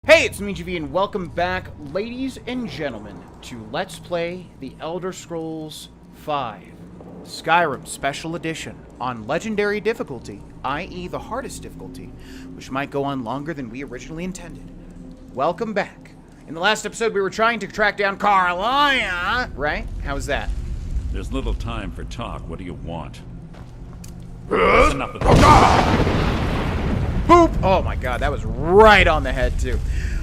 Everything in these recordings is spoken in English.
Hey, it's me, GV, and welcome back, ladies and gentlemen, to Let's Play The Elder Scrolls V Skyrim Special Edition on Legendary difficulty, i.e. the hardest difficulty, which might go on longer than we originally intended. Welcome back. In the last episode, we were trying to track down Grohlvana, right? How was that? There's little time for talk. What do you want? That's enough of this. Boop! Oh my god, that was right on the head, too.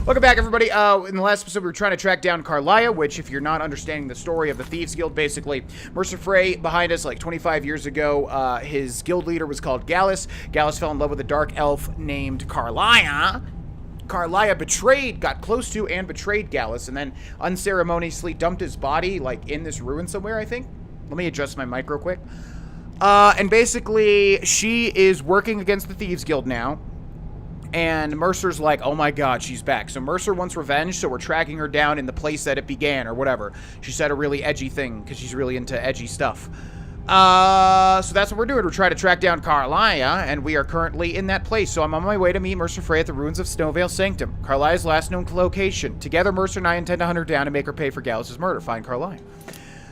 Welcome back, everybody. In the last episode, we were trying to track down Grohlvana, which, if you're not understanding the story of the Thieves Guild, basically, Mercer Frey behind us, like 25 years ago, his guild leader was called Gallus. Gallus fell in love with a dark elf named Grohlvana. Grohlvana got close to and betrayed Gallus, and then unceremoniously dumped his body, like, in this ruin somewhere, I think. Let me adjust my mic real quick. And basically, she is working against the Thieves Guild now. And Mercer's like, oh my god, she's back. So Mercer wants revenge, so we're tracking her down in the place that it began, or whatever. She said a really edgy thing, because she's really into edgy stuff. So that's what we're doing. We're trying to track down Grohlvana, and we are currently in that place. So I'm on my way to meet Mercer Frey at the ruins of Snowvale Sanctum, Grohlvana's last known location. Together, Mercer and I intend to hunt her down and make her pay for Gallus's murder. Find Grohlvana.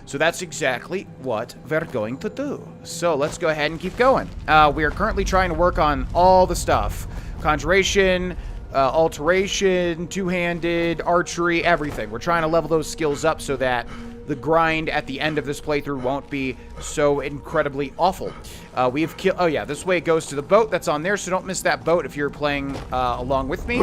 So that's exactly what we're going to do. So let's go ahead and keep going. We are currently trying to work on all the stuff. Conjuration, alteration, two-handed, archery, everything. We're trying to level those skills up so that the grind at the end of this playthrough won't be so incredibly awful. We've killed... Oh, yeah, this way goes to the boat that's on there, so don't miss that boat if you're playing along with me.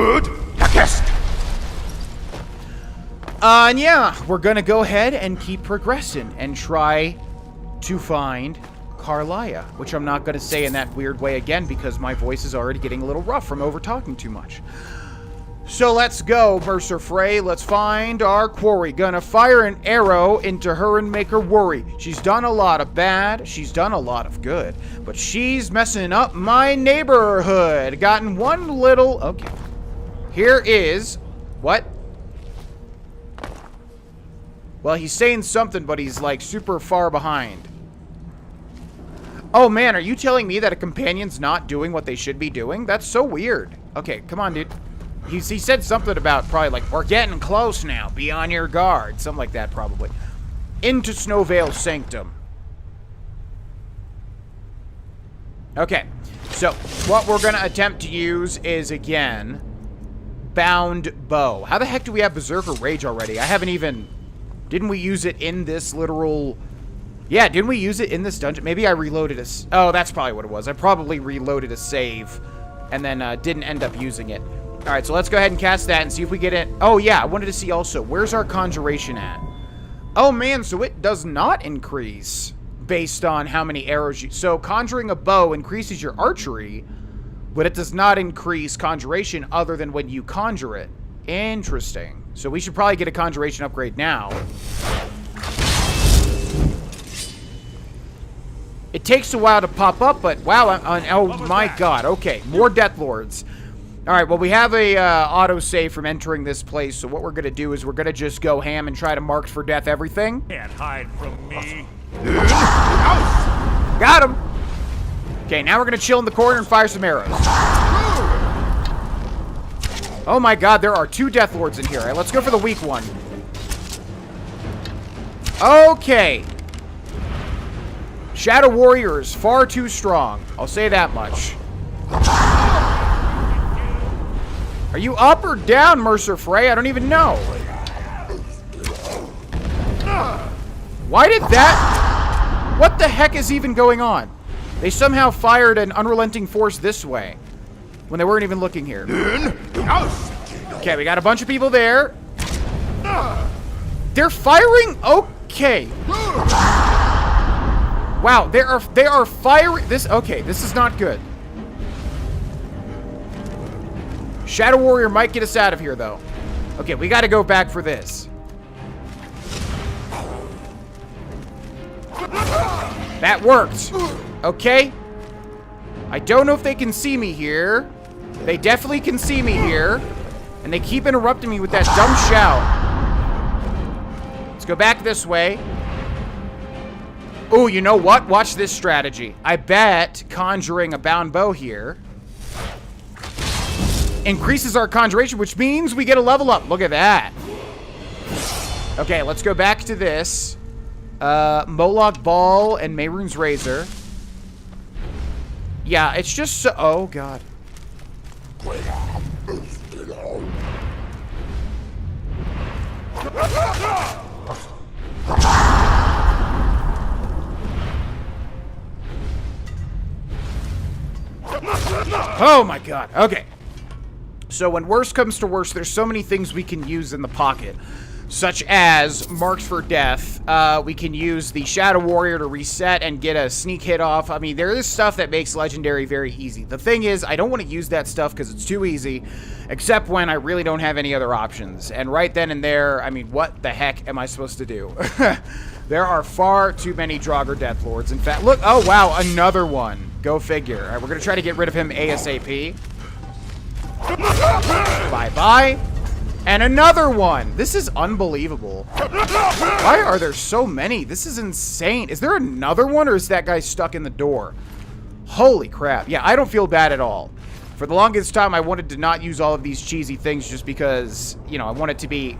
And yeah, we're gonna go ahead and keep progressing and try to find Grohlvana, which I'm not gonna say in that weird way again because my voice is already getting a little rough from over-talking too much. So let's go, Mercer Frey. Let's find our quarry. Gonna fire an arrow into her and make her worry. She's done a lot of bad, she's done a lot of good, but she's messing up my neighborhood. Gotten one little... Okay. Here is... What? Well, he's saying something, but he's, like, super far behind. Oh, man, are you telling me that a companion's not doing what they should be doing? That's so weird. Okay, come on, dude. He said something about probably, like, we're getting close now. Be on your guard. Something like that, probably. Into Snowvale Sanctum. Okay, so what we're going to attempt to use is, again, Bound Bow. How the heck do we have Berserker Rage already? I haven't even... Didn't we use it in this literal... Yeah, didn't we use it in this dungeon? Maybe I reloaded a... Oh, that's probably what it was. I probably reloaded a save and then didn't end up using it. Alright, so let's go ahead and cast that and see if we get it. Oh, yeah, I wanted to see also, where's our conjuration at? Oh, man, so it does not increase based on how many arrows you... So conjuring a bow increases your archery, but it does not increase conjuration other than when you conjure it. Interesting. So we should probably get a conjuration upgrade now. It takes a while to pop up, but wow, oh my god, okay, more Death Lords. Alright, well we have a autosave from entering this place, so what we're gonna do is we're gonna just go ham and try to mark for death everything. Can't hide from me. Got him! Okay, now we're gonna chill in the corner and fire some arrows. Oh my god, there are 2 Death Lords in here. All right, let's go for the weak one. Okay. Shadow Warrior is far too strong. I'll say that much. Are you up or down, Mercer Frey? I don't even know. Why did that... What the heck is even going on? They somehow fired an unrelenting force this way when they weren't even looking here. Okay, we got a bunch of people there. They're firing? Okay. Wow, they are firing this. Okay, this is not good. Shadow Warrior might get us out of here though. Okay, we got to go back for this. That worked. Okay. I don't know if they can see me here. They definitely can see me here. And they keep interrupting me with that dumb shout. Let's go back this way. Oh, you know what? Watch this strategy. I bet conjuring a bound bow here increases our conjuration, which means we get a level up. Look at that. Okay, let's go back to this. Moloch Ball and Mehrunes Razor. Yeah, it's just so... Oh, God. Oh, my God. Okay. So when worst comes to worst, there's so many things we can use in the pocket. Such as Marks for Death. We can use the Shadow Warrior to reset and get a sneak hit off. I mean, there is stuff that makes Legendary very easy. The thing is, I don't want to use that stuff because it's too easy, except when I really don't have any other options. And right then and there, I mean, what the heck am I supposed to do? There are far too many Draugr Deathlords. In fact, look, oh wow, another one. Go figure. All right, we're going to try to get rid of him ASAP. Bye-bye. And another one. This is unbelievable. Why are there so many? This is insane. Is there another one, or is that guy stuck in the door? Holy crap. Yeah, I don't feel bad at all. For the longest time, I wanted to not use all of these cheesy things just because, you know, I want it to be...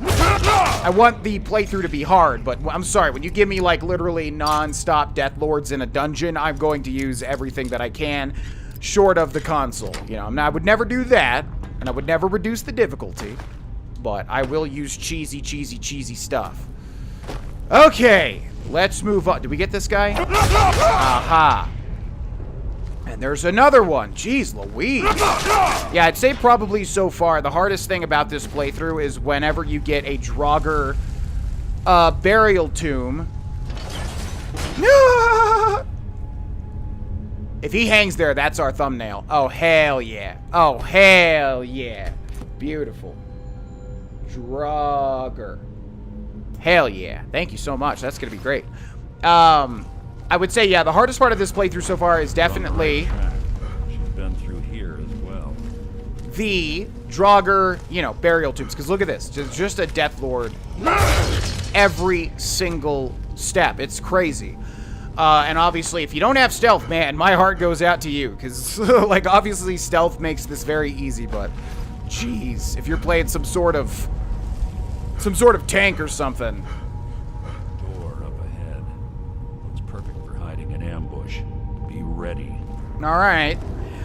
I want the playthrough to be hard, but I'm sorry. When you give me, like, literally non-stop Deathlords in a dungeon, I'm going to use everything that I can, short of the console. You know, I would never do that. And I would never reduce the difficulty, but I will use cheesy, cheesy, cheesy stuff. Okay, let's move on. Did we get this guy? Aha. And there's another one. Jeez Louise. Yeah, I'd say probably so far the hardest thing about this playthrough is whenever you get a Draugr burial tomb. No! If he hangs there, that's our thumbnail. Oh, hell yeah. Oh, hell yeah. Beautiful. Draugr. Hell yeah. Thank you so much. That's going to be great. I would say, yeah, the hardest part of this playthrough so far is definitely... She's been through here as well. The Draugr, you know, burial tombs. Because look at this. Just a Deathlord. Every single step. It's crazy. And obviously, if you don't have stealth, man, my heart goes out to you. Because, like, obviously stealth makes this very easy, but... Jeez. If you're playing some sort of tank or something. Door up ahead. Looks perfect for hiding an ambush. Be ready. Alright.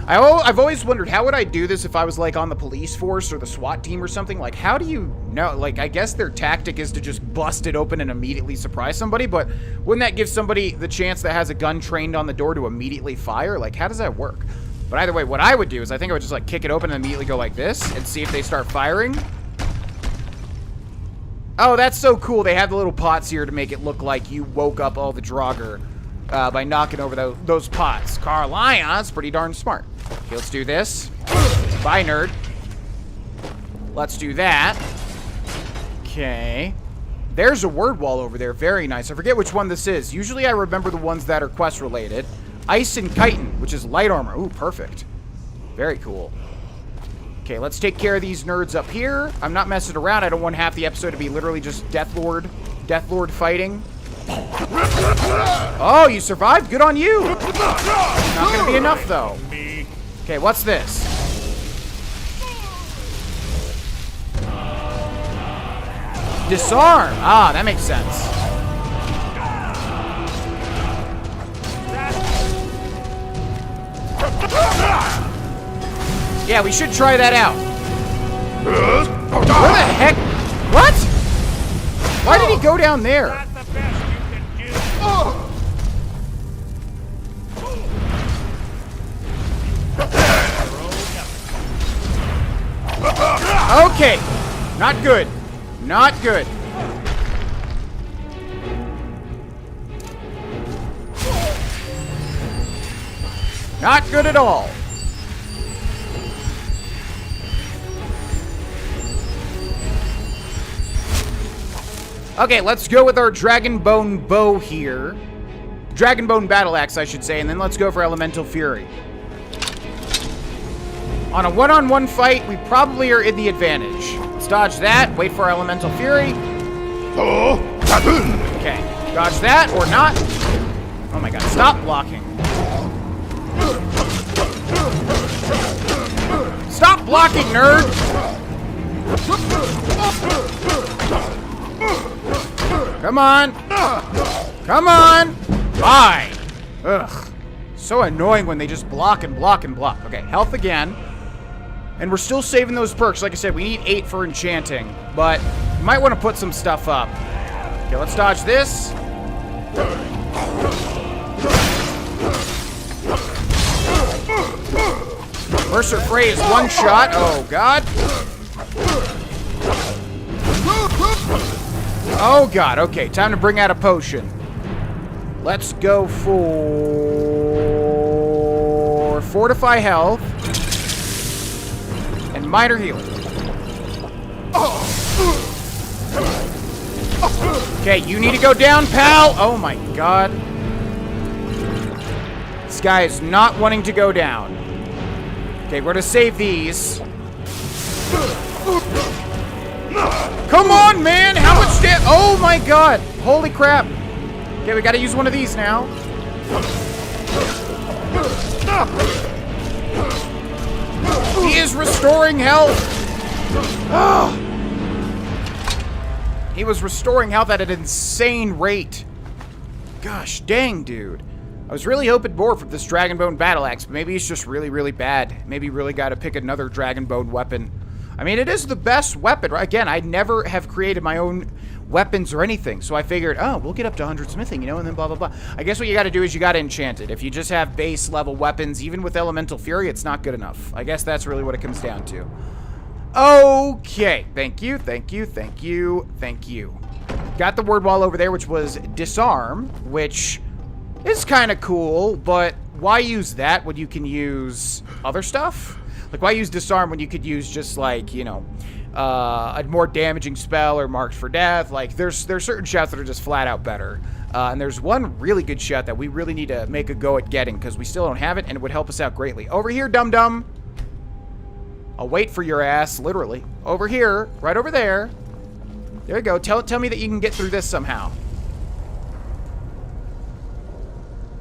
I've always wondered, how would I do this if I was, like, on the police force or the SWAT team or something? Like, how do you know? Like, I guess their tactic is to just bust it open and immediately surprise somebody, but wouldn't that give somebody the chance that has a gun trained on the door to immediately fire? Like, how does that work? But either way, what I would do is I think I would just, like, kick it open and immediately go like this and see if they start firing. Oh, that's so cool. They have the little pots here to make it look like you woke up all the Draugr by knocking over those pots. Carlion's pretty darn smart. Okay, let's do this. Bye, nerd. Let's do that. Okay. There's a word wall over there. Very nice. I forget which one this is. Usually I remember the ones that are quest-related. Ice and Chitin, which is light armor. Ooh, perfect. Very cool. Okay, let's take care of these nerds up here. I'm not messing around. I don't want half the episode to be literally just Deathlord fighting. Oh, you survived? Good on you. Not gonna be enough, though. Okay, what's this? Disarm. Ah, that makes sense. Yeah, we should try that out. Where the heck? What? Why did he go down there? That's the best you can do. Okay. Not good. Not good. Not good at all. Okay, let's go with our Dragonbone Bow here. Dragonbone Battle Axe, I should say, and then let's go for Elemental Fury. On a one-on-one fight, we probably are in the advantage. Let's dodge that, wait for Elemental Fury. Okay, dodge that, or not. Oh my god, stop blocking. Stop Stop blocking, nerd! Come on! Come on! Bye! Ugh. So annoying when they just block and block and block. Okay, health again. And we're still saving those perks. Like I said, we need 8 for enchanting. But you might want to put some stuff up. Okay, let's dodge this. Mercer Frey is one shot. Oh, God. Oh, God. Okay, time to bring out a potion. Let's go for Fortify Health and Minor Healing. Okay, you need to go down, pal. Oh, my God. This guy is not wanting to go down. Okay, we're gonna save these. Come on, man! How much damage? Oh my God! Holy crap! Okay, we gotta use one of these now. He is restoring health. Oh. He was restoring health at an insane rate. Gosh dang, dude. I was really hoping more from this Dragonbone Battle Axe, but maybe it's just really, really bad. Maybe really got to pick another Dragonbone weapon. I mean, it is the best weapon, right? Again, I never have created my own weapons or anything, so I figured, oh, we'll get up to 100 smithing, you know, and then blah, blah, blah. I guess what you got to do is you got to enchant it. If you just have base level weapons, even with Elemental Fury, it's not good enough. I guess that's really what it comes down to. Okay, thank you, thank you, thank you, thank you. Got the word wall over there, which was disarm, which is kind of cool, but why use that when you can use other stuff? Like, why use disarm when you could use just, like, you know, a more damaging spell or marked for death? Like, there's certain shots that are just flat out better. And there's one really good shot that we really need to make a go at getting, because we still don't have it, and it would help us out greatly. Over here, dum-dum. I'll wait for your ass, literally. Over here, right over there. There you go. Tell me that you can get through this somehow.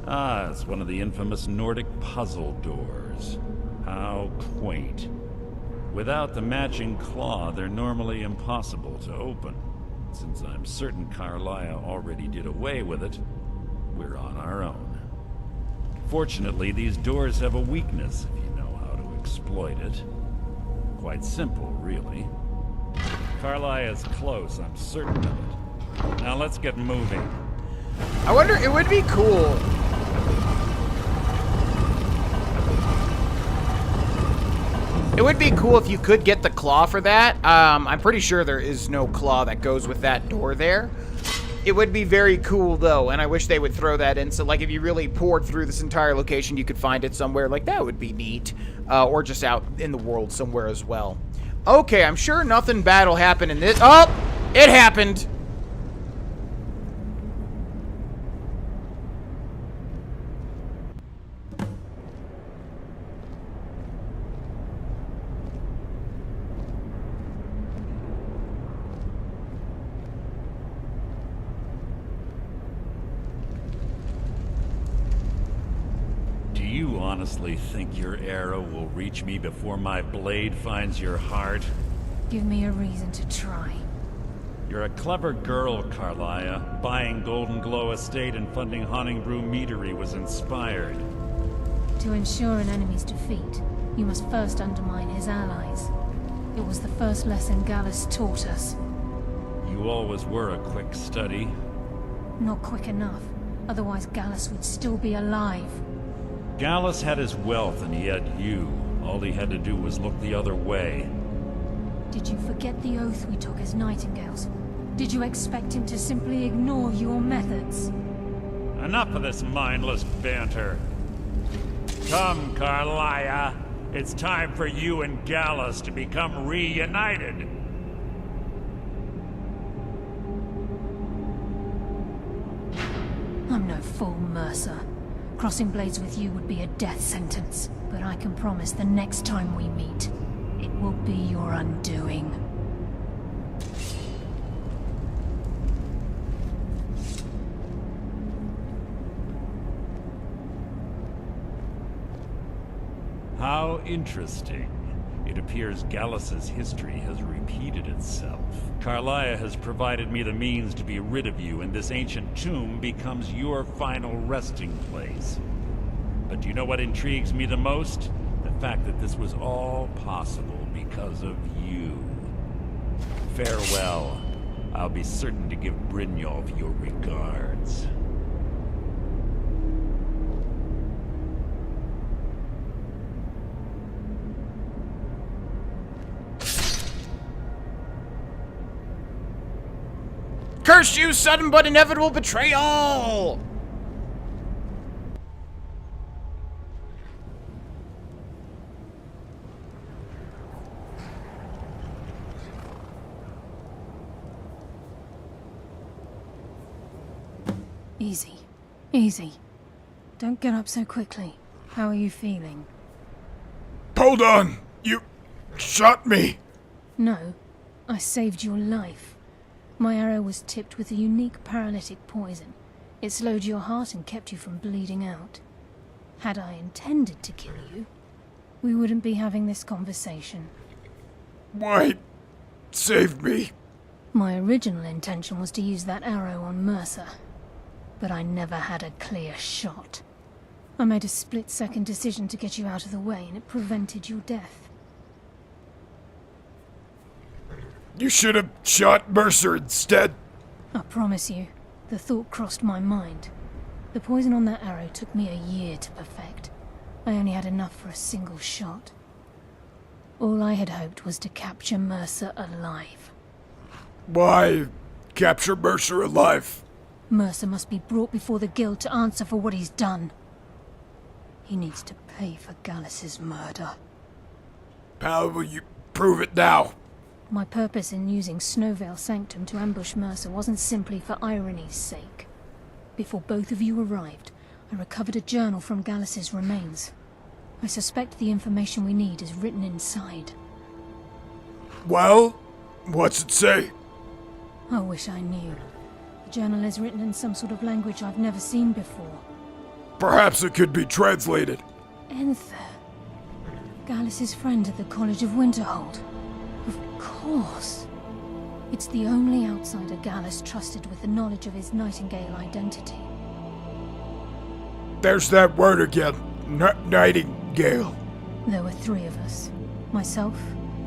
Ah, it's one of the infamous Nordic puzzle doors. How quaint. Without the matching claw, they're normally impossible to open. Since I'm certain Carlia already did away with it, we're on our own. Fortunately, these doors have a weakness if you know how to exploit it. Quite simple, really. Carlia is close, I'm certain of it. Now let's get moving. I wonder, it would be cool. It would be cool if you could get the claw for that. I'm pretty sure there is no claw that goes with that door there. It would be very cool, though, and I wish they would throw that in. So, like, if you really poured through this entire location, you could find it somewhere. Like, that would be neat. Or just out in the world somewhere as well. Okay, I'm sure nothing bad will happen in this. Oh! It happened! Do you honestly think your arrow will reach me before my blade finds your heart? Give me a reason to try. You're a clever girl, Carlia. Buying Golden Glow Estate and funding Haunting Brew Meadery was inspired. To ensure an enemy's defeat, you must first undermine his allies. It was the first lesson Gallus taught us. You always were a quick study. Not quick enough, otherwise Gallus would still be alive. Gallus had his wealth and he had you. All he had to do was look the other way. Did you forget the oath we took as Nightingales? Did you expect him to simply ignore your methods? Enough of this mindless banter. Come, Carlia. It's time for you and Gallus to become reunited. I'm no fool, Mercer. Crossing blades with you would be a death sentence, but I can promise the next time we meet, it will be your undoing. How interesting. It appears Gallus's history has repeated itself. Carlia has provided me the means to be rid of you, and this ancient tomb becomes your final resting place. But do you know what intrigues me the most? The fact that this was all possible because of you. Farewell. I'll be certain to give Brynjolf your regards. Curse you, sudden but inevitable betrayal! Easy. Easy. Don't get up so quickly. How are you feeling? Hold on! You shot me! No. I saved your life. My arrow was tipped with a unique paralytic poison. It slowed your heart and kept you from bleeding out. Had I intended to kill you, we wouldn't be having this conversation. Why saved me? My original intention was to use that arrow on Mercer, but I never had a clear shot. I made a split-second decision to get you out of the way, and it prevented your death. You should have shot Mercer instead. I promise you, the thought crossed my mind. The poison on that arrow took me a year to perfect. I only had enough for a single shot. All I had hoped was to capture Mercer alive. Why capture Mercer alive? Mercer must be brought before the guild to answer for what he's done. He needs to pay for Gallus's murder. How will you prove it now? My purpose in using Snowvale Sanctum to ambush Mercer wasn't simply for irony's sake. Before both of you arrived, I recovered a journal from Gallus's remains. I suspect the information we need is written inside. Well, what's it say? I wish I knew. The journal is written in some sort of language I've never seen before. Perhaps it could be translated. Enther. Gallus's friend at the College of Winterhold. Of course. It's the only outsider Gallus trusted with the knowledge of his Nightingale identity. There's that word again. Nightingale. There were three of us. Myself,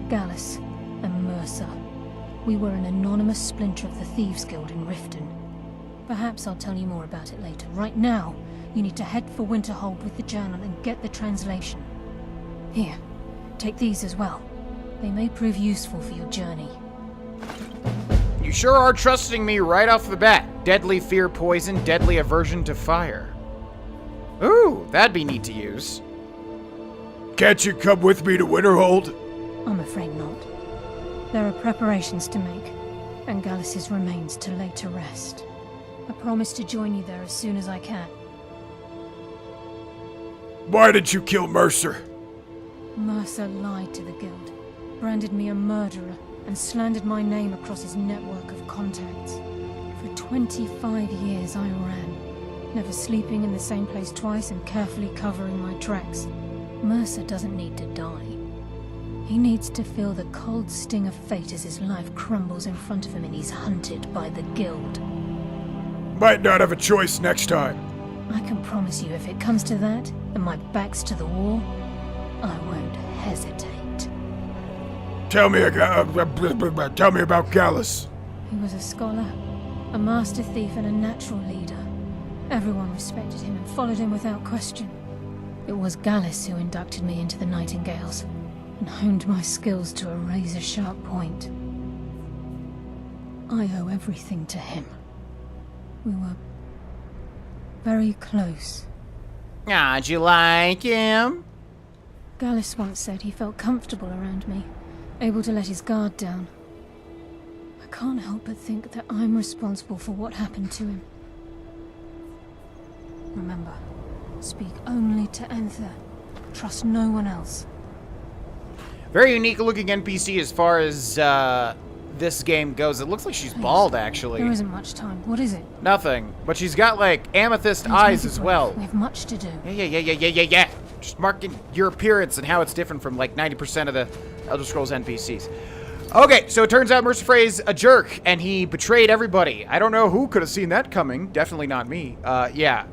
Gallus, and Mercer. We were an anonymous splinter of the Thieves Guild in Riften. Perhaps I'll tell you more about it later. Right now, you need to head for Winterhold with the journal and get the translation. Here, take these as well. They may prove useful for your journey. You sure are trusting me right off the bat. Deadly fear poison, deadly aversion to fire. Ooh, that'd be neat to use. Can't you come with me to Winterhold? I'm afraid not. There are preparations to make, and Gallus's remains to lay to rest. I promise to join you there as soon as I can. Why did you kill Mercer? Mercer lied to the guild, branded me a murderer, and slandered my name across his network of contacts. For 25 years I ran, never sleeping in the same place twice and carefully covering my tracks. Mercer doesn't need to die. He needs to feel the cold sting of fate as his life crumbles in front of him and he's hunted by the guild. Might not have a choice next time. I can promise you if it comes to that, and my back's to the wall, I won't hesitate. Tell me about Gallus. He was a scholar, a master thief and a natural leader. Everyone respected him and followed him without question. It was Gallus who inducted me into the Nightingales and honed my skills to a razor-sharp point. I owe everything to him. We were very close. How'd you like him? Gallus once said he felt comfortable around me, able to let his guard down. I can't help but think that I'm responsible for what happened to him. Remember, speak only to Enther. Trust no one else. Very unique looking NPC as far as this game goes. It looks like she's bald, actually. There isn't much time. What is it? Nothing. But she's got, like, amethyst Please eyes make it as brief. well. We have much to do. Yeah. Just marking your appearance and how it's different from like 90% of the Elder Scrolls NPCs. Okay, so it turns out Mercer Frey's a jerk, and he betrayed everybody. I don't know who could have seen that coming. Definitely not me. Yeah.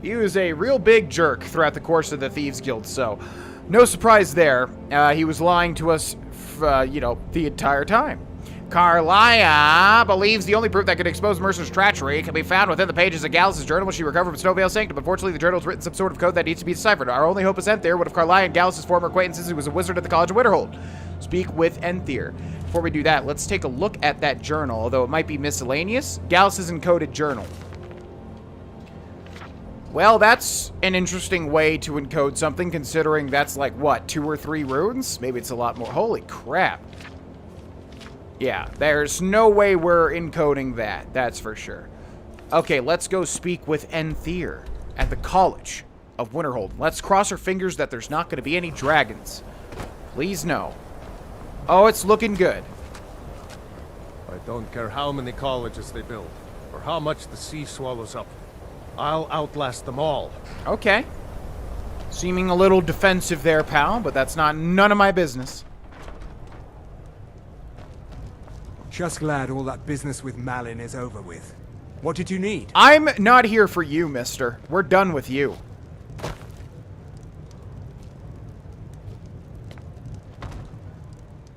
He was a real big jerk throughout the course of the Thieves Guild, so no surprise there. He was lying to us, the entire time. Carlia believes the only proof that could expose Mercer's treachery can be found within the pages of Gallus' journal, which she recovered from Snowvale Sanctum. Unfortunately, the journal has written some sort of code that needs to be deciphered. Our only hope is Enthyr, one of Carlia and Gallus' former acquaintances who was a wizard at the College of Winterhold. Speak with Enthyr. Before we do that, let's take a look at that journal, although it might be miscellaneous. Gallus' encoded journal. Well, that's an interesting way to encode something, considering that's like, what, 2 or 3 runes? Maybe it's a lot more. Holy crap. Yeah, there's no way we're encoding that, that's for sure. Okay, let's go speak with Enthyr at the College of Winterhold. Let's cross our fingers that there's not going to be any dragons. Please no. Oh, it's looking good. I don't care how many colleges they build, or how much the sea swallows up. I'll outlast them all. Okay. Seeming a little defensive there, pal, but that's none of my business. Just glad all that business with Malin is over with. What did you need? I'm not here for you, mister. We're done with you.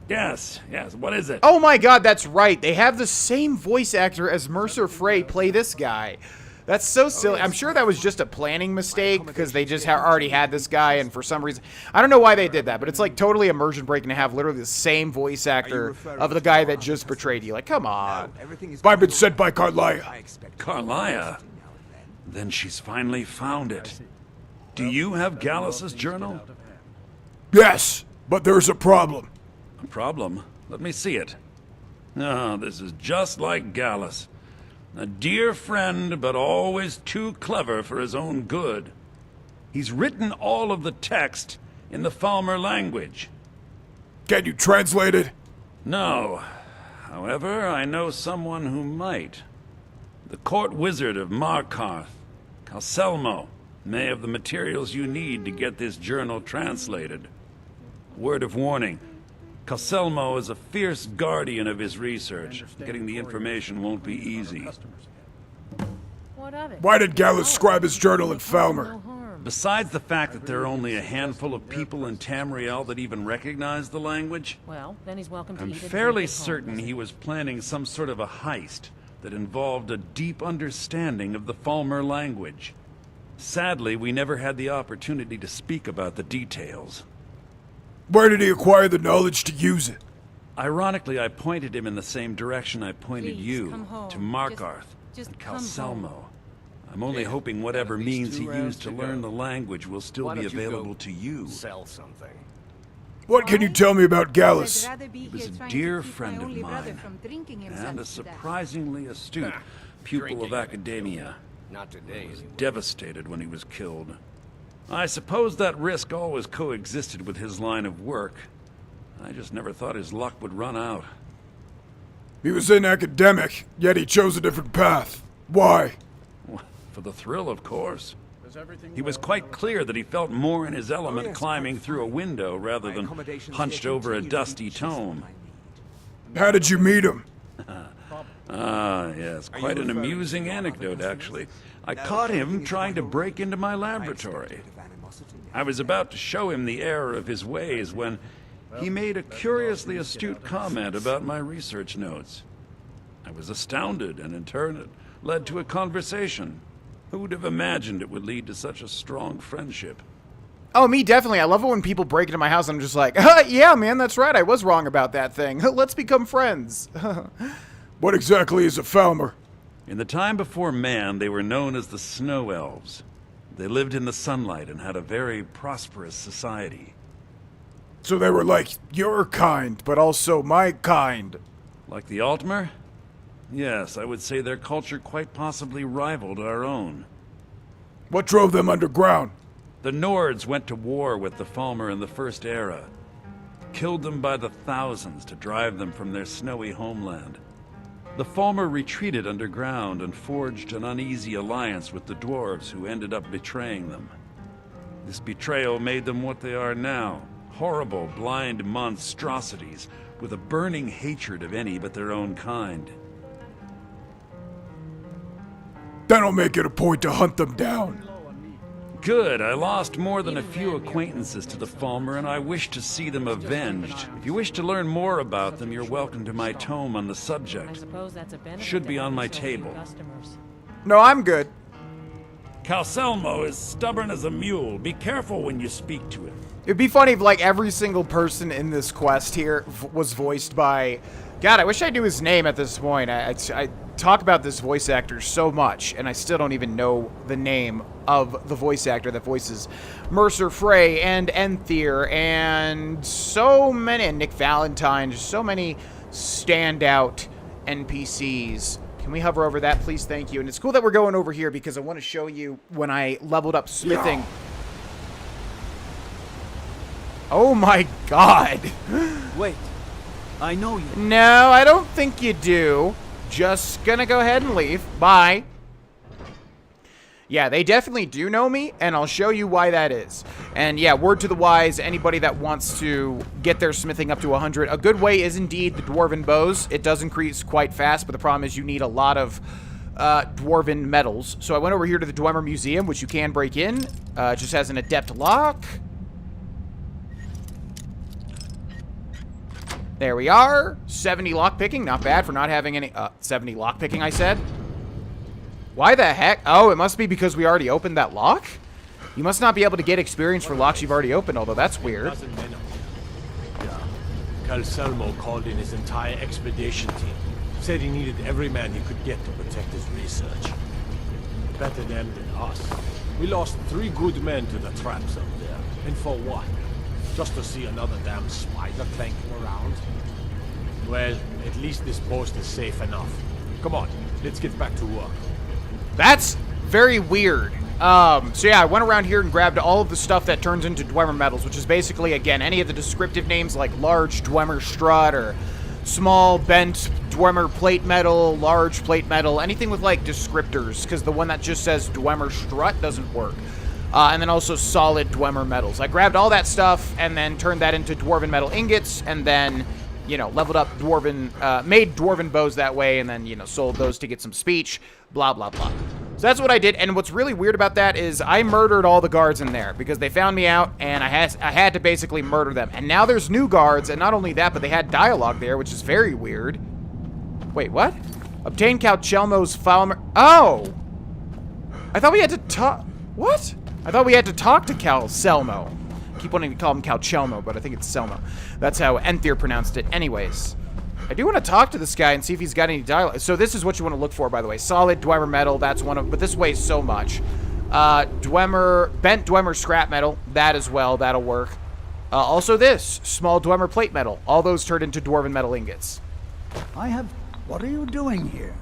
Yes, what is it? Oh my god, that's right. They have the same voice actor as Mercer Frey play this guy. That's so silly. I'm sure that was just a planning mistake because they just already had this guy, and for some reason, I don't know why they did that, but it's like totally immersion breaking to have literally the same voice actor of the guy that just betrayed you. Like, come on. I've been sent by Carlia. Carlia? Then she's finally found it. Do you have Gallus' journal? Yes, but there's a problem. A problem? Let me see it. Oh, this is just like Gallus. A dear friend, but always too clever for his own good. He's written all of the text in the Falmer language. Can you translate it? No. However, I know someone who might. The court wizard of Markarth, Calselmo, may have the materials you need to get this journal translated. Word of warning. Calselmo is a fierce guardian of his research. Getting the information won't be easy. What of it? Why did Gallus scribe his journal in Falmer? Besides the fact that there are only a handful of people in Tamriel that even recognize the language, Well, then he's welcome to I'm eat it and fairly drink at home. certain he was planning some sort of a heist that involved a deep understanding of the Falmer language. Sadly, we never had the opportunity to speak about the details. Where did he acquire the knowledge to use it? Ironically, I pointed him in the same direction I pointed Please, you, come home. to Markarth Just and come Calselmo. home. I'm only hoping whatever at least means he 2 rounds used to to learn go. the language will still Why be don't you go available to you. Sell something. What can you tell me about Gallus? He was a dear friend of mine, and a surprisingly astute pupil of academia. Not today. I was devastated when he was killed. I suppose that risk always coexisted with his line of work. I just never thought his luck would run out. He was an academic, yet he chose a different path. Why? For the thrill, of course. He was quite clear that he felt more in his element climbing through a window rather than hunched over a dusty tome. How did you meet him? Ah, yes, quite an amusing anecdote, actually. I caught him trying to break into my laboratory. I was about to show him the error of his ways when he made a curiously astute comment about my research notes. I was astounded, and in turn it led to a conversation. Who would have imagined it would lead to such a strong friendship? Oh, me definitely. I love it when people break into my house and I'm just like, yeah, man, that's right. I was wrong about that thing. Let's become friends. What exactly is a Falmer? In the time before man, they were known as the Snow Elves. They lived in the sunlight and had a very prosperous society. So they were like your kind, but also my kind. Like the Altmer? Yes, I would say their culture quite possibly rivaled our own. What drove them underground? The Nords went to war with the Falmer in the First Era. Killed them by the thousands to drive them from their snowy homeland. The Falmer retreated underground and forged an uneasy alliance with the dwarves who ended up betraying them. This betrayal made them what they are now. Horrible, blind monstrosities with a burning hatred of any but their own kind. Then I'll make it a point to hunt them down. Good. I lost more than a few acquaintances to the Falmer, and I wish to see them avenged. If you wish to learn more about them, you're welcome to my tome on the I subject. suppose that's a benefit. Should be to on my having so few table. customers. No, I'm good. Calcelmo is stubborn as a mule. Be careful when you speak to him. It'd be funny if, like, every single person in this quest here was voiced by... God, I wish I knew his name at this point. I talk about this voice actor so much, and I still don't even know the name of the voice actor that voices Mercer Frey and Enthyr and so many, and Nick Valentine, just so many standout NPCs. Can we hover over that, please? Thank you. And it's cool that we're going over here because I want to show you when I leveled up smithing. Yeah. Oh my god. Wait, I know you. No, I don't think you do. Just gonna go ahead and leave. Bye. Yeah, they definitely do know me, and I'll show you why that is. And yeah, word to the wise, anybody that wants to get their smithing up to 100, a good way is indeed the Dwarven bows. It does increase quite fast, but the problem is you need a lot of Dwarven metals. So I went over here to the Dwemer Museum, which you can break in. It just has an adept lock. There we are. 70 lockpicking. Not bad for not having any... 70 lockpicking, I said. Why the heck? Oh, it must be because we already opened that lock? You must not be able to get experience for locks you've already opened, although that's weird. Yeah. Calcelmo called in his entire expedition team. Said he needed every man he could get to protect his research. Better them than us. We lost 3 good men to the traps up there. And for what? Just to see another damn spider clanking around? Well, at least this post is safe enough. Come on, let's get back to work. That's very weird. So yeah, I went around here and grabbed all of the stuff that turns into Dwemer metals, which is basically, again, any of the descriptive names like large Dwemer strut or small bent Dwemer plate metal, large plate metal, anything with like descriptors, because the one that just says Dwemer strut doesn't work. And then also solid Dwemer metals. I grabbed all that stuff and then turned that into Dwarven metal ingots, and then, you know, leveled up Dwarven, made Dwarven bows that way, and then, you know, sold those to get some speech, blah, blah, blah. So that's what I did, and what's really weird about that is I murdered all the guards in there because they found me out, and I had to basically murder them. And now there's new guards, and not only that, but they had dialogue there, which is very weird. Wait, what? Obtain Calcelmo's Falmer... Oh! I thought we had to talk... What? I thought we had to talk to Calcelmo. I keep wanting to call him Calcelmo, but I think it's Selmo. That's how Enthyr pronounced it. Anyways, I do want to talk to this guy and see if he's got any dialogue. So this is what you want to look for, by the way. Solid Dwemer metal, that's one of... But this weighs so much. Bent Dwemer scrap metal, that as well, that'll work. Also this, small Dwemer plate metal. All those turned into Dwarven metal ingots. What are you doing here?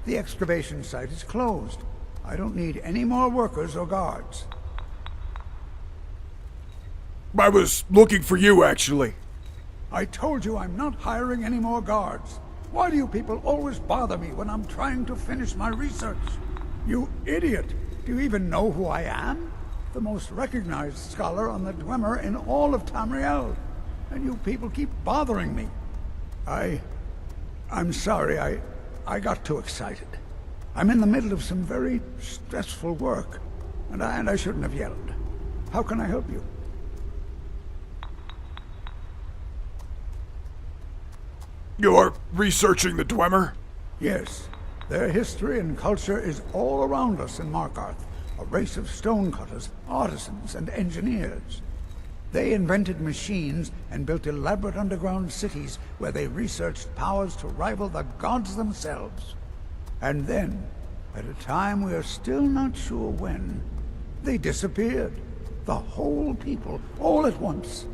The excavation site is closed. I don't need any more workers or guards. I was looking for you, actually. I told you I'm not hiring any more guards. Why do you people always bother me when I'm trying to finish my research? You idiot! Do you even know who I am? The most recognized scholar on the Dwemer in all of Tamriel. And you people keep bothering me. I'm sorry, I got too excited. I'm in the middle of some very stressful work, and I shouldn't have yelled. How can I help you? You're researching the Dwemer? Yes. Their history and culture is all around us in Markarth. A race of stonecutters, artisans, and engineers. They invented machines and built elaborate underground cities where they researched powers to rival the gods themselves. And then, at a time we are still not sure when, they disappeared. The whole people, all at once,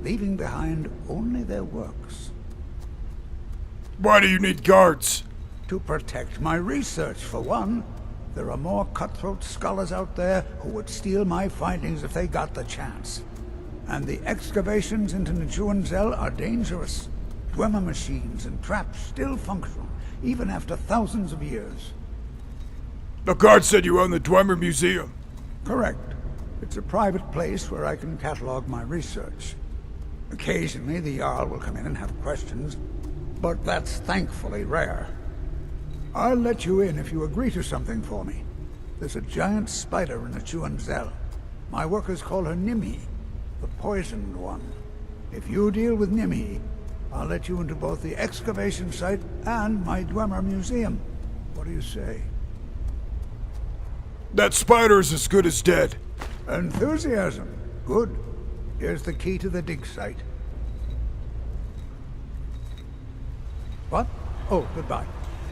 leaving behind only their works. Why do you need guards? To protect my research, for one. There are more cutthroat scholars out there who would steal my findings if they got the chance. And the excavations into Njuanzel are dangerous. Dwemer machines and traps still functional, even after thousands of years. The guard said you own the Dwemer Museum. Correct. It's a private place where I can catalog my research. Occasionally, the Jarl will come in and have questions, but that's thankfully rare. I'll let you in if you agree to something for me. There's a giant spider in the Chuanzel. My workers call her Nimhi, the poisoned one. If you deal with Nimhi, I'll let you into both the excavation site and my Dwemer museum. What do you say? That spider's as good as dead. Enthusiasm. Good. Here's the key to the dig site. What? Oh, goodbye.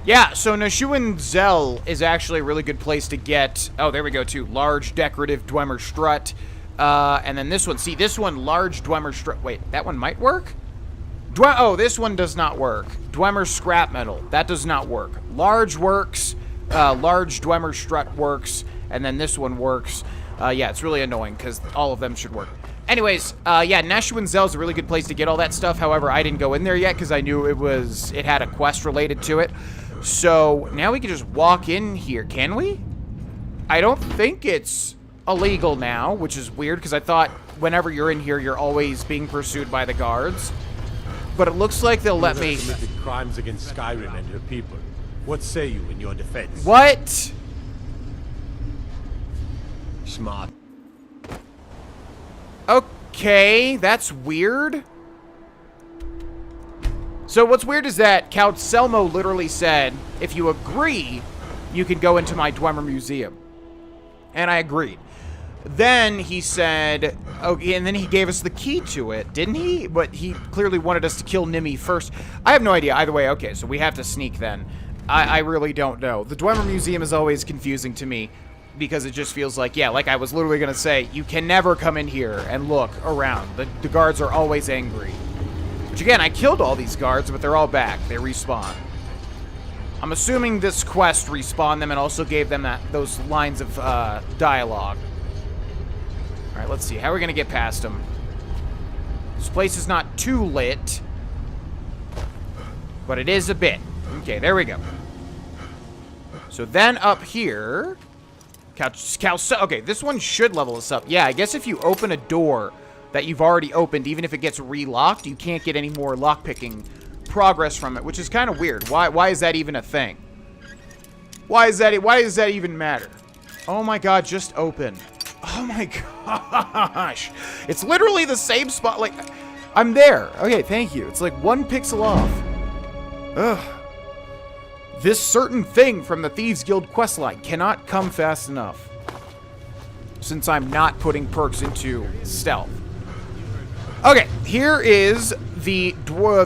Yeah, so Nashuan Zell is actually a really good place to get... Oh, there we go, too. Large decorative Dwemer strut. And then this one. See, this one, large Dwemer strut... Wait, that one might work? Oh, this one does not work. Dwemer scrap metal. That does not work. Large works. Large Dwemer strut works. And then this one works. Yeah, it's really annoying because all of them should work. Anyways, yeah, Nashuan Zell is a really good place to get all that stuff. However, I didn't go in there yet because I knew it had a quest related to it. So now we can just walk in here, can we? I don't think it's illegal now, which is weird because I thought whenever you're in here, you're always being pursued by the guards. But it looks like they'll let me... committed crimes against Skyrim and her people. What say you in your defense? What? Smart. Okay, that's weird. So what's weird is that Count Selmo literally said, if you agree, you can go into my Dwemer museum. And I agreed. Then he said, okay, and then he gave us the key to it, didn't he? But he clearly wanted us to kill Nimhi first. I have no idea. Either way, okay, so we have to sneak then. I really don't know. The Dwemer museum is always confusing to me because it just feels like, yeah, like I was literally going to say, you can never come in here and look around. The guards are always angry. Which again, I killed all these guards, but they're all back. They respawn. I'm assuming this quest respawned them and also gave them those lines of dialogue. Alright, let's see. How are we going to get past them? This place is not too lit, but it is a bit. Okay, there we go. So then up here... Okay, this one should level us up. Yeah, I guess if you open a door that you've already opened, even if it gets relocked, you can't get any more lockpicking progress from it, which is kind of weird. Why is that even a thing? Why does that even matter? Oh my god, just open. Oh my gosh. It's literally the same spot. Like, I'm there. Okay, thank you. It's like 1 pixel off. Ugh. This certain thing from the Thieves Guild questline cannot come fast enough. Since I'm not putting perks into stealth. Okay, here is the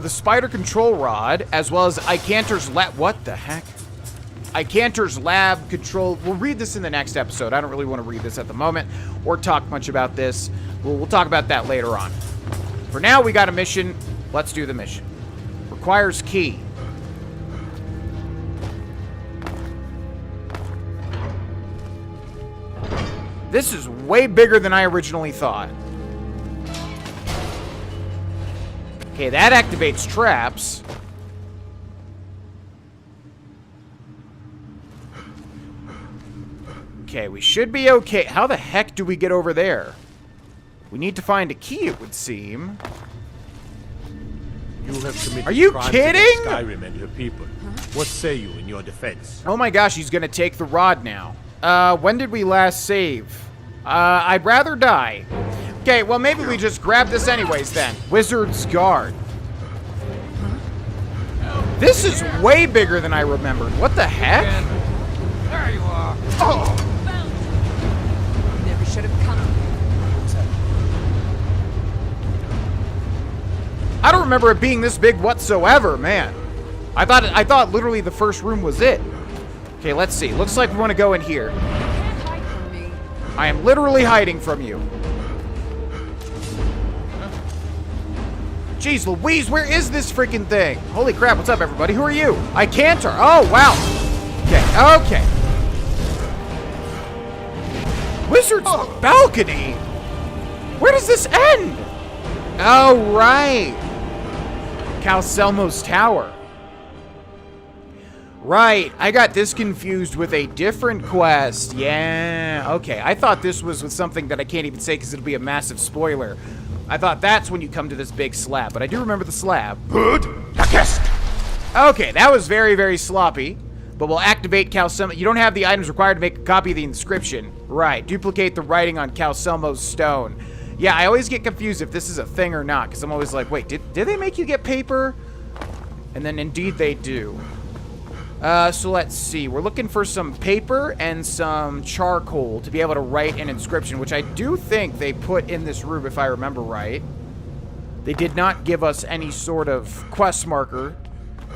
spider control rod, as well as Icanter's lab. What the heck? Icanter's lab control. We'll read this in the next episode. I don't really want to read this at the moment or talk much about this. We'll talk about that later on. For now, we got a mission. Let's do the mission. Requires key. This is way bigger than I originally thought. Okay, that activates traps. Okay, we should be okay. How the heck do we get over there? We need to find a key, it would seem. You have committed Are you crimes kidding? against Skyrim and her people. What say you in your defense? Oh my gosh, he's gonna take the rod now. When did we last save? I'd rather die. Okay, well maybe we just grab this anyways then. Wizard's Guard. This is way bigger than I remembered. What the heck? There you are. Oh. Never should have come. I don't remember it being this big whatsoever, man. I thought literally the first room was it. Okay, let's see. Looks like we want to go in here. You can't hide from me. I am literally hiding from you. Jeez Louise, where is this freaking thing? Holy crap, what's up, everybody? Who are you? Icanter. Oh, wow. Okay, okay. Wizard's balcony? Where does this end? Oh, right. Cal Selmo's tower. Right, I got this confused with a different quest. Yeah, okay. I thought this was with something that I can't even say because it'll be a massive spoiler. I thought that's when you come to this big slab, but I do remember the slab. Okay, that was very, very sloppy. But we'll activate Calcelmo. You don't have the items required to make a copy of the inscription. Right, duplicate the writing on Calcelmo's stone. Yeah, I always get confused if this is a thing or not, because I'm always like, wait, did they make you get paper? And then indeed they do. So let's see. We're looking for some paper and some charcoal to be able to write an inscription, which I do think they put in this room, if I remember right. They did not give us any sort of quest marker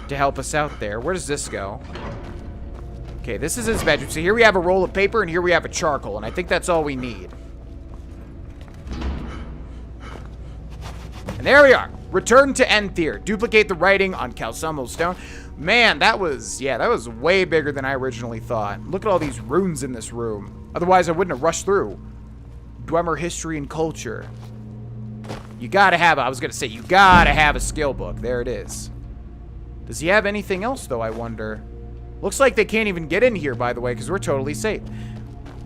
to help us out there. Where does this go? Okay, this is his bedroom. So here we have a roll of paper, and here we have a charcoal, and I think that's all we need. And there we are. Return to Enthyr. Duplicate the writing on Calcelmo's stone. Man, that was way bigger than I originally thought. Look at all these runes in this room. Otherwise, I wouldn't have rushed through. Dwemer History and Culture. You gotta have, I was gonna say, you gotta have a skill book. There it is. Does he have anything else, though, I wonder? Looks like they can't even get in here, by the way, because we're totally safe.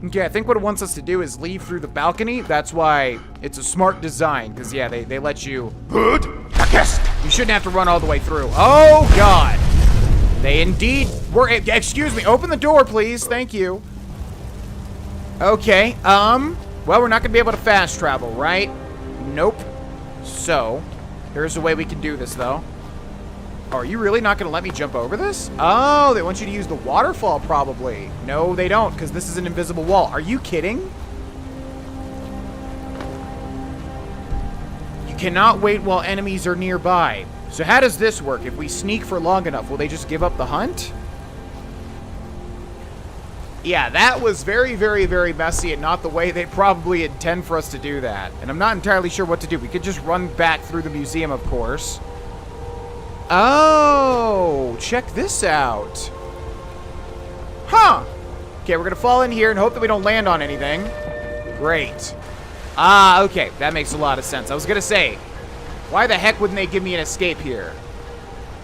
Okay, I think what it wants us to do is leave through the balcony. That's why it's a smart design, because, yeah, they let you... You shouldn't have to run all the way through. Oh, God. They indeed were... Excuse me, open the door, please. Thank you. Okay, well, we're not going to be able to fast travel, right? Nope. So, here's a way we can do this, though. Oh, are you really not going to let me jump over this? Oh, they want you to use the waterfall, probably. No, they don't, because this is an invisible wall. Are you kidding? You cannot wait while enemies are nearby. So how does this work? If we sneak for long enough, will they just give up the hunt? Yeah, that was very, very, very messy and not the way they probably intend for us to do that. And I'm not entirely sure what to do. We could just run back through the museum, of course. Oh, check this out. Huh. Okay, we're going to fall in here and hope that we don't land on anything. Great. Ah, okay. That makes a lot of sense. I was going to say, why the heck wouldn't they give me an escape here?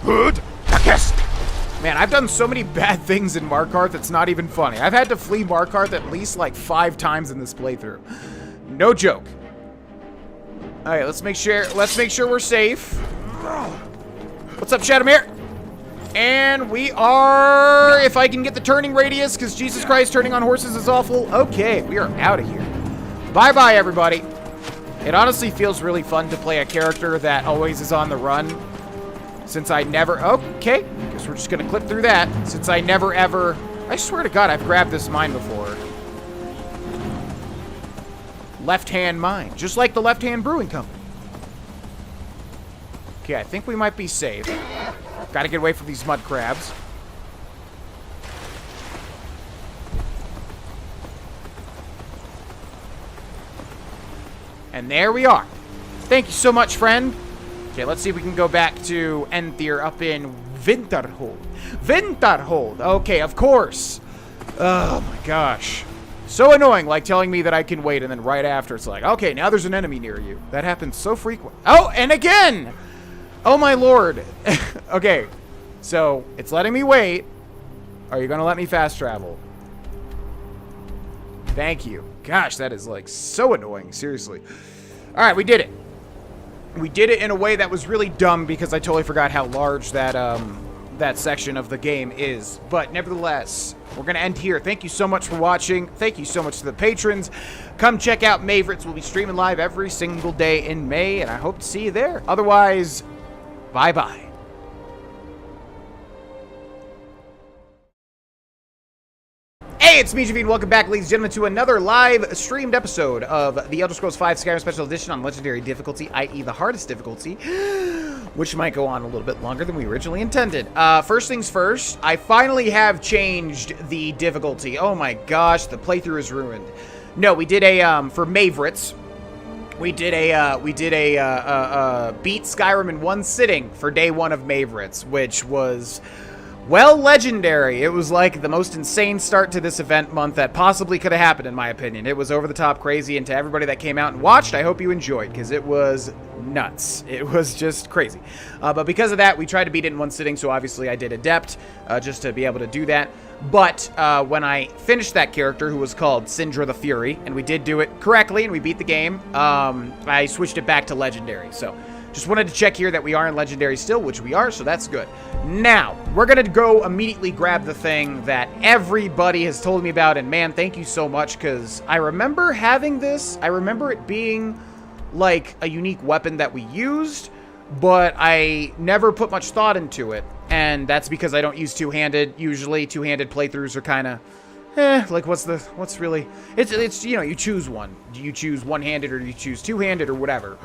Man, I've done so many bad things in Markarth, it's not even funny. I've had to flee Markarth at least like 5 times in this playthrough. No joke. All right, let's make sure we're safe. What's up, Shadowmere? And we are, if I can get the turning radius, because Jesus Christ, turning on horses is awful. Okay, we are out of here. Bye-bye, everybody. It honestly feels really fun to play a character that always is on the run. Since I never... Okay, guess we're just going to clip through that. Since I never, ever... I swear to God, I've grabbed this mine before. Left-hand mine. Just like the Left-Hand Brewing Company. Okay, I think we might be safe. Gotta get away from these mud crabs. And there we are. Thank you so much, friend. Okay, let's see if we can go back to Enthyr up in Winterhold. Winterhold. Okay, of course. Oh my gosh. So annoying, like telling me that I can wait and then right after it's like, okay, now there's an enemy near you. That happens so frequent. Oh, and again! Oh my lord. Okay, so it's letting me wait. Are you gonna let me fast travel? Thank you. Gosh, that is like so annoying, seriously. All right, we did it. We did it in a way that was really dumb because I totally forgot how large that that section of the game is. But nevertheless, we're going to end here. Thank you so much for watching. Thank you so much to the patrons. Come check out Maveritt's. We'll be streaming live every single day in May, and I hope to see you there. Otherwise, bye-bye. Hey, it's me, Javine. Welcome back, ladies and gentlemen, to another live streamed episode of the Elder Scrolls V Skyrim Special Edition on Legendary Difficulty, i.e. the hardest difficulty, which might go on a little bit longer than we originally intended. First things first, I finally have changed the difficulty. Oh my gosh, the playthrough is ruined. No, we did a, for Maveritt's, we did a beat Skyrim in one sitting for day 1 of Maveritt's, which was Well, legendary. It was like the most insane start to this event month that possibly could have happened, in my opinion. It was over the top crazy, and to everybody that came out and watched, I hope you enjoyed, because it was nuts. It was just crazy. But because of that, we tried to beat it in one sitting, so obviously I did Adept, just to be able to do that. But when I finished that character, who was called Syndra the Fury, and we did do it correctly, and we beat the game, I switched it back to legendary, so... Just wanted to check here that we are in Legendary still, which we are, so that's good. Now, we're going to go immediately grab the thing that everybody has told me about, and man, thank you so much, because I remember having this. I remember it being, like, a unique weapon that we used, but I never put much thought into it, and that's because I don't use two-handed. Usually, two-handed playthroughs are kind of... like, what's really... It's, you know, you choose one. Do you choose one-handed, or do you choose two-handed, or whatever?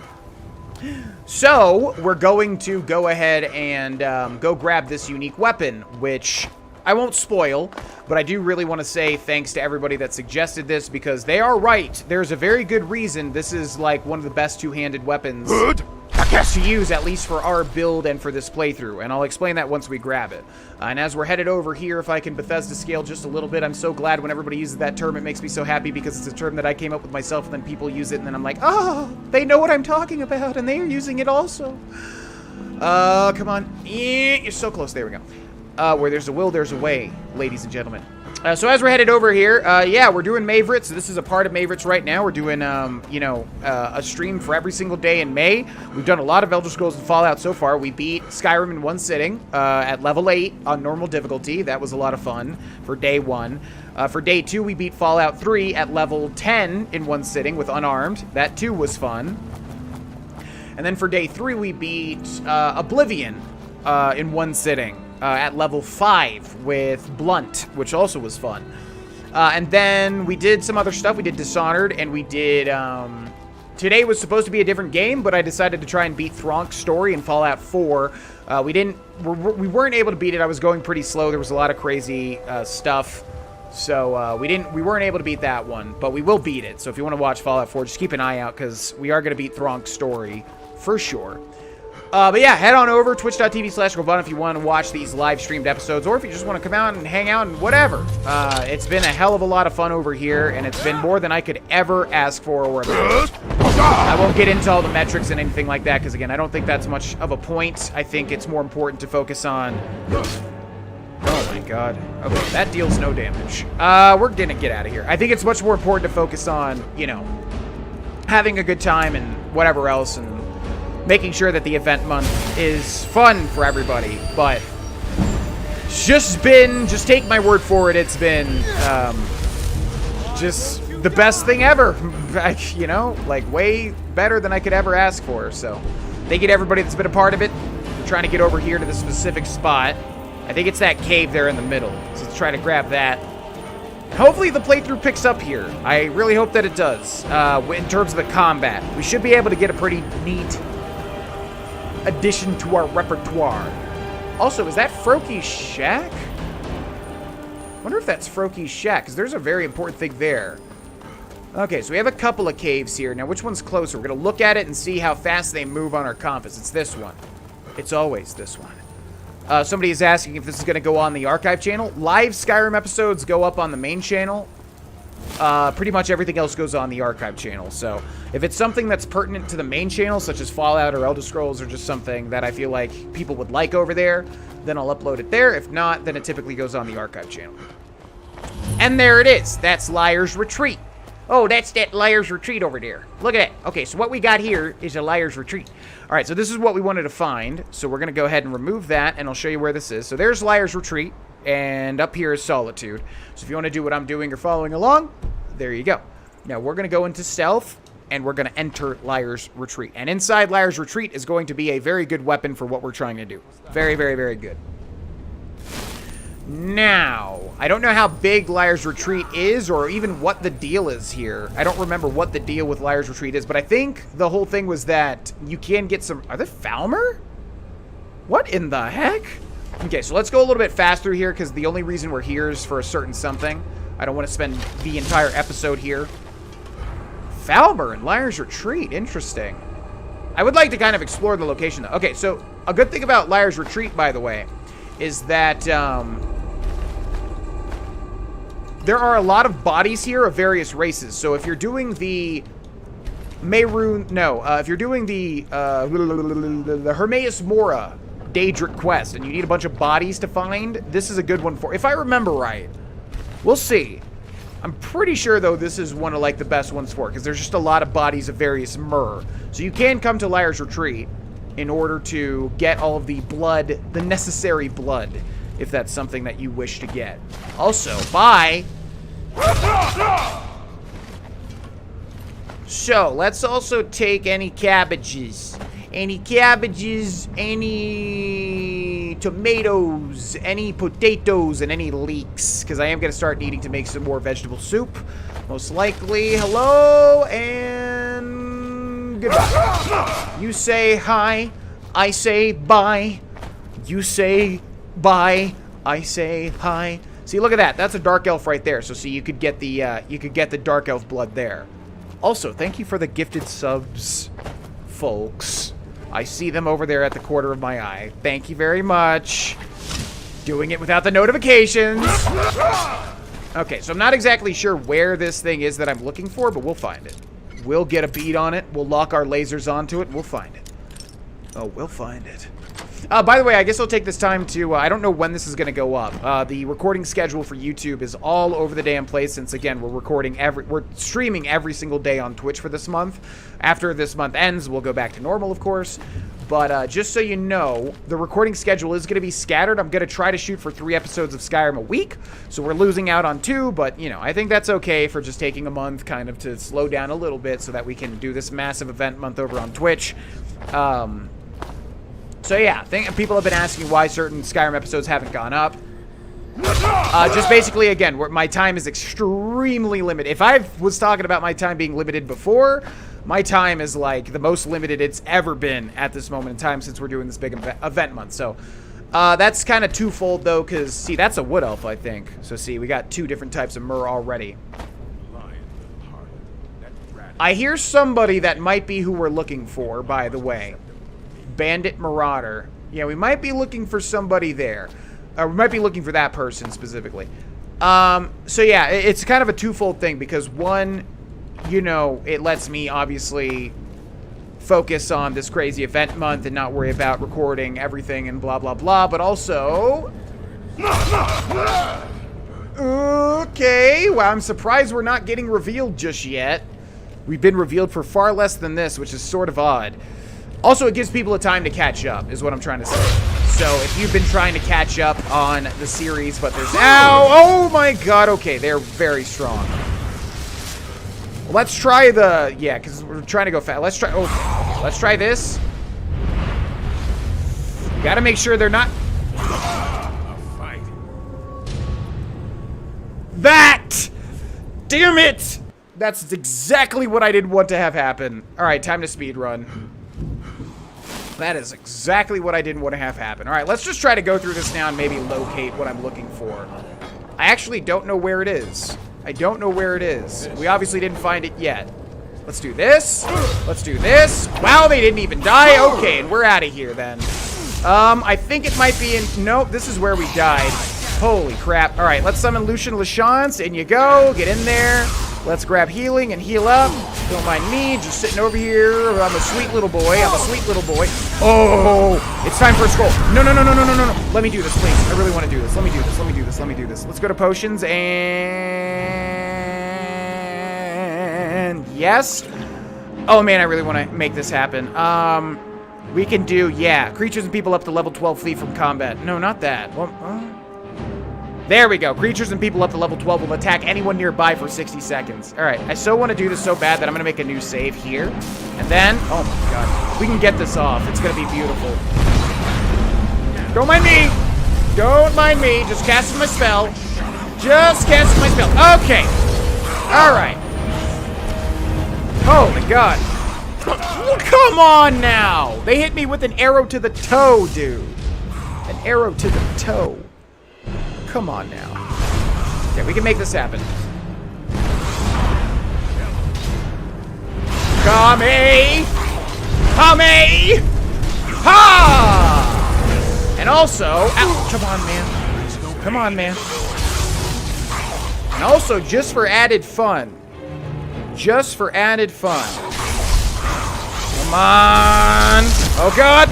So, we're going to go ahead and go grab this unique weapon, which I won't spoil, but I do really want to say thanks to everybody that suggested this, because they are right. There's a very good reason this is, like, one of the best two-handed weapons to use, at least for our build and for this playthrough, and I'll explain that once we grab it. And as we're headed over here, if I can Bethesda scale just a little bit, I'm so glad when everybody uses that term. It makes me so happy, because it's a term that I came up with myself, and then people use it, and then I'm like, oh, they know what I'm talking about, and they are using it also. Come on. You're so close. There we go. Where there's a will, there's a way, ladies and gentlemen. So as we're headed over here, yeah, we're doing Maveritt. So this is a part of Maveritt right now. We're doing, you know, a stream for every single day in May. We've done a lot of Elder Scrolls and Fallout so far. We beat Skyrim in one sitting at level 8 on normal difficulty. That was a lot of fun for day 1. For day 2, we beat Fallout 3 at level 10 in one sitting with Unarmed. That too was fun. And then for day 3, we beat Oblivion in one sitting. At level 5 with Blunt, which also was fun. And then we did some other stuff. We did Dishonored, and we did... today was supposed to be a different game, but I decided to try and beat Thronk's story in Fallout 4. We weren't able to beat it. I was going pretty slow. There was a lot of crazy stuff. So we weren't able to beat that one, but we will beat it. So if you want to watch Fallout 4, just keep an eye out, because we are going to beat Thronk's story for sure. But yeah, head on over, twitch.tv/Grohlvana if you want to watch these live streamed episodes, or if you just want to come out and hang out and whatever. It's been a hell of a lot of fun over here, and it's been more than I could ever ask for or imagine. I won't get into all the metrics and anything like that, because again, I don't think that's much of a point. I think it's more important to focus on... Oh my god. Okay, that deals no damage. We're gonna get out of here. I think it's much more important to focus on, you know, having a good time and whatever else, and making sure that the event month is fun for everybody. But just take my word for it, it's been just the best thing ever. You know, like way better than I could ever ask for. So thank you to everybody that's been a part of it. We're trying to get over here to the specific spot. I think it's that cave there in the middle, so let's try to grab that. Hopefully the playthrough picks up here. I really hope that it does. In terms of the combat, we should be able to get a pretty neat addition to our repertoire. Also, is that Froki's shack? I wonder if that's Froki's shack, because there's a very important thing there. Okay, so we have a couple of caves here. Now, which one's closer? We're going to look at it and see how fast they move on our compass. It's this one. It's always this one. Somebody is asking if this is going to go on the archive channel. Live Skyrim episodes go up on the main channel. Pretty much everything else goes on the archive channel. So if it's something that's pertinent to the main channel, such as Fallout or Elder Scrolls, or just something that I feel like people would like over there, then I'll upload it there. If not, then it typically goes on the archive channel. And there it is. That's Liar's Retreat. Oh, that's that Liar's Retreat over there. Look at that. Okay, so what we got here is a Liar's Retreat. All right, so this is what we wanted to find. So we're going to go ahead and remove that, and I'll show you where this is. So there's Liar's Retreat, and up here is Solitude. So if you want to do what I'm doing or following along, there you go. Now we're going to go into Stealth, and we're going to enter Liar's Retreat. And inside Liar's Retreat is going to be a very good weapon for what we're trying to do. Very, very, very good. Now, I don't know how big Liar's Retreat is or even what the deal is here. I don't remember what the deal with Liar's Retreat is, but I think the whole thing was that you can get some... Are they Falmer? What in the heck? Okay, so let's go a little bit faster here, because the only reason we're here is for a certain something. I don't want to spend the entire episode here. Falmer and Liar's Retreat. Interesting. I would like to kind of explore the location, though. Okay, so a good thing about Liar's Retreat, by the way, is that there are a lot of bodies here of various races. So if you're doing the if you're doing the Hermaeus Mora Daedric quest and you need a bunch of bodies to find, this is a good one for, if I remember right. We'll see. I'm pretty sure, though, this is one of, like, the best ones for it, because there's just a lot of bodies of various myrrh. So you can come to Liar's Retreat in order to get all of the blood, the necessary blood, if that's something that you wish to get. Also, bye! So, let's also take any cabbages. Any cabbages, any tomatoes, any potatoes, and any leeks. Because I am going to start needing to make some more vegetable soup. Most likely. Hello, and goodbye. You say hi, I say bye. You say bye, I say hi. See, look at that. That's a dark elf right there. So see, you could get the dark elf blood there. Also, thank you for the gifted subs, folks. I see them over there at the corner of my eye. Thank you very much. Doing it without the notifications. Okay, so I'm not exactly sure where this thing is that I'm looking for, but we'll find it. We'll get a bead on it. We'll lock our lasers onto it. We'll find it. Oh, we'll find it. By the way, I guess I'll take this time to, I don't know when this is going to go up. The recording schedule for YouTube is all over the damn place since, again, we're streaming every single day on Twitch for this month. After this month ends, we'll go back to normal, of course. But just so you know, the recording schedule is going to be scattered. I'm going to try to shoot for 3 episodes of Skyrim a week. So we're losing out on 2, but, you know, I think that's okay for just taking a month kind of to slow down a little bit so that we can do this massive event month over on Twitch. So yeah, people have been asking why certain Skyrim episodes haven't gone up. Just basically, again, my time is extremely limited. If I was talking about my time being limited before, my time is like the most limited it's ever been at this moment in time since we're doing this big event month. So that's kind of twofold though, because see, that's a wood elf, I think. So see, we got 2 different types of myrrh already. I hear somebody that might be who we're looking for, by the way. Bandit Marauder. Yeah, we might be looking for somebody there. We might be looking for that person specifically. So yeah, it's kind of a twofold thing because one, you know, it lets me obviously focus on this crazy event month and not worry about recording everything and blah, blah, blah. But also... Okay, well, I'm surprised we're not getting revealed just yet. We've been revealed for far less than this, which is sort of odd. Also, it gives people a time to catch up, is what I'm trying to say. So, if you've been trying to catch up on the series, but there's... Ow! Oh my god, okay, they're very strong. Well, let's try the... Yeah, because we're trying to go fast. Let's try... Oh, let's try this. Gotta make sure they're not... That! Damn it! That's exactly what I didn't want to have happen. Alright, time to speedrun. That is exactly what I didn't want to have happen. Alright, let's just try to go through this now and maybe locate what I'm looking for. I actually don't know where it is. I don't know where it is. We obviously didn't find it yet. Let's do this. Let's do this. Wow, they didn't even die. Okay, and we're out of here then. I think it might be in... Nope, this is where we died. Holy crap. Alright, let's summon Lucian Lachance. In you go. Get in there. Let's grab healing and heal up. Don't mind me, just sitting over here. I'm a sweet little boy. I'm a sweet little boy. Oh, it's time for a scroll. No, no, no, no, no, no, no, no. Let me do this, please. I really want to do this. Let me do this. Let me do this. Let me do this. Let's go to potions and... Yes. Oh, man, I really want to make this happen. We can do, yeah. Creatures and people up to level 12 flee from combat. No, not that. Well, there we go. Creatures and people up to level 12 will attack anyone nearby for 60 seconds. All right. I so want to do this so bad that I'm going to make a new save here. And then, oh my god. We can get this off. It's going to be beautiful. Don't mind me. Don't mind me. Just casting my spell. Just casting my spell. Okay. All right. Holy god. Come on now. They hit me with an arrow to the toe, dude. An arrow to the toe. Come on now. Okay, we can make this happen. Kame! Kame! Ha! And also, ow, come on, man. Come on, man. And also, just for added fun. Just for added fun. Come on. Oh, God.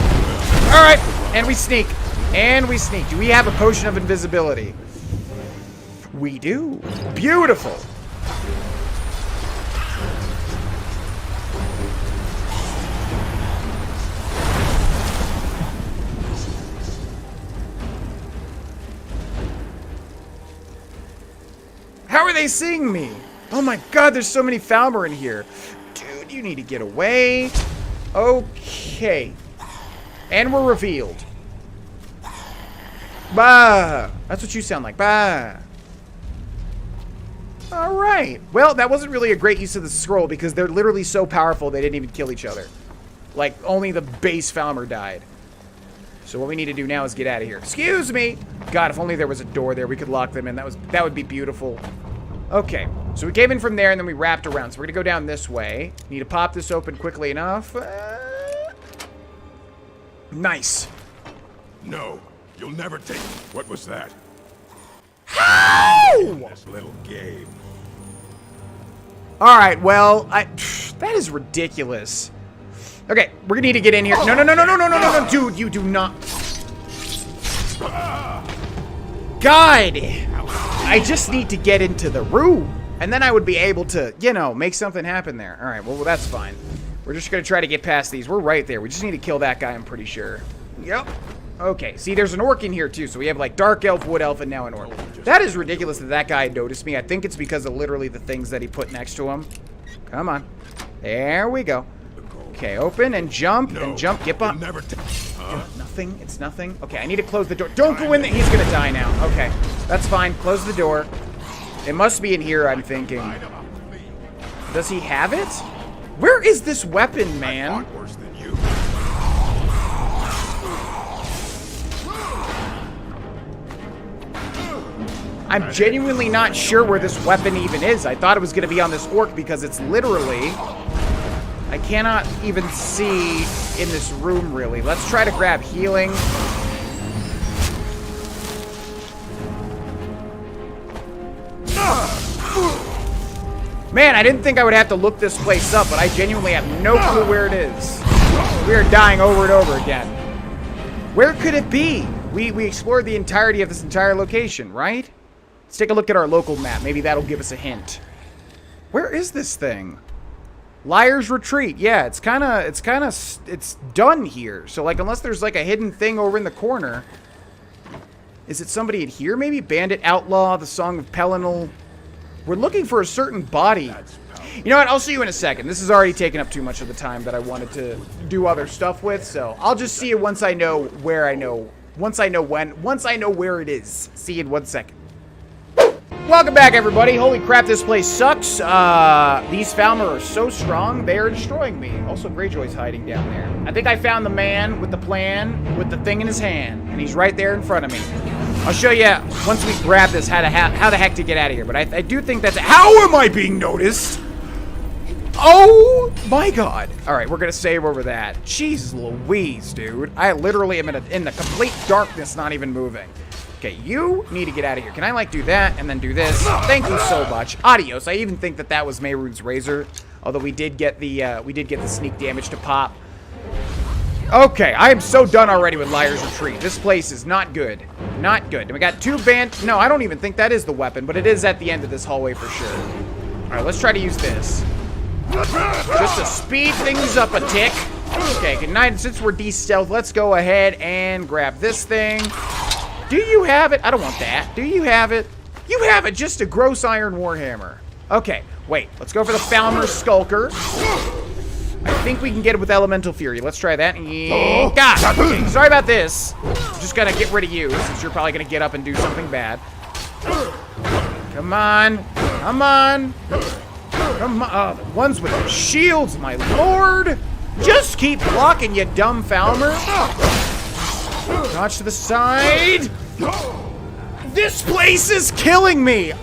All right. And we sneak. And we sneak. Do we have a potion of invisibility? We do. Beautiful. How are they seeing me? Oh my God, there's so many Falmer in here. Dude, you need to get away. Okay. And we're revealed. Bah. That's what you sound like. Bah. Alright. Well, that wasn't really a great use of the scroll because they're literally so powerful they didn't even kill each other. Like, only the base Falmer died. So what we need to do now is get out of here. Excuse me! God, if only there was a door there, we could lock them in. That would be beautiful. Okay, so we came in from there and then we wrapped around. So we're gonna go down this way. Need to pop this open quickly enough. Nice. No, you'll never take. What was that? How? This little game. Alright, well, that is ridiculous. Okay, we're gonna need to get in here. No, no, no, no, no, no, no, no, no, dude, you do not. God! I just need to get into the room. And then I would be able to, you know, make something happen there. Alright, well, that's fine. We're just gonna try to get past these. We're right there. We just need to kill that guy, I'm pretty sure. Yep. Okay, see, there's an orc in here, too. So we have, like, dark elf, wood elf, and now an orc. That is ridiculous that that guy noticed me. I think it's because of literally the things that he put next to him. Come on. There we go. Okay, open and jump and jump. Get up. Nothing. It's nothing. Okay, I need to close the door. Don't go in there. He's gonna die now. Okay, that's fine. Close the door. It must be in here, I'm thinking. Does he have it? Where is this weapon, man? I'm genuinely not sure where this weapon even is. I thought it was gonna be on this orc because it's literally... I cannot even see in this room, really. Let's try to grab healing. Man, I didn't think I would have to look this place up, but I genuinely have no clue where it is. We are dying over and over again. Where could it be? We explored the entirety of this entire location, right? Let's take a look at our local map. Maybe that'll give us a hint. Where is this thing? Liar's Retreat. Yeah, it's done here. So, like, unless there's, like, a hidden thing over in the corner. Is it somebody in here, maybe? Bandit Outlaw, the Song of Pelinal. We're looking for a certain body. You know what? I'll see you in a second. This has already taken up too much of the time that I wanted to do other stuff with. So, I'll just see you once I know where I know. Once I know where it is. See you in 1 second. Welcome back, everybody. Holy crap, this place sucks. These Falmer are so strong, they are destroying me. Also, Greyjoy's hiding down there. I think I found the man with the plan, with the thing in his hand, and he's right there in front of me. I'll show you, once we grab this, how the heck to get out of here. But I do think that's... How am I being noticed? Oh, my God. All right, we're going to save over that. Jeez Louise, dude. I literally am in the complete darkness, not even moving. Okay, you need to get out of here. Can I, like, do that and then do this? Thank you so much. Adios. I even think that was Mehrunes' razor. Although we did get the sneak damage to pop. Okay, I am so done already with Liar's Retreat. This place is not good. Not good. And we got two No, I don't even think that is the weapon, but it is at the end of this hallway for sure. All right, let's try to use this. Just to speed things up a tick. Okay, good night. Since we're de-stealth, let's go ahead and grab this thing. Do you have it? I don't want that. Do you have it? You have it. Just a gross iron warhammer. Okay, wait. Let's go for the Falmer Skulker. I think we can get it with Elemental Fury. Let's try that. God. Okay, sorry about this. I'm just gonna get rid of you since you're probably gonna get up and do something bad. Come on. Come on. Come on. The ones with the shields, my lord. Just keep blocking, you dumb Falmer. Dodge to the side. This place is killing me.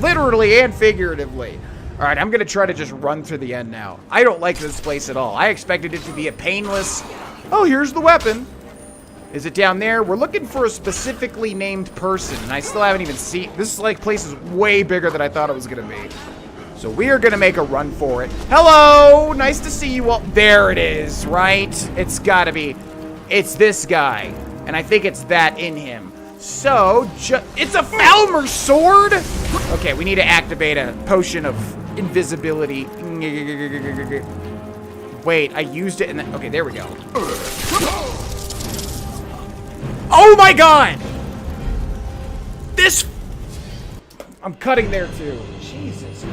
Literally and figuratively. Alright, I'm going to try to just run through the end now. I don't like this place at all. I expected it to be a painless... Oh, here's the weapon. Is it down there? We're looking for a specifically named person, and I still haven't even seen... This like place is way bigger than I thought it was going to be. So we are going to make a run for it. Hello! Nice to see you all. There it is, right? It's got to be. It's this guy. And I think it's that in him. So, it's a Falmer sword? Okay, we need to activate a potion of invisibility. Wait, I used it and then... Okay, there we go. Oh my god! This... I'm cutting there too. Jesus.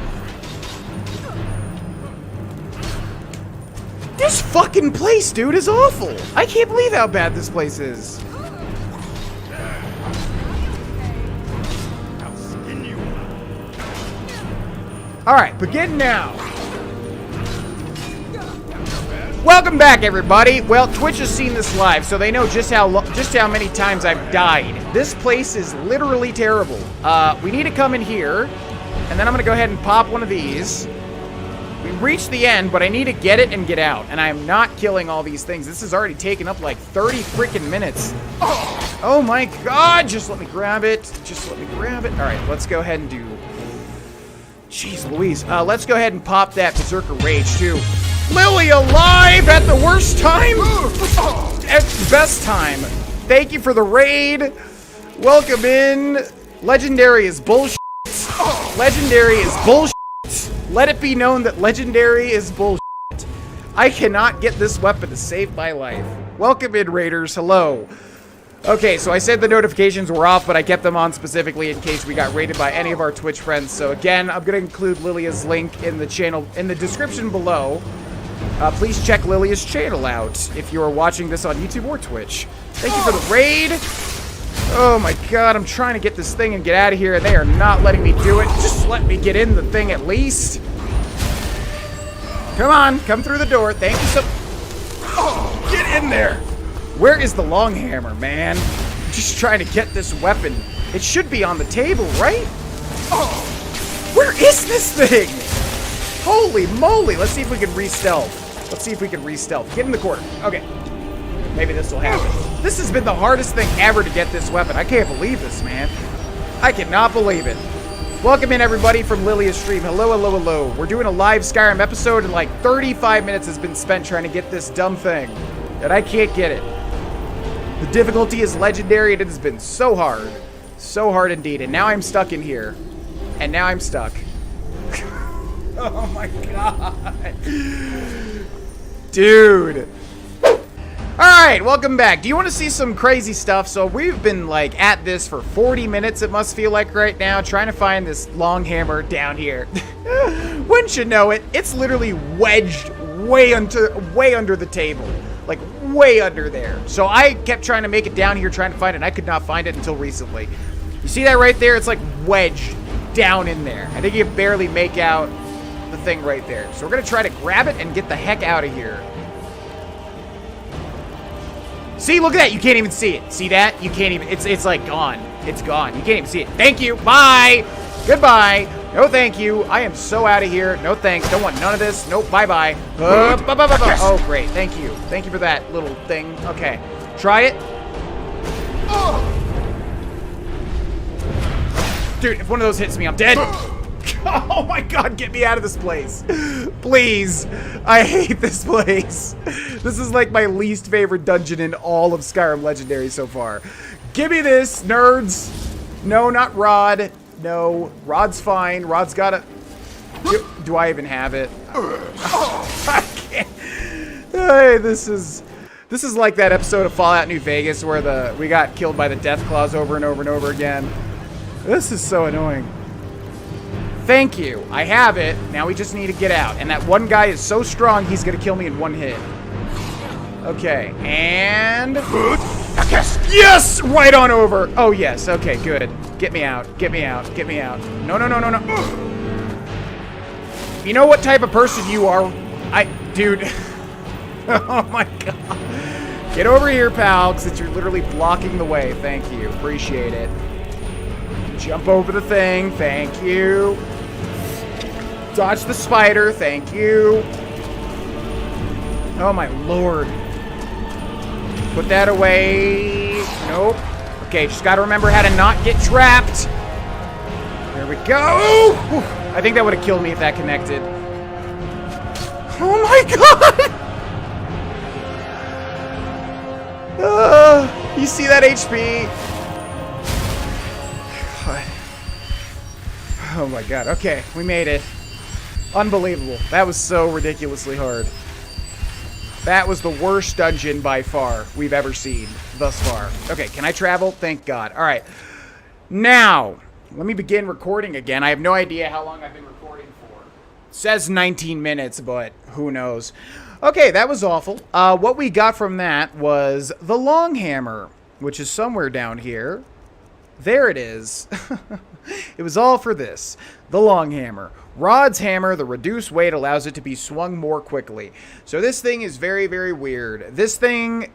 This fucking place, dude, is awful. I can't believe how bad this place is. Alright, begin now. Welcome back, everybody. Well, Twitch has seen this live, so they know just how many times I've died. This place is literally terrible. We need to come in here, and then I'm gonna go ahead and pop one of these. We reached the end, but I need to get it and get out, and I am not killing all these things. This has already taken up like 30 freaking minutes. Oh my god, just let me grab it. Just let me grab it. All right, let's go ahead and do... Jeez Louise. Let's go ahead and pop that Berserker Rage, too. Lily alive at the worst time? At the best time. Thank you for the raid. Welcome in. Legendary is bullshit. Legendary is bullshit. Let it be known that Legendary is bullshit. I cannot get this weapon to save my life. Welcome in, raiders. Hello. Okay, so I said the notifications were off, but I kept them on specifically in case we got raided by any of our Twitch friends. So again, I'm going to include Lilia's link in the channel, in the description below. Please check Lilia's channel out if you are watching this on YouTube or Twitch. Thank you for the raid. Oh my god, I'm trying to get this thing and get out of here, and they are not letting me do it. Just let me get in the thing at least. Come on, come through the door. Thank you so... Oh, get in there. Where is the long hammer, man? I'm just trying to get this weapon. It should be on the table, right? Oh, where is this thing? Holy moly. Let's see if we can re-stealth. Let's see if we can re-stealth. Get in the corner. Okay. Maybe this will happen. This has been the hardest thing ever to get this weapon. I can't believe this, man. I cannot believe it. Welcome in, everybody, from Lilia's stream. Hello, hello, hello. We're doing a live Skyrim episode, and like 35 minutes has been spent trying to get this dumb thing. And I can't get it. The difficulty is legendary, and it has been so hard. So hard indeed. And now I'm stuck in here. And now I'm stuck. Oh my god. Dude. Alright, welcome back. Do you want to see some crazy stuff? So we've been like at this for 40 minutes, it must feel like right now, trying to find this long hammer down here. Wouldn't you know it? It's literally wedged way under the table. Like way under there. So I kept trying to make it down here, trying to find it, and I could not find it until recently. You see that right there? It's like wedged down in there. I think you can barely make out the thing right there. So we're gonna try to grab it and get the heck out of here. See, look at that. You can't even see it. See that? You can't even, it's like gone. It's gone. You can't even see it. Thank you. Bye. Goodbye. No thank you. I am so out of here. No thanks. Don't want none of this. Nope. Bye-bye. Oh, great. Thank you. Thank you for that little thing. Okay. Try it. Dude, if one of those hits me, I'm dead. Oh my god, get me out of this place. Please. I hate this place. This is like my least favorite dungeon in all of Skyrim Legendary so far. Give me this, nerds. No, not Rod. No, Rod's fine. Rod's got a... Do I even have it? I can't. Hey, this is like that episode of Fallout New Vegas where we got killed by the death claws over and over and over again. This is so annoying. Thank you. I have it. Now we just need to get out. And that one guy is so strong, he's going to kill me in one hit. Okay. And... Yes! Right on over. Oh, yes. Okay, good. Get me out. Get me out. Get me out. No, no, no, no, no. You know what type of person you are? Dude. Oh, my God. Get over here, pal, since you're literally blocking the way. Thank you. Appreciate it. Jump over the thing. Thank you. Dodge the spider. Thank you. Oh, my lord. Put that away. Nope. Okay, just gotta remember how to not get trapped. There we go. Whew. I think that would have killed me if that connected. Oh my god! You see that HP? God. Oh my god. Okay, we made it. Unbelievable. That was so ridiculously hard. That was the worst dungeon by far we've ever seen thus far. Okay, can I travel? Thank God. All right. Now, let me begin recording again. I have no idea how long I've been recording for. It says 19 minutes, but who knows. Okay, that was awful. What we got from that was the long hammer, which is somewhere down here. There it is. It was all for this. The long hammer. Rod's hammer, the reduced weight allows it to be swung more quickly. So this thing is very, very weird. This thing,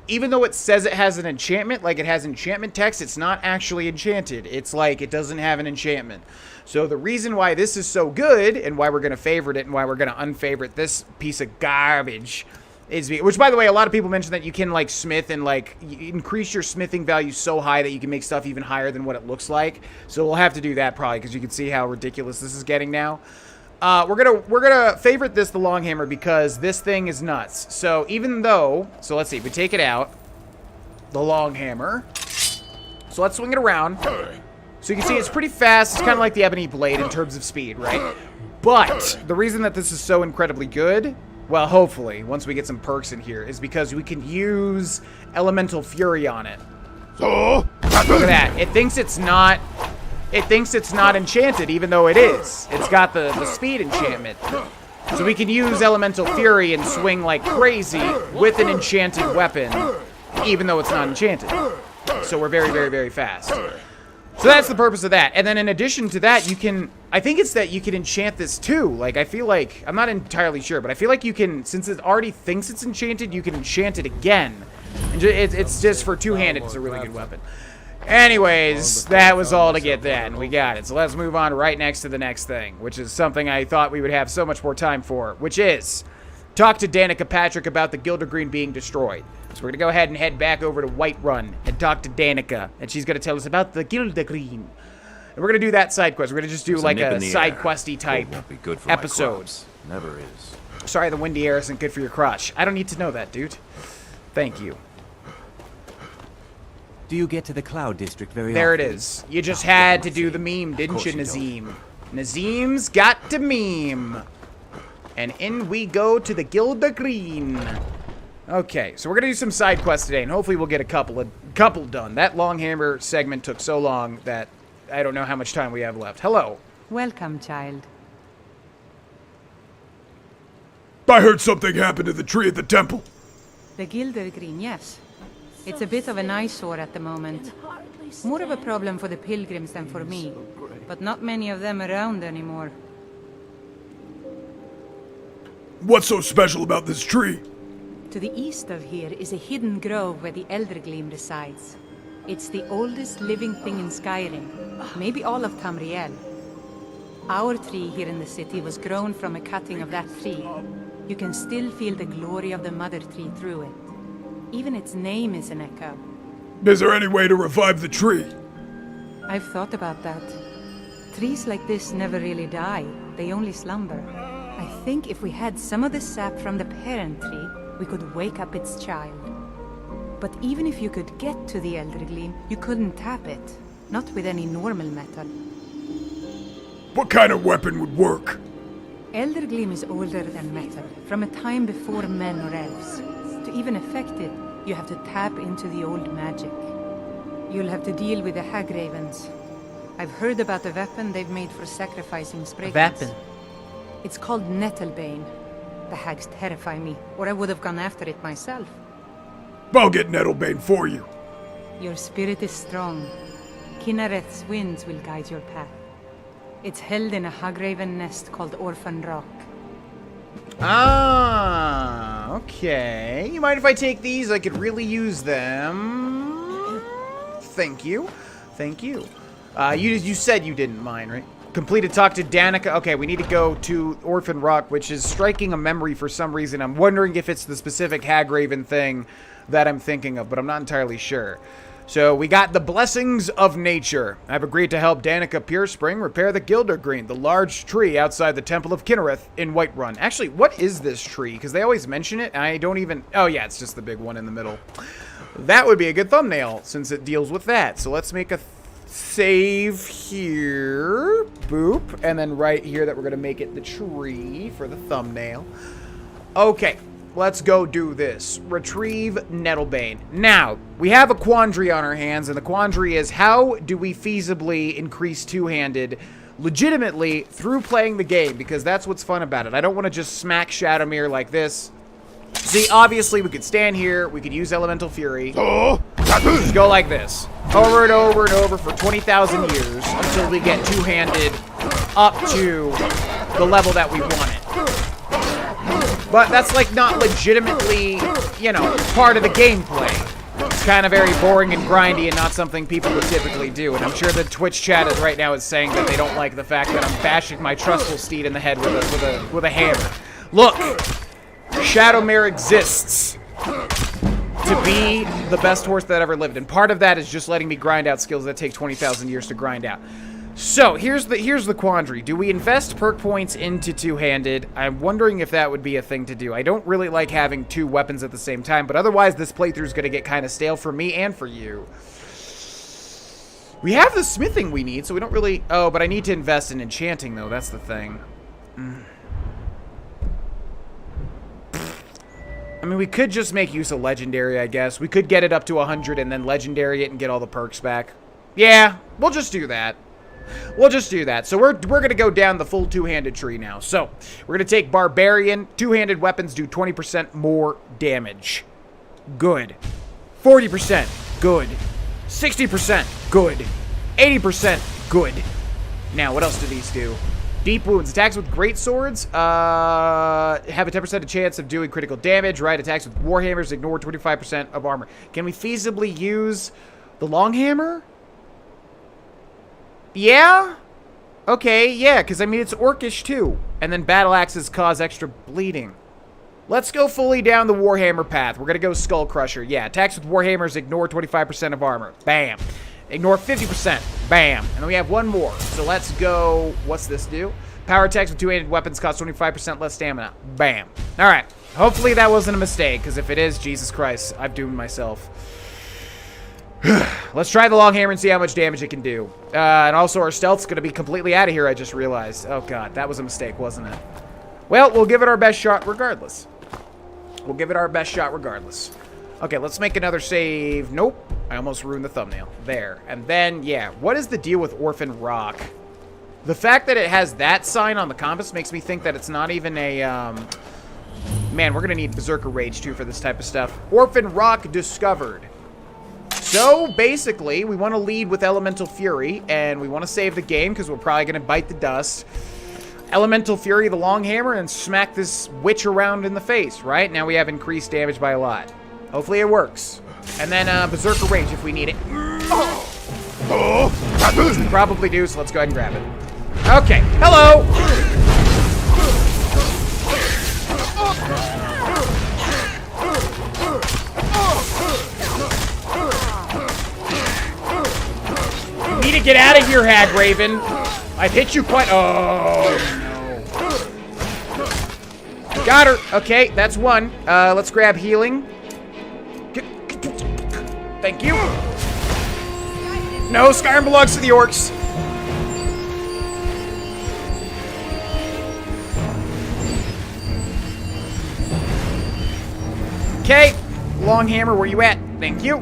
even though it says it has an enchantment, like it has enchantment text, it's not actually enchanted. It's like it doesn't have an enchantment. So the reason why this is so good, and why we're going to favorite it, and why we're going to unfavorite this piece of garbage, is which, by the way, a lot of people mention that you can, like, smith and, like, increase your smithing value so high that you can make stuff even higher than what it looks like. So we'll have to do that probably, because you can see how ridiculous this is getting now. We're gonna favorite this, the long hammer, because this thing is nuts. So even though, so let's see, we take it out, the long hammer. So let's swing it around. So you can see it's pretty fast. It's kind of like the ebony blade in terms of speed, right? But the reason that this is so incredibly good, well, hopefully, once we get some perks in here, is because we can use Elemental Fury on it. Look at that. It thinks it's not enchanted, even though it is. It's got the speed enchantment. So we can use Elemental Fury and swing like crazy with an enchanted weapon, even though it's not enchanted. So we're very, very, very fast. So that's the purpose of that. And then in addition to that, you can, I think it's that you can enchant this too. Like, I feel like, I'm not entirely sure, but I feel like you can, since it already thinks it's enchanted, you can enchant it again. And it's just for two-handed, it's a really good weapon. Anyways, that was all to get that, and we got it. So let's move on right next to the next thing, which is something I thought we would have so much more time for, which is talk to Danica Patrick about the Gildergreen being destroyed. So we're going to go ahead and head back over to Whiterun and talk to Danica, and she's going to tell us about the Gildergreen. And we're going to do that side quest. We're going to just do like a side questy type episode. Never is. Sorry, the windy air isn't good for your crotch. I don't need to know that, dude. Thank you. Do you get to the Cloud District very often? There it is. You just had to do the meme, didn't you, Nazim? Nazim's got to meme. And in we go to the Gildergreen. Okay, so we're gonna do some side quests today, and hopefully we'll get a couple done. That long hammer segment took so long that I don't know how much time we have left. Hello. Welcome, child. I heard something happened to the tree at the temple. The Gildergreen, yes. It's a bit of an eyesore at the moment. More of a problem for the pilgrims than for me, but not many of them around anymore. What's so special about this tree? To the east of here is a hidden grove where the Eldergleam resides. It's the oldest living thing in Skyrim, maybe all of Tamriel. Our tree here in the city was grown from a cutting of that tree. You can still feel the glory of the mother tree through it. Even its name is an echo. Is there any way to revive the tree? I've thought about that. Trees like this never really die, they only slumber. I think if we had some of the sap from the parent tree, we could wake up its child. But even if you could get to the Eldergleam, you couldn't tap it. Not with any normal metal. What kind of weapon would work? Eldergleam is older than metal, from a time before men or elves. To even affect it, you have to tap into the old magic. You'll have to deal with the Hag Ravens. I've heard about the weapon they've made for sacrificing Spriggans. Weapon? It's called Nettlebane. The hags terrify me, or I would have gone after it myself. I'll get Nettlebane for you. Your spirit is strong. Kinnereth's winds will guide your path. It's held in a Hagraven nest called Orphan Rock. Ah, okay. You mind if I take these? I could really use them. Thank you. Thank you. You said you didn't mind, right? Completed talk to Danica. Okay, we need to go to Orphan Rock, which is striking a memory for some reason. I'm wondering if it's the specific Hagraven thing that I'm thinking of, but I'm not entirely sure. So we got the Blessings of Nature. I've agreed to help Danica Purespring repair the Gildergreen, the large tree outside the Temple of Kinnereth in Whiterun. Actually, what is this tree? Because they always mention it, and I don't even... Oh, yeah, it's just the big one in the middle. That would be a good thumbnail, since it deals with that. So let's make a save here. Boop. And then right here that we're going to make it the tree for the thumbnail. Okay. Let's go do this. Retrieve Nettlebane. Now, we have a quandary on our hands, and the quandary is how do we feasibly increase two-handed legitimately through playing the game, because that's what's fun about it. I don't want to just smack Shadowmere like this. See, obviously, we could stand here, we could use Elemental Fury. Just go like this. Over and over and over for 20,000 years until we get two-handed up to the level that we want it. But that's, like, not legitimately, you know, part of the gameplay. It's kind of very boring and grindy and not something people would typically do. And I'm sure the Twitch chat is right now is saying that they don't like the fact that I'm bashing my trustful steed in the head with a hammer. Look! Shadowmere exists to be the best horse that ever lived. And part of that is just letting me grind out skills that take 20,000 years to grind out. So, here's the quandary. Do we invest perk points into two-handed? I'm wondering if that would be a thing to do. I don't really like having two weapons at the same time, but otherwise this playthrough is going to get kind of stale for me and for you. We have the smithing we need, so we don't really... Oh, but I need to invest in enchanting, though. That's the thing. I mean, we could just make use of Legendary, I guess. We could get it up to 100 and then Legendary it and get all the perks back. Yeah, we'll just do that. We'll just do that. So we're going to go down the full two-handed tree now. So we're going to take Barbarian. Two-handed weapons do 20% more damage. Good. 40%. Good. 60%. Good. 80%. Good. Now, what else do these do? Deep wounds. Attacks with great swords have a 10% chance of doing critical damage, right? Attacks with warhammers ignore 25% of armor. Can we feasibly use the long hammer? Yeah? Okay, yeah, because, I mean, it's orcish, too. And then battle axes cause extra bleeding. Let's go fully down the Warhammer path. We're going to go Skull Crusher. Yeah, attacks with Warhammers ignore 25% of armor. Bam. Ignore 50%. Bam. And then we have one more. So let's go... What's this do? Power attacks with two-handed weapons cost 25% less stamina. Bam. All right. Hopefully that wasn't a mistake, because if it is, Jesus Christ, I've doomed myself. Let's try the long hammer and see how much damage it can do. And also our stealth's going to be completely out of here, I just realized. Oh, God. That was a mistake, wasn't it? Well, we'll give it our best shot regardless. We'll give it our best shot regardless. Okay, let's make another save. Nope. I almost ruined the thumbnail. There. And then, yeah. What is the deal with Orphan Rock? The fact that it has that sign on the compass makes me think that it's not even a, Man, we're going to need Berserker Rage, too, for this type of stuff. Orphan Rock discovered. So, basically, we want to lead with Elemental Fury, and we want to save the game, because we're probably going to bite the dust. Elemental Fury, the long hammer, and smack this witch around in the face, right? Now we have increased damage by a lot. Hopefully it works. And then, Berserker Rage if we need it. Which we probably do, so let's go ahead and grab it. Okay, hello! You need to get out of here, Hagraven. I've hit you quite... Oh, no. Got her. Okay, that's one. Let's grab healing. Thank you. No, Skyrim belongs to the orcs. Okay. Long hammer, where you at? Thank you.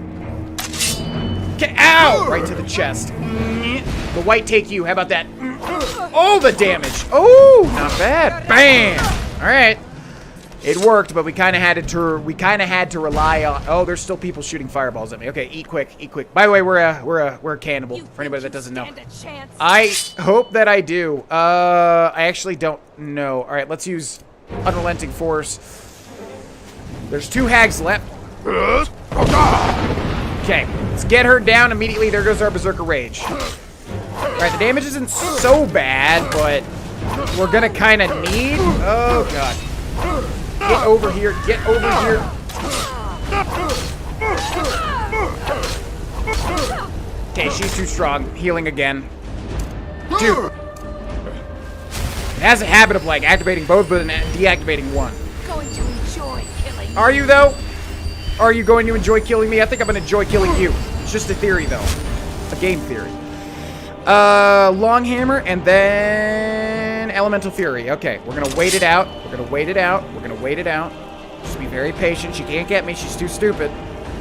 Okay, ow! Right to the chest. The white take you. How about that? Oh, the damage. Oh, not bad. Bam. All right. It worked, but we kind of had to rely on. Oh, there's still people shooting fireballs at me. Okay, eat quick, eat quick. By the way, we're a cannibal. For anybody that doesn't know, I hope that I do. I actually don't know. All right, let's use Unrelenting Force. There's 2 hags left. Okay, let's get her down immediately. There goes our Berserker Rage. Alright, the damage isn't so bad, but we're gonna kind of need... Oh, God. Get over here. Get over here. Okay, she's too strong. Healing again. Dude. It has a habit of, like, activating both, but deactivating one. Going to enjoy killing. Are you, though? Are you going to enjoy killing me? I think I'm going to enjoy killing you. It's just a theory, though. A game theory. Long hammer, and then elemental fury. Okay, we're going to wait it out. We're going to wait it out. We're going to wait it out. Just be very patient. She can't get me. She's too stupid.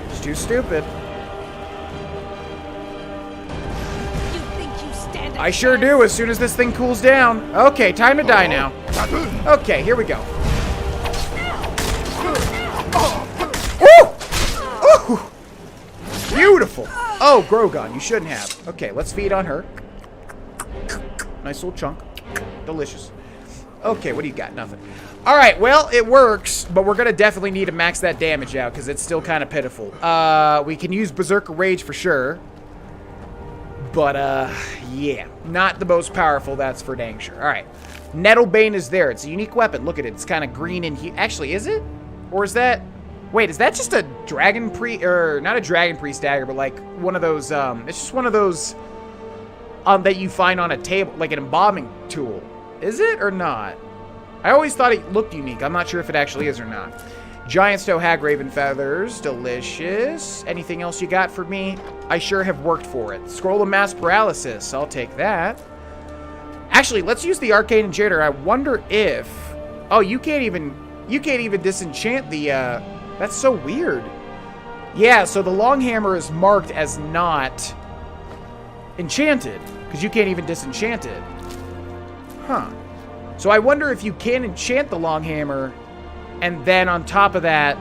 She's too stupid. You think you stand a I sure chance? do, as soon as this thing cools down. Okay, time to die now. Okay, here we go. Ooh! Ooh! Beautiful. Oh, Grohlvana, you shouldn't have. Okay, let's feed on her. Nice little chunk. Delicious. Okay, what do you got? Nothing. All right, well, it works, but we're going to definitely need to max that damage out because it's still kind of pitiful. We can use Berserker Rage for sure. But, yeah, not the most powerful, that's for dang sure. All right, Nettlebane is there. It's a unique weapon. Look at it. It's kind of green and actually, is it? Or is that... Wait, is that just a Dragon Priest... Or, not a Dragon Priest dagger, but, like, one of those, it's just one of those, that you find on a table, like an embalming tool. Is it or not? I always thought it looked unique. I'm not sure if it actually is or not. Giant Stow Hag Raven Feathers. Delicious. Anything else you got for me? I sure have worked for it. Scroll of Mass Paralysis. I'll take that. Actually, let's use the Arcane Enchanter. I wonder if... Oh, you can't even disenchant the, That's so weird. Yeah, so the long hammer is marked as not enchanted. Because you can't even disenchant it. Huh. So I wonder if you can enchant the long hammer, and then on top of that,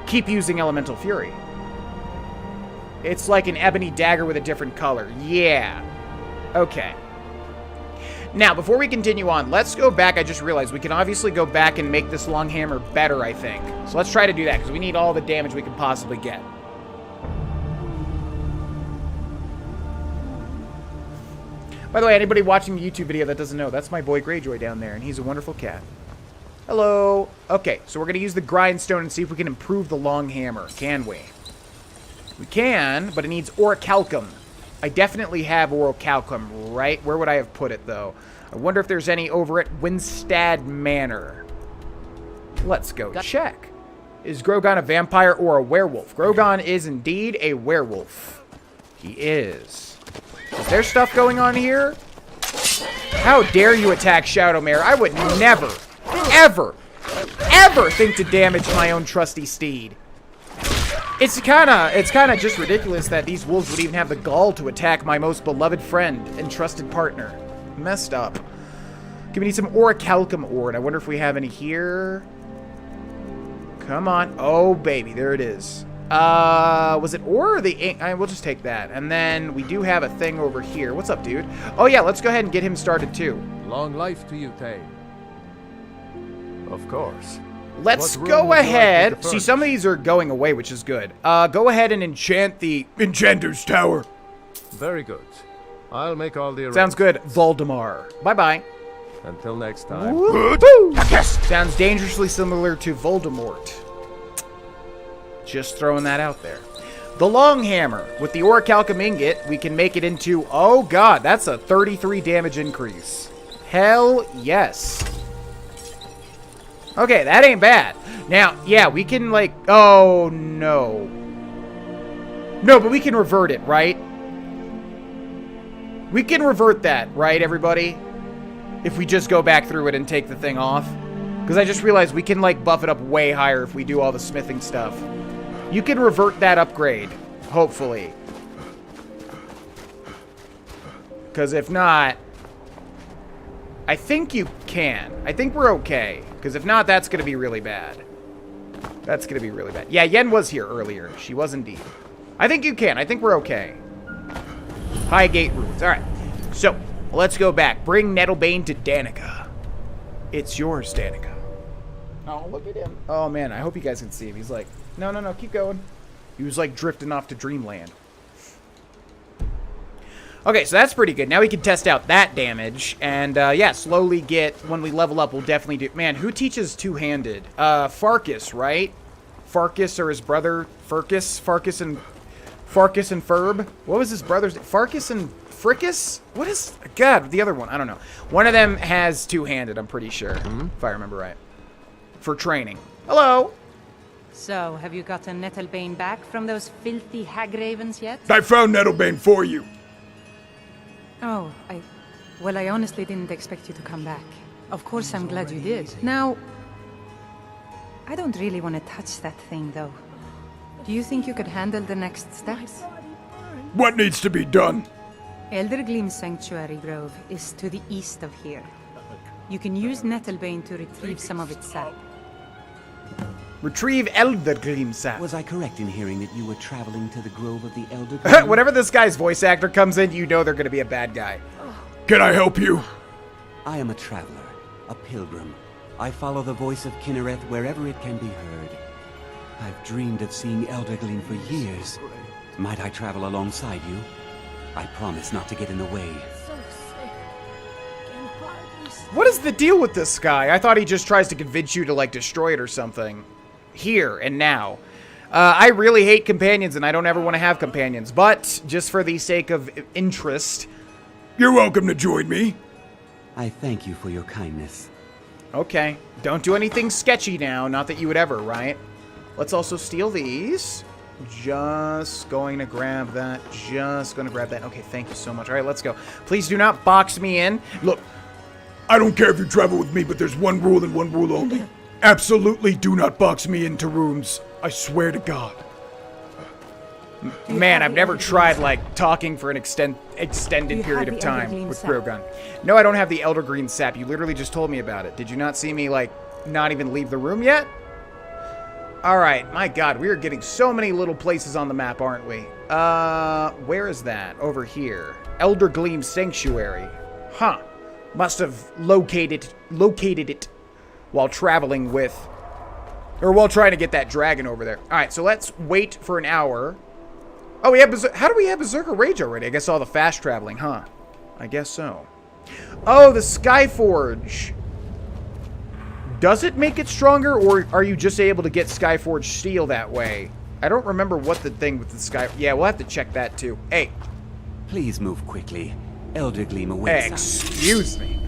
keep using Elemental Fury. It's like an ebony dagger with a different color. Yeah. Okay. Now, before we continue on, let's go back. I just realized we can obviously go back and make this long hammer better, I think. So let's try to do that, because we need all the damage we can possibly get. By the way, anybody watching the YouTube video that doesn't know, that's my boy Greyjoy down there, and he's a wonderful cat. Hello. Okay, so we're going to use the grindstone and see if we can improve the long hammer. Can we? We can, but it needs orichalcum. I definitely have orichalcum, right? Where would I have put it, though? I wonder if there's any over at Winstad Manor. Let's go check. Is Grohlvana a vampire or a werewolf? Grohlvana is indeed a werewolf. He is. Is there stuff going on here? How dare you attack Shadowmare? I would never, ever, ever think to damage my own trusty steed. It's kind of just ridiculous that these wolves would even have the gall to attack my most beloved friend and trusted partner. Messed up. Okay, we need some orichalcum ore, and I wonder if we have any here. Come on. Oh, baby, there it is. Was it ore or the ink? We'll just take that. And then we do have a thing over here. What's up, dude? Oh, yeah, let's go ahead and get him started, too. Long life to you, Thane. Of course. Let's go ahead. See, some of these are going away, which is good. Go ahead and enchant the Enchanter's Tower. Very good. I'll make all the Sounds good, Voldemar. Bye-bye. Until next time. Woo! Sounds dangerously similar to Voldemort. Just throwing that out there. The long hammer. With the orichalcum ingot, we can make it into... Oh, God. That's a 33 damage increase. Hell yes. Okay, that ain't bad. Now, yeah, we can, like... Oh, no. No, but we can revert it, right? We can revert that, right, everybody? If we just go back through it and take the thing off. Because I just realized we can, like, buff it up way higher if we do all the smithing stuff. You can revert that upgrade, hopefully. Because if not, I think you can. I think we're okay. Because if not, that's going to be really bad. That's going to be really bad. Yeah, Yen was here earlier. She was indeed. I think you can. I think we're okay. Highgate Ruins. All right. So, let's go back. Bring Nettlebane to Danica. It's yours, Danica. Oh, look at him. Oh, man. I hope you guys can see him. He's like... No, no, no, keep going. He was like drifting off to dreamland. Okay, so that's pretty good. Now we can test out that damage. And, yeah, slowly get... When we level up, we'll definitely do... Man, who teaches two-handed? Farkas, right? Farkas or his brother? Farkas and Ferb? What was his brother's... Farkas and Frickus? What is... God, the other one. I don't know. One of them has two-handed, I'm pretty sure. If I remember right. For training. Hello! So, have you gotten Nettlebane back from those filthy hag-ravens yet? I found Nettlebane for you. Oh, Well, I honestly didn't expect you to come back. Of course, I'm glad you did. Now... I don't really want to touch that thing, though. Do you think you could handle the next steps? What needs to be done? Eldergleam Sanctuary Grove is to the east of here. You can use Nettlebane to retrieve some of its sap. Retrieve Eldergleam sap. Was I correct in hearing that you were traveling to the Grove of the Eldergleam? Whenever this guy's voice actor comes in, you know they're going to be a bad guy. Can I help you? I am a traveler, a pilgrim. I follow the voice of Kinnereth wherever it can be heard. I've dreamed of seeing Eldergleam for years. Might I travel alongside you? I promise not to get in the way. What is the deal with this guy? I thought he just tries to convince you to, like, destroy it or something. Here and now. I really hate companions, and I don't ever want to have companions. But, just for the sake of interest... You're welcome to join me. I thank you for your kindness. Okay. Don't do anything sketchy now. Not that you would ever, right? Let's also steal these. Just going to grab that. Just going to grab that. Okay, thank you so much. All right, let's go. Please do not box me in. Look, I don't care if you travel with me, but there's one rule and one rule only. Absolutely do not box me into rooms. I swear to God. Man, I've never tried, like, talking for an extended period of time with Grogan. No, I don't have the Eldergreen sap. You literally just told me about it. Did you not see me, like, not even leave the room yet? Alright, my God, we are getting so many little places on the map, aren't we? Where is that? Over here. Eldergleam Sanctuary. Huh. Must have located it while traveling with... Or while trying to get that dragon over there. Alright, so let's wait for an hour. Oh, we have how do we have Berserker Rage already? I guess all the fast traveling, huh? I guess so. Oh, the Skyforge. Does it make it stronger, or are you just able to get Skyforge steel that way? I don't remember what the thing with the Sky... Yeah, we'll have to check that, too. Hey. Please move quickly. Eldergleam awaits us. Excuse me.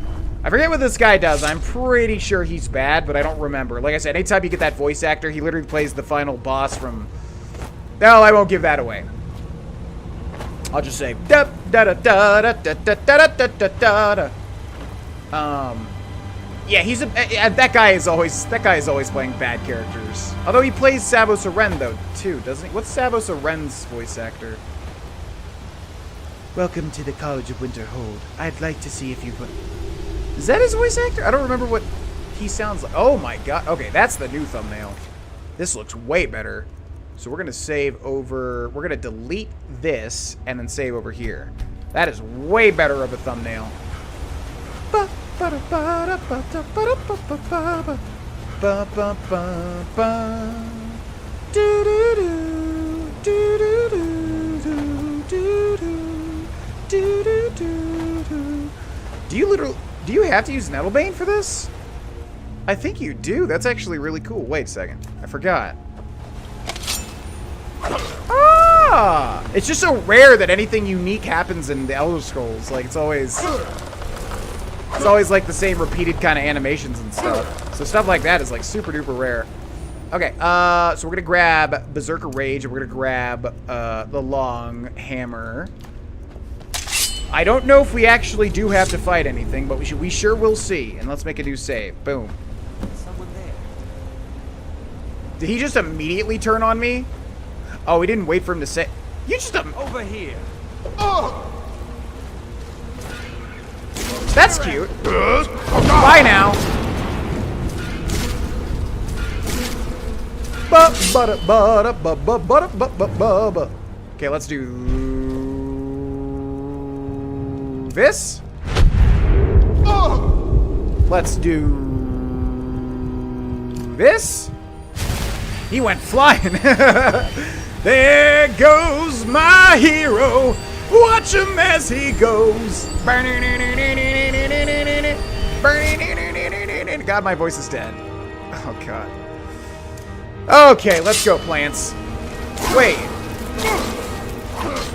I forget what this guy does. I'm pretty sure he's bad, but I don't remember. Like I said, anytime you get that voice actor, he literally plays the final boss from... No, I won't give that away. I'll just say da da da da da da da da da da da. Yeah, he's a that guy is always playing bad characters. Although he plays Savos Aren though too, doesn't he? What's Savos Aren's voice actor? Welcome to the College of Winterhold. I'd like to see if you put. Is that his voice actor? I don't remember what he sounds like. Oh my God. Okay, that's the new thumbnail. This looks way better. So we're going to save over... We're going to delete this and then save over here. That is way better of a thumbnail. Do you have to use Nettlebane for this? I think you do. That's actually really cool. Wait a second. I forgot. Ah! It's just so rare that anything unique happens in the Elder Scrolls. Like, it's always like the same repeated kind of animations and stuff. So stuff like that is like super duper rare. Okay, so we're gonna grab Berserker Rage and we're gonna grab the Long Hammer. I don't know if we actually do have to fight anything, but we sure will see. And let's make a new save. Boom. Someone there. Did he just immediately turn on me? Oh, we didn't wait for him to say. You just over here. Oh. That's cute. Bye now. Okay, let's do this. Let's do this. He went flying. There goes my hero. Watch Watch him as he goes. God, my voice is dead. Oh, God. Okay, let's go, plants. Wait.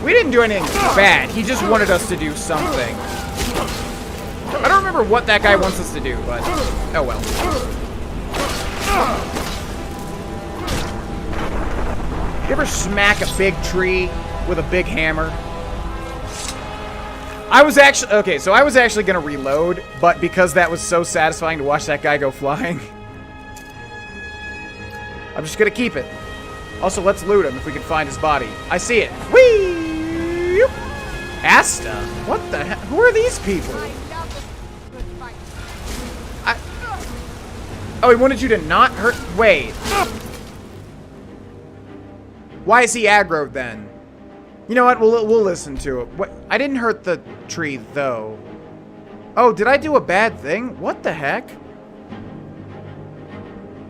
We didn't do anything bad. He just wanted us to do something. I don't remember what that guy wants us to do, but oh well. You ever smack a big tree with a big hammer? I was actually gonna reload, but because that was so satisfying to watch that guy go flying, I'm just gonna keep it. Also, let's loot him if we can find his body. I see it. Whee! Asta? What the heck? Who are these people? Oh, he wanted you to not hurt. Wait. Why is he aggroed then? You know what? We'll listen to it. What? I didn't hurt the tree though. Oh, did I do a bad thing? What the heck?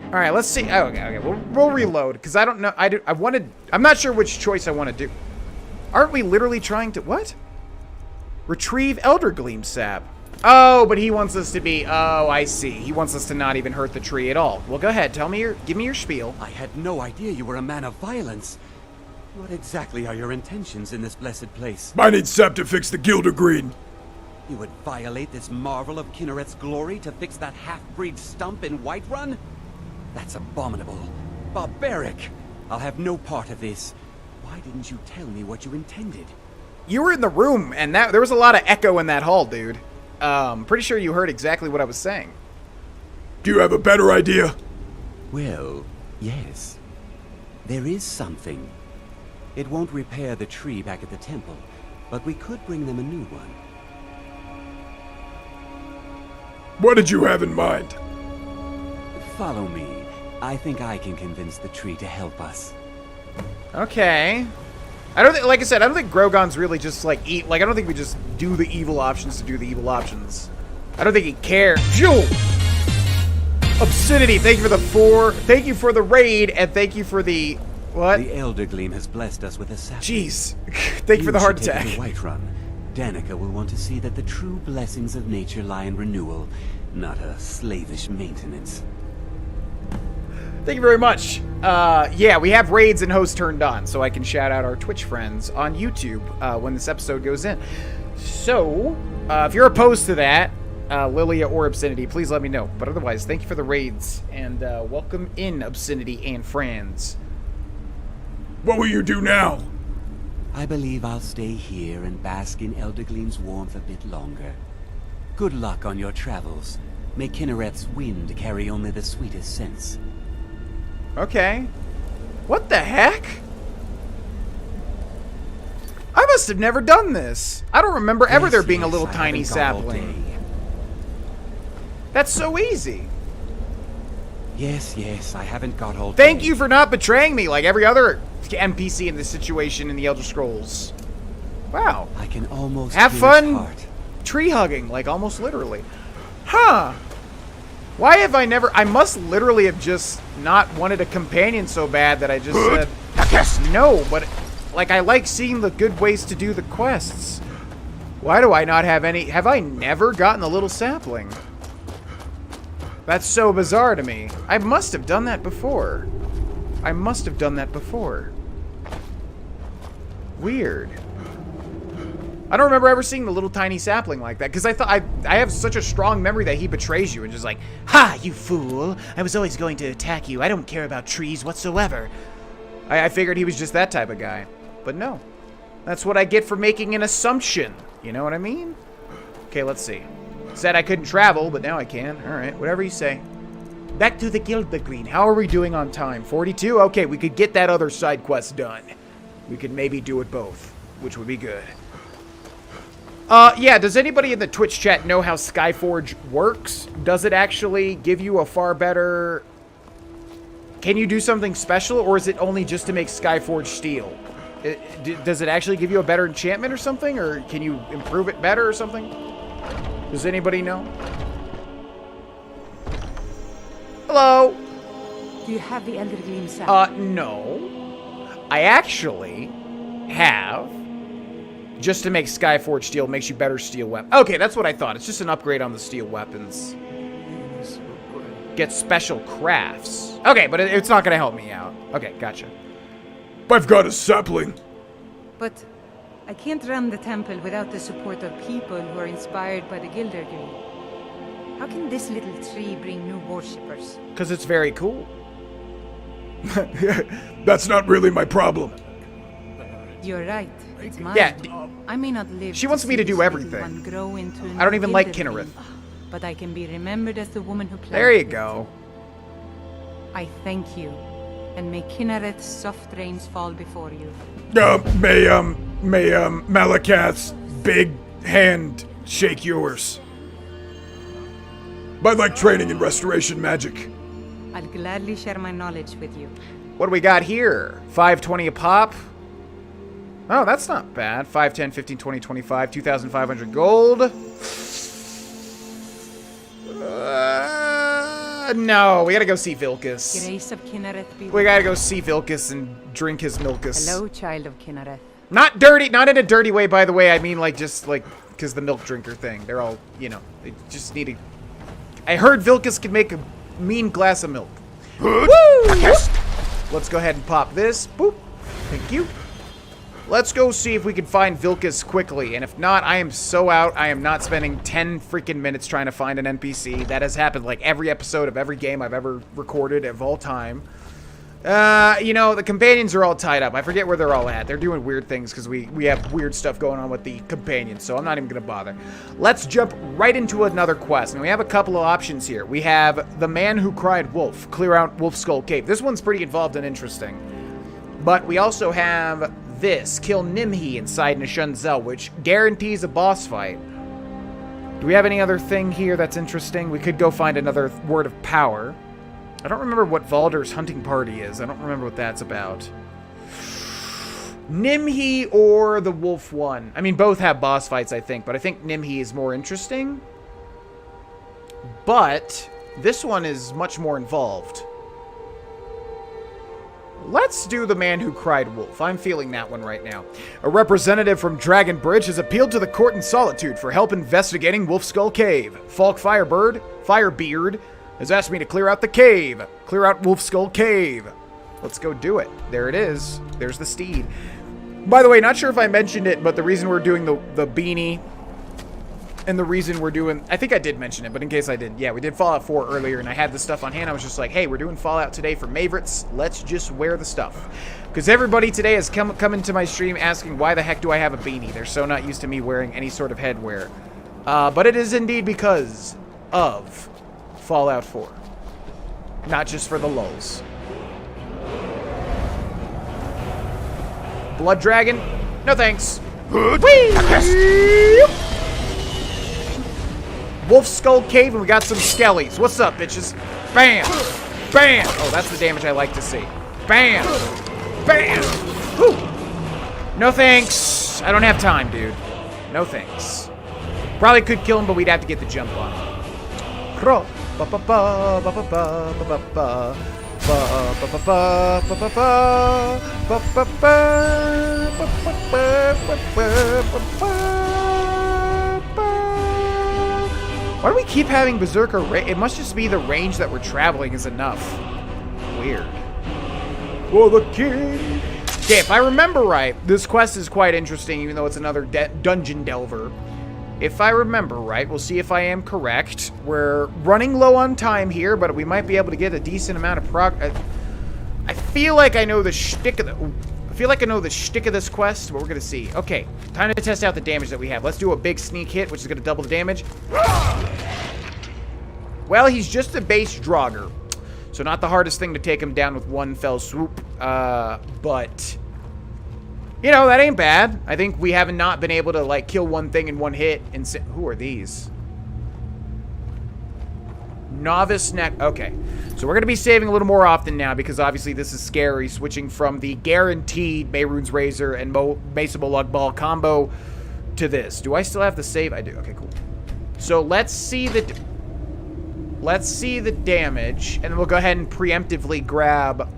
All right, let's see. Oh, okay. We'll reload because I don't know. I'm not sure which choice I want to do. Aren't we literally trying to what? Retrieve Elder Gleam sap. Oh, but he wants us to be. Oh, I see. He wants us to not even hurt the tree at all. Well, go ahead. Give me your spiel. I had no idea you were a man of violence. What exactly are your intentions in this blessed place? I need sap to fix the Gildergreen. You would violate this marvel of Kinnereth's glory to fix that half-breed stump in Whiterun? That's abominable. Barbaric. I'll have no part of this. Why didn't you tell me what you intended? You were in the room, and there was a lot of echo in that hall, dude. Pretty sure you heard exactly what I was saying. Do you have a better idea? Well, yes. There is something. It won't repair the tree back at the temple, but we could bring them a new one. What did you have in mind? Follow me. I think I can convince the tree to help us. Okay. I don't think, like I said, I don't think Grogon's really just like I don't think we just do the evil options to do the evil options. I don't think he cares. Jewel! Obscenity, thank you for the raid, and thank you for the what? The Elder Gleam has blessed us with a sapling. Jeez. Thank you for the heart should attack. take it to Whiterun. Danica will want to see that the true blessings of nature lie in renewal, not a slavish maintenance. Thank you very much. Yeah, we have raids and hosts turned on, so I can shout out our Twitch friends on YouTube when this episode goes in. So, if you're opposed to that, Lilia or Obscenity, please let me know. But otherwise, thank you for the raids, and welcome in, Obscenity and friends. What will you do now? I believe I'll stay here and bask in Elder Gleam's warmth a bit longer. Good luck on your travels. May Kinnereth's wind carry only the sweetest scents. Okay. What the heck? I must have never done this. I don't remember ever there being a little tiny sapling. That's so easy. Yes, I haven't got all day. Thank you for not betraying me like every other NPC in this situation in the Elder Scrolls. Wow. I can almost have hear fun his heart. Tree hugging, like almost literally. Huh. Why have I never... I must literally have just not wanted a companion so bad that I just said... No, but... Like, I like seeing the good ways to do the quests. Why do I not have any... Have I never gotten a little sapling? That's so bizarre to me. I must have done that before. I must have done that before. Weird. I don't remember ever seeing the little tiny sapling like that, because I thought I have such a strong memory that he betrays you and just like, ha, you fool! I was always going to attack you. I don't care about trees whatsoever. I figured he was just that type of guy, but no. That's what I get for making an assumption. You know what I mean? Okay, let's see. Said I couldn't travel, but now I can. All right, whatever you say. Back to the Gildergreen. How are we doing on time? 42? Okay, we could get that other side quest done. We could maybe do it both, which would be good. Yeah, does anybody in the Twitch chat know how Skyforge works? Does it actually give you a far better... Can you do something special, or is it only just to make Skyforge steel? Does it actually give you a better enchantment or something, or can you improve it better or something? Does anybody know? Hello? Do you have the Elder Gleam sap? No. I actually have Just to make Skyforge steel makes you better steel weapons. Okay, that's what I thought. It's just an upgrade on the steel weapons. Get special crafts. Okay, but it's not going to help me out. Okay, gotcha. I've got a sapling. But I can't run the temple without the support of people who are inspired by the Gilderglade. How can this little tree bring new worshippers? Because it's very cool. That's not really my problem. You're right. It's mine. Yeah. I may not live. She wants me to do everything. Grow into I don't even like Gilderglade, Kinnereth. but I can be remembered as the woman who planted There you it. go. I thank you, and may Kinnereth's soft rains fall before you. May Malakath's big hand shake yours. I like training in restoration magic. I'll gladly share my knowledge with you. What do we got here? 520 a pop. Oh, that's not bad. 5, 10, 15, 20, 25, 2,500 gold. No, we gotta go see Vilcus. Grace of Kinnereth be We gotta go see Vilcus and drink his milkus. Hello, child of Kinnereth. Not dirty, not in a dirty way, by the way. I mean, like, just, like, because the milk drinker thing. They're all, you know, they just need to... I heard Vilcus could make a mean glass of milk. Woo! Let's go ahead and pop this. Boop. Thank you. Let's go see if we can find Vilcus quickly. And if not, I am so out. I am not spending 10 freaking minutes trying to find an NPC. That has happened like every episode of every game I've ever recorded of all time. You know, the companions are all tied up. I forget where they're all at. They're doing weird things because we have weird stuff going on with the companions, so I'm not even going to bother. Let's jump right into another quest. And we have a couple of options here. We have The Man Who Cried Wolf. Clear out Wolf Skull Cave. This one's pretty involved and interesting. But we also have this. Kill Nimhi inside Nishunzel, which guarantees a boss fight. Do we have any other thing here that's interesting? We could go find another Word of Power. I don't remember what Valder's hunting party is. I don't remember what that's about. Nimhi or the Wolf one. I mean, both have boss fights, I think, but I think Nimhi is more interesting. But this one is much more involved. Let's do The Man Who Cried Wolf. I'm feeling that one right now. A representative from Dragon Bridge has appealed to the court in Solitude for help investigating Wolf Skull Cave. Falk Firebeard has asked me to clear out the cave. Clear out Wolf Skull Cave. Let's go do it. There it is. There's the steed. By the way, not sure if I mentioned it, but the reason we're doing the beanie and the reason we're doing... I think I did mention it, but in case I didn't. Yeah, we did Fallout 4 earlier, and I had the stuff on hand. I was just like, hey, we're doing Fallout today for Maverites. Let's just wear the stuff. Because everybody today has come into my stream asking, why the heck do I have a beanie? They're so not used to me wearing any sort of headwear. But it is indeed because of Fallout 4. Not just for the lulz. Blood Dragon? No thanks. Whee! Wolf Skull Cave, and we got some skellies. What's up, bitches? Bam! Bam! Oh, that's the damage I like to see. Bam! Bam! Woo! No thanks. I don't have time, dude. No thanks. Probably could kill him, but we'd have to get the jump on him. Why do we keep having Berserker range? It must just be the range that we're traveling is enough. Weird. For the king. Okay, if I remember right, this quest is quite interesting, even though it's another dungeon delver. If I remember right, we'll see if I am correct. We're running low on time here, but we might be able to get a decent amount of I feel like I know the shtick of this quest, but we're gonna see. Okay, time to test out the damage that we have. Let's do a big sneak hit, which is gonna double the damage. Well, he's just a base Draugr, so not the hardest thing to take him down with one fell swoop. But you know, that ain't bad. I think we haven't not been able to like kill one thing in one hit. And who are these? Novice neck. Okay. So we're going to be saving a little more often now because obviously this is scary, switching from the guaranteed Mehrunes Razor and Mesa Bulug Ball combo to this. Do I still have the save? I do. Okay, cool. So let's see the damage, and then we'll go ahead and preemptively grab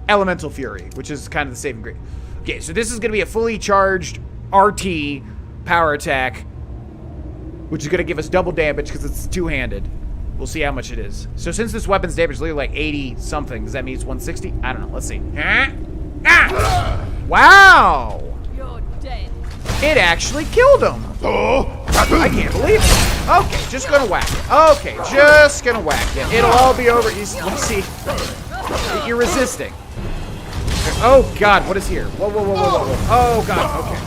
Elemental Fury, which is kind of the saving grade. Okay, so this is going to be a fully charged RT power attack, which is going to give us double damage because it's two-handed. We'll see how much it is. So since this weapon's damage is literally like 80-something, does that mean it's 160? I don't know. Let's see. Ah! Wow! You're dead. It actually killed him. I can't believe it. Okay, just gonna whack it. Okay, just gonna whack it. It'll all be over. Let's see. You're resisting. Oh, God, what is here? Whoa, whoa, whoa, whoa, whoa, whoa. Oh, God, okay.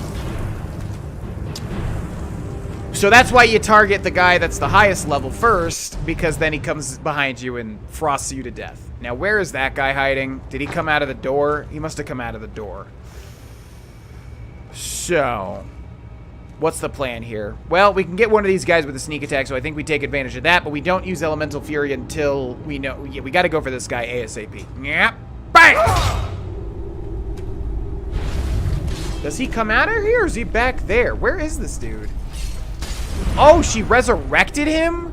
So that's why you target the guy that's the highest level first, because then he comes behind you and frosts you to death. Now, where is that guy hiding? Did he come out of the door? He must have come out of the door. So, what's the plan here? Well, we can get one of these guys with a sneak attack, so I think we take advantage of that, but we don't use Elemental Fury until we know... Yeah, we gotta go for this guy ASAP. Yep. Bang! Does he come out of here, or is he back there? Where is this dude? Oh, she resurrected him?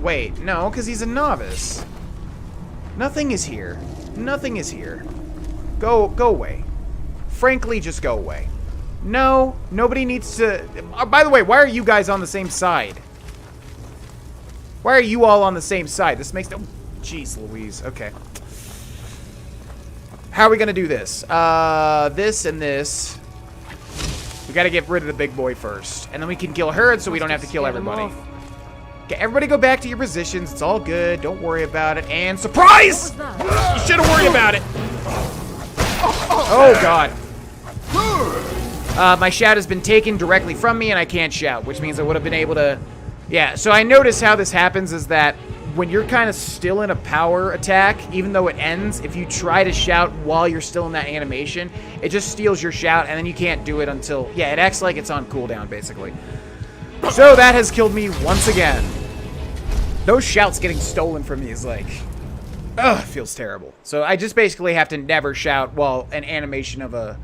Wait, no, because he's a novice. Nothing is here. Nothing is here. Go away. Frankly, just go away. No, nobody needs to... by the way, why are you guys on the same side? Why are you all on the same side? This makes no... Jeez Louise, okay. How are we gonna do this? This and this. We gotta get rid of the big boy first. And then we can kill her so we don't have to kill everybody. Okay, everybody go back to your positions. It's all good. Don't worry about it. And surprise! You should have worried about it. Oh, God. My shout has been taken directly from me, and I can't shout, which means I would have been able to... Yeah, so I notice how this happens is that when you're kind of still in a power attack, even though it ends, if you try to shout while you're still in that animation, it just steals your shout, and then you can't do it until... Yeah, it acts like it's on cooldown, basically. So that has killed me once again. Those shouts getting stolen from me is like... Ugh, feels terrible. So I just basically have to never shout while an animation of a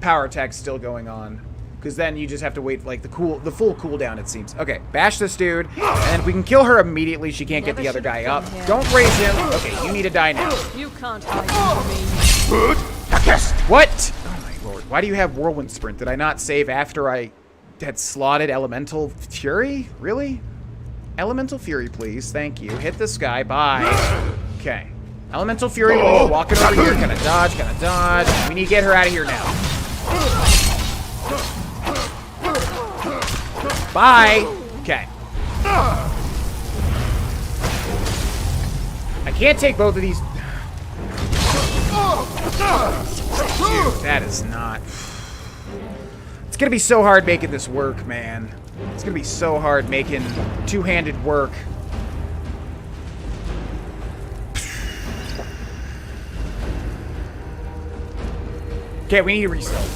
power attack's still going on. Because then you just have to wait, like, the full cooldown, it seems. Okay, bash this dude, and if we can kill her immediately, she can't get the other guy up. Don't raise him. Okay, you need to die now. You can't hide from me. What? Oh, my lord. Why do you have Whirlwind Sprint? Did I not save after I had slotted Elemental Fury? Really? Elemental Fury, please. Thank you. Hit this guy. Bye. Okay. Elemental Fury. Oh, walking over here. Gonna dodge. Gonna dodge. We need to get her out of here now. Bye. Okay. I can't take both of these. Dude, that is not... It's gonna be so hard making this work, man. It's gonna be so hard making two-handed work. Okay, we need to reset.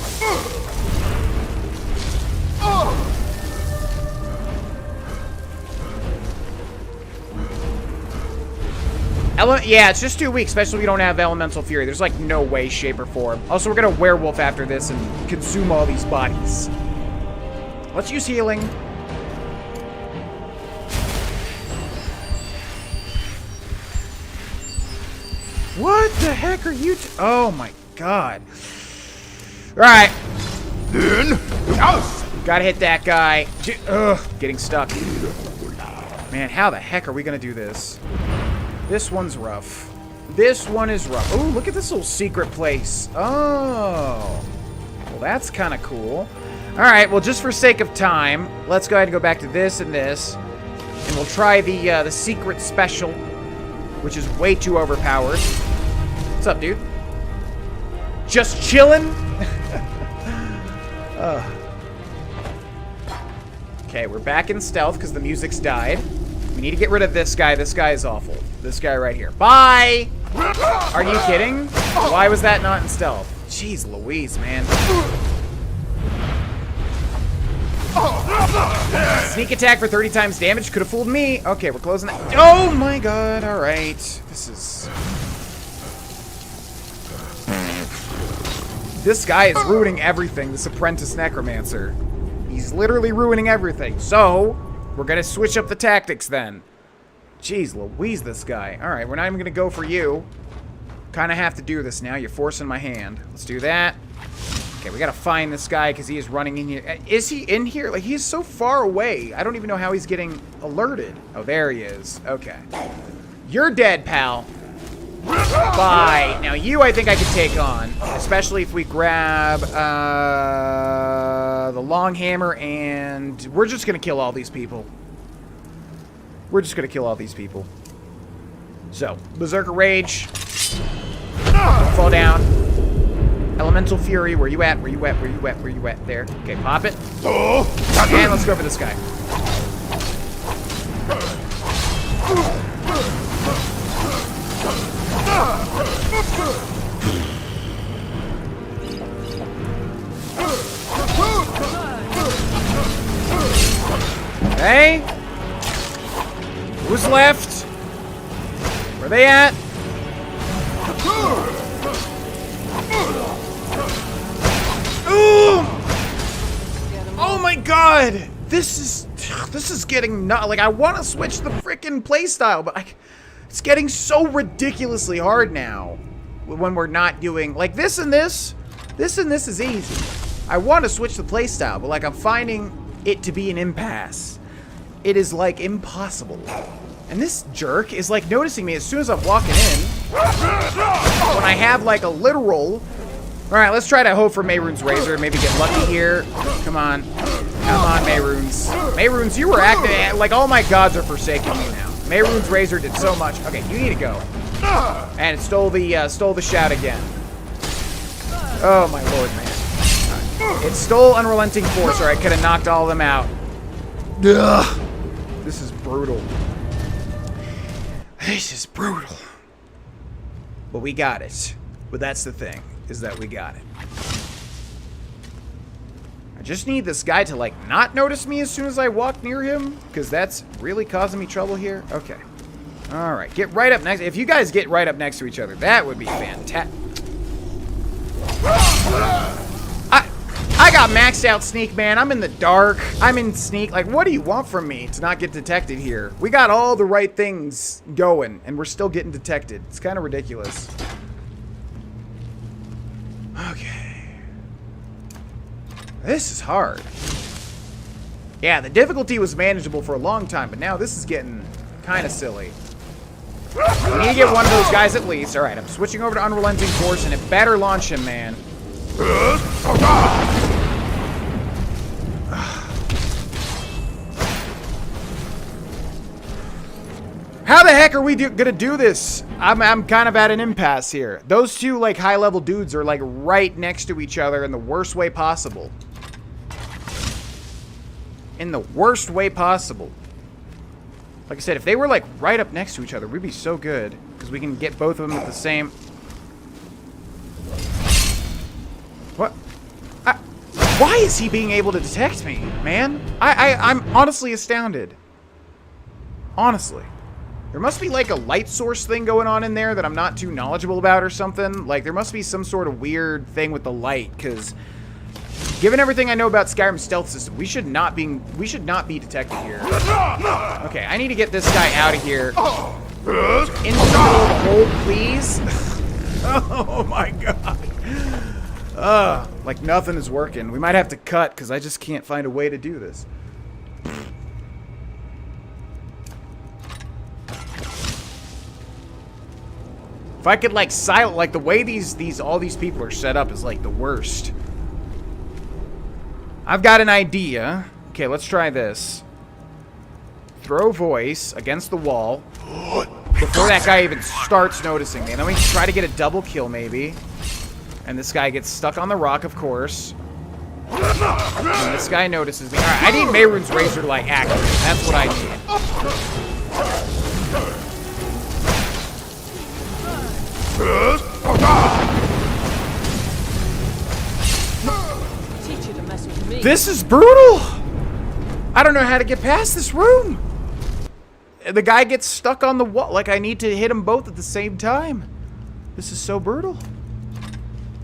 Yeah, it's just 2 weeks, especially if we don't have Elemental Fury. There's like no way, shape, or form. Also, we're gonna werewolf after this and consume all these bodies. Let's use healing. What the heck are you oh my god. Alright. Gotta hit that guy. Ugh, getting stuck. Man, how the heck are we gonna do this? This one's rough. This one is rough. Oh, look at this little secret place. Oh. Well, that's kind of cool. Alright, well, just for sake of time, let's go ahead and go back to this and this. And we'll try the secret special, which is way too overpowered. What's up, dude? Just chillin'? Okay, we're back in stealth because the music's died. We need to get rid of this guy. This guy is awful. This guy right here. Bye! Are you kidding? Why was that not in stealth? Jeez Louise, man. Sneak attack for 30 times damage. Could have fooled me. Okay, we're closing that. Oh my god. Alright. This is... This guy is ruining everything. This apprentice necromancer. He's literally ruining everything. So... we're gonna switch up the tactics then. Jeez Louise, this guy. Alright, we're not even gonna go for you. Kinda have to do this now. You're forcing my hand. Let's do that. Okay, we gotta find this guy because he is running in here. Is he in here? Like, he's so far away. I don't even know how he's getting alerted. Oh, there he is. Okay. You're dead, pal. Bye. Now, you I think I could take on, especially if we grab the long hammer, and we're just gonna kill all these people. We're just gonna kill all these people. So, Berserker Rage. Fall down. Elemental Fury, where you at? Where you at? Where you at? Where you at? There. Okay, pop it. And let's go for this guy. Okay. Who's left? Where they at? Ooh! Oh my god! This is getting not like I want to switch the freaking playstyle, but it's getting so ridiculously hard now when we're not doing like this and this. This and this is easy. I want to switch the playstyle, but like I'm finding it to be an impasse. It is like impossible. And this jerk is like noticing me as soon as I'm walking in. When I have like a literal. Alright, let's try to hope for Mehrunes Razor. Maybe get lucky here. Come on. Come on, Mehrunes. Mehrunes, you were acting like all my gods are forsaking me now. Mehrunes Razor did so much. Okay, you need to go. And it stole the shout again. Oh my lord, man. Right. It stole Unrelenting Force, or I could have knocked all of them out. Ugh. This is brutal. This is brutal. But we got it. But that's the thing, is that we got it. I just need this guy to, like, not notice me as soon as I walk near him, because that's really causing me trouble here. Okay. Alright, get right up next. If you guys get right up next to each other, that would be fantastic. I got maxed out sneak, man. I'm in the dark. I'm in sneak. Like, what do you want from me to not get detected here? We got all the right things going, and we're still getting detected. It's kind of ridiculous. Okay. This is hard. Yeah, the difficulty was manageable for a long time, but now this is getting kind of silly. We need to get one of those guys at least. Alright, I'm switching over to Unrelenting Force, and it better launch him, man. How the heck are we gonna do this? I'm kind of at an impasse here. Those two, like, high-level dudes are, like, right next to each other in the worst way possible. In the worst way possible. Like I said, if they were, like, right up next to each other, we'd be so good. Because we can get both of them at the same... What? Why is he being able to detect me, man? I'm honestly astounded. Honestly. There must be like a light source thing going on in there that I'm not too knowledgeable about or something. Like, there must be some sort of weird thing with the light, because given everything I know about Skyrim's stealth system, we should not be detected here. Okay, I need to get this guy out of here. Into the middle of the hole, please. Oh my god. Like nothing is working. We might have to cut because I just can't find a way to do this. If I could, like, like, the way all these people are set up is, like, the worst. I've got an idea. Okay, let's try this. Throw voice against the wall before that guy even starts noticing me. And then we can try to get a double kill, maybe. And this guy gets stuck on the rock, of course. And this guy notices me. Alright, I need Mehrunes Razor to, like, activate. That's what I need. This is brutal! I don't know how to get past this room. The guy gets stuck on the wall. Like, I need to hit them both at the same time. This is so brutal.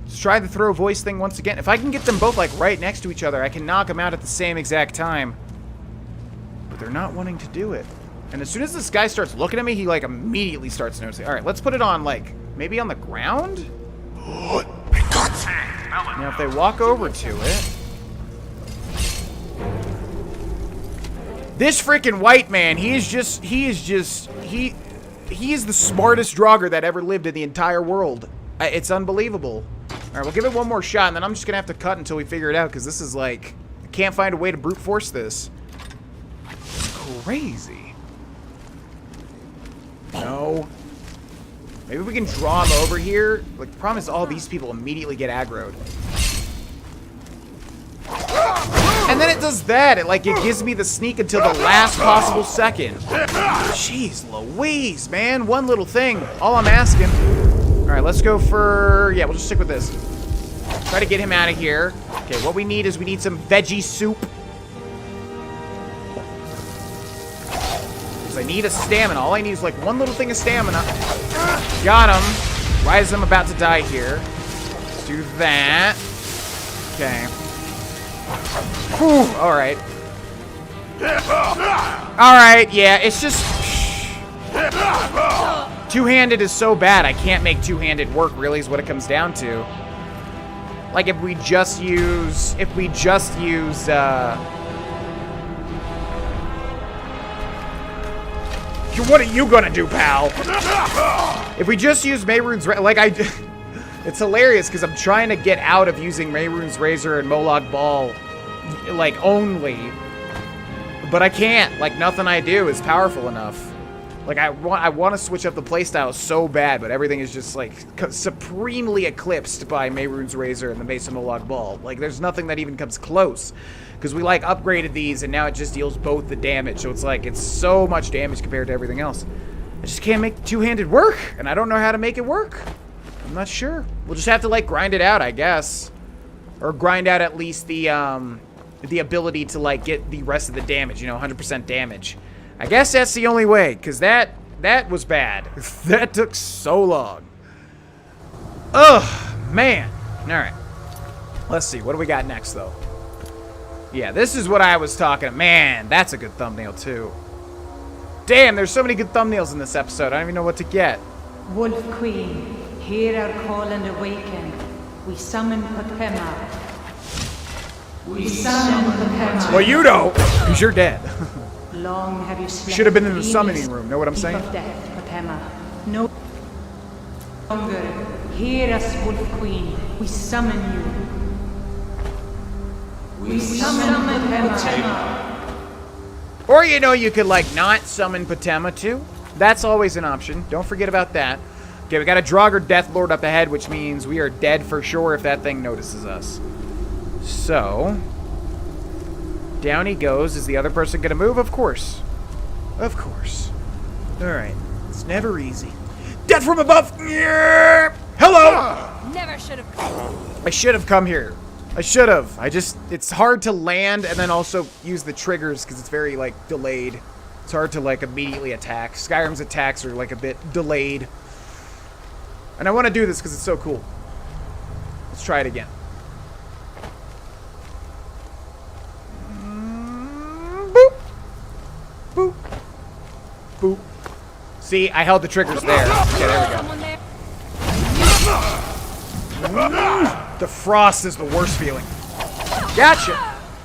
Let's try the throw voice thing once again. If I can get them both, like, right next to each other, I can knock them out at the same exact time. But they're not wanting to do it. And as soon as this guy starts looking at me, he, like, immediately starts noticing. Alright, let's put it on, like, maybe on the ground? Now, if they walk over to it... This freaking white man, he is the smartest Draugr that ever lived in the entire world. It's unbelievable. Alright, we'll give it one more shot, and then I'm just gonna have to cut until we figure it out, because this is like... I can't find a way to brute force this. It's crazy. No. Maybe we can draw him over here. Like, the problem is all these people immediately get aggroed. And then it does that. It gives me the sneak until the last possible second. Jeez Louise, man. One little thing. All I'm asking. Alright, let's go for... Yeah, we'll just stick with this. Try to get him out of here. Okay, what we need is we need some veggie soup. Because I need a stamina. All I need is like one little thing of stamina. Got him. Why is I'm about to die here? Let's do that. Okay. Whew, alright. Alright, yeah, it's just... Two-handed is so bad, I can't make two-handed work, really, is what it comes down to. Like, if we just use... What are you gonna do, pal? If we just use Mehrunes... It's hilarious, because I'm trying to get out of using Mehrunes Razor and Molag Bal, only. But I can't. Nothing I do is powerful enough. I want to switch up the playstyle so bad, but everything is just, supremely eclipsed by Mehrunes Razor and the Mace of Molag Bal. There's nothing that even comes close. Because we, upgraded these, and now it just deals both the damage. So it's so much damage compared to everything else. I just can't make two-handed work, and I don't know how to make it work. I'm not sure. We'll just have to, grind it out, I guess. Or grind out at least the ability to, get the rest of the damage, 100% damage. I guess that's the only way, because that was bad. That took so long. Ugh, man. Alright. Let's see, what do we got next, though? Yeah, this is what I was talking about. Man, that's a good thumbnail, too. Damn, there's so many good thumbnails in this episode. I don't even know what to get. Wolf Queen, hear our call and awaken. We summon Potema. We summon Potema. Well, you don't, because you're dead. Long have you slept. Should have been in the summoning room. Know what I'm saying? Of death, Potema. No longer. Hear us, Wolf Queen. We summon you. We summon Potema. Or, you could, not summon Potema, too. That's always an option. Don't forget about that. Okay, we got a Draugr Deathlord up ahead, which means we are dead for sure if that thing notices us. So... Down he goes. Is the other person going to move? Of course. Of course. Alright. It's never easy. Death from above! Yeah! Hello! Never should have. I should have come here. I should have. It's hard to land and then also use the triggers because it's very, delayed. It's hard to, immediately attack. Skyrim's attacks are, a bit delayed. And I want to do this because it's so cool. Let's try it again. Boop. Boop. Boop. See, I held the triggers there. Okay, there we go. The frost is the worst feeling. Gotcha.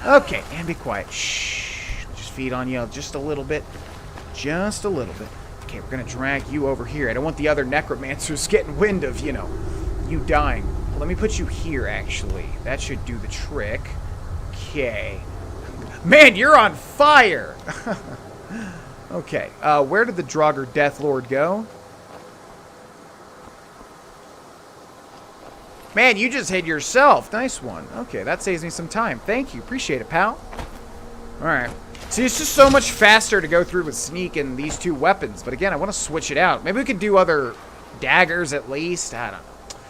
Okay, and be quiet. Shh. Just feed on you just a little bit. Just a little bit. Okay, we're gonna drag you over here. I don't want the other necromancers getting wind of, you dying. Well, let me put you here, actually. That should do the trick. Okay. Man, you're on fire! Okay, where did the Draugr Deathlord go? Man, you just hid yourself. Nice one. Okay, that saves me some time. Thank you. Appreciate it, pal. Alright. See, it's just so much faster to go through with sneak and these two weapons. But again, I want to switch it out. Maybe we could do other daggers at least. I don't know.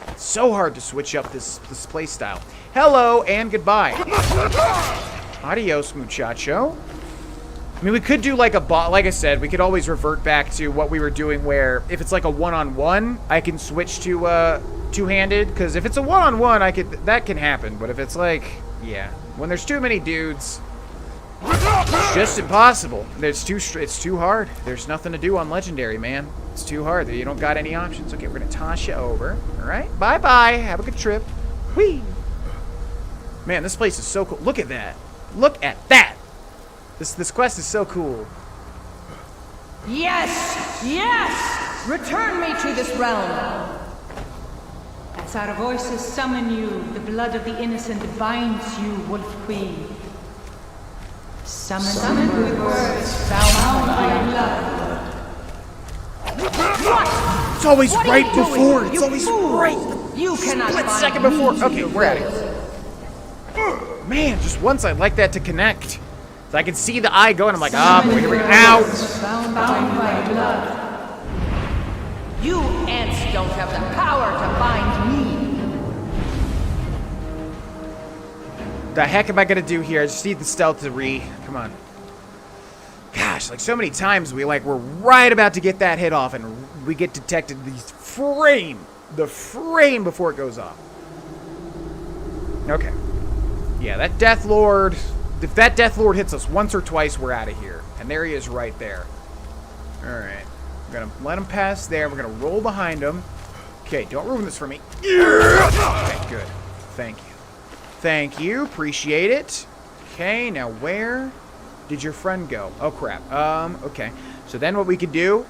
It's so hard to switch up this play style. Hello and goodbye. Adios, muchacho. I mean, we could do like I said, we could always revert back to what we were doing where if it's like a one-on-one, I can switch to two-handed. Because if it's a one-on-one, that can happen. But if it's like, yeah, when there's too many dudes, it's just impossible. It's too hard. There's nothing to do on Legendary, man. It's too hard. You don't got any options. Okay, we're going to toss you over. All right? Bye-bye. Have a good trip. Whee! Man, this place is so cool. Look at that. Look at that. This quest is so cool. Yes! Yes! Return me to this realm! As our voices summon you, the blood of the innocent binds you, Wolf Queen. Summon with words bound by blood. What? It's always What are right you doing, before. It's you always fool? right. You cannot Split bind second before. me Okay, to we're out of yours. here. Man, just once I'd like that to connect. So I can see the eye going. I'm like, ah, boy, here we go. Ow! Bound by blood. You ants don't have the power to bind me. The heck am I gonna do here? I just need the stealth to come on. Gosh, like so many times we're right about to get that hit off and we get detected the frame before it goes off. Okay. Yeah, that Death Lord, if that Death Lord hits us once or twice, we're out of here. And there he is right there. Alright. We're gonna let him pass there. We're gonna roll behind him. Okay, don't ruin this for me. Okay, good. Thank you. Thank you. Appreciate it. Okay, now where did your friend go? Oh, crap. Okay. So then what we could do,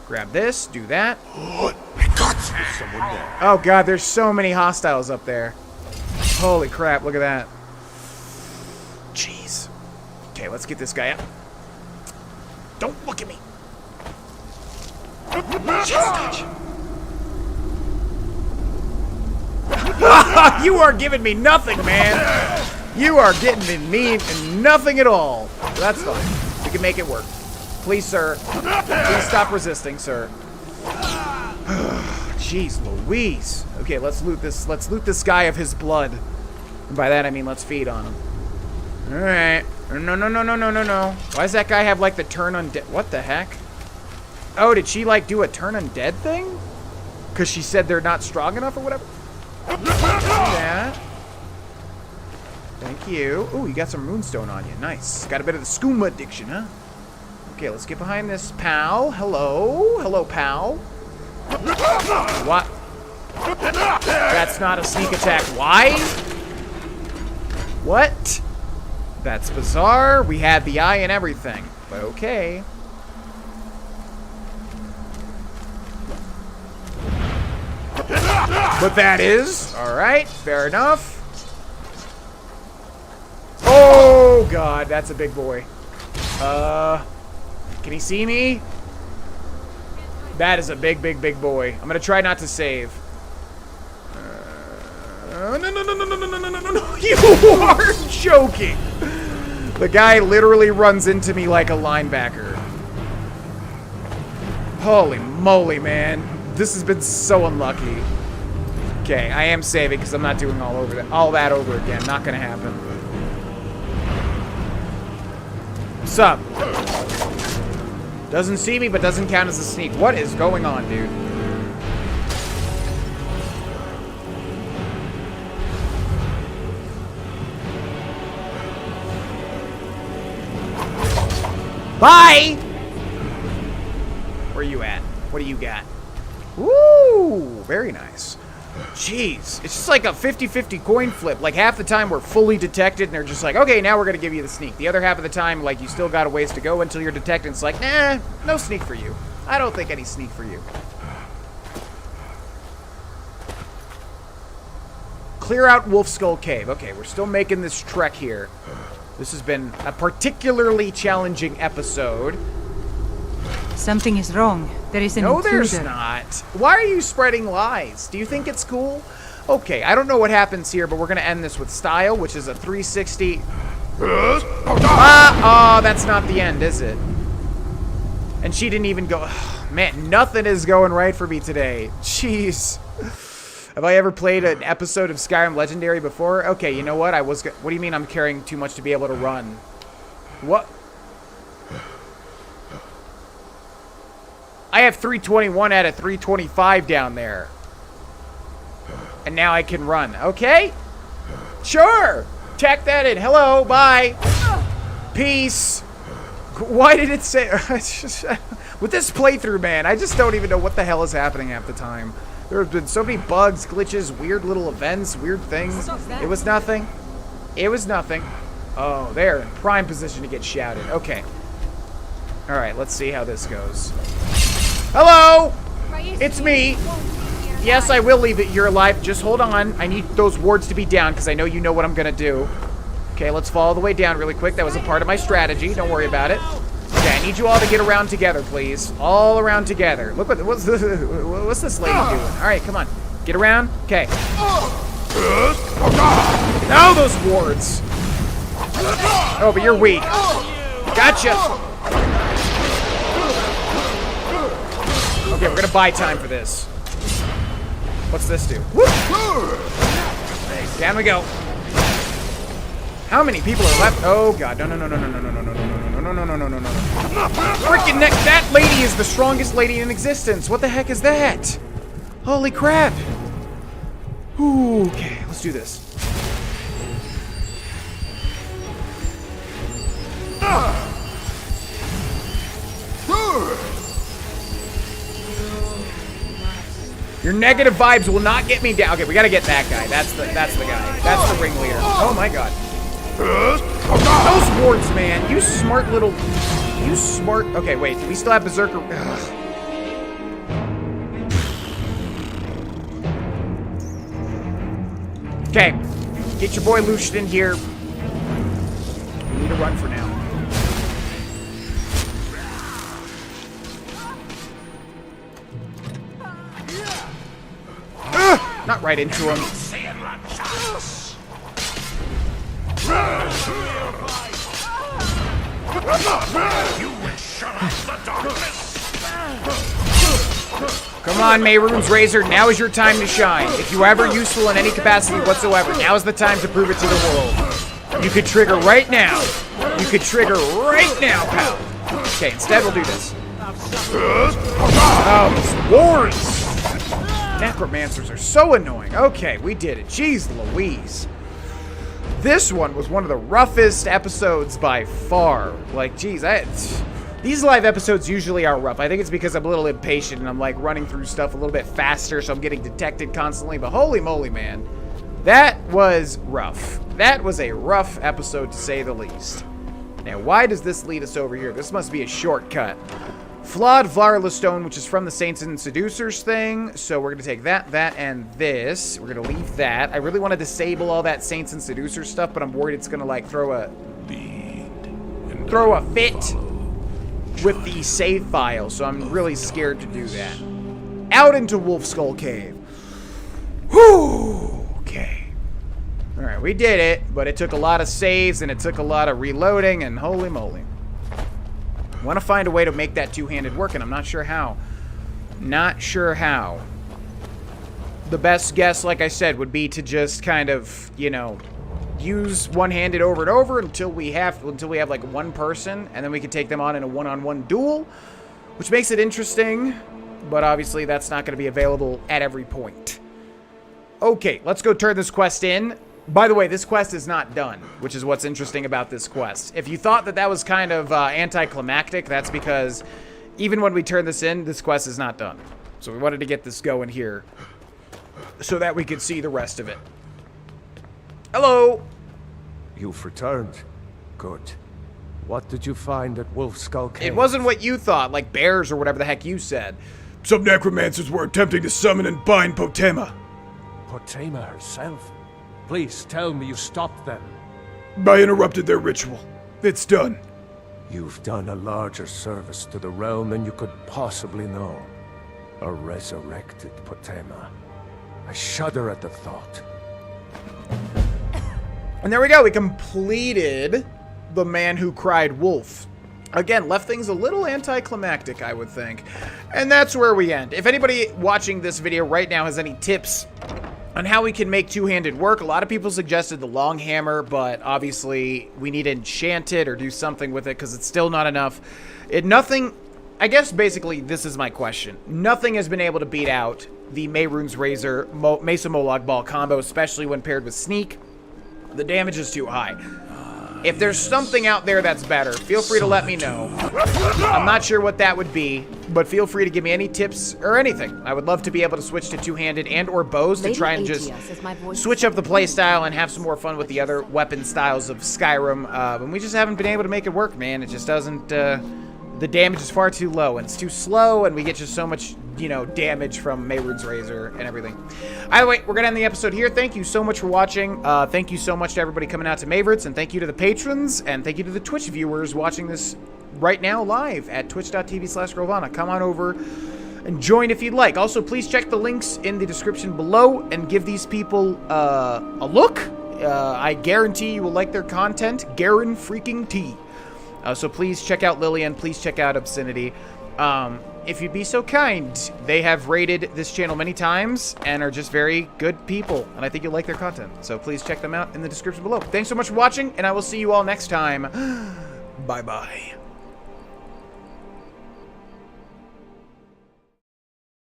grab this, do that. Oh, God, there's so many hostiles up there. Holy crap, look at that. Jeez. Okay, let's get this guy up. Don't look at me. Just you are giving me nothing, man. You are getting me nothing at all. That's fine. We can make it work. Please, sir. Please stop resisting, sir. Jeez Louise. Okay, let's loot this. Let's loot this guy of his blood. And by that I mean let's feed on him. All right. No. Why does that guy have like the turn undead? What the heck? Oh, did she like do a turn undead thing? Because she said they're not strong enough or whatever. Yeah. Thank you. Ooh, you got some runestone on you. Nice. Got a bit of the skooma addiction, huh? Okay, let's get behind this pal. Hello. Hello, pal. What? That's not a sneak attack. Why? What? That's bizarre. We had the eye and everything. But okay. But that is. Alright, fair enough. Oh, God, that's a big boy. Can he see me? That is a big boy. I'm gonna try not to save. No. You are joking. The guy literally runs into me like a linebacker. Holy moly, man. This has been so unlucky. Okay, I am saving because I'm not doing all that over again. Not gonna happen. What's up? Doesn't see me, but doesn't count as a sneak. What is going on, dude? Bye! Where you at? What do you got? Woo! Very nice. Jeez. It's just like a 50-50 coin flip. Like, half the time we're fully detected, and they're just like, okay, now we're going to give you the sneak. The other half of the time, like, you still got a ways to go until you're detected. It's like, nah, no sneak for you. I don't think any sneak for you. Clear out Wolf Skull Cave. Okay, we're still making this trek here. This has been a particularly challenging episode. Something is wrong. There is an intruder. No, there's not. Why are you spreading lies? Do you think it's cool? Okay, I don't know what happens here, but we're going to end this with style, which is a 360. Oh, that's not the end, is it? And she didn't even go. Man, nothing is going right for me today. Jeez. Have I ever played an episode of Skyrim Legendary before? Okay, you know what? What do you mean I'm carrying too much to be able to run? What? I have 321 out of 325 down there. And now I can run. Okay? Sure! Tack that in. Hello, bye. Peace. Why did it say... With this playthrough, man, I just don't even know what the hell is happening half the time. There have been so many bugs, glitches, weird little events, weird things. It was nothing. It was nothing. Oh, they're in prime position to get shouted. Okay. Alright, let's see how this goes. Hello! It's me! Yes, I will leave it. You're alive. Just hold on. I need those wards to be down because I know you know what I'm going to do. Okay, let's follow the way down really quick. That was a part of my strategy. Don't worry about it. Okay, I need you all to get around together, please. All around together. Look what's this lady doing? All right, come on. Get around. Okay. Now those wards. Oh, but you're weak. Gotcha. Okay, we're gonna buy time for this. What's this do? Woo! Down we go. How many people are left? Oh god, no. Freaking neck, that lady is the strongest lady in existence. What the heck is that? Holy crap. Ooh, okay, let's do this. Your negative vibes will not get me down. Okay, we gotta get that guy. That's the guy. That's the ringleader. Oh my god. Those wards, man. You smart little... You smart... Okay, wait. Do we still have Berserker? Ugh. Okay. Get your boy Lucian in here. We need to run for now. Not right into him. Come on, Mehrunes Razor, now is your time to shine. If you are ever useful in any capacity whatsoever, now is the time to prove it to the world. You could trigger right now. You could trigger right now, pal. Okay, instead we'll do this. Oh, these wards! Necromancers are so annoying. Okay, we did it. Jeez Louise. This one was one of the roughest episodes by far. Like, geez, these live episodes usually are rough. I think it's because I'm a little impatient and I'm like running through stuff a little bit faster, so I'm getting detected constantly. But holy moly, man. That was rough. That was a rough episode to say the least. Now, why does this lead us over here? This must be a shortcut. Flawed Varla Stone, which is from the Saints and Seducers thing. So we're going to take that, and this. We're going to leave that. I really want to disable all that Saints and Seducers stuff, but I'm worried it's going to, like, throw a fit with the save file. So I'm really scared to do that. Out into Wolf Skull Cave. Whew. Okay. All right, we did it, but it took a lot of saves, and it took a lot of reloading, and holy moly. I want to find a way to make that two-handed work, and I'm not sure how. Not sure how. The best guess, like I said, would be to just kind of, you know, use one-handed over and over until we have like one person, and then we can take them on in a one-on-one duel, which makes it interesting, but obviously that's not going to be available at every point. Okay, let's go turn this quest in. By the way, this quest is not done, which is what's interesting about this quest. If you thought that that was kind of anticlimactic, that's because even when we turn this in, this quest is not done. So we wanted to get this going here so that we could see the rest of it. Hello! You've returned. Good. What did you find at Wolf Skull Cave? It wasn't what you thought, like bears or whatever the heck you said. Some necromancers were attempting to summon and bind Potema. Potema herself? Please tell me you stopped them. I interrupted their ritual. It's done. You've done a larger service to the realm than you could possibly know. A resurrected Potema. I shudder at the thought. And there we go. We completed The Man Who Cried Wolf. Again, left things a little anticlimactic, I would think. And that's where we end. If anybody watching this video right now has any tips on how we can make two-handed work, a lot of people suggested the long hammer, but obviously we need to enchant it or do something with it because it's still not enough. I guess basically this is my question. Nothing has been able to beat out the Mehrunes Razor Mesa Molag Ball combo, especially when paired with Sneak. The damage is too high. If there's something out there that's better, feel free to let me know. I'm not sure what that would be, but feel free to give me any tips or anything. I would love to be able to switch to two-handed and or bows to try and just switch up the play style and have some more fun with the other weapon styles of Skyrim. And we just haven't been able to make it work, man. It just doesn't... the damage is far too low, and it's too slow, and we get just so much, you know, damage from Mayward's Razor and everything. Either way, we're going to end the episode here. Thank you so much for watching. Thank you so much to everybody coming out to Mavericks, and thank you to the patrons, and thank you to the Twitch viewers watching this right now live at twitch.tv/Grohlvana. Come on over and join if you'd like. Also, please check the links in the description below and give these people a look. I guarantee you will like their content. Guaran-freaking-T. So please check out Lillian. Please check out Obscenity. If you'd be so kind, they have rated this channel many times and are just very good people. And I think you'll like their content. So please check them out in the description below. Thanks so much for watching, and I will see you all next time. Bye-bye.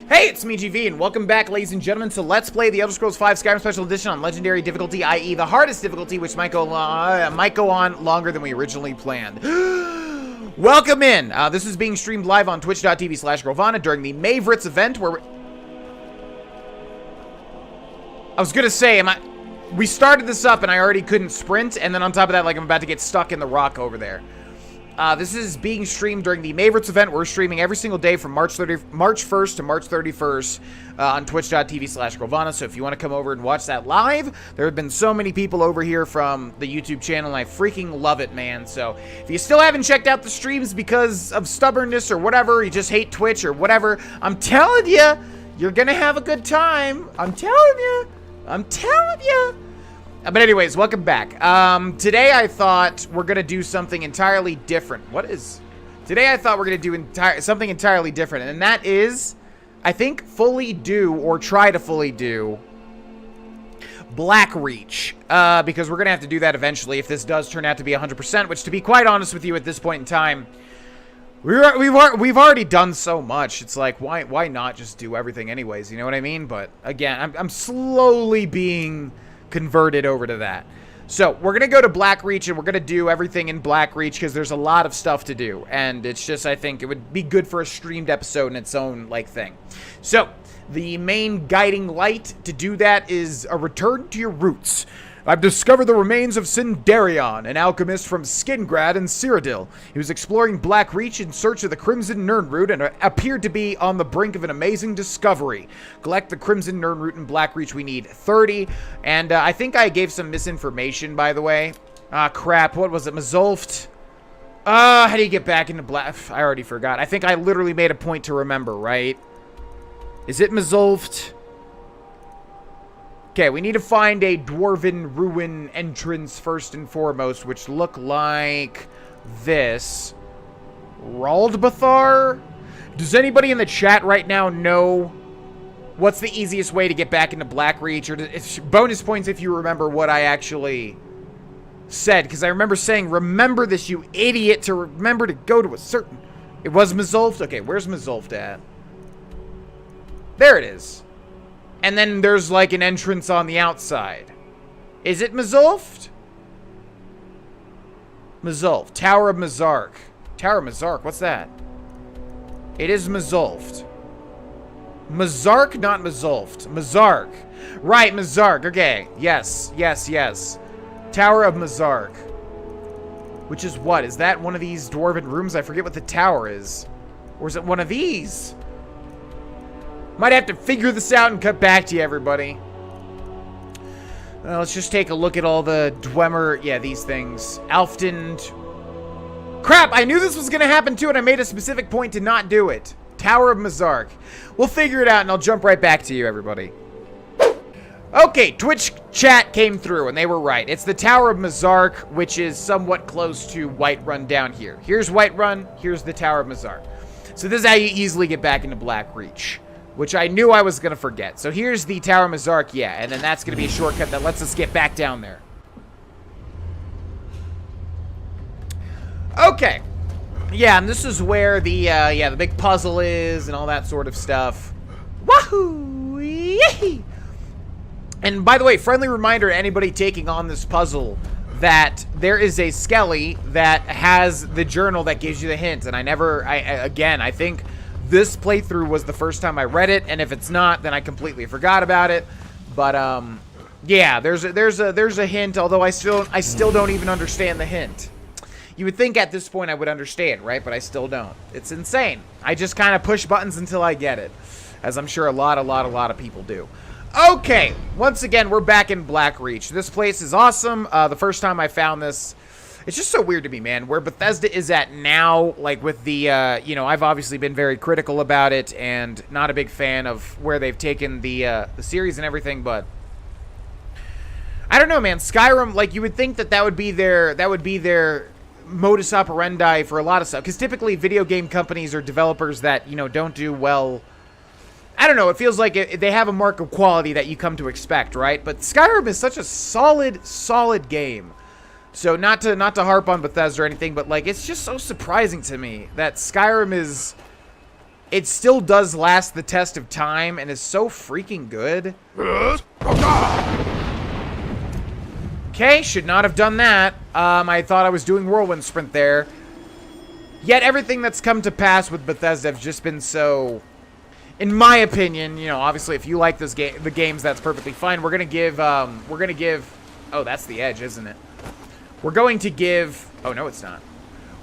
Hey, it's me, GV, and welcome back, ladies and gentlemen, to Let's Play The Elder Scrolls V Skyrim Special Edition on Legendary difficulty, i.e. the hardest difficulty, which might go on longer than we originally planned. Welcome in. This is being streamed live on twitch.tv/Grohlvana during the Mavericks event, where I was gonna say, we started this up and I already couldn't sprint, and then on top of that, like, I'm about to get stuck in the rock over there. This is being streamed during the Mavericks event. We're streaming every single day from March 1st to March 31st on twitch.tv/Grohlvana. So if you want to come over and watch that live, there have been so many people over here from the YouTube channel, and I freaking love it, man. So if you still haven't checked out the streams because of stubbornness or whatever, you just hate Twitch or whatever, I'm telling you, you're going to have a good time. I'm telling you. I'm telling you. But anyways, welcome back. Today I thought we're going to do something entirely different. Today I thought we're going to do something entirely different. And that is, I think, fully do, or try to fully do, Blackreach. Because we're going to have to do that eventually if this does turn out to be 100%. Which, to be quite honest with you at this point in time, we've already done so much. It's like, why not just do everything anyways? You know what I mean? But again, I'm slowly being converted over to that. So we're gonna go to Blackreach, and we're gonna do everything in Blackreach because there's a lot of stuff to do, and it's just, I think it would be good for a streamed episode in its own like thing. So the main guiding light to do that is a return to your roots. I've discovered the remains of Sindarion, an alchemist from Skingrad and Cyrodiil. He was exploring Blackreach in search of the Crimson Nirnroot and appeared to be on the brink of an amazing discovery. Collect the Crimson Nirnroot in Blackreach. We need 30. And I think I gave some misinformation, by the way. Ah, crap. What was it? Mazulft? How do you get back into Black... I already forgot. I think I literally made a point to remember, right? Is it Mazulft? Okay, we need to find a dwarven ruin entrance first and foremost, which look like this. Raldbathar? Does anybody in the chat right now know what's the easiest way to get back into Blackreach? Or bonus points if you remember what I actually said, because I remember saying, remember this, you idiot, to remember to go to a certain... It was Mazulft? Okay, where's Mazulft at? There it is. And then there's like an entrance on the outside. Is it Mazulft? Mazulft. Tower of Mazark. Tower of Mazark, what's that? It is Mazulft. Mazark, not Mazulft. Mazark. Right, Mazark. Okay. Yes, yes, yes. Tower of Mazark. Which is what? Is that one of these dwarven rooms? I forget what the tower is. Or is it one of these? Might have to figure this out and cut back to you, everybody. Let's just take a look at all the Dwemer... Yeah, these things. Alfton... Crap! I knew this was going to happen too, and I made a specific point to not do it. Tower of Mazark. We'll figure it out, and I'll jump right back to you, everybody. Okay, Twitch chat came through, and they were right. It's the Tower of Mazark, which is somewhat close to Whiterun down here. Here's Whiterun. Here's the Tower of Mazark. So this is how you easily get back into Blackreach, which I knew I was going to forget. So here's the Tower of Mazark, yeah, and then that's going to be a shortcut that lets us get back down there. Okay. Yeah, and this is where the, the big puzzle is and all that sort of stuff. Wahoo! Yee! And by the way, friendly reminder to anybody taking on this puzzle that there is a Skelly that has the journal that gives you the hint, and I think this playthrough was the first time I read it, and if it's not, then I completely forgot about it. But yeah, there's a hint, although I still don't even understand the hint. You would think at this point I would understand, right? But I still don't. It's insane. I just kind of push buttons until I get it, as I'm sure a lot of people do. Okay, once again, we're back in Blackreach. This place is awesome. The first time I found this, it's just so weird to me, man, where Bethesda is at now, like with the, you know, I've obviously been very critical about it and not a big fan of where they've taken the series and everything, but I don't know, man. Skyrim, like, you would think that would be their modus operandi for a lot of stuff, because typically video game companies or developers that, you know, don't do well, I don't know, it feels like they have a mark of quality that you come to expect, right? But Skyrim is such a solid game. So not to harp on Bethesda or anything, but like, it's just so surprising to me that Skyrim it still does last the test of time and is so freaking good. Okay, should not have done that. I thought I was doing whirlwind sprint there. Yet everything that's come to pass with Bethesda has just been so, in my opinion, you know, obviously if you like this game, the games, that's perfectly fine. We're gonna give, oh, that's the edge, isn't it? We're going to give, oh no, it's not.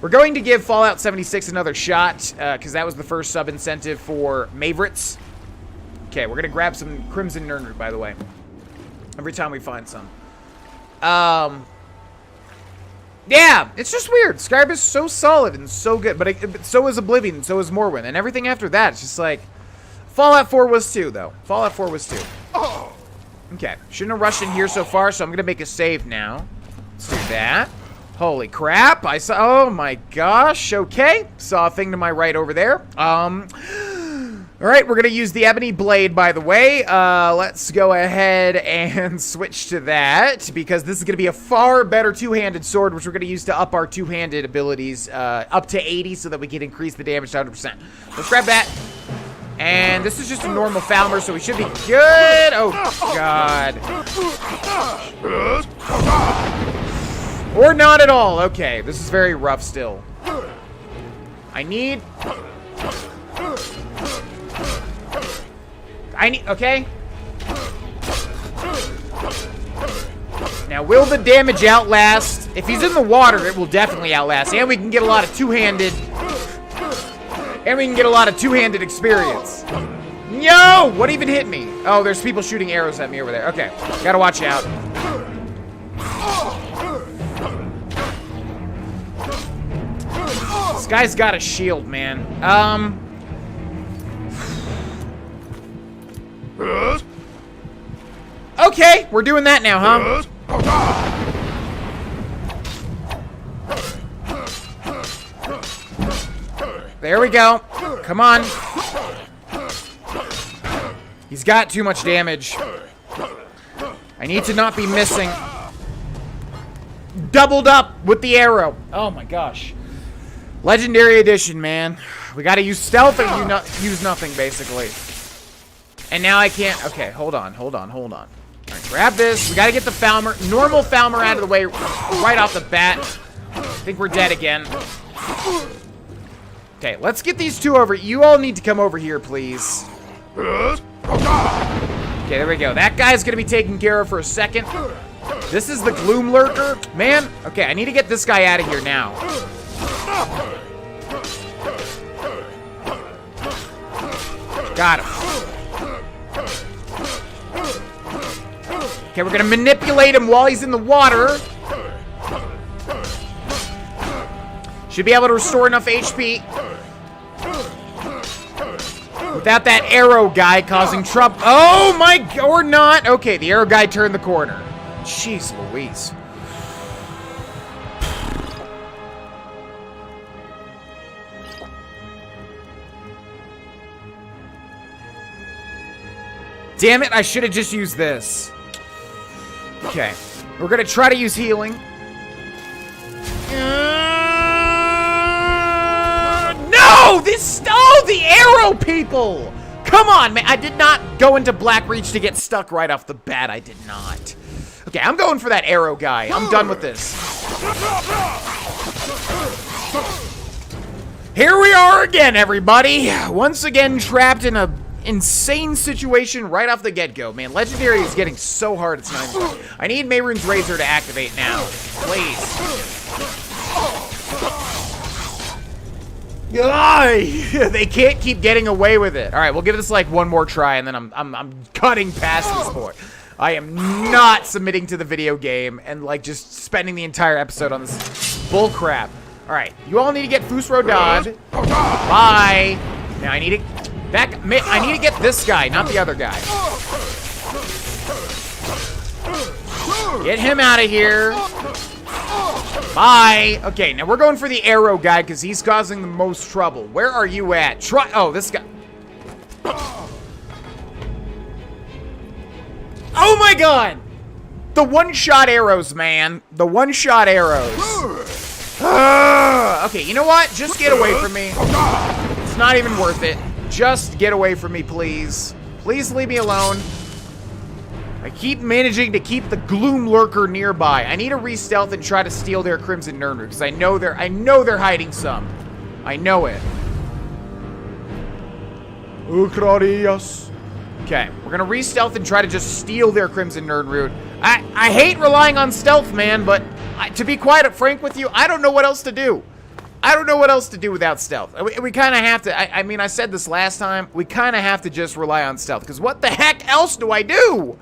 We're going to give Fallout 76 another shot, because that was the first sub incentive for Maverites. Okay, we're gonna grab some Crimson Nernroot, by the way, every time we find some. Yeah, it's just weird. Skyrim is so solid and so good, but so is Oblivion, and so is Morrowind, and everything after that, it's just like, Fallout 4 was too, though. Fallout 4 was too. Okay, shouldn't have rushed in here so far, so I'm gonna make a save now. Let's do that. Holy crap, I saw, oh my gosh, okay. Saw a thing to my right over there. Alright, we're gonna use the Ebony Blade, by the way. Let's go ahead and switch to that, because this is gonna be a far better two-handed sword, which we're gonna use to up our two-handed abilities up to 80 so that we can increase the damage to 100%. Let's grab that. And this is just a normal Falmer, so we should be good. Oh, God. Or not at all. Okay, this is very rough still. Okay. Now, will the damage outlast? If he's in the water, it will definitely outlast. And we can get a lot of two-handed... And we can get a lot of two-handed experience. Yo! What even hit me? Oh, there's people shooting arrows at me over there. Okay, gotta watch out. This guy's got a shield, man. Okay, we're doing that now, huh? There we go. Come on. He's got too much damage. I need to not be missing. Doubled up with the arrow. Oh my gosh. Legendary edition, man. We gotta use stealth or use nothing, basically. And now I can't. Okay, hold on. Alright, grab this. We gotta get the Falmer, normal Falmer out of the way right off the bat. I think we're dead again. Okay, let's get these two over. You all need to come over here, please. Okay, there we go. That guy's gonna be taken care of for a second. This is the Gloom Lurker. Man, okay, I need to get this guy out of here now. Got him. Okay, we're gonna manipulate him while he's in the water. Should be able to restore enough HP without that arrow guy causing trouble. Oh my, or not. Okay, the arrow guy turned the corner. Jeez Louise. Damn it, I should have just used this. Okay, we're gonna try to use healing. No! Oh, the arrow people! Come on, man. I did not go into Blackreach to get stuck right off the bat. I did not. Okay, I'm going for that arrow guy. I'm done with this. Here we are again, everybody. Once again, trapped in a insane situation right off the get-go. Man, Legendary is getting so hard, it's not even... I need Mehrunes Razor to activate now. Please. They can't keep getting away with it. All right, we'll give this like one more try, and then I'm cutting past this point. I am not submitting to the video game and like just spending the entire episode on this bull crap. All right, you all need to get Fusro Dodd. Bye. Now I need to I need to get this guy, not the other guy. Get him out of here. Bye. Okay, now we're going for the arrow guy because he's causing the most trouble. Where are you at? Oh, this guy. Oh my god! The one-shot arrows, man. The one-shot arrows. Okay, you know what? Just get away from me. It's not even worth it. Just get away from me, please. Please leave me alone. I keep managing to keep the Gloom Lurker nearby. I need to re-stealth and try to steal their Crimson Nirnroot because I know they're hiding some. I know it. Okay, we're gonna re-stealth and try to just steal their Crimson Nirnroot. I hate relying on stealth, man, but to be quite frank with you, I don't know what else to do. I don't know what else to do without stealth. We kind of have to, I mean, I said this last time, we kind of have to just rely on stealth, because what the heck else do I do?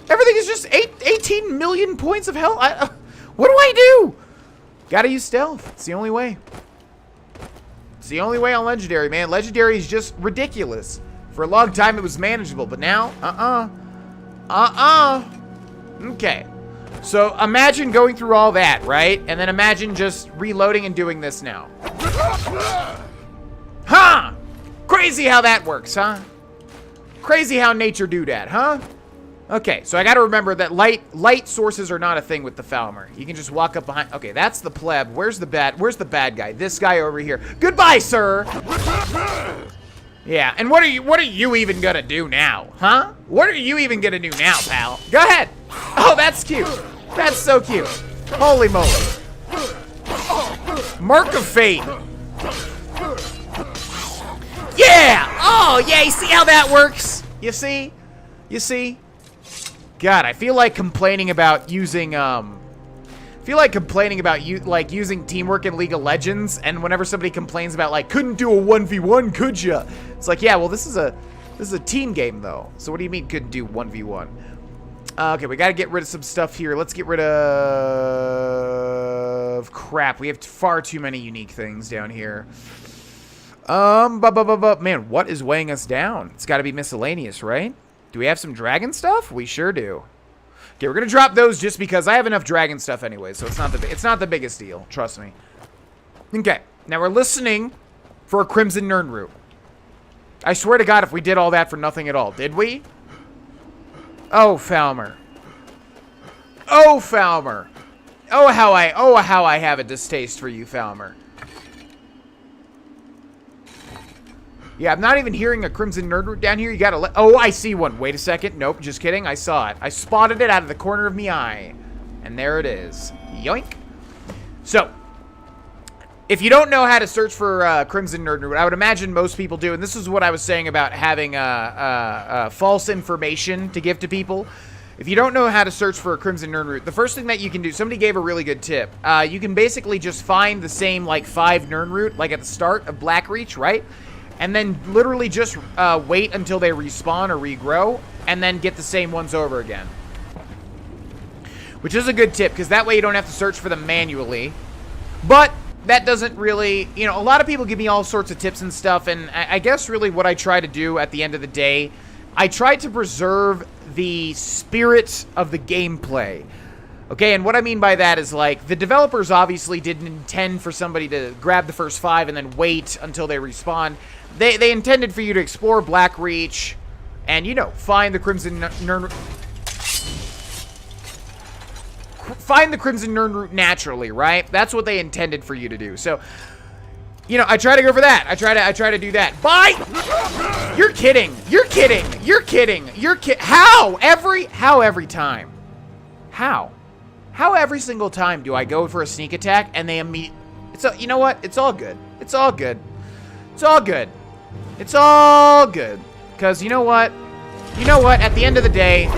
Everything is just 18 million points of health. What do I do? Gotta use stealth. It's the only way. It's the only way on Legendary, man. Legendary is just ridiculous. For a long time, it was manageable, but now, Okay. So imagine going through all that, right? And then imagine just reloading and doing this now. Huh? Crazy how that works, huh? Crazy how nature do that, huh? Okay, so I gotta remember that light sources are not a thing with the Falmer. You can just walk up behind. Okay, that's the pleb. Where's the bad guy? This guy over here. Goodbye, sir. Yeah, and what are you even gonna do now, huh? What are you even gonna do now, pal? Go ahead. Oh, that's cute. That's so cute. Holy moly. Mark of Fate. Yeah! Oh, yeah, you see how that works? You see? You see? God, I feel like complaining about using, using teamwork in League of Legends, and whenever somebody complains about, like, couldn't do a 1v1, could ya? It's like, yeah, well, this is a team game, though. So what do you mean couldn't do 1v1? Okay, we gotta get rid of some stuff here. Let's get rid of... Crap, we have far too many unique things down here. Man, what is weighing us down? It's gotta be miscellaneous, right? Do we have some dragon stuff? We sure do. Okay, we're gonna drop those just because I have enough dragon stuff anyway, so it's not the biggest deal. Trust me. Okay, now we're listening for a Crimson Nirnroot. I swear to God, if we did all that for nothing at all, did we? Oh, Falmer. Oh, Falmer. Oh, how I have a distaste for you, Falmer. Yeah, I'm not even hearing a Crimson Nirnroot down here. You gotta let... Oh, I see one. Wait a second. Nope, just kidding. I saw it. I spotted it out of the corner of my eye. And there it is. Yoink. So, if you don't know how to search for Crimson Nirnroot, I would imagine most people do. And this is what I was saying about having false information to give to people. If you don't know how to search for a Crimson Nirnroot, the first thing that you can do... Somebody gave a really good tip. You can basically just find the same, like, 5 Nirnroot, like at the start of Blackreach, right? And then literally just wait until they respawn or regrow, and then get the same ones over again. Which is a good tip, because that way you don't have to search for them manually. But that doesn't really, you know, a lot of people give me all sorts of tips and stuff, and I guess really what I try to do at the end of the day, I try to preserve the spirit of the gameplay. Okay, and what I mean by that is, like, the developers obviously didn't intend for somebody to grab the first 5 and then wait until they respawn. They intended for you to explore Blackreach and, you know, find the Crimson Nirnroot. Find the Crimson Nirnroot naturally, right? That's what they intended for you to do. So, you know, I try to go for that. I try to do that. Bye! You're kidding. You're kidding. You're kidding. How every time? How? How every single time do I go for a sneak attack and they you know what? It's all good. It's all good. It's all good. It's all good. Because you know what? You know what? At the end of the day...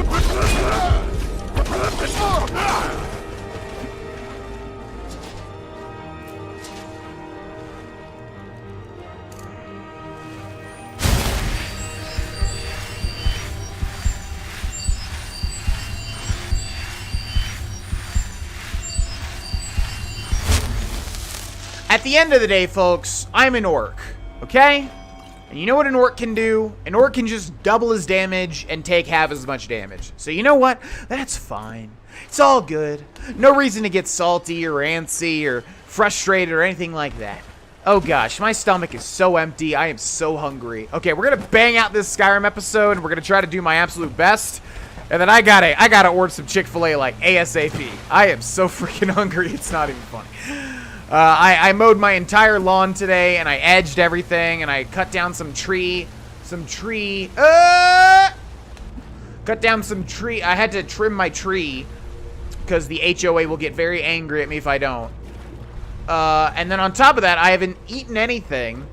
At the end of the day, folks, I'm an orc, okay? And you know what an orc can do? An orc can just double his damage and take half as much damage. So you know what? That's fine. It's all good. No reason to get salty or antsy or frustrated or anything like that. Oh gosh, my stomach is so empty. I am so hungry. Okay, we're gonna bang out this Skyrim episode and we're gonna try to do my absolute best. And then I gotta order some Chick-fil-A like ASAP. I am so freaking hungry, it's not even funny. I mowed my entire lawn today, and I edged everything, and I cut down some tree. Cut down some tree. I had to trim my tree, because the HOA will get very angry at me if I don't. And then on top of that, I haven't eaten anything.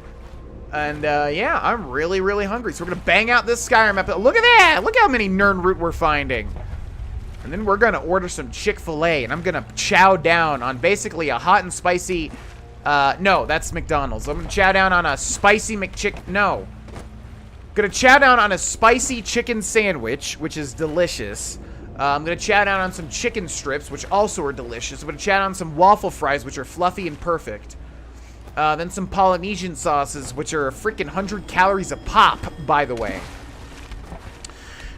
And, yeah, I'm really, really hungry. So we're gonna bang out this Skyrim episode. Look at that! Look how many Nirnroot we're finding. And then we're gonna order some Chick-fil-A, and I'm gonna chow down on basically a hot and spicy, no, that's McDonald's. I'm gonna chow down on a spicy no. Gonna chow down on a spicy chicken sandwich, which is delicious. I'm gonna chow down on some chicken strips, which also are delicious. I'm gonna chow down on some waffle fries, which are fluffy and perfect. Then some Polynesian sauces, which are a freaking 100 calories a pop, by the way.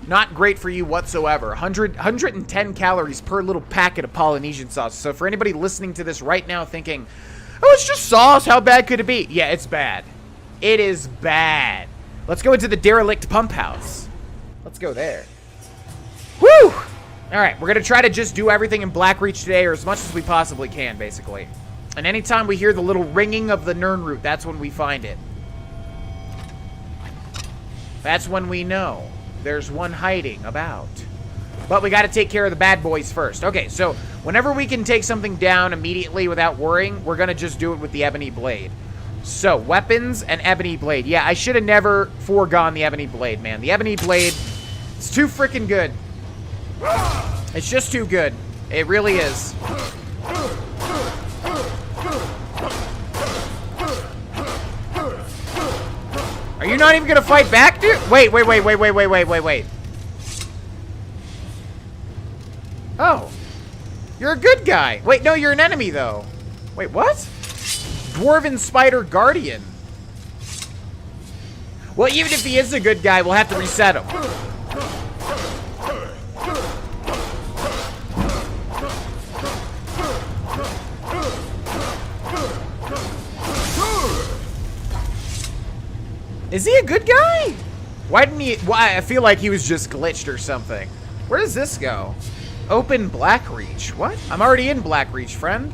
Not great for you whatsoever. 110 calories per little packet of Polynesian sauce. So for anybody listening to this right now thinking, oh, it's just sauce, how bad could it be? Yeah, it's bad. It is bad. Let's go into the derelict pump house. Let's go there. Woo! Alright, we're going to try to just do everything in Blackreach today, or as much as we possibly can, basically. And anytime we hear the little ringing of the Nirnroot, that's when we find it. That's when we know there's one hiding about. But we got to take care of the bad boys first. Okay, so whenever we can take something down immediately without worrying, we're going to just do it with the Ebony Blade. So, weapons and Ebony Blade. Yeah, I should have never foregone the Ebony Blade, man. The Ebony Blade is too freaking good. It's just too good. It really is. Are you not even gonna fight back, dude? Wait. Oh. You're a good guy. Wait, no, you're an enemy, though. Wait, what? Dwarven Spider Guardian. Well, even if he is a good guy, we'll have to reset him. Is he a good guy? Why didn't he? Why? I feel like he was just glitched or something. Where does this go? Open Blackreach. What? I'm already in Blackreach, friend.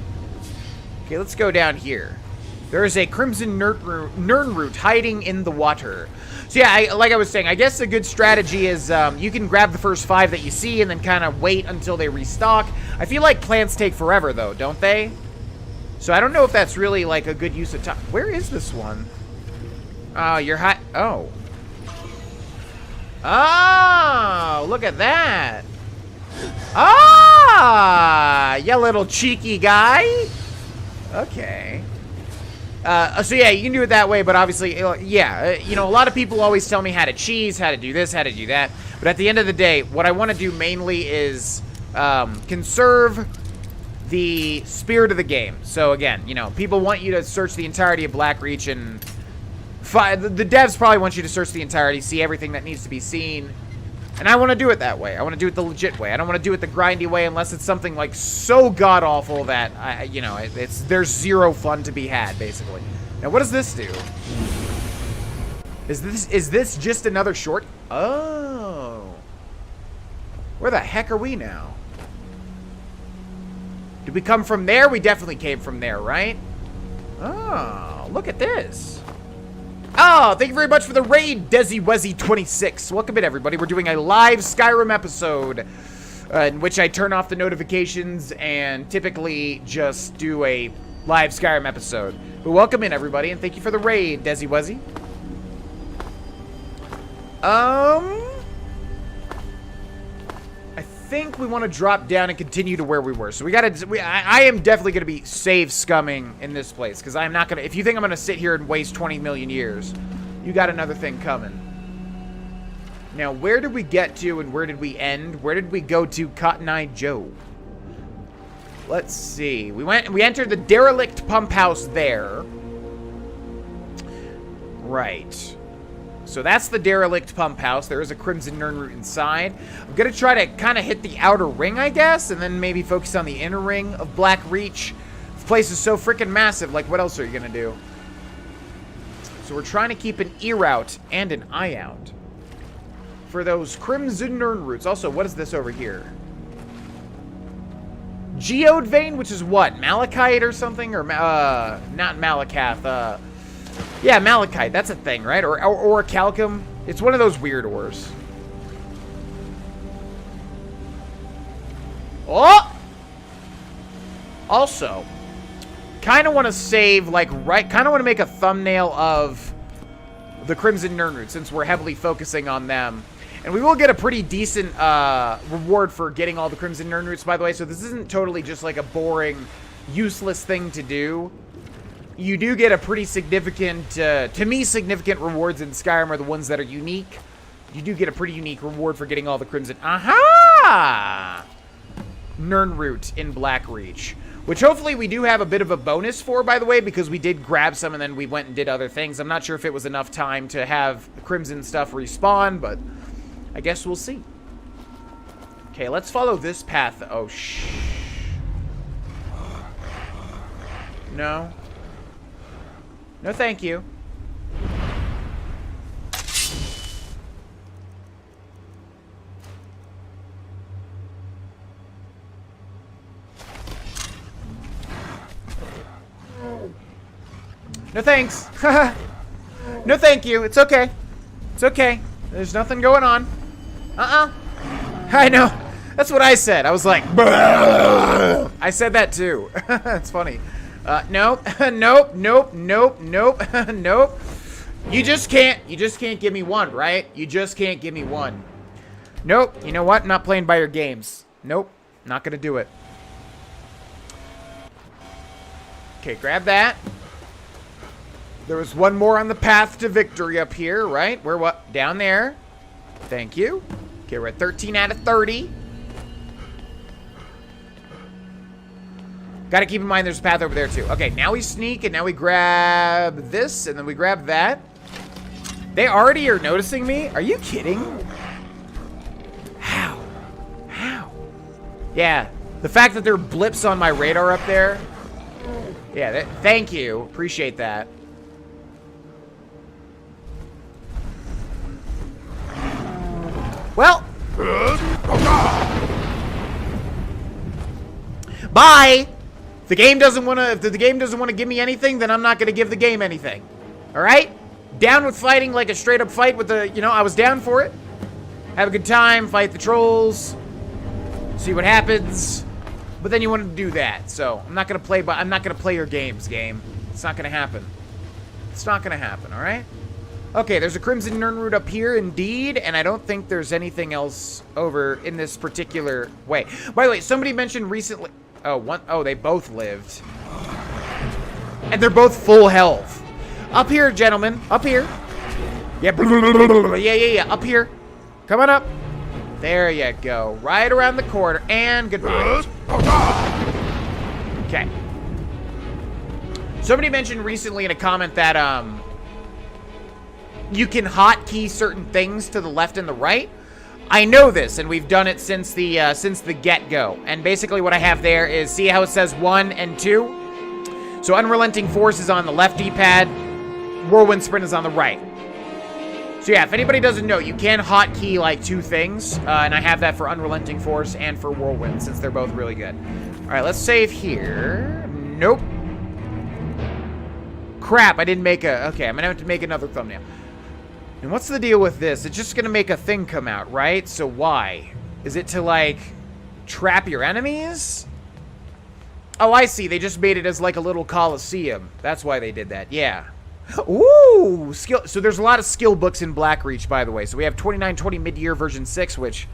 Okay, let's go down here. There is a Crimson Nirnroot hiding in the water. So yeah, like I was saying, I guess a good strategy is you can grab the first 5 that you see and then kind of wait until they restock. I feel like plants take forever, though, don't they? So I don't know if that's really like a good use of time. Where is this one? Oh, you're hot. Oh. Oh, look at that. Ah, you little cheeky guy. Okay. So yeah, you can do it that way, but obviously, yeah, you know, a lot of people always tell me how to cheese, how to do this, how to do that. But at the end of the day, what I want to do mainly is conserve the spirit of the game. So again, you know, people want you to search the entirety of Blackreach, and the devs probably want you to search the entirety, see everything that needs to be seen. And I want to do it that way. I want to do it the legit way. I don't want to do it the grindy way unless it's something like so god-awful that, you know, there's zero fun to be had, basically. Now, what does this do? Is this just another short? Oh. Where the heck are we now? Did we come from there? We definitely came from there, right? Oh, look at this. Oh, thank you very much for the raid, DesiWezzy26. Welcome in, everybody. We're doing a live Skyrim episode. in which I turn off the notifications and typically just do a live Skyrim episode. But welcome in, everybody, and thank you for the raid, Desi Wuzzy. I think we want to drop down and continue to where we were. So I am definitely going to be save scumming in this place, because I'm not going to, if you think I'm going to sit here and waste 20 million years, you got another thing coming. Now, where did we get to and where did we end? Where did we go to, Cotton Eye Joe? Let's see. We entered the derelict pump house there. Right. So that's the derelict pump house. There is a Crimson Nirnroot inside. I'm going to try to kind of hit the outer ring, I guess, and then maybe focus on the inner ring of Black Reach. This place is so freaking massive. Like, what else are you going to do? So we're trying to keep an ear out and an eye out for those Crimson Nirnroots. Also, what is this over here? Geode Vein, which is what? Malachite or something? Or, not Malacath, yeah, Malachite. That's a thing, right? Or Orichalcum. It's one of those weird ores. Oh! Also, kind of want to save, like, kind of want to make a thumbnail of the Crimson Nirnroot, since we're heavily focusing on them. And we will get a pretty decent reward for getting all the Crimson Nirnroots, by the way. So this isn't totally just like a boring, useless thing to do. You do get a pretty significant, to me, significant rewards in Skyrim are the ones that are unique. You do get a pretty unique reward for getting all the Crimson... Aha! Nirnroot in Black Reach. Which hopefully we do have a bit of a bonus for, by the way, because we did grab some and then we went and did other things. I'm not sure if it was enough time to have the Crimson stuff respawn, but I guess we'll see. Okay, let's follow this path. Oh, shh. No. No, thank you. No thanks. No thank you. It's okay. It's okay. There's nothing going on. I know. That's what I said. I was like, I said that too. It's funny. Nope. Nope. Nope. Nope. Nope. Nope. You just can't give me one, right? You just can't give me one. Nope. You know what? I'm not playing by your games. Nope. Not gonna do it. Okay, grab that. There was one more on the path to victory up here, right? We're what? Down there. Thank you. Okay, we're at 13 out of 30. Gotta keep in mind there's a path over there too. Okay, now we sneak and now we grab this and then we grab that. They already are noticing me? Are you kidding? How? How? Yeah, the fact that there are blips on my radar up there. Yeah, thank you. Appreciate that. Well. Bye. If the game doesn't want to, if the game doesn't want to give me anything, then I'm not going to give the game anything. All right? Down with fighting like a straight up fight with the, you know, I was down for it. Have a good time, fight the trolls, see what happens. But then you want to do that. So, I'm not going to play, but I'm not going to play your games, game. It's not going to happen. It's not going to happen, all right? Okay, there's a Crimson Nirnroot up here, indeed, and I don't think there's anything else over in this particular way. By the way, somebody mentioned recently... Oh, they both lived. And they're both full health. Up here, gentlemen. Up here. Yeah, yeah, up here. Come on up. There you go. Right around the corner, and goodbye. Okay. Somebody mentioned recently in a comment that, you can hotkey certain things to the left and the right. I know this, and we've done it since the get-go. And basically what I have there is, see how it says 1 and 2? So Unrelenting Force is on the left D-pad, Whirlwind Sprint is on the right. So yeah, if anybody doesn't know, you can hotkey like 2 things, and I have that for Unrelenting Force and for Whirlwind, since they're both really good. Alright, let's save here. Nope. Crap, I didn't make a... Okay, I'm gonna have to make another thumbnail. And what's the deal with this? It's just gonna make a thing come out, right? So why? Is it to, like, Trap your enemies? Oh, I see. They just made it as like a little coliseum. That's why they did that. Yeah. Ooh, skill. So there's a lot of skill books in Blackreach, by the way. So we have 2920 mid-year version 6, which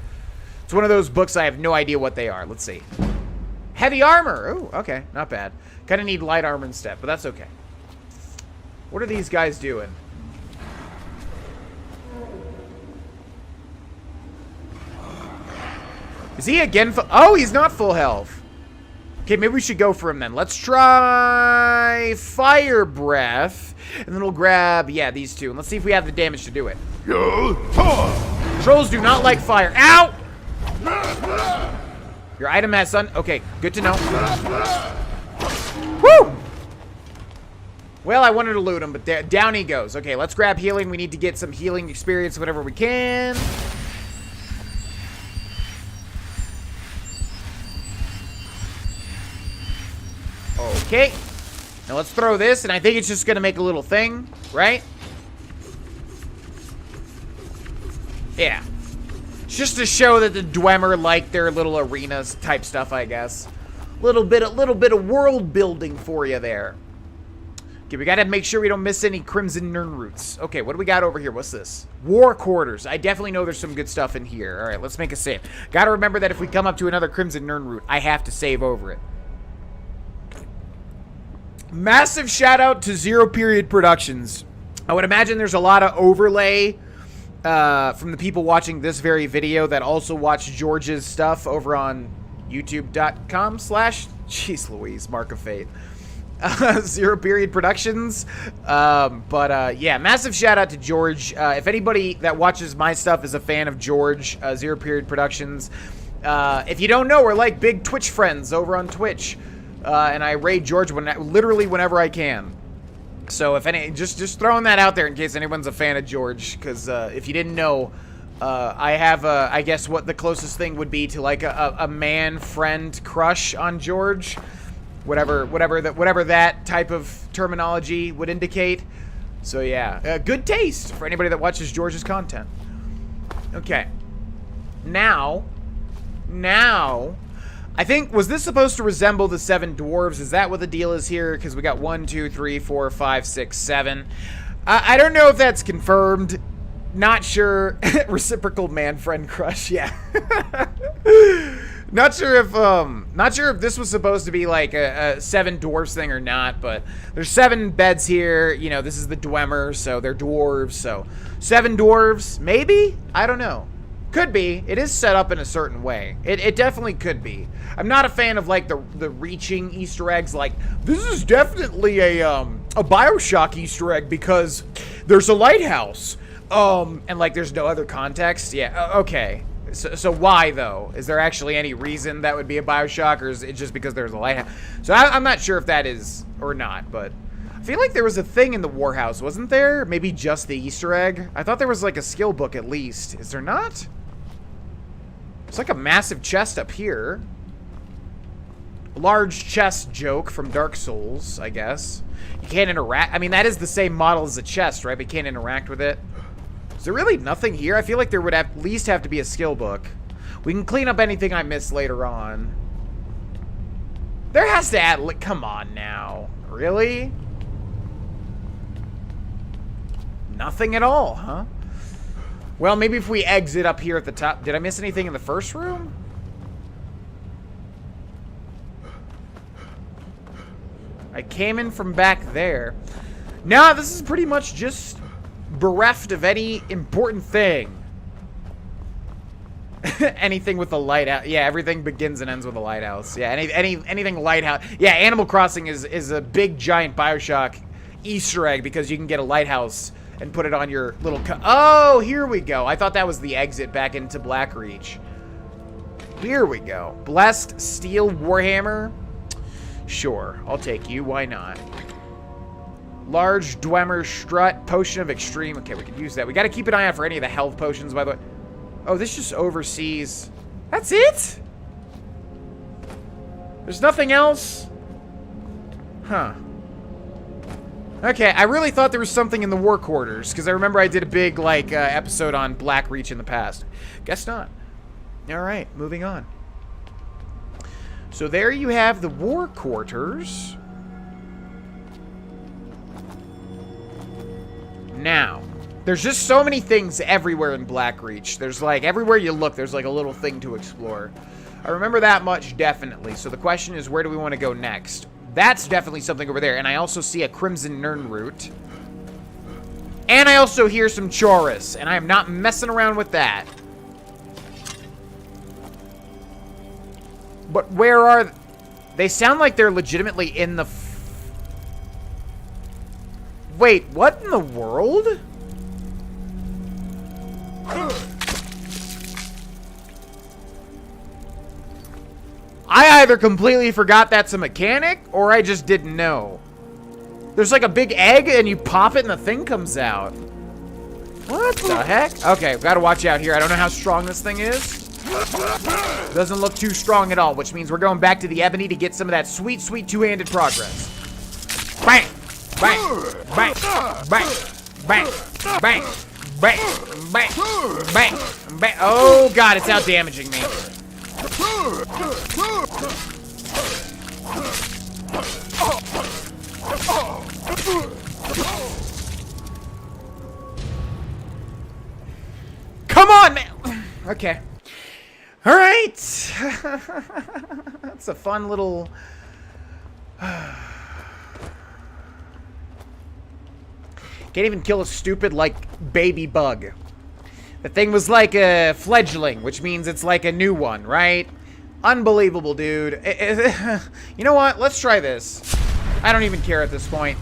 it's one of those books I have no idea what they are. Let's see. Heavy armor. Ooh, okay, not bad. Kind of need light armor instead, but that's okay. What are these guys doing? Is he again full? Oh, he's not full health. Okay, maybe we should go for him then. Let's try Fire Breath. And then we'll grab, yeah, these two. And let's see if we have the damage to do it. Trolls do not like fire. Ow! Your item has sun. Okay, good to know. Woo! Well, I wanted to loot him, but down he goes. Okay, let's grab healing. We need to get some healing experience whenever we can. Okay. Now let's throw this, and I think it's just going to make a little thing, right? Yeah. It's just to show that the Dwemer like their little arenas type stuff, I guess. Little bit of world building for you there. Okay, we gotta make sure we don't miss any Crimson Nirn roots. Okay, what do we got over here? What's this? War quarters. I definitely know there's some good stuff in here. All right, let's make a save. Gotta remember that if we come up to another Crimson Nirn root, I have to save over it. Massive shout out to Zero Period Productions. I would imagine there's a lot of overlay from the people watching this very video that also watch George's stuff over on youtube.com/ jeez Louise, Mark of Fate. Zero Period Productions. Yeah, massive shout out to George. If anybody that watches my stuff is a fan of George, Zero Period Productions, if you don't know, we're like big Twitch friends over on Twitch. And I raid George literally whenever I can. So if any, just throwing that out there in case anyone's a fan of George, because if you didn't know, I have I guess what the closest thing would be to like a man friend crush on George. Whatever that type of terminology would indicate. So yeah, good taste for anybody that watches George's content. Okay. Now, I think, was this supposed to resemble the 7 dwarves? Is that what the deal is here? Because we got 1, 2, 3, 4, 5, 6, 7. I don't know if that's confirmed. Not sure. Reciprocal man-friend crush, yeah. Not sure if this was supposed to be like a 7 dwarves thing or not, but there's 7 beds here. You know, this is the Dwemer, so they're dwarves, so 7 dwarves, maybe? I don't know. Could be. It is set up in a certain way. It definitely could be. I'm not a fan of like the reaching Easter eggs. Like, this is definitely a BioShock Easter egg because there's a lighthouse. And like there's no other context. Yeah, okay. So why though? Is there actually any reason that would be a BioShock, or is it just because there's a lighthouse? So I'm not sure if that is or not, but I feel like there was a thing in the Warhouse, wasn't there? Maybe just the Easter egg? I thought there was like a skill book at least. Is there not? It's like a massive chest up here. A large chest joke from Dark Souls, I guess. You can't interact. I mean, that is the same model as the chest, right? But you can't interact with it. Is there really nothing here? I feel like there would at least have to be a skill book. We can clean up anything I missed later on. There has to add... Come on now. Really? Nothing at all, huh? Well, maybe if we exit up here at the top. Did I miss anything in the first room? I came in from back there. No, this is pretty much just bereft of any important thing. Anything with a lighthouse. Yeah, everything begins and ends with a lighthouse. Yeah, anything lighthouse. Yeah, Animal Crossing is a big giant BioShock Easter egg because you can get a lighthouse and put it on your little oh, here we go. I thought that was the exit back into Blackreach. Here we go. Blessed Steel Warhammer. Sure, I'll take you. Why not? Large Dwemer Strut. Potion of Extreme. Okay, we could use that. We got to keep an eye out for any of the health potions, by the way. Oh, this just oversees. That's it? There's nothing else? Huh. Okay, I really thought there was something in the war quarters, because I remember I did a big, like, episode on Blackreach in the past. Guess not. Alright, moving on. So there you have the war quarters. Now, there's just so many things everywhere in Blackreach. There's like, everywhere you look, there's like a little thing to explore. I remember that much, definitely. So the question is, where do we want to go next? That's definitely something over there. And I also see a Crimson Nirnroot. And I also hear some Chorus. And I am not messing around with that. But where are... They sound like they're legitimately in the... Wait, what in the world? I either completely forgot that's a mechanic, or I just didn't know. There's like a big egg, and you pop it, and the thing comes out. What the heck? Okay, gotta watch out here. I don't know how strong this thing is. Doesn't look too strong at all, which means we're going back to the Ebony to get some of that sweet, sweet two-handed progress. Bang! Bang! Bang! Bang! Bang! Bang! Bang! Bang! Bang! Bang! Oh, God, it's out-damaging me. Come on, man! Okay. All right. That's a fun little... Can't even kill a stupid, like, baby bug. The thing was like a fledgling, which means it's like a new one, right? Unbelievable, dude. You know what? Let's try this. I don't even care at this point.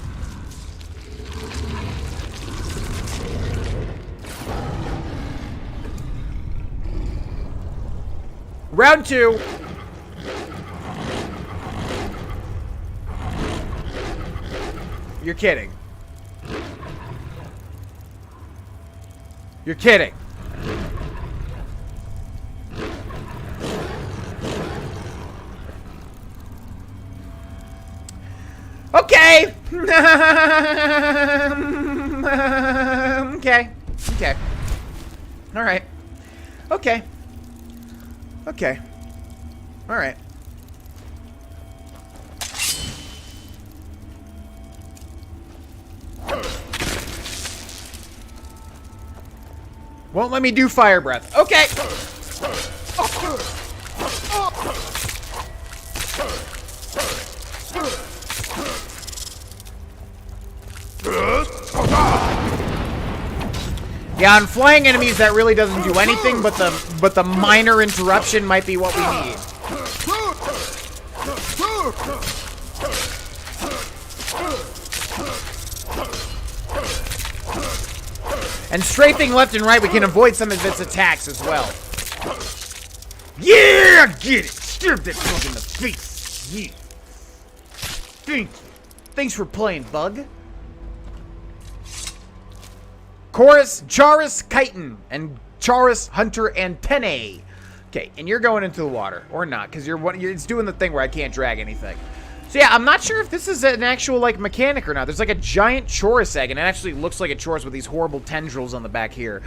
Round 2. You're kidding. You're kidding. Okay. Okay. Okay. All right. Okay. Okay. All right. Won't let me do fire breath. Okay. Yeah, on flying enemies that really doesn't do anything, but the minor interruption might be what we need. And strafing left and right, we can avoid some of its attacks as well. Yeah, get it. Stab that bug in the face. Yeah. Thank you. Thanks for playing, bug. Chorus, Charis, Chitin, and Charis, Hunter, Antennae. Okay, and you're going into the water. Or not, because it's doing the thing where I can't drag anything. So yeah, I'm not sure if this is an actual, like, mechanic or not. There's, like, a giant Chorus egg, and it actually looks like a Chorus with these horrible tendrils on the back here.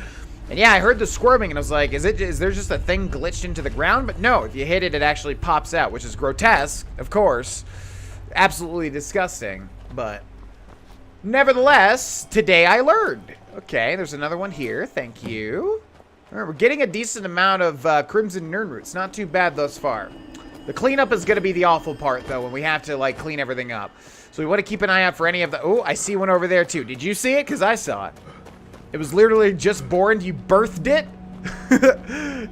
And yeah, I heard the squirming, and I was like, is there just a thing glitched into the ground? But no, if you hit it, it actually pops out, which is grotesque, of course. Absolutely disgusting, but... Nevertheless, today I learned. Okay, there's another one here. Thank you. All right, we're getting a decent amount of Crimson Nirnroots. Not too bad thus far. The cleanup is going to be the awful part, though, when we have to, like, clean everything up. So we want to keep an eye out for any of the... Oh, I see one over there, too. Did you see it? Because I saw it. It was literally just born. You birthed it?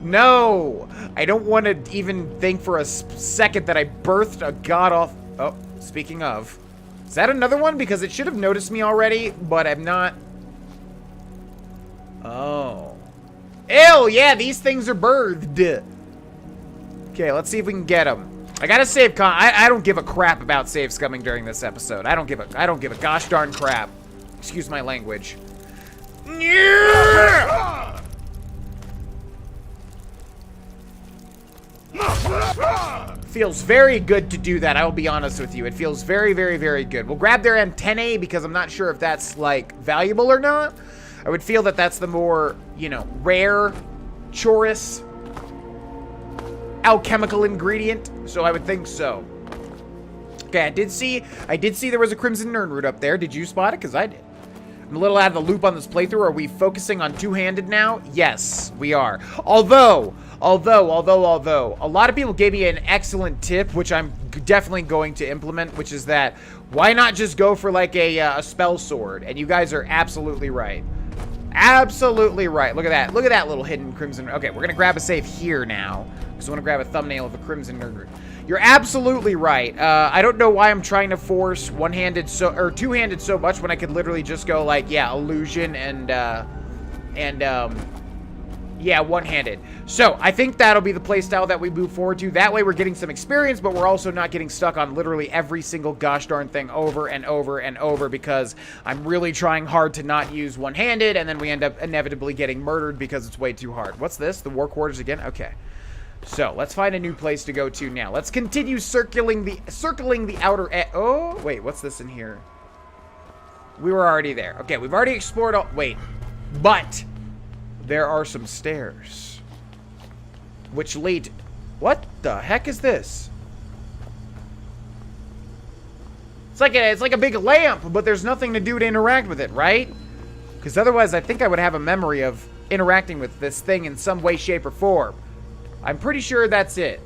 No. I don't want to even think for a second that I birthed a god-off... Oh, speaking of... Is that another one? Because it should have noticed me already, but I'm not... Oh. Ew, yeah, these things are birthed. Okay, let's see if we can get them. I gotta save I don't give a crap about save scumming during this episode. I don't give a gosh darn crap. Excuse my language. Yeah! Feels very good to do that, I will be honest with you. It feels very, very, very good. We'll grab their antennae because I'm not sure if that's, like, valuable or not. I would feel that that's the more, you know, rare Chorus. alchemical ingredient, so I would think so. Okay, I did see there was a Crimson Nirnroot up there. Did you spot it? Because I did. I'm a little out of the loop on this playthrough. Are we focusing on two-handed now? Yes, we are. Although, a lot of people gave me an excellent tip, which I'm definitely going to implement, which is that, why not just go for like a spell sword? And you guys are absolutely right. Absolutely right. Look at that. Look at that little hidden Crimson. Okay, we're going to grab a save here now, because I want to grab a thumbnail of a Crimson Nirnroot. You're absolutely right. I don't know why I'm trying to force one-handed or two-handed so much when I could literally just go like, yeah, illusion and yeah, one-handed. So I think that'll be the playstyle that we move forward to. That way we're getting some experience, but we're also not getting stuck on literally every single gosh darn thing over and over and over, because I'm really trying hard to not use one-handed, and then we end up inevitably getting murdered because it's way too hard. What's this? The war quarters again? Okay. So, let's find a new place to go to now. Let's continue circling the outer edge. Oh, wait, what's this in here? We were already there. Okay, we've already explored all... Wait. But there are some stairs which lead... What the heck is this? It's like a big lamp, but there's nothing to do to interact with it, right? Because otherwise, I think I would have a memory of interacting with this thing in some way, shape, or form. I'm pretty sure that's it.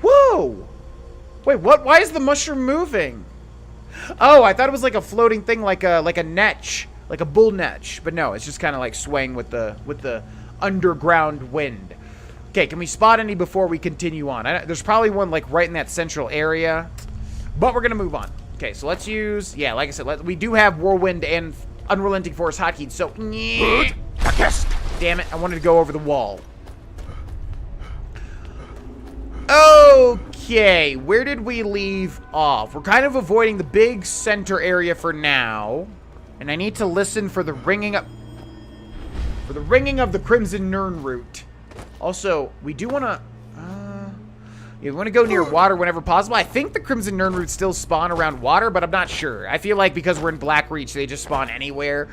Whoa! Wait, what? Why is the mushroom moving? Oh, I thought it was like a floating thing, like a netch, like a bull netch. But no, it's just kind of like swaying with the underground wind. Okay, can we spot any before we continue on? There's probably one like right in that central area, but we're gonna move on. Okay, so let's use, yeah, like I said, we do have Whirlwind and Unrelenting Force hotkeys. So, damn it, I wanted to go over the wall. Okay, where did we leave off? We're kind of avoiding the big center area for now, and I need to listen for the ringing of the Crimson Nirnroot. Also, we do want to we want to go near water whenever possible. I think the Crimson Nirnroots still spawn around water, but I'm not sure. I feel like because we're in Blackreach, they just spawn anywhere.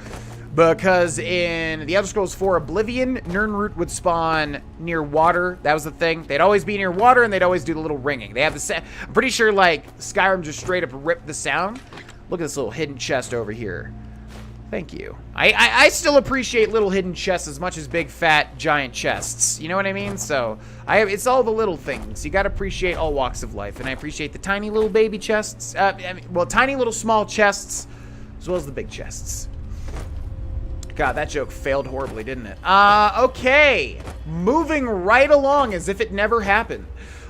Because in the Elder Scrolls 4 Oblivion, Nirnroot would spawn near water. That was the thing. They'd always be near water, and they'd always do the little ringing. They have the I'm pretty sure, like, Skyrim just straight up ripped the sound. Look at this little hidden chest over here. Thank you. I still appreciate little hidden chests as much as big, fat, giant chests. You know what I mean? So, it's all the little things. You gotta appreciate all walks of life. And I appreciate the tiny little baby chests. Tiny little small chests, as well as the big chests. God, that joke failed horribly, didn't it? Okay. Moving right along as if it never happened.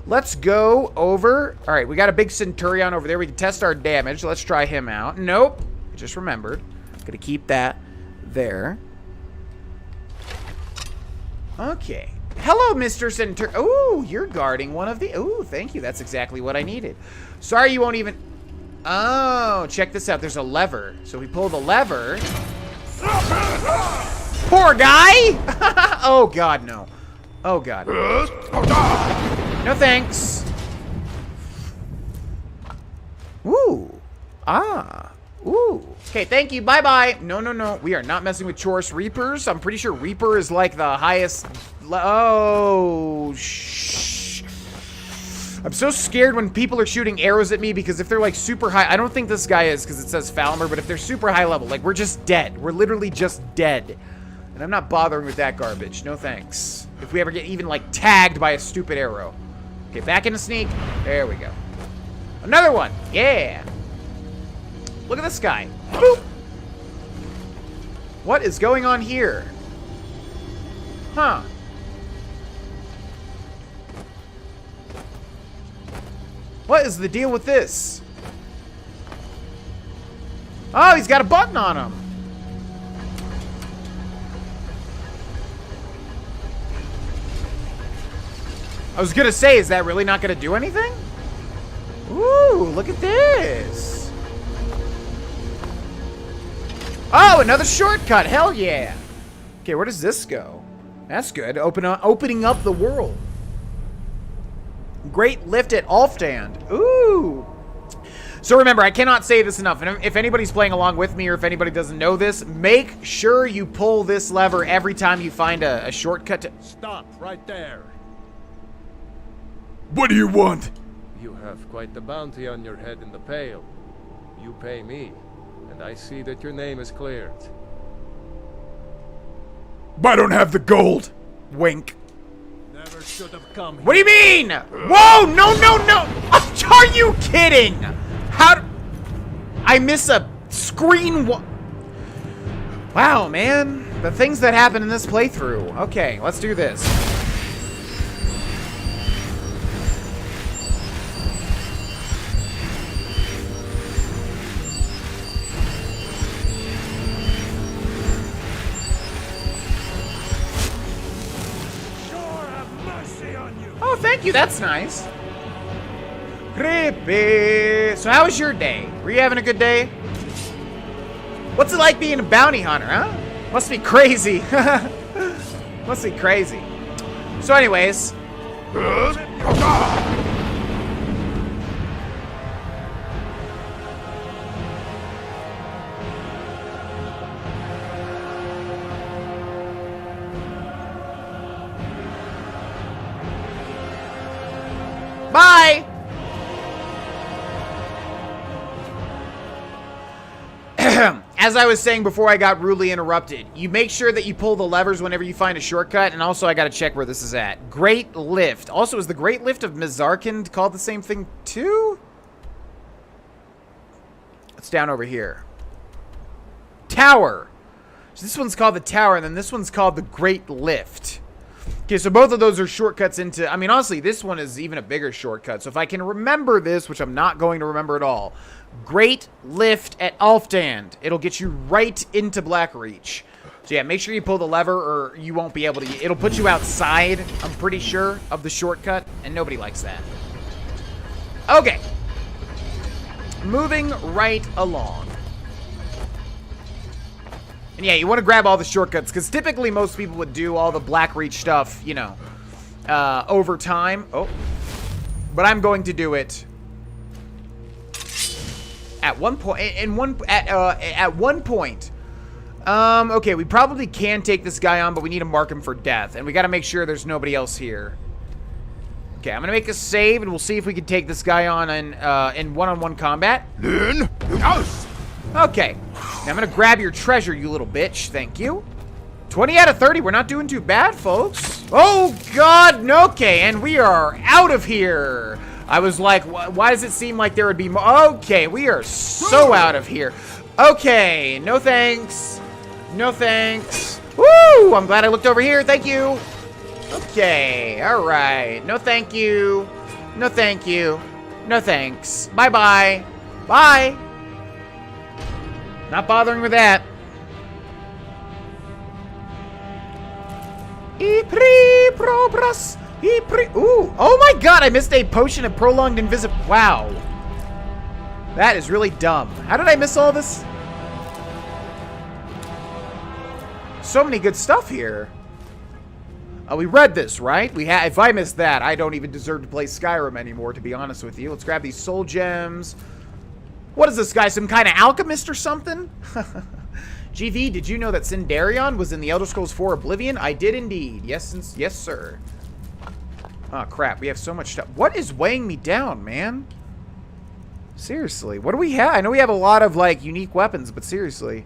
Let's go over. All right, we got a big Centurion over there. We can test our damage. Let's try him out. Nope. I just remembered. Gonna keep that there. Okay. Hello, Mr. Centurion. Ooh, you're guarding one of the... Ooh, thank you. That's exactly what I needed. Sorry you won't even... Oh, check this out. There's a lever. So we pull the lever... Poor guy! Oh, God, no. Oh, God. No, thanks. Ooh. Ah. Ooh. Okay, thank you. Bye-bye. No, no, no. We are not messing with Chorus Reapers. I'm pretty sure Reaper is, like, the highest... Oh, shh. I'm so scared when people are shooting arrows at me because if they're like super high, I don't think this guy is because it says Falmer, but if they're super high level, like we're just dead. We're literally just dead. And I'm not bothering with that garbage. No thanks. If we ever get even like tagged by a stupid arrow. Okay, back in the sneak. There we go. Another one. Yeah. Look at this guy. Boop. What is going on here? Huh. What is the deal with this? Oh, he's got a button on him. I was gonna say, is that really not gonna do anything? Ooh, look at this. Oh, another shortcut. Hell yeah. Okay, where does this go? That's good. Opening up the world. Great lift at Alfstand. Ooh. So remember, I cannot say this enough. And if anybody's playing along with me or if anybody doesn't know this, make sure you pull this lever every time you find a shortcut to... Stop right there. What do you want? You have quite the bounty on your head in the Pale. You pay me, and I see that your name is cleared. I don't have the gold. Wink. Never should have come here. What do you mean? Whoa! No, no, no! Are you kidding? How? I miss a screen. Wow, man. The things that happen in this playthrough. Okay, let's do this. Oh, thank you. That's nice. Creepy. So how was your day? Were you having a good day? What's it like being a bounty hunter, huh? Must be crazy. Must be crazy. So anyways. Bye! As I was saying before I got rudely interrupted, you make sure that you pull the levers whenever you find a shortcut, and also I gotta check where this is at. Great Lift. Also, is the Great Lift of Mizarkand called the same thing too? It's down over here. Tower. So this one's called the Tower, and then this one's called the Great Lift. Okay, so both of those are shortcuts into... I mean, honestly, this one is even a bigger shortcut. So if I can remember this, which I'm not going to remember at all. Great Lift at Alfdand. It'll get you right into Blackreach. So yeah, make sure you pull the lever or you won't be able to... It'll put you outside, I'm pretty sure, of the shortcut. And nobody likes that. Okay. Moving right along. And yeah, you want to grab all the shortcuts, because typically most people would do all the Blackreach stuff, you know, over time. Oh. But I'm going to do it at one point. At one point. Okay, we probably can take this guy on, but we need to mark him for death. And we got to make sure there's nobody else here. Okay, I'm going to make a save, and we'll see if we can take this guy on in one-on-one combat. Okay. Now I'm going to grab your treasure, you little bitch. Thank you. 20 out of 30. We're not doing too bad, folks. Oh, God. No. Okay, and we are out of here. I was like, why does it seem like there would be more? Okay, we are so out of here. Okay, no thanks. No thanks. Woo! I'm glad I looked over here. Thank you. Okay, all right. No thank you. No thank you. No thanks. Bye-bye. Bye. Not bothering with that. Ooh. Oh my god, I missed a potion of prolonged invisibility. Wow. That is really dumb. How did I miss all this? So many good stuff here. We read this, right? If I missed that, I don't even deserve to play Skyrim anymore, to be honest with you. Let's grab these soul gems. What is this guy, some kind of alchemist or something? GV, did you know that Sindarion was in the Elder Scrolls 4 Oblivion? I did indeed. Yes, yes, sir. Oh, crap. We have so much stuff. What is weighing me down, man? Seriously. What do we have? I know we have a lot of, like, unique weapons, but seriously.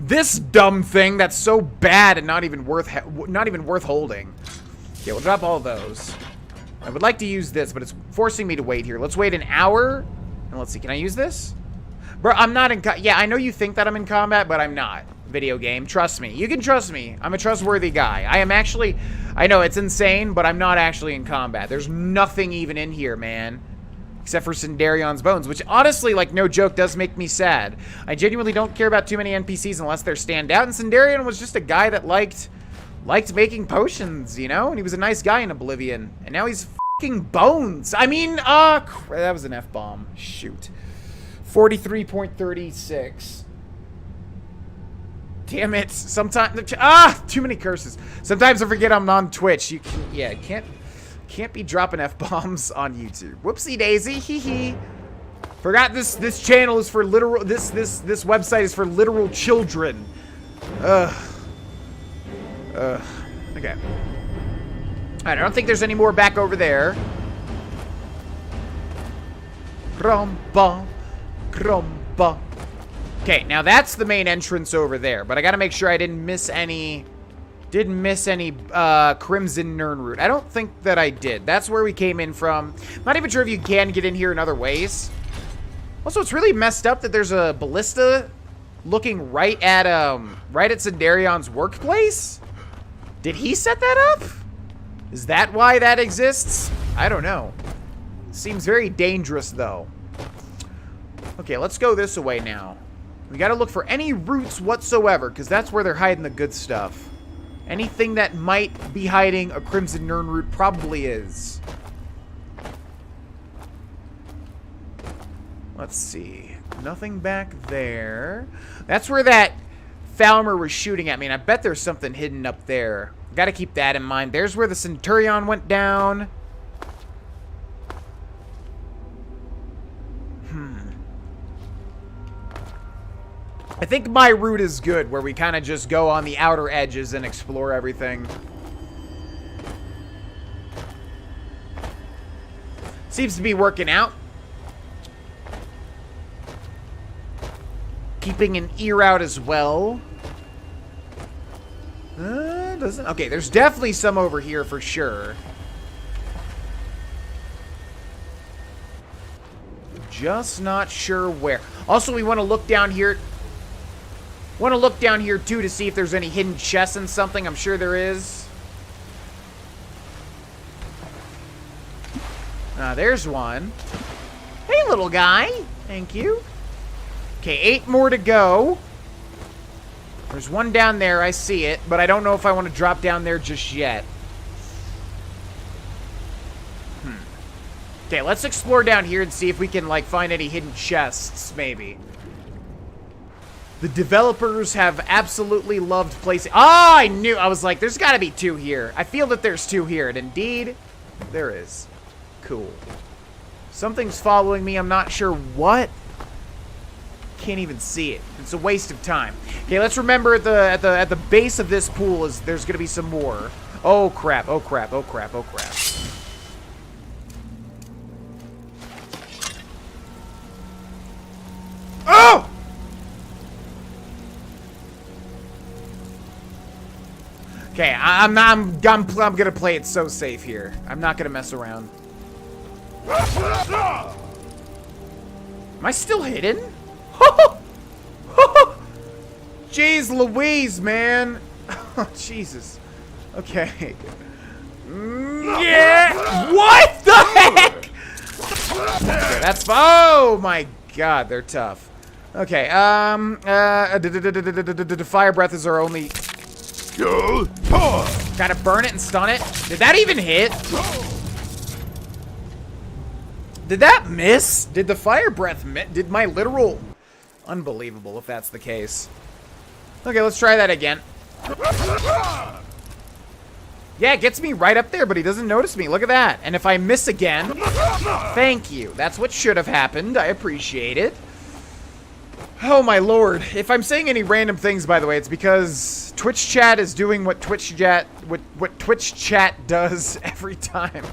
This dumb thing that's so bad and not even worth holding. Okay, we'll drop all of those. I would like to use this, but it's forcing me to wait here. Let's wait an hour. And let's see, can I use this? Bro, I'm not in yeah, I know you think that I'm in combat, but I'm not. Video game, trust me. You can trust me. I'm a trustworthy guy. I am actually, I know it's insane, but I'm not actually in combat. There's nothing even in here, man. Except for Sindarion's bones, which honestly, like, no joke, does make me sad. I genuinely don't care about too many NPCs unless they're standout, and Sindarion was just a guy that liked making potions, you know? And he was a nice guy in Oblivion. And now he's fucking bones. I mean, that was an F-bomb. Shoot. 43.36. Damn it. Sometimes, too many curses. Sometimes I forget I'm on Twitch. You can, yeah, can't be dropping F-bombs on YouTube. Whoopsie daisy, hee hee. Forgot this channel is for literal, this website is for literal children. Okay. Alright, I don't think there's any more back over there. Crumba. Crumba. Okay, now that's the main entrance over there, but I gotta make sure I didn't miss any Crimson Nirnroot. I don't think that I did. That's where we came in from. Not even sure if you can get in here in other ways. Also, it's really messed up that there's a ballista looking right at Zendarion's workplace. Did he set that up? Is that why that exists? I don't know. Seems very dangerous, though. Okay, let's go this way now. We gotta look for any roots whatsoever, because that's where they're hiding the good stuff. Anything that might be hiding a Crimson Nirnroot probably is. Let's see. Nothing back there. That's where that Falmer was shooting at me, and I bet there's something hidden up there. Gotta keep that in mind. There's where the Centurion went down. I think my route is good, where we kind of just go on the outer edges and explore everything. Seems to be working out. Keeping an ear out as well. Doesn't... Okay, there's definitely some over here for sure. Just not sure where. Also, we want to look down here. Want to look down here, too, to see if there's any hidden chests and something. I'm sure there is. There's one. Hey, little guy. Thank you. Okay, 8 more to go. There's one down there. I see it, but I don't know if I want to drop down there just yet. Okay, let's explore down here and see if we can, like, find any hidden chests, maybe. The developers have absolutely loved placing... Oh, I knew! I was like, there's gotta be 2 here. I feel that there's 2 here, and indeed, there is. Cool. Something's following me. I'm not sure what. Can't even see it. It's a waste of time. Okay, let's remember at the base of this pool is there's gonna be some more. Oh crap! Oh crap! Oh crap! Oh crap! Oh! Okay, I'm gonna play it so safe here. I'm not gonna mess around. Am I still hidden? Jeez Louise, man. Oh, Jesus. Okay. Yeah. What the heck? Okay, that's... Oh, my God. They're tough. Okay, fire breath is our only... Gotta burn it and stun it. Did that even hit? Did that miss? Did the fire breath miss? Did my literal... Unbelievable if that's the case. Okay, let's try that again. Yeah, it gets me right up there, but he doesn't notice me. Look at that. And if I miss again... Thank you. That's what should have happened. I appreciate it. Oh my lord. If I'm saying any random things, by the way, it's because Twitch chat is doing what Twitch chat does every time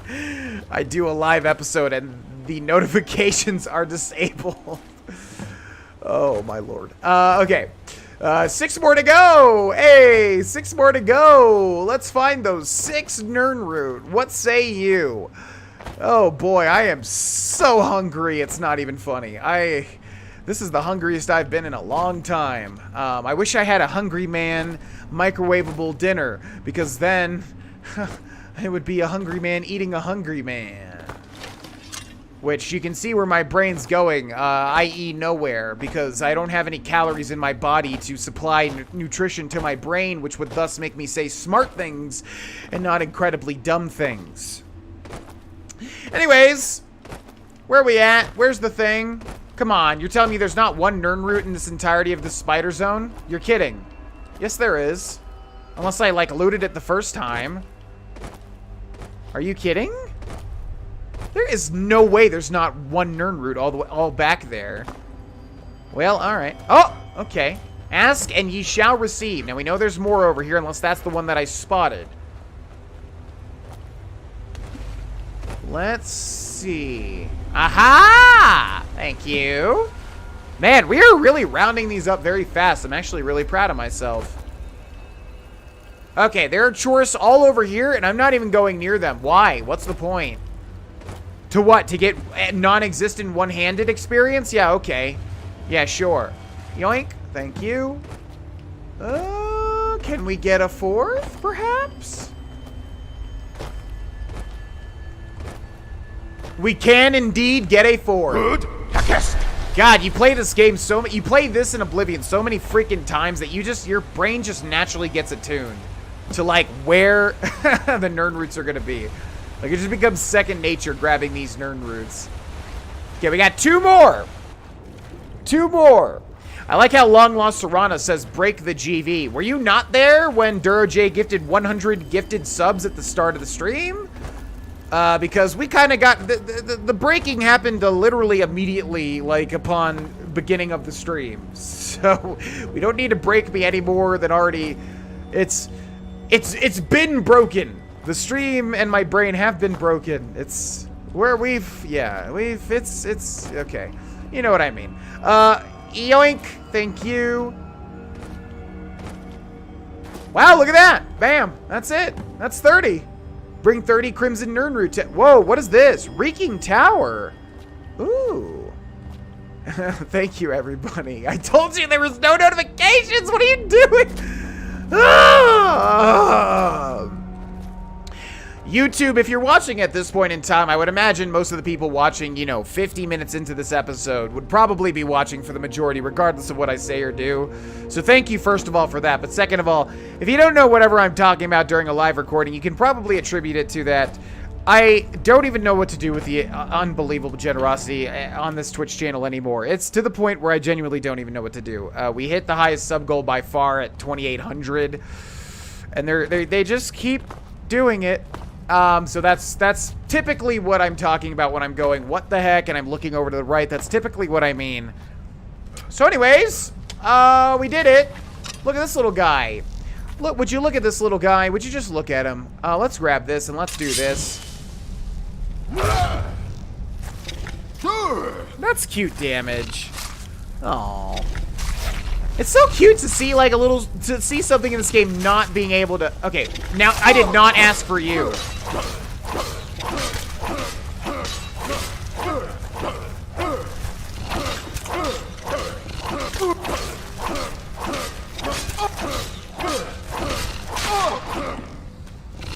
I do a live episode and the notifications are disabled. Oh my lord. Okay. 6 more to go. Hey, 6 more to go. Let's find those 6 Nirnroot. What say you? Oh boy, I am so hungry. It's not even funny. This is the hungriest I've been in a long time. I wish I had a Hungry Man microwavable dinner, because then it would be a hungry man eating a hungry man. Which you can see where my brain's going, i.e. nowhere, because I don't have any calories in my body to supply nutrition to my brain, which would thus make me say smart things and not incredibly dumb things. Anyways, where are we at? Where's the thing? Come on, you're telling me there's not one Nirnroot in this entirety of the spider zone? You're kidding. Yes, there is. Unless I, like, looted it the first time. Are you kidding? There is no way there's not one Nirnroot all back there. Well, alright. Oh, okay. Ask and ye shall receive. Now we know there's more over here unless that's the one that I spotted. Let's see. Aha! Thank you. Man, we are really rounding these up very fast. I'm actually really proud of myself. Okay, there are tourists all over here, and I'm not even going near them. Why? What's the point? To what? To get non-existent one-handed experience? Yeah, okay. Yeah, sure. Yoink. Thank you. Can we get a fourth, perhaps? We can indeed get a fourth. God, you play this game you play this in Oblivion so many freaking times that your brain just naturally gets attuned to like where the Nirnroots are gonna be. Like it just becomes second nature grabbing these Nirnroots. Okay, we got two more. Two more. I like how Long Lost Serana says break the GV. Were you not there when DuroJ gifted 100 gifted subs at the start of the stream? Because we kind of got the breaking happened literally immediately, like upon beginning of the stream. So we don't need to break me any more than already. It's been broken. The stream and my brain have been broken. It's where it's okay. You know what I mean. Yoink. Thank you. Wow, look at that. Bam. That's it. That's 30. Bring 30 Crimson Nirnroot. Whoa, what is this? Reeking Tower. Ooh. Thank you, everybody. I told you there was no notifications. What are you doing? YouTube, if you're watching at this point in time, I would imagine most of the people watching, 50 minutes into this episode would probably be watching for the majority, regardless of what I say or do. So thank you, first of all, for that. But second of all, if you don't know whatever I'm talking about during a live recording, you can probably attribute it to that. I don't even know what to do with the unbelievable generosity on this Twitch channel anymore. It's to the point where I genuinely don't even know what to do. We hit the highest sub goal by far at 2,800, and they just keep doing it. So that's typically what I'm talking about when I'm going, what the heck, and I'm looking over to the right. That's typically what I mean. So anyways, we did it. Look at this little guy. Look, would you look at this little guy? Would you just look at him? Let's grab this and let's do this. That's cute damage. Aww. It's so cute to see see something in this game not being able to. Okay, now I did not ask for you.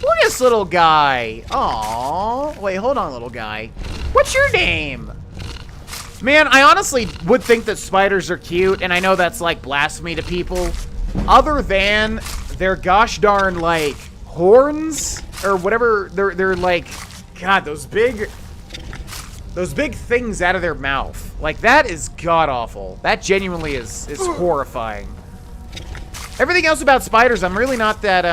Look at this little guy. Aww. Wait, hold on, little guy. What's your name? Man, I honestly would think that spiders are cute, and I know that's like blasphemy to people. Other than their gosh darn like horns or whatever, they're like, God, those big things out of their mouth. Like that is god awful. That genuinely is horrifying. Everything else about spiders, I'm really not that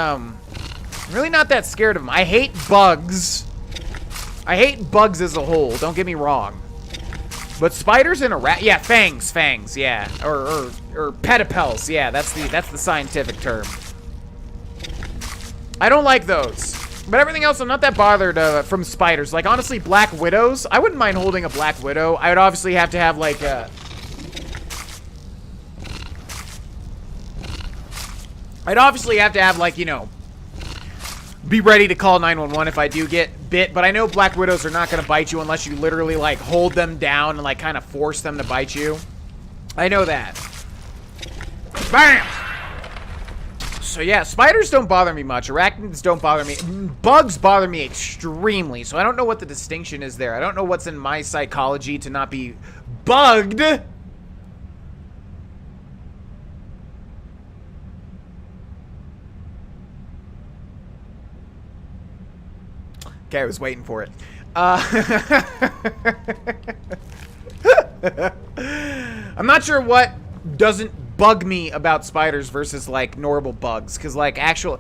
scared of them. I hate bugs. I hate bugs as a whole. Don't get me wrong. But spiders and a rat, yeah, fangs, yeah, or pedipels, yeah, that's the scientific term. I don't like those, but everything else I'm not that bothered from spiders. Like honestly, black widows, I wouldn't mind holding a black widow. I would obviously have to have like a. I'd obviously have to have like be ready to call 911 if I do get bit, but I know black widows are not going to bite you unless you literally like hold them down and like kind of force them to bite you. I know that. Bam! So yeah, spiders don't bother me much. Arachnids don't bother me. Bugs bother me extremely, so I don't know what the distinction is there. I don't know what's in my psychology to not be bugged. Okay, I was waiting for it. I'm not sure what doesn't bug me about spiders versus like normal bugs, because like actual,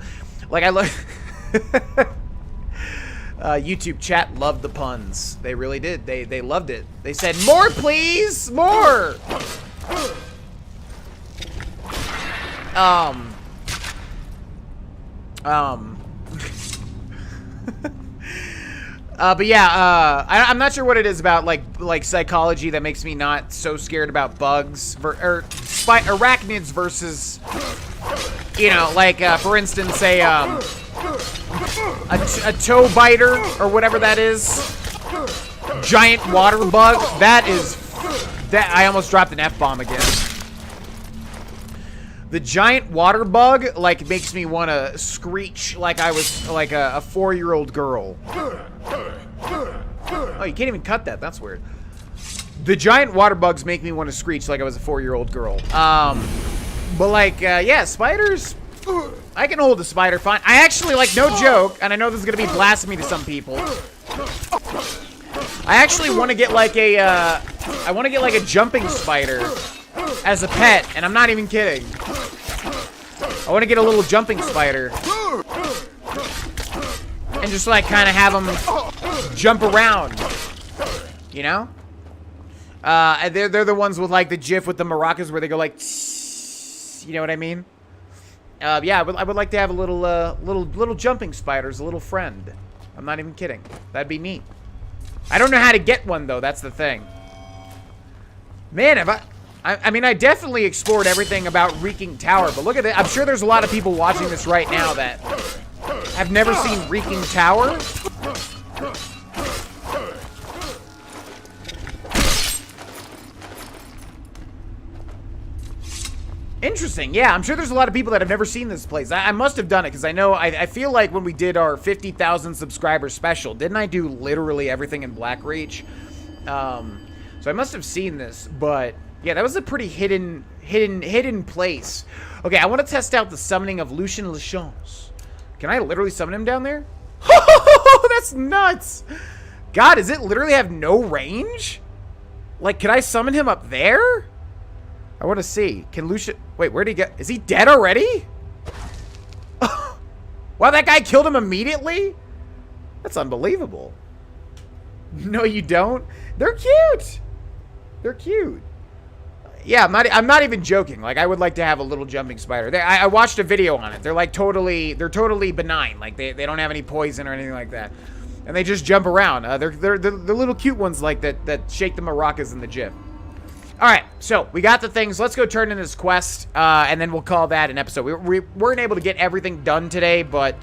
like I look. YouTube chat loved the puns. They really did. They loved it. They said, more please! More! But yeah, I'm not sure what it is about like psychology that makes me not so scared about bugs or arachnids versus, you know, like for instance, a toe biter or whatever that is, giant water bug. That I almost dropped an F-bomb again. The giant water bug like makes me want to screech like I was like a 4-year-old girl. Oh, you can't even cut that. That's weird. The giant water bugs make me want to screech like I was a 4-year-old girl. But like, yeah, spiders. I can hold a spider fine. I actually, like, no joke, and I know this is gonna be blasphemy to some people. I actually want to get like a, jumping spider as a pet, and I'm not even kidding. I want to get a little jumping spider and just like kind of have them jump around, you know? And they're the ones with like the GIF with the maracas where they go like, you know what I mean? Yeah, I would like to have a little jumping spider as a little friend. I'm not even kidding. That'd be neat. I don't know how to get one though. That's the thing. Man, I mean, I definitely explored everything about Reeking Tower, but look at that. I'm sure there's a lot of people watching this right now that have never seen Reeking Tower. Interesting. Yeah, I'm sure there's a lot of people that have never seen this place. I must have done it because I know, I feel like when we did our 50,000 subscriber special, didn't I do literally everything in Blackreach? So I must have seen this, but yeah, that was a pretty hidden place. Okay, I want to test out the summoning of Lucien Lachance. Can I literally summon him down there? Oh, that's nuts. God, does it literally have no range? Like, can I summon him up there? I want to see. Can Lucien... Wait, where'd he get... Is he dead already? Wow, that guy killed him immediately? That's unbelievable. No, you don't? They're cute. They're cute. Yeah, I'm not even joking. Like, I would like to have a little jumping spider. I watched a video on it. They're like totally benign. Like, they don't have any poison or anything like that. And they just jump around. They're little cute ones like that shake the maracas in the gym. Alright, so we got the things. Let's go turn in this quest, and then we'll call that an episode. We weren't able to get everything done today, but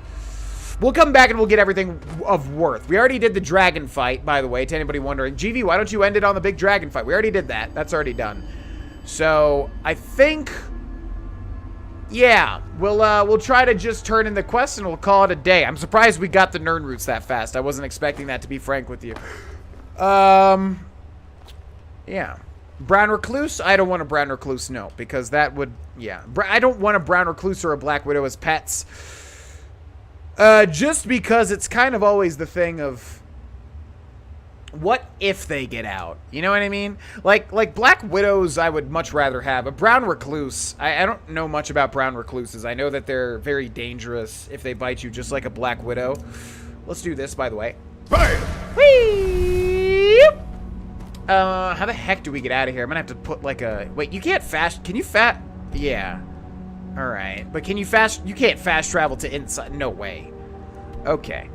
we'll come back and we'll get everything of worth. We already did the dragon fight, by the way, to anybody wondering. GV, why don't you end it on the big dragon fight? We already did that. That's already done. So, I think, yeah, we'll try to just turn in the quest and we'll call it a day. I'm surprised we got the Nern roots that fast. I wasn't expecting that, to be frank with you. Yeah. Brown Recluse? I don't want a Brown Recluse, no, because that would, yeah. I don't want a Brown Recluse or a Black Widow as pets. Just because it's kind of always the thing of, what if they get out? You know what I mean? Like Black Widows I would much rather have. A Brown Recluse, I don't know much about Brown Recluses. I know that they're very dangerous if they bite you, just like a Black Widow. Let's do this, by the way. Bam! Whee! How the heck do we get out of here? I'm gonna have to put like a... Wait, you can't fast... Can you fast... Yeah. Alright. But can you fast... You can't fast travel to inside... No way. Okay.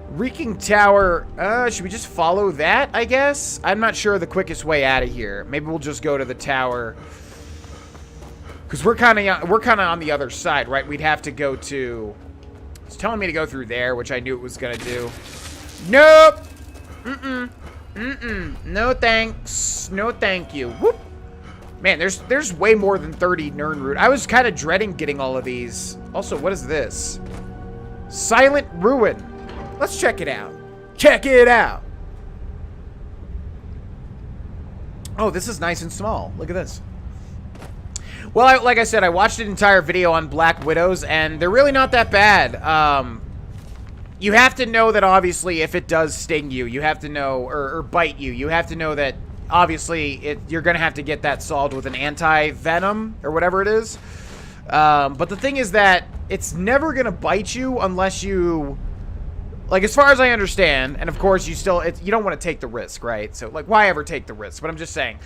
Reeking Tower... should we just follow that, I guess? I'm not sure the quickest way out of here. Maybe we'll just go to the tower. Because we're kind of on the other side, right? We'd have to go to... It's telling me to go through there, which I knew it was gonna do. Nope! No thanks. No thank you. Whoop. Man, there's way more than 30 Nern root. I was kind of dreading getting all of these. Also, what is this? Silent Ruin. Let's check it out. Check it out. Oh, this is nice and small. Look at this. Well, like I said, I watched an entire video on Black Widows, and they're really not that bad. You have to know that, obviously, if it does sting you, you have to know, or bite you, you have to know that, obviously, you're going to have to get that solved with an anti-venom, or whatever it is. But the thing is that it's never going to bite you unless you Like, as far as I understand, and of course you still, you don't want to take the risk, right? So, like, why ever take the risk? But I'm just saying,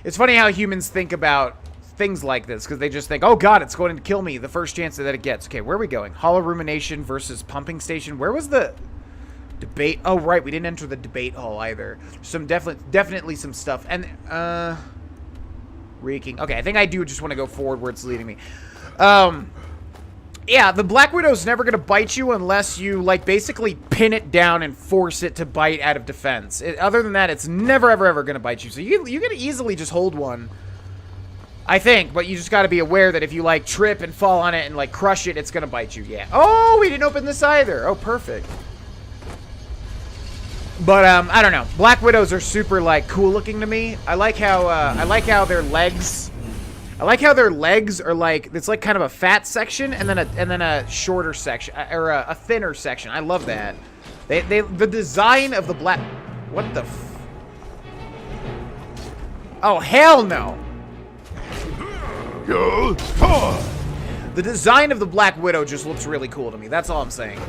it's funny how humans think about things like this, because they just think, oh god, it's going to kill me the first chance that it gets. Okay, where are we going? Hollow Rumination versus Pumping Station. Where was the debate? Oh, right, we didn't enter the debate hall either. Some definitely some stuff. And, reeking. Okay, I think I do just want to go forward where it's leading me. Yeah, the Black Widow's never going to bite you unless you, like, basically pin it down and force it to bite out of defense. Other than that, it's never, ever, ever going to bite you. So you can easily just hold one, I think. But you just got to be aware that if you, like, trip and fall on it and, like, crush it, it's going to bite you. Yeah. Oh, we didn't open this either. Oh, perfect. But, I don't know. Black Widows are super, like, cool looking to me. I like how their legs... I like how their legs are like, it's like kind of a fat section and then a shorter section, or a thinner section. I love that. The design of the black, what the oh, hell no. The design of the Black Widow just looks really cool to me. That's all I'm saying.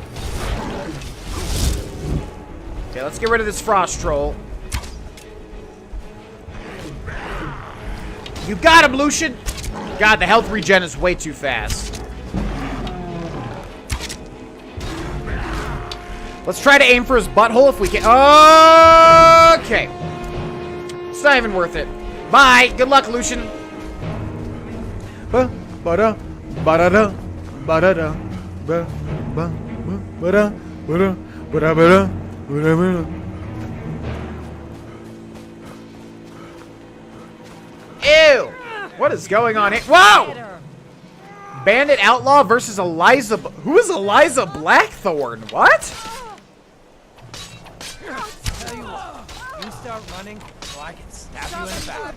Okay, let's get rid of this Frost Troll. You got him, Lucian! God, the health regen is way too fast. Let's try to aim for his butthole if we can. Okay. It's not even worth it. Bye! Good luck, Lucian. Ba-da, ba-da-da, ba-da-da, ba-ba, ba-da, ba-da, ba-da, ba-da, ba-da. Ew! What is going on here? Whoa! Bandit Outlaw versus Eliza... Who is Eliza Blackthorn? What? Tell you what, you start running, or I can stab you in the back.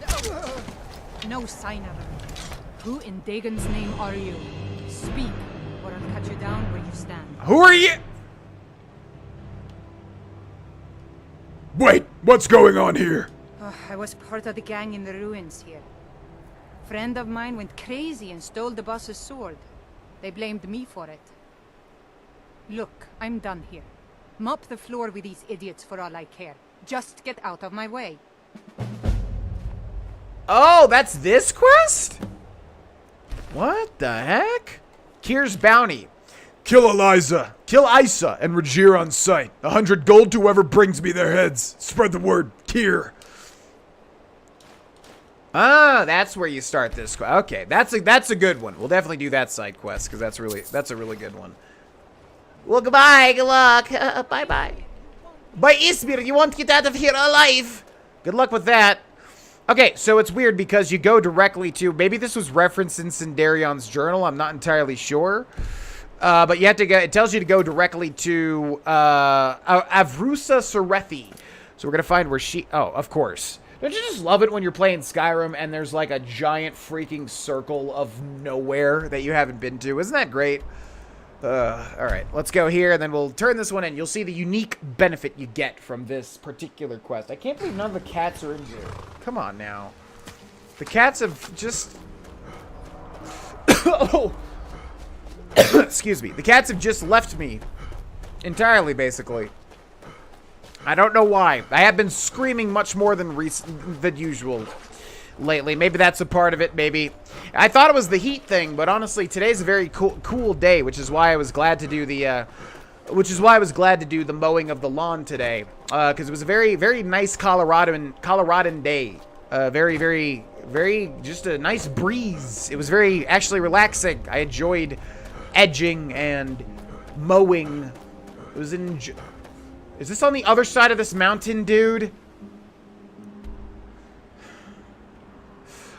No sign of him. Who in Dagon's name are you? Speak, or I'll cut you down where you stand. Who are you? Wait, what's going on here? I was part of the gang in the ruins here. Friend of mine went crazy and stole the boss's sword. They blamed me for it. Look, I'm done here. Mop the floor with these idiots for all I care. Just get out of my way. Oh, that's this quest? What the heck? Kier's bounty. Kill Eliza, kill Isa, and Rajir on sight. 100 gold to whoever brings me their heads. Spread the word, Kier. Ah, that's where you start this quest. Okay, that's a good one. We'll definitely do that side quest because that's a really good one. Well, goodbye, good luck. Bye-bye. Bye, Ismir, you won't get out of here alive. Good luck with that. Okay, so it's weird because you go directly to, maybe this was referenced in Cinderion's journal, I'm not entirely sure. But you have to go, it tells you to go directly to Avrusa Serethi. So we're going to find where she, oh, of course. Don't you just love it when you're playing Skyrim and there's like a giant freaking circle of nowhere that you haven't been to? Isn't that great? Alright, let's go here and then we'll turn this one in. You'll see the unique benefit you get from this particular quest. I can't believe none of the cats are in here. Come on now. The cats have just... oh! Excuse me. The cats have just left me entirely, basically. I don't know why. I have been screaming much more than usual lately. Maybe that's a part of it, maybe. I thought it was the heat thing, but honestly, today's a very cool day, which is why I was glad to do the mowing of the lawn today. Because it was a very, very nice Coloradan day. Very, just a nice breeze. It was very, actually relaxing. I enjoyed edging and mowing. It was Is this on the other side of this mountain, dude?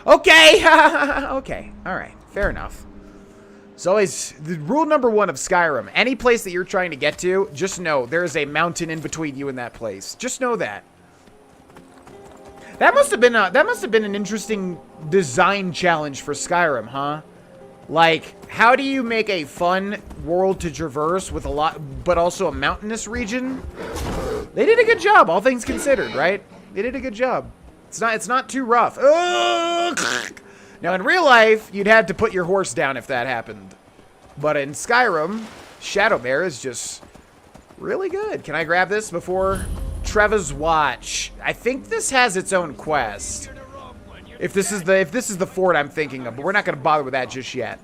Okay. Okay. All right. Fair enough. It's always the rule number 1 of Skyrim. Any place that you're trying to get to, just know there is a mountain in between you and that place. Just know that. That must have been an interesting design challenge for Skyrim, huh? Like, how do you make a fun world to traverse with a lot, but also a mountainous region? They did a good job, all things considered, right? They did a good job. It's not too rough. Ugh. Now, in real life, you'd have to put your horse down if that happened. But in Skyrim, Shadowmere is just Really good. Can I grab this before Treva's Watch? I think this has its own quest. If this is the fort I'm thinking of, but we're not going to bother with that just yet.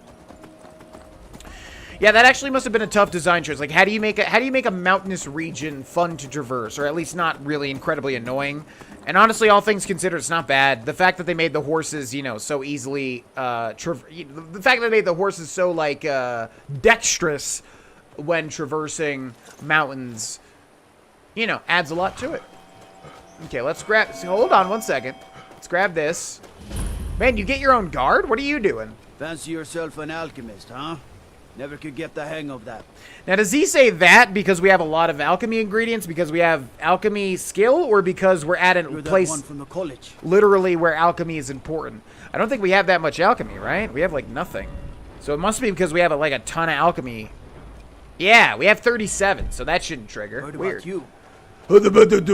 Yeah, that actually must have been a tough design choice. Like, how do you make a mountainous region fun to traverse, or at least not really incredibly annoying? And honestly, all things considered, it's not bad. The fact that they made the horses, you know, so easily the fact that they made the horses so like dexterous when traversing mountains, you know, adds a lot to it. Okay, let's grab. So hold on one second. Let's grab this. Man, you get your own guard? What are you doing? Fancy yourself an alchemist, huh? Never could get the hang of that. Now, does he say that because we have a lot of alchemy ingredients, because we have alchemy skill, or because we're at a place one from the college. Literally where alchemy is important? I don't think we have that much alchemy, right? We have like nothing. So it must be because we have like a ton of alchemy. Yeah, we have 37, so that shouldn't trigger. What Weird. about you? I'm a bit busy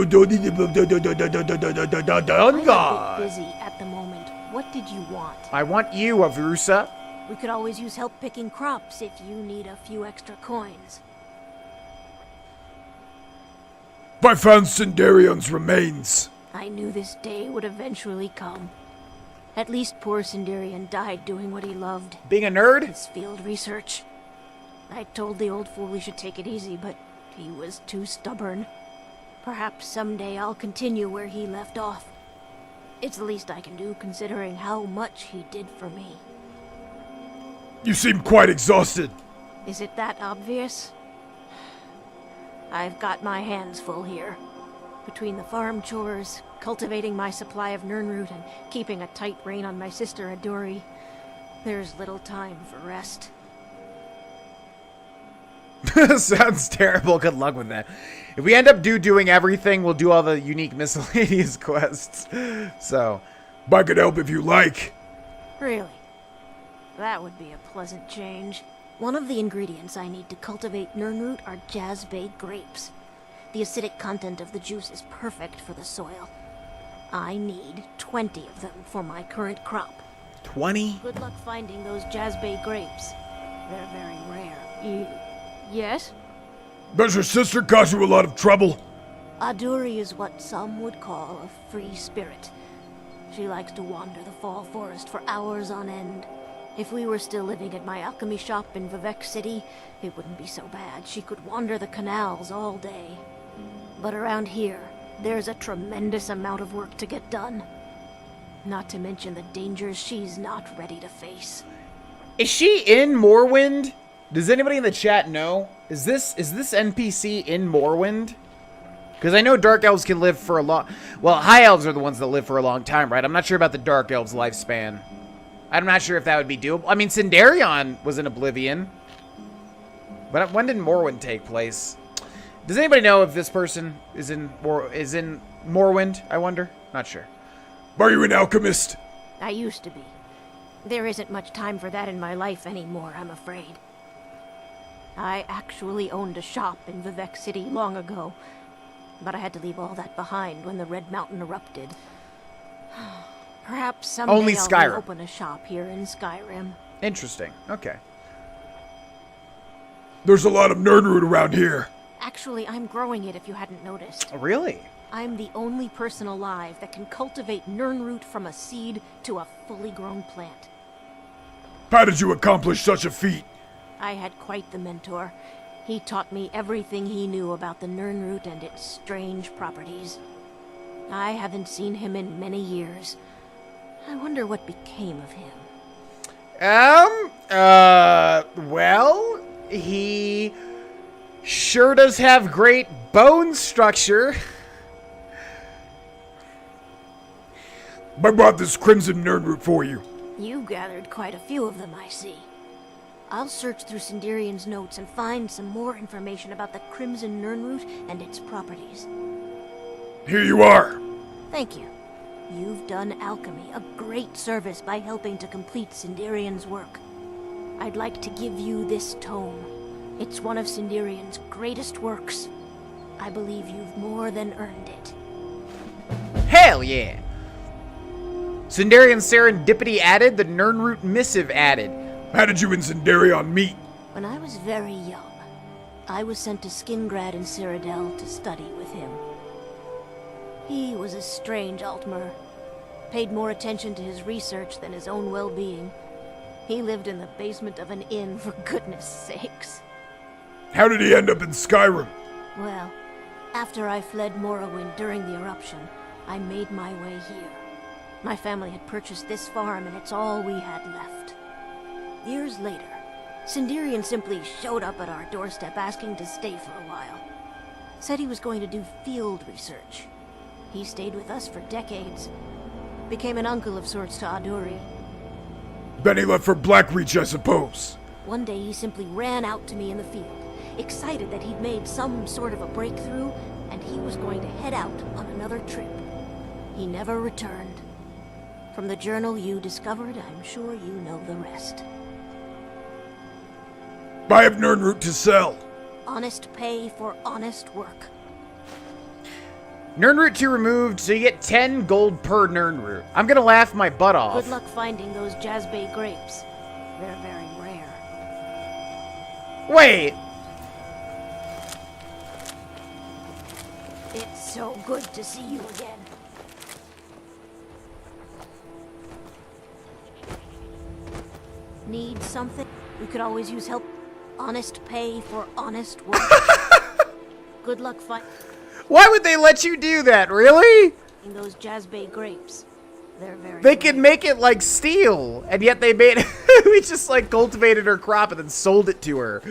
at the moment. What did you want? I want you, Avrusa. We could always use help picking crops if you need a few extra coins. I found Cinderion's remains. I knew this day would eventually come. At least poor Sinderian died doing what he loved. Being a nerd? His field research. I told the old fool he should take it easy, but he was too stubborn. Perhaps someday I'll continue where he left off. It's the least I can do, considering how much he did for me. You seem quite exhausted. Is it that obvious? I've got my hands full here. Between the farm chores, cultivating my supply of Nirnroot, and keeping a tight rein on my sister Adori, there's little time for rest. Sounds terrible. Good luck with that. If we end up doing everything, we'll do all the unique miscellaneous quests. So, I could help if you like. Really? That would be a pleasant change. One of the ingredients I need to cultivate Nirnroot are Jazbay grapes. The acidic content of the juice is perfect for the soil. I need 20 of them for my current crop. 20? Good luck finding those Jazbay grapes. They're very rare. Yes? Does your sister cause you a lot of trouble? Aduri is what some would call a free spirit. She likes to wander the fall forest for hours on end. If we were still living at my alchemy shop in Vivek City, it wouldn't be so bad. She could wander the canals all day. But around here, there's a tremendous amount of work to get done. Not to mention the dangers she's not ready to face. Is she in Morrowind? Does anybody in the chat know? Is this NPC in Morrowind? Because I know Dark Elves can live for a long... Well, High Elves are the ones that live for a long time, right? I'm not sure about the Dark Elves' lifespan. I'm not sure if that would be doable. I mean, Sindarion was in Oblivion. But when did Morrowind take place? Does anybody know if this person is in Morrowind, I wonder? Not sure. Are you an alchemist? I used to be. There isn't much time for that in my life anymore, I'm afraid. I actually owned a shop in Vivek City long ago, but I had to leave all that behind when the Red Mountain erupted. Perhaps someday Only I'll Skyrim. open a shop here in Skyrim. Interesting. Okay. There's a lot of Nirnroot around here. Actually, I'm growing it if you hadn't noticed. Oh, really? I'm the only person alive that can cultivate Nirnroot from a seed to a fully grown plant. How did you accomplish such a feat? I had quite the mentor. He taught me everything he knew about the Nirnroot and its strange properties. I haven't seen him in many years. I wonder what became of him. Well, he sure does have great bone structure. I brought this Crimson Nirnroot for you. You gathered quite a few of them, I see. I'll search through Sindarion's notes and find some more information about the Crimson Nirnroot and its properties. Here you are. Thank you. You've done alchemy a great service by helping to complete Sindarion's work. I'd like to give you this tome. It's one of Sindarion's greatest works. I believe you've more than earned it. Hell yeah! Sindarian Serendipity added, the Nirnroot Missive added. How did you and Sindarion meet? When I was very young, I was sent to Skingrad in Cyrodiil to study with him. He was a strange Altmer. Paid more attention to his research than his own well-being. He lived in the basement of an inn, for goodness sakes. How did he end up in Skyrim? Well, after I fled Morrowind during the eruption, I made my way here. My family had purchased this farm, and it's all we had left. Years later, Sinderian simply showed up at our doorstep asking to stay for a while. Said he was going to do field research. He stayed with us for decades. Became an uncle of sorts to Aduri. Then he left for Blackreach, I suppose. One day he simply ran out to me in the field, excited that he'd made some sort of a breakthrough, and he was going to head out on another trip. He never returned. From the journal you discovered, I'm sure you know the rest. I have Nirnroot to sell. Honest pay for honest work. Nirnroot 2 removed, so you get 10 gold per Nirnroot. I'm gonna laugh my butt off. Good luck finding those Jazbay grapes. They're very rare. Wait! It's so good to see you again. Need something? We could always use help. Honest pay for honest work. Good luck finding Why would they let you do that, really? those Jazbay grapes. They're very They could make it like steel, and yet they made we just like cultivated her crop and then sold it to her.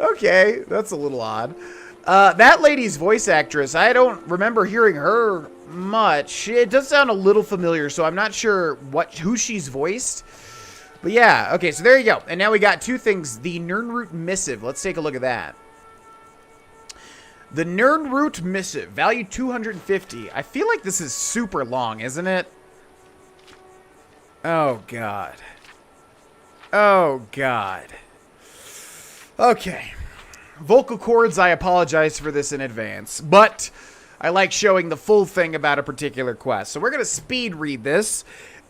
Okay, that's a little odd. That lady's voice actress, I don't remember hearing her much. It does sound a little familiar, so I'm not sure who she's voiced. But yeah, okay, so there you go. And now we got two things. The Nirnroot Missive. Let's take a look at that. The Nirnroot Missive, value 250. I feel like this is super long, isn't it? Oh, God. Oh, God. Okay. Vocal cords, I apologize for this in advance. But I like showing the full thing about a particular quest. So we're going to speed read this.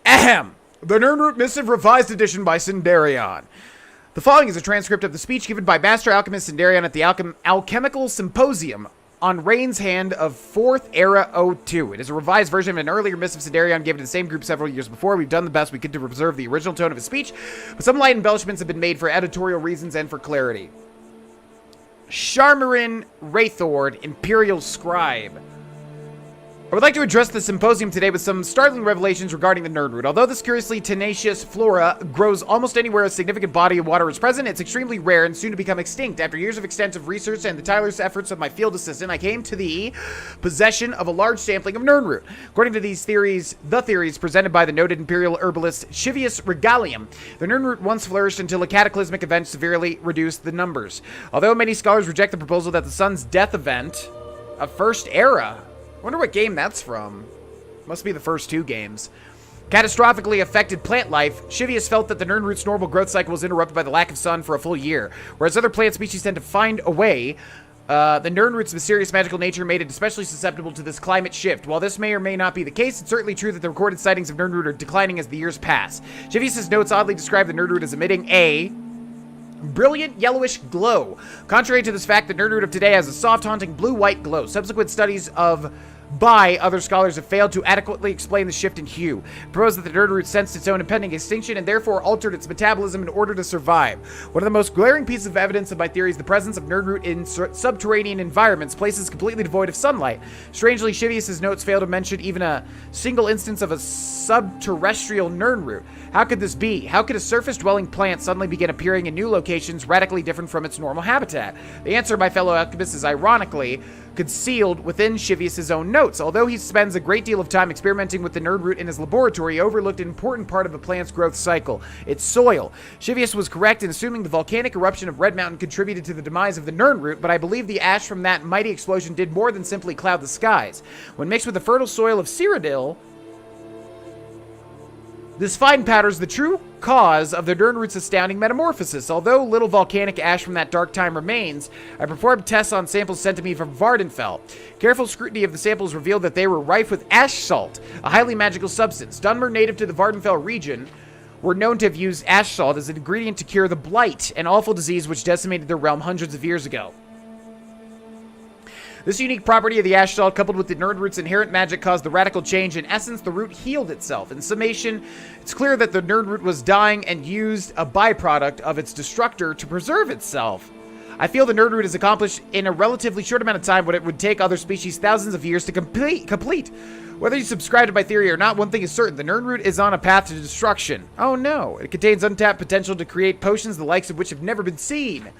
Ahem. The Nirnroot Missive Revised Edition by Sinderion. The following is a transcript of the speech given by Master Alchemist Sinderion at the Alchemical Symposium on Rain's Hand of 4th Era 02. It is a revised version of an earlier missive Sinderion given to the same group several years before. We've done the best we could to preserve the original tone of his speech, but some light embellishments have been made for editorial reasons and for clarity. Sharmarin Wraithord, Imperial Scribe. I would like to address the symposium today with some startling revelations regarding the Nirnroot. Although this curiously tenacious flora grows almost anywhere a significant body of water is present, it's extremely rare and soon to become extinct. After years of extensive research and the tireless efforts of my field assistant, I came to the possession of a large sampling of Nirnroot. According to these theories, the theories presented by the noted imperial herbalist Shivius Regalium, the Nirnroot once flourished until a cataclysmic event severely reduced the numbers. Although many scholars reject the proposal that the sun's death event, a first era, I wonder what game that's from. Must be the first two games. Catastrophically affected plant life, Shivius felt that the Nirnroot's normal growth cycle was interrupted by the lack of sun for a full year. Whereas other plant species tend to find a way, the Nirnroot's mysterious magical nature made it especially susceptible to this climate shift. While this may or may not be the case, it's certainly true that the recorded sightings of Nirnroot are declining as the years pass. Shivius' notes oddly describe the Nirnroot as emitting a brilliant yellowish glow. Contrary to this fact, the Nirnroot of today has a soft, haunting blue-white glow. Subsequent studies by other scholars have failed to adequately explain the shift in hue. Propose that the Nirnroot sensed its own impending extinction and therefore altered its metabolism in order to survive. One of the most glaring pieces of evidence of my theory is the presence of Nirnroot in subterranean environments, places completely devoid of sunlight. Strangely, Shivius' notes fail to mention even a single instance of a subterrestrial Nirnroot. How could this be? How could a surface-dwelling plant suddenly begin appearing in new locations radically different from its normal habitat? The answer, my fellow alchemists, is ironically concealed within Shivius' own notes. Although he spends a great deal of time experimenting with the Nirnroot in his laboratory, he overlooked an important part of a plant's growth cycle, its soil. Shivius was correct in assuming the volcanic eruption of Red Mountain contributed to the demise of the Nirnroot, but I believe the ash from that mighty explosion did more than simply cloud the skies. When mixed with the fertile soil of Cyrodiil, this fine powder is the true cause of the Nirnroot's astounding metamorphosis. Although little volcanic ash from that dark time remains, I performed tests on samples sent to me from Vardenfell. Careful scrutiny of the samples revealed that they were rife with ash salt, a highly magical substance. Dunmer, native to the Vardenfell region, were known to have used ash salt as an ingredient to cure the blight, an awful disease which decimated their realm hundreds of years ago. This unique property of the ash salt, coupled with the nerdroot's inherent magic, caused the radical change. In essence, the root healed itself. In summation, it's clear that the nerdroot was dying and used a byproduct of its destructor to preserve itself. I feel the nerdroot has accomplished in a relatively short amount of time what it would take other species thousands of years to complete. Whether you subscribe to my theory or not, one thing is certain. The nerdroot is on a path to destruction. Oh no. It contains untapped potential to create potions the likes of which have never been seen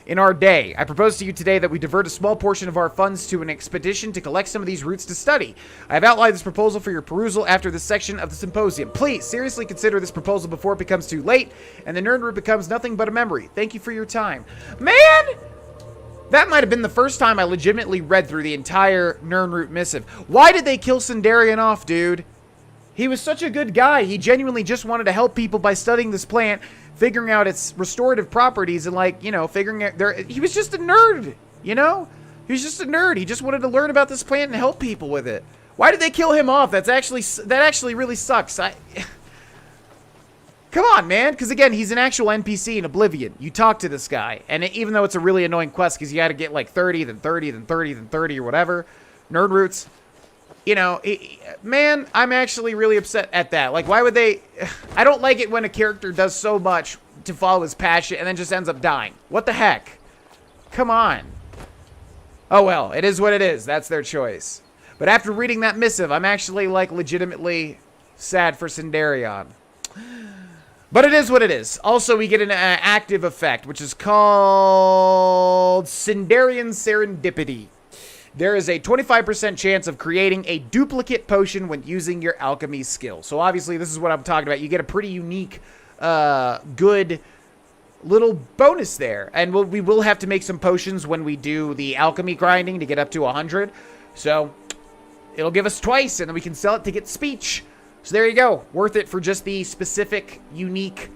in our day. I propose to you today that we divert a small portion of our funds to an expedition to collect some of these roots to study. I have outlined this proposal for your perusal after this section of the symposium. Please seriously consider this proposal before it becomes too late and the nerdroot becomes nothing but a memory. Thank you for your time. Man! That might have been the first time I legitimately read through the entire nerdroot missive. Why did they kill Sindarian off, dude? He was such a good guy. He genuinely just wanted to help people by studying this plant, figuring out its restorative properties, and, like, you know, figuring out he was just a nerd, you know? He was just a nerd. He just wanted to learn about this plant and help people with it. Why did they kill him off? That actually really sucks. Come on, man. Because, again, he's an actual NPC in Oblivion. You talk to this guy. And even though it's a really annoying quest because you got to get, like, 30, then 30, then 30, then 30, or whatever. Nerdroots. You know, man, I'm actually really upset at that. Like, why would they... I don't like it when a character does so much to follow his passion and then just ends up dying. What the heck? Come on. Oh, well, it is what it is. That's their choice. But after reading that missive, I'm actually, like, legitimately sad for Sindarian. But it is what it is. Also, we get an active effect, which is called Sindarian Serendipity. There is a 25% chance of creating a duplicate potion when using your alchemy skill. So obviously, this is what I'm talking about. You get a pretty unique, good little bonus there. And we will have to make some potions when we do the alchemy grinding to get up to 100. So it'll give us twice, and then we can sell it to get speech. So there you go. Worth it for just the specific, unique,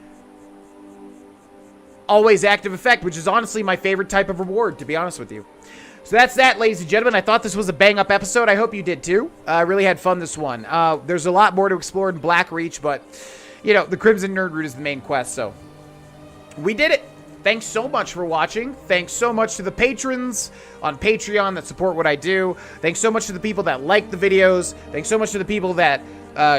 always active effect, which is honestly my favorite type of reward, to be honest with you. So that's that, ladies and gentlemen. I thought this was a bang-up episode. I hope you did, too. I really had fun this one. There's a lot more to explore in Blackreach, but, you know, the Crimson Nerdroot is the main quest, so we did it. Thanks so much for watching. Thanks so much to the patrons on Patreon that support what I do. Thanks so much to the people that like the videos. Thanks so much to the people that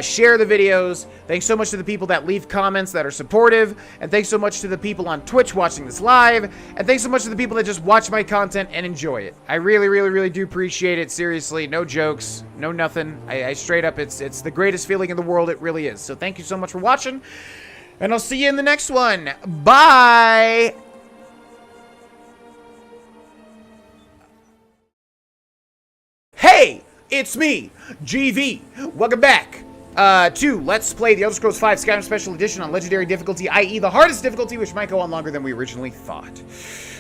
share the videos. Thanks so much to the people that leave comments that are supportive. And thanks so much to the people on Twitch watching this live. And thanks so much to the people that just watch my content and enjoy it. I really, really, really do appreciate it. Seriously, no jokes, no nothing. I straight up, it's the greatest feeling in the world. It really is. So thank you so much for watching. And I'll see you in the next one. Bye! Hey! It's me, GV. Welcome back to Let's Play The Elder Scrolls V Skyrim Special Edition on Legendary Difficulty, i.e. the hardest difficulty, which might go on longer than we originally thought.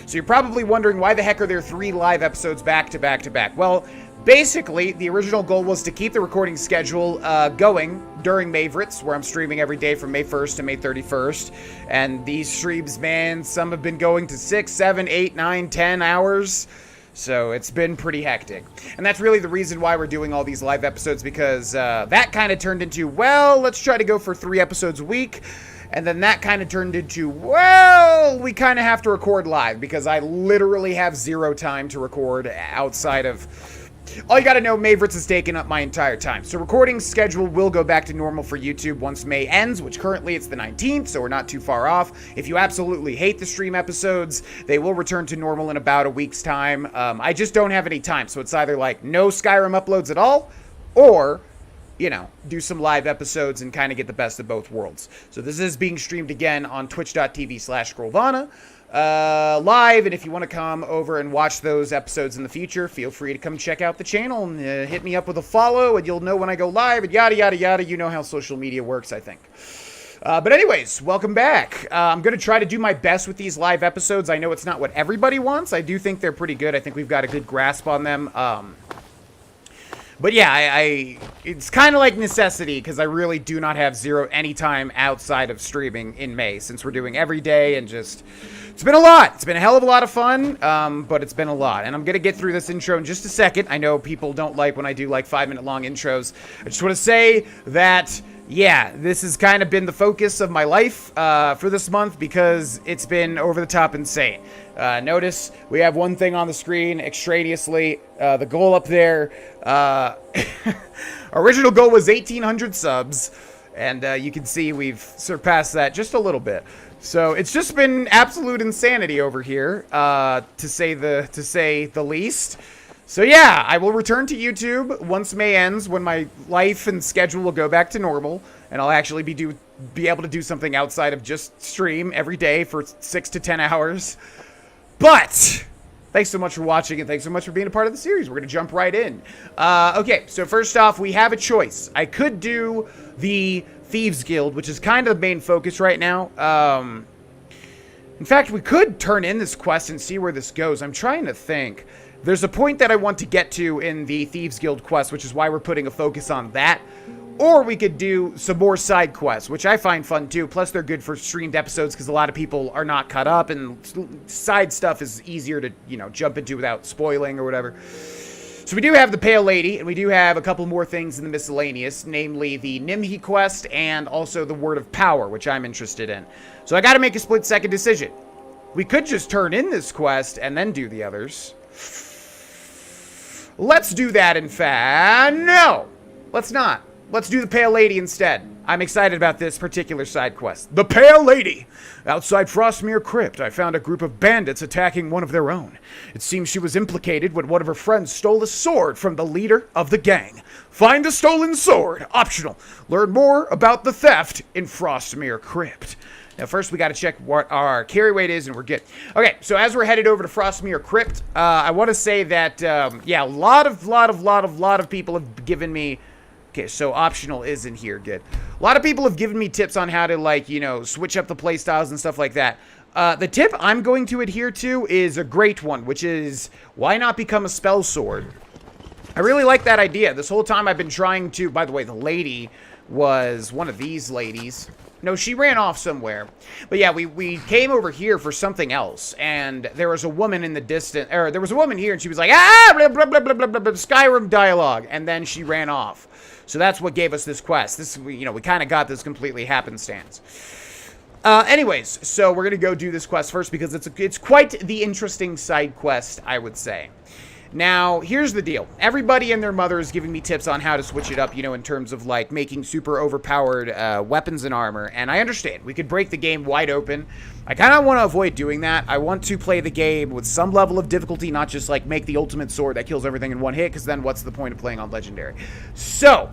So you're probably wondering, why the heck are there 3 live episodes back to back to back? Well, basically, the original goal was to keep the recording schedule going during Mavericks, where I'm streaming every day from May 1st to May 31st. And these streams, man, some have been going to 6, 7, 8, 9, 10 hours. So it's been pretty hectic. And that's really the reason why we're doing all these live episodes, because that kind of turned into, well, let's try to go for 3 episodes a week. And then that kind of turned into, well, we kind of have to record live, because I literally have 0 time to record outside of... All you gotta know, Mavericks has taken up my entire time. So recording schedule will go back to normal for YouTube once May ends, which currently it's the 19th, so we're not too far off. If you absolutely hate the stream episodes, they will return to normal in about a week's time. I just don't have any time, so it's either like no Skyrim uploads at all, or, you know, do some live episodes and kind of get the best of both worlds. So this is being streamed again on twitch.tv/Grohlvana. Live, and if you want to come over and watch those episodes in the future, feel free to come check out the channel and hit me up with a follow, and you'll know when I go live, and yada yada yada. You know how social media works, I think. But anyways, welcome back. I'm going to try to do my best with these live episodes. I know it's not what everybody wants. I do think they're pretty good. I think we've got a good grasp on them. But yeah, it's kind of like necessity, because I really do not have any time outside of streaming in May, since we're doing every day, and just, it's been a lot. It's been a hell of a lot of fun, but it's been a lot. And I'm going to get through this intro in just a second. I know people don't like when I do like 5-minute long intros. I just want to say that, yeah, this has kind of been the focus of my life for this month because it's been over the top insane. Notice we have one thing on the screen extraneously, the goal up there. Original goal was 1,800 subs, and you can see we've surpassed that just a little bit. So it's just been absolute insanity over here, to say the least. So yeah, I will return to YouTube once May ends, when my life and schedule will go back to normal, and I'll actually be able to do something outside of just stream every day for 6 to 10 hours. But thanks so much for watching, and thanks so much for being a part of the series. We're going to jump right in. Okay, so first off, we have a choice. I could do the Thieves Guild, which is kind of the main focus right now. In fact, we could turn in this quest and see where this goes. I'm trying to think. There's a point that I want to get to in the Thieves Guild quest, which is why we're putting a focus on that. Or we could do some more side quests, which I find fun too. Plus, they're good for streamed episodes because a lot of people are not caught up, and side stuff is easier to, you know, jump into without spoiling or whatever. So we do have the Pale Lady, and we do have a couple more things in the miscellaneous, namely the Nimhi quest and also the Word of Power, which I'm interested in. So I got to make a split-second decision. We could just turn in this quest and then do the others. Let's do that, in fact. No, let's not. Let's do the Pale Lady instead. I'm excited about this particular side quest. The Pale Lady! Outside Frostmere Crypt, I found a group of bandits attacking one of their own. It seems she was implicated when one of her friends stole a sword from the leader of the gang. Find the stolen sword. Optional. Learn more about the theft in Frostmere Crypt. Now, first, we got to check what our carry weight is, and we're good. Okay, so as we're headed over to Frostmere Crypt, I want to say that, yeah, a lot of people have given me... Okay, so optional is in here, good. A lot of people have given me tips on how to, like, you know, switch up the playstyles and stuff like that. The tip I'm going to adhere to is a great one, which is, why not become a spell sword? I really like that idea. This whole time I've been trying to... By the way, the lady was one of these ladies. No, she ran off somewhere. But yeah, we came over here for something else, and there was a woman in the distance, or there was a woman here, and she was like, ah, blah, blah, blah, blah, blah, blah, Skyrim dialogue, and then she ran off. So that's what gave us this quest. This, you know, we kind of got this completely happenstance. Anyways, so we're gonna go do this quest first because it's quite the interesting side quest, I would say. Now, here's the deal. Everybody and their mother is giving me tips on how to switch it up, you know, in terms of, like, making super overpowered weapons and armor. And I understand. We could break the game wide open. I kind of want to avoid doing that. I want to play the game with some level of difficulty, not just, like, make the ultimate sword that kills everything in one hit, because then what's the point of playing on Legendary? So,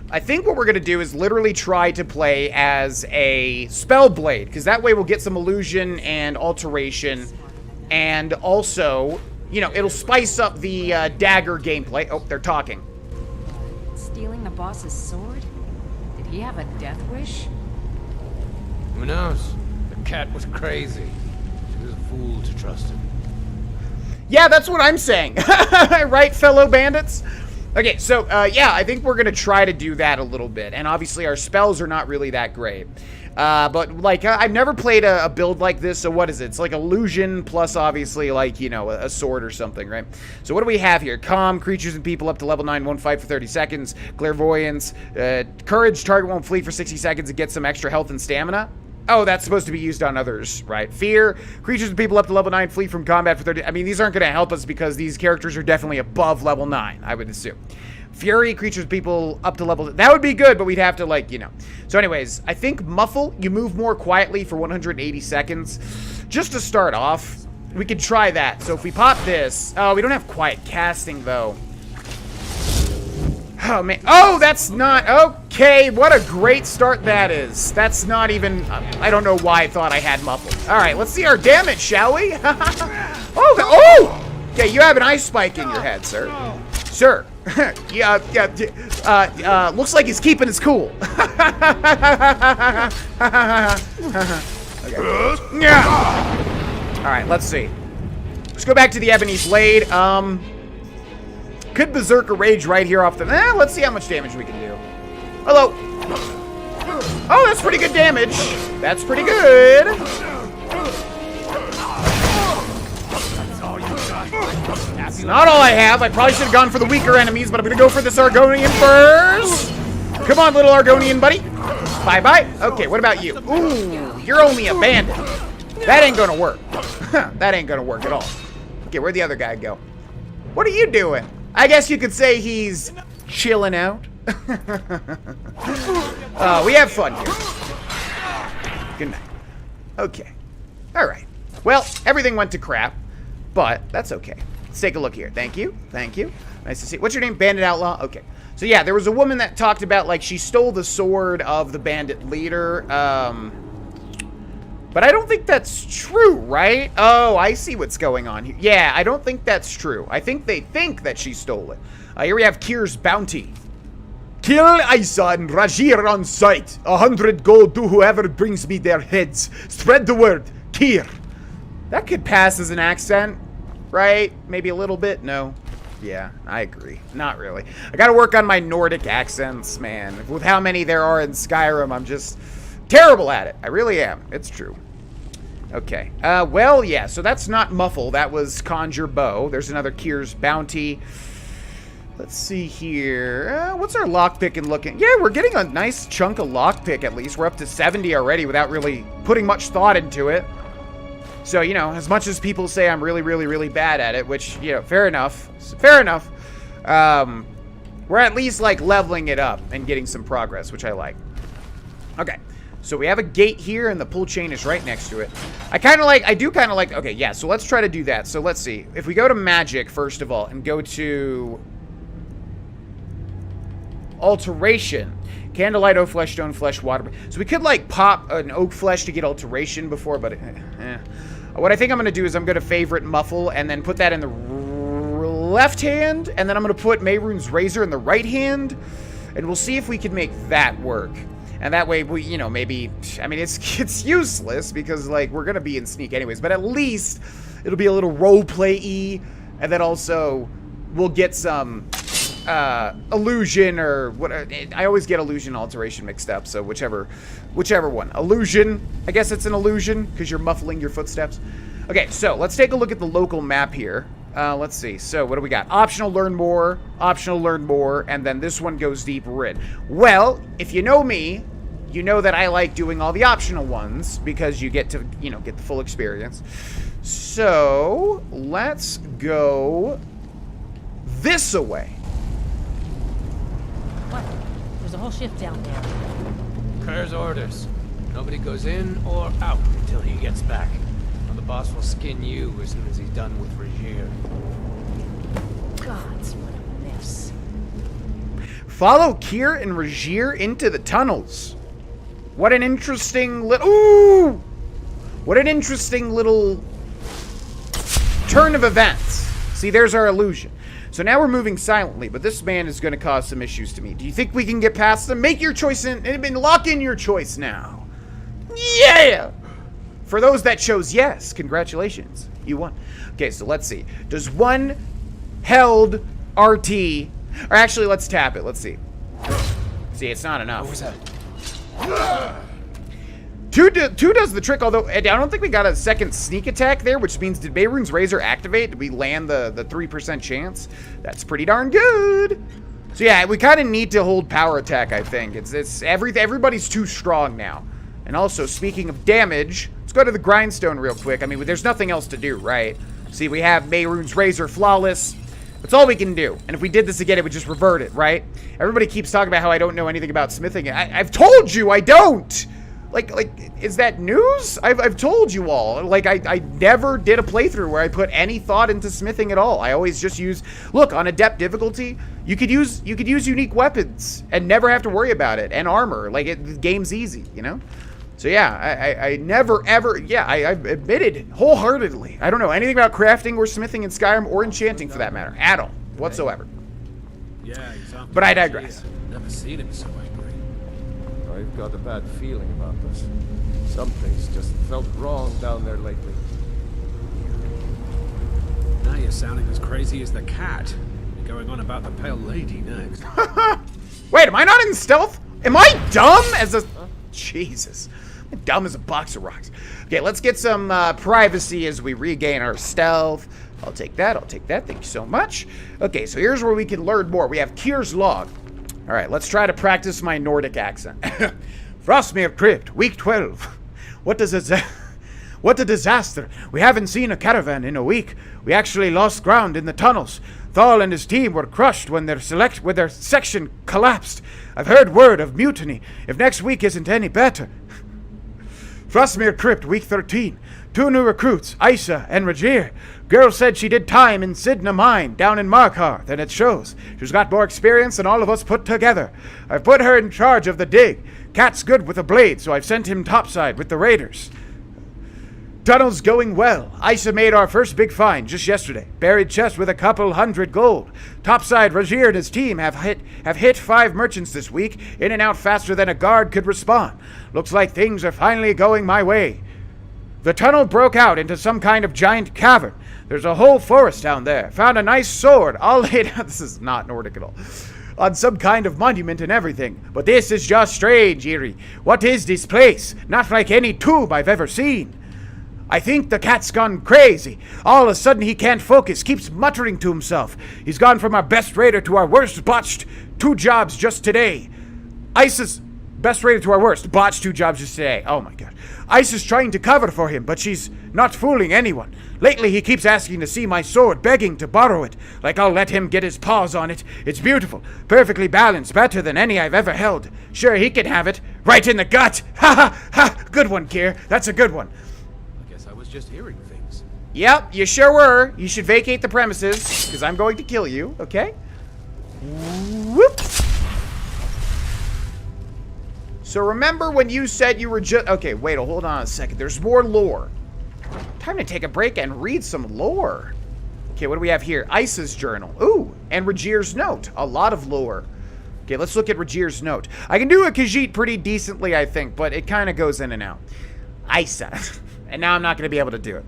I think what we're going to do is literally try to play as a Spellblade, because that way we'll get some illusion and alteration, and also... You know, it'll spice up the dagger gameplay. Oh, they're talking. Stealing the boss's sword? Did he have a death wish? Who knows? The cat was crazy. She was a fool to trust him. Yeah, that's what I'm saying. Right, fellow bandits? Okay, so, yeah, I think we're going to try to do that a little bit. And obviously our spells are not really that great. But, like, I've never played a build like this, so what is it? It's like illusion plus, obviously, like, you know, a sword or something, right? So what do we have here? Calm, creatures and people up to level 9 won't fight for 30 seconds. Clairvoyance, courage, target won't flee for 60 seconds and get some extra health and stamina. Oh, that's supposed to be used on others, right? Fear, creatures and people up to level 9 flee from combat for 30... I mean, these aren't going to help us because these characters are definitely above level 9, I would assume. Fury, creatures, people up to level... That would be good, but we'd have to, like, you know. So anyways, I think Muffle, you move more quietly for 180 seconds. Just to start off, we could try that. So if we pop this... Oh, we don't have quiet casting, though. Oh, man. Oh, that's not... Okay, what a great start that is. That's not even... I don't know why I thought I had Muffle. All right, let's see our damage, shall we? Oh! Yeah, you have an ice spike in your head, sir. Sure. Yeah, looks like he's keeping his cool. Okay. Yeah. Alright, let's see. Let's go back to the Ebony Blade. Could Berserker Rage right here off the... let's see how much damage we can do. Hello. Oh, that's pretty good damage. That's pretty good. That's not all I have. I probably should have gone for the weaker enemies, but I'm going to go for this Argonian first. Come on, little Argonian buddy. Bye-bye. Okay, what about you? Ooh, you're only a bandit. That ain't gonna work. That ain't gonna work at all. Okay, where'd the other guy go? What are you doing? I guess you could say he's chilling out. We have fun here. Good night. Okay. All right. Well, everything went to crap, but that's okay. Let's take a look here. Thank you. Thank you. Nice to see you. What's your name? Bandit Outlaw? Okay. So yeah, there was a woman that talked about, like, she stole the sword of the bandit leader. But I don't think that's true, right? Oh, I see what's going on here. Yeah, I don't think that's true. I think they think that she stole it. Here we have Kyr's bounty. Kill Isa and Rajir on sight. 100 gold to whoever brings me their heads. Spread the word. Kyr. That could pass as an accent, right? Maybe a little bit? No. Yeah, I agree. Not really. I gotta work on my Nordic accents, man. With how many there are in Skyrim, I'm just terrible at it. I really am. It's true. Okay. Well, yeah, so that's not Muffle. That was Conjure Bow. There's another Kyr's bounty. Let's see here. What's our lockpicking looking? Yeah, we're getting a nice chunk of lockpick at least. We're up to 70 already without really putting much thought into it. So, you know, as much as people say I'm really, really, really bad at it, which, you know, fair enough. Fair enough. We're at least, like, leveling it up and getting some progress, which I like. Okay. So we have a gate here, and the pull chain is right next to it. I do kind of like, okay, yeah, so let's try to do that. So let's see. If we go to magic, first of all, and go to alteration, candlelight, oak flesh, stone flesh, water. So we could, like, pop an oak flesh to get alteration before, but what I think I'm going to do is I'm going to favorite Muffle and then put that in the left hand, and then I'm going to put Mehrunes Razor in the right hand, and we'll see if we can make that work. And that way, we, you know, maybe, I mean, it's useless because, like, we're going to be in sneak anyways, but at least it'll be a little roleplay-y, and then also we'll get some illusion or what. I always get illusion alteration mixed up, so whichever one. Illusion, I guess it's an illusion because you're muffling your footsteps. Okay, so let's take a look at the local map here. Let's see. So what do we got? Optional learn more, and then this one goes deeper in. Well, if you know me, you know that I like doing all the optional ones because you get to, you know, get the full experience. So let's go this away. What? There's a whole shift down there. Kerr's orders. Nobody goes in or out until he gets back. Or the boss will skin you as soon as he's done with Rajir. Gods, what a mess. Follow Kyr and Rajir into the tunnels. What an interesting little... Ooh! What an interesting little turn of events. See, there's our illusion. So now we're moving silently, but this man is going to cause some issues to me. Do you think we can get past them? Make your choice and lock in your choice now. Yeah! For those that chose yes, congratulations. You won. Okay, so let's see. Does one held RT... Or actually, let's tap it. Let's see. See, it's not enough. What was that? Two does the trick, although I don't think we got a second sneak attack there, which means did Mehrunes Razor activate? Did we land the 3% chance? That's pretty darn good. So yeah, we kind of need to hold power attack, I think. Everybody's too strong now. And also, speaking of damage, let's go to the grindstone real quick. I mean, there's nothing else to do, right? See, we have Mehrunes Razor flawless. That's all we can do. And if we did this again, it would just revert it, right? Everybody keeps talking about how I don't know anything about smithing. I've told you I don't! Like, is that news? I've told you all. Like, I never did a playthrough where I put any thought into smithing at all. I always just use... Look, on adept difficulty, you could use unique weapons and never have to worry about it. And armor. Like, the game's easy, you know? So yeah, I never ever, yeah, I've admitted wholeheartedly, I don't know anything about crafting or smithing in Skyrim or enchanting for that matter, at all, whatsoever. Yeah, exactly. But I digress. Never seen him so angry. I've got a bad feeling about this. Something's just felt wrong down there lately. Now you're sounding as crazy as the cat. You're going on about the Pale Lady next. Wait, am I not in stealth? Am I dumb as a... Jesus. I'm dumb as a box of rocks. Okay, let's get some privacy as we regain our stealth. I'll take that. Thank you so much. Okay, so here's where we can learn more. We have Kyr's log. Alright, let's try to practice my Nordic accent. Frostmere Crypt, week 12. What a disaster. We haven't seen a caravan in a week. We actually lost ground in the tunnels. Thal and his team were crushed when their section collapsed. I've heard word of mutiny. If next week isn't any better. Frostmere Crypt, week 13. 2 new recruits, Isa and Rajir. Girl said she did time in Sidna Mine, down in Markarth, and it shows. She's got more experience than all of us put together. I've put her in charge of the dig. Cat's good with a blade, so I've sent him topside with the raiders. Tunnel's going well. Isa made our first big find just yesterday. Buried chest with a couple hundred gold. Topside, Rajir and his team have hit 5 merchants this week, in and out faster than a guard could respond. Looks like things are finally going my way. The tunnel broke out into some kind of giant cavern. There's a whole forest down there. Found a nice sword, all laid out. This is not Nordic at all. On some kind of monument and everything. But this is just strange, Eerie. What is this place? Not like any tube I've ever seen. I think the cat's gone crazy. All of a sudden he can't focus, keeps muttering to himself. He's gone from our best raider to our worst botched. 2 jobs just today. Isa's best raider to our worst. Botched 2 jobs just today. Oh my god. Isa's trying to cover for him, but she's not fooling anyone. Lately he keeps asking to see my sword, begging to borrow it. Like I'll let him get his paws on it. It's beautiful. Perfectly balanced. Better than any I've ever held. Sure, he can have it. Right in the gut. Ha ha ha. Good one, Kier. That's a good one. Just hearing things. Yep, you sure were. You should vacate the premises, because I'm going to kill you, okay? Whoop. So remember when you said you were just... Okay, wait, hold on a second. There's more lore. Time to take a break and read some lore. Okay, what do we have here? Isa's journal. Ooh, and Rajir's note. A lot of lore. Okay, let's look at Rajir's note. I can do a Khajiit pretty decently, I think, but it kind of goes in and out. Isa. And now I'm not going to be able to do it.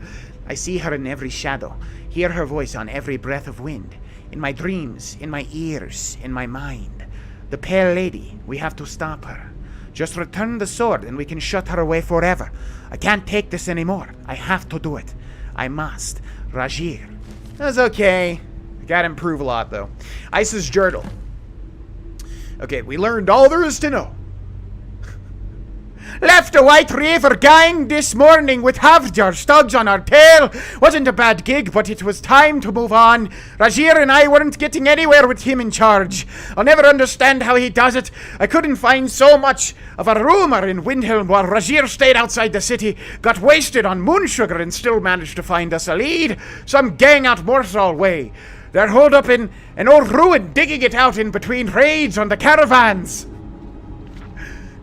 I see her in every shadow, hear her voice on every breath of wind, in my dreams, in my ears, in my mind. The pale lady, we have to stop her. Just return the sword and we can shut her away forever. I can't take this anymore. I have to do it. I must. Rajir. That's okay. I gotta improve a lot, though. Isa's journal. Okay, we learned all there is to know. Left a White River gang this morning with Havjar stugs on our tail. Wasn't a bad gig, but it was time to move on. Rajir and I weren't getting anywhere with him in charge. I'll never understand how he does it. I couldn't find so much of a rumor in Windhelm while Rajir stayed outside the city, got wasted on moon sugar and still managed to find us a lead. Some gang out Morsal way. They're holed up in an old ruin, digging it out in between raids on the caravans.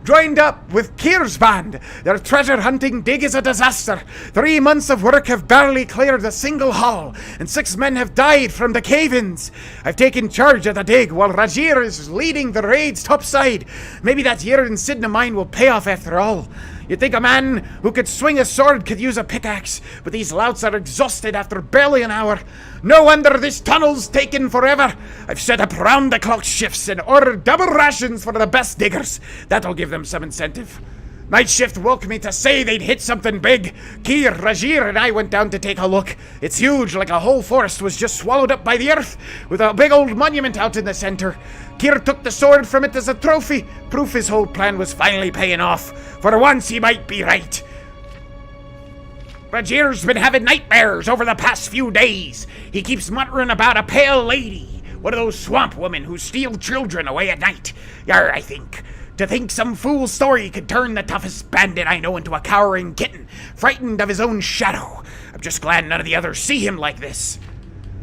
Joined up with Kier's band. Their treasure hunting dig is a disaster. 3 months of work have barely cleared a single haul, and 6 men have died from the cave-ins. I've taken charge of the dig while Rajir is leading the raids topside. Maybe that year in Sidna Mine will pay off after all. You'd think a man who could swing a sword could use a pickaxe, but these louts are exhausted after barely an hour. No wonder this tunnel's taken forever. I've set up round-the-clock shifts and ordered double rations for the best diggers. That'll give them some incentive. Night shift woke me to say they'd hit something big. Kier, Rajir, and I went down to take a look. It's huge, like a whole forest was just swallowed up by the earth, with a big old monument out in the center. Kier took the sword from it as a trophy, proof his whole plan was finally paying off. For once, he might be right. Rajir's been having nightmares over the past few days. He keeps muttering about a pale lady, one of those swamp women who steal children away at night. Yar, I think. To think some fool story could turn the toughest bandit I know into a cowering kitten, frightened of his own shadow. I'm just glad none of the others see him like this.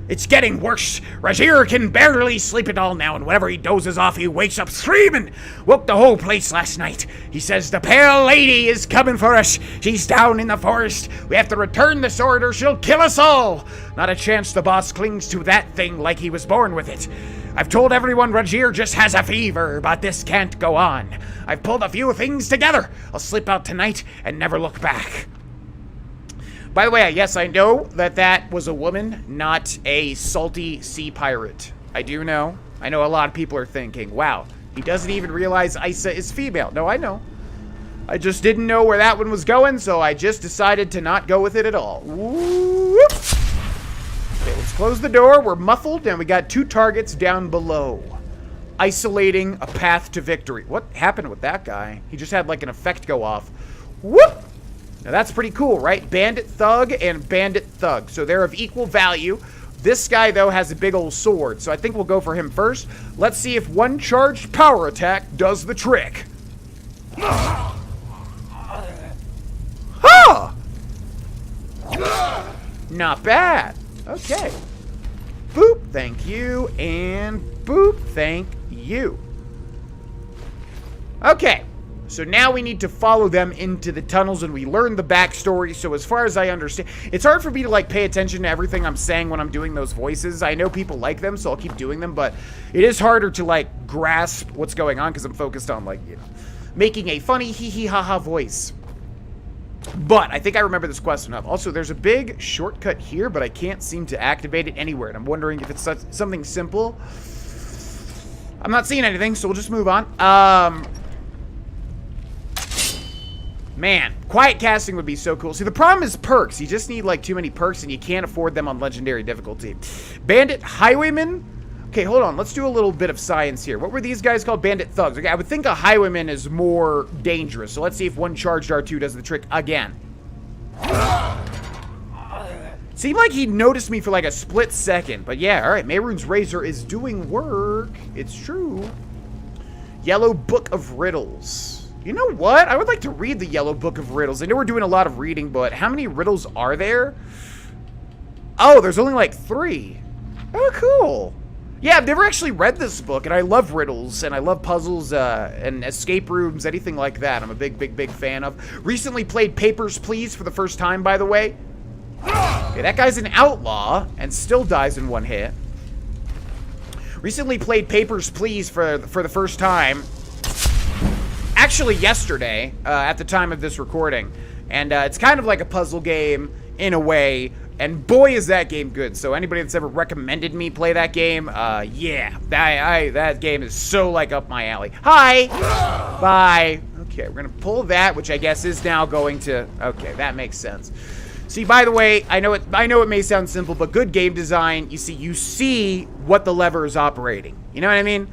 It's getting worse. Rajir can barely sleep at all now, and whenever he dozes off, he wakes up screaming. Woke the whole place last night. He says the pale lady is coming for us. She's down in the forest. We have to return the sword or she'll kill us all. Not a chance the boss clings to that thing like he was born with it. I've told everyone Rajir just has a fever, but this can't go on. I've pulled a few things together. I'll slip out tonight and never look back. By the way, yes, I know that was a woman, not a salty sea pirate. I do know. I know a lot of people are thinking, wow, he doesn't even realize Isa is female. No, I know. I just didn't know where that one was going, so I just decided to not go with it at all. Whoop. Okay, let's close the door. We're muffled, and we got 2 targets down below. isolating a path to victory. What happened with that guy? He just had like an effect go off. Whoop! Now that's pretty cool, right? Bandit Thug and Bandit Thug. So they're of equal value. This guy, though, has a big old sword, so I think we'll go for him first. Let's see if one charged power attack does the trick. Ha! Not bad. Okay. Boop, thank you, and boop, thank you. Okay. So now we need to follow them into the tunnels, and we learn the backstory. So as far as I understand, it's hard for me to like pay attention to everything I'm saying when I'm doing those voices. I know people like them, so I'll keep doing them, but it is harder to like grasp what's going on because I'm focused on like, you know, making a funny hee hee ha ha voice. But I think I remember this quest enough. Also, there's a big shortcut here, but I can't seem to activate it anywhere, and I'm wondering if it's something simple. I'm not seeing anything, so we'll just move on. Man, quiet casting would be so cool. See, the problem is perks. You just need, like, too many perks, and you can't afford them on legendary difficulty. Bandit Highwayman? Okay, hold on. Let's do a little bit of science here. What were these guys called? Bandit Thugs. Okay, I would think a Highwayman is more dangerous. So let's see if one charged R2 does the trick again. Seemed like he noticed me for, like, a split second. But, yeah, all right. Mehrunes Razor is doing work. It's true. Yellow Book of Riddles. You know what? I would like to read the Yellow Book of Riddles. I know we're doing a lot of reading, but how many riddles are there? Oh, there's only like 3. Oh, cool. Yeah, I've never actually read this book, and I love riddles, and I love puzzles, and escape rooms, anything like that. I'm a big, big, big fan of. Recently played Papers, Please for the first time, by the way. Okay, that guy's an outlaw, and still dies in one hit. Recently played Papers, Please for the first time. Actually yesterday, at the time of this recording, and it's kind of like a puzzle game in a way, and boy is that game good. So anybody that's ever recommended me play that game, yeah, that game is so like up my alley. Hi! Bye! Okay, we're gonna pull that, which I guess is now going to, okay, that makes sense. See, by the way, I know it may sound simple, but good game design, you see what the lever is operating. You know what I mean?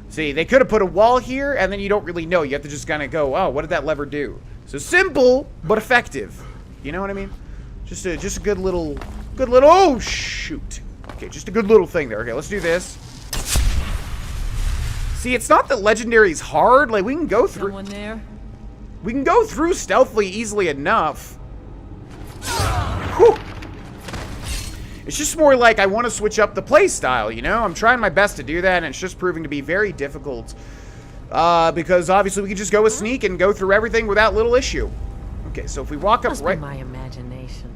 See, they could have put a wall here, and then you don't really know. You have to just kind of go, oh, what did that lever do? So simple, but effective. You know what I mean? Just a good little, oh, shoot. Okay, just a good little thing there. Okay, let's do this. See, it's not that Legendary's hard. Like, we can go through. Someone there? We can go through stealthily easily enough. Whew. It's just more like I want to switch up the play style, you know? I'm trying my best to do that, and it's just proving to be very difficult. Because obviously we can just go with sneak and go through everything without little issue. Okay, so if we walk up right... my imagination.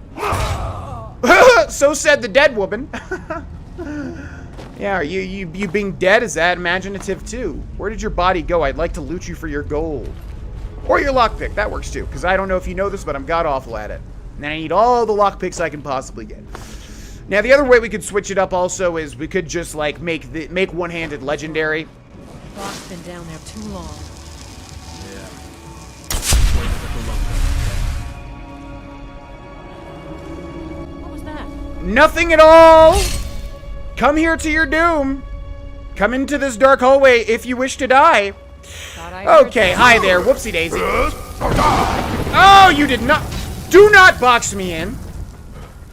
So said the dead woman. Yeah, you being dead, is that imaginative too? Where did your body go? I'd like to loot you for your gold. Or your lockpick, that works too. Because I don't know if you know this, but I'm god-awful at it. And I need all the lockpicks I can possibly get. Now, the other way we could switch it up also is we could just, like, make one-handed legendary. Clock's been down there too long. Yeah. What was that? Nothing at all! Come here to your doom. Come into this dark hallway if you wish to die. Okay, hi there. Whoopsie daisy. Oh, you did not... Do not box me in.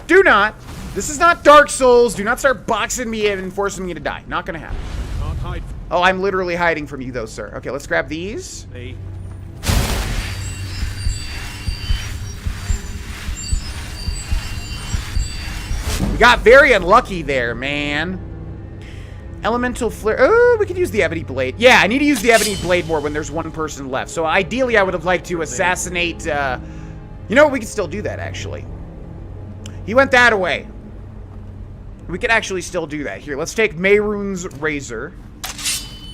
Do not. This is not Dark Souls. Do not start boxing me in and forcing me to die. Not gonna happen. Can't hide. Oh, I'm literally hiding from you though, sir. Okay, let's grab these. Hey. We got very unlucky there, man. Elemental Flare. Oh, we could use the Ebony Blade. Yeah, I need to use the Ebony Blade more when there's one person left. So ideally, I would have liked to assassinate... you know what? We could still do that, actually. He went that way. We could actually still do that. Here, let's take Mehrunes Razor.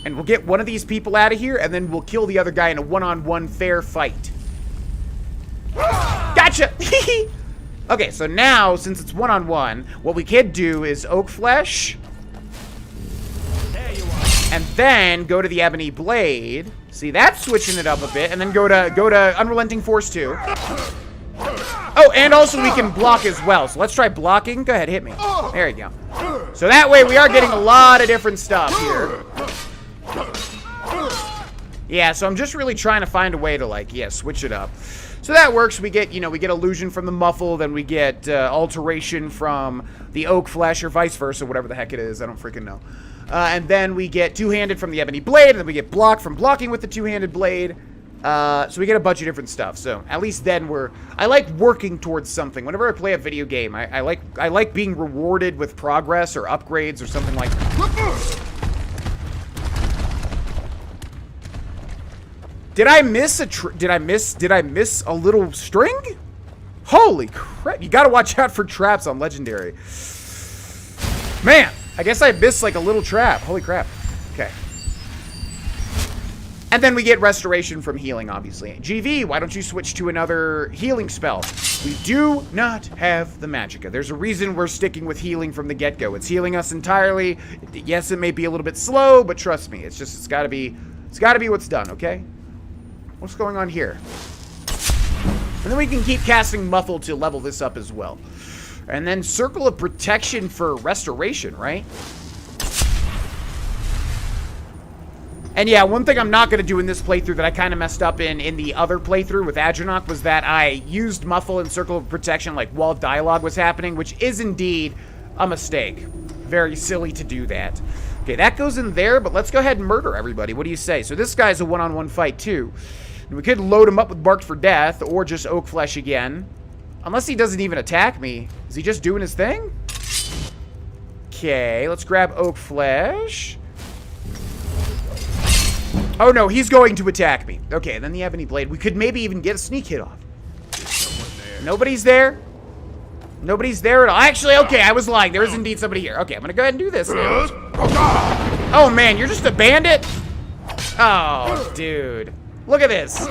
And we'll get one of these people out of here, and then we'll kill the other guy in a one-on-one fair fight. Gotcha! Okay, so now, since it's one-on-one, what we could do is Oak Flesh. There you are. And then go to the Ebony Blade. See, that's switching it up a bit. And then go to Unrelenting Force 2. Oh, and also we can block as well. So let's try blocking. Go ahead, hit me. There you go. So that way we are getting a lot of different stuff here. Yeah, so I'm just really trying to find a way to, like, yeah, switch it up. So that works. We get, you know, we get illusion from the muffle, then we get alteration from the oak flesh, or vice versa, whatever the heck it is. I don't freaking know. And then we get two-handed from the ebony blade, and then we get block from blocking with the two-handed blade. So we get a bunch of different stuff. So at least then I like working towards something. Whenever I play a video game, I like being rewarded with progress or upgrades or something like that. Did I miss a little string? Holy crap. You gotta watch out for traps on Legendary. Man, I guess I missed like a little trap. Holy crap. Okay. And then we get restoration from healing, obviously. GV, why don't you switch to another healing spell? We do not have the Magicka. There's a reason we're sticking with healing from the get-go. It's healing us entirely. Yes, it may be a little bit slow, but trust me, it's gotta be what's done, okay? What's going on here? And then we can keep casting Muffle to level this up as well. And then Circle of Protection for restoration, right? And yeah, one thing I'm not going to do in this playthrough that I kind of messed up in the other playthrough with Adronach was that I used Muffle and Circle of Protection like while dialogue was happening, which is indeed a mistake. Very silly to do that. Okay, that goes in there, but let's go ahead and murder everybody. What do you say? So this guy's a one-on-one fight too. We could load him up with Barked for Death, or just Oak Flesh again. Unless he doesn't even attack me. Is he just doing his thing? Okay, let's grab Oak Flesh. Oh no, he's going to attack me. Okay, then the Ebony Blade. We could maybe even get a sneak hit off. Nobody's there? Nobody's there at all. Actually, okay, I was lying. There is indeed somebody here. Okay, I'm gonna go ahead and do this now. Oh man, you're just a bandit? Oh, dude. Look at this.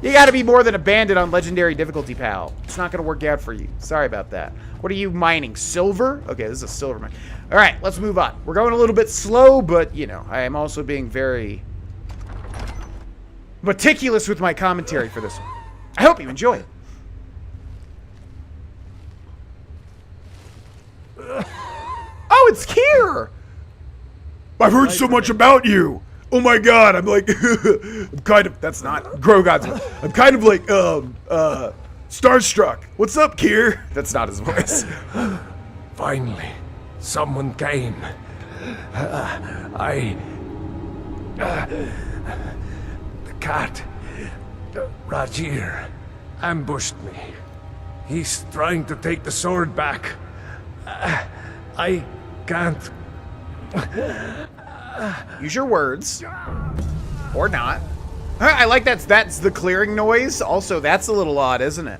You gotta be more than a bandit on Legendary difficulty, pal. It's not gonna work out for you. Sorry about that. What are you mining? Silver? Okay, this is a silver mine. Alright, let's move on. We're going a little bit slow, but, you know, I am also being very meticulous with my commentary for this one. I hope you enjoy it. Oh, it's Kier! I've heard so much about you. Oh my god, I'm like, I'm kind of, that's not Grogod's voice. I'm kind of like, starstruck. What's up, Kier? That's not his voice. Finally, someone came. The cat, Rajir, ambushed me. He's trying to take the sword back. I can't. Use your words. Or not. I like that's the clearing noise. Also, that's a little odd, isn't it?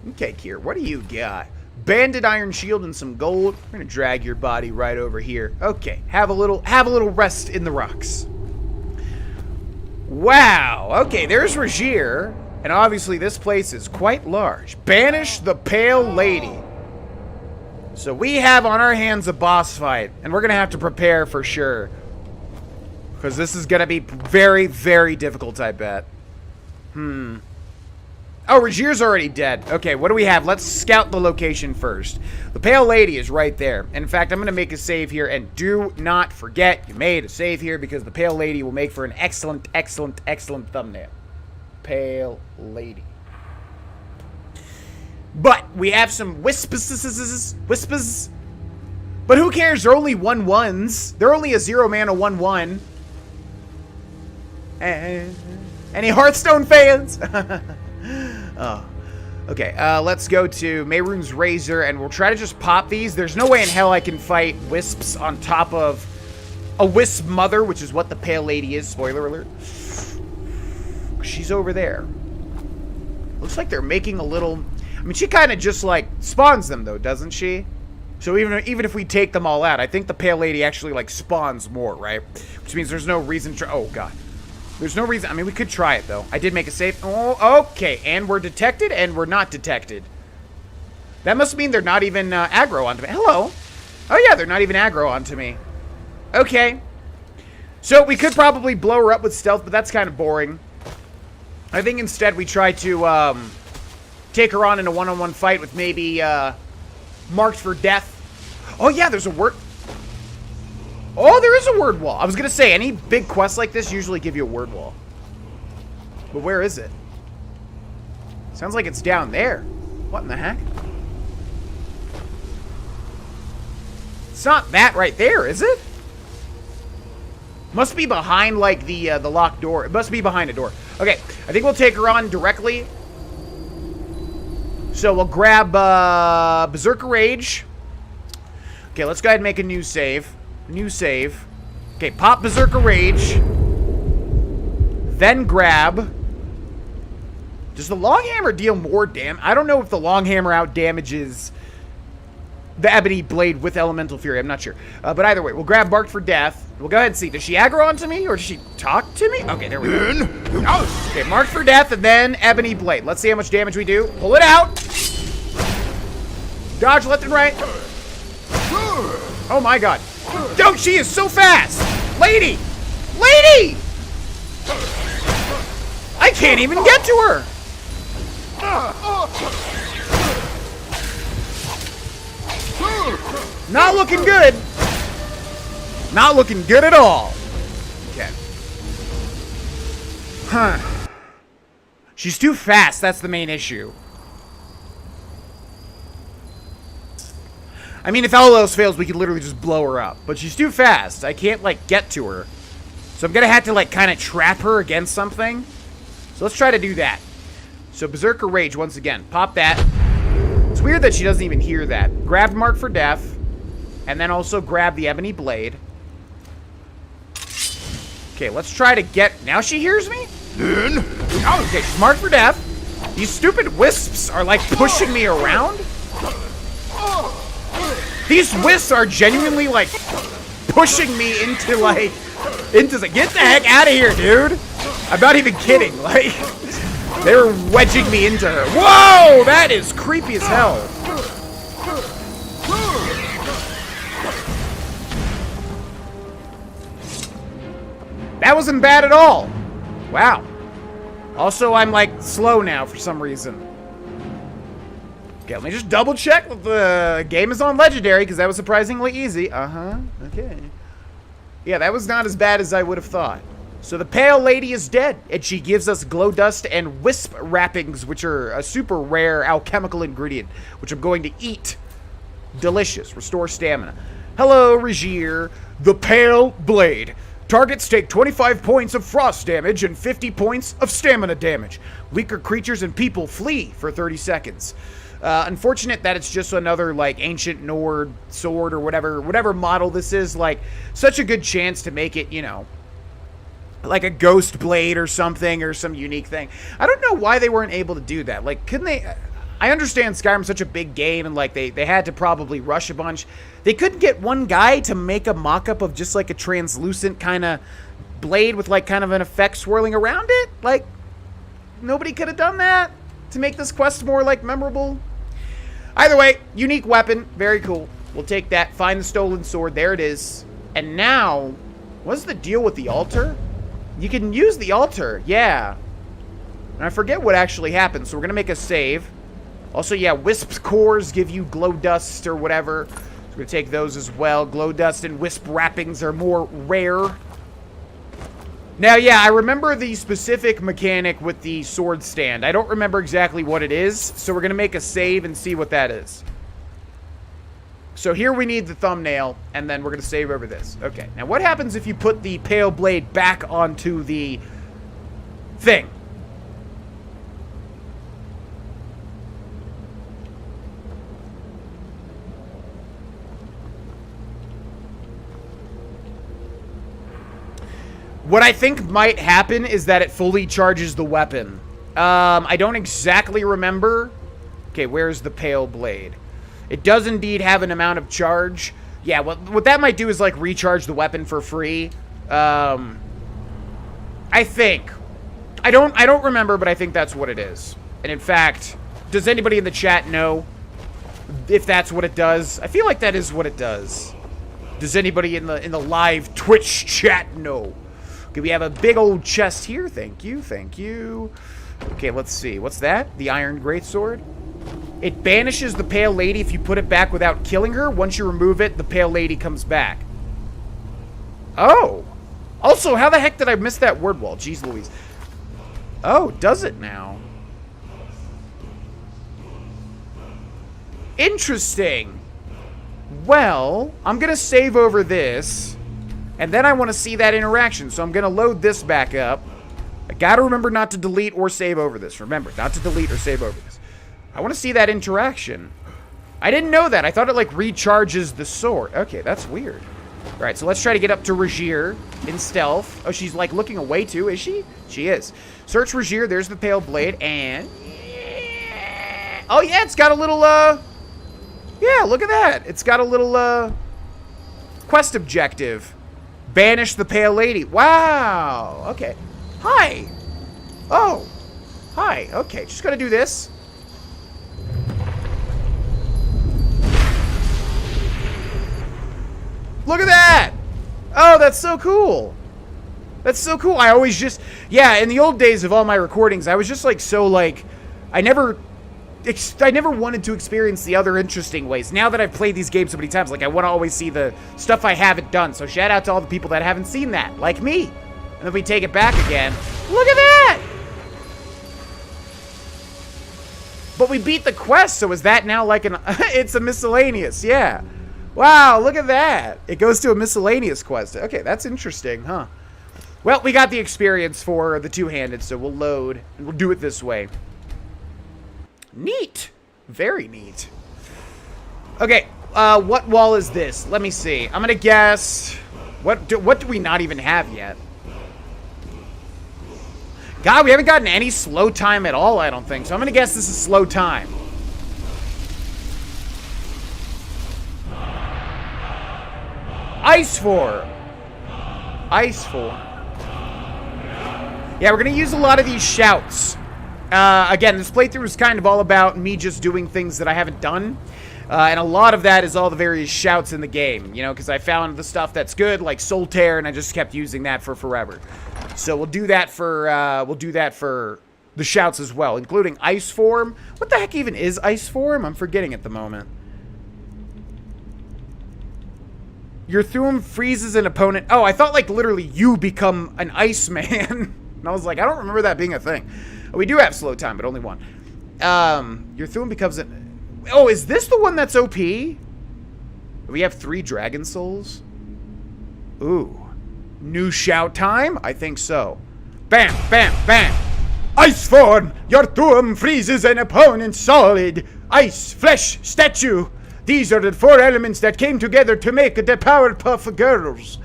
Okay, Kier, what do you got? Banded iron shield and some gold. We're gonna drag your body right over here. Okay, have a little rest in the rocks. Wow. Okay, there's Rajir. And obviously this place is quite large. Banish the Pale Lady. So we have on our hands a boss fight. And we're gonna have to prepare for sure. Because this is going to be very, very difficult, I bet. Oh, Rajir's already dead. Okay, what do we have? Let's scout the location first. The Pale Lady is right there. In fact, I'm going to make a save here. And do not forget you made a save here because the Pale Lady will make for an excellent, excellent, excellent thumbnail. Pale Lady. But we have some whispers. But who cares? They're only 1/1s. They're only a 0-mana 1/1. Any Hearthstone fans? Oh. Okay, let's go to Mehrunes Razor, and we'll try to just pop these. There's no way in hell I can fight wisps on top of a wisp mother, which is what the Pale Lady is. Spoiler alert. She's over there. Looks like they're making a little... I mean, she kind of just, like, spawns them, though, doesn't she? So even if we take them all out, I think the Pale Lady actually, like, spawns more, right? Which means there's no reason to... Oh, God. There's no reason. I mean, we could try it, though. I did make a save. Oh, okay. And we're detected, and we're not detected. That must mean they're not even aggro onto me. Hello. Oh, yeah, they're not even aggro onto me. Okay. So we could probably blow her up with stealth, but that's kind of boring. I think instead we try to take her on in a one-on-one fight with maybe Marked for Death. Oh, yeah, there's a word. Oh, there is a word wall. I was going to say, any big quests like this usually give you a word wall. But where is it? Sounds like it's down there. What in the heck? It's not that right there, is it? Must be behind, like, the locked door. It must be behind a door. Okay, I think we'll take her on directly. So we'll grab Berserker Rage. Okay, let's go ahead and make a new save. New save. Okay, pop Berserker Rage. Then grab... Does the long hammer deal more damage? I don't know if the long hammer out damages the ebony blade with elemental fury. I'm not sure. But either way, we'll grab Marked for Death. We'll go ahead and see. Does she aggro onto me or does she talk to me? Okay, there we go. Okay, Marked for Death and then ebony blade. Let's see how much damage we do. Pull it out. Dodge left and right. Oh my god. Oh, she is so fast. Lady. Lady. I can't even get to her. Not looking good. Not looking good at all. Okay. Huh. She's too fast. That's the main issue. I mean, if all else fails, we could literally just blow her up. But she's too fast. I can't, like, get to her. So I'm gonna have to, like, kind of trap her against something. So let's try to do that. So Berserker Rage, once again. Pop that. It's weird that she doesn't even hear that. Grab Mark for Death. And then also grab the Ebony Blade. Okay, let's try to get... Now she hears me? Okay, she's marked for death. These stupid wisps are, like, pushing me around. These wisps are genuinely, like, pushing me into, like... Get the heck out of here, dude! I'm not even kidding, like... They're wedging me into her. Whoa! That is creepy as hell. That wasn't bad at all. Wow. Also, I'm, like, slow now for some reason. Okay, let me just double check that the game is on Legendary, because that was surprisingly easy. Uh-huh. Okay. Yeah, that was not as bad as I would have thought. So the Pale Lady is dead, and she gives us Glow Dust and Wisp Wrappings, which are a super rare alchemical ingredient, which I'm going to eat. Delicious. Restore stamina. Hello, Regier. The Pale Blade. Targets take 25 points of frost damage and 50 points of stamina damage. Weaker creatures and people flee for 30 seconds. Unfortunate that it's just another, like, ancient Nord sword or whatever model this is. Like, such a good chance to make it, you know, like a ghost blade or something, or some unique thing. I don't know why they weren't able to do that. Like, couldn't they... I understand Skyrim's such a big game, and, like, they had to probably rush a bunch. They couldn't get one guy to make a mock-up of just, like, a translucent kind of blade with, like, kind of an effect swirling around it? Like, nobody could have done that to make this quest more, like, memorable? Either way, unique weapon. Very cool. We'll take that. Find the stolen sword. There it is. And now, what's the deal with the altar? You can use the altar. Yeah. And I forget what actually happens, so we're going to make a save. Also, yeah, Wisp's cores give you Glow Dust or whatever. So we're going to take those as well. Glow Dust and Wisp Wrappings are more rare. Now, yeah, I remember the specific mechanic with the sword stand. I don't remember exactly what it is, so we're going to make a save and see what that is. So here we need the thumbnail, and then we're going to save over this. Okay, now what happens if you put the Pale Blade back onto the thing? What I think might happen is that it fully charges the weapon. I don't exactly remember. Okay, where's the Pale Blade? It does indeed have an amount of charge. Yeah, what that might do is, like, recharge the weapon for free. I think. I don't remember, but I think that's what it is. And in fact, does anybody in the chat know if that's what it does? I feel like that is what it does. Does anybody in the live Twitch chat know? Okay, we have a big old chest here. Thank you, thank you. Okay, let's see. What's that? The Iron Greatsword? It banishes the Pale Lady if you put it back without killing her. Once you remove it, the Pale Lady comes back. Oh. Also, how the heck did I miss that word wall? Jeez Louise. Oh, does it now? Interesting. Well, I'm going to save over this. And then I want to see that interaction. So I'm going to load this back up. I got to remember not to delete or save over this. Remember, not to delete or save over this. I want to see that interaction. I didn't know that. I thought it, like, recharges the sword. Okay, that's weird. All right, so let's try to get up to Regier in stealth. Oh, she's, like, looking away, too, is she? She is. Search Regier. There's the pale blade. And... oh, yeah, it's got a little, yeah, look at that. It's got a little, quest objective. Banish the pale lady. Wow. Okay. Hi. Oh. Hi. Okay, just gotta do this. Look at that! Oh, that's so cool. That's so cool. I always just... yeah, in the old days of all my recordings, I was just like so like... I never wanted to experience the other interesting ways. Now that I've played these games so many times, like I want to always see the stuff I haven't done. So shout out to all the people that haven't seen that, like me. And then we take it back again. Look at that! But we beat the quest, so is that now like an... it's a miscellaneous, yeah. Wow, look at that. It goes to a miscellaneous quest. Okay, that's interesting, huh? Well, we got the experience for the two-handed, so we'll load, and we'll do it this way. Neat. Very neat. Okay, what wall is this? Let me see. I'm gonna guess... What do we not even have yet? God, we haven't gotten any slow time at all, I don't think. So I'm gonna guess this is slow time. Ice form. Ice form. Yeah, we're gonna use a lot of these shouts. Again, this playthrough is kind of all about me just doing things that I haven't done. And a lot of that is all the various shouts in the game, you know, because I found the stuff that's good, like Soul Tear, and I just kept using that for forever. So we'll do that for the shouts as well, including Ice Form. What the heck even is Ice Form? I'm forgetting at the moment. Your Thuum freezes an opponent. Oh, I thought like literally you become an Iceman. And I was like, I don't remember that being a thing. We do have slow time, but only one. Your Thuum becomes an... oh, is this the one that's OP? We have 3 Dragon Souls? Ooh. New shout time? I think so. Bam, bam, bam. Ice form! Your Thuum freezes an opponent solid. Ice, flesh, statue. These are the 4 elements that came together to make the Powerpuff Girls.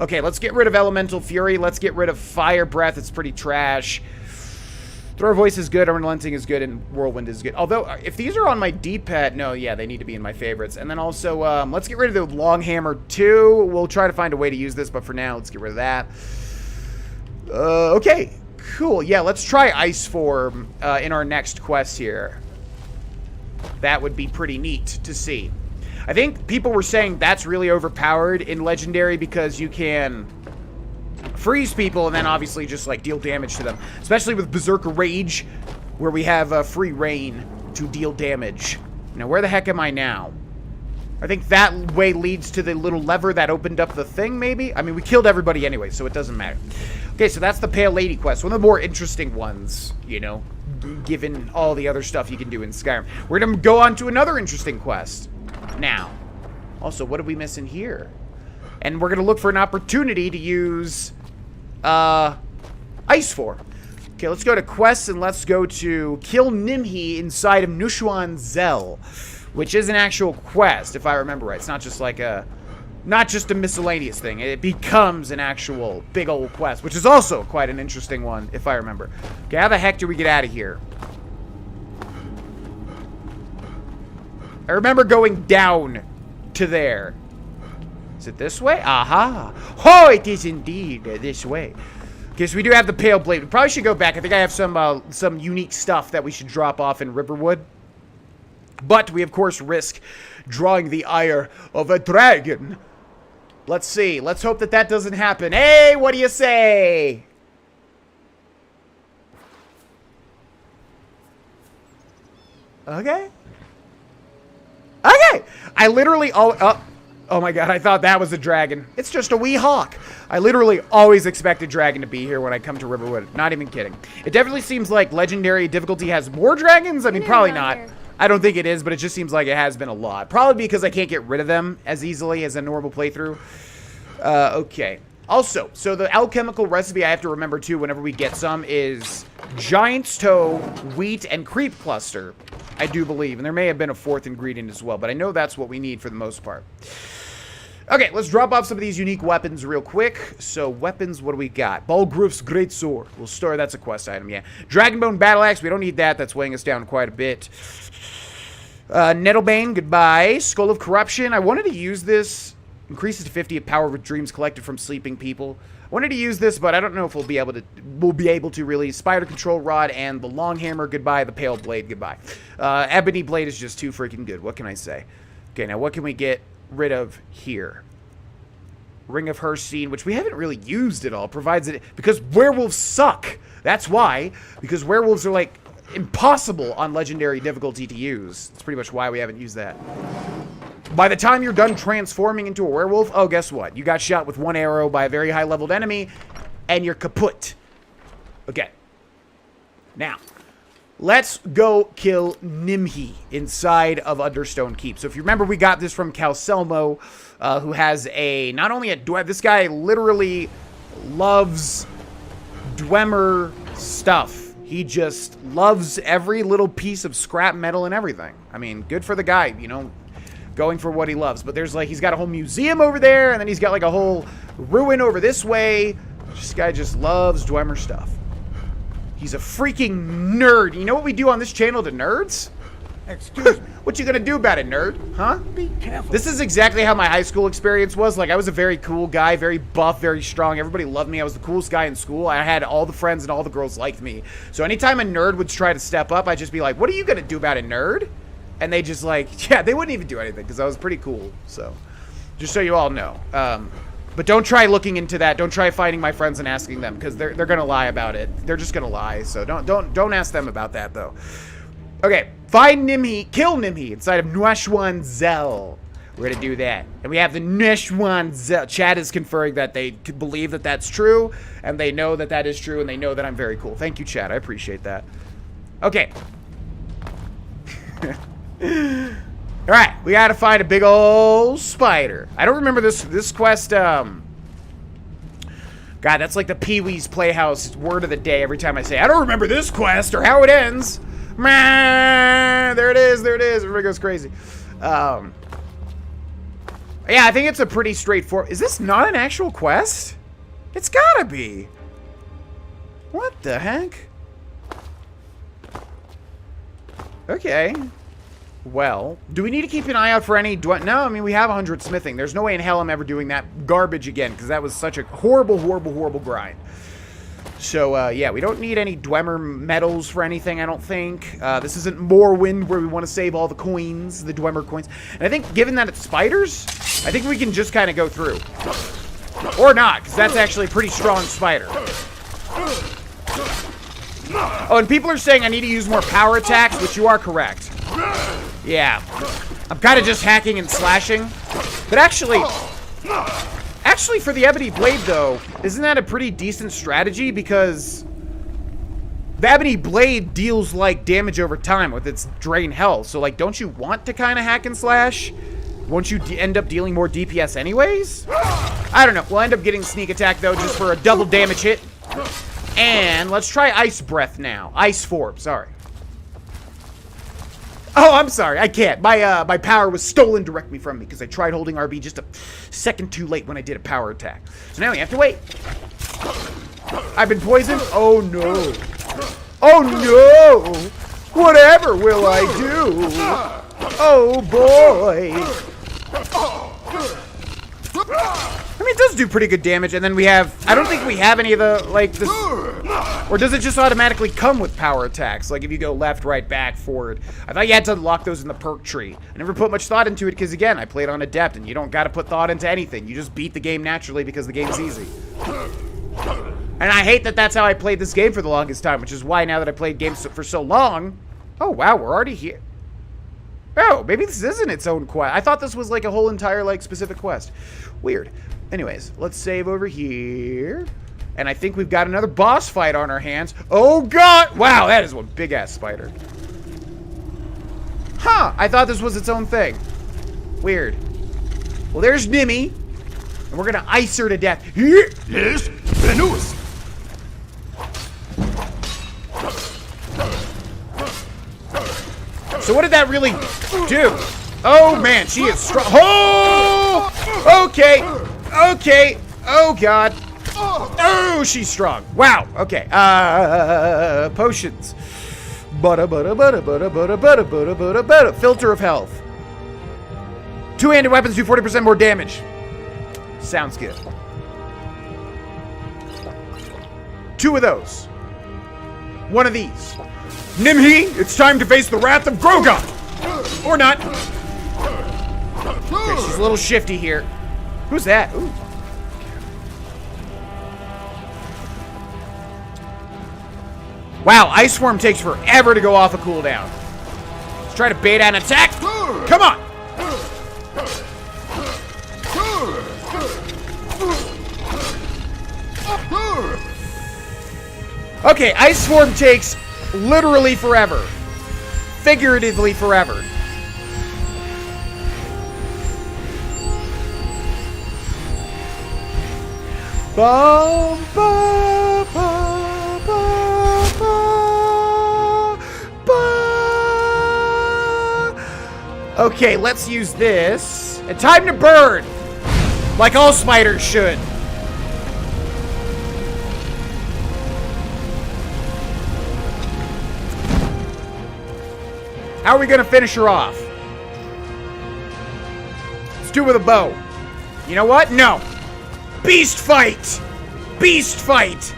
Okay, let's get rid of Elemental Fury. Let's get rid of Fire Breath. It's pretty trash. Throw Voice is good, Unrelenting is good, and Whirlwind is good. Although, if these are on my D-pad... no, yeah, they need to be in my favorites. And then also, let's get rid of the Long Hammer, too. We'll try to find a way to use this, but for now, let's get rid of that. Okay, cool. Yeah, let's try Ice Form in our next quest here. That would be pretty neat to see. I think people were saying that's really overpowered in Legendary because you can... freeze people and then obviously just like deal damage to them, especially with Berserker Rage, where we have free reign to deal damage. Now, where the heck am I now? I think that way leads to the little lever that opened up the thing, maybe? I mean, we killed everybody anyway, so it doesn't matter. Okay, so that's the Pale Lady quest, one of the more interesting ones, you know, given all the other stuff you can do in Skyrim. We're gonna go on to another interesting quest now. Also, what did we miss in here? And we're gonna look for an opportunity to use Ice Form. Okay, let's go to quests and let's go to kill Nimhi inside of Nushuan Zell, which is an actual quest, if I remember right. It's not just like not just a miscellaneous thing. It becomes an actual big old quest, which is also quite an interesting one, if I remember. Okay, how the heck do we get out of here? I remember going down to there. Is it this way? Aha! Oh, it is indeed this way. Okay, so we do have the Pale Blade. We probably should go back. I think I have some unique stuff that we should drop off in Riverwood. But we, of course, risk drawing the ire of a dragon. Let's see. Let's hope that that doesn't happen. Hey, what do you say? Okay. Okay! I literally... Oh my god, I thought that was a dragon. It's just a wee hawk. I literally always expect a dragon to be here when I come to Riverwood. Not even kidding. It definitely seems like legendary difficulty has more dragons. I mean, probably not. I don't think it is, but it just seems like it has been a lot. Probably because I can't get rid of them as easily as a normal playthrough. Okay. Also, so the alchemical recipe I have to remember too whenever we get some is giant's toe, wheat, and creep cluster. I do believe. And there may have been a fourth ingredient as well, but I know that's what we need for the most part. Okay, let's drop off some of these unique weapons real quick. So, weapons, what do we got? Balgruf's Great Sword. We'll store, that's a quest item, yeah. Dragonbone Battle Axe, we don't need that. That's weighing us down quite a bit. Nettlebane, goodbye. Skull of Corruption. I wanted to use this. Increases to 50 of power with dreams collected from sleeping people. I wanted to use this, but I don't know if we'll be able to really. Spider Control Rod and the Long Hammer, goodbye. The Pale Blade, goodbye. Ebony Blade is just too freaking good. What can I say? Okay, now what can we get rid of here? Ring of Herstein, which we haven't really used at all, provides it because werewolves suck. That's why, because werewolves are like impossible on legendary difficulty to use. That's pretty much why we haven't used that. By the time you're done transforming into a werewolf, oh, guess what? You got shot with one arrow by a very high leveled enemy and you're kaput. Okay. Now, let's go kill Nimhi inside of Understone Keep. So if you remember, we got this from Calcelmo, who has not only a Dwemer, this guy literally loves Dwemer stuff. He just loves every little piece of scrap metal and everything. I mean, good for the guy, you know, going for what he loves. But there's like, he's got a whole museum over there, and then he's got like a whole ruin over this way. This guy just loves Dwemer stuff. He's a freaking nerd. You know what we do on this channel to nerds? Excuse me. What you gonna do about it, nerd? Huh? Be careful. This is exactly how my high school experience was. Like, I was a very cool guy, very buff, very strong. Everybody loved me. I was the coolest guy in school. I had all the friends and all the girls liked me. So anytime a nerd would try to step up, I'd just be like, what are you gonna do about it, nerd? And they just like, yeah, they wouldn't even do anything because I was pretty cool. So, just so you all know. But don't try looking into that. Don't try finding my friends and asking them because they're gonna lie about it. They're just gonna lie. So don't ask them about that though. Okay, find Nimhi, kill Nimhi inside of Nuashwan Zel. We're gonna do that. And we have the Nuashwan Zel. Chad is conferring that they believe that that's true, and they know that that is true, and they know that I'm very cool. Thank you, Chad. I appreciate that. Okay. Alright, we gotta find a big old spider. I don't remember this quest, God, that's like the Pee-wee's Playhouse word of the day every time I say, I don't remember this quest or how it ends. There it is, everybody goes crazy. Yeah, I think it's a pretty straightforward. Is this not an actual quest? It's gotta be. What the heck? Okay. Well, do we need to keep an eye out for any no, I mean, we have 100 smithing. There's no way in hell I'm ever doing that garbage again, because that was such a horrible, horrible, horrible grind. So, yeah, we don't need any Dwemer medals for anything, I don't think. This isn't Morrowind, where we want to save all the coins, the Dwemer coins. And I think, given that it's spiders, I think we can just kind of go through. Or not, because that's actually a pretty strong spider. Oh, and people are saying I need to use more power attacks, which you are correct. Yeah. I'm kind of just hacking and slashing. But actually for the Ebony Blade, though, isn't that a pretty decent strategy? Because the Ebony Blade deals, like, damage over time with its drain health. So, like, don't you want to kind of hack and slash? Won't you end up dealing more DPS anyways? I don't know. We'll end up getting sneak attack, though, just for a double damage hit. And let's try Ice Breath now. Ice Form, sorry. Oh, I'm sorry. I can't. My power was stolen directly from me because I tried holding RB just a second too late when I did a power attack. So now we have to wait. I've been poisoned? Oh, no. Oh, no. Whatever will I do? Oh, boy. I mean, it does do pretty good damage, and then we have... I don't think we have any of the, like, this... Or does it just automatically come with power attacks? Like, if you go left, right, back, forward. I thought you had to unlock those in the perk tree. I never put much thought into it, because, again, I played on Adept, and you don't gotta put thought into anything. You just beat the game naturally because the game's easy. And I hate that that's how I played this game for the longest time, which is why now that I played games for so long... Oh, wow, we're already here. Oh, maybe this isn't its own quest. I thought this was like a whole entire like specific quest. Weird. Anyways, let's save over here. And I think we've got another boss fight on our hands. Oh god! Wow, that is one big ass spider. Huh, I thought this was its own thing. Weird. Well, there's Nimmy. And we're gonna ice her to death. Here is Venus. So what did that really do? Oh man, she is strong. Oh! Okay. Okay. Oh god. Oh, she's strong. Wow. Okay. Potions. Filter of health. Two-handed weapons do 40% more damage. Sounds good. 2 of those. 1 of these. Nimhi, it's time to face the wrath of Grohlvana. Or not. Okay, she's a little shifty here. Who's that? Ooh. Wow, Ice Swarm takes forever to go off a cooldown. Let's try to bait out an attack. Come on. Okay, Ice Swarm takes literally forever. Figuratively forever. Ba, ba, ba, ba, ba, ba. Okay, let's use this. And time to burn! Like all spiders should. How are we gonna finish her off? Let's do it with a bow. You know what? No. Beast fight! Beast fight!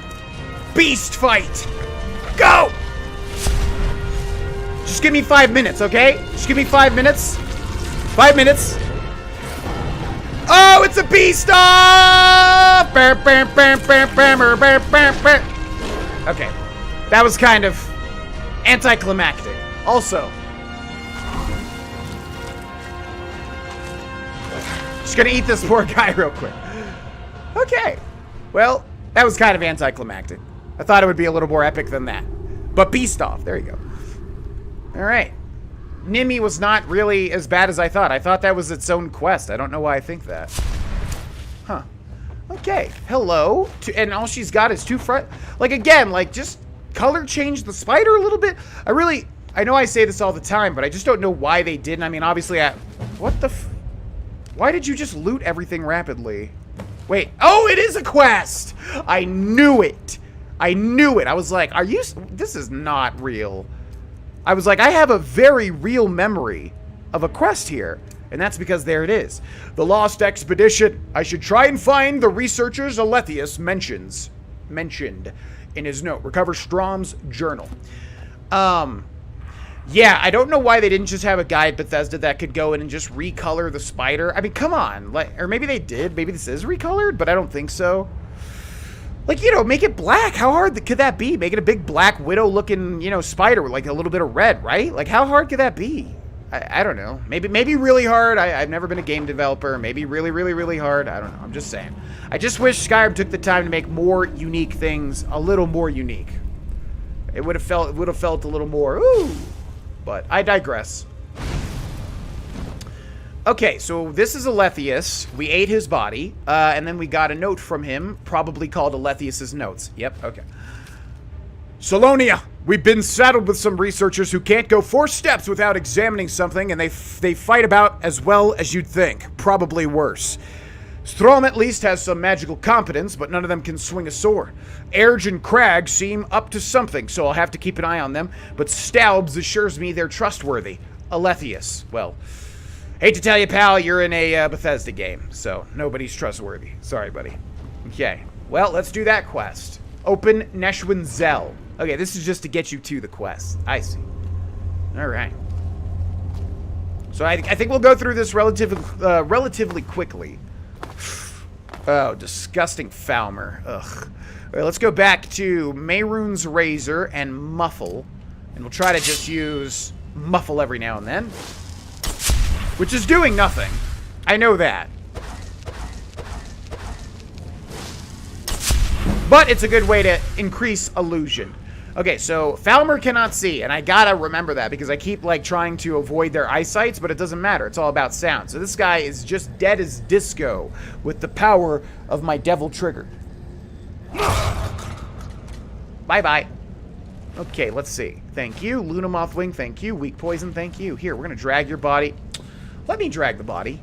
Beast fight! Go! Just give me 5 minutes, okay? Just give me 5 minutes. 5 minutes. Oh, it's a beast off! Okay. That was kind of anticlimactic. Also, just gonna eat this poor guy real quick. Okay. Well, that was kind of anticlimactic. I thought it would be a little more epic than that. But beast off. There you go. Alright. Nimmy was not really as bad as I thought. I thought that was its own quest. I don't know why I think that. Huh. Okay. Hello. And all she's got is 2 front... Like, again, like, just color change the spider a little bit. I know I say this all the time, but I just don't know why they didn't. I mean, obviously, what the why did you just loot everything rapidly? Wait. Oh, it is a quest! I knew it. I knew it. I was like, this is not real. I was like, I have a very real memory of a quest here. And that's because there it is. The Lost Expedition. I should try and find the researchers Alethius mentioned in his note. Recover Strom's journal. Yeah, I don't know why they didn't just have a guy at Bethesda that could go in and just recolor the spider. I mean, come on. Like, or maybe they did. Maybe this is recolored, but I don't think so. Like, you know, make it black. How hard could that be? Make it a big black widow-looking, you know, spider with, like, a little bit of red, right? Like, how hard could that be? I don't know. Maybe really hard. I've never been a game developer. Maybe really, really, really hard. I don't know. I'm just saying. I just wish Skyrim took the time to make more unique things a little more unique. It would have felt a little more, ooh. But I digress. Okay, so this is Alethius. We ate his body, and then we got a note from him, probably called Alethius's notes. Yep, okay. Salonia, we've been saddled with some researchers who can't go 4 steps without examining something, and they fight about as well as you'd think. Probably worse. Strom at least has some magical competence, but none of them can swing a sword. Erge and Crag seem up to something, so I'll have to keep an eye on them, but Staubs assures me they're trustworthy. Alethius, well, hate to tell you, pal, you're in a Bethesda game, so nobody's trustworthy. Sorry, buddy. Okay, well, let's do that quest. Open Neshwin Zell. Okay, this is just to get you to the quest. I see. All right. So I think we'll go through this relatively quickly. Oh, disgusting Falmer. Ugh. All right, let's go back to Mehrunes Razor and Muffle. And we'll try to just use Muffle every now and then. which is doing nothing. I know that. But it's a good way to increase illusion. Okay, so Falmer cannot see, and I gotta remember that because I keep, like, trying to avoid their eyesights, but it doesn't matter. It's all about sound. So this guy is just dead as disco with the power of my devil trigger. Bye-bye. Okay, let's see. Thank you. Luna Mothwing, thank you. Weak Poison, thank you. Here, we're gonna drag your body. Let me drag the body.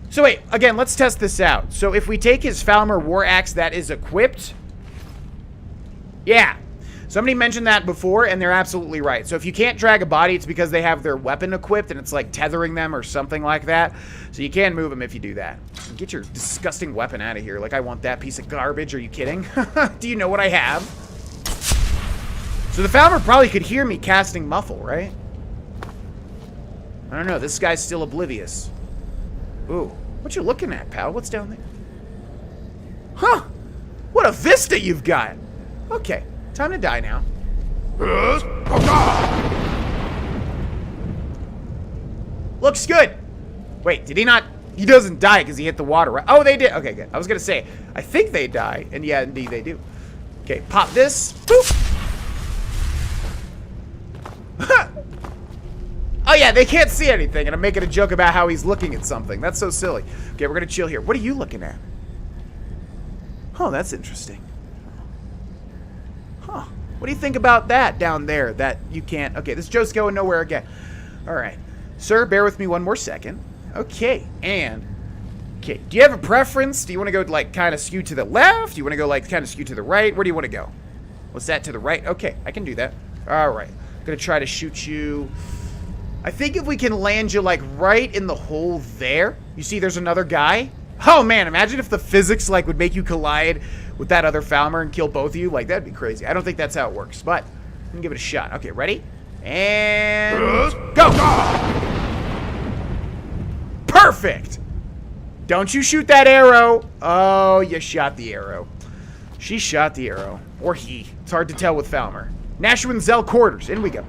So wait, again, let's test this out. So if we take his Falmer War Axe that is equipped... Yeah. Somebody mentioned that before, and they're absolutely right. So if you can't drag a body, it's because they have their weapon equipped, and it's like tethering them or something like that. So you can move them if you do that. Get your disgusting weapon out of here. Like, I want that piece of garbage. Are you kidding? Do you know what I have? So the Falmer probably could hear me casting Muffle, right? I don't know. This guy's still oblivious. Ooh. What you looking at, pal? What's down there? Huh! What a vista you've got! Okay. Time to die now. Looks good. Wait, did he not? He doesn't die because he hit the water, right? Oh, they did. Okay, good. I was going to say, I think they die. And yeah, indeed they do. Okay, pop this. Boop. Oh, yeah, they can't see anything. And I'm making a joke about how he's looking at something. That's so silly. Okay, we're going to chill here. What are you looking at? Oh, that's interesting. Huh. What do you think about that down there that you can't... Okay, this joke's going nowhere again. All right. Sir, bear with me one more second. Okay, and... Okay, do you have a preference? Do you want to go, like, kind of skew to the left? Do you want to go, like, kind of skew to the right? Where do you want to go? What's that, to the right? Okay, I can do that. All right. I'm going to try to shoot you... I think if we can land you, like, right in the hole there. You see there's another guy? Oh, man, imagine if the physics, like, would make you collide with that other Falmer and kill both of you. Like, that'd be crazy. I don't think that's how it works, but I'm gonna give it a shot. Okay, ready? And... Go! Perfect! Don't you shoot that arrow. Oh, you shot the arrow. She shot the arrow. Or he. It's hard to tell with Falmer. Nashwin Zell quarters. In we go.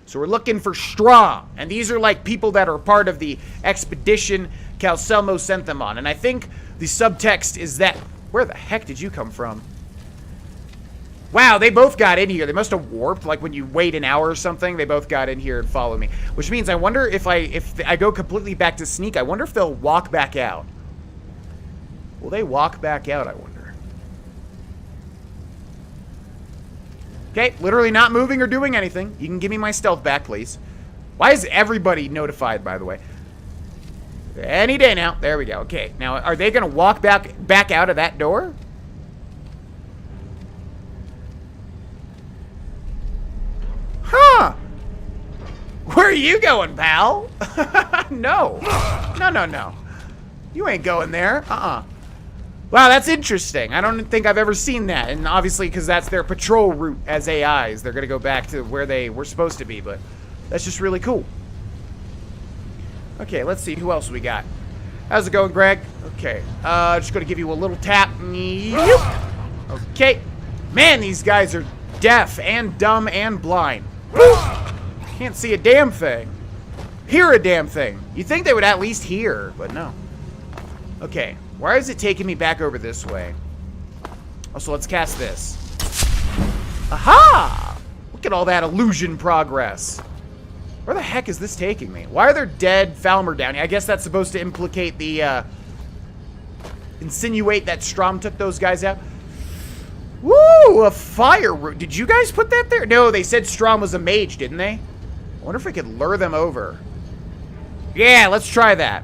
So we're looking for straw. And these are like people that are part of the expedition Calcelmo sent them on. And I think the subtext is that... Where the heck did you come from? Wow, they both got in here. They must have warped. Like when you wait an hour or something, they both got in here and followed me. Which means I wonder if I go completely back to sneak, I wonder if they'll walk back out. Will they walk back out, I wonder? Okay, literally not moving or doing anything. You can give me my stealth back, please. Why is everybody notified, by the way? Any day now. There we go. Okay, now are they going to walk back out of that door? Huh. Where are you going, pal? No. No. You ain't going there. Wow, that's interesting. I don't think I've ever seen that. And obviously, because that's their patrol route as AIs, they're going to go back to where they were supposed to be. But that's just really cool. Okay, let's see. Who else we got? How's it going, Greg? Okay. Just going to give you a little tap. Okay. Man, these guys are deaf and dumb and blind. Can't see a damn thing. Hear a damn thing. You'd think they would at least hear, but no. Okay. Why is it taking me back over this way? Also, let's cast this. Aha! Look at all that illusion progress. Where the heck is this taking me? Why are there dead Falmer down here? I guess that's supposed to implicate the, insinuate that Strom took those guys out. Woo! A fire root. Did you guys put that there? No, they said Strom was a mage, didn't they? I wonder if we could lure them over. Yeah, let's try that.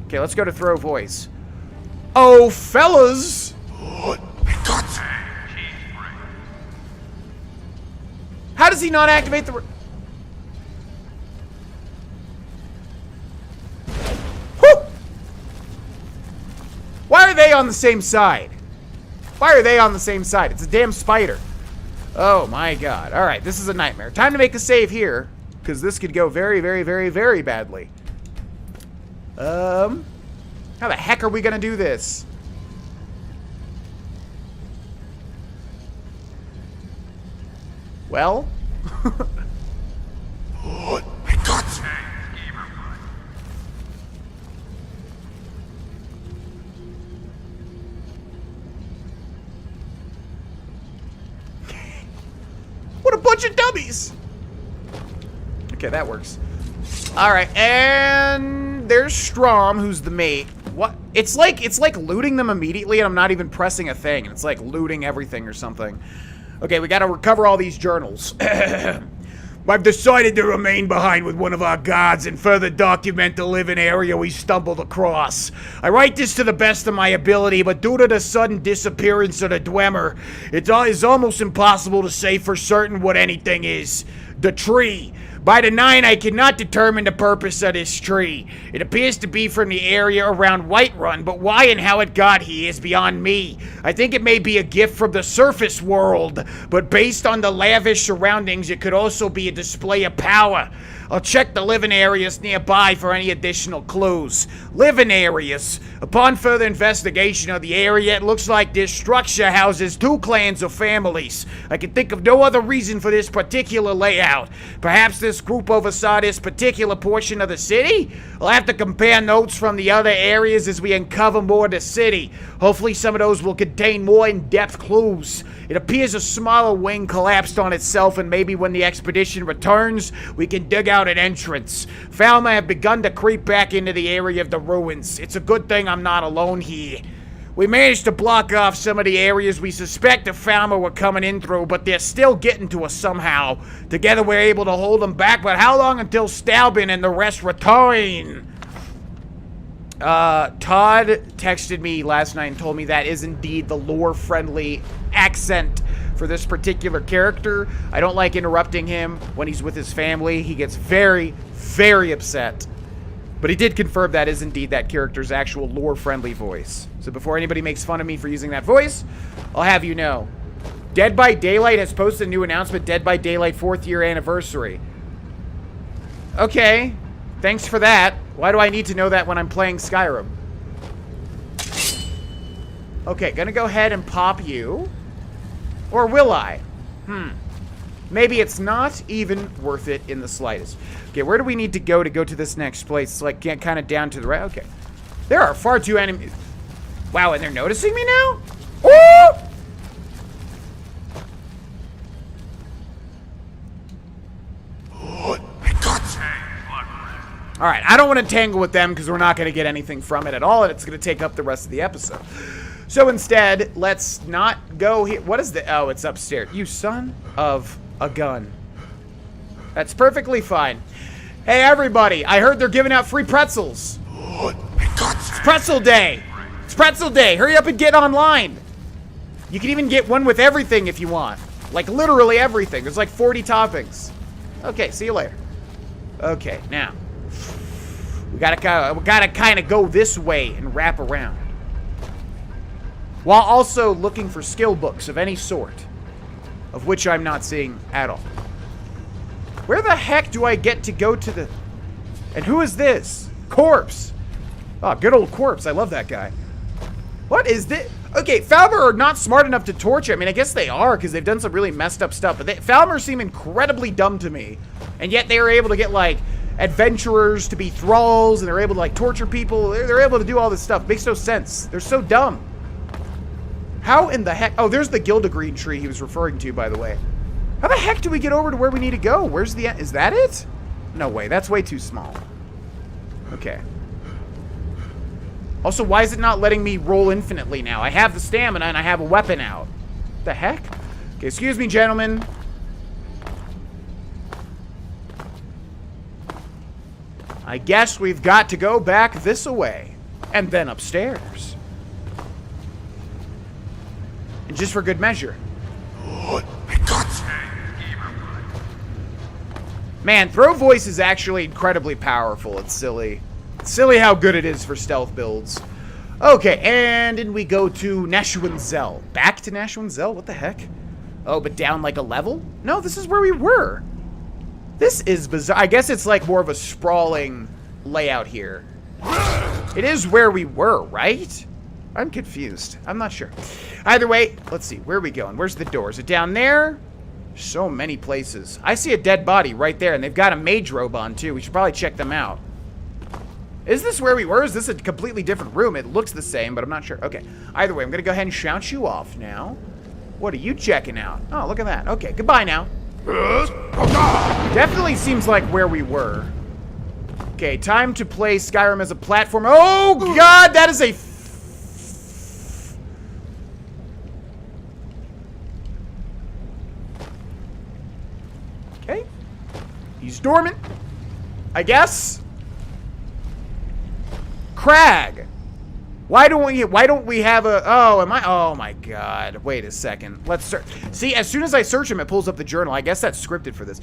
Okay, let's go to throw voice. Oh, fellas! How does he not activate the... Whew! Why are they on the same side? Why are they on the same side? It's a damn spider. Oh my god. Alright, this is a nightmare. Time to make a save here, because this could go very, very, very, very badly. How the heck are we gonna do this? Well? bunch of dummies. Okay, that works. All right, and there's Strom, who's the mate. What? It's like looting them immediately, and I'm not even pressing a thing. It's like looting everything or something. Okay, we gotta recover all these journals. I've decided to remain behind with one of our guards and further document the living area we stumbled across. I write this to the best of my ability, but due to the sudden disappearance of the Dwemer, it is almost impossible to say for certain what anything is. The tree. By the 9, I cannot determine the purpose of this tree. It appears to be from the area around Whiterun, but why and how it got here is beyond me. I think it may be a gift from the surface world, but based on the lavish surroundings, it could also be a display of power. I'll check the living areas nearby for any additional clues. Living areas. Upon further investigation of the area, it looks like this structure houses 2 clans or families. I can think of no other reason for this particular layout. Perhaps this group oversaw this particular portion of the city? I'll have to compare notes from the other areas as we uncover more of the city. Hopefully some of those will contain more in-depth clues. It appears a smaller wing collapsed on itself, and maybe when the expedition returns, we can dig out an entrance. Falmer have begun to creep back into the area of the ruins. It's a good thing I'm not alone here. We managed to block off some of the areas we suspect the Falmer were coming in through, but they're still getting to us somehow. Together we're able to hold them back, but how long until Stalbin and the rest return? Todd texted me last night and told me that is indeed the lore-friendly accent for this particular character. I don't like interrupting him when he's with his family. He gets very, very upset. But he did confirm that is indeed that character's actual lore-friendly voice. So before anybody makes fun of me for using that voice, I'll have you know. Dead by Daylight has posted a new announcement, Dead by Daylight 4th year anniversary. Okay, thanks for that. Why do I need to know that when I'm playing Skyrim? Okay, gonna go ahead and pop you. Or will I? Maybe it's not even worth it in the slightest. Okay, where do we need to go to this next place? It's like get kind of down to the right. Okay. There are far too enemies. Wow, and they're noticing me now? Ooh! Alright, I don't want to tangle with them because we're not going to get anything from it at all, and it's going to take up the rest of the episode. So instead, let's not go here. What is the... Oh, it's upstairs. You son of a gun. That's perfectly fine. Hey, everybody. I heard they're giving out free pretzels. It's pretzel day. It's pretzel day. Hurry up and get online. You can even get one with everything if you want. Like, literally everything. There's like 40 toppings. Okay, see you later. Okay, now. We gotta kind of go this way and wrap around. While also looking for skill books of any sort. Of which I'm not seeing at all. Where the heck do I get to go to the... And who is this? Corpse. Oh, good old Corpse. I love that guy. What is this? Okay, Falmer are not smart enough to torture. I mean, I guess they are because they've done some really messed up stuff. But Falmer seem incredibly dumb to me. And yet they are able to get, like, adventurers to be thralls. And they're able to, like, torture people. They're able to do all this stuff. Makes no sense. They're so dumb. How in the heck... Oh, there's the Gildegreen tree he was referring to, by the way. How the heck do we get over to where we need to go? Where's the... Is that it? No way. That's way too small. Okay. Also, why is it not letting me roll infinitely now? I have the stamina and I have a weapon out. The heck? Okay, excuse me, gentlemen. I guess we've got to go back this way. And then upstairs. And just for good measure. Man, throw voice is actually incredibly powerful. It's silly. It's silly how good it is for stealth builds. Okay, and then we go to Nashwinzel. Back to Nashwinzel? What the heck? Oh, but down like a level? No, this is where we were. This is bizarre. I guess it's like more of a sprawling layout here. It is where we were, right? I'm confused. I'm not sure. Either way, let's see. Where are we going? Where's the door? Is it down there? So many places. I see a dead body right there, and they've got a mage robe on, too. We should probably check them out. Is this where we were? Is this a completely different room? It looks the same, but I'm not sure. Okay. Either way, I'm going to go ahead and shout you off now. What are you checking out? Oh, look at that. Okay, goodbye now. Definitely seems like where we were. Okay, time to play Skyrim as a platform. Oh, God, that is a... Okay. He's dormant, I guess. Crag. Why don't we have a... Oh my God. Wait a second. Let's search. See, as soon as I search him, it pulls up the journal. I guess that's scripted for this.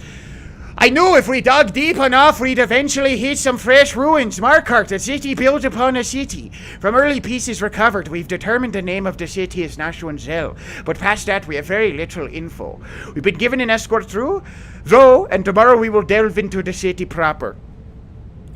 I knew if we dug deep enough, we'd eventually hit some fresh ruins. Markarth, a city built upon a city. From early pieces recovered, we've determined the name of the city is Nashwan-Zel. But past that, we have very little info. We've been given an escort through, though, and tomorrow we will delve into the city proper.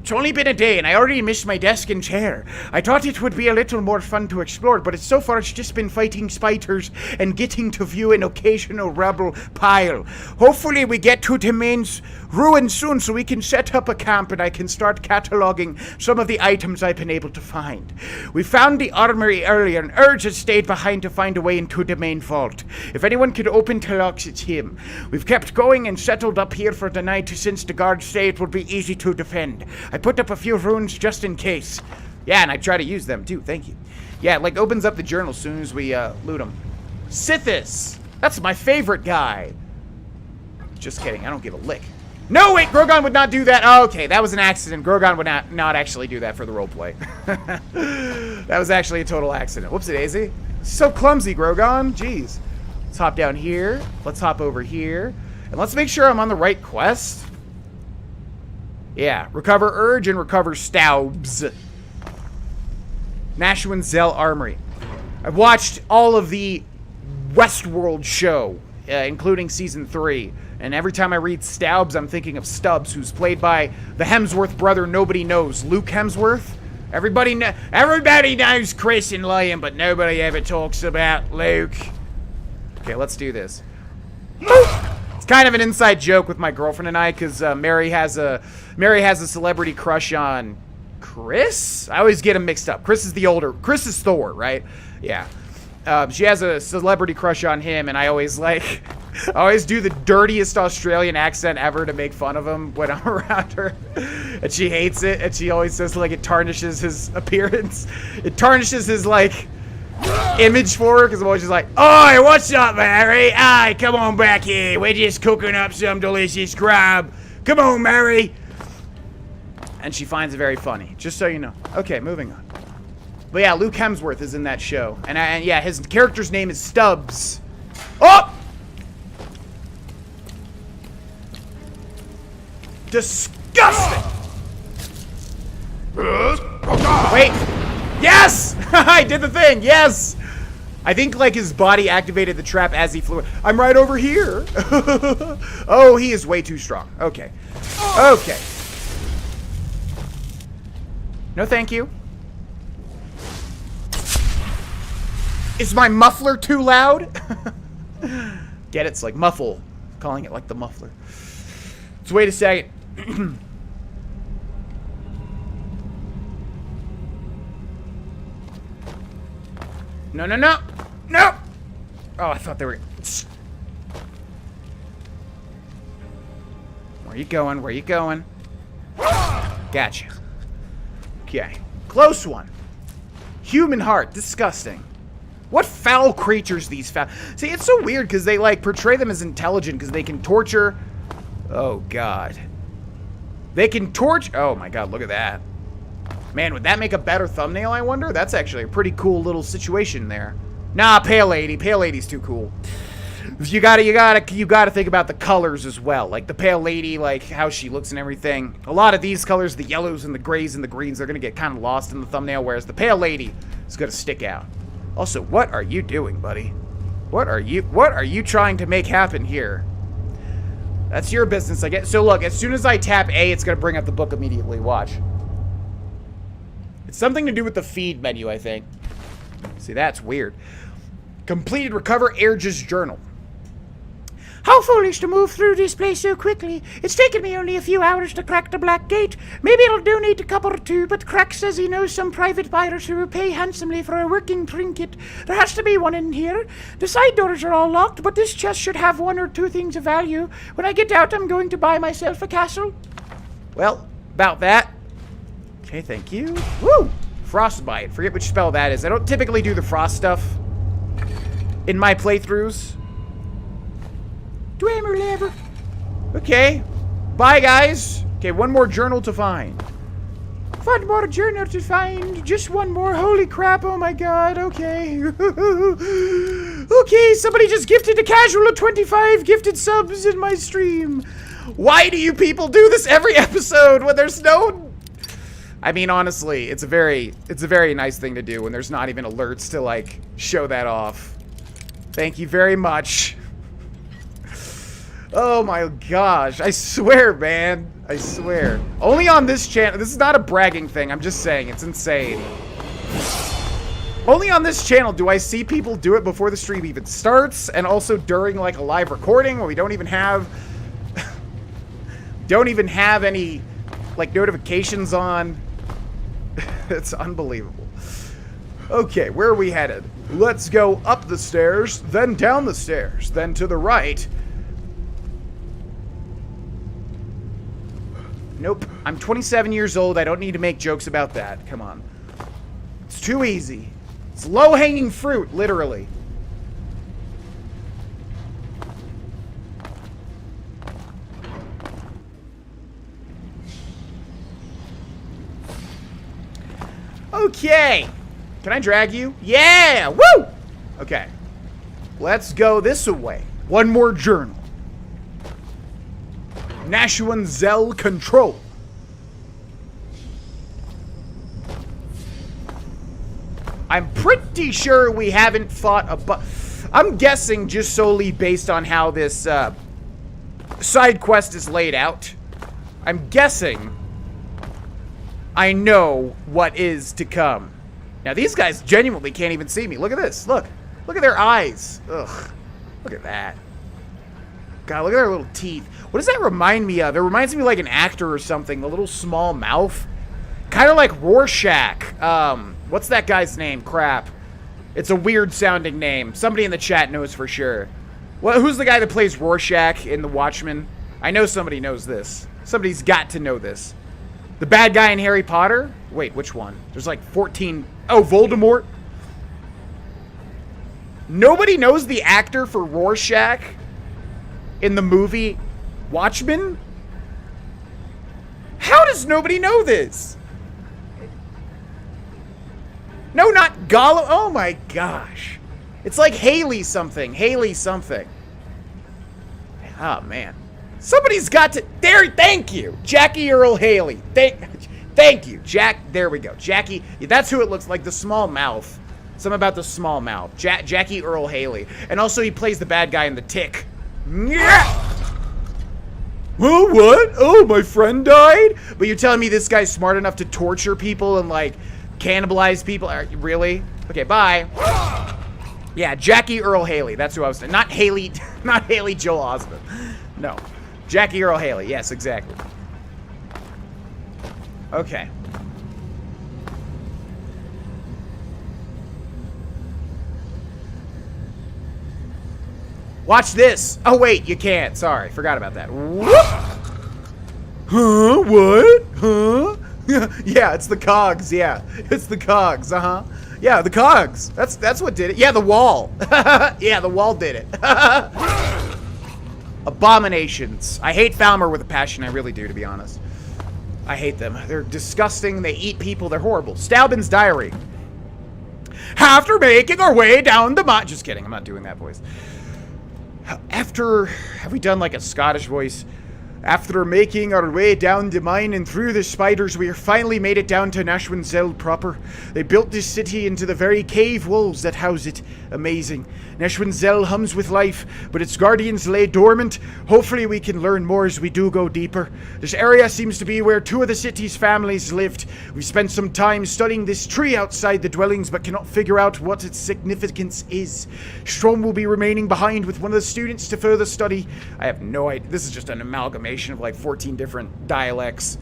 It's only been a day, and I already missed my desk and chair. I thought it would be a little more fun to explore, but so far it's just been fighting spiders and getting to view an occasional rubble pile. Hopefully we get to the main ruins soon so we can set up a camp and I can start cataloging some of the items I've been able to find. We found the armory earlier, and Urge has stayed behind to find a way into the main vault. If anyone could open the locks, it's him. We've kept going and settled up here for the night since the guards say it will be easy to defend. I put up a few runes just in case. Yeah, and I try to use them too, thank you. Yeah, it like opens up the journal as soon as we loot them. Sithis! That's my favorite guy. Just kidding, I don't give a lick. No, wait, Grogan would not do that. Oh, okay, that was an accident. Grogan would not actually do that for the roleplay. That was actually a total accident. Whoopsie daisy. So clumsy, Grogan. Jeez. Let's hop down here. Let's hop over here. And let's make sure I'm on the right quest. Yeah, recover Urge and recover Staubs. Nashwan-Zel Armory. I've watched all of the Westworld show, including Season 3. And every time I read Staubs, I'm thinking of Stubbs, who's played by the Hemsworth brother nobody knows, Luke Hemsworth. Everybody knows Chris and Liam, but nobody ever talks about Luke. Okay, let's do this. It's kind of an inside joke with my girlfriend and I, because Mary has a celebrity crush on Chris? I always get them mixed up. Chris is Thor, right? Yeah. She has a celebrity crush on him, and I always do the dirtiest Australian accent ever to make fun of him when I'm around her. And she hates it, and she always says, like, it tarnishes his appearance. It tarnishes his, like, image for her, because I'm always just like, "Oi, what's up, Mary? Aye, come on back here. We're just cooking up some delicious grub. Come on, Mary." And she finds it very funny, just so you know. Okay, moving on. But yeah, Luke Hemsworth is in that show. And yeah, his character's name is Stubbs. Oh! Disgusting! Wait. Yes! I did the thing, yes! I think, like, his body activated the trap as he flew. I'm right over here. Oh, he is way too strong. Okay. Okay. No, thank you. Is my muffler too loud? Get it? It's like muffle. Calling it like the muffler. So wait a second. No, no, no. No! Oh, I thought they were... Where are you going? Where are you going? Gotcha. Okay. Close one. Human heart. Disgusting. What foul creatures these foul... See, it's so weird because they, like, portray them as intelligent because they can torture... Oh, God. They can torture... Oh, my God, look at that. Man, would that make a better thumbnail, I wonder? That's actually a pretty cool little situation there. Nah, Pale Lady. Pale Lady's too cool. You gotta think about the colors as well. Like, the Pale Lady, like, how she looks and everything. A lot of these colors, the yellows and the grays and the greens, they're gonna get kind of lost in the thumbnail, whereas the Pale Lady is gonna stick out. Also, what are you doing, buddy? What are you trying to make happen here? That's your business, I guess. So look, as soon as I tap A, it's gonna bring up the book immediately. Watch. It's something to do with the feed menu, I think. See, that's weird. Completed Recover Urge's Journal. How foolish to move through this place so quickly. It's taken me only a few hours to crack the black gate. Maybe I'll donate a couple or two, but Crack says he knows some private buyers who will pay handsomely for a working trinket. There has to be one in here. The side doors are all locked, but this chest should have one or two things of value. When I get out, I'm going to buy myself a castle. Well, about that. Okay, thank you. Woo! Frostbite. Forget which spell that is. I don't typically do the frost stuff in my playthroughs. Dwemer lever. Okay. Bye, guys. Okay, one more journal to find. One more journal to find. Just one more. Holy crap. Oh, my God. Okay. Okay, somebody just gifted a casual of 25 gifted subs in my stream. Why do you people do this every episode when there's no... I mean, honestly, it's a very nice thing to do when there's not even alerts to, like, show that off. Thank you very much. Oh my gosh, I swear, man. I swear. Only on this channel. This is not a bragging thing. I'm just saying, it's insane. Only on this channel do I see people do it before the stream even starts, and also during, like, a live recording where we don't even have... any, like, notifications on. It's unbelievable. Okay, where are we headed? Let's go up the stairs, then down the stairs, then to the right. Nope. I'm 27 years old. I don't need to make jokes about that. Come on. It's too easy. It's low-hanging fruit, literally. Okay. Can I drag you? Yeah! Woo! Okay. Let's go this way. One more journal. Nashuan Zell Control. I'm pretty sure we haven't fought a I'm guessing just solely based on how this side quest is laid out. I'm guessing I know what is to come. Now, these guys genuinely can't even see me. Look at this. Look. Look at their eyes. Ugh. Look at that. God, look at their little teeth. What does that remind me of? It reminds me like an actor or something. A little small mouth. Kind of like Rorschach. What's that guy's name? Crap. It's a weird sounding name. Somebody in the chat knows for sure. Well, who's the guy that plays Rorschach in The Watchmen? I know somebody knows this. Somebody's got to know this. The bad guy in Harry Potter? Wait, which one? There's like 14. Oh, Voldemort? Nobody knows the actor for Rorschach in the movie Watchmen? How does nobody know this? No, not Gollum. Oh my gosh. It's like Haley something. Haley something. Oh, man. Somebody's got to... There, thank you. Jackie Earl Haley. Thank you. There we go. Jackie... That's who it looks like. The small mouth. Something about the small mouth. Jackie Earl Haley. And also he plays the bad guy in The Tick. Yeah! Oh, what? Oh, my friend died? But you're telling me this guy's smart enough to torture people and, like, cannibalize people? Really? Okay, bye. Yeah, Jackie Earl Haley. That's who I was saying. Not Haley Joel Osment. No. Jackie Earl Haley. Yes, exactly. Okay. Watch this. Oh, wait, you can't. Sorry, forgot about that. Whoop. Huh? What? Huh? Yeah, it's the cogs. Yeah, it's the cogs. Uh-huh. Yeah, the cogs. That's what did it. Yeah, the wall. Yeah, the wall did it. Abominations. I hate Falmer with a passion. I really do, to be honest. I hate them. They're disgusting. They eat people. They're horrible. Staubin's diary. After making our way down the just kidding. I'm not doing that voice. Have we done like a Scottish voice? After making our way down the mine and through the spiders, we finally made it down to Nashwanzel proper. They built this city into the very cave walls that house it. Amazing. Nashwanzel hums with life, but its guardians lay dormant. Hopefully we can learn more as we do go deeper. This area seems to be where 2 of the city's families lived. We've spent some time studying this tree outside the dwellings, but cannot figure out what its significance is. Strom will be remaining behind with one of the students to further study. I have no idea. This is just an amalgamation of like 14 different dialects.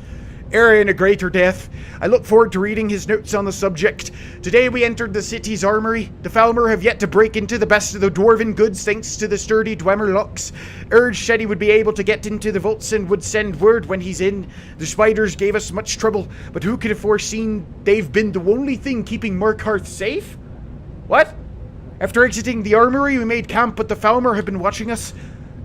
Area in a greater depth. I look forward to reading his notes on the subject. Today we entered the city's armory. The Falmer have yet to break into the best of the dwarven goods thanks to the sturdy Dwemer locks. Urge said he would be able to get into the vaults and would send word when he's in. The spiders gave us much trouble, but who could have foreseen they've been the only thing keeping Markarth safe? What? After exiting the armory, we made camp, but the Falmer have been watching us.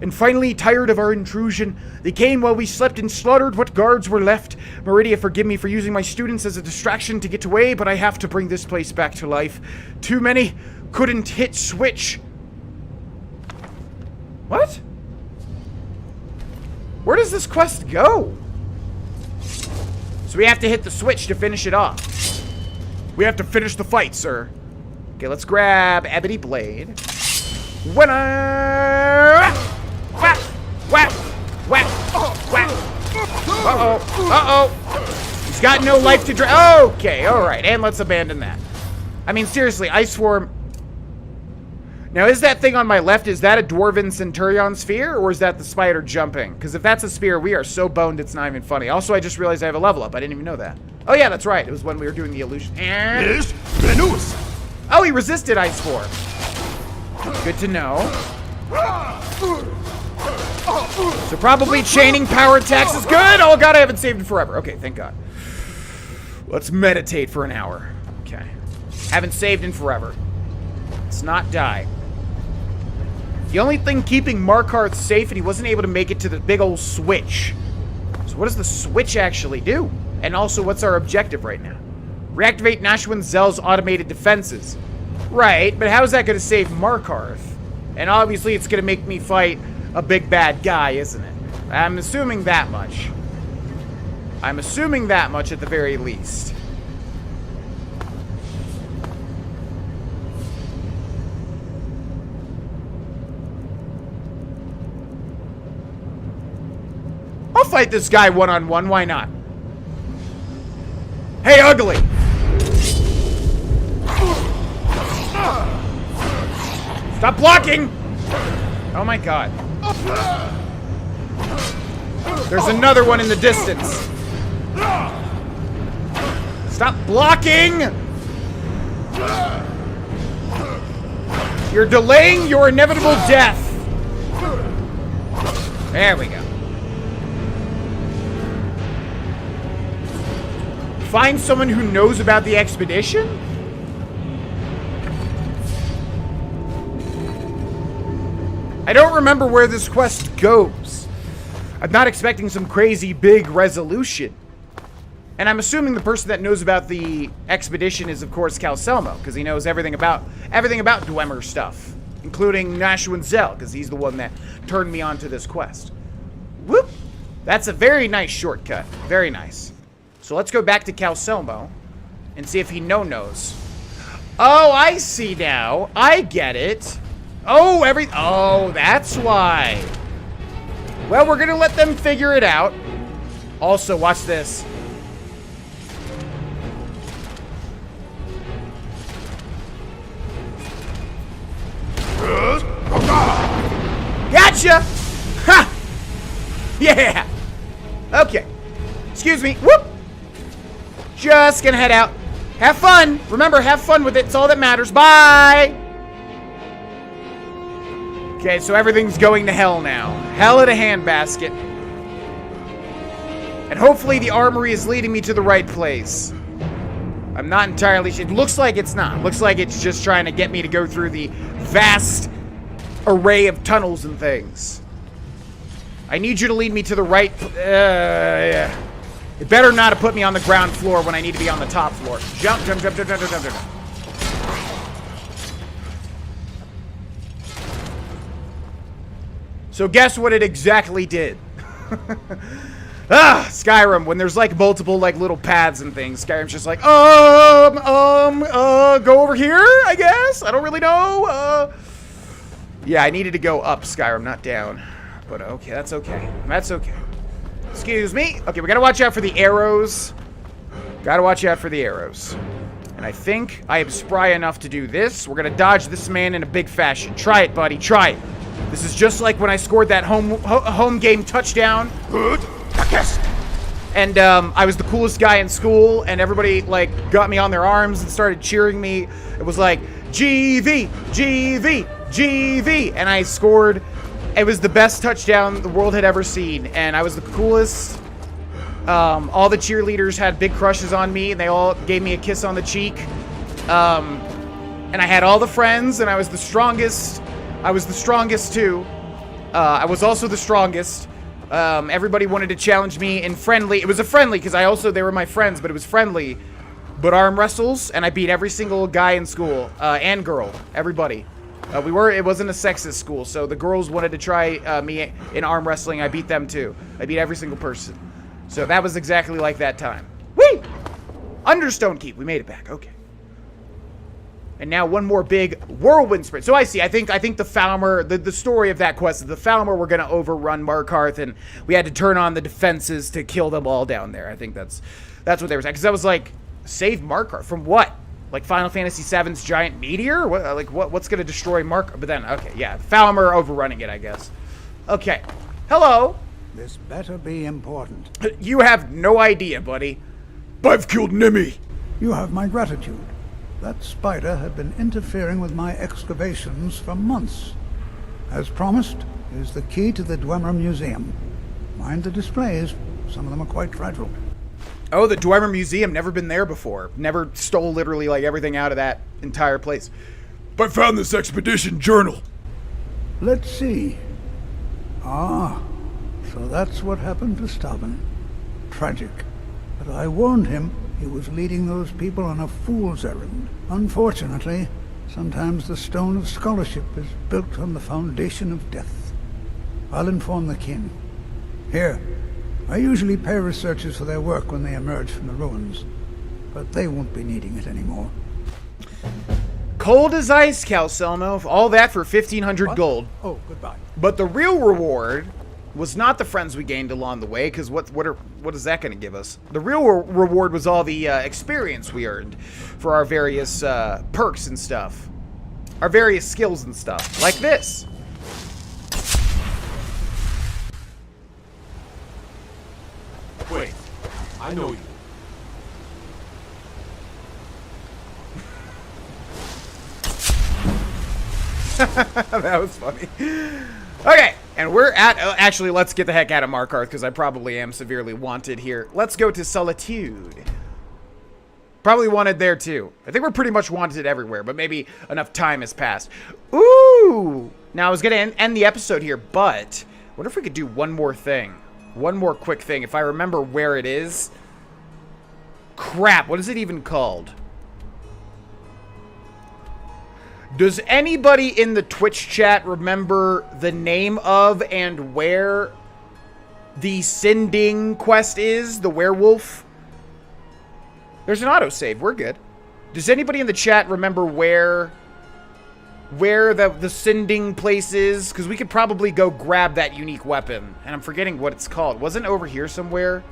And finally, tired of our intrusion, they came while we slept and slaughtered what guards were left. Meridia, forgive me for using my students as a distraction to get away, but I have to bring this place back to life. Too many couldn't hit switch. What? Where does this quest go? So we have to hit the switch to finish it off. We have to finish the fight, sir. Okay, let's grab Ebony Blade. Winner! Whack! Whack! Whack! Whack! Uh-oh! Uh-oh! He's got no life to drain. Okay, alright. And let's abandon that. I mean, seriously, Ice Swarm. Now, is that thing on my left, is that a Dwarven Centurion Sphere? Or is that the spider jumping? Because if that's a spear, we are so boned it's not even funny. Also, I just realized I have a level up. I didn't even know that. Oh, yeah, that's right. It was when we were doing the illusion. Yes, Venus. Oh, he resisted Ice Swarm. Good to know. So probably chaining power attacks is good. Oh god, I haven't saved in forever. Okay, thank god. Let's meditate for an hour. Okay. Haven't saved in forever. Let's not die. The only thing keeping Markarth safe, and he wasn't able to make it to the big old switch. So what does the switch actually do? And also, what's our objective right now? Reactivate Nashwanzel's automated defenses. Right, but how is that going to save Markarth? And obviously it's going to make me fight a big bad guy, isn't it? I'm assuming that much. I'm assuming that much at the very least. I'll fight this guy one-on-one, why not? Hey, ugly! Stop blocking! Oh my god. There's another one in the distance. Stop blocking! You're delaying your inevitable death. There we go. Find someone who knows about the expedition? I don't remember where this quest goes. I'm not expecting some crazy big resolution. And I'm assuming the person that knows about the expedition is, of course, Calselmo, because he knows everything about Dwemer stuff, including Nashwanzel, because he's the one that turned me on to this quest. Whoop! That's a very nice shortcut. Very nice. So let's go back to Calselmo and see if he knows. Oh, I see now. I get it. Oh, that's why. Well, we're gonna let them figure it out. Also, watch this. Gotcha! Ha! Yeah! Okay. Excuse me. Whoop! Just gonna head out. Have fun. Remember, have fun with it. It's all that matters. Bye! Okay, so everything's going to hell now. Hell in a handbasket. And hopefully the armory is leading me to the right place. I'm not entirely sure. It looks like it's not. Looks like it's just trying to get me to go through the vast array of tunnels and things. I need you to lead me to the right... yeah. It better not have put me on the ground floor when I need to be on the top floor. Jump, jump, jump, jump, jump, jump, jump, jump. So guess what it exactly did? Skyrim, when there's like multiple like little paths and things, Skyrim's just like, go over here, I guess? I don't really know. Yeah, I needed to go up, Skyrim, not down. But okay, that's okay. That's okay. Excuse me. Okay, we gotta watch out for the arrows. Gotta watch out for the arrows. And I think I am spry enough to do this. We're gonna dodge this man in a big fashion. Try it, buddy. Try it. This is just like when I scored that home game touchdown. Good. And I was the coolest guy in school, and everybody like got me on their arms and started cheering me. It was like GV, GV, GV, and I scored. It was the best touchdown the world had ever seen, and I was the coolest. All the cheerleaders had big crushes on me, and they all gave me a kiss on the cheek. And I had all the friends, and I was the strongest. I was the strongest too. I was also the strongest. Everybody wanted to challenge me in friendly. It was a friendly because they were my friends, but it was friendly. But arm wrestles, and I beat every single guy in school and girl, everybody. It wasn't a sexist school, so the girls wanted to try me in arm wrestling. I beat them too. I beat every single person. So that was exactly like that time. Whee! Understone Keep. We made it back. Okay. And now one more big whirlwind sprint. So I see. I think the Falmer, the story of that quest is the Falmer were going to overrun Markarth, and we had to turn on the defenses to kill them all down there. I think that's what they were saying. Because I was like, save Markarth from what? Like Final Fantasy VII's giant meteor? What's going to destroy Markarth? But then, okay, yeah, Falmer overrunning it, I guess. Okay. Hello. This better be important. You have no idea, buddy. I've killed Nimi. You have my gratitude. That spider had been interfering with my excavations for months. As promised, is the key to the Dwemer Museum. Mind the displays. Some of them are quite fragile. Oh, the Dwemer Museum. Never been there before. Never stole literally like everything out of that entire place. I found this expedition journal. Let's see. Ah, so that's what happened to Stubborn. Tragic. But I warned him he was leading those people on a fool's errand. Unfortunately, sometimes the stone of scholarship is built on the foundation of death. I'll inform the king. Here, I usually pay researchers for their work when they emerge from the ruins, but they won't be needing it anymore. Cold as ice, Calcelmo. All that for 1,500 gold. Oh, goodbye. But the real reward was not the friends we gained along the way, because what is that going to give us? The real reward was all the experience we earned for our various perks and stuff. Our various skills and stuff. Like this. Wait, I know you. That was funny. Okay, and we're at... actually, let's get the heck out of Markarth, because I probably am severely wanted here. Let's go to Solitude. Probably wanted there, too. I think we're pretty much wanted everywhere, but maybe enough time has passed. Ooh! Now, I was going to end the episode here, but... I wonder if we could do one more thing. One more quick thing, if I remember where it is. Crap, what is it even called? Does anybody in the Twitch chat remember the name of and where the Sinding quest is? The werewolf? There's an autosave. We're good. Does anybody in the chat remember where the Sinding place is? Because we could probably go grab that unique weapon. And I'm forgetting what it's called. Wasn't it over here somewhere?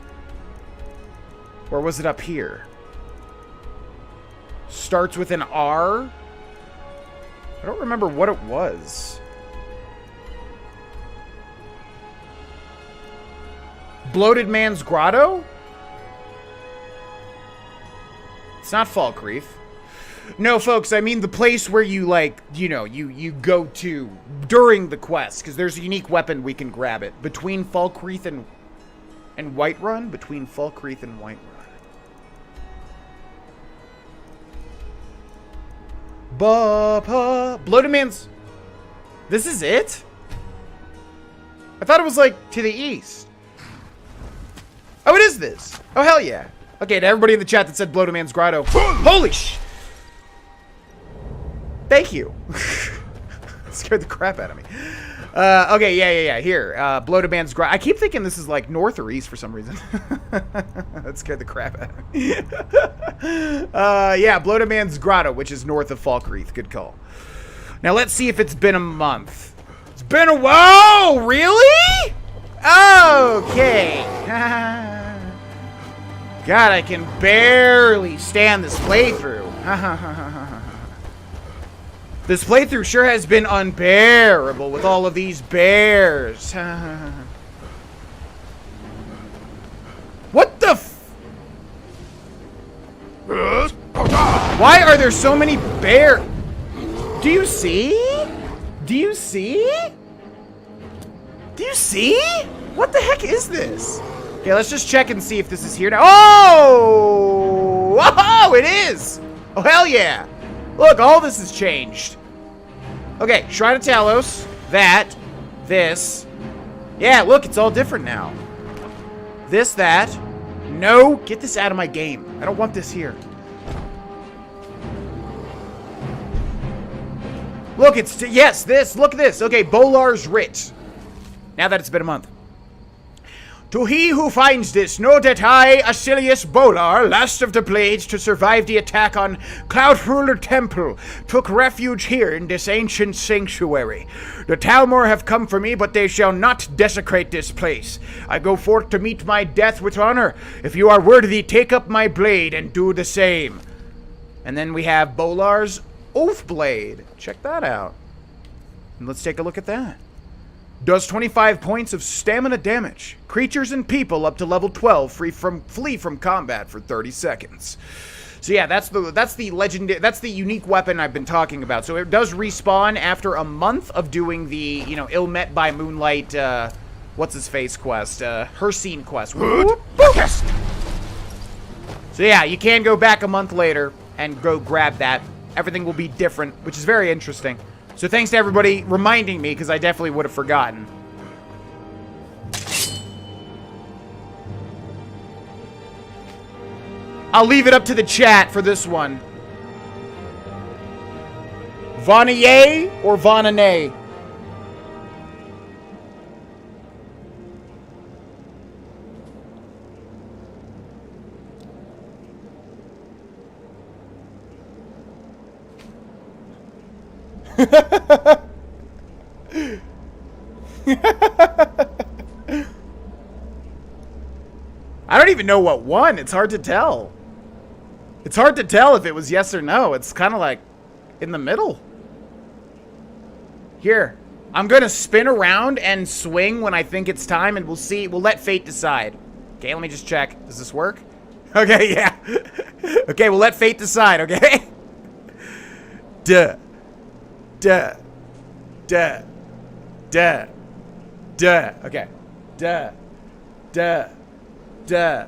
Or was it up here? Starts with an R? I don't remember what it was. Bloated Man's Grotto? It's not Falkreath. No, folks, I mean the place where you, like, you know, you go to during the quest, because there's a unique weapon we can grab it. Between Falkreath and Whiterun? Between Falkreath and Whiterun. Bloated Man's... This is it? I thought it was, like, to the east. Oh, it is this. Oh, hell yeah. Okay, to everybody in the chat that said Bloated Man's Grotto. Holy sh... Thank you. Scared the crap out of me. Okay, yeah. Here, Bloated Grotto. I keep thinking this is like north or east for some reason. That scared the crap out of me. Yeah, Bloated Grotto, which is north of Falkreath. Good call. Now let's see if it's been a month. It's been a... Whoa! Really? Okay. God, I can barely stand this playthrough. This playthrough sure has been unbearable with all of these bears. What the f... Why are there so many bears? Do you see? Do you see? Do you see? What the heck is this? Okay, let's just check and see if this is here now. Oh! Oh, it is! Oh, hell yeah! Look, all this has changed. Okay, Shrine of Talos. That. This. Yeah, look, it's all different now. This, that. No, get this out of my game. I don't want this here. Look, it's... Yes, this. Look at this. Okay, Bolar's Writ. Now that it's been a month. To he who finds this, know that I, Asilius Bolar, last of the Blades to survive the attack on Cloudruler Temple, took refuge here in this ancient sanctuary. The Talmor have come for me, but they shall not desecrate this place. I go forth to meet my death with honor. If you are worthy, take up my blade and do the same. And then we have Bolar's Oath Blade. Check that out. And let's take a look at that. Does 25 points of stamina damage. Creatures and people up to level 12 flee from combat for 30 seconds. So yeah, that's the unique weapon I've been talking about. So it does respawn after a month of doing the, you know, Ill Met by Moonlight, what's his face quest, Hercene quest. So yeah, you can go back a month later and go grab that. Everything will be different, which is very interesting. So thanks to everybody reminding me, because I definitely would have forgotten. I'll leave it up to the chat for this one. Vana yay or Vana nay? I don't even know what won. It's hard to tell. It's hard to tell if it was yes or no. It's kind of like in the middle. Here, I'm gonna spin around and swing when I think it's time, and we'll see. We'll let fate decide. Okay, let me just check. Does this work? Okay, yeah. Okay, we'll let fate decide, okay? Duh. Duh. Duh. Duh. Duh. Okay. Duh. Duh. Duh.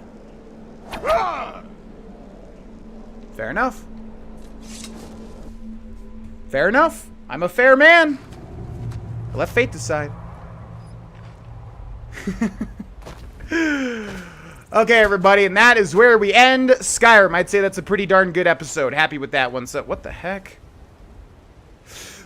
Fair enough. Fair enough. I'm a fair man. Let fate decide. Okay, everybody, and that is where we end Skyrim. I'd say that's a pretty darn good episode. Happy with that one. So, what the heck?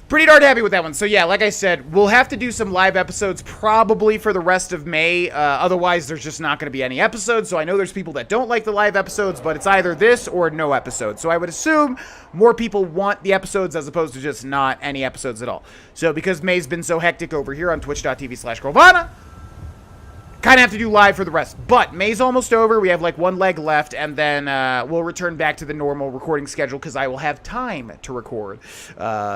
Pretty darn happy with that one. So yeah, like I said, we'll have to do some live episodes probably for the rest of May. Otherwise, there's just not going to be any episodes. So I know there's people that don't like the live episodes, but it's either this or no episodes. So I would assume more people want the episodes as opposed to just not any episodes at all. So because May's been so hectic over here on twitch.tv/Grohlvana, kind of have to do live for the rest. But May's almost over. We have like one leg left, and then we'll return back to the normal recording schedule because I will have time to record.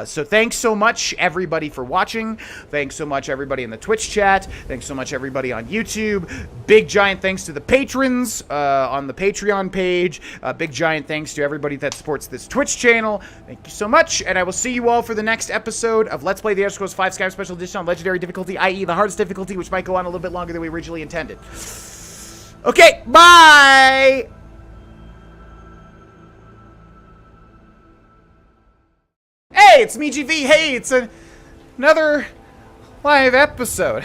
So thanks so much, everybody, for watching. Thanks so much, everybody in the Twitch chat. Thanks so much, everybody on YouTube. Big giant thanks to the patrons on the Patreon page. Big giant thanks to everybody that supports this Twitch channel. Thank you so much, and I will see you all for the next episode of Let's Play The Elder Scrolls V Skyrim Special Edition on Legendary difficulty, i.e. the hardest difficulty, which might go on a little bit longer than we originally intended. Okay, bye! Hey, it's me, GV. Hey, it's another live episode.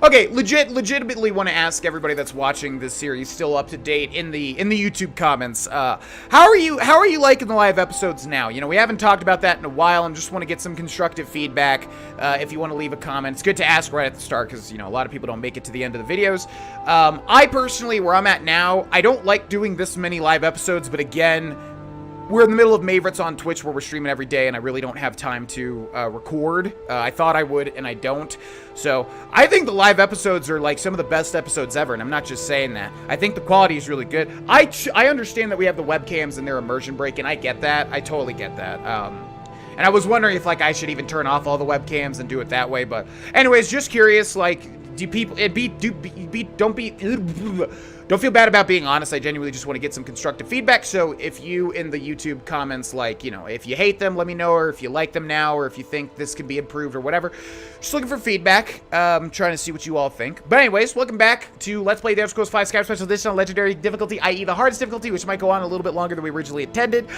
Okay, legitimately want to ask everybody that's watching this series still up to date in the YouTube comments. How are you liking the live episodes now? You know, we haven't talked about that in a while, and just want to get some constructive feedback. If you want to leave a comment, it's good to ask right at the start because, you know, a lot of people don't make it to the end of the videos. I personally, where I'm at now, I don't like doing this many live episodes, but again, we're in the middle of Mavericks on Twitch where we're streaming every day, and I really don't have time to record. I thought I would, and I don't. So I think the live episodes are like some of the best episodes ever, and I'm not just saying that. I think the quality is really good. I understand that we have the webcams and their immersion break, and I get that. I totally get that. And I was wondering if, like, I should even turn off all the webcams and do it that way. But anyways, just curious, like, don't feel bad about being honest. I genuinely just want to get some constructive feedback. So if you in the YouTube comments, like, you know, if you hate them, let me know, or if you like them now, or if you think this could be improved or whatever. Just looking for feedback. Trying to see what you all think. But anyways, welcome back to Let's Play The Elder Scrolls V Skyrim Special Edition on Legendary difficulty, i.e. the hardest difficulty, which might go on a little bit longer than we originally intended.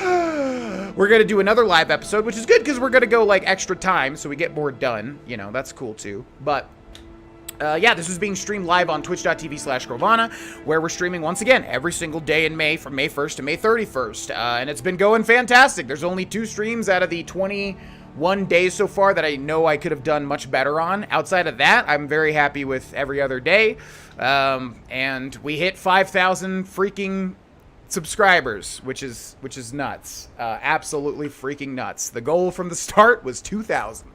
We're going to do another live episode, which is good because we're going to go, like, extra time, so we get more done. You know, that's cool too. But yeah, this is being streamed live on twitch.tv/Grohlvana, where we're streaming once again every single day in May from May 1st to May 31st. And it's been going fantastic. There's only 2 streams out of the 21 days so far that I know I could have done much better on. Outside of that, I'm very happy with every other day. And we hit 5,000 freaking subscribers, which is nuts. Absolutely freaking nuts. The goal from the start was 2,000.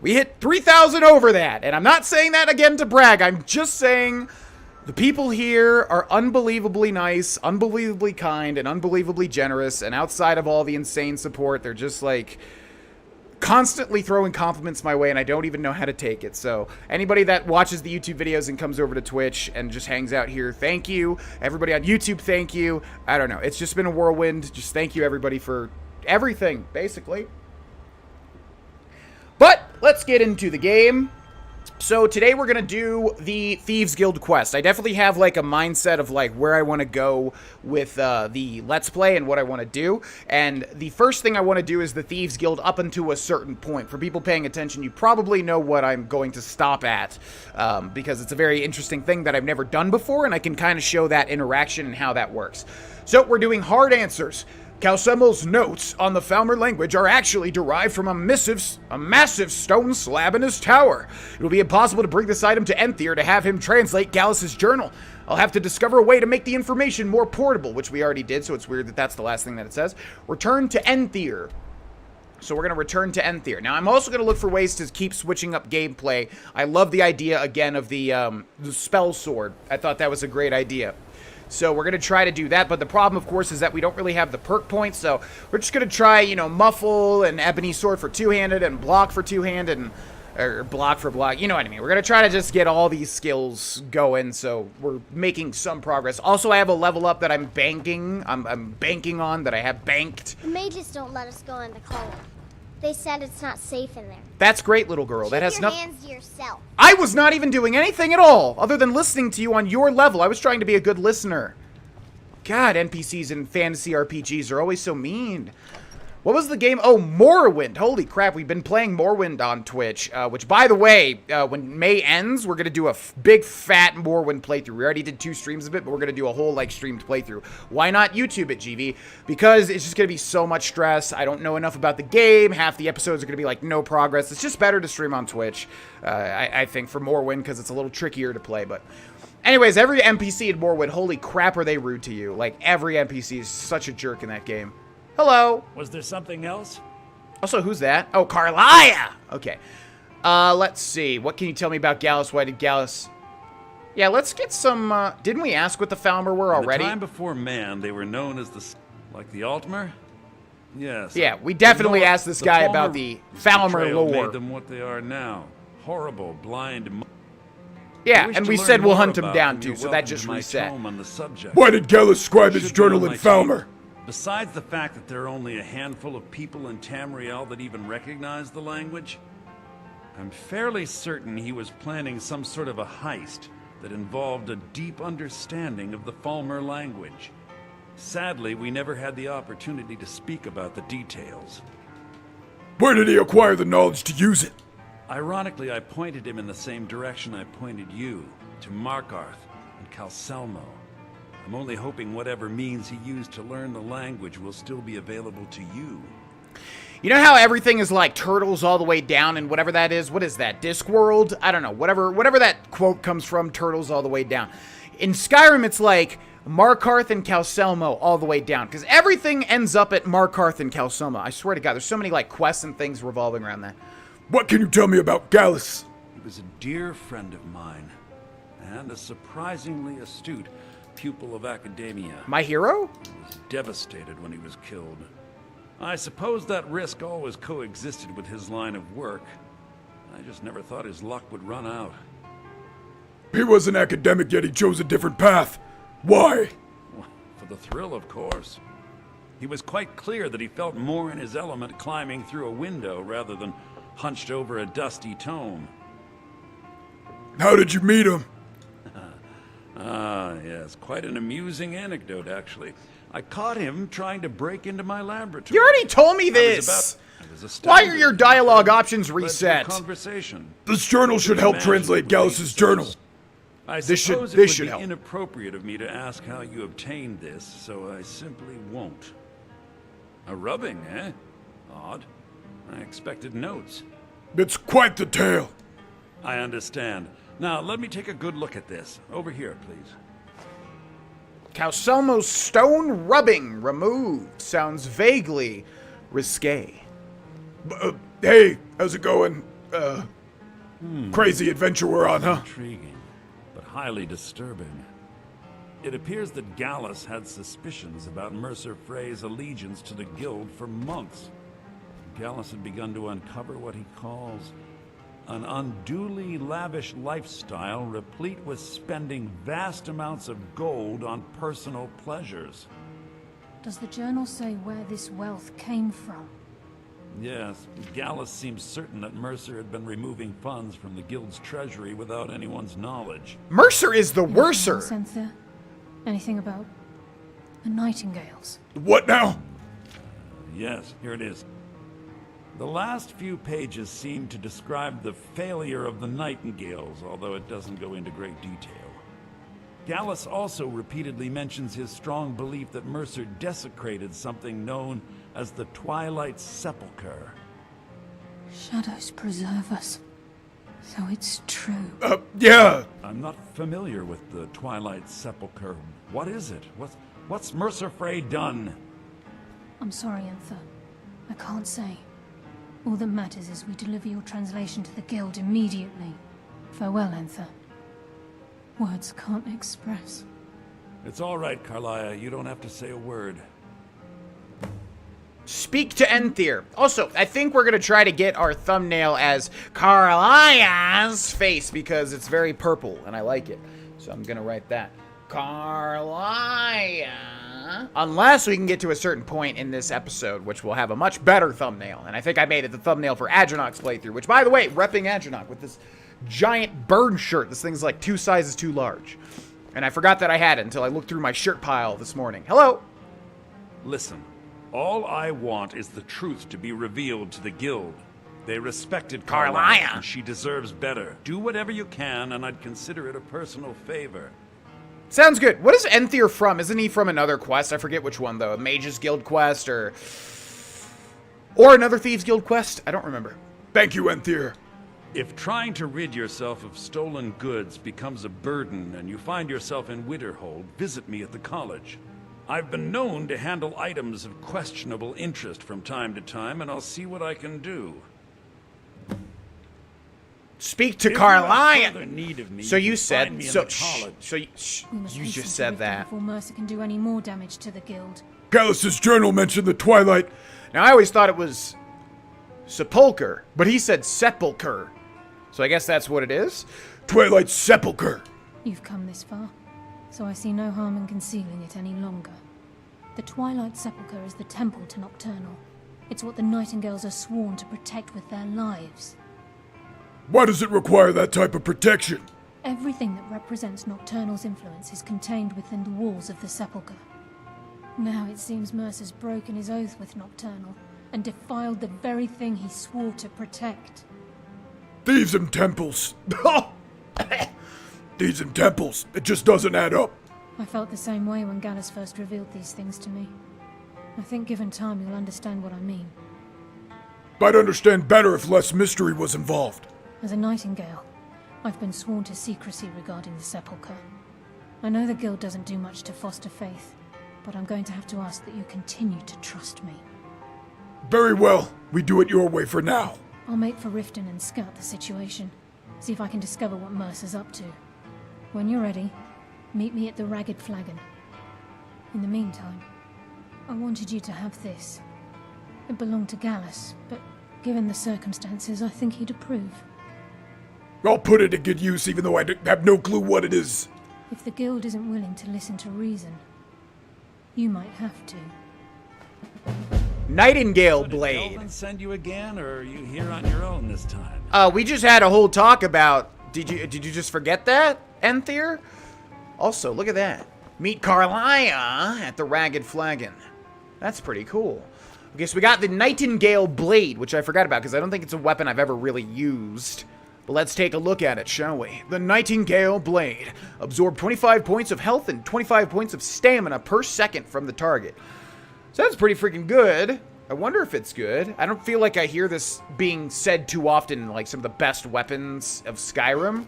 We hit 3,000 over that, and I'm not saying that again to brag. I'm just saying the people here are unbelievably nice, unbelievably kind, and unbelievably generous, and outside of all the insane support, they're just like constantly throwing compliments my way, and I don't even know how to take it. So anybody that watches the YouTube videos and comes over to Twitch and just hangs out here, thank you. Everybody on YouTube, thank you. I don't know. It's just been a whirlwind. Just thank you, everybody, for everything, basically. But let's get into the game. So today we're going to do the Thieves Guild quest. I definitely have like a mindset of like where I want to go with the Let's Play and what I want to do. And the first thing I want to do is the Thieves Guild up until a certain point. For people paying attention, you probably know what I'm going to stop at because it's a very interesting thing that I've never done before, and I can kind of show that interaction and how that works. So we're doing hard answers. Calsemel's notes on the Falmer language are actually derived from a massive stone slab in his tower. It will be impossible to bring this item to Enthier to have him translate Gallus's journal. I'll have to discover a way to make the information more portable, which we already did, so it's weird that that's the last thing that it says. Return to Enthier. So we're going to return to Enthier. Now, I'm also going to look for ways to keep switching up gameplay. I love the idea, again, of the spell sword. I thought that was a great idea. So we're going to try to do that, but the problem, of course, is that we don't really have the perk points, so we're just going to try, you know, Muffle and Ebony Sword for two-handed and Block for two-handed and or block for block, you know what I mean. We're going to try to just get all these skills going, so we're making some progress. Also, I have a level up that I'm banking on, that I have banked. The mages don't let us go in the cold. They said it's not safe in there. That's great, little girl. That has Keep your hands to yourself. I was not even doing anything at all, other than listening to you on your level. I was trying to be a good listener. God, NPCs in fantasy RPGs are always so mean. What was the game? Oh, Morrowind. Holy crap, we've been playing Morrowind on Twitch, which, by the way, when May ends, we're going to do a big, fat Morrowind playthrough. We already did 2 streams of it, but we're going to do a whole, like, streamed playthrough. Why not YouTube it, GV? Because it's just going to be so much stress. I don't know enough about the game. Half the episodes are going to be, like, no progress. It's just better to stream on Twitch, I think, for Morrowind, because it's a little trickier to play, but... Anyways, every NPC in Morrowind, holy crap, are they rude to you. Like, every NPC is such a jerk in that game. Hello. Was there something else? Also, who's that? Oh, Carlia! Okay. Let's see. What can you tell me about Gallus? Why did Gallus... Yeah, let's get some, didn't we ask what the Falmer were already? In the time before man, they were known as the... Like the Altmer? Yes. Yeah, we definitely asked this guy about the Falmer lore. Made them what they are now. Horrible, blind... Yeah, and we said we'll hunt him down too, so that just reset. Why did Gallus scribe his journal in Falmer? Besides the fact that there are only a handful of people in Tamriel that even recognize the language, I'm fairly certain he was planning some sort of a heist that involved a deep understanding of the Falmer language. Sadly, we never had the opportunity to speak about the details. Where did he acquire the knowledge to use it? Ironically, I pointed him in the same direction I pointed you, to Markarth and Calcelmo. I'm only hoping whatever means he used to learn the language will still be available to you. You know how everything is like turtles all the way down and whatever that is? What is that? Discworld? I don't know. Whatever that quote comes from, turtles all the way down. In Skyrim, it's like Markarth and Calcelmo all the way down. Because everything ends up at Markarth and Calcelmo. I swear to God, there's so many like quests and things revolving around that. What can you tell me about Gallus? He was a dear friend of mine, and a surprisingly astute pupil of academia. My hero? I was devastated when he was killed. I suppose that risk always coexisted with his line of work. I just never thought his luck would run out. He was an academic, yet he chose a different path. Why? Well, for the thrill, of course. He was quite clear that he felt more in his element climbing through a window rather than hunched over a dusty tome. How did you meet him? Yes, quite an amusing anecdote, actually. I caught him trying to break into my laboratory. You already told me this! Why are your dialogue options reset? Conversation. This journal should help translate Gallus's journal. I This suppose should it would be help. inappropriate of me to ask how you obtained this, so I simply won't. A rubbing, eh? Odd. I expected notes. It's quite the tale. I understand. Now, let me take a good look at this. Over here, please. Calcelmo's stone rubbing removed. Sounds vaguely risque. Hey, how's it going? Crazy adventure we're on, huh? Intriguing, but highly disturbing. It appears that Gallus had suspicions about Mercer Frey's allegiance to the Guild for months. Gallus had begun to uncover what he calls an unduly lavish lifestyle replete with spending vast amounts of gold on personal pleasures. Does the journal say where this wealth came from? Yes, Gallus seems certain that Mercer had been removing funds from the Guild's treasury without anyone's knowledge. Mercer is the worser! Cynthia? Anything about the Nightingales? What now? Yes, here it is. The last few pages seem to describe the failure of the Nightingales, although it doesn't go into great detail. Gallus also repeatedly mentions his strong belief that Mercer desecrated something known as the Twilight Sepulchre. Shadows preserve us. So it's true. Yeah. I'm not familiar with the Twilight Sepulchre. What is it? What's Mercer Frey done? I'm sorry, Anther. I can't say. All that matters is we deliver your translation to the Guild immediately. Farewell, Anther. Words can't express. It's all right, Carlia. You don't have to say a word. Speak to Enthyr. Also, I think we're going to try to get our thumbnail as Carlia's face because it's very purple and I like it. So I'm going to write that. Carlia. Unless we can get to a certain point in this episode, which will have a much better thumbnail. And I think I made it the thumbnail for Adronach's playthrough, which, by the way, repping Adronach with this giant bird shirt. This thing's like 2 sizes too large. And I forgot that I had it until I looked through my shirt pile this morning. Hello. Listen, all I want is the truth to be revealed to the Guild. They respected Carlia, and she deserves better. Do whatever you can, and I'd consider it a personal favor. Sounds good. What is Enthyr from? Isn't he from another quest? I forget which one, though. A Mage's Guild quest, or another Thieves Guild quest? I don't remember. Thank you, Enthyr. If trying to rid yourself of stolen goods becomes a burden and you find yourself in Winterhold, visit me at the college. I've been known to handle items of questionable interest from time to time, and I'll see what I can do. Speak to Carlia. So you can said find me in so. the college. So you just said that. Before Mercer can do any more damage to the Guild. Gallus's journal mentioned the Twilight. Now I always thought it was Sepulchre, but he said Sepulchre. So I guess that's what it is. Twilight Sepulchre. You've come this far, so I see no harm in concealing it any longer. The Twilight Sepulchre is the temple to Nocturnal. It's what the Nightingales are sworn to protect with their lives. Why does it require that type of protection? Everything that represents Nocturnal's influence is contained within the walls of the Sepulchre. Now it seems Mercer's broken his oath with Nocturnal and defiled the very thing he swore to protect. Thieves and temples. Thieves and temples. It just doesn't add up. I felt the same way when Gallus first revealed these things to me. I think given time you'll understand what I mean. I'd understand better if less mystery was involved. As a Nightingale, I've been sworn to secrecy regarding the Sepulchre. I know the Guild doesn't do much to foster faith, but I'm going to have to ask that you continue to trust me. Very well. We do it your way for now. I'll make for Riften and scout the situation. See if I can discover what Mercer's up to. When you're ready, meet me at the Ragged Flagon. In the meantime, I wanted you to have this. It belonged to Gallus, but given the circumstances, I think he'd approve. I'll put it to good use even though I have no clue what it is. If the Guild isn't willing to listen to reason, you might have to. Nightingale Blade. Did Delvin send you again, or are you here on your own this time? We just had a whole talk about... Did you just forget that, Enthier? Also, look at that. Meet Carlia at the Ragged Flagon. That's pretty cool. Okay, so we got the Nightingale Blade, which I forgot about because I don't think it's a weapon I've ever really used. But let's take a look at it, shall we? The Nightingale Blade. Absorb 25 points of health and 25 points of stamina per second from the target. Sounds pretty freaking good. I wonder if it's good. I don't feel like I hear this being said too often in like some of the best weapons of Skyrim.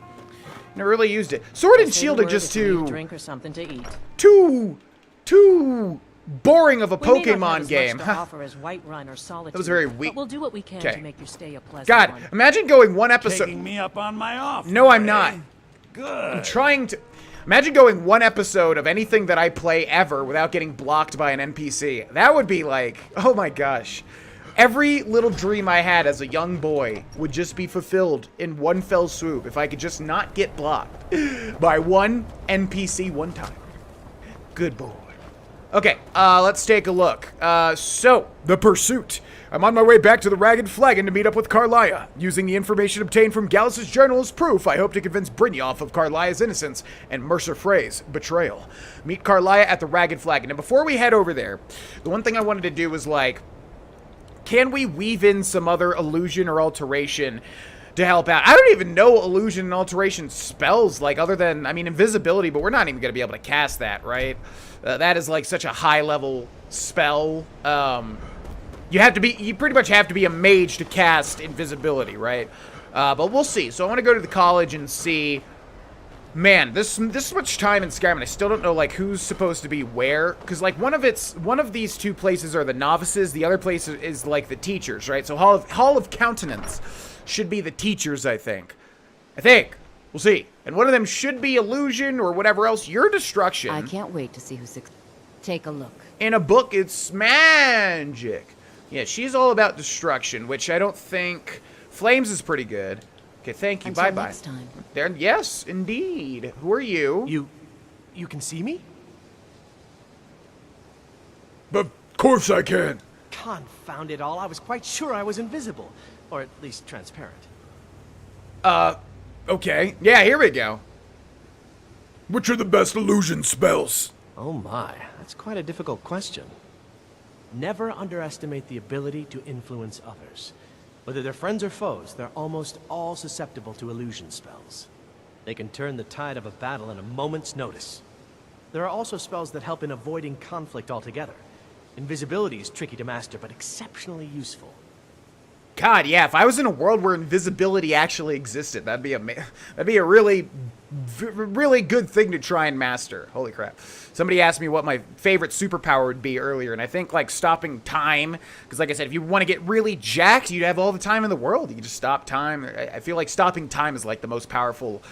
Never really used it. Sword and shield are just too... drink or something to eat. Too boring of a Pokemon game. To offer as Whiterun or Solitude, that was very weak. But we'll do what we can to make your stay a pleasant God, one. imagine going one episode... Taking me up on my offer. No, I'm not. Good. I'm trying to... Imagine going one episode of anything that I play ever without getting blocked by an NPC. That would be like, oh my gosh. Every little dream I had as a young boy would just be fulfilled in one fell swoop if I could just not get blocked by one NPC one time. Good boy. Okay, let's take a look. So, the pursuit. I'm on my way back to the Ragged Flagon to meet up with Carlia. Using the information obtained from Gallus's journal as proof, I hope to convince Brynjolf of Carlia's innocence and Mercer Frey's betrayal. Meet Carlia at the Ragged Flagon. And before we head over there, the one thing I wanted to do was like, can we weave in some other illusion or alteration to help out? I don't even know illusion and alteration spells, like, other than, I mean, invisibility, but we're not even going to be able to cast that, right? That is, like, such a high-level spell. You pretty much have to be a mage to cast invisibility, right? But we'll see. So I want to go to the college and see. Man, this much time in Skyrim, and I still don't know like who's supposed to be where. Because like one of these two places are the novices, the other place is like the teachers, right? So Hall of Countenance should be the teachers, I think. We'll see. And one of them should be illusion or whatever else. Your destruction. I can't wait to see who's. Take a look. In a book, it's magic. Yeah, she's all about destruction, which I don't think... Flames is pretty good. Okay, thank you. Bye-bye. Next time. There, yes, indeed. Who are you? You can see me? Of course I can. Confound it all, I was quite sure I was invisible. Or at least transparent. Okay. Yeah, here we go. Which are the best illusion spells? Oh my, that's quite a difficult question. Never underestimate the ability to influence others. Whether they're friends or foes, they're almost all susceptible to illusion spells. They can turn the tide of a battle in a moment's notice. There are also spells that help in avoiding conflict altogether. Invisibility is tricky to master, but exceptionally useful. God, yeah, if I was in a world where invisibility actually existed, that'd be a really good thing to try and master. Holy crap. Somebody asked me what my favorite superpower would be earlier, and I think, like, stopping time, because, like I said, if you want to get really jacked, you'd have all the time in the world. You can just stop time. I feel like stopping time is, like, the most powerful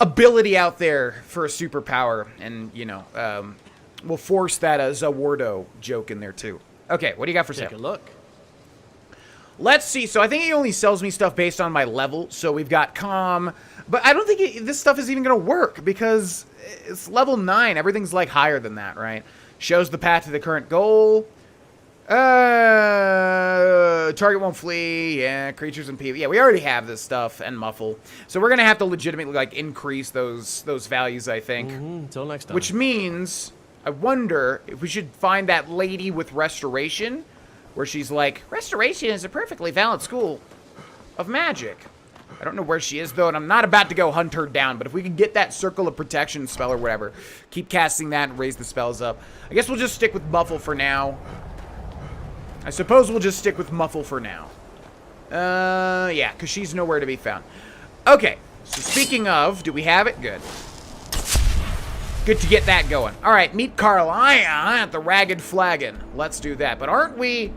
ability out there for a superpower, and, you know, we'll force that Zawardo joke in there, too. Okay, what do you got for sale? Take a look. Let's see. So I think he only sells me stuff based on my level. So we've got calm. But I don't think this stuff is even going to work because it's level 9. Everything's like higher than that, right? Shows the path to the current goal. Target won't flee. Yeah, creatures and people. Yeah, we already have this stuff and muffle. So we're going to have to legitimately like increase those values, I think. Until next time. Which means I wonder if we should find that lady with restoration. Where she's like, restoration is a perfectly valid school of magic. I don't know where she is, though, and I'm not about to go hunt her down. But if we can get that Circle of Protection spell or whatever, keep casting that and raise the spells up. I guess we'll just stick with Muffle for now. I suppose we'll just stick with Muffle for now. Yeah, because she's nowhere to be found. Okay, so speaking of, do we have it? Good. Good to get that going. All right, meet Carlia at the Ragged Flagon. Let's do that. But aren't we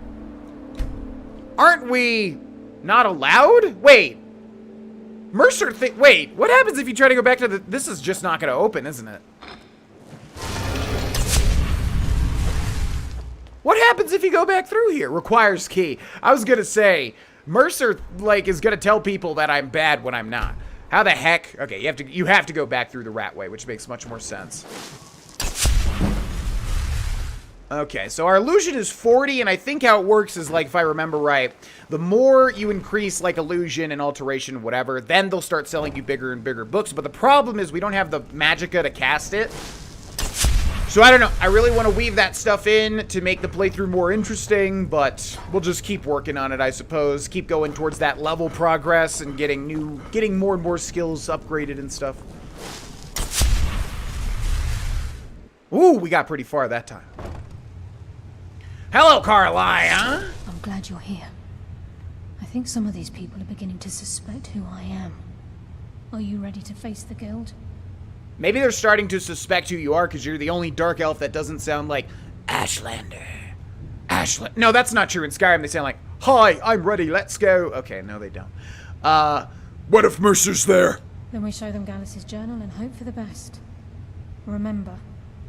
not allowed? Wait. Mercer wait, what happens if you try to go back to the... This is just not going to open, isn't it? What happens if you go back through here? Requires key. I was going to say, Mercer, like, is going to tell people that I'm bad when I'm not. How the heck? Okay, you have to go back through the rat way, which makes much more sense. Okay, so our illusion is 40, and I think how it works is, like, if I remember right, the more you increase, like, illusion and alteration, whatever, then they'll start selling you bigger and bigger books. But the problem is we don't have the magicka to cast it. So I don't know. I really want to weave that stuff in to make the playthrough more interesting, but we'll just keep working on it, I suppose. Keep going towards that level progress and getting more and more skills upgraded and stuff. Ooh, we got pretty far that time. Hello, Carlia. I'm glad you're here. I think some of these people are beginning to suspect who I am. Are you ready to face the guild? Maybe they're starting to suspect who you are because you're the only dark elf that doesn't sound like Ashlander. No, that's not true. In Skyrim, they sound like, hi, I'm ready, let's go. Okay, no, they don't. What if Mercer's there? Then we show them Gallus's journal and hope for the best. Remember,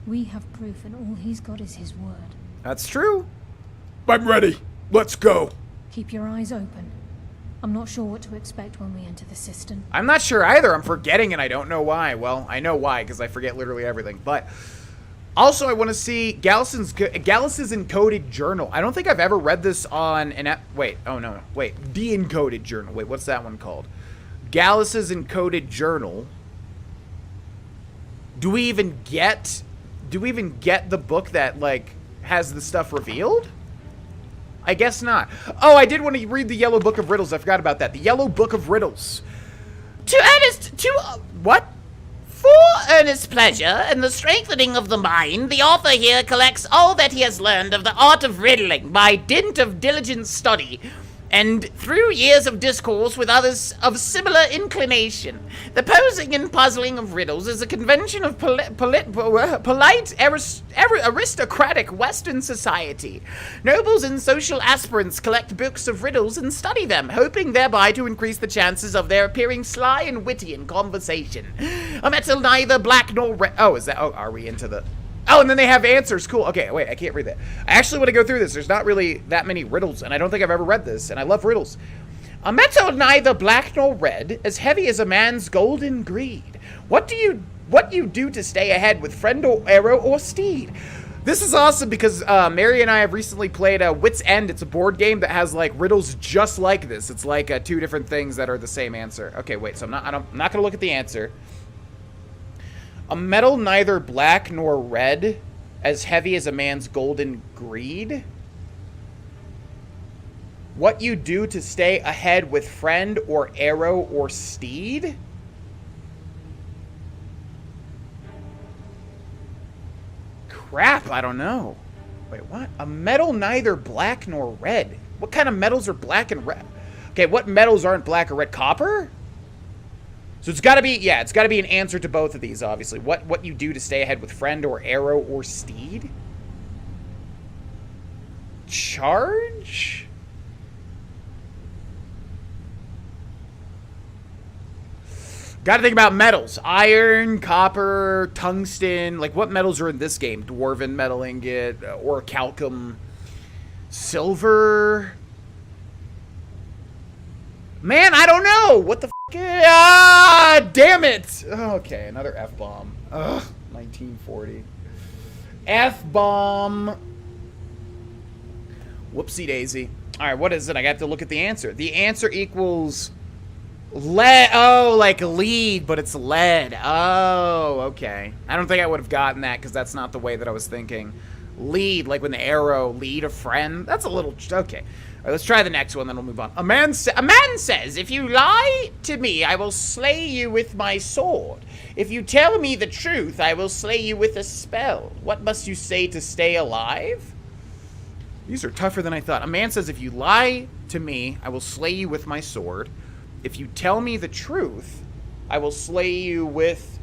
we have proof and all he's got is his word. That's true. I'm ready. Let's go. Keep your eyes open. I'm not sure what to expect when we enter the cistern. I'm not sure either. I'm forgetting and I don't know why. Well, I know why because I forget literally everything. But also I want to see Gallus's encoded journal. I don't think I've ever read this on an... Wait. Oh, no. Wait. De-encoded journal. Wait, what's that one called? Gallus's encoded journal. Do we even get the book that, like, has the stuff revealed? I guess not. Oh, I did want to read the Yellow Book of Riddles. I forgot about that. The Yellow Book of Riddles. What? For earnest pleasure and the strengthening of the mind, the author here collects all that he has learned of the art of riddling by dint of diligent study, and through years of discourse with others of similar inclination. The posing and puzzling of riddles is a convention of polite aristocratic Western society. Nobles and social aspirants collect books of riddles and study them, hoping thereby to increase the chances of their appearing sly and witty in conversation. A metal neither black nor red. Oh, is that? Oh, are we into the... Oh, and then they have answers. Cool. Okay, wait, I can't read that. I actually want to go through this. There's not really that many riddles, and I don't think I've ever read this, and I love riddles. A metal neither black nor red, as heavy as a man's golden greed. What you do to stay ahead with friend or arrow or steed? This is awesome because Mary and I have recently played Wit's End. It's a board game that has, like, riddles just like this. It's like two different things that are the same answer. Okay, wait, so I'm not going to look at the answer. A metal neither black nor red, as heavy as a man's golden greed. What you do to stay ahead with friend or arrow or steed? Crap, I don't know. Wait, what? A metal neither black nor red. What kind of metals are black and red? Okay, what metals aren't black or red? Copper? So it's got to be, yeah, it's got to be an answer to both of these, obviously. What you do to stay ahead with friend or arrow or steed? Charge? Got to think about metals. Iron, copper, tungsten. Like, what metals are in this game? Dwarven metal ingot, orichalcum, silver. Man, I don't know. What the f***? Ah, damn it. Okay, another F-bomb. Ugh, 1940. F-bomb. Whoopsie daisy. All right, what is it? I got to look at the answer. The answer equals lead. Oh, like lead, but it's lead. Oh, okay. I don't think I would have gotten that because that's not the way that I was thinking. Lead, like when the arrow lead a friend. That's a little... Okay. All right, let's try the next one, then we'll move on. A man says, if you lie to me, I will slay you with my sword. If you tell me the truth, I will slay you with a spell. What must you say to stay alive? These are tougher than I thought. A man says, if you lie to me, I will slay you with my sword. If you tell me the truth, I will slay you with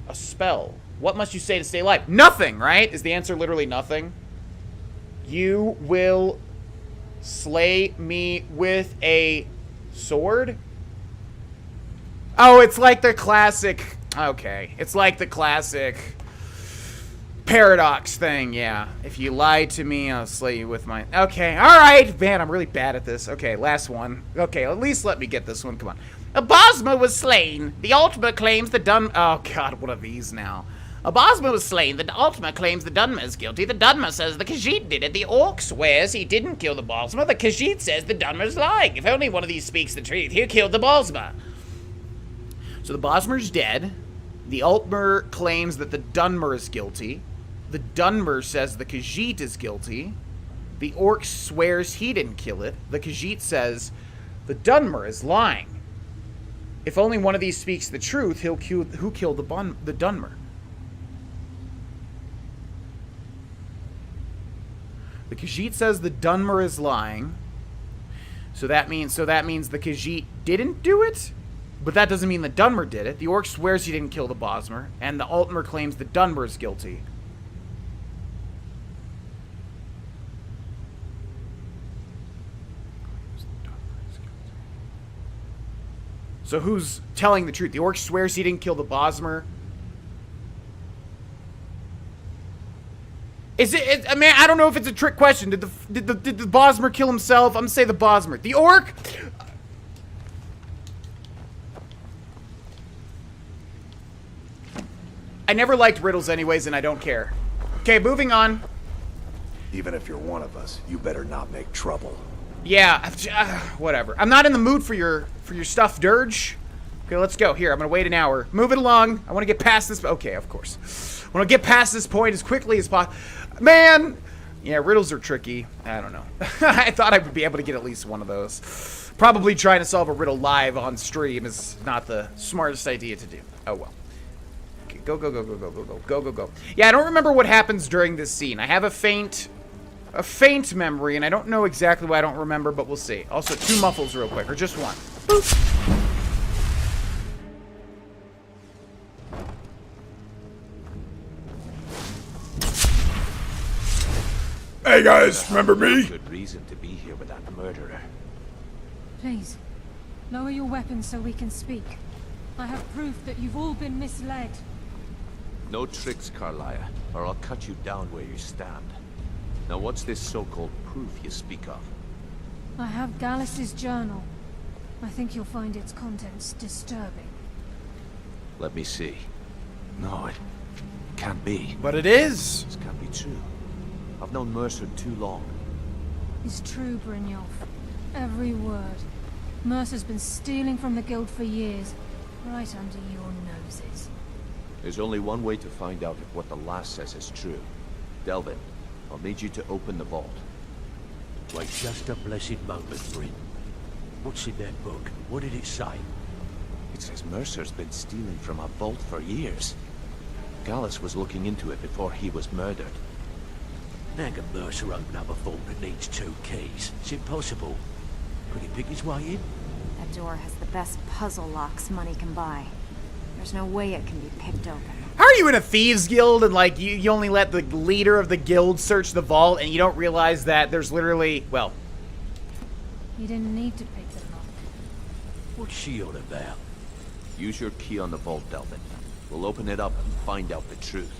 a spell. What must you say to stay alive? Nothing, right? Is the answer literally nothing? You will slay me with a sword? Oh, it's like the classic... Okay. It's like the classic paradox thing, yeah. If you lie to me, I'll slay you with my... Okay, alright. Man, I'm really bad at this. Okay, last one. Okay, at least let me get this one. Come on. A Bosma was slain. The Ultima claims the Oh, God, what are these now? A Bosma was slain. The Ultima claims the Dunmer is guilty. The Dunmer says the Khajiit did it. The Orc swears he didn't kill the Bosma. The Khajiit says the Dunmer's lying. If only one of these speaks the truth, he killed the Bosma. So the Bosmer's dead. The Ultima claims that the Dunmer is guilty. The Dunmer says the Khajiit is guilty. The Orc swears he didn't kill it. The Khajiit says the Dunmer is lying. If only one of these speaks the truth, who killed the Dunmer? The Khajiit says the Dunmer is lying. So that means the Khajiit didn't do it? But that doesn't mean the Dunmer did it. The Orc swears he didn't kill the Bosmer, and the Ultima claims the Dunmer is guilty. So who's telling the truth? The Orc swears he didn't kill the Bosmer. Is it? I mean, I don't know if it's a trick question. Did the Bosmer kill himself? I'm gonna say the Bosmer. The Orc. I never liked riddles anyways, and I don't care. Okay, moving on. Even if you're one of us, you better not make trouble. Yeah, whatever. I'm not in the mood for your stuff, Dirge. Okay, let's go. Here, I'm gonna wait an hour. Move it along. I want to get past this. Okay, of course. I want to get past this point as quickly as possible. Man! Yeah, riddles are tricky. I don't know. I thought I would be able to get at least one of those. Probably trying to solve a riddle live on stream is not the smartest idea to do. Oh, well. Okay, go. Yeah, I don't remember what happens during this scene. I have a faint memory, and I don't know exactly why I don't remember, but we'll see. Also, 2 muffles real quick, or just 1. Boop. Hey guys, remember me? Good reason to be here with that murderer. Please, lower your weapons so we can speak. I have proof that you've all been misled. No tricks, Carlia, or I'll cut you down where you stand. Now what's this so-called proof you speak of? I have Gallus's journal. I think you'll find its contents disturbing. Let me see. No, it can't be. But it is! This can't be true. I've known Mercer too long. It's true, Brynjolf. Every word. Mercer's been stealing from the Guild for years, right under your noses. There's only one way to find out if what the lass says is true. Delvin, I'll need you to open the vault. Wait just a blessed moment, Bryn. What's in that book? What did it say? It says Mercer's been stealing from a vault for years. Gallus was looking into it before he was murdered. How can Mercer open up a vault that needs 2 keys? It's impossible. Could he pick his way in? That door has the best puzzle locks money can buy. There's no way it can be picked open. How are you in a thieves guild and like you only let the leader of the guild search the vault and you don't realize that there's literally, well... You didn't need to pick them up. What's she on about? Use your key on the vault, Delvin. We'll open it up and find out the truth.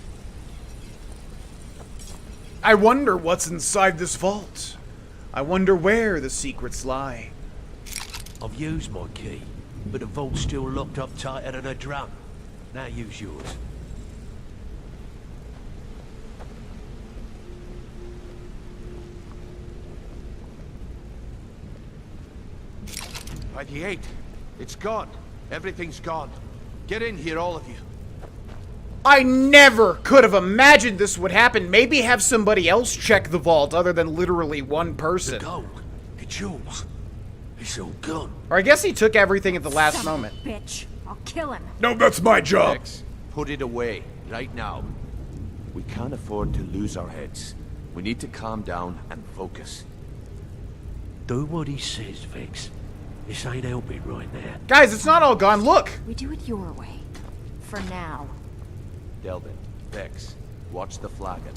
I wonder what's inside this vault. I wonder where the secrets lie. I've used my key, but the vault's still locked up tighter than a drum. Now use yours. By the 8th. It's gone. Everything's gone. Get in here, all of you. I never could have imagined this would happen. Maybe have somebody else check the vault other than literally one person. The gold. The jewels. It's all gone. Or I guess he took everything at the last moment. Bitch, I'll kill him. No, that's my job. Vex, put it away, right now. We can't afford to lose our heads. We need to calm down and focus. Do what he says, Vex. This ain't helping right now. Guys, it's not all gone. Look! We do it your way. For now. Delvin, Vex, watch the flagon.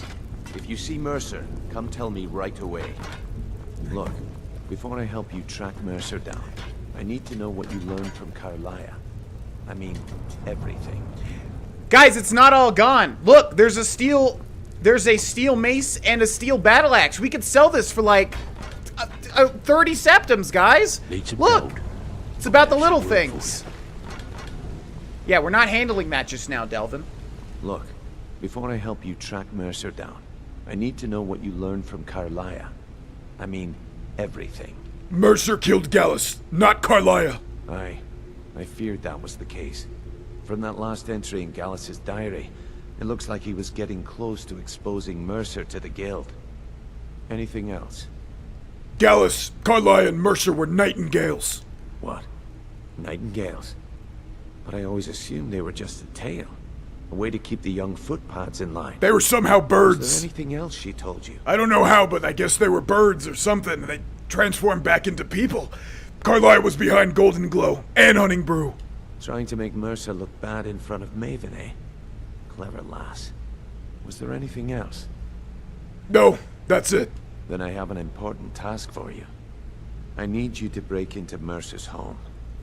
If you see Mercer, come tell me right away. Look, before I help you track Mercer down, I need to know what you learned from Carlia. I mean, everything. Guys, it's not all gone. Look, there's a steel mace and a steel battle axe. We could sell this for like 30 septims, guys. Look, it's about the little things. Yeah, we're not handling that just now, Delvin. Look, before I help you track Mercer down, I need to know what you learned from Carlia. I mean, everything. Mercer killed Gallus, not Carlia. I feared that was the case. From that last entry in Gallus's diary, it looks like he was getting close to exposing Mercer to the Guild. Anything else? Gallus, Carlia, and Mercer were nightingales. What? Nightingales? But I always assumed they were just a tale. A way to keep the young footpads in line. They were somehow birds. Was there anything else she told you? I don't know how, but I guess they were birds or something. They transformed back into people. Carlia was behind Golden Glow and Hunting Brew. Trying to make Mercer look bad in front of Maven, eh? Clever lass. Was there anything else? No, that's it. Then I have an important task for you. I need you to break into Mercer's home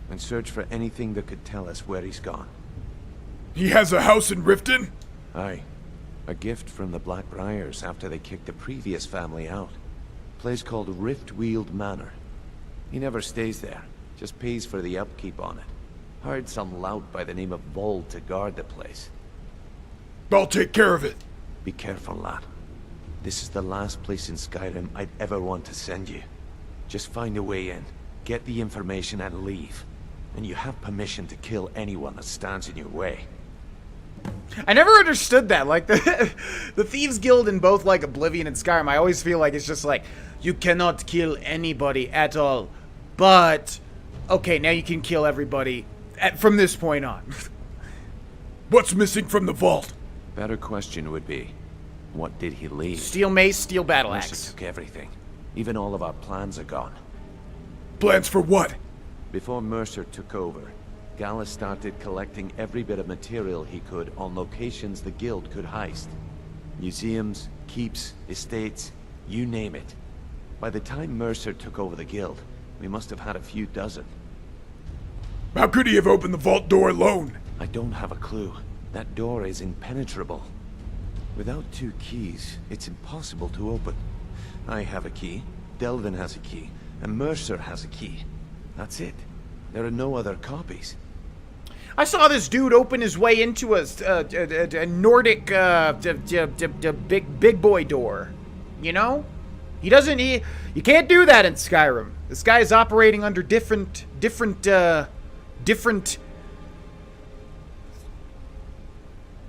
and search for anything that could tell us where he's gone. He has a house in Riften? Aye. A gift from the Blackbriars after they kicked the previous family out. Place called Riftweald Manor. He never stays there, just pays for the upkeep on it. Hired some lout by the name of Vold to guard the place. I'll take care of it. Be careful, lad. This is the last place in Skyrim I'd ever want to send you. Just find a way in, get the information and leave. And you have permission to kill anyone that stands in your way. I never understood that. Like, the Thieves Guild in both, like, Oblivion and Skyrim, I always feel like it's just like, you cannot kill anybody at all. But, okay, now you can kill everybody from this point on. What's missing from the vault? Better question would be, what did he leave? Steel mace, steel battle axe. Mercer took everything. Even all of our plans are gone. Plans for what? Before Mercer took over, Gallus started collecting every bit of material he could on locations the Guild could heist. Museums, keeps, estates, you name it. By the time Mercer took over the Guild, we must have had a few dozen. How could he have opened the vault door alone? I don't have a clue. That door is impenetrable. Without 2 keys, it's impossible to open. I have a key, Delvin has a key, and Mercer has a key. That's it. There are no other copies. I saw this dude open his way into a Nordic big boy door. You know? You can't do that in Skyrim. This guy is operating under different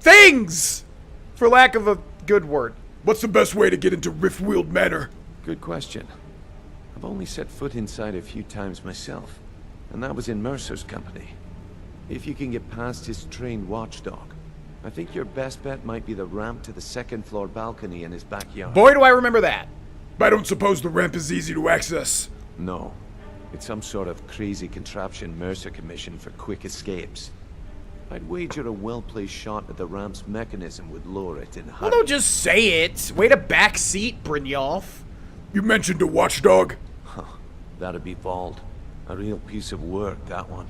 things, for lack of a good word. What's the best way to get into Riftweald Manor? Good question. I've only set foot inside a few times myself, and that was in Mercer's company. If you can get past his trained watchdog, I think your best bet might be the ramp to the 2nd floor balcony in his backyard. Boy, do I remember that. I don't suppose the ramp is easy to access. No. It's some sort of crazy contraption Mercer commissioned for quick escapes. I'd wager a well-placed shot at the ramp's mechanism would lure it in. Well, don't just say it. Way to backseat, Brynjolf. You mentioned a watchdog? Huh. That'd be Vold. A real piece of work, that one.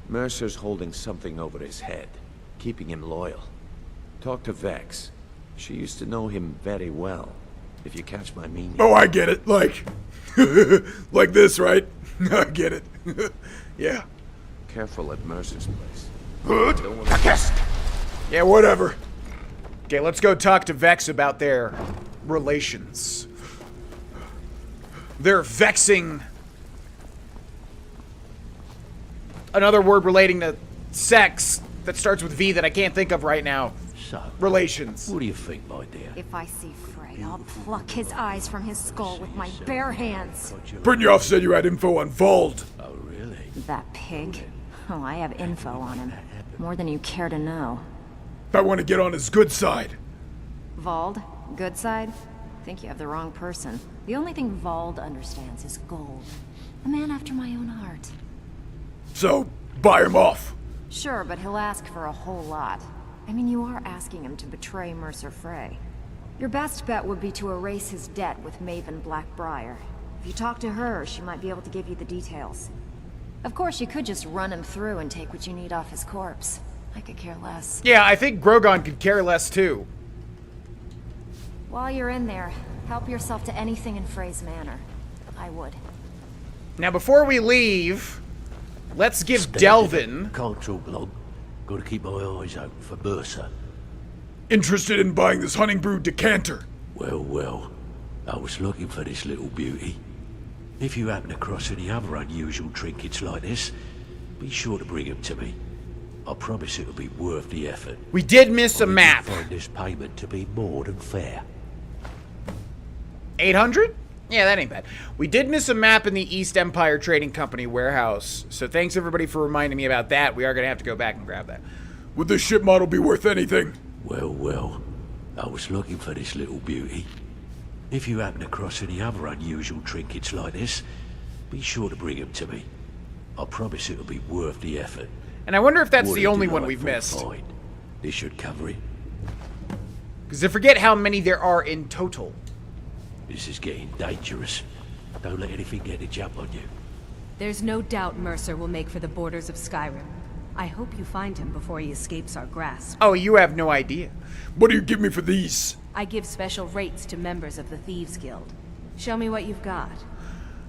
Mercer's holding something over his head, keeping him loyal. Talk to Vex. She used to know him very well, if you catch my meaning. Oh, I get it. Like this, right? I get it. Yeah. Careful at Mercer's place. Yeah, whatever. Okay, let's go talk to Vex about their relations. They're vexing. Another word relating to sex that starts with V that I can't think of right now. So, relations. What do you think, my dear? If I see Frey, I'll pluck his eyes from his skull with my bare hands. Brynjolf said you had info on Vald. Oh, really? That pig? Oh, I have info on him. More than you care to know. I want to get on his good side. Vald? Good side? Think you have the wrong person. The only thing Vald understands is gold. A man after my own heart. So, buy him off. Sure, but he'll ask for a whole lot. I mean, you are asking him to betray Mercer Frey. Your best bet would be to erase his debt with Maven Blackbriar. If you talk to her, she might be able to give you the details. Of course, you could just run him through and take what you need off his corpse. I could care less. Yeah, I think Grogan could care less too. While you're in there, help yourself to anything in Frey's manor. I would. Now, before we leave, let's give Delvin... Can't talk long. Gotta keep my eyes open for Mercer. Interested in buying this Honey Brew decanter. Well, I was looking for this little beauty. If you happen across any other unusual trinkets like this, be sure to bring them to me. I promise it'll be worth the effort. We did miss a map. I find this payment to be more than fair. 800? Yeah, that ain't bad. We did miss a map in the East Empire Trading Company warehouse, so thanks everybody for reminding me about that. We are going to have to go back and grab that. Would this ship model be worth anything? Well, I was looking for this little beauty. If you happen across any other unusual trinkets like this, be sure to bring them to me. I promise it'll be worth the effort. And I wonder if that's What the a only one we've delightful missed. find. This should cover it. Because I forget how many there are in total. This is getting dangerous. Don't let anything get a jump on you. There's no doubt Mercer will make for the borders of Skyrim. I hope you find him before he escapes our grasp. Oh, you have no idea. What do you give me for these? I give special rates to members of the Thieves Guild. Show me what you've got.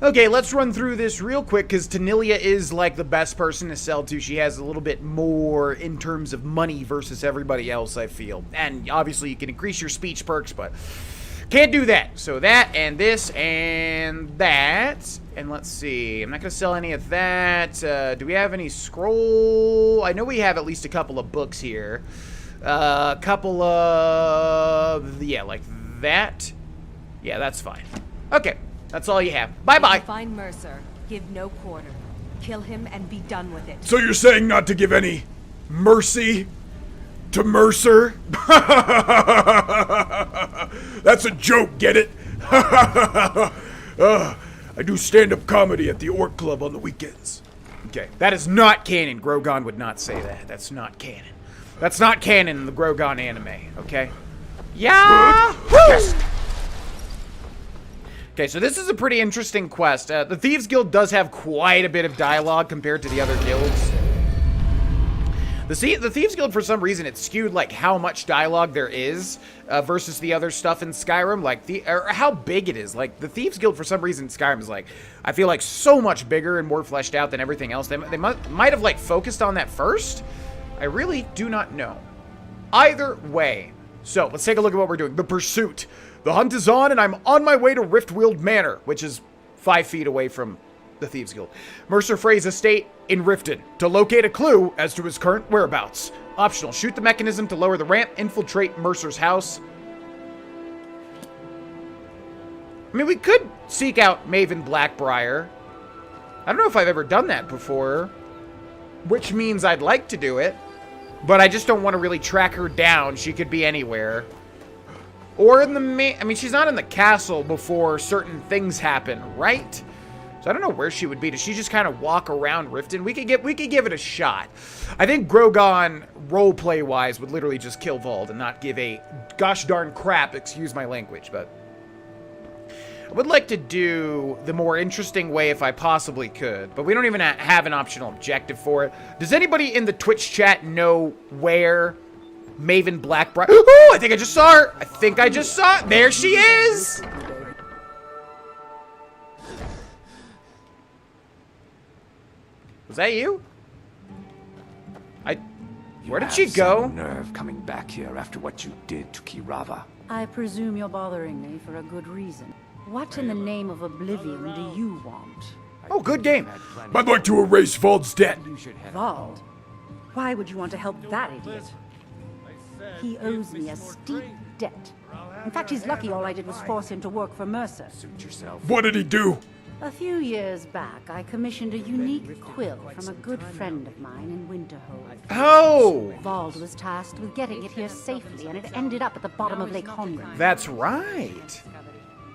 Okay, let's run through this real quick, because Tanilia is like the best person to sell to. She has a little bit more in terms of money versus everybody else, I feel. And obviously you can increase your speech perks, but can't do that. So that, and this, and that. And let's see, I'm not going to sell any of that. Do we have any scroll? I know we have at least a couple of books here. A couple of, yeah, like that. Yeah, that's fine. Okay. That's all you have. Bye-bye. If you find Mercer, give no quarter. Kill him and be done with it. So you're saying not to give any mercy to Mercer? That's a joke, get it? I do stand-up comedy at the Orc Club on the weekends. Okay, that is not canon. Grogan would not say that. That's not canon. That's not canon in the Grogan anime, okay? Yeah! Okay, so this is a pretty interesting quest. The Thieves Guild does have quite a bit of dialogue compared to the other guilds. The Thieves Guild, for some reason, it's skewed, like, how much dialogue there is versus the other stuff in Skyrim. Like, or how big it is. Like, the Thieves Guild, for some reason, in Skyrim is, like, I feel like so much bigger and more fleshed out than everything else. They might have, like, focused on that first. I really do not know. Either way. So, let's take a look at what we're doing. The Pursuit. The hunt is on, and I'm on my way to Riftweald Manor, which is 5 feet away from the Thieves Guild. Mercer Frey's estate in Riften, to locate a clue as to his current whereabouts. Optional, shoot the mechanism to lower the ramp, infiltrate Mercer's house. I mean, we could seek out Maven Blackbriar. I don't know if I've ever done that before, which means I'd like to do it, but I just don't want to really track her down. She could be anywhere. Or in the I mean, she's not in the castle before certain things happen, right? So I don't know where she would be. Does she just kind of walk around Riften? We could give it a shot. I think Grogan, roleplay-wise, would literally just kill Vald and not give a gosh darn crap, excuse my language, but I would like to do the more interesting way if I possibly could, but we don't even have an optional objective for it. Does anybody in the Twitch chat know where Maven Blackbriar? Oh, I think I just saw her. I think I just saw her. There she is. Was that you? Where did she go? Some nerve coming back here after what you did to Kirava. I presume you're bothering me for a good reason. What in the name of oblivion do you want? Oh, good game. I'd like to erase Vald's debt. Vald? Why would you want to help that idiot? He owes me a steep debt. In fact, he's lucky all I did was force him to work for Mercer. What did he do? A few years back, I commissioned a unique quill from a good friend of mine in Winterhold. Oh! Vald was tasked with getting it here safely, and it ended up at the bottom of Lake Honric. That's right.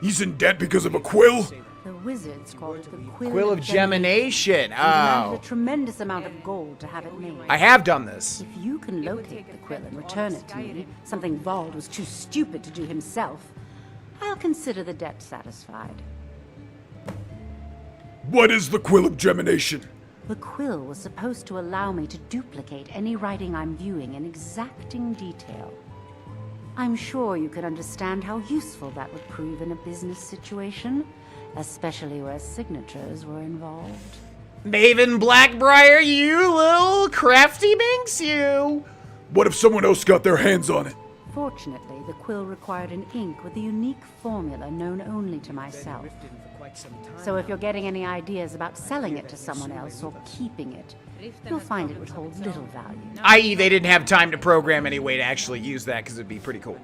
He's in debt because of a quill? The wizards call it the Quill of Gemination. Demanded Oh. a tremendous amount of gold to have it made. I have done this. If you can locate the quill and return it to me, something Vald was too stupid to do himself, I'll consider the debt satisfied. What is the Quill of Gemination? The quill was supposed to allow me to duplicate any writing I'm viewing in exacting detail. I'm sure you can understand how useful that would prove in a business situation, especially where signatures were involved. Maven Blackbriar, you little crafty minx, you! What if someone else got their hands on it? Fortunately, the quill required an ink with a unique formula known only to myself. So if you're getting any ideas about selling it to someone else or keeping it, you'll find it would hold little value. I.e., they didn't have time to program any way to actually use that, because it'd be pretty cool.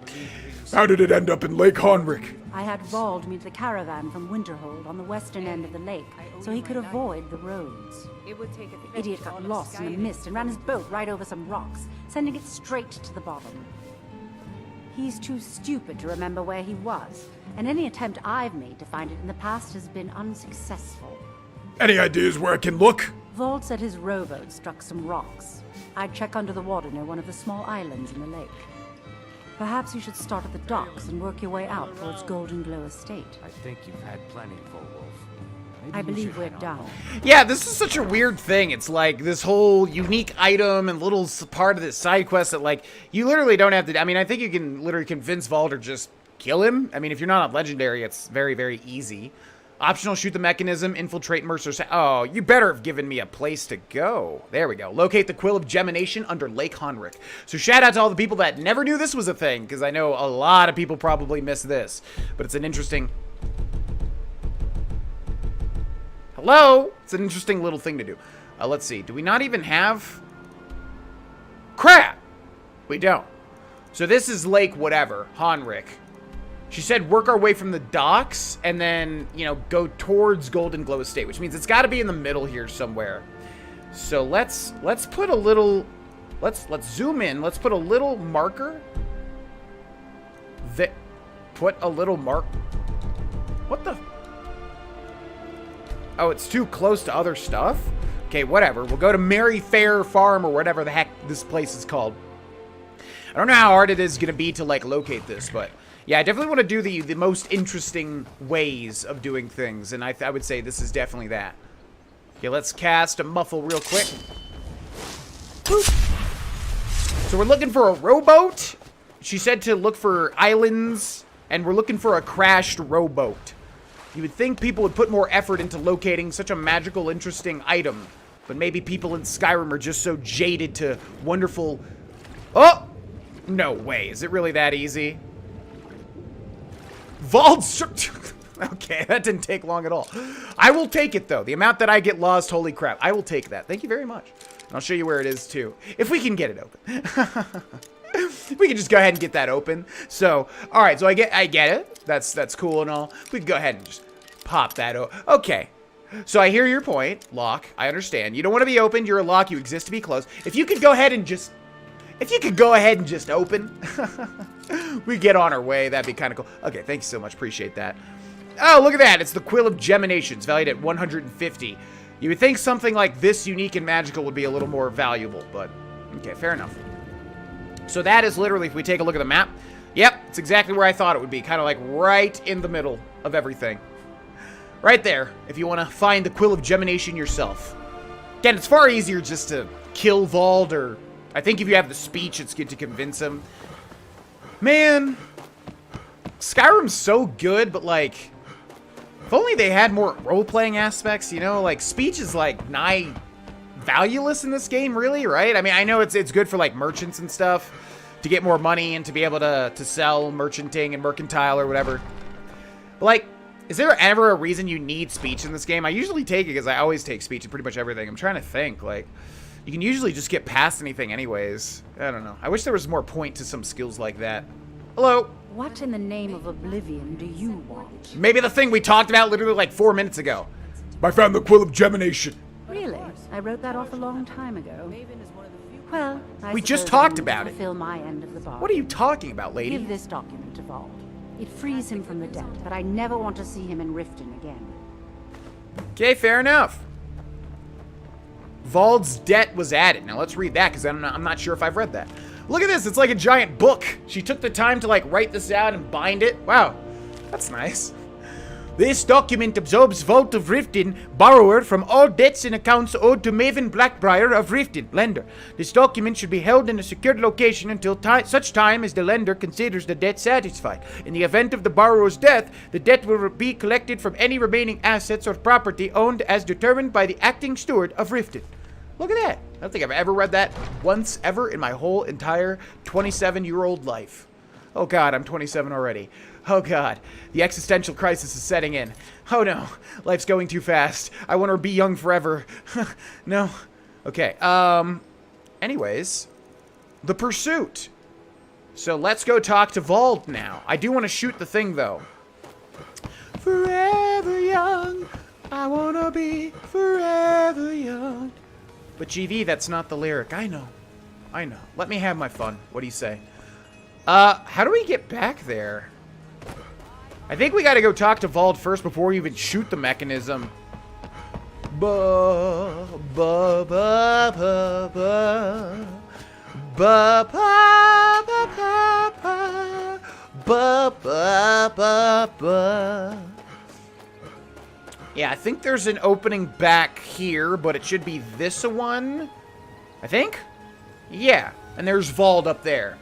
How did it end up in Lake Honric? I had Vald meet the caravan from Winterhold on the western end of the lake, so he could avoid the roads. The idiot got lost in the mist and ran his boat right over some rocks, sending it straight to the bottom. He's too stupid to remember where he was, and any attempt I've made to find it in the past has been unsuccessful. Any ideas where I can look? Vald said his rowboat struck some rocks. I'd check under the water near one of the small islands in the lake. Perhaps you should start at the docks and work your way out towards Golden Glow Estate. I think you've had plenty, Volwolf. I believe we're done. Yeah, this is such a weird thing. It's like this whole unique item and little part of this side quest that, like, you literally don't have to... I mean, I think you can literally convince Vald or just kill him. I mean, if you're not on Legendary, it's very, very easy. Optional, shoot the mechanism, infiltrate Mercer's... Oh, you better have given me a place to go. There we go. Locate the Quill of Gemination under Lake Honric. So shout out to all the people that never knew this was a thing, because I know a lot of people probably missed this. But it's an interesting... Hello? It's an interesting little thing to do. Let's see. Do we not even have... Crap! We don't. So this is Lake whatever. Honric. She said work our way from the docks and then, you know, go towards Golden Glow Estate, which means it's got to be in the middle here somewhere. So let's put a little... Let's zoom in. Let's put a little marker. Put a little mark... What the... Oh, it's too close to other stuff? Okay, whatever. We'll go to Merryfair Farm or whatever the heck this place is called. I don't know how hard it is going to be to, like, locate this, but... Yeah, I definitely want to do the most interesting ways of doing things, and I would say this is definitely that. Okay, let's cast a muffle real quick. Boop. So we're looking for a rowboat. She said to look for islands, and we're looking for a crashed rowboat. You would think people would put more effort into locating such a magical, interesting item. But maybe people in Skyrim are just so jaded to wonderful... Oh! No way. Is it really that easy? Vald... Okay, that didn't take long at all. I will take it, though. The amount that I get lost, holy crap. I will take that. Thank you very much. And I'll show you where it is, too. If we can get it open. We can just go ahead and get that open. So, all right. So I get it. That's cool and all. We can go ahead and just pop that open. Okay. So I hear your point, lock. I understand. You don't want to be opened. You're a lock. You exist to be closed. If you could go ahead and just, open, we get on our way. That'd be kind of cool. Okay. Thank you so much. Appreciate that. Oh, look at that. It's the Quill of Gemination. It's valued at 150. You would think something like this unique and magical would be a little more valuable, but okay, fair enough. So that is literally, if we take a look at the map, yep, it's exactly where I thought it would be. Kind of like right in the middle of everything. Right there, if you want to find the Quill of Gemination yourself. Again, it's far easier just to kill Vald, or I think if you have the speech, it's good to convince him. Man, Skyrim's so good, but like, if only they had more role-playing aspects, you know? Like, speech is like nigh valueless in this game, really, right? I mean, I know it's good for like merchants and stuff to get more money and to be able to sell merchanting and mercantile or whatever. But like, is there ever a reason you need speech in this game? I usually take it because I always take speech in pretty much everything. I'm trying to think, like, You can usually just get past anything anyways. I don't know. I wish there was more point to some skills like that. Hello? What in the name of oblivion do you want? Maybe the thing we talked about literally like 4 minutes ago. I found the Quill of Gemination. Really? I wrote that off a long time ago. Well, we just talked about it. Fulfill my end of the bargain. What are you talking about, lady? Give this document to Vald. It frees him from the debt, but I never want to see him in Riften again. Okay, fair enough. Vald's debt was added. Now let's read that, because I'm not sure if I've read that. Look at this. It's like a giant book. She took the time to like write this out and bind it. Wow. That's nice. This document absolves Vault of Riften, borrower, from all debts and accounts owed to Maven Blackbriar of Riften, lender. This document should be held in a secured location until such time as the lender considers the debt satisfied. In the event of the borrower's death, the debt will be collected from any remaining assets or property owned as determined by the acting steward of Riften. Look at that. I don't think I've ever read that once ever in my whole entire 27-year-old life. Oh god, I'm 27 already. Oh god, the existential crisis is setting in. Oh no, life's going too fast. I want to be young forever. No. Okay, anyways, the pursuit. So let's go talk to Vald now. I do want to shoot the thing though. Forever young, I want to be forever young. But GV, that's not the lyric. I know. I know. Let me have my fun. What do you say? How do we get back there? I think we gotta go talk to Vald first before we even shoot the mechanism. Ba ba ba ba ba ba ba ba ba ba ba ba. Yeah, I think there's an opening back here, but it should be this one. I think? Yeah, and there's Vald up there.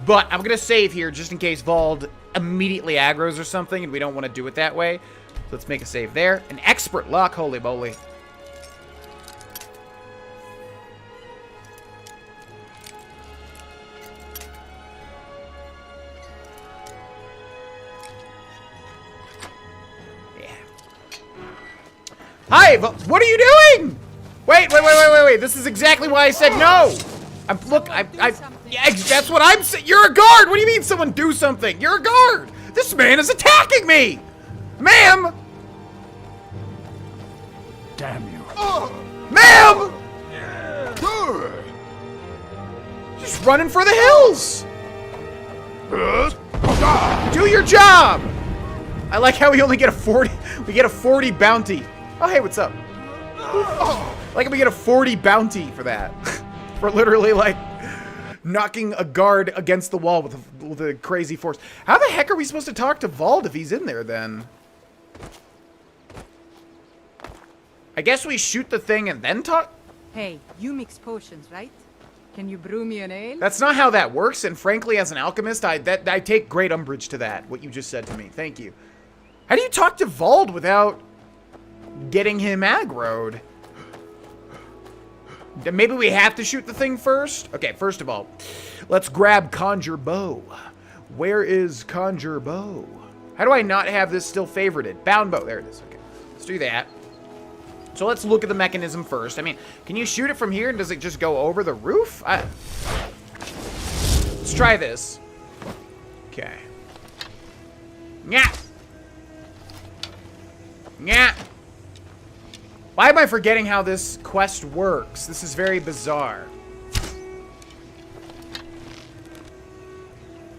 But I'm going to save here just in case Vald immediately aggroes or something and we don't want to do it that way. So let's make a save there. An expert luck, holy moly. Yeah. Hi, what are you doing? Wait. This is exactly why I said no. Yeah, that's what I'm saying. You're a guard. What do you mean someone do something? You're a guard. This man is attacking me. Ma'am. Damn you. Ma'am. Just running for the hills. Do your job. I like how we only get a 40. We get a 40 bounty. Oh, hey, what's up? Like we get a 40 bounty for that. For literally like knocking a guard against the wall with a crazy force. How the heck are we supposed to talk to Vald if he's in there then? I guess we shoot the thing and then talk? Hey, you mix potions, right? Can you brew me an ale? That's not how that works, and frankly, as an alchemist, I take great umbrage to that, what you just said to me. Thank you. How do you talk to Vald without getting him aggroed? Maybe we have to shoot the thing first? Okay, first of all, let's grab Conjure Bow. Where is Conjure Bow? How do I not have this still favorited? Bound Bow, there it is. Okay, let's do that. So let's look at the mechanism first. I mean, can you shoot it from here and does it just go over the roof? Let's try this. Okay. Nyah! Nyah! Why am I forgetting how this quest works? This is very bizarre.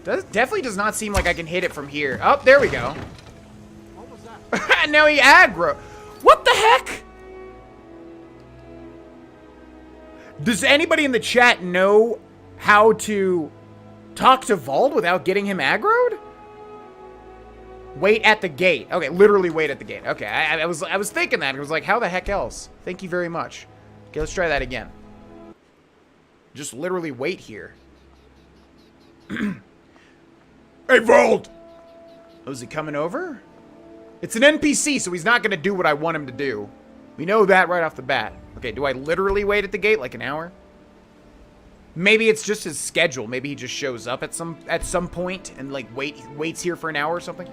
Definitely does not seem like I can hit it from here. Oh, there we go. What was that? Now he aggro. What the heck? Does anybody in the chat know how to talk to Vald without getting him aggroed? Wait at the gate. Okay, literally wait at the gate. Okay, I was thinking that. I was like, how the heck else? Thank you very much. Okay, let's try that again. Just literally wait here. Hey, Vald! Oh, is he coming over? It's an NPC, so he's not going to do what I want him to do. We know that right off the bat. Okay, do I literally wait at the gate like an hour? Maybe it's just his schedule. Maybe he just shows up at some point and like waits here for an hour or something.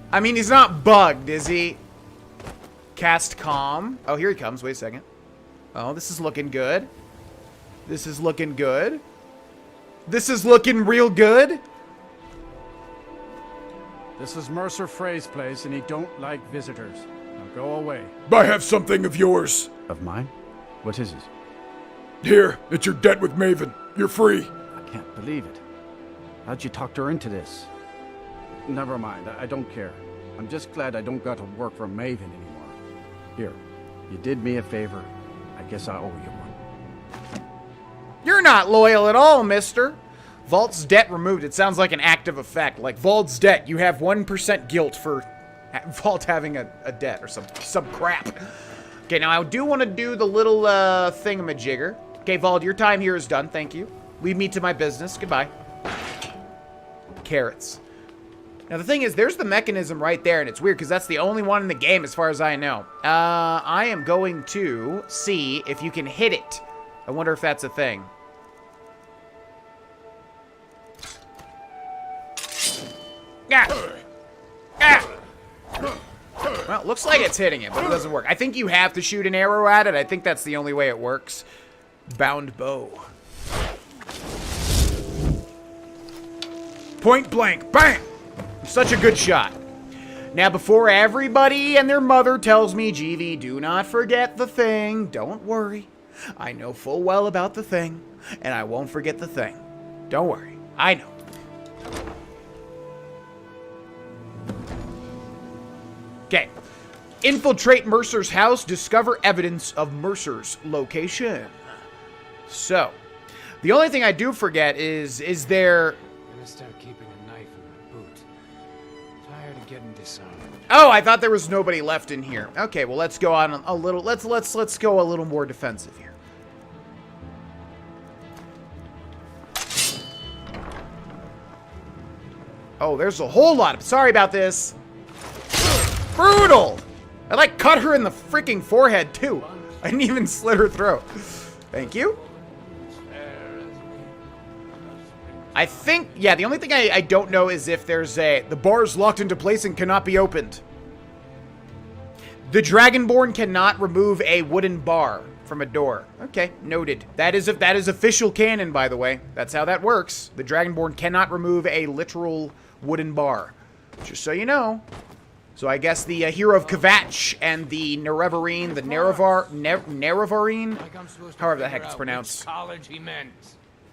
I mean, he's not bugged, is he? Cast calm. Oh, here he comes. Wait a second. Oh, this is looking good. This is looking good. This is looking real good. This is Mercer Frey's place, and he don't like visitors. Now go away. I have something of yours. Of mine? What is it? Here, it's your debt with Maven. You're free. I can't believe it. How'd you talk her into this? Never mind, I don't care. I'm just glad I don't got to work for Maven anymore. Here, you did me a favor. I guess I owe you one. You're not loyal at all, mister. Vault's debt removed. It sounds like an active effect. Like Vault's debt, you have 1% guilt for Vault having a debt or some crap. Okay, now I do want to do the little thingamajigger. Okay, Vault, your time here is done. Thank you. Leave me to my business. Goodbye. Carrots. Now, the thing is, there's the mechanism right there, and it's weird because that's the only one in the game as far as I know. I am going to see if you can hit it. I wonder if that's a thing. Ah! Ah! Well, it looks like it's hitting it, but it doesn't work. I think you have to shoot an arrow at it. I think that's the only way it works. Bound bow. Point blank. Bang! Such a good shot. Now, before everybody and their mother tells me, GV, do not forget the thing, don't worry. I know full well about the thing, and I won't forget the thing. Don't worry. I know. Okay. Infiltrate Mercer's house. Discover evidence of Mercer's location. So, the only thing I do forget is there... I'm gonna start keeping a knife in my boot. Tired of getting disarmed. Oh, I thought there was nobody left in here. Okay, well, let's go on a little... Let's go a little more defensive here. Oh, there's a whole lot of... Sorry about this. Brutal! I, like, cut her in the freaking forehead, too. I didn't even slit her throat. Thank you. I think... Yeah, the only thing I don't know is if there's a... The bar is locked into place and cannot be opened. The Dragonborn cannot remove a wooden bar from a door. Okay, noted. That is official canon, by the way. That's how that works. The Dragonborn cannot remove a literal wooden bar. Just so you know. So I guess the hero of Kvatch and the Nerevarine, the Nerevarine, however the heck it's pronounced, College he meant.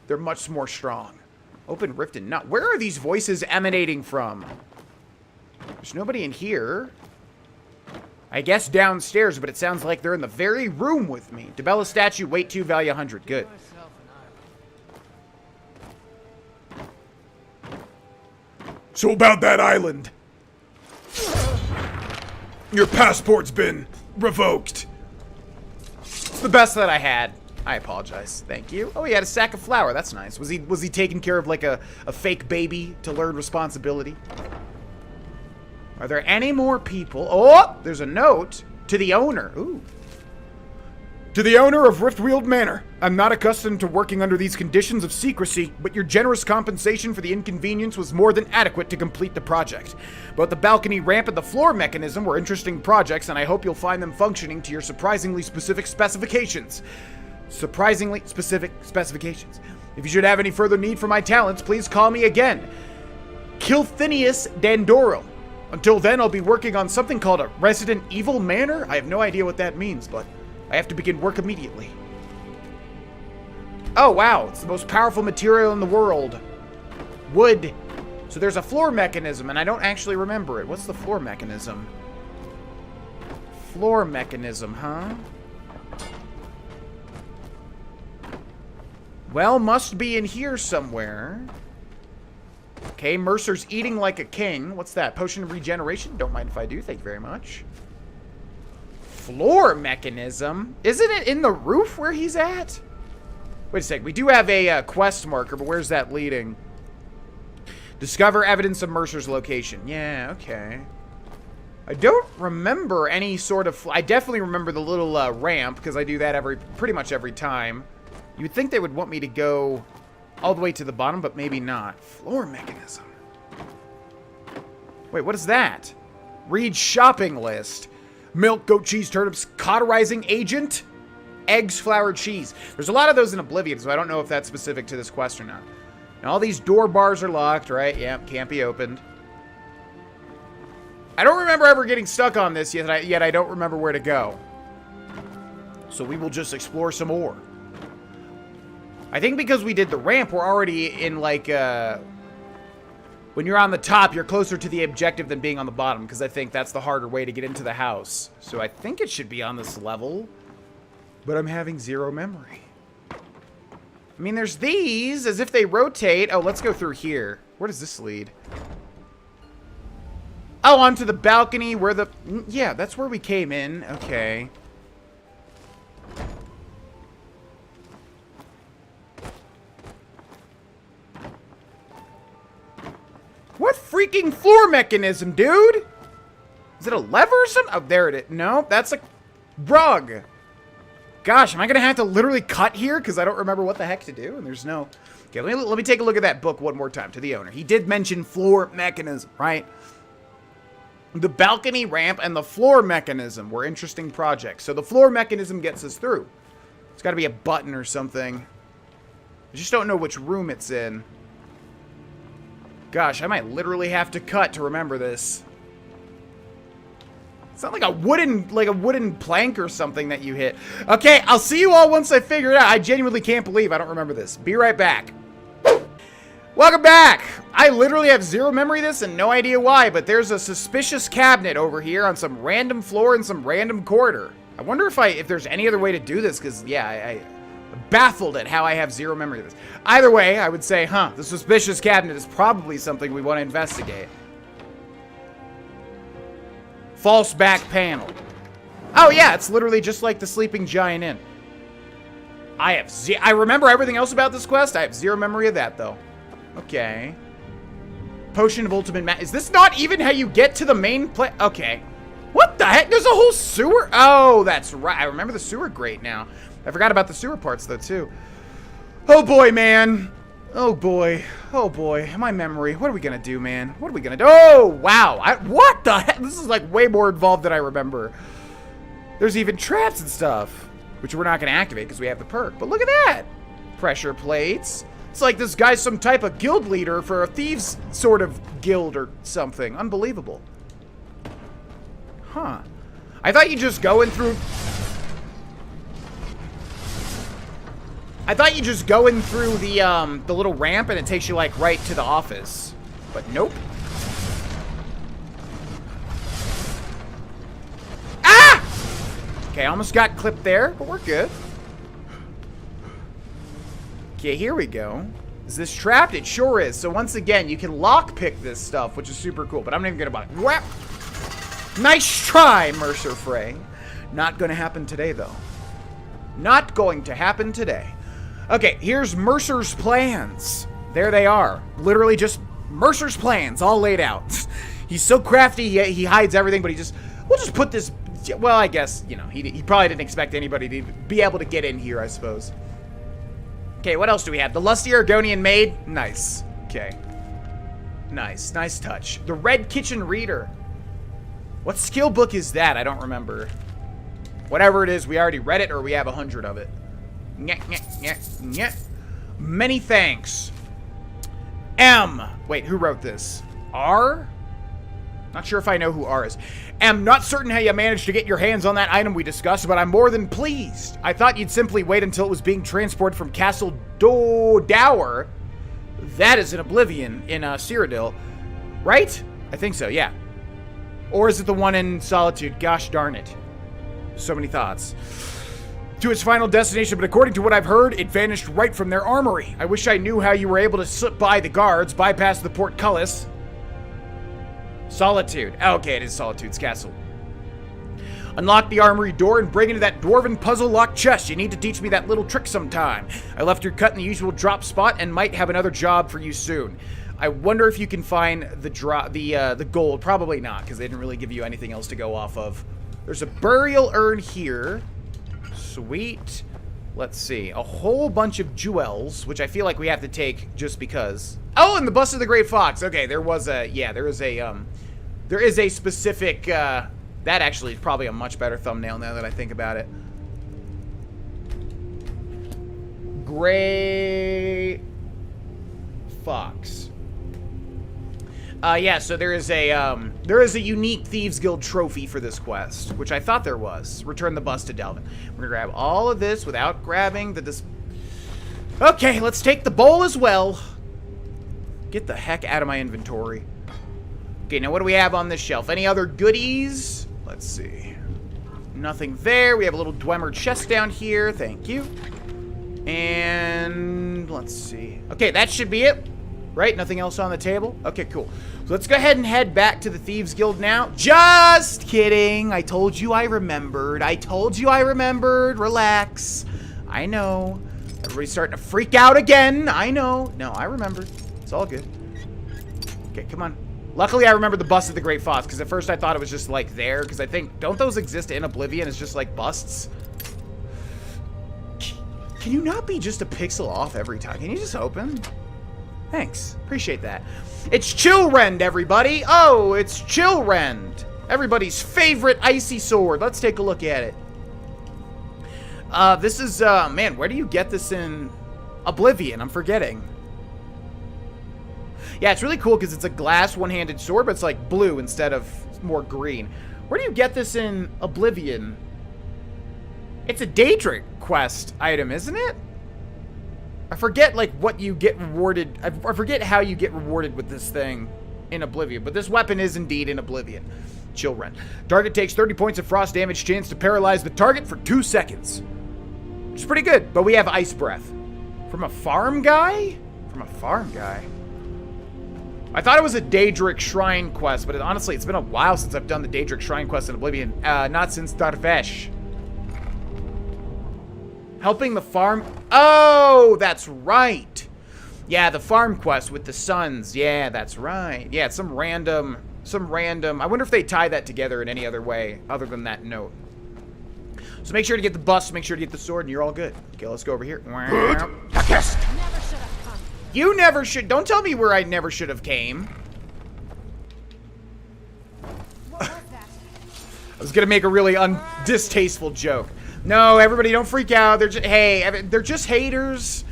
they're much more strong. Open rift and nut. Where are these voices emanating from? There's nobody in here. I guess downstairs, but it sounds like they're in the very room with me. Debella statue, weight 2, value 100. Good. So about that island. Your passport's been revoked. It's the best that I had. I apologize. Thank you. Oh, he had a sack of flour. That's nice. Was he taking care of like a fake baby to learn responsibility? Are there any more people? Oh, there's a note to the owner. Ooh. To the owner of Riftweald Manor, I'm not accustomed to working under these conditions of secrecy, but your generous compensation for the inconvenience was more than adequate to complete the project. Both the balcony ramp and the floor mechanism were interesting projects, and I hope you'll find them functioning to your surprisingly specific specifications. Surprisingly specific specifications. If you should have any further need for my talents, please call me again. Kilthinius Dandoro. Until then, I'll be working on something called a Resident Evil Manor. I have no idea what that means, but I have to begin work immediately. Oh, wow. It's the most powerful material in the world. Wood. So there's a floor mechanism, and I don't actually remember it. What's the floor mechanism? Floor mechanism, huh? Well, must be in here somewhere. Okay, Mercer's eating like a king. What's that? Potion of regeneration? Don't mind if I do. Thank you very much. Floor mechanism? Isn't it in the roof where he's at? Wait a sec. We do have a quest marker, but where's that leading? Discover evidence of Mercer's location. Yeah, okay. I don't remember any sort of... I definitely remember the little ramp, because I do that pretty much every time. You would think they would want me to go all the way to the bottom, but maybe not. Floor mechanism. Wait, what is that? Read shopping list. Milk, goat cheese, turnips, cauterizing agent, eggs, flour, cheese. There's a lot of those in Oblivion, so I don't know if that's specific to this quest or not. And all these door bars are locked, right? Yep, can't be opened. I don't remember ever getting stuck on this, yet I don't remember where to go. So we will just explore some more. I think because we did the ramp, we're already in, like, when you're on the top, you're closer to the objective than being on the bottom, because I think that's the harder way to get into the house. So I think it should be on this level, but I'm having zero memory. I mean, there's these, as if they rotate. Oh, let's go through here. Where does this lead? Oh, onto the balcony where the... Yeah, that's where we came in. Okay. What freaking floor mechanism, dude? Is it a lever or something? Oh, there it is. No, that's a rug. Gosh, am I going to have to literally cut here? Because I don't remember what the heck to do. And there's no... Okay, let me take a look at that book one more time to the owner. He did mention floor mechanism, right? The balcony ramp and the floor mechanism were interesting projects. So the floor mechanism gets us through. It's got to be a button or something. I just don't know which room it's in. Gosh, I might literally have to cut to remember this. It's not like a wooden plank or something that you hit. Okay, I'll see you all once I figure it out. I genuinely can't believe I don't remember this. Be right back. Welcome back. I literally have zero memory of this and no idea why, but there's a suspicious cabinet over here on some random floor in some random corridor. I wonder if there's any other way to do this, because, yeah, I'm baffled at how I have zero memory of this. Either way, I would say, the suspicious cabinet is probably something we want to investigate. False back panel. Oh, yeah, it's literally just like the Sleeping Giant Inn. I remember everything else about this quest. I have zero memory of that, though. Okay. Potion of Ultimate Is this not even how you get to the main place? Okay. What the heck? There's a whole sewer? Oh, that's right. I remember the sewer grate now. I forgot about the sewer parts, though, too. Oh, boy, man. Oh, boy. Oh, boy. My memory. What are we going to do, man? What are we going to do? Oh, wow. What the heck? This is, like, way more involved than I remember. There's even traps and stuff, which we're not going to activate because we have the perk. But look at that. Pressure plates. It's like this guy's some type of guild leader for a thieves sort of guild or something. Unbelievable. Huh. I thought you just go in through... I thought you just go in through the little ramp and it takes you, like, right to the office. But nope. Ah! Okay, I almost got clipped there, but we're good. Okay, here we go. Is this trapped? It sure is. So once again, you can lockpick this stuff, which is super cool, but I'm not even gonna buy it. Whap! Nice try, Mercer Frey. Not gonna happen today, though. Not going to happen today. Okay, here's Mercer's plans. There they are. Literally just Mercer's plans all laid out. He's so crafty, he hides everything, but we'll just put this, well, I guess, you know, he probably didn't expect anybody to be able to get in here, I suppose. Okay, what else do we have? The Lusty Argonian Maid. Nice. Okay. Nice. Nice touch. The Red Kitchen Reader. What skill book is that? I don't remember. Whatever it is, we already read it or we have 100 of it. Nyeh, nyeh, nyeh, nyeh. Many thanks. M. Wait, who wrote this? R? Not sure if I know who R is. Am not certain how you managed to get your hands on that item we discussed, but I'm more than pleased. I thought you'd simply wait until it was being transported from Castle Dower. That is in Oblivion, in Cyrodiil. Right? I think so, yeah. Or is it the one in Solitude? Gosh darn it. So many thoughts. To its final destination, but according to what I've heard, it vanished right from their armory. I wish I knew how you were able to slip by the guards, bypass the portcullis. Solitude. Okay, it is Solitude's castle. Unlock the armory door and break into that dwarven puzzle locked chest. You need to teach me that little trick sometime. I left your cut in the usual drop spot and might have another job for you soon. I wonder if you can find the gold. Probably not, because they didn't really give you anything else to go off of. There's a burial urn here. Sweet. Let's see. A whole bunch of jewels, which I feel like we have to take just because. Oh, and the Bust of the Great Fox. Okay, there is a specific That actually is probably a much better thumbnail now that I think about it. Gray Fox. Yeah, so there is a unique Thieves Guild trophy for this quest, which I thought there was. Return the bus to Delvin. We're gonna grab all of this without grabbing the Okay, let's take the bowl as well. Get the heck out of my inventory. Okay, now what do we have on this shelf? Any other goodies? Let's see. Nothing there. We have a little Dwemer chest down here. Thank you. And let's see. Okay, that should be it. Right? Nothing else on the table? Okay, cool. So let's go ahead and head back to the Thieves Guild now. Just kidding. I told you I remembered. I told you I remembered. Relax. I know. Everybody's starting to freak out again. I know. No, I remembered. It's all good. Okay, come on. Luckily, I remember the bust of the Great Foss, because at first I thought it was just, like, there, because I think, don't those exist in Oblivion as just, like, busts? Can you not be just a pixel off every time? Can you just open? Thanks. Appreciate that. It's Chillrend, everybody! Oh, it's Chillrend! Everybody's favorite icy sword. Let's take a look at it. This is, man, where do you get this in Oblivion? I'm forgetting. Yeah, it's really cool because it's a glass one-handed sword, but it's like blue instead of more green. Where do you get this in Oblivion? It's a Daedric quest item, isn't it? I forget, like, what you get rewarded. I forget how you get rewarded with this thing in Oblivion, but this weapon is indeed in Oblivion. Chillrend. Target takes 30 points of frost damage, chance to paralyze the target for 2 seconds. Which is pretty good, but we have Ice Breath. From a farm guy? From a farm guy. I thought it was a Daedric Shrine quest, but honestly, it's been a while since I've done the Daedric Shrine quest in Oblivion. Not since Darvesh. Helping the farm... Oh, that's right. Yeah, the farm quest with the sons. Yeah, that's right. Yeah, it's some random... I wonder if they tie that together in any other way other than that note. So make sure to get the bust, make sure to get the sword, and you're all good. Okay, let's go over here. You never should. Don't tell me where I never should have came. I was gonna make a really distasteful joke. No, everybody, don't freak out. They're just they're just haters.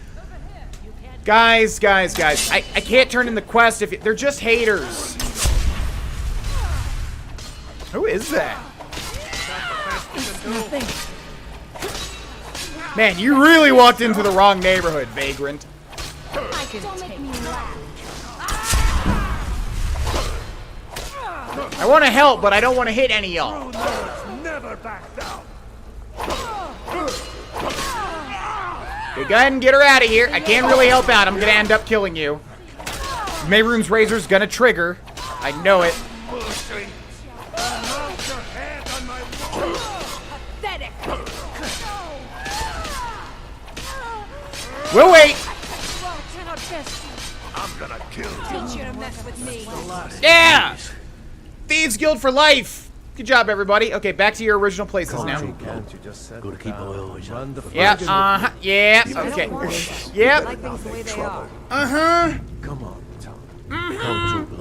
Guys. I can't turn in the quest if they're just haters. Who is that? Man, you really walked into the wrong neighborhood, Vagrant. I want to help, but I don't want to hit any y'all. Never back down. Okay, go ahead and get her out of here. I can't really help out. I'm gonna end up killing you. Mehrunes Razor's gonna trigger. I know it. We'll wait. I'm gonna kill you. Yeah! Thieves Guild for life. Good job, everybody. Okay, back to your original places now. Gotta keep my eyes on the Yeah, yeah, okay. Yep. Uh-huh. Come on,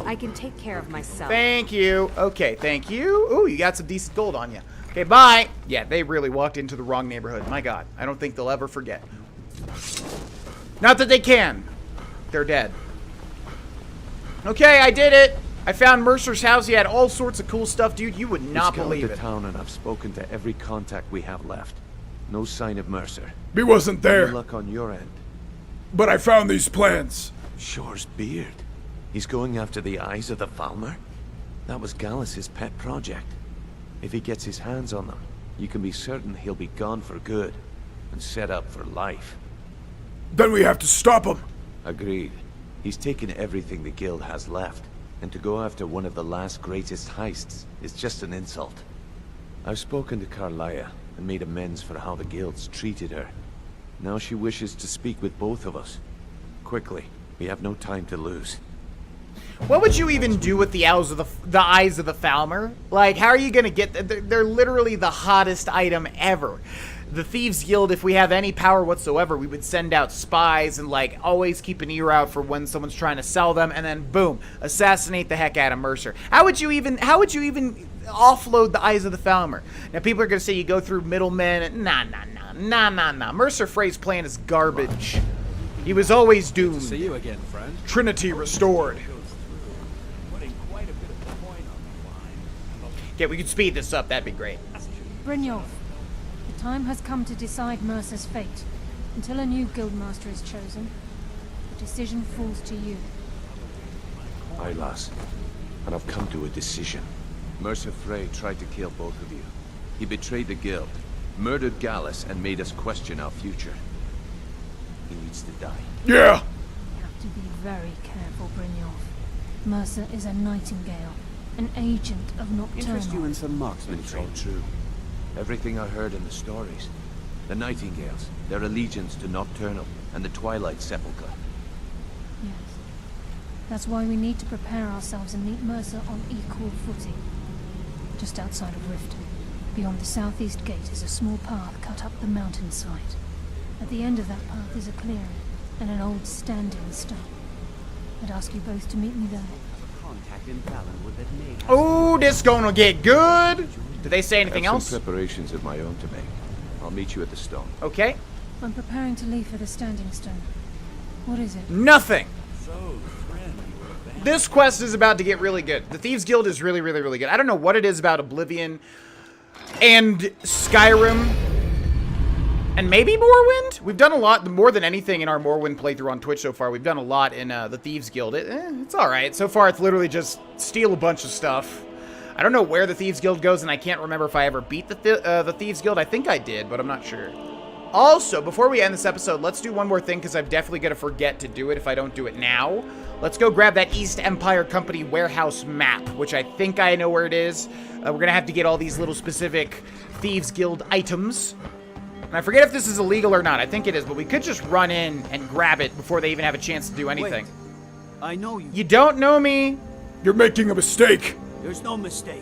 I can take care of myself. Thank you. Okay, thank you. Ooh, you got some decent gold on you. Okay, bye. Yeah, they really walked into the wrong neighborhood. My God, I don't think they'll ever forget. Not that they can. They're dead. Okay, I did it. I found Mercer's house. He had all sorts of cool stuff, dude. You would not believe it. We've scoured the town and I've spoken to every contact we have left. No sign of Mercer. He wasn't there. Any luck on your end? But I found these plans. Shore's beard. He's going after the eyes of the Falmer? That was Gallus's pet project. If he gets his hands on them, you can be certain he'll be gone for good and set up for life. Then we have to stop him. Agreed. He's taken everything the guild has left, and to go after one of the last greatest heists is just an insult. I've spoken to Carlia and made amends for how the guild's treated her. Now she wishes to speak with both of us. Quickly, we have no time to lose. What would you even do with the eyes of the Falmer? Like, how are you gonna get... They're literally the hottest item ever. The Thieves Guild, if we have any power whatsoever, we would send out spies and, like, always keep an ear out for when someone's trying to sell them, and then, boom, assassinate the heck out of Mercer. How would you even offload the Eyes of the Falmer. Now, people are going to say you go through middlemen. Nah. Mercer Frey's plan is garbage. He was always doomed. Good to see you again, friend. Trinity restored. Okay, we could speed this up. That'd be great. Brynjolf, the time has come to decide Mercer's fate. Until a new guildmaster is chosen, the decision falls to you. Aye, lass. And I've come to a decision. Mercer Frey tried to kill both of you. He betrayed the guild, murdered Gallus, and made us question our future. He needs to die. Yeah! You have to be very careful, Brynjolf. Mercer is a nightingale, an agent of Nocturnal. Interest you in some marksmanship? It's all true. Everything I heard in the stories. The Nightingales, their allegiance to Nocturnal, and the Twilight Sepulchre. Yes. That's why we need to prepare ourselves and meet Mercer on equal footing. Just outside of Riften, beyond the southeast gate, is a small path cut up the mountainside. At the end of that path is a clearing, and an old standing stone. I'd ask you both to meet me there. Oh, this gonna get good. Did they say anything I have else? some preparations of my own to make. I'll meet you at the stone. Okay. I'm preparing to leave for the standing stone. What is it? Nothing. This quest is about to get really good. The Thieves Guild is really good. I don't know what it is about Oblivion and Skyrim and maybe Morrowind. We've done a lot, more than anything in our Morrowind playthrough on Twitch so far. We've done a lot in the Thieves Guild. It's all right. So far, it's literally just steal a bunch of stuff. I don't know where the Thieves Guild goes, and I can't remember if I ever beat the Thieves Guild. I think I did, but I'm not sure. Also, before we end this episode, let's do one more thing, because I'm definitely going to forget to do it if I don't do it now. Let's go grab that East Empire Company warehouse map, which I think I know where it is. We're going to have to get all these little specific Thieves Guild items. And I forget if this is illegal or not. I think it is, but we could just run in and grab it before they even have a chance to do anything. Wait, I know you. You don't know me. You're making a mistake. There's no mistake.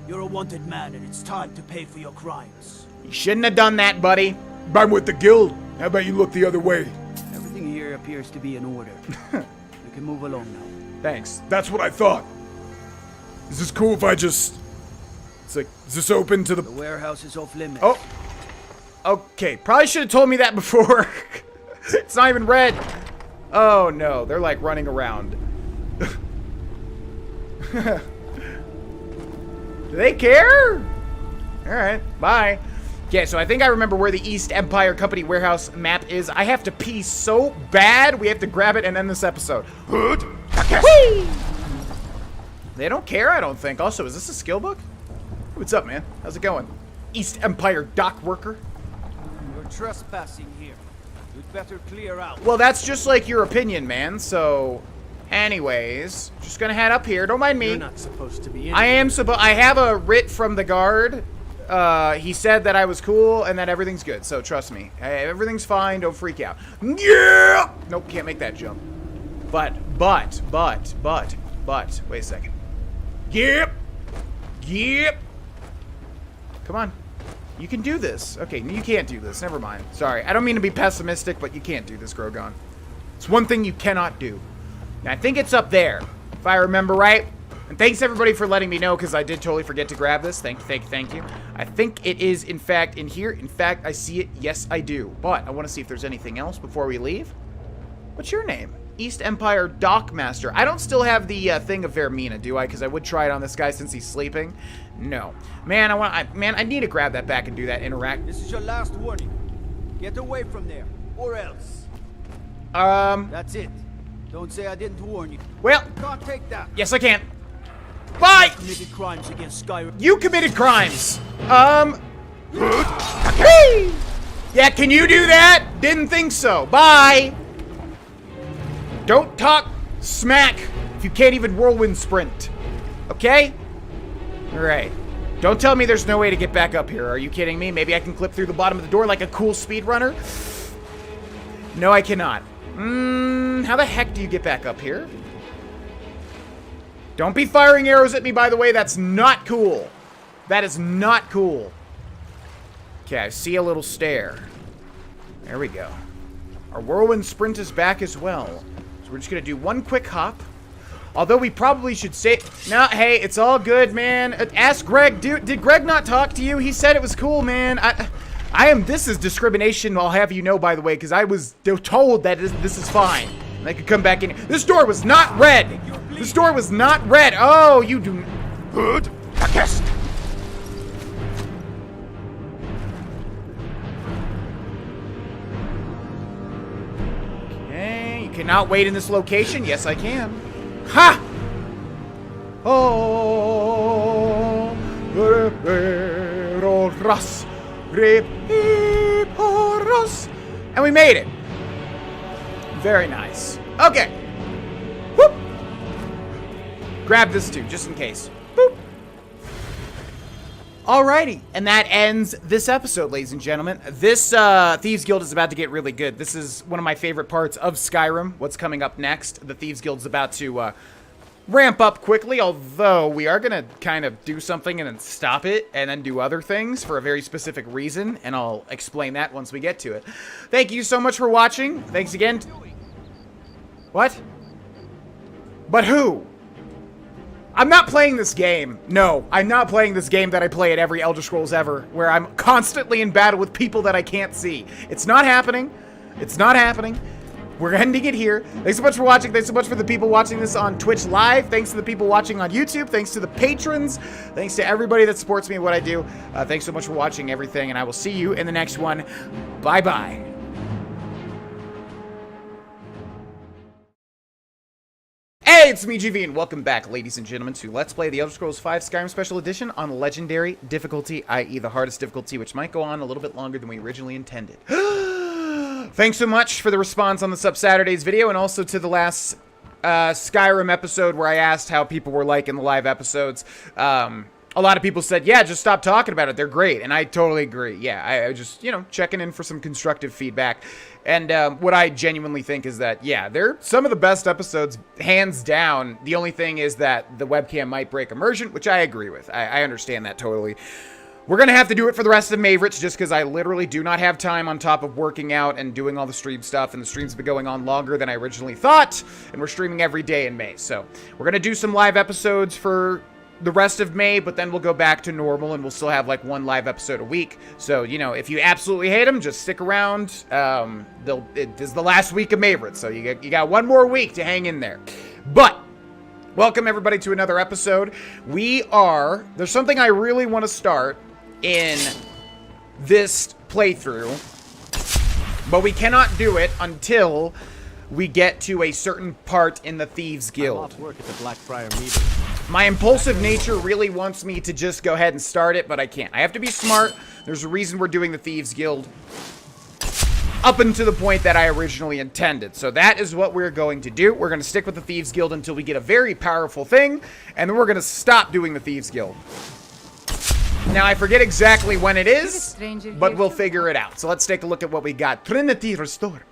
You're a wanted man, and it's time to pay for your crimes. You shouldn't have done that, buddy. I'm with the guild. How about you look the other way? Everything here appears to be in order. We can move along now. Thanks. That's what I thought. Is this cool if I just... It's like, is this open to the... The warehouse is off limits. Oh. Okay, probably should have told me that before. It's not even red. Oh, no. They're, like, running around. Do they care? Alright, bye. Okay, so I think I remember where the East Empire Company warehouse map is. I have to pee so bad, we have to grab it and end this episode. Whee! They don't care, I don't think. Also, is this a skill book? What's up, man? How's it going? East Empire dock worker? You're trespassing here. You'd better clear out. Well, that's just like your opinion, man, so... Anyways, just gonna head up here. Don't mind me. You're not supposed to be in I am supposed... I have a writ from the guard. He said that I was cool and that everything's good, so trust me. Everything's fine, don't freak out. Yeah! Nope, can't make that jump. But, wait a second. Yep! Come on. You can do this. Okay, you can't do this. Never mind. Sorry. I don't mean to be pessimistic, but you can't do this, Grogan. It's one thing you cannot do. Now, I think it's up there, if I remember right. And thanks, everybody, for letting me know, because I did totally forget to grab this. Thank you. I think it is, in fact, in here. In fact, I see it. Yes, I do. But I want to see if there's anything else before we leave. What's your name? East Empire Dockmaster. I don't still have the thing of Vermina, do I? Because I would try it on this guy since he's sleeping. No. Man, I need to grab that back and do that interact. This is your last warning. Get away from there, or else. That's it. Don't say I didn't warn you. Well. You can't take that. Yes, I can. Bye! You committed crimes against Skyrim. You committed crimes. Yeah, can you do that? Didn't think so. Bye. Don't talk smack if you can't even whirlwind sprint. Okay? Alright. Don't tell me there's no way to get back up here. Are you kidding me? Maybe I can clip through the bottom of the door like a cool speedrunner? No, I cannot. How the heck do you get back up here? Don't be firing arrows at me, by the way. That's not cool. That is not cool. Okay, I see a little stair. There we go. Our whirlwind sprint is back as well. So we're just going to do one quick hop. Although we probably should say... No, hey, it's all good, man. Ask Greg. Dude, did Greg not talk to you? He said it was cool, man. This is discrimination, I'll have you know, by the way, because I was told that this is fine. And I could come back in. This door was not red. This door was not red. Oh, you do... Good. I guess. Okay, you cannot wait in this location. Yes, I can. Ha! Oh, and we made it. Very nice. Okay. Whoop. Grab this too, just in case. Boop. Alrighty, and that ends this episode, ladies and gentlemen. This Thieves Guild is about to get really good. This is one of my favorite parts of Skyrim. What's coming up next? The Thieves Guild is about to ramp up quickly, although we are going to kind of do something and then stop it and then do other things for a very specific reason, and I'll explain that once we get to it. Thank you so much for watching. Thanks again. What? But who? I'm not playing this game. No, I'm not playing this game that I play at every Elder Scrolls ever, where I'm constantly in battle with people that I can't see. It's not happening. It's not happening. We're ending it here. Thanks so much for watching. Thanks so much for the people watching this on Twitch Live. Thanks to the people watching on YouTube. Thanks to the patrons. Thanks to everybody that supports me and what I do. Thanks so much for watching everything, and I will see you in the next one. Bye-bye. Hey, it's me, GV, and welcome back, ladies and gentlemen, to Let's Play the Elder Scrolls V Skyrim Special Edition on Legendary difficulty, i.e. the hardest difficulty, which might go on a little bit longer than we originally intended. Thanks so much for the response on the Sub Saturdays video, and also to the last Skyrim episode where I asked how people were liking the live episodes. A lot of people said, yeah, just stop talking about it. They're great. And I totally agree. Yeah, I just, you know, checking in for some constructive feedback. And what I genuinely think is that, yeah, they're some of the best episodes, hands down. The only thing is that the webcam might break immersion, which I agree with. I understand that totally. We're going to have to do it for the rest of Mavericks just because I literally do not have time on top of working out and doing all the stream stuff. And the streams have been going on longer than I originally thought. And we're streaming every day in May. So we're going to do some live episodes for the rest of May, but then we'll go back to normal and we'll still have like one live episode a week. So, you know, if you absolutely hate them, just stick around. It is the last week of Mavericks, so you got one more week to hang in there. But welcome everybody to another episode. There's something I really want to start in this playthrough, but we cannot do it until we get to a certain part in the Thieves Guild. I'm off work at the Blackfriar meeting. My impulsive nature really wants me to just go ahead and start it, but I can't. I have to be smart. There's a reason we're doing the Thieves Guild up until the point that I originally intended. So that is what we're going to do. We're going to stick with the Thieves Guild until we get a very powerful thing, and then we're going to stop doing the Thieves Guild. Now, I forget exactly when it is, but we'll figure it out. So let's take a look at what we got. Trinity restored.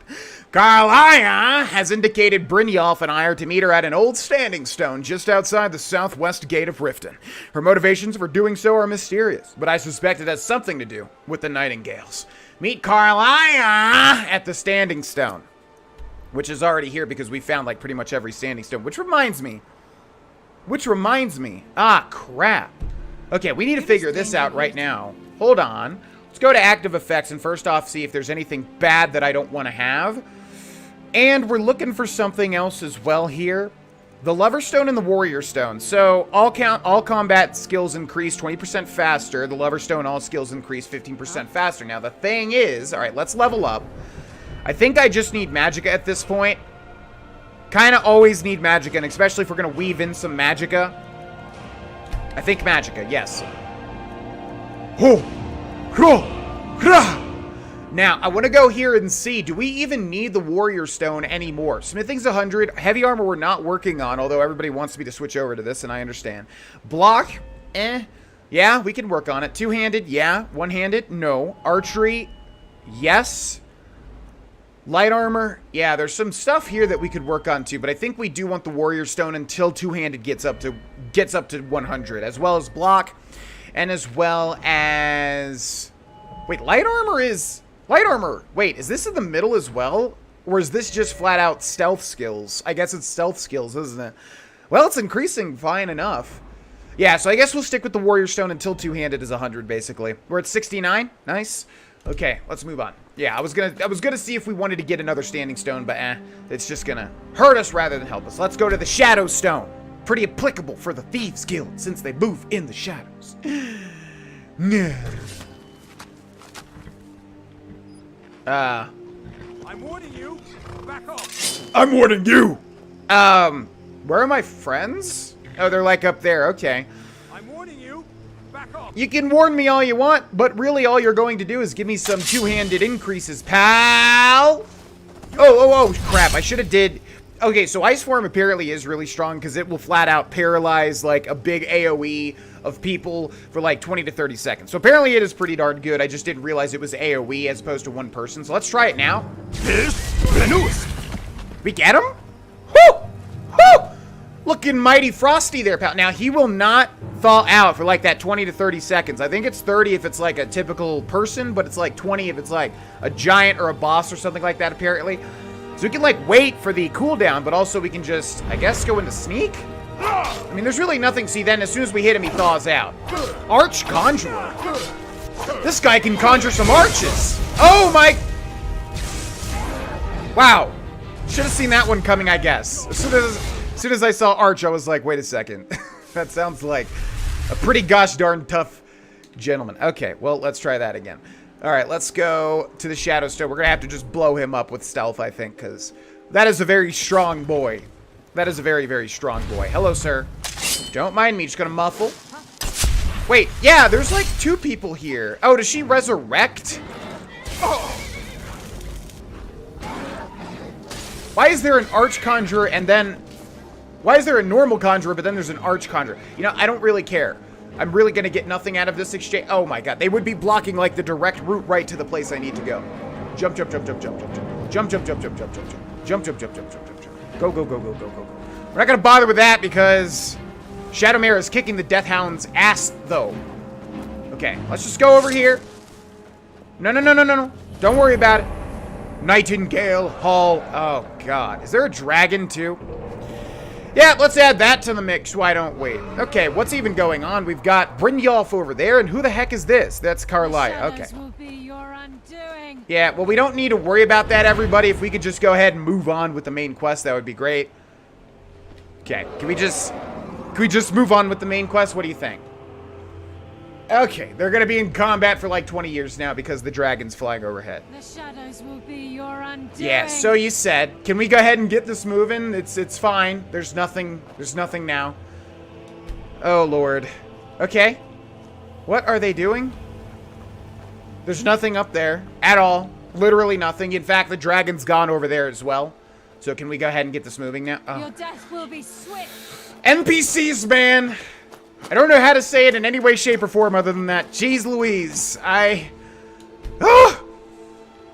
Carlia has indicated Brynjolf and I are to meet her at an old standing stone just outside the southwest gate of Riften. Her motivations for doing so are mysterious, but I suspect it has something to do with the Nightingales. Meet Carlia at the standing stone, which is already here because we found like pretty much every standing stone, which reminds me. Ah, crap. Okay, we need to figure this out right now. Hold on. Let's go to active effects and first off see if there's anything bad that I don't want to have. And we're looking for something else as well here. The Lover Stone and the Warrior Stone. So all combat skills increase 20% faster. The Lover Stone, all skills increase 15% faster. Now the thing is, all right, let's level up. I think I just need Magicka at this point. Kind of always need Magicka, and especially if we're going to weave in some Magicka. I think Magicka, yes. Now, I want to go here and see, do we even need the Warrior Stone anymore? Smithing's 100. Heavy armor we're not working on, although everybody wants me to switch over to this, and I understand. Block, yeah, we can work on it. Two-handed, yeah. One-handed, no. Archery, yes. Light armor, yeah, there's some stuff here that we could work on too, but I think we do want the Warrior Stone until two-handed gets up to 100, as well as block, and as well as... Wait, light armor, wait, is this in the middle as well? Or is this just flat out stealth skills? I guess it's stealth skills, isn't it? Well, it's increasing fine enough. Yeah, so I guess we'll stick with the Warrior Stone until two-handed is 100, basically. We're at 69. Nice. Okay, let's move on. Yeah, I was gonna see if we wanted to get another Standing Stone, but it's just gonna hurt us rather than help us. Let's go to the Shadow Stone. Pretty applicable for the Thieves Guild since they move in the shadows. I'm warning you. Back off. I'm warning you. Where are my friends? Oh, they're like up there. Okay. I'm warning you. Back off. You can warn me all you want, but really all you're going to do is give me some two-handed increases, pal. Oh, crap. I should have did... Okay, so Ice Form apparently is really strong because it will flat out paralyze like a big AoE of people for like 20 to 30 seconds. So apparently it is pretty darn good. I just didn't realize it was AoE as opposed to one person. So let's try it now. We get him? Woo! Woo! Looking mighty frosty there, pal. Now, he will not thaw out for like that 20 to 30 seconds. I think it's 30 if it's like a typical person, but it's like 20 if it's like a giant or a boss or something like that, apparently. So we can like wait for the cooldown, but also we can just, I guess, go into sneak? I mean, there's really nothing. See, then as soon as we hit him, he thaws out. Arch Conjurer. This guy can conjure some arches. Oh my... Wow. Should have seen that one coming, I guess. As soon as I saw Arch, I was like, wait a second. That sounds like a pretty gosh darn tough gentleman. Okay, well, let's try that again. All right, let's go to the Shadow Stone. We're going to have to just blow him up with stealth, I think, because that is a very strong boy. That is a very, very strong boy. Hello, sir. Don't mind me. Just going to muffle. Wait, yeah, there's like two people here. Oh, does she resurrect? Oh. Why is there an Arch Conjurer and then... Why is there a normal Conjurer, but then there's an Arch Conjurer? You know, I don't really care. I'm really going to get nothing out of this exchange. Oh my god, they would be blocking like the direct route right to the place I need to go. Jump, jump, jump, jump, jump, jump, jump. Jump, jump, jump, jump, jump, jump, jump. Jump, jump, jump, jump, jump, jump, jump. Go, go, go, go, go, go, go. We're not going to bother with that because Shadowmare is kicking the Death Hound's ass, though. Okay, let's just go over here. No, no, no, no, no, no. Don't worry about it. Nightingale Hall. Oh, God. Is there a dragon, too? Yeah, let's add that to the mix. Why don't we? Okay, what's even going on? We've got Brynjolf over there, and who the heck is this? That's Carlia. Okay. Yeah, well, we don't need to worry about that, everybody. If we could just go ahead and move on with the main quest, that would be great. Okay, can we just move on with the main quest? What do you think? Okay, they're gonna be in combat for like 20 years now because the dragon's flying overhead. The shadows will be your undoing. Yeah, so you said. Can we go ahead and get this moving? It's fine. There's nothing now. Oh Lord. Okay. What are they doing? There's nothing up there at all. Literally nothing. In fact, the dragon's gone over there as well. So can we go ahead and get this moving now? Oh. Your death will be swift. NPCs, man. I don't know how to say it in any way, shape, or form other than that. Jeez Louise.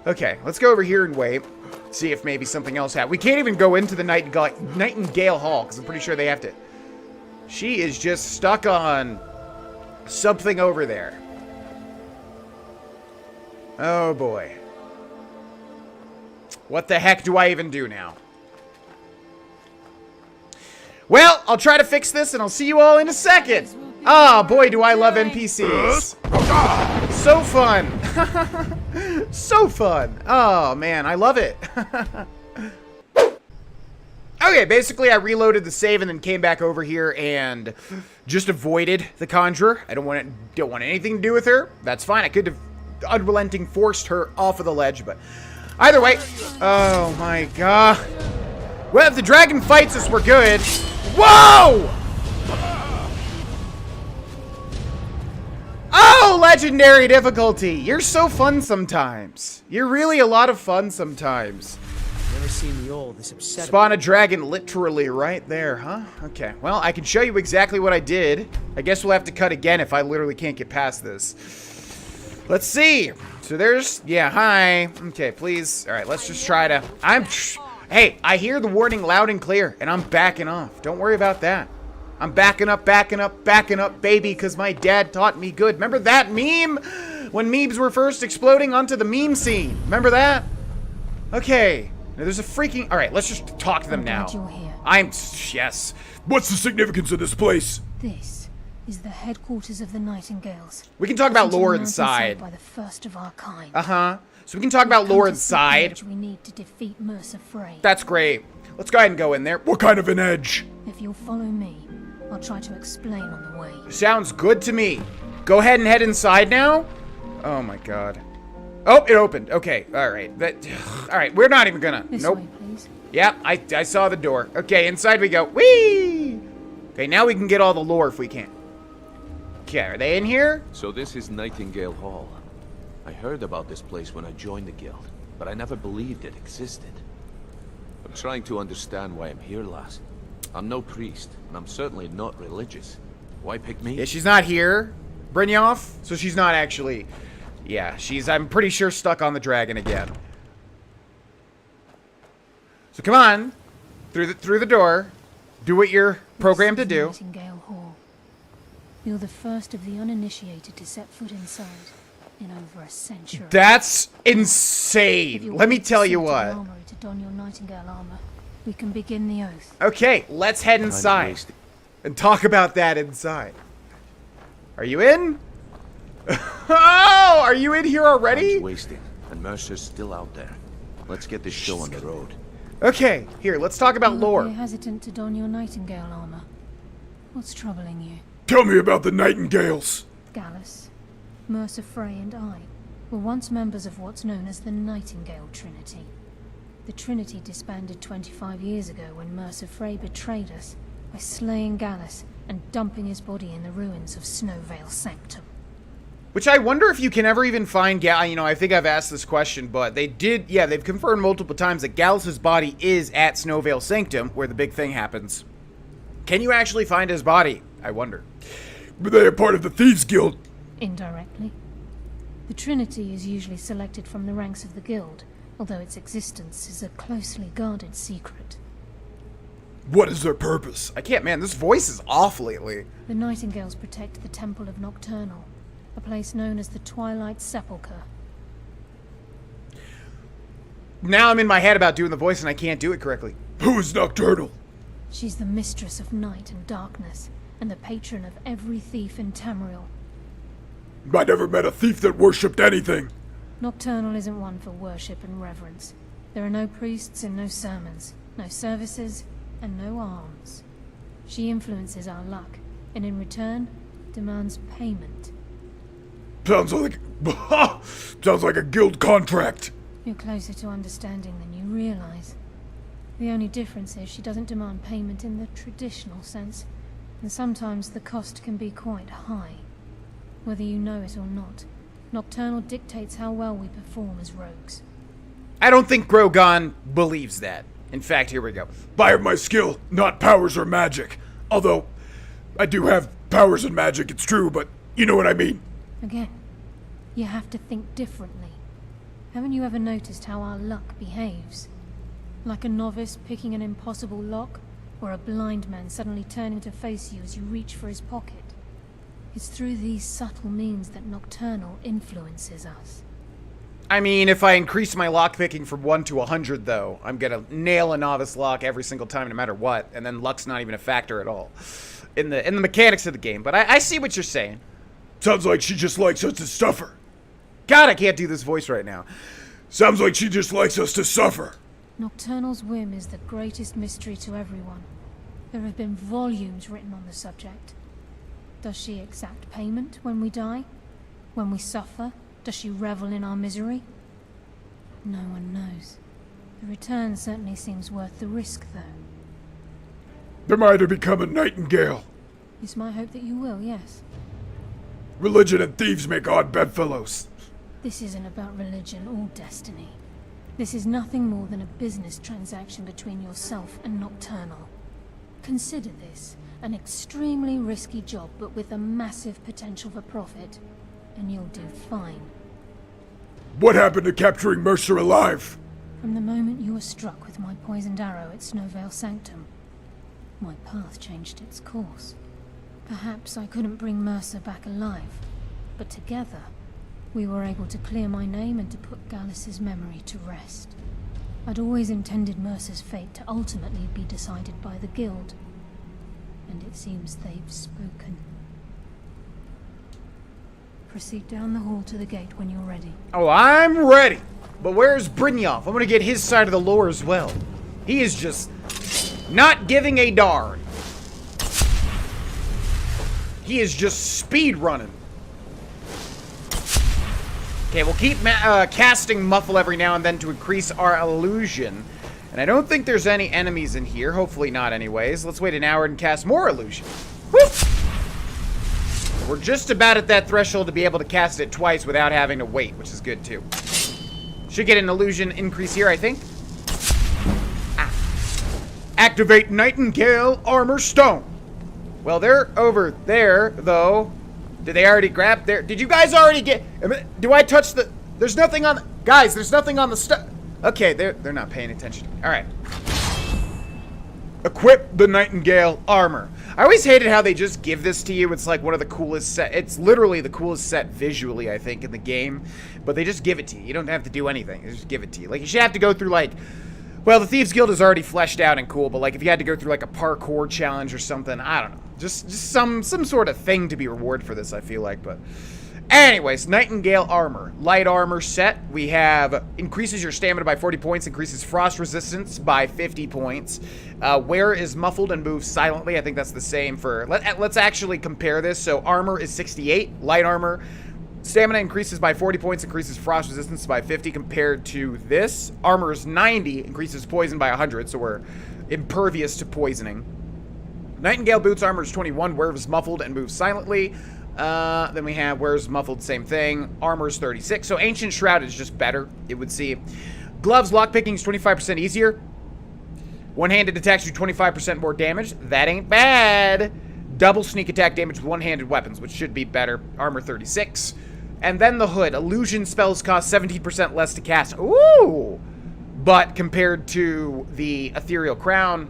Okay, let's go over here and wait. See if maybe something else happens. We can't even go into the Nightingale Hall, because I'm pretty sure they have to... She is just stuck on something over there. Oh, boy. What the heck do I even do now? Well, I'll try to fix this, and I'll see you all in a second. Ah, boy, do I love NPCs. So fun. So fun. Oh, man, I love it. Okay, basically, I reloaded the save and then came back over here and just avoided the Conjurer. I don't want anything to do with her. That's fine. I could have unrelenting forced her off of the ledge, but either way. Oh, my God. Well, if the dragon fights us, we're good. Whoa! Oh, legendary difficulty. You're so fun sometimes. You're really a lot of fun sometimes. Never seen the old this upset. Spawn a dragon literally right there, huh? Okay, well, I can show you exactly what I did. I guess we'll have to cut again if I literally can't get past this. Let's see. So there's, yeah, hi. Okay, please. All right, let's just try to, hey, I hear the warning loud and clear, and I'm backing off. Don't worry about that. I'm backing up, baby, because my dad taught me good. Remember that meme? When memes were first exploding onto the meme scene. Remember that? Okay. Now there's a freaking... Alright, let's just talk to them now. I'm glad you're here. Yes. What's the significance of this place? This is the headquarters of the Nightingales. We can talk about lore Mountain inside. saved by the first of our kind. Uh-huh. So we can talk about lore inside. We need to defeat Mercer Frey. That's great. Let's go ahead and go in there. What kind of an edge? If you'll follow me, I'll try to explain on the way. Sounds good to me. Go ahead and head inside now. Oh my god. Oh, it opened. Okay, alright. Alright, we're not even gonna. This nope. way, please. Yep, I saw the door. Okay, inside we go. Whee! Okay, now we can get all the lore if we can. Okay, are they in here? So this is Nightingale Hall. I heard about this place when I joined the guild, but I never believed it existed. I'm trying to understand why I'm here, lass. I'm no priest, and I'm certainly not religious. Why pick me? Yeah, she's not here. Brynjolf, so she's not actually... Yeah, I'm pretty sure, stuck on the dragon again. So come on, through the door. Do what you're programmed to do. Nightingale Hall. You're the first of the uninitiated to set foot inside in over a century. That's insane. Let me tell you what. Armory to don your Nightingale armor, we can begin the oath. Okay, let's head inside and talk about that inside. Are you in? Oh, are you in here already? Time's wasting, and Mercer's still out there. Let's get this show on the road. Okay, here, let's talk about lore. You're hesitant to don your Nightingale armor. What's troubling you? Tell me about the Nightingales. Gallus, Mercer Frey and I were once members of what's known as the Nightingale Trinity. The Trinity disbanded 25 years ago when Mercer Frey betrayed us by slaying Gallus and dumping his body in the ruins of Snowvale Sanctum. Which I wonder if you can ever even find I think I've asked this question, but they've confirmed multiple times that Gallus's body is at Snowvale Sanctum, where the big thing happens. Can you actually find his body? I wonder. Were they a part of the Thieves Guild? Indirectly. The Trinity is usually selected from the ranks of the Guild, although its existence is a closely guarded secret. What is their purpose? Man, this voice is off lately. The Nightingales protect the Temple of Nocturnal, a place known as the Twilight Sepulchre. Now I'm in my head about doing the voice and I can't do it correctly. Who is Nocturnal? She's the mistress of night and darkness, and the patron of every thief in Tamriel. I never met a thief that worshipped anything. Nocturnal isn't one for worship and reverence. There are no priests and no sermons, no services, and no alms. She influences our luck, and in return, demands payment. Sounds like a guild contract. You're closer to understanding than you realize. The only difference is she doesn't demand payment in the traditional sense, and sometimes the cost can be quite high. Whether you know it or not, Nocturnal dictates how well we perform as rogues. I don't think Grogan believes that. In fact, here we go. Buyer my skill, not powers or magic. Although, I do have powers and magic, it's true, but you know what I mean. Again, you have to think differently. Haven't you ever noticed how our luck behaves? Like a novice picking an impossible lock, or a blind man suddenly turning to face you as you reach for his pocket. It's through these subtle means that Nocturnal influences us. I mean, if I increase my lockpicking from 1 to 100, though, I'm gonna nail a novice lock every single time, no matter what, and then luck's not even a factor at all in the mechanics of the game. But I see what you're saying. Sounds like she just likes us to suffer. God, I can't do this voice right now. Sounds like she just likes us to suffer. Nocturnal's whim is the greatest mystery to everyone. There have been volumes written on the subject. Does she exact payment when we die? When we suffer? Does she revel in our misery? No one knows. The return certainly seems worth the risk, though. Am I to become a Nightingale? It's my hope that you will, yes. Religion and thieves make odd bedfellows. This isn't about religion or destiny. This is nothing more than a business transaction between yourself and Nocturnal. Consider this an extremely risky job, but with a massive potential for profit, and you'll do fine. What happened to capturing Mercer alive? From the moment you were struck with my poisoned arrow at Snowvale Sanctum, my path changed its course. Perhaps I couldn't bring Mercer back alive, but together, we were able to clear my name and to put Gallus's memory to rest. I'd always intended Mercer's fate to ultimately be decided by the Guild. And it seems they've spoken. Proceed down the hall to the gate when you're ready. Oh, I'm ready. But where's Brynjolf? I'm gonna get his side of the lore as well. He is just not giving a darn. He is just speed running. Okay, we'll keep casting Muffle every now and then to increase our illusion. And I don't think there's any enemies in here. Hopefully not anyways. Let's wait an hour and cast more illusion. Woo! We're just about at that threshold to be able to cast it twice without having to wait, which is good too. Should get an illusion increase here, I think. Ah. Activate Nightingale Armor Stone. Well, they're over there, though. Did they already grab there? Did you guys already get... Do I touch the... There's nothing on... Guys, there's nothing on the stuff. Okay, they're not paying attention. All right. Equip the Nightingale Armor. I always hated how they just give this to you. It's like one of the coolest set. It's literally the coolest set visually, I think, in the game. But they just give it to you. You don't have to do anything. They just give it to you. Like, you should have to go through, like... Well, the Thieves Guild is already fleshed out and cool, but, like, if you had to go through, like, a parkour challenge or something, I don't know. Just some sort of thing to be rewarded for this, I feel like, but... Anyways, Nightingale Armor. Light armor set. We have increases your stamina by 40 points, increases frost resistance by 50 points. Wear is muffled and moves silently. I think that's the same for... Let's actually compare this. So armor is 68. Light armor. Stamina increases by 40 points, increases frost resistance by 50 compared to this. Armor is 90, increases poison by 100, so we're impervious to poisoning. Nightingale Boots armor is 21, wears muffled and moves silently. Then we have wears muffled, same thing. Armor is 36, so Ancient Shroud is just better, it would seem. Gloves lockpicking is 25% easier. One-handed attacks do 25% more damage. That ain't bad. Double sneak attack damage with one-handed weapons, which should be better. Armor 36. And then the hood. Illusion spells cost 17% less to cast. Ooh! But compared to the Ethereal Crown,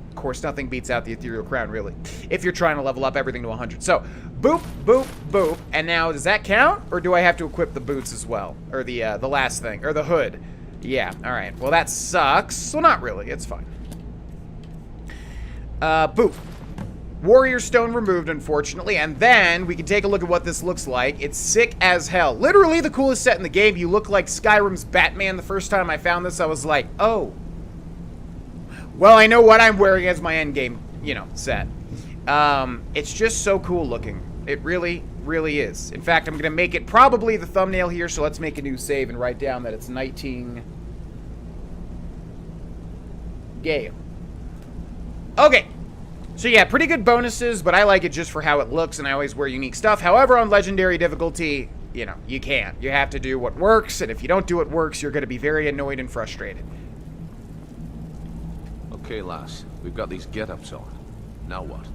of course, nothing beats out the Ethereal Crown, really. If you're trying to level up everything to 100. So, boop, boop, boop. And now, does that count? Or do I have to equip the boots as well? Or the last thing. Or the hood. Yeah, alright. Well, that sucks. Well, not really. It's fine. Boop. Warrior Stone removed, unfortunately, and then we can take a look at what this looks like. It's sick as hell. Literally the coolest set in the game. You look like Skyrim's Batman. The first time I found this, I was like, oh. Well, I know what I'm wearing as my endgame, set. It's just so cool looking. It really, really is. In fact, I'm going to make it probably the thumbnail here, so let's make a new save and write down that it's Nightingale. Okay. So yeah, pretty good bonuses, but I like it just for how it looks, and I always wear unique stuff. However, on Legendary difficulty, you can't. You have to do what works, and if you don't do what works, you're going to be very annoyed and frustrated. Okay, lass. We've got these get-ups on. Now what?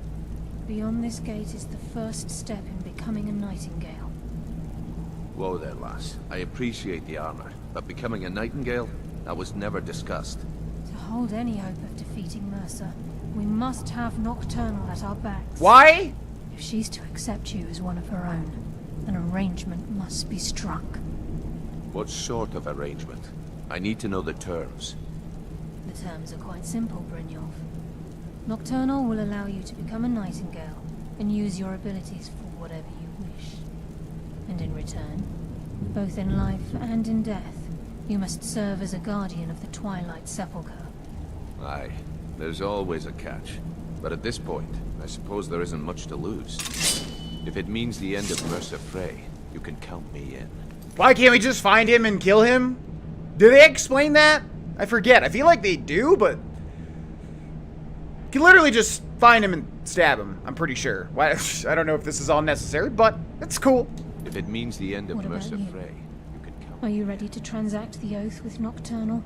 Beyond this gate is the first step in becoming a Nightingale. Whoa there, lass. I appreciate the armor, but becoming a Nightingale? That was never discussed. To hold any hope of defeating Mercer, we must have Nocturnal at our backs. Why? If she's to accept you as one of her own, an arrangement must be struck. What sort of arrangement? I need to know the terms. The terms are quite simple, Brynjolf. Nocturnal will allow you to become a Nightingale and use your abilities for whatever you wish. And in return, both in life and in death, you must serve as a guardian of the Twilight Sepulchre. Aye. There's always a catch. But at this point, I suppose there isn't much to lose. If it means the end of Mercer Frey, you can count me in. Why can't we just find him and kill him? Do they explain that? I forget. I feel like they do, but... You can literally just find him and stab him, I'm pretty sure. I don't know if this is all necessary, but it's cool. If it means the end of Mercer you? Frey, you can count. Are you ready to transact the oath with Nocturnal?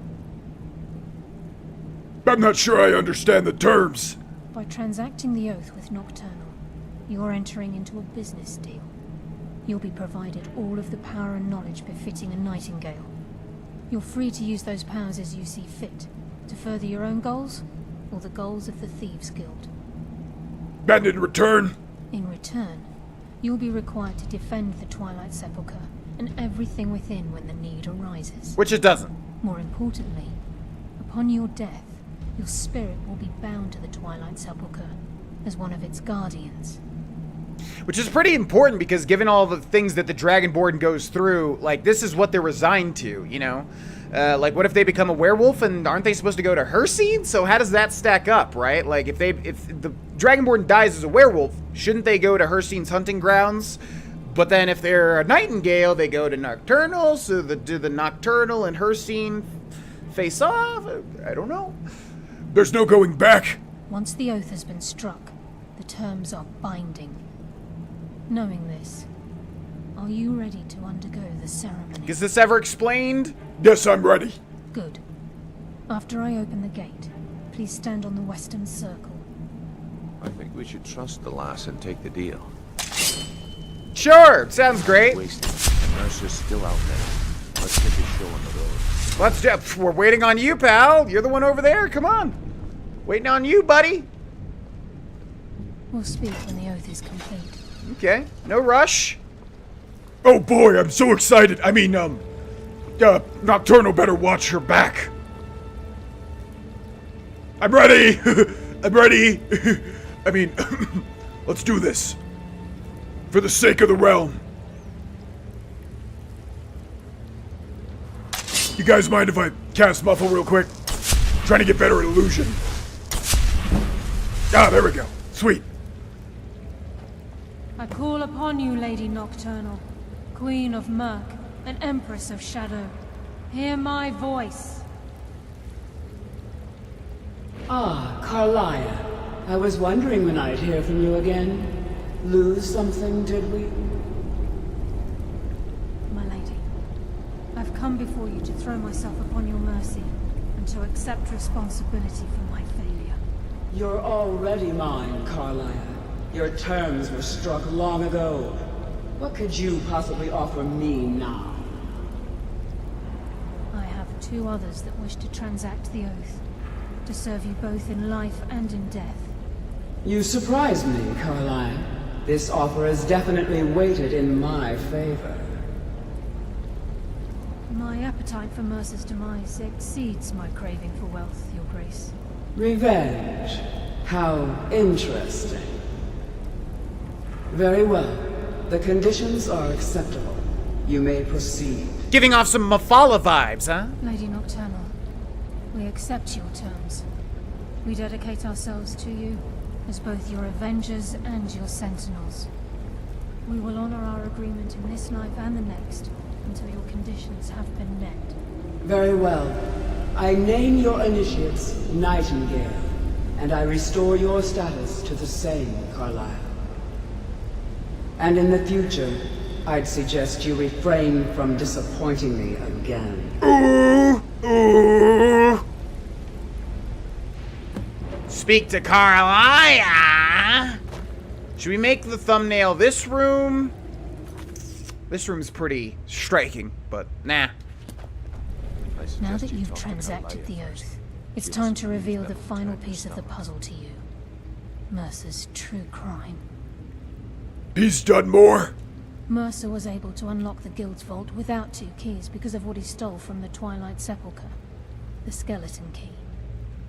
I'm not sure I understand the terms. By transacting the oath with Nocturnal, you're entering into a business deal. You'll be provided all of the power and knowledge befitting a Nightingale. You're free to use those powers as you see fit, to further your own goals, or the goals of the Thieves Guild. And in return? In return, you'll be required to defend the Twilight Sepulchre and everything within when the need arises. Which it doesn't. More importantly, Upon your death, your spirit will be bound to the Twilight Sepulchre as one of its guardians. Which is pretty important because given all the things that the Dragonborn goes through, like, this is what they're resigned to, you know? Like, what if they become a werewolf and aren't they supposed to go to Herseed? So how does that stack up, right? Like, if the Dragonborn dies as a werewolf, shouldn't they go to Herseed's hunting grounds? But then if they're a Nightingale, they go to Nocturnal, so do the Nocturnal and Herseed face off? I don't know. There's no going back. Once the oath has been struck, the terms are binding. Knowing this, are you ready to undergo the ceremony? Is this ever explained? Yes, I'm ready. Good. After I open the gate, please stand on the western circle. I think we should trust the lass and take the deal. Sure, sounds great. Mercer's still out there. Let's get this show on the road. We're waiting on you, pal. You're the one over there. Come on. Waiting on you, buddy. We'll speak when the oath is complete. Okay, no rush. Oh boy, I'm so excited. I mean, Nocturnal better watch her back. I'm ready. I'm ready. I mean, let's do this. For the sake of the realm. You guys mind if I cast Muffle real quick? Trying to get better at illusion. Ah, there we go. Sweet. I call upon you, Lady Nocturnal, Queen of Murk and Empress of Shadow. Hear my voice. Ah, Carlia. I was wondering when I'd hear from you again. Lose something, did we? My lady, I've come before you to throw myself upon your mercy and to accept responsibility for my failure. You're already mine, Carlia. Your terms were struck long ago. What could you possibly offer me now? I have two others that wish to transact the oath, to serve you both in life and in death. You surprise me, Carlia. This offer is definitely weighted in my favor. My appetite for Mercer's demise exceeds my craving for wealth, Your Grace. Revenge. How interesting. Very well. The conditions are acceptable. You may proceed. Giving off some Mafala vibes, huh? Lady Nocturnal, we accept your terms. We dedicate ourselves to you as both your avengers and your sentinels. We will honor our agreement in this life and the next until your conditions have been met. Very well. I name your initiates Nightingale, and I restore your status to the same, Carlisle. And in the future, I'd suggest you refrain from disappointing me again. Speak to Carlia. Should we make the thumbnail this room? This room's pretty striking, but nah. Now that you've transacted the oath, it's time to reveal the final piece of the puzzle to you. Mercer's true crime. He's done more? Mercer was able to unlock the Guild's vault without 2 keys because of what he stole from the Twilight Sepulchre. The skeleton key.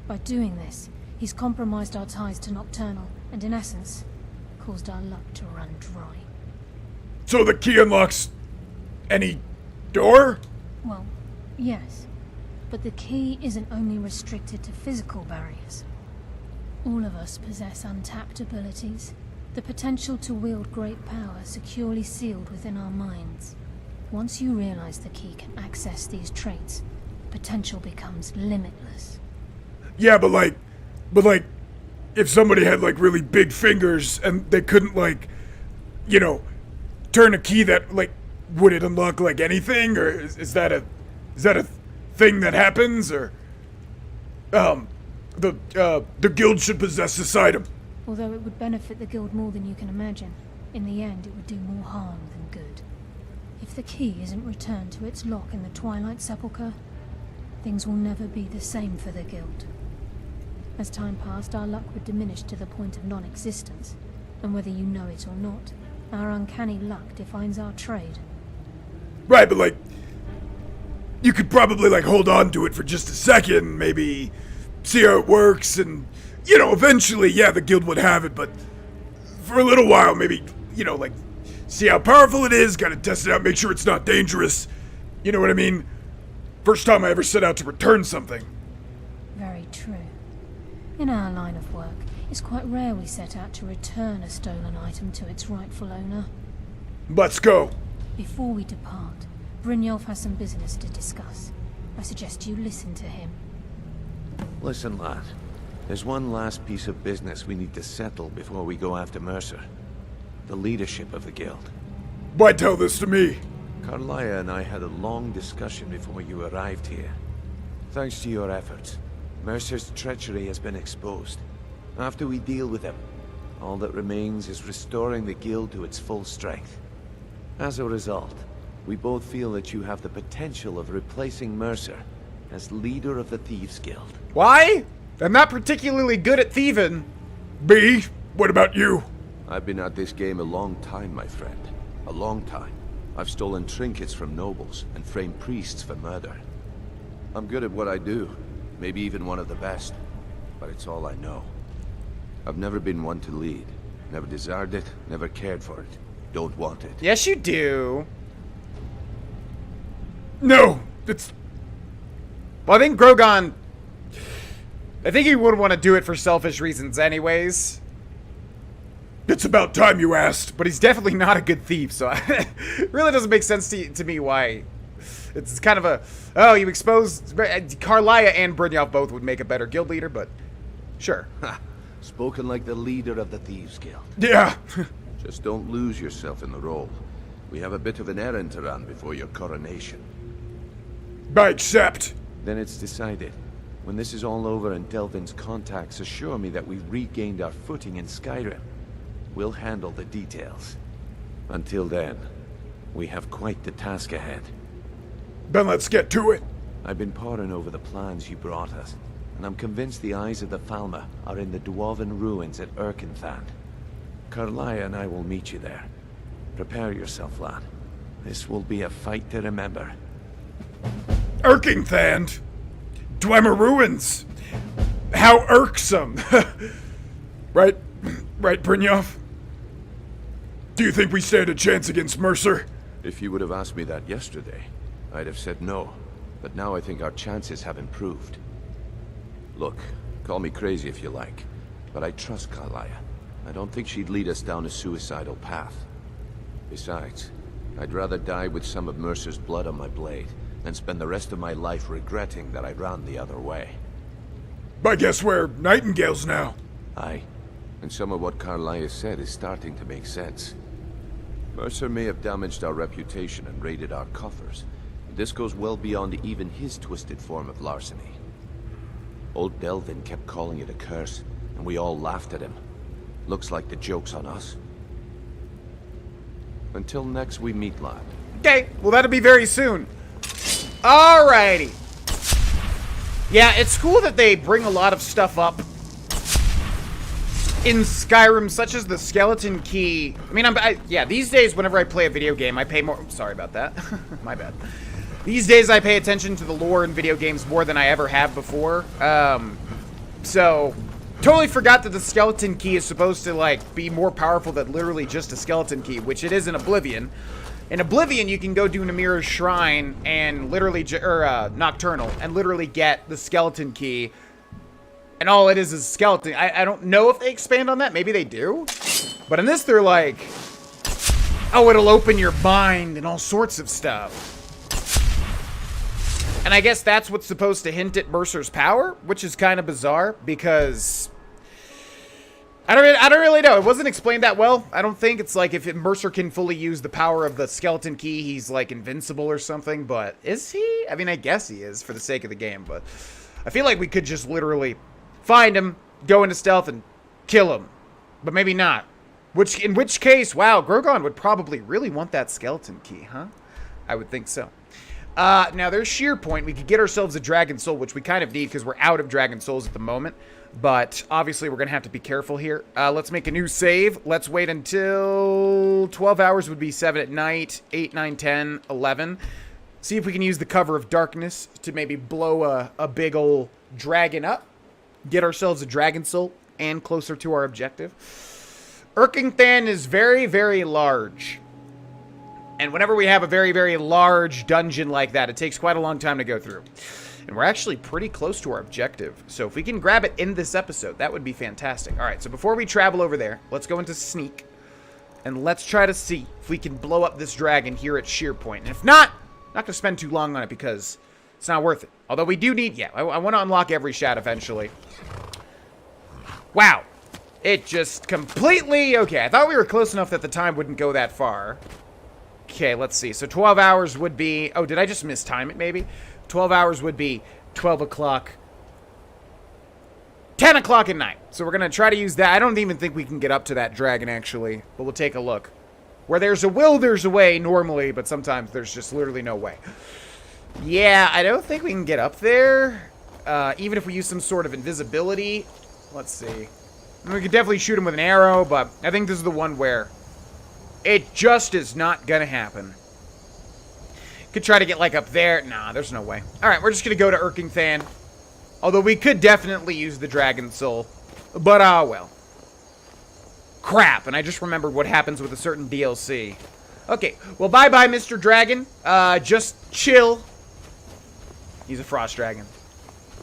By doing this, he's compromised our ties to Nocturnal, and in essence, caused our luck to run dry. So the key unlocks any door? Well, yes. But the key isn't only restricted to physical barriers. All of us possess untapped abilities, the potential to wield great power securely sealed within our minds. Once you realize the key can access these traits, potential becomes limitless. Yeah, but like, if somebody had like really big fingers and they couldn't like, you know, turn a key that like, would it unlock like anything, or is that a thing that happens, or the guild should possess this item. Although it would benefit the guild more than you can imagine, in the end it would do more harm than good. If the key isn't returned to its lock in the Twilight Sepulchre, things will never be the same for the guild. As time passed, our luck would diminish to the point of non-existence, and whether you know it or not, our uncanny luck defines our trade. Right, but like, you could probably, like, hold on to it for just a second, maybe see how it works, and, you know, eventually, yeah, the guild would have it, but for a little while, maybe, you know, like, see how powerful it is, gotta test it out, make sure it's not dangerous. You know what I mean? First time I ever set out to return something. Very true. In our line of work, it's quite rare we set out to return a stolen item to its rightful owner. Let's go. Before we depart, Brynjolf has some business to discuss. I suggest you listen to him. Listen, lad. There's one last piece of business we need to settle before we go after Mercer. The leadership of the guild. Why tell this to me? Carlia and I had a long discussion before you arrived here. Thanks to your efforts, Mercer's treachery has been exposed. After we deal with him, all that remains is restoring the guild to its full strength. As a result, we both feel that you have the potential of replacing Mercer as leader of the Thieves Guild. Why? I'm not particularly good at thieving. B, what about you? I've been at this game a long time, my friend. A long time. I've stolen trinkets from nobles and framed priests for murder. I'm good at what I do. Maybe even one of the best. But it's all I know. I've never been one to lead. Never desired it, never cared for it. Don't want it. Yes, you do. No, it's... Well, I think Grogan... I think he would want to do it for selfish reasons anyways. It's about time you asked. But he's definitely not a good thief, so it really doesn't make sense to me why. It's kind of a... Oh, you exposed... Carlia and Brynjolf both would make a better guild leader, but... Sure. Ha! Spoken like the leader of the Thieves Guild. Yeah. Just don't lose yourself in the role. We have a bit of an errand to run before your coronation. I accept. Then it's decided. When this is all over and Delvin's contacts assure me that we've regained our footing in Skyrim, we'll handle the details. Until then, we have quite the task ahead. Then let's get to it. I've been poring over the plans you brought us, and I'm convinced the eyes of the Falmer are in the Dwarven ruins at Erkenthan. Carlia and I will meet you there. Prepare yourself, lad. This will be a fight to remember. Erkenthan? Dwemer ruins? How irksome. Right, Brynjolf? Do you think we stand a chance against Mercer? If you would have asked me that yesterday, I'd have said no. But now I think our chances have improved. Look, call me crazy if you like, but I trust Carlia. I don't think she'd lead us down a suicidal path. Besides, I'd rather die with some of Mercer's blood on my blade than spend the rest of my life regretting that I ran the other way. I guess we're Nightingales now. Aye, and some of what Carlia said is starting to make sense. Mercer may have damaged our reputation and raided our coffers, but this goes well beyond even his twisted form of larceny. Old Delvin kept calling it a curse, and we all laughed at him. Looks like the joke's on us. Until next we meet, lad. Okay, well that'll be very soon. Alrighty. Yeah, it's cool that they bring a lot of stuff up in Skyrim, such as the skeleton key. I mean, yeah, these days whenever I play a video game, I pay more... Sorry about that. My bad. These days I pay attention to the lore in video games more than I ever have before. So... Totally forgot that the skeleton key is supposed to, like, be more powerful than literally just a skeleton key, which it is in Oblivion. In Oblivion, you can go do Namir's Shrine and literally, Nocturnal, and literally get the skeleton key. And all it is a skeleton. I don't know if they expand on that. Maybe they do. But in this, they're like, oh, it'll open your mind and all sorts of stuff. And I guess that's what's supposed to hint at Mercer's power, which is kind of bizarre because I don't really know. It wasn't explained that well. I don't think it's like if Mercer can fully use the power of the skeleton key, he's like invincible or something. But is he? I mean, I guess he is for the sake of the game. But I feel like we could just literally find him, go into stealth, and kill him. But maybe not. In which case, wow, Grogan would probably really want that skeleton key, huh? I would think so. Now there's Sheer Point. We could get ourselves a Dragon Soul, which we kind of need because we're out of Dragon Souls at the moment. But obviously we're going to have to be careful here. Let's make a new save. Let's wait until 12 hours would be 7 at night, 8, 9, 10, 11. See if we can use the cover of darkness to maybe blow a big ol' dragon up. Get ourselves a dragon soul and closer to our objective. Erkingthan is very, very large. And whenever we have a very, very large dungeon like that, it takes quite a long time to go through. And we're actually pretty close to our objective. So if we can grab it in this episode, that would be fantastic. All right, so before we travel over there, let's go into sneak. And let's try to see if we can blow up this dragon here at Sheer Point. And if not, I'm not going to spend too long on it because it's not worth it. Although we do need, I want to unlock every shad eventually. Wow. It just completely, okay, I thought we were close enough that the time wouldn't go that far. Okay, let's see. So 12 hours would be, oh, did I just mistime it maybe? 12 hours would be 12 o'clock. 10 o'clock at night. So we're going to try to use that. I don't even think we can get up to that dragon actually, but we'll take a look. Where there's a will, there's a way normally, but sometimes there's just literally no way. Yeah, I don't think we can get up there. Even if we use some sort of invisibility. Let's see. We could definitely shoot him with an arrow, but I think this is the one where it just is not gonna happen. Could try to get, like, up there. Nah, there's no way. Alright, we're just gonna go to Erkingthan. Although we could definitely use the Dragon Soul. But, well. Crap, and I just remembered what happens with a certain DLC. Okay, well, bye-bye, Mr. Dragon. Just chill. He's a frost dragon.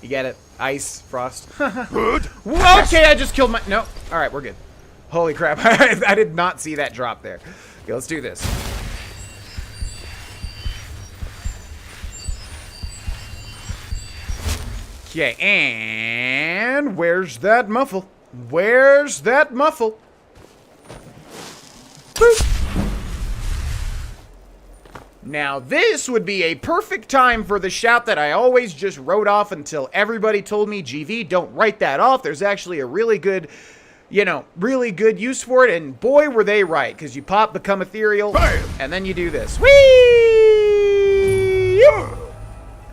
You get it? Ice, frost. Okay, I just killed my... No. Alright, we're good. Holy crap. I did not see that drop there. Okay, let's do this. Okay, and... Where's that muffle? Where's that muffle? Boop. Now, this would be a perfect time for the shout that I always just wrote off until everybody told me, GV, don't write that off. There's actually a really good, you know, really good use for it. And boy, were they right, because you pop, become ethereal, and then you do this. Whee!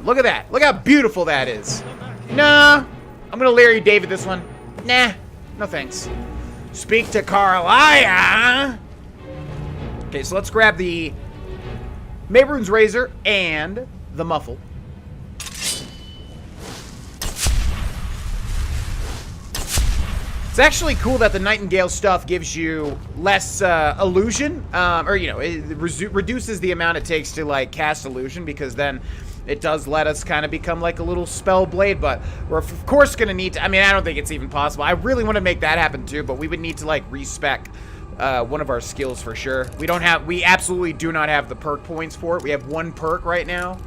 Look at that. Look how beautiful that is. Nah, I'm going to Larry David this one. Nah, no thanks. Speak to Carlia. Okay, so let's grab the Mabron's Razor and the Muffle. It's actually cool that the Nightingale stuff gives you less illusion, or, you know, it reduces the amount it takes to, like, cast illusion, because then it does let us kind of become like a little spell blade, but we're of course going to need to, I mean, I don't think it's even possible. I really want to make that happen too, but we would need to, like, respec one of our skills for sure. We absolutely do not have the perk points for it. We have one perk right now.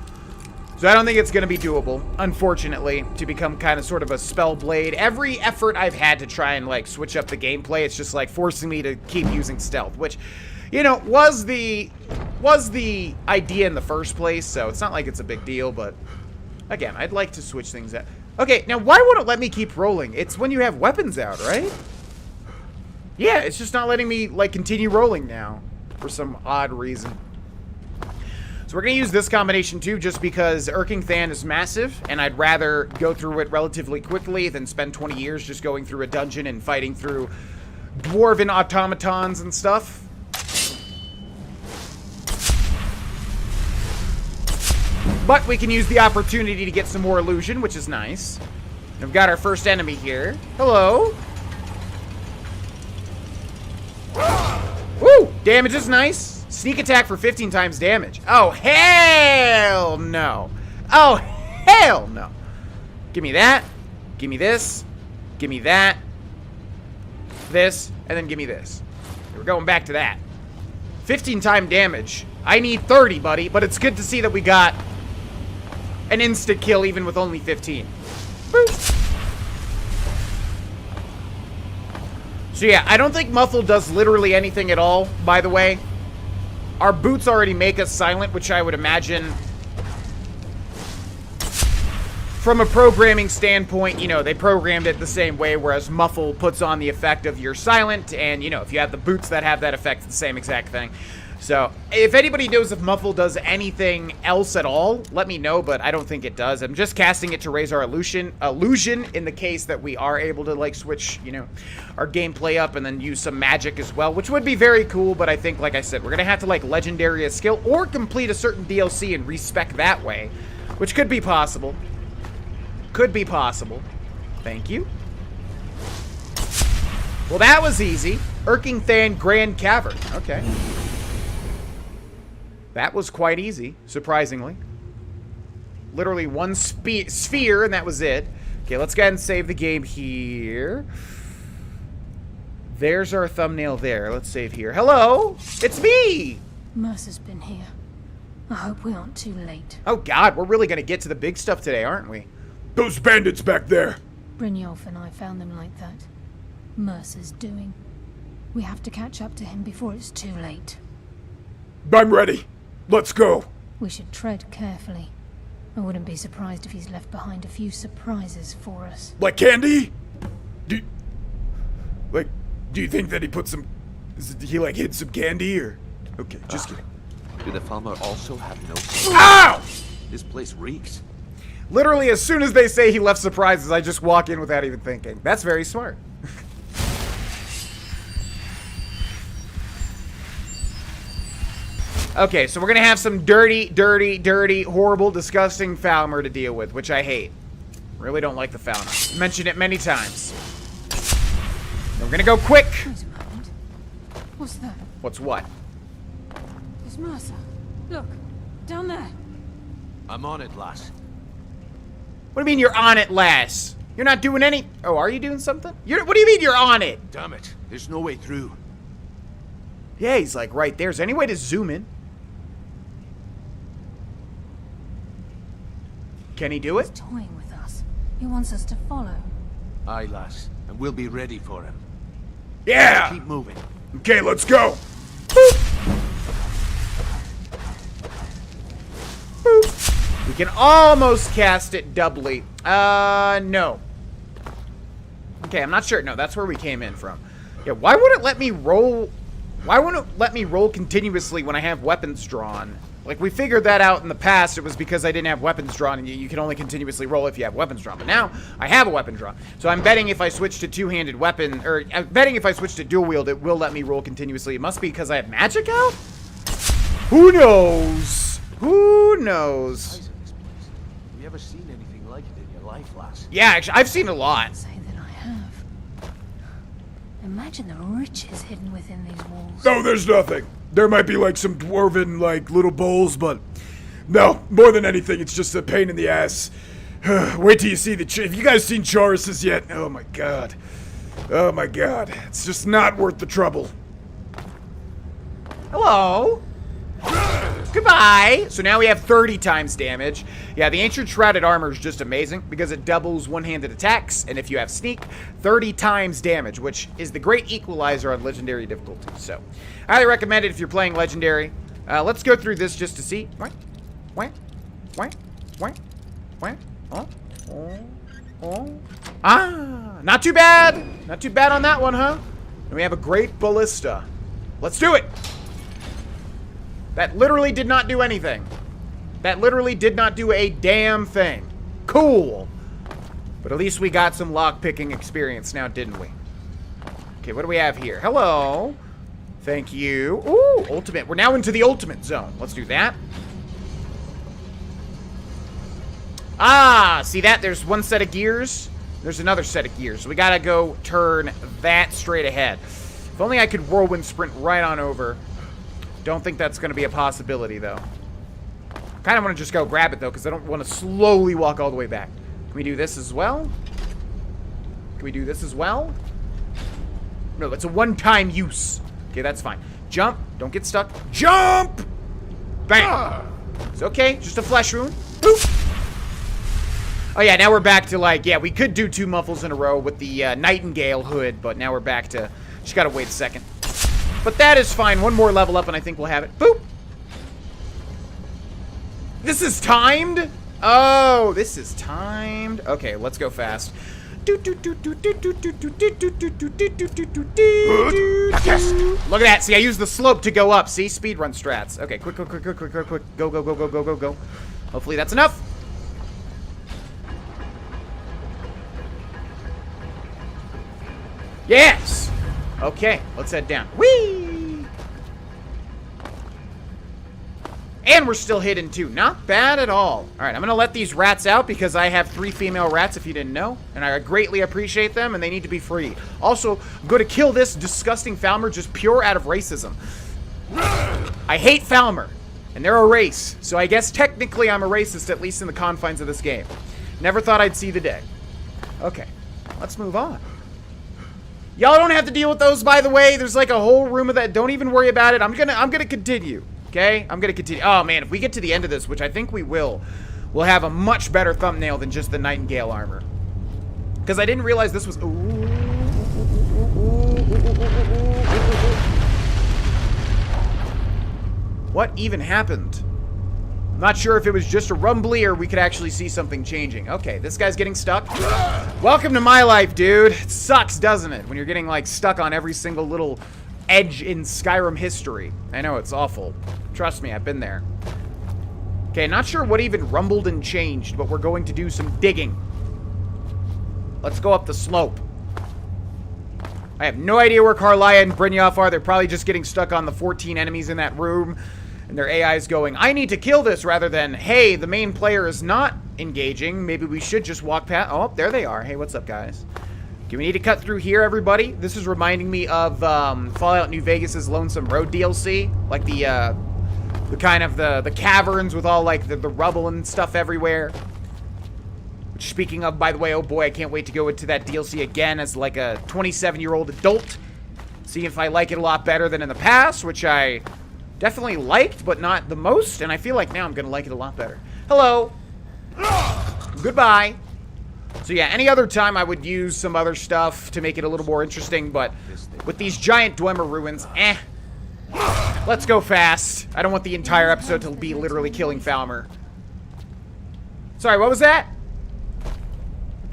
So I don't think it's going to be doable, unfortunately, to become kind of sort of a spell blade. Every effort I've had to try and, like, switch up the gameplay, it's just, like, forcing me to keep using stealth, which, you know, was the idea in the first place, so it's not like it's a big deal, but again, I'd like to switch things out. Okay, now why won't it let me keep rolling? It's when you have weapons out, right? Yeah, it's just not letting me, like, continue rolling now for some odd reason. So we're going to use this combination too, just because Erkingthan is massive, and I'd rather go through it relatively quickly than spend 20 years just going through a dungeon and fighting through dwarven automatons and stuff. But we can use the opportunity to get some more illusion, which is nice. We've got our first enemy here. Hello. Woo! Damage is nice. Sneak attack for 15 times damage. Oh, hell no. Oh, hell no. Give me that. Give me this. Give me that. This. And then give me this. We're going back to that. 15 time damage. I need 30, buddy. But it's good to see that we got an instant kill even with only 15. Boop. So yeah, I don't think Muffle does literally anything at all, by the way. Our boots already make us silent, which I would imagine, from a programming standpoint, you know, they programmed it the same way, whereas Muffle puts on the effect of you're silent, and, you know, if you have the boots that have that effect, it's the same exact thing. So, if anybody knows if Muffle does anything else at all, let me know, but I don't think it does. I'm just casting it to raise our illusion in the case that we are able to, like, switch, you know, our gameplay up and then use some magic as well, which would be very cool, but I think, like I said, we're going to have to, like, legendary a skill or complete a certain DLC and respec that way, which could be possible. Could be possible. Thank you. Well, that was easy. Erkingthan Grand Cavern. Okay. That was quite easy, surprisingly. Literally one sphere, and that was it. Okay, let's go ahead and save the game here. There's our thumbnail there. Let's save here. Hello! It's me! Mercer's been here. I hope we aren't too late. Oh god, we're really gonna get to the big stuff today, aren't we? Those bandits back there! Brynjolf and I found them like that. Mercer's doing. We have to catch up to him before it's too late. I'm ready. Let's go. We should tread carefully. I wouldn't be surprised if he's left behind a few surprises for us. Like candy? Do you think that he put some... he like hid some candy or... Okay, just kidding. Do the Falmer also have no... Ow! This place reeks. Literally, as soon as they say he left surprises, I just walk in without even thinking. That's very smart. Okay, so we're gonna have some dirty, horrible, disgusting Falmer to deal with, which I hate. Really don't like the Falmer. Mentioned it many times. And we're gonna go quick. Wait a moment. What's that? What's what? It's Mercer. Look, down there. I'm on it, lass. What do you mean you're on it, lass? You're not doing any... Oh, are you doing something? What do you mean you're on it? Damn it. There's no way through. Yeah, he's like right there. Is there any way to zoom in? Can he do it? He's toying with us. He wants us to follow. Aye, lass. And we'll be ready for him. Yeah! Keep moving. Okay, let's go. Boop. Boop. We can almost cast it doubly. No. Okay, I'm not sure. No, that's where we came in from. Yeah, why would it let me roll... Why wouldn't it let me roll continuously when I have weapons drawn? Like, we figured that out in the past. It was because I didn't have weapons drawn, and you can only continuously roll if you have weapons drawn. But now, I have a weapon drawn. So I'm betting if I switch to two-handed weapon, or I'm betting if I switch to dual-wield, it will let me roll continuously. It must be because I have magic out? Who knows? Who knows? Have you ever seen anything like it in your life, lass? Yeah, actually, I've seen a lot. Say that I have. Imagine the riches hidden within these walls. No, there's nothing. There might be like some dwarven like little bowls, but no, more than anything, it's just a pain in the ass. Wait till you see the... Have you guys seen Chaurus's yet? Oh my god. Oh my god. It's just not worth the trouble. Hello. Goodbye. So now we have 30 times damage. Yeah, the Ancient Shrouded Armor is just amazing because it doubles one-handed attacks, and if you have Sneak, 30 times damage, which is the great equalizer on Legendary difficulty. So, I highly recommend it if you're playing Legendary. Let's go through this just to see. Not too bad. Not too bad on that one, huh? And we have a great Ballista. Let's do it. That literally did not do anything. That literally did not do a damn thing. Cool. But at least we got some lockpicking experience now, didn't we? Okay, what do we have here? Hello. Thank you. Ooh, ultimate. We're now into the ultimate zone. Let's do that. Ah, see that? There's one set of gears. There's another set of gears. So we gotta go turn that straight ahead. If only I could whirlwind sprint right on over. Don't think that's going to be a possibility, though. Kind of want to just go grab it, though, because I don't want to slowly walk all the way back. Can we do this as well? Can we do this as well? No, it's a one-time use. Okay, that's fine. Jump. Don't get stuck. Jump! Bam! It's okay. Just a flesh wound. Boop. Oh, yeah, now we're back to, like, yeah, we could do 2 muffles in a row with the Nightingale hood, but now we're back to... Just gotta wait a second. But that is fine. One more level up and I think we'll have it. Boop! This is timed? Oh, this is timed. Okay, let's go fast. Look at that. See, I use the slope to go up. See? Speedrun strats. Okay, quick. Go. Hopefully that's enough. Yes! Okay, let's head down. Whee! And we're still hidden too. Not bad at all. Alright, I'm gonna let these rats out because I have 3 female rats if you didn't know. And I greatly appreciate them and they need to be freed. Also, I'm gonna kill this disgusting Falmer just pure out of racism. I hate Falmer. And they're a race. So I guess technically I'm a racist, at least in the confines of this game. Never thought I'd see the day. Okay, let's move on. Y'all don't have to deal with those, by the way. There's like a whole room of that. Don't even worry about it. I'm gonna continue. Okay? I'm gonna continue. Oh man, if we get to the end of this, which I think we will, we'll have a much better thumbnail than just the Nightingale armor. Because I didn't realize this was. What even happened? I'm not sure if it was just a rumbly or we could actually see something changing. Okay, this guy's getting stuck. Welcome to my life, dude. It sucks, doesn't it? When you're getting, like, stuck on every single little edge in Skyrim history. I know, it's awful. Trust me, I've been there. Okay, not sure what even rumbled and changed, but we're going to do some digging. Let's go up the slope. I have no idea where Karliah and Brynjolf are. They're probably just getting stuck on the 14 enemies in that room. And their AI is going, I need to kill this, rather than, hey, the main player is not engaging. Maybe we should just walk past. Oh, there they are. Hey, what's up, guys? Do we need to cut through here, everybody? This is reminding me of Fallout New Vegas' Lonesome Road DLC. Like the kind of the caverns with all, like, the rubble and stuff everywhere. Which, speaking of, by the way, oh boy, I can't wait to go into that DLC again as, like, a 27-year-old adult. See if I like it a lot better than in the past, which I definitely liked, but not the most, and I feel like now I'm gonna like it a lot better. Hello. Goodbye. So yeah, any other time I would use some other stuff to make it a little more interesting, but with these giant Dwemer ruins, let's go fast. I don't want the entire episode to be literally killing Falmer. Sorry, what was that?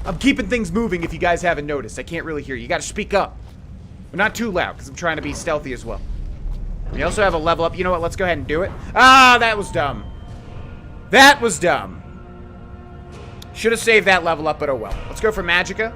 I'm keeping things moving if you guys haven't noticed. I can't really hear you. You gotta speak up. But not too loud, because I'm trying to be stealthy as well. We also have a level up. You know what? Let's go ahead and do it. Ah, that was dumb. That was dumb. Should have saved that level up, but oh well. Let's go for Magicka.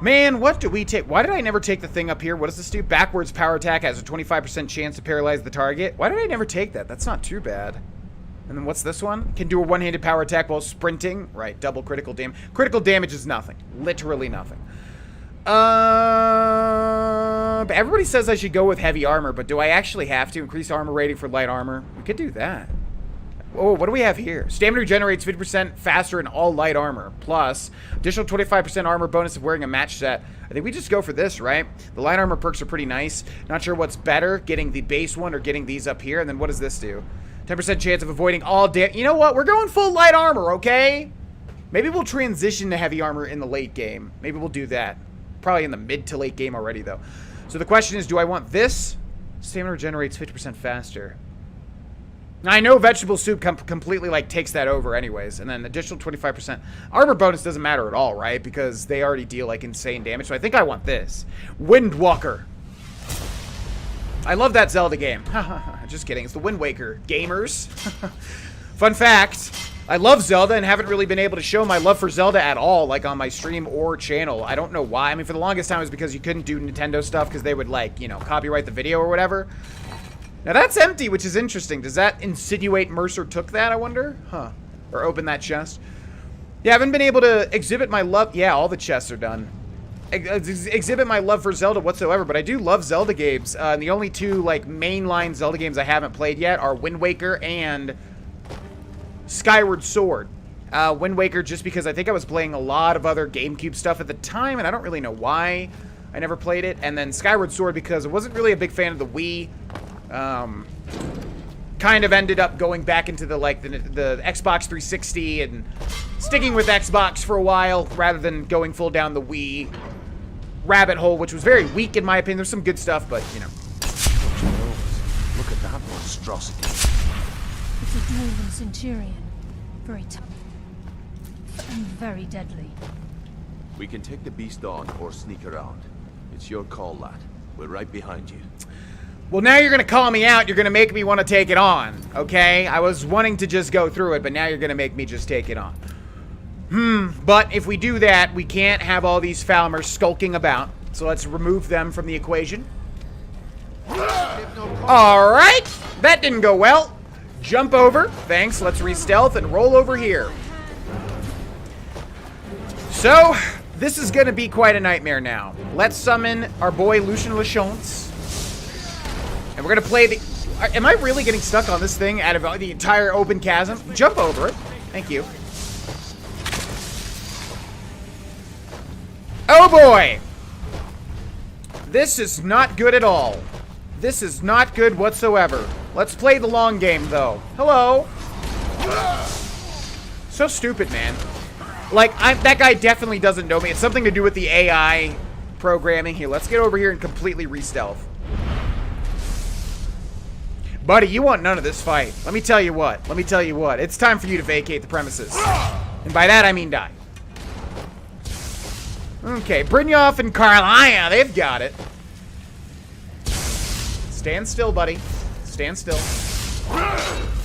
Man, what do we take? Why did I never take the thing up here? What does this do? Backwards power attack has a 25% chance to paralyze the target. Why did I never take that? That's not too bad. And then what's this one? Can do a one-handed power attack while sprinting. Right, double critical damage. Critical damage is nothing. Literally nothing. But everybody says I should go with heavy armor, but do I actually have to increase armor rating for light armor? We could do that. Oh, what do we have here? Stamina regenerates 50% faster in all light armor. Plus, additional 25% armor bonus of wearing a match set. I think we just go for this, right? The light armor perks are pretty nice. Not sure what's better, getting the base one or getting these up here. And then what does this do? 10% chance of avoiding all damage. You know what? We're going full light armor, okay? Maybe we'll transition to heavy armor in the late game. Maybe we'll do that. Probably in the mid to late game already, though. So the question is, do I want this? Stamina regenerates 50% faster. Now, I know vegetable soup completely, like, takes that over anyways. And then additional 25%. Armor bonus doesn't matter at all, right? Because they already deal, like, insane damage. So I think I want this. Windwalker. I love that Zelda game. Just kidding. It's the Wind Waker. Gamers. Fun fact. I love Zelda and haven't really been able to show my love for Zelda at all, like on my stream or channel. I don't know why. I mean, for the longest time it was because you couldn't do Nintendo stuff because they would, like, you know, copyright the video or whatever. Now that's empty, which is interesting. Does that insinuate Mercer took that, I wonder? Huh. Or open that chest? Yeah, I haven't been able to exhibit my love. Yeah, all the chests are done. Exhibit my love for Zelda whatsoever, but I do love Zelda games. The only two, like, mainline Zelda games I haven't played yet are Wind Waker and Skyward Sword. Wind Waker just because I think I was playing a lot of other GameCube stuff at the time, and I don't really know why I never played it. And then Skyward Sword because I wasn't really a big fan of the Wii. Kind of ended up going back into the Xbox 360 and sticking with Xbox for a while rather than going full down the Wii rabbit hole, which was very weak in my opinion. There's some good stuff, but, you know. Look at that monstrosity. It's a dwarven centurion. Very tough. And very deadly. We can take the beast on or sneak around. It's your call, lad. We're right behind you. Well, now you're gonna call me out. You're gonna make me want to take it on, okay? I was wanting to just go through it, but now you're gonna make me just take it on. But if we do that, we can't have all these Falmers skulking about. So let's remove them from the equation. Alright, that didn't go well. Jump over, thanks, let's re-stealth and roll over here. So, this is gonna be quite a nightmare now. Let's summon our boy Lucian Lachance. And we're gonna play the... Am I really getting stuck on this thing out of the entire open chasm? Jump over it. Thank you. Oh boy! This is not good at all. This is not good whatsoever. Let's play the long game, though. Hello? So stupid, man. Like, that guy definitely doesn't know me. It's something to do with the AI programming. Here, let's get over here and completely re-stealth. Buddy, you want none of this fight. Let me tell you what. Let me tell you what. It's time for you to vacate the premises. And by that, I mean die. Okay, Brynjolf and Karliah, they've got it. Stand still, buddy. Stand still.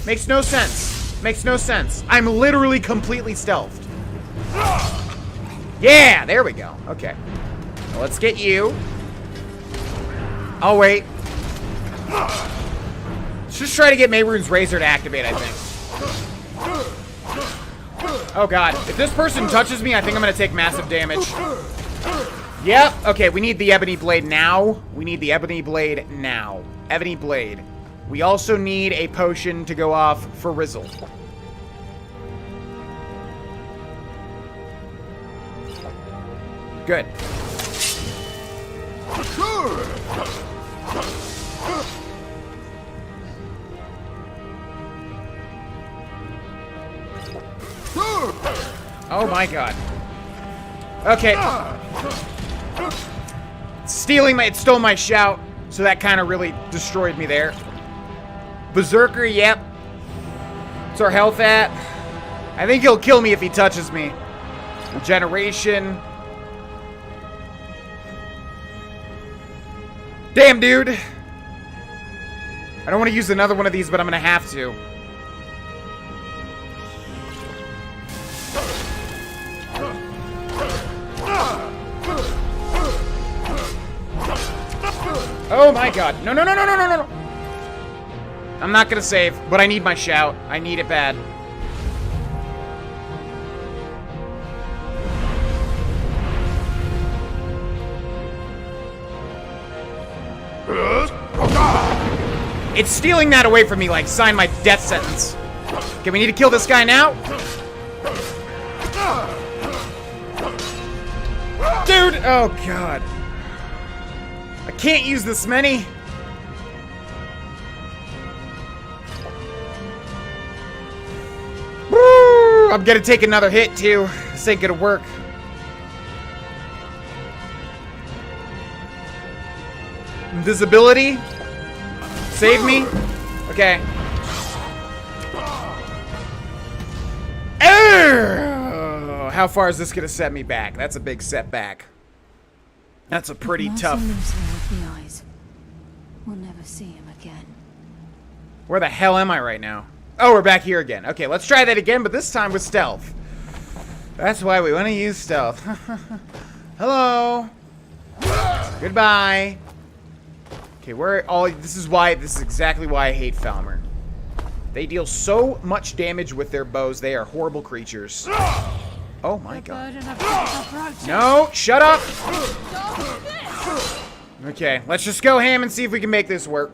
Makes no sense. Makes no sense. I'm literally completely stealthed. Yeah, there we go. Okay. Now let's get you. I'll wait. Let's just try to get Mehrunes' Razor to activate, I think. Oh god, if this person touches me, I think I'm gonna take massive damage. Yep, okay, we need the Ebony Blade now. We need the Ebony Blade now. Ebony Blade. We also need a potion to go off for Rizzle. Good. Oh my god. Okay. It stole my shout, so that kind of really destroyed me there. Berserker, yep. What's our health at? I think he'll kill me if he touches me. Regeneration. Damn, dude. I don't want to use another one of these, but I'm going to have to. Oh my god. No, no, no, no, no, no, no. I'm not gonna save, but I need my shout. I need it bad. It's stealing that away from me, like, sign my death sentence. Okay, we need to kill this guy now. Dude! Oh god. I can't use this many. Woo! I'm gonna take another hit too. This ain't gonna work. Invisibility. Save me. Okay. Oh, how far is this gonna set me back? That's a big setback. That's a pretty tough. The eyes. We'll never see him again. Where the hell am I right now? Oh, we're back here again. Okay, let's try that again, but this time with stealth. That's why we want to use stealth. Hello. Goodbye. Okay, this is exactly why I hate Falmer. They deal so much damage with their bows. They are horrible creatures. Oh my god. No, shut up. Okay, let's just go ham and see if we can make this work.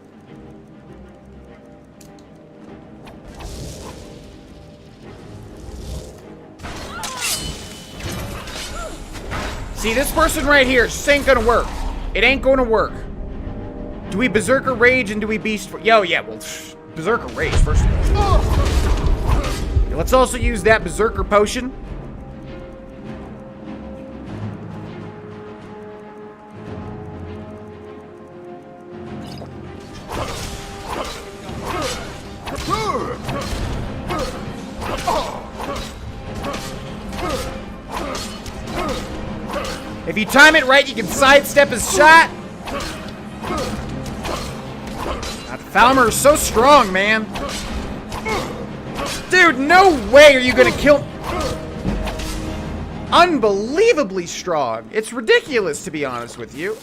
See, this person right here just ain't gonna work. It ain't gonna work. Do we Berserker Rage and do we Beast? Yo, yeah, well, Berserker Rage first of all. Let's also use that Berserker Potion. you time it right, you can sidestep his shot. That Falmer is so strong, man. Dude, no way are you gonna kill... Unbelievably strong. It's ridiculous, to be honest with you.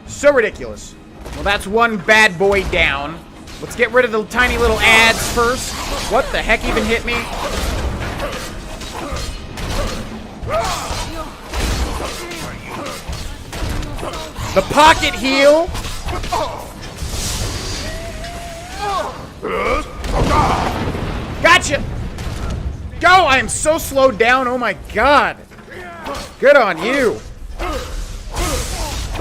So ridiculous. Well, that's one bad boy down. Let's get rid of the tiny little ads first. What the heck even hit me? The pocket heal. Gotcha. Go! I am so slowed down. Oh my god. Good on you.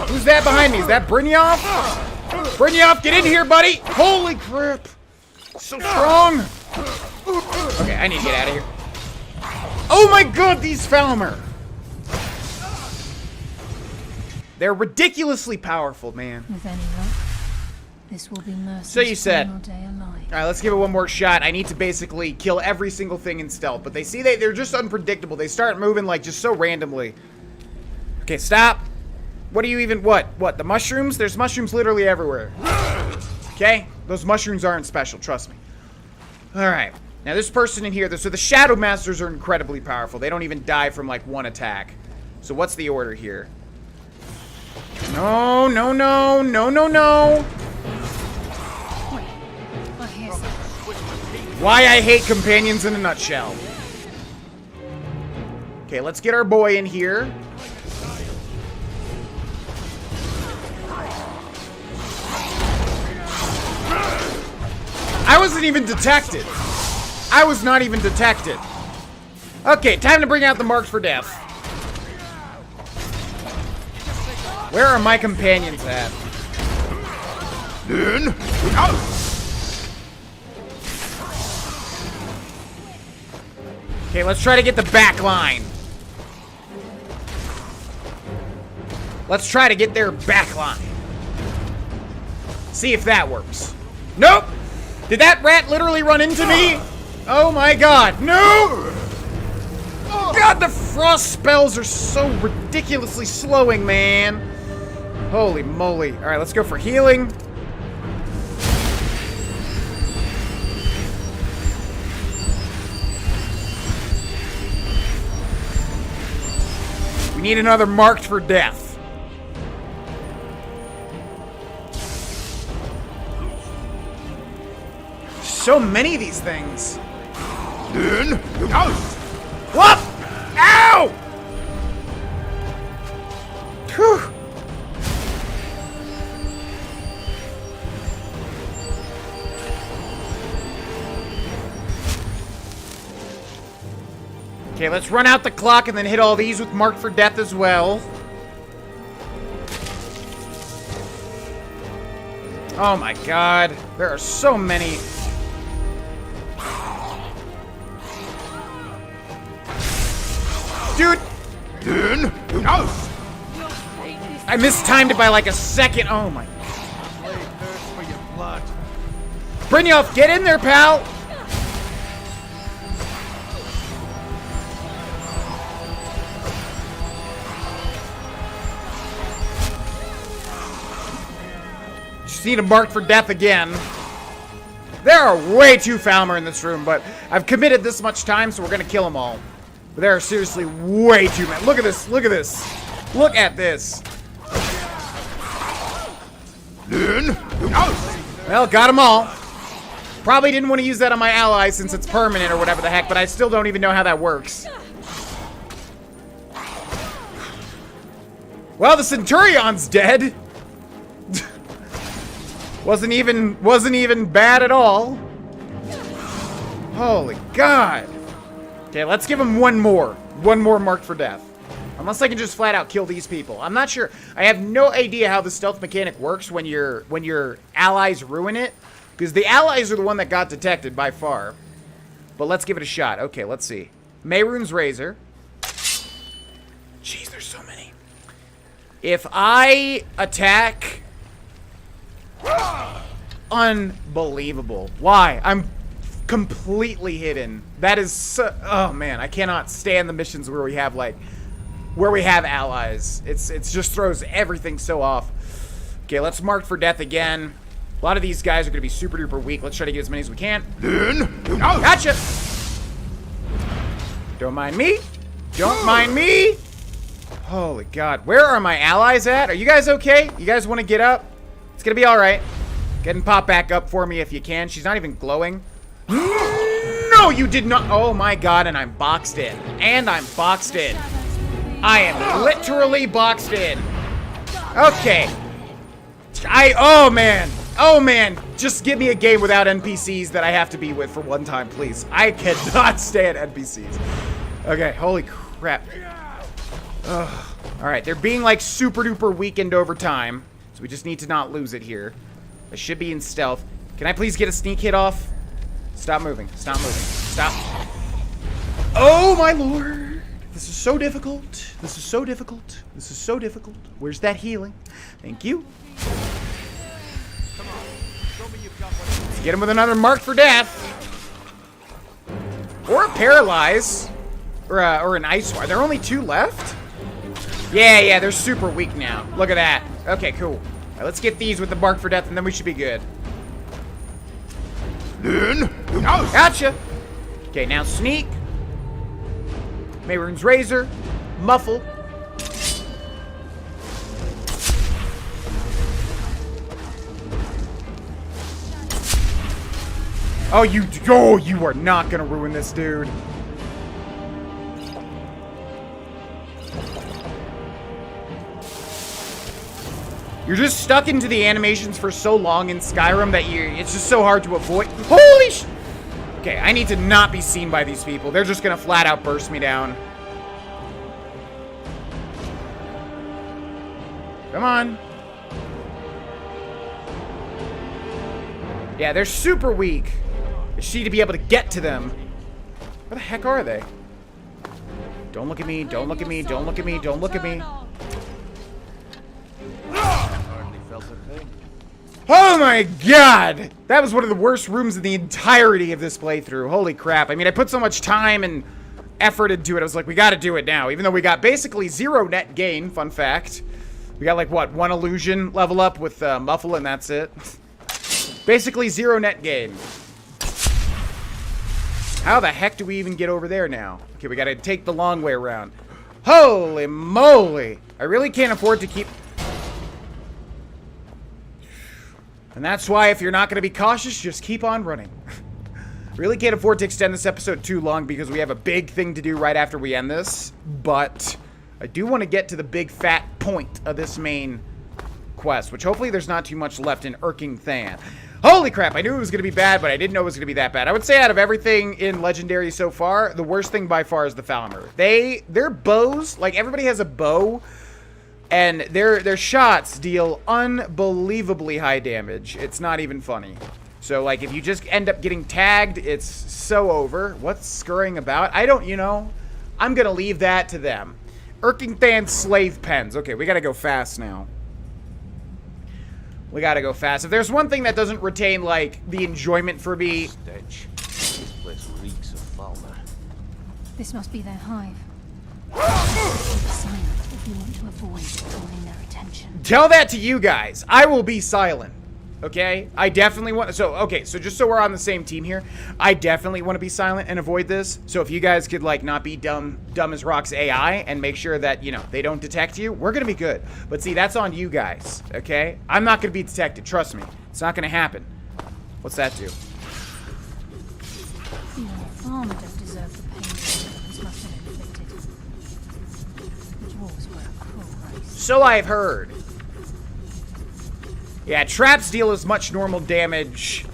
Who's that behind me? Is that Brynjolf? Brynjolf, get in here, buddy! Holy crap! So strong! Okay, I need to get out of here. Oh my god, these Falmer! They're ridiculously powerful, man. With any luck, this will be Mercy's So you said. final day alive. Alright, let's give it one more shot. I need to basically kill every single thing in stealth. But they see they're just unpredictable. They start moving like just so randomly. Okay, stop. What do you even, what? The mushrooms? There's mushrooms literally everywhere. Okay? Those mushrooms aren't special, trust me. Alright. Now this person in here, so the Shadow Masters are incredibly powerful. They don't even die from like one attack. So what's the order here? No, no, no, no, no, no. Why I hate companions in a nutshell. Okay, let's get our boy in here. I wasn't even detected. I was not even detected. Okay, time to bring out the marks for death. Where are my companions at? Okay, let's try to get the back line. Let's try to get their back line. See if that works. Nope! Did that rat literally run into me? Oh my god, no! God, the frost spells are so ridiculously slowing, man. Holy moly. Alright, let's go for healing. We need another marked for death. So many of these things. Whoop! Ow! Whew. Okay, let's run out the clock and then hit all these with marked for death as well. Oh my god, there are so many. Dude! I mistimed it by like a second. Oh my. Brynjolf, get in there, pal! Just need a mark for death again. There are way too Falmer in this room, but I've committed this much time, so we're gonna kill them all. But there are seriously way too many. Look at this, look at this. Look at this. Well, got them all. Probably didn't want to use that on my allies since it's permanent or whatever the heck, but I still don't even know how that works. Well, the Centurion's dead. Wasn't even bad at all. Holy God. Okay, let's give him one more. One more marked for death. Unless I can just flat out kill these people. I'm not sure. I have no idea how the stealth mechanic works when your allies ruin it. Because the allies are the one that got detected by far. But let's give it a shot. Okay, let's see. Mehrunes Razor. Jeez, there's so many. If I attack... Unbelievable. Why? I'm completely hidden. That is so, oh man, I cannot stand the missions where we have like allies. It's just throws everything so off. Okay, let's mark for death again. A lot of these guys are gonna be super duper weak. Let's try to get as many as we can. Gotcha. Don't mind me. Don't mind me. Holy God, where are my allies at? Are you guys okay? You guys want to get up? It's gonna be all right. Go ahead and pop back up for me if you can. She's not even glowing. No, you did not. Oh my God, and I'm boxed in. And I'm boxed in. I am literally boxed in. Okay. Oh man, just give me a game without NPCs that I have to be with for one time, please. I cannot stand NPCs. Okay, holy crap. Ugh. All right, they're being like super duper weakened over time, so we just need to not lose it here. I should be in stealth. Can I please get a sneak hit off? Stop moving. Stop moving. Stop. Oh my lord. This is so difficult. This is so difficult. This is so difficult. Where's that healing? Thank you. Let's get him with another mark for death. Or a paralyze. Or an ice wire. There are only 2 left? Yeah, they're super weak now. Look at that. Okay, cool. All right, let's get these with the mark for death, and then we should be good. Gotcha. Okay, now sneak. Mayroon's razor. Muffle. Oh, you are not gonna ruin this, dude. You're just stuck into the animations for so long in Skyrim that it's just so hard to avoid. Holy sh... Okay, I need to not be seen by these people. They're just gonna flat out burst me down. Come on. Yeah, they're super weak. I just need to be able to get to them. Where the heck are they? Don't look at me, don't look at me, don't look at me, don't look at me. Oh my God! That was one of the worst rooms in the entirety of this playthrough. Holy crap. I mean, I put so much time and effort into it. I was like, we gotta do it now. Even though we got basically 0 net gain, fun fact. We got like, what, 1 illusion level up with Muffle and that's it. Basically 0 net gain. How the heck do we even get over there now? Okay, we gotta take the long way around. Holy moly! I really can't afford to keep... And that's why if you're not going to be cautious, just keep on running. Really can't afford to extend this episode too long because we have a big thing to do right after we end this. But I do want to get to the big fat point of this main quest, which hopefully there's not too much left in Irking Than. Holy crap, I knew it was going to be bad, but I didn't know it was going to be that bad. I would say out of everything in Legendary so far, the worst thing by far is the Falmer. Their bows, like everybody has a bow, and their shots deal unbelievably high damage. It's not even funny. So, like, if you just end up getting tagged, it's so over. What's scurrying about? I don't, I'm gonna leave that to them. Irking Than slave pens. Okay, we gotta go fast now. We gotta go fast. If there's one thing that doesn't retain, like, the enjoyment for me... Stench. This place reeks of Falmer. This must be their hive. Silent if you want to avoid drawing their attention. Tell that to you guys. I will be silent. Okay? I definitely want... So, okay, so just so we're on the same team here, I definitely want to be silent and avoid this. So if you guys could, like, not be dumb as rocks AI and make sure that, they don't detect you, we're going to be good. But see, that's on you guys, okay? I'm not going to be detected. Trust me. It's not going to happen. What's that do? Even the farmer don't deserve the pain this must have inflicted. The dwarves were a cruel race. So I've heard. Yeah, traps deal as much normal damage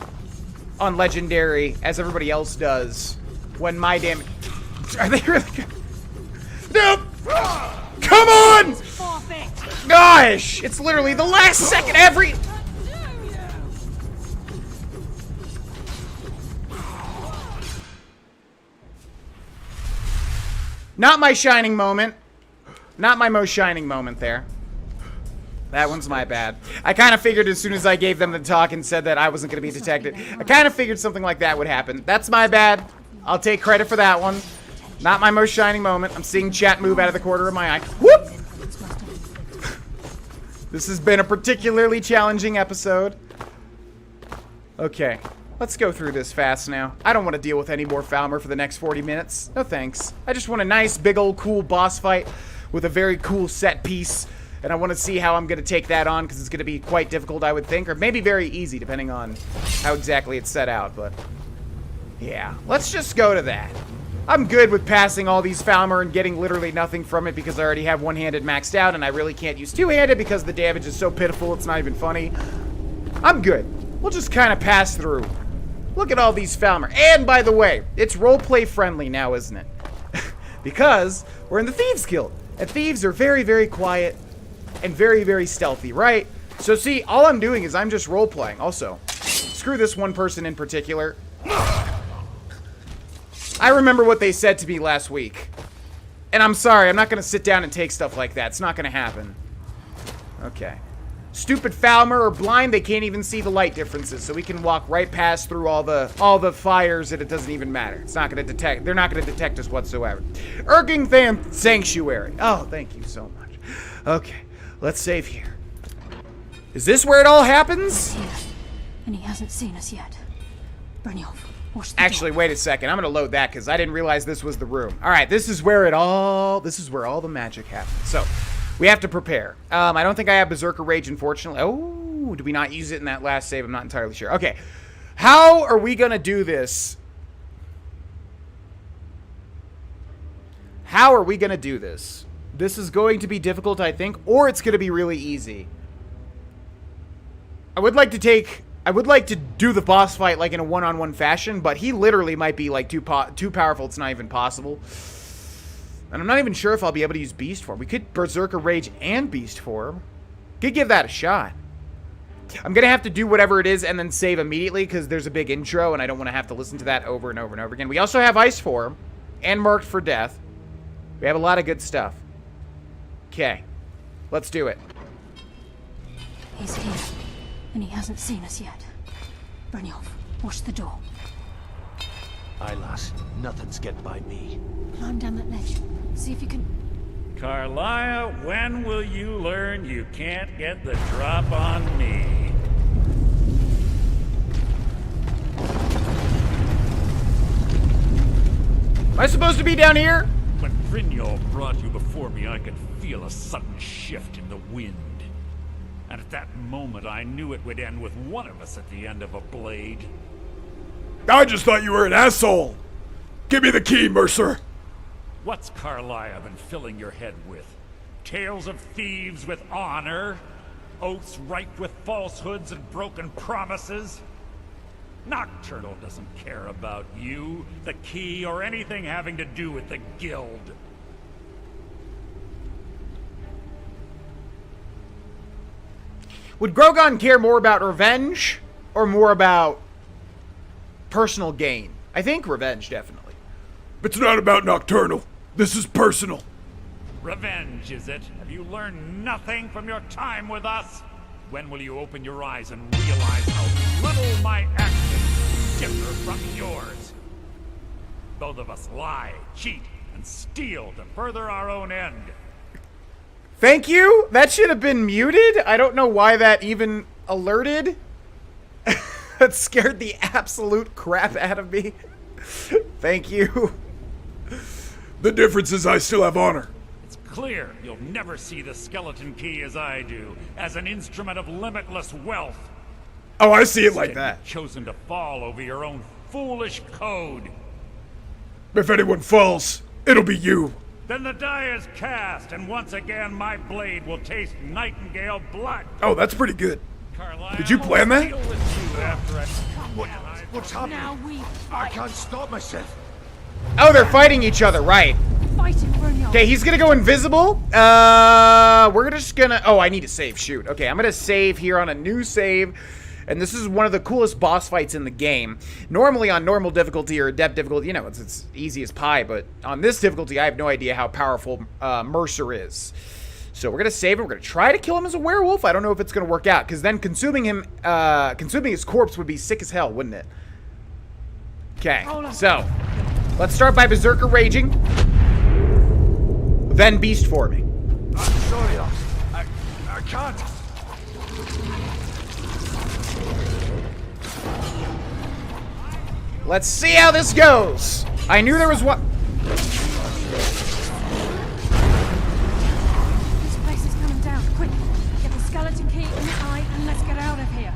on Legendary as everybody else does when my damage... Are they really good? Nope! Come on! Gosh! It's literally the last second every... Not my shining moment. Not my most shining moment there. That one's my bad. I kind of figured as soon as I gave them the talk and said that I wasn't going to be detected, I kind of figured something like that would happen. That's my bad. I'll take credit for that one. Not my most shining moment. I'm seeing chat move out of the corner of my eye. Whoop! This has been a particularly challenging episode. Okay, let's go through this fast now. I don't want to deal with any more Falmer for the next 40 minutes. No thanks. I just want a nice, big old cool boss fight with a very cool set piece. And I want to see how I'm going to take that on, because it's going to be quite difficult, I would think. Or maybe very easy, depending on how exactly it's set out. But, yeah. Let's just go to that. I'm good with passing all these Falmer and getting literally nothing from it, because I already have one-handed maxed out, and I really can't use two-handed because the damage is so pitiful it's not even funny. I'm good. We'll just kind of pass through. Look at all these Falmer. And, by the way, it's roleplay friendly now, isn't it? Because we're in the Thieves Guild. And thieves are very, very quiet and very, very stealthy, right? So see, all I'm doing is I'm just role-playing. Also, screw this one person in particular. I remember what they said to me last week. And I'm sorry, I'm not going to sit down and take stuff like that. It's not going to happen. Okay. Stupid Falmer are blind, they can't even see the light differences, so we can walk right past through all the fires and it doesn't even matter. It's not going to detect, they're not going to detect us whatsoever. Ergingthan Sanctuary. Oh, thank you so much. Okay. Let's save here. Is this where it all happens? Here. And he hasn't seen us yet. Brynjolf, watch the Actually, door. wait a second. I'm gonna load that because I didn't realize this was the room. Alright, this is where all the magic happens. So, we have to prepare. I don't think I have Berserker Rage, unfortunately. Oh, did we not use it in that last save? I'm not entirely sure. Okay. How are we gonna do this? How are we gonna do this? This is going to be difficult, I think, or it's going to be really easy. I would like to do the boss fight like in a one-on-one fashion, but he literally might be like too powerful. It's not even possible. And I'm not even sure if I'll be able to use Beast Form. We could Berserker Rage and Beast Form. Could give that a shot. I'm going to have to do whatever it is and then save immediately because there's a big intro and I don't want to have to listen to that over and over and over again. We also have Ice Form and Marked for Death. We have a lot of good stuff. Okay, let's do it. He's here, and he hasn't seen us yet. Brynjolf, watch the door. Aye, lass. Nothing's getting by me. Climb down that ledge. See if you can... Carlia, when will you learn you can't get the drop on me? Am I supposed to be down here? When Brynjolf brought you before me, I could feel a sudden shift in the wind. And at that moment, I knew it would end with one of us at the end of a blade. I just thought you were an asshole. Give me the key, Mercer. What's Carlia been filling your head with? Tales of thieves with honor? Oaths ripe with falsehoods and broken promises? Nocturnal doesn't care about you, the key, or anything having to do with the guild. Would Grogan care more about revenge or more about personal gain? I think revenge, definitely. It's not about Nocturnal. This is personal. Revenge, is it? Have you learned nothing from your time with us? When will you open your eyes and realize how little my actions differ from yours? Both of us lie, cheat, and steal to further our own end. Thank you? That should have been muted? I don't know why that even alerted. That scared the absolute crap out of me. Thank you. The difference is I still have honor. It's clear you'll never see the skeleton key as I do, as an instrument of limitless wealth. Oh, I see it like that. You've chosen to fall over your own foolish code. If anyone falls, it'll be you. Then the die is cast, and once again my blade will taste nightingale blood. Oh, that's pretty good. Carlisle, did you plan that? What's happening? I can't stop myself. Oh, they're fighting each other, right. Fighting, Brynjolf. Okay, he's gonna go invisible. We're just gonna... Oh, I need to save. Shoot. Okay, I'm gonna save here on a new save. And this is one of the coolest boss fights in the game. Normally on normal difficulty or adept difficulty, you know, it's easy as pie. But on this difficulty, I have no idea how powerful Mercer is. So we're going to save him. We're going to try to kill him as a werewolf. I don't know if it's going to work out, because then consuming his corpse would be sick as hell, wouldn't it? Okay, so let's start by Berserker Raging, then Beast Forming. I'm sorry, I can't. Let's see how this goes. I knew there was one. This place is coming down. Quick, get the skeleton key in the eye and let's get out of here.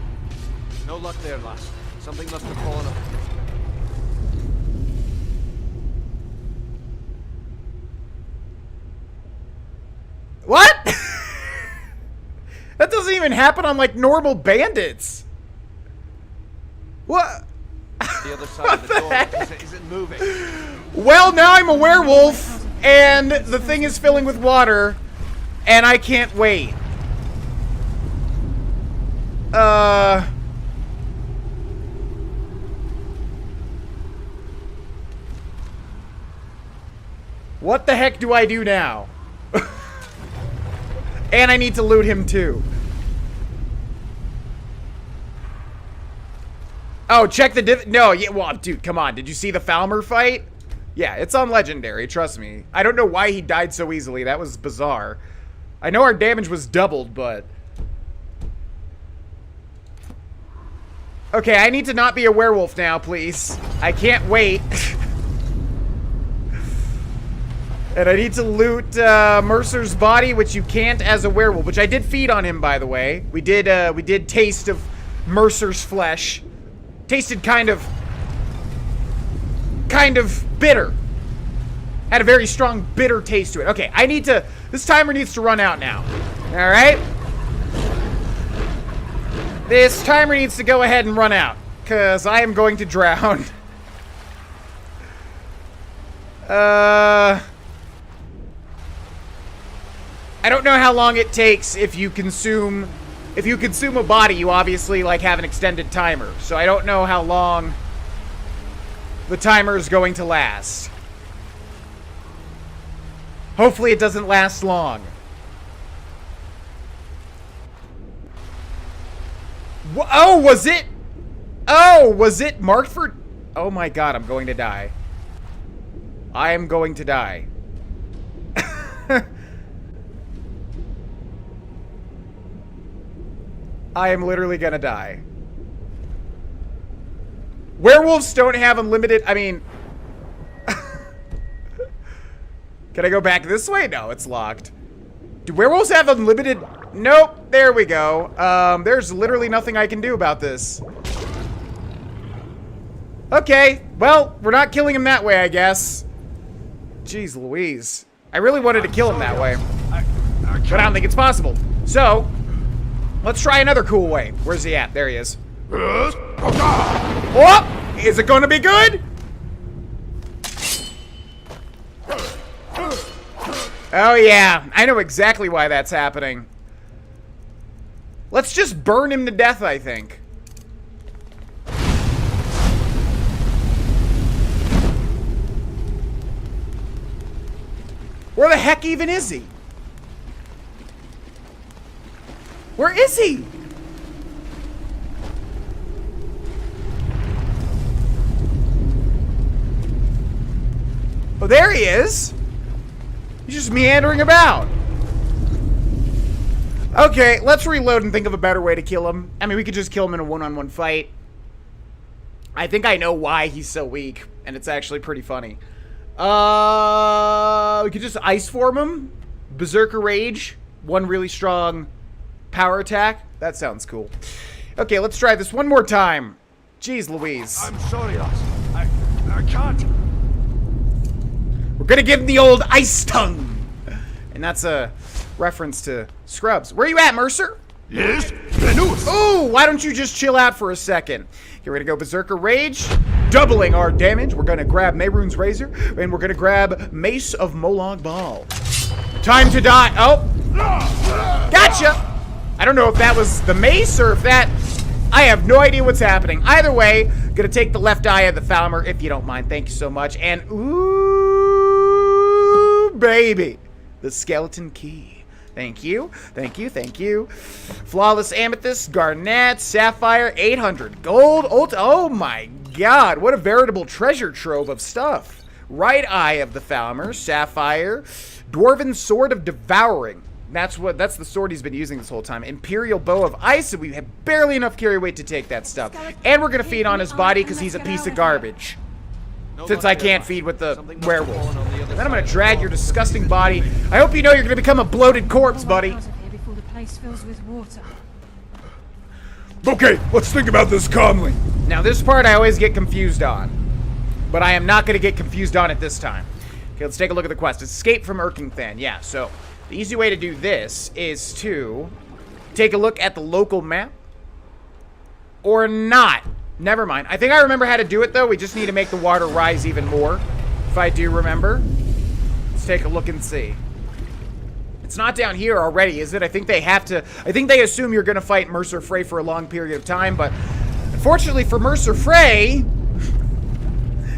No luck there, lass. Something must have fallen up. What? That doesn't even happen on, like, normal bandits. What? The other side of the door isn't moving. Well, now I'm a werewolf, and the thing is filling with water, and I can't wait. What the heck do I do now? And I need to loot him too. Oh, check the no, yeah, well, dude, come on. Did you see the Falmer fight? Yeah, it's on Legendary, trust me. I don't know why he died so easily. That was bizarre. I know our damage was doubled, but... Okay, I need to not be a werewolf now, please. I can't wait. And I need to loot Mercer's body, which you can't as a werewolf, which I did feed on him, by the way. We did taste of Mercer's flesh. Tasted kind of bitter. Had a very strong bitter taste to it. Okay, I need to, this timer needs to run out now. All right? This timer needs to go ahead and run out, because I am going to drown. I don't know how long it takes if you consume a body, you obviously like have an extended timer. So I don't know how long the timer is going to last. Hopefully it doesn't last long. Oh, was it? Oh, was it marked for? Oh my god, I'm going to die. I am going to die. I am literally gonna die. Werewolves don't have unlimited, I mean... Can I go back this way? No, it's locked. Do werewolves have unlimited? Nope, there we go. There's literally nothing I can do about this. Okay, well, we're not killing him that way, I guess. Jeez Louise. I really wanted to kill him that way. But I don't think it's possible. So... let's try another cool way. Where's he at? There he is. Oh! Is it going to be good? Oh, yeah. I know exactly why that's happening. Let's just burn him to death, I think. Where the heck even is he? Where is he? Oh, there he is. He's just meandering about. Okay, let's reload and think of a better way to kill him. I mean, we could just kill him in a one-on-one fight. I think I know why he's so weak, and it's actually pretty funny. We could just ice form him. Berserker Rage. One really strong... power attack? That sounds cool. Okay, let's try this one more time. Jeez Louise. I'm sorry, lass. I can't. We're gonna give him the old ice tongue. And that's a reference to Scrubs. Where are you at, Mercer? Yes? Ooh, why don't you just chill out for a second? Here, we're gonna go Berserker Rage. Doubling our damage. We're gonna grab Mehrunes Razor. And we're gonna grab Mace of Molag Bal. Time to die. Oh. Gotcha. I don't know if that was the mace or if that... I have no idea what's happening. Either way, gonna take the left eye of the Falmer, if you don't mind. Thank you so much. And, ooh, baby. The skeleton key. Thank you. Thank you. Thank you. Flawless amethyst, garnet, sapphire, 800 gold. Oh my god, what a veritable treasure trove of stuff. Right eye of the Falmer, sapphire, dwarven sword of devouring. That's the sword he's been using this whole time. Imperial bow of ice, and we have barely enough carry weight to take that stuff. And we're gonna feed on his body because he's a piece of garbage. Since I can't feed with the werewolf. Then I'm gonna drag your disgusting body. I hope you know you're gonna become a bloated corpse, buddy. Okay, let's think about this calmly. Now this part I always get confused on. But I am not gonna get confused on it this time. Okay, let's take a look at the quest. Escape from Erkingthan. Yeah, so the easy way to do this is to take a look at the local map. Or not. Never mind. I think I remember how to do it, though. We just need to make the water rise even more, if I do remember. Let's take a look and see. It's not down here already, is it? I think they have to... I think they assume you're going to fight Mercer Frey for a long period of time, but unfortunately for Mercer Frey,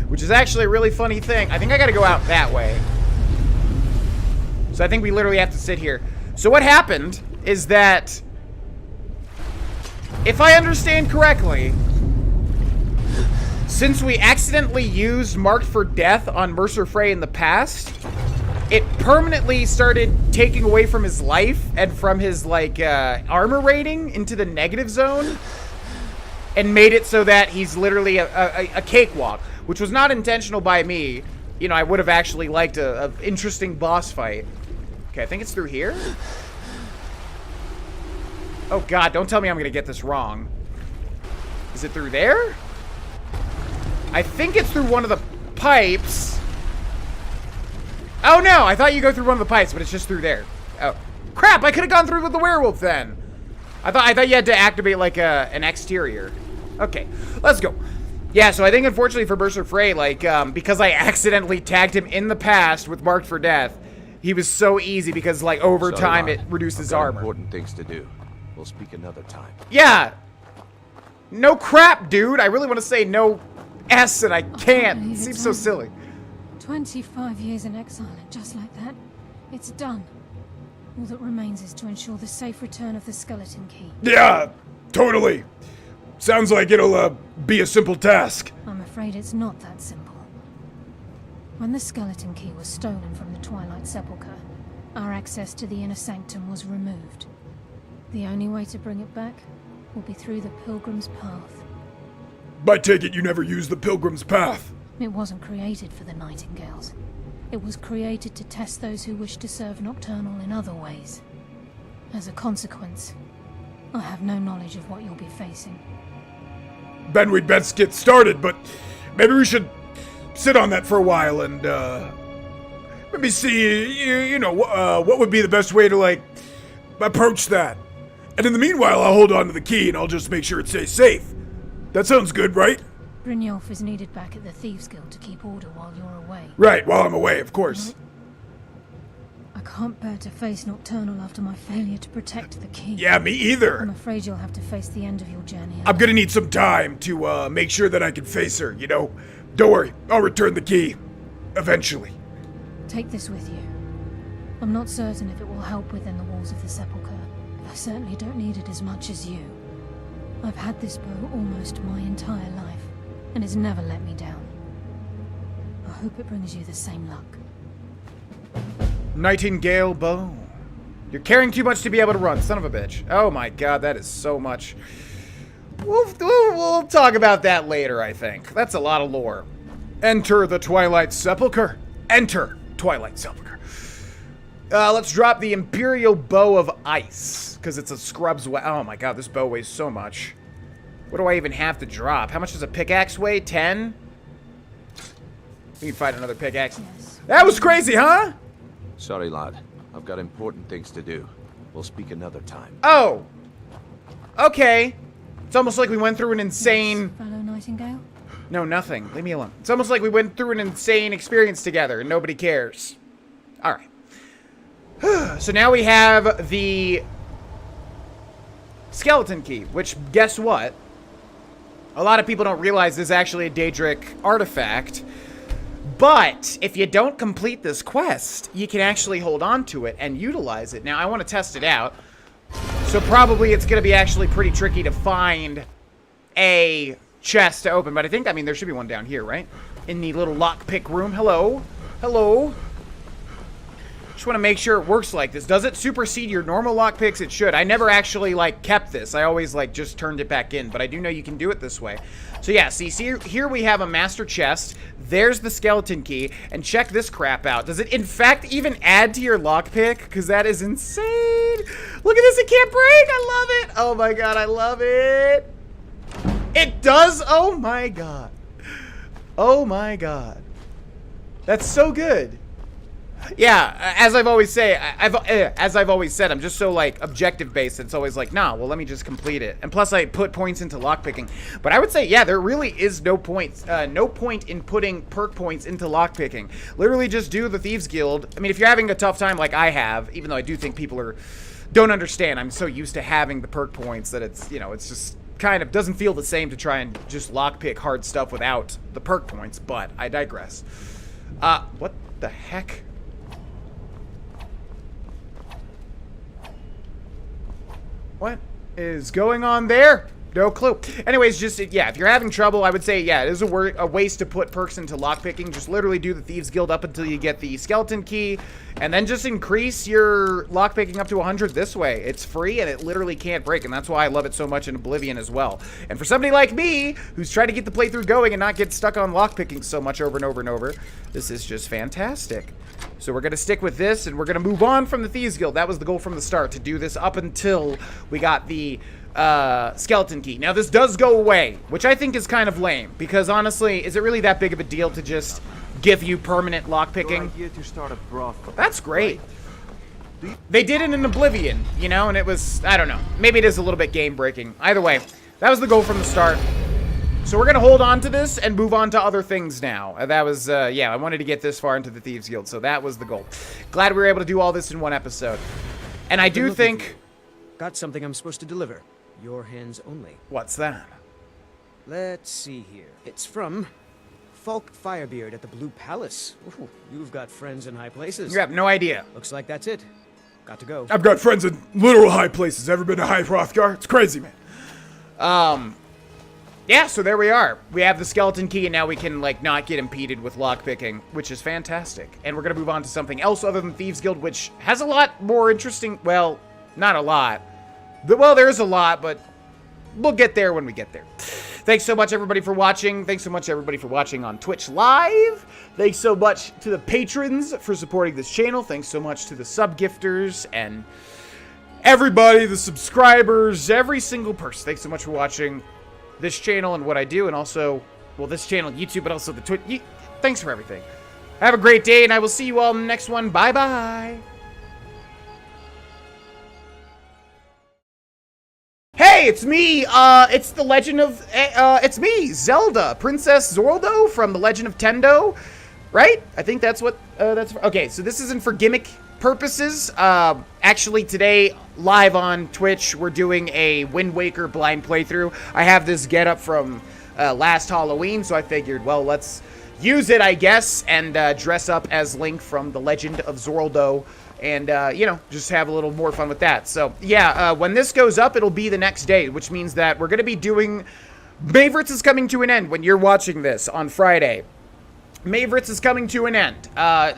which is actually a really funny thing, I think I got to go out that way. So I think we literally have to sit here. So what happened is that, if I understand correctly, since we accidentally used Marked for Death on Mercer Frey in the past, it permanently started taking away from his life and from his, like, armor rating into the negative zone, and made it so that he's literally a cakewalk, which was not intentional by me. You know, I would have actually liked a interesting boss fight. Okay, I think it's through here. Oh god, don't tell me I'm gonna get this wrong. Is it through there? I think it's through one of the pipes. Oh no, I thought you go through one of the pipes, but it's just through there. Oh, crap, I could have gone through with the werewolf then. I thought you had to activate like an exterior. Okay, let's go. Yeah, so I think unfortunately for Mercer Frey, like, because I accidentally tagged him in the past with Marked for Death, he was so easy because, like, over time it reduced his armor. Important things to do. We'll speak another time. Yeah. No crap, dude. I really want to say no S and I can't. It seems so silly. 25 years in exile, and just like that, it's done. All that remains is to ensure the safe return of the skeleton key. Yeah, totally. Sounds like it'll be a simple task. I'm afraid it's not that simple. When the skeleton key was stolen from the Twilight Sepulchre, our access to the inner sanctum was removed. The only way to bring it back will be through the Pilgrim's Path. I take it you never used the Pilgrim's Path. It wasn't created for the Nightingales. It was created to test those who wish to serve Nocturnal in other ways. As a consequence, I have no knowledge of what you'll be facing. Then we'd best get started, but maybe we should sit on that for a while and, let me see, you know, what would be the best way to, like, approach that. And in the meanwhile, I'll hold on to the key and I'll just make sure it stays safe. That sounds good, right? Brynjolf is needed back at the Thieves Guild to keep order while you're away. Right, while I'm away, of course. I can't bear to face Nocturnal after my failure to protect the key. Yeah, me either. I'm afraid you'll have to face the end of your journey. I'm gonna need some time to, make sure that I can face her, you know? Don't worry, I'll return the key. Eventually. Take this with you. I'm not certain if it will help within the walls of the Sepulchre, but I certainly don't need it as much as you. I've had this bow almost my entire life, and it's never let me down. I hope it brings you the same luck. Nightingale bow. You're carrying too much to be able to run, son of a bitch. Oh my god, that is so much. We'll talk about that later, I think. That's a lot of lore. Enter the Twilight Sepulchre. Enter Twilight Sepulchre. Let's drop the Imperial Bow of Ice, because it's a scrub's way. Oh my god, this bow weighs so much. What do I even have to drop? How much does a pickaxe weigh? 10? We can find another pickaxe. Yes. That was crazy, huh? Sorry, lad. I've got important things to do. We'll speak another time. Oh! Okay. It's almost like we went through an insane... Fellow Nightingale? No, nothing. Leave me alone. It's almost like we went through an insane experience together and nobody cares. Alright. So now we have the skeleton key, which, guess what? A lot of people don't realize this is actually a Daedric artifact. But if you don't complete this quest, you can actually hold on to it and utilize it. Now, I want to test it out. So probably it's going to be actually pretty tricky to find a chest to open. But I mean, there should be one down here, right? In the little lockpick room. Hello? Hello? Just want to make sure it works like this. Does it supersede your normal lockpicks? It should. I never actually, like, kept this. I always, like, just turned it back in. But I do know you can do it this way. So, yeah, see here we have a master chest. There's the skeleton key. And check this crap out. Does it, in fact, even add to your lockpick? Because that is insane. Look at this. It can't break. I love it. Oh, my God. I love it. It does. Oh, my God. Oh, my God. That's so good. Yeah, as I've always said, I'm just so, like, objective based. It's always like, nah, well, let me just complete it. And plus, I put points into lockpicking. But I would say, yeah, there really is no point in putting perk points into lockpicking. Literally, just do the Thieves Guild. I mean, if you're having a tough time like I have, even though I do think people don't understand. I'm so used to having the perk points that it's, you know, it's just kind of doesn't feel the same to try and just lockpick hard stuff without the perk points. But I digress. What the heck? What is going on there? No clue. Anyways, just, yeah, if you're having trouble, I would say, yeah, it is a waste to put perks into lockpicking. Just literally do the Thieves Guild up until you get the skeleton key, and then just increase your lockpicking up to 100 this way. It's free, and it literally can't break, and that's why I love it so much in Oblivion as well. And for somebody like me, who's trying to get the playthrough going and not get stuck on lockpicking so much over and over and over, this is just fantastic. So we're going to stick with this, and we're going to move on from the Thieves Guild. That was the goal from the start, to do this up until we got the skeleton key. Now, this does go away, which I think is kind of lame, because honestly, is it really that big of a deal to just give you permanent lockpicking? That's great. They did it in Oblivion, you know, and it was, I don't know, maybe it is a little bit game-breaking. Either way, that was the goal from the start. So we're going to hold on to this and move on to other things now. That was, yeah, I wanted to get this far into the Thieves Guild, so that was the goal. Glad we were able to do all this in one episode. And I do think... Got something I'm supposed to deliver. Your hands only. What's that? Let's see here. It's from Falk Firebeard at the Blue Palace. Ooh, you've got friends in high places. You have no idea. Looks like that's it. Got to go. I've got friends in literal high places. Ever been to High Hrothgar? It's crazy, man. Yeah, so there we are. We have the skeleton key, and now we can, like, not get impeded with lockpicking, which is fantastic. And we're going to move on to something else other than Thieves Guild, which has a lot more interesting... Well, not a lot. Well, there is a lot, but we'll get there when we get there. Thanks so much, everybody, for watching. Thanks so much, everybody, for watching on Twitch Live. Thanks so much to the patrons for supporting this channel. Thanks so much to the sub-gifters and everybody, the subscribers, every single person. Thanks so much for watching this channel and what I do, and also, well, this channel, YouTube, but also the Twitch. Thanks for everything. Have a great day, and I will see you all in the next one. Bye-bye. Hey, it's me, it's the Legend of, it's me, Zelda, Princess Zorldo from The Legend of Tendo, right? I think that's what, okay, so this isn't for gimmick purposes. Actually, today, live on Twitch, we're doing a Wind Waker blind playthrough. I have this getup from, last Halloween, so I figured, well, let's use it, I guess, and, dress up as Link from The Legend of Zorldo. And, you know, just have a little more fun with that. So, yeah, when this goes up, it'll be the next day, which means that we're going to be doing... Favorites is coming to an end when you're watching this on Friday. Favorites is coming to an end.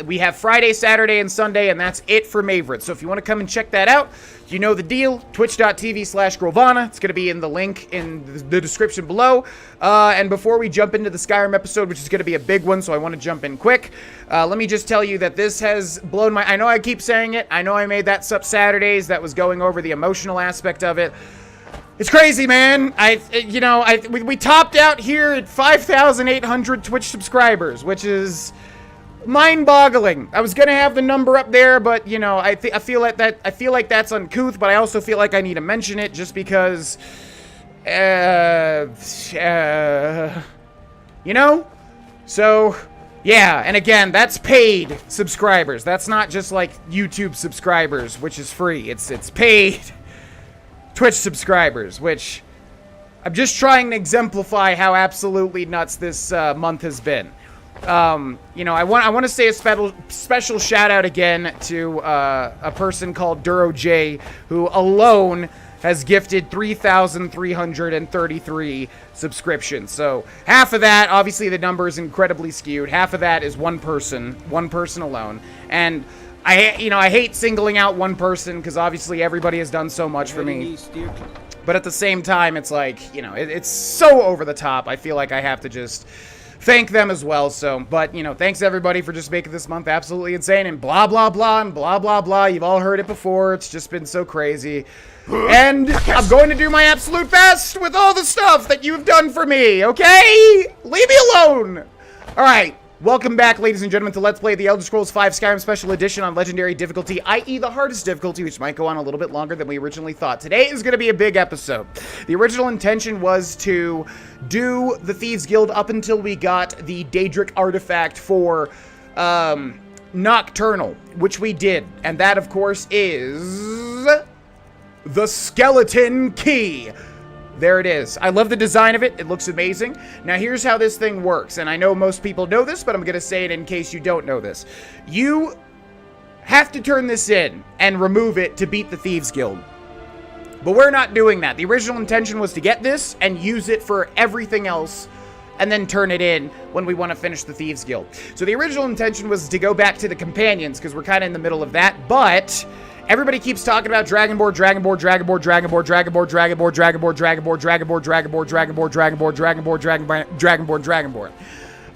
We have Friday, Saturday, and Sunday, and that's it for Favorites. So if you want to come and check that out, you know the deal. Twitch.tv/Grohlvana. It's going to be in the link in the description below. And before we jump into the Skyrim episode, which is going to be a big one, so I want to jump in quick, let me just tell you that this has blown my... I know I keep saying it. I know I made that Sup Saturdays that was going over the emotional aspect of it. It's crazy, man. We topped out here at 5,800 Twitch subscribers, which is mind-boggling. I was gonna have the number up there, but you know, I feel like that's uncouth. But I also feel like I need to mention it just because, you know. So yeah, and again, that's paid subscribers. That's not just like YouTube subscribers, which is free. It's paid Twitch subscribers, which I'm just trying to exemplify how absolutely nuts this month has been. You know, I want to say a special shout out again to a person called Duro J, who alone has gifted 3,333 subscriptions. So half of that, obviously the number is incredibly skewed. Half of that is one person alone. And I hate singling out one person because obviously everybody has done so much for me. But at the same time, it's like, you know, it's so over the top. I feel like I have to just thank them as well. So, but, you know, thanks everybody for just making this month absolutely insane and blah, blah, blah, and blah, blah, blah. You've all heard it before. It's just been so crazy. And I'm going to do my absolute best with all the stuff that you've done for me, okay? Leave me alone. All right. Welcome back, ladies and gentlemen, to Let's Play The Elder Scrolls V Skyrim Special Edition on Legendary Difficulty, i.e. the hardest difficulty, which might go on a little bit longer than we originally thought. Today is going to be a big episode. The original intention was to do the Thieves Guild up until we got the Daedric artifact for Nocturnal, which we did. And that, of course, is the Skeleton Key. There it is. I love the design of it. It looks amazing. Now, here's how this thing works. And I know most people know this, but I'm going to say it in case you don't know this. You have to turn this in and remove it to beat the Thieves Guild. But we're not doing that. The original intention was to get this and use it for everything else and then turn it in when we want to finish the Thieves Guild. So the original intention was to go back to the companions because we're kind of in the middle of that, but everybody keeps talking about Dragonborn, Dragonborn, Dragonborn, Dragonborn, Dragonborn, Dragonborn, Dragonborn, Dragonborn, Dragonborn, Dragonborn, Dragonborn, Dragonborn, Dragonborn, Dragonborn,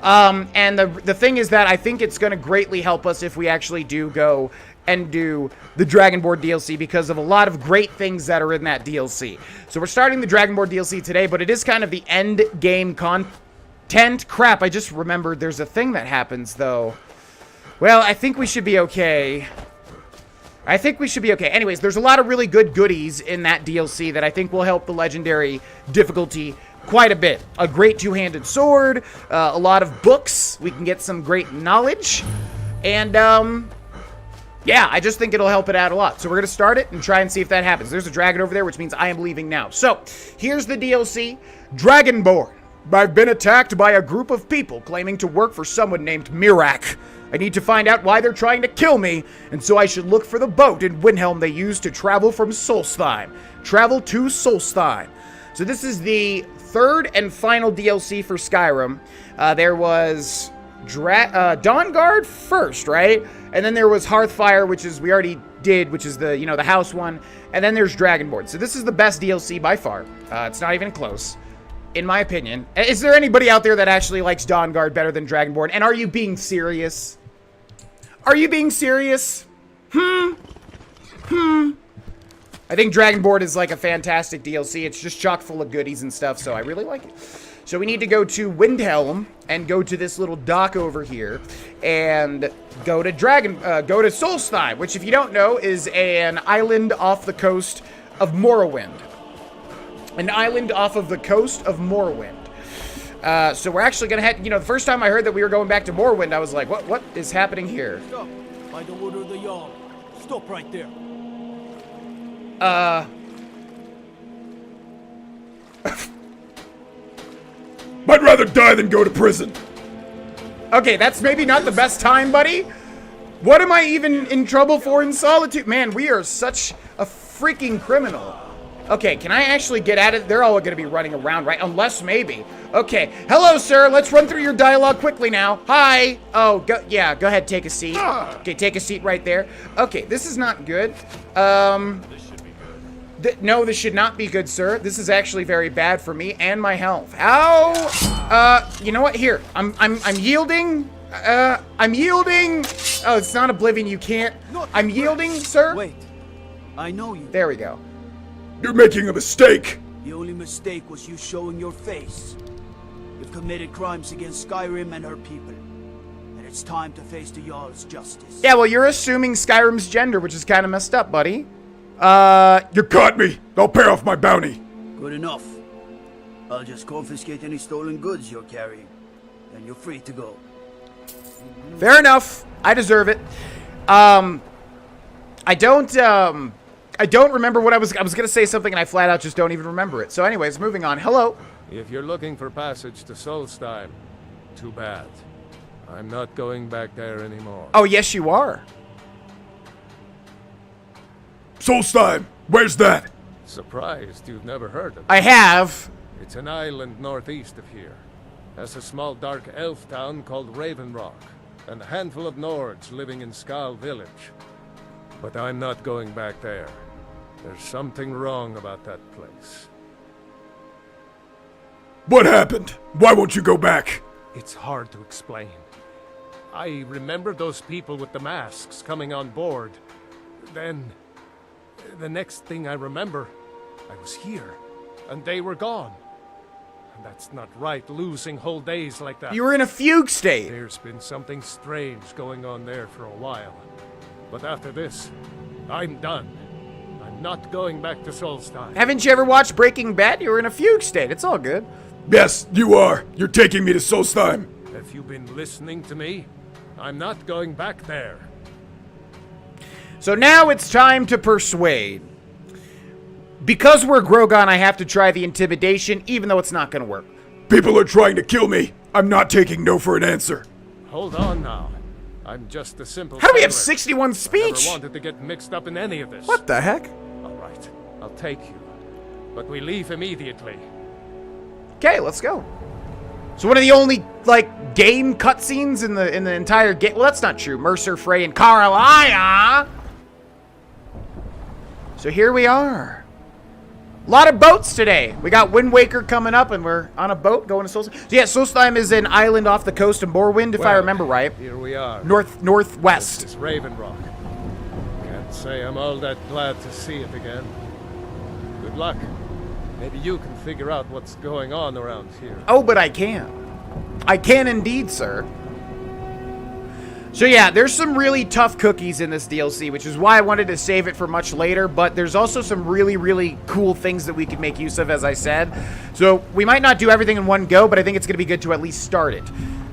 Dragonborn. And the thing is that I think it's going to greatly help us if we actually do go and do the Dragonborn DLC because of a lot of great things that are in that DLC. So we're starting the Dragonborn DLC today, but it is kind of the end game content. Crap, I just remembered there's a thing that happens, though. Well, I think we should be okay. Anyways, there's a lot of really good goodies in that DLC that I think will help the legendary difficulty quite a bit. A great two-handed sword, a lot of books. We can get some great knowledge. And, yeah, I just think it'll help it out a lot. So we're going to start it and try and see if that happens. There's a dragon over there, which means I am leaving now. So, here's the DLC. Dragonborn. I've been attacked by a group of people claiming to work for someone named Mirak. I need to find out why they're trying to kill me, and so I should look for the boat in Windhelm they used to travel from Solstheim. Travel to Solstheim. So this is the third and final DLC for Skyrim. There was Dawnguard first, right? And then there was Hearthfire, which is we already did, which is the, you know, the house one. And then there's Dragonborn. So this is the best DLC by far. It's not even close, in my opinion. Is there anybody out there that actually likes Dawnguard better than Dragonborn? And are you being serious? Are you being serious? I think Dragonborn is like a fantastic DLC. It's just chock full of goodies and stuff, so I really like it. So we need to go to Windhelm and go to this little dock over here and go to Solstheim, which, if you don't know, is an island off the coast of Morrowind. An island off of the coast of Morrowind. So we're actually gonna head, you know, the first time I heard that we were going back to Morrowind, I was like, what is happening here? Stop. By the order of the Jarl. Stop right there. I'd rather die than go to prison. Okay, that's maybe not the best time, buddy. What am I even in trouble for in Solitude? Man, we are such a freaking criminal. Okay, can I actually get at it? They're all going to be running around, right? Unless maybe. Okay. Hello, sir. Let's run through your dialogue quickly now. Hi. Oh, go ahead. Take a seat. Okay, take a seat right there. Okay, this is not good. No, this should not be good, sir. This is actually very bad for me and my health. Ow! You know what? Here. I'm yielding. I'm yielding. Oh, it's not Oblivion. You can't. I'm yielding, sir. Wait. I know you. There we go. You're making a mistake. The only mistake was you showing your face. You've committed crimes against Skyrim and her people. And it's time to face the Jarl's justice. Yeah, well, you're assuming Skyrim's gender, which is kind of messed up, buddy. You caught me. I'll pay off my bounty. Good enough. I'll just confiscate any stolen goods you're carrying. Then you're free to go. Fair enough. I deserve it. I don't remember what I was going to say something and I flat out just don't even remember it. So anyways, moving on. Hello. If you're looking for passage to Solstheim, too bad. I'm not going back there anymore. Oh, yes, you are. Solstheim, where's that? Surprised you've never heard of it. I have. It's an island northeast of here. Has a small dark elf town called Raven Rock, and a handful of Nords living in Skal Village. But I'm not going back there. There's something wrong about that place. What happened? Why won't you go back? It's hard to explain. I remember those people with the masks coming on board. Then, the next thing I remember, I was here, and they were gone. And that's not right, losing whole days like that. You were in a fugue state. There's been something strange going on there for a while. But after this, I'm done. I'm not going back to Solstheim. Haven't you ever watched Breaking Bad? You were in a fugue state. It's all good. Yes, you are. You're taking me to Solstheim. Have you been listening to me? I'm not going back there. So now it's time to persuade. Because we're Grogan, I have to try the intimidation, even though it's not going to work. People are trying to kill me. I'm not taking no for an answer. Hold on now. I'm just a simple How do we have sailor. 61 speech? I never wanted to get mixed up in any of this. What the heck? All right, I'll take you. But we leave immediately. Okay, let's go. So one of the only, like, game cutscenes in the entire game. Well, that's not true. Mercer, Frey, and Carlia. So here we are. A lot of boats today. We got Wind Waker coming up, and we're on a boat going to Solstheim. So yeah, Solstheim is an island off the coast of Morrowind, if I remember right. Here we are. Northwest. This is Raven Rock. Can't say I'm all that glad to see it again. Good luck. Maybe you can figure out what's going on around here. Oh, but I can. I can indeed, sir. So yeah, there's some really tough cookies in this DLC, which is why I wanted to save it for much later, but there's also some really, really cool things that we could make use of, as I said. So we might not do everything in one go, but I think it's going to be good to at least start it.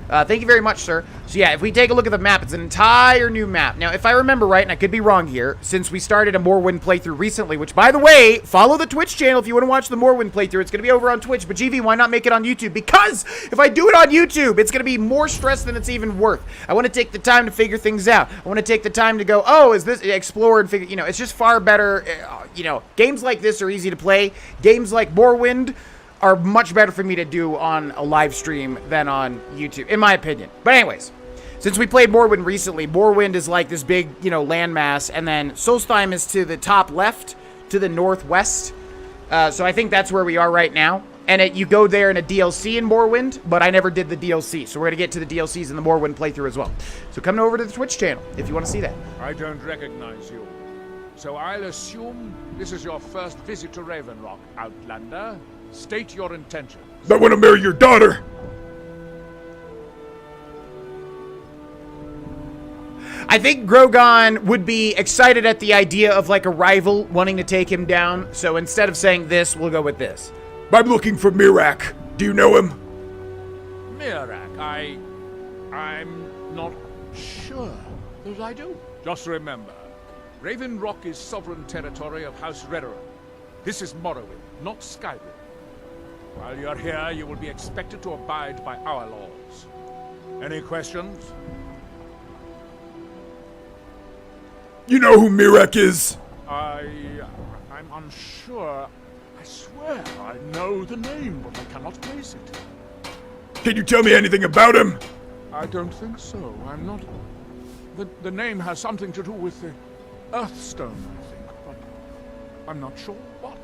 Thank you very much, sir. So yeah, if we take a look at the map, it's an entire new map. Now, if I remember right, and I could be wrong here, since we started a Morrowind playthrough recently, which, by the way, follow the Twitch channel if you want to watch the Morrowind playthrough. It's going to be over on Twitch, but GV, why not make it on YouTube? Because if I do it on YouTube, it's going to be more stress than it's even worth. I want to take the time to figure things out. I want to take the time to go, oh, is this, explore and figure, you know, it's just far better, you know, games like this are easy to play. Games like Morrowind are much better for me to do on a live stream than on YouTube, in my opinion. But anyways, since we played Morrowind recently, Morrowind is like this big, you know, landmass, and then Solstheim is to the top left, to the northwest. So I think that's where we are right now. And you go there in a DLC in Morrowind, but I never did the DLC. So we're going to get to the DLCs in the Morrowind playthrough as well. So come over to the Twitch channel if you want to see that. I don't recognize you. So I'll assume this is your first visit to Raven Rock, Outlander. State your intentions. I want to marry your daughter. I think Grogan would be excited at the idea of like a rival wanting to take him down. So instead of saying this, we'll go with this. I'm looking for Mirak. Do you know him? Mirak, I'm not sure that I do. Just remember, Raven Rock is sovereign territory of House Redoran. This is Morrowind, not Skyrim. While you're here, you will be expected to abide by our laws. Any questions? You know who Mirak is? I'm unsure. I swear I know the name, but I cannot place it. Can you tell me anything about him? I don't think so. I'm not... The name has something to do with the Earthstone, I think, but I'm not sure what.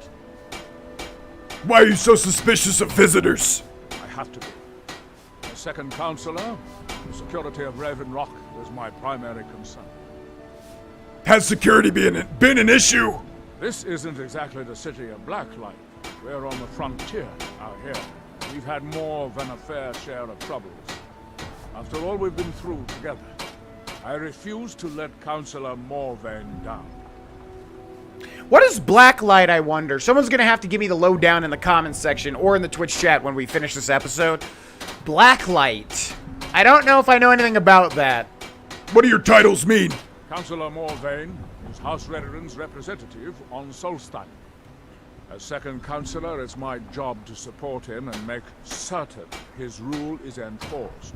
Why are you so suspicious of visitors? I have to be. As second counselor, the security of Raven Rock is my primary concern. Has security been an issue? This isn't exactly the city of Blacklight. We're on the frontier out here. We've had more than a fair share of troubles. After all we've been through together, I refuse to let Councillor Morvain down. What is Blacklight, I wonder? Someone's going to have to give me the lowdown in the comments section or in the Twitch chat when we finish this episode. Blacklight. I don't know if I know anything about that. What do your titles mean? Councillor Morvain is House Redoran's representative on Solstheim. As second councillor, it's my job to support him and make certain his rule is enforced.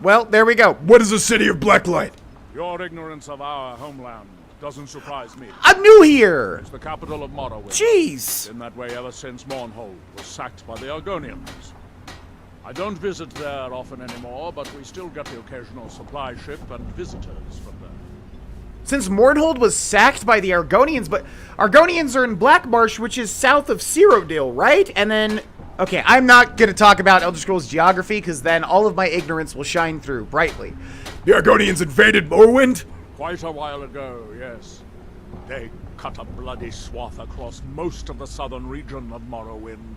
Well, there we go. What is the city of Blacklight? Your ignorance of our homeland doesn't surprise me. I'm new here. It's the capital of Morrowind. Jeez. Been that way ever since Mournhold was sacked by the Argonians. I don't visit there often anymore, but we still get the occasional supply ship and visitors from there. Since Mournhold was sacked by the Argonians, but Argonians are in Blackmarsh, which is south of Cyrodiil, right? And then, okay, I'm not going to talk about Elder Scrolls geography, because then all of my ignorance will shine through brightly. The Argonians invaded Morrowind? Quite a while ago, yes. They cut a bloody swath across most of the southern region of Morrowind.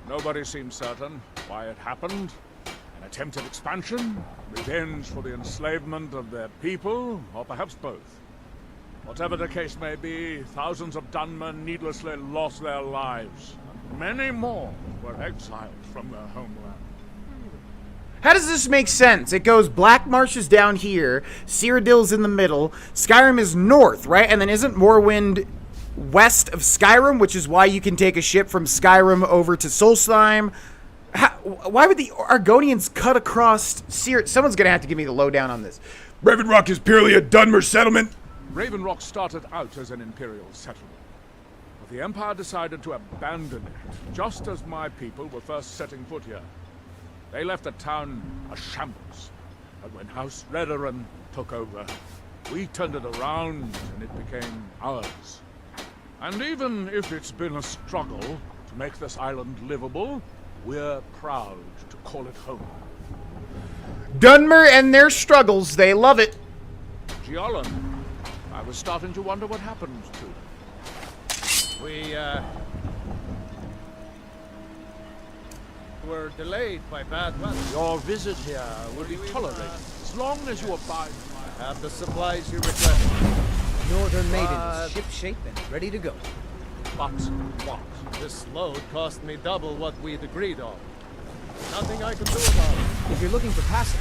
Nobody seems certain why it happened. An attempted expansion, revenge for the enslavement of their people, or perhaps both. Whatever the case may be, thousands of Dunmen needlessly lost their lives, and many more were exiled from their homeland. How does this make sense? It goes Blackmarsh is down here, Cyrodiil's in the middle, Skyrim is north, right? And then isn't Morrowind west of Skyrim, which is why you can take a ship from Skyrim over to Solstheim? Why would the Argonians cut across Cyrodiil? Someone's going to have to give me the lowdown on this. Ravenrock is purely a Dunmer settlement? Ravenrock started out as an imperial settlement, but the Empire decided to abandon it, just as my people were first setting foot here. They left the town a shambles, but when House Redoran took over, we turned it around and it became ours. And even if it's been a struggle to make this island livable, we're proud to call it home. Dunmer and their struggles, they love it. Giallan, I was starting to wonder what happened to them. We, were delayed by bad weather. Your visit here will be tolerated as long as you abide by have the supplies you requested. Northern Maiden is shipshape and ready to go. But what? This load cost me double what we'd agreed on. Nothing I can do about it. If you're looking for passage,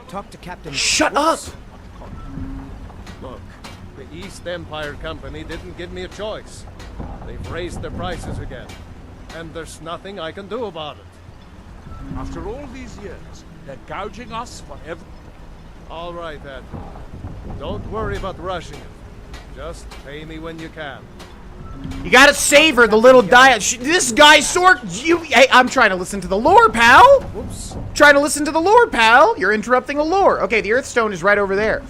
talk to Captain... Shut up! Look, the East Empire Company didn't give me a choice. They've raised their prices again. And there's nothing I can do about it. After all these years, they're gouging us for every... All right, then. Don't worry about rushing it. Just pay me when you can. You gotta savor the little diet. This guy, Sork, hey, I'm trying to listen to the lore, pal. Whoops. Trying to listen to the lore, pal. You're interrupting the lore. Okay, the Earthstone is right over there.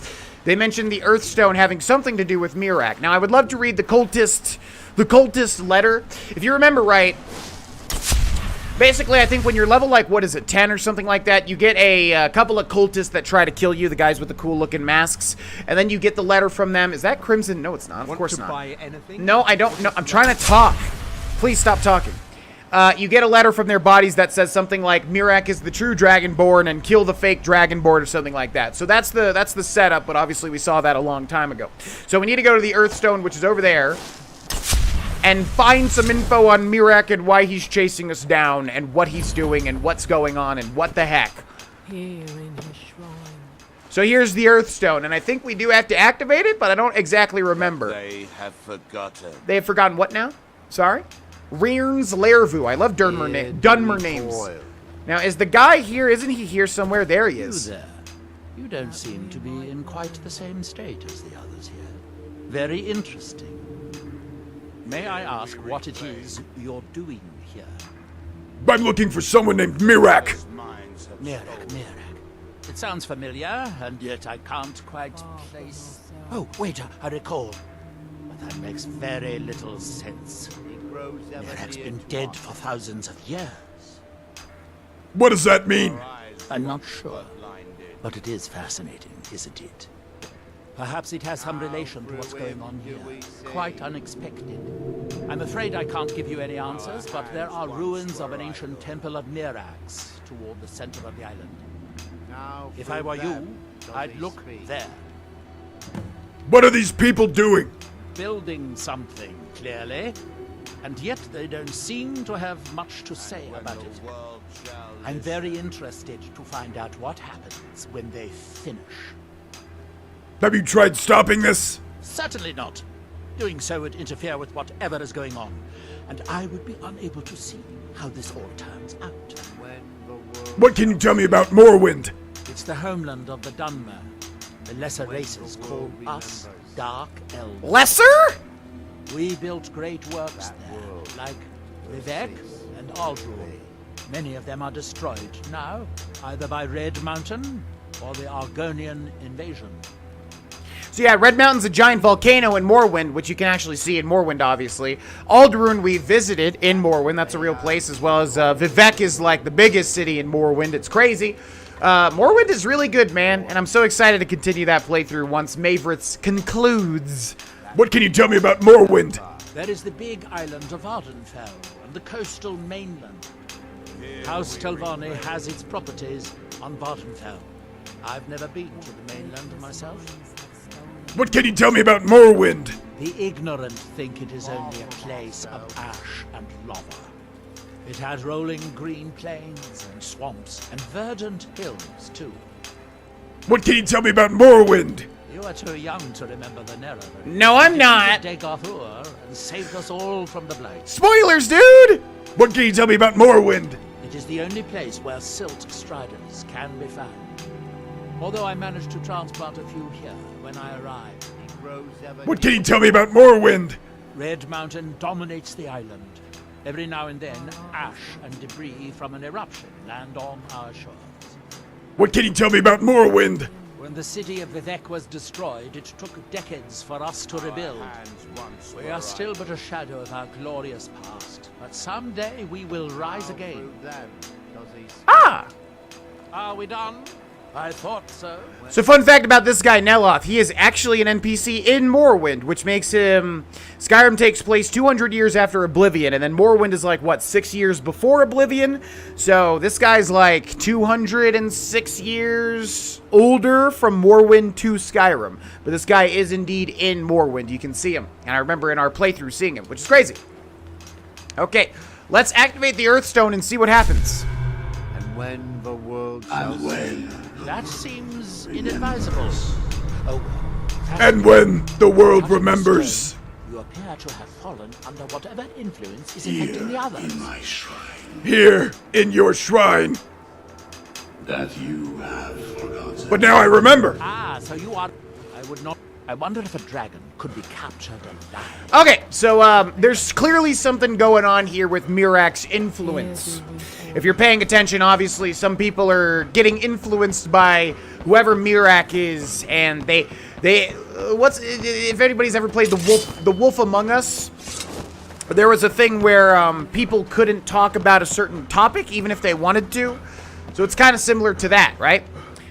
They mentioned the Earthstone having something to do with Miraak. Now, I would love to read the cultist letter. If you remember right, basically, I think when you're level, like, what is it, 10 or something like that, you get a couple of cultists that try to kill you, the guys with the cool-looking masks, and then you get the letter from them. Is that Crimson? No, it's not. Of course not. Want to buy anything? No, I don't. No, I'm trying to talk. Please stop talking. You get a letter from their bodies that says something like, Miraak is the true Dragonborn and kill the fake Dragonborn or something like that. So that's the setup, but obviously we saw that a long time ago. So we need to go to the Earthstone, which is over there, and find some info on Miraak and why he's chasing us down and what he's doing and what's going on and what the heck. Here in his shrine. So here's the Earthstone, and I think we do have to activate it, but I don't exactly remember. They have forgotten. They have forgotten what now? Sorry? Rearns Lairvu. I love Dunmer names. Now, is the guy here? Isn't he here somewhere? There he is. You there. You don't seem to be in quite the same state as the others here. Very interesting. May I ask what it is you're doing here? I'm looking for someone named Miraak. Miraak. It sounds familiar, and yet I can't quite place... Oh, wait, I recall. But that makes very little sense. Miraak's been dead for thousands of years. What does that mean? I'm not sure. But it is fascinating, isn't it? Perhaps it has some relation to what's going on here. Quite unexpected. I'm afraid I can't give you any answers, but there are ruins of an ancient temple of Miraak's toward the center of the island. If I were you, I'd look there. What are these people doing? Building something, clearly. And yet they don't seem to have much to say about it. I'm very interested to find out what happens when they finish. Have you tried stopping this? Certainly not. Doing so would interfere with whatever is going on, and I would be unable to see how this all turns out. What can you tell me about Morrowind? It's It's the homeland of the Dunmer. The lesser races call us Dark Elves. Lesser? We built great works there, like Vivek and Aldruin. Many of them are destroyed now, either by Red Mountain or the Argonian invasion. So yeah, Red Mountain's a giant volcano in Morrowind, which you can actually see in Morrowind, obviously. Alderun we visited in Morrowind, that's a real place, as well as Vivek is like the biggest city in Morrowind. It's crazy. Morrowind is really good, man, and I'm so excited to continue that playthrough once Mavericks concludes. What can you tell me about Morrowind? There is the big island of Ardenfell and the coastal mainland. House Telvanni has its properties on Vardenfell. I've never been to the mainland myself. What can you tell me about Morrowind? The ignorant think it is only a place of ash and lava. It has rolling green plains and swamps and verdant hills, too. What can you tell me about Morrowind? You are too young to remember the Nera. No, I'm not. Dagorthur and saved us all from the blight. Spoilers, dude! What can you tell me about Morrowind? It is the only place where silt striders can be found. Although I managed to transplant a few here when I arrived. What can you tell me about Morrowind? Red Mountain dominates the island. Every now and then, ash and debris from an eruption land on our shores. What can you tell me about Morrowind? When the city of Vivek was destroyed, it took decades for us to rebuild. We are still but a shadow of our glorious past, but someday we will rise again. Ah! Are we done? I thought so. So fun fact about this guy, Neloth, he is actually an NPC in Morrowind, which makes him... Skyrim takes place 200 years after Oblivion, and then Morrowind is like, what, 6 years before Oblivion? So this guy's like 206 years older from Morrowind to Skyrim. But this guy is indeed in Morrowind. You can see him. And I remember in our playthrough seeing him, which is crazy. Okay, let's activate the Earthstone and see what happens. And when the world That seems inadvisable. Oh, and when the world remembers. You appear to have fallen under whatever influence is affecting the others. In my shrine. Here, in your shrine. That you have forgotten. But now I remember. Ah, so you are... I would not... I wonder if a dragon could be captured alive. Okay, so there's clearly something going on here with Mirak's influence. If you're paying attention, obviously, some people are getting influenced by whoever Mirak is, and they if anybody's ever played the Wolf Among Us, there was a thing where people couldn't talk about a certain topic, even if they wanted to. So it's kind of similar to that, right?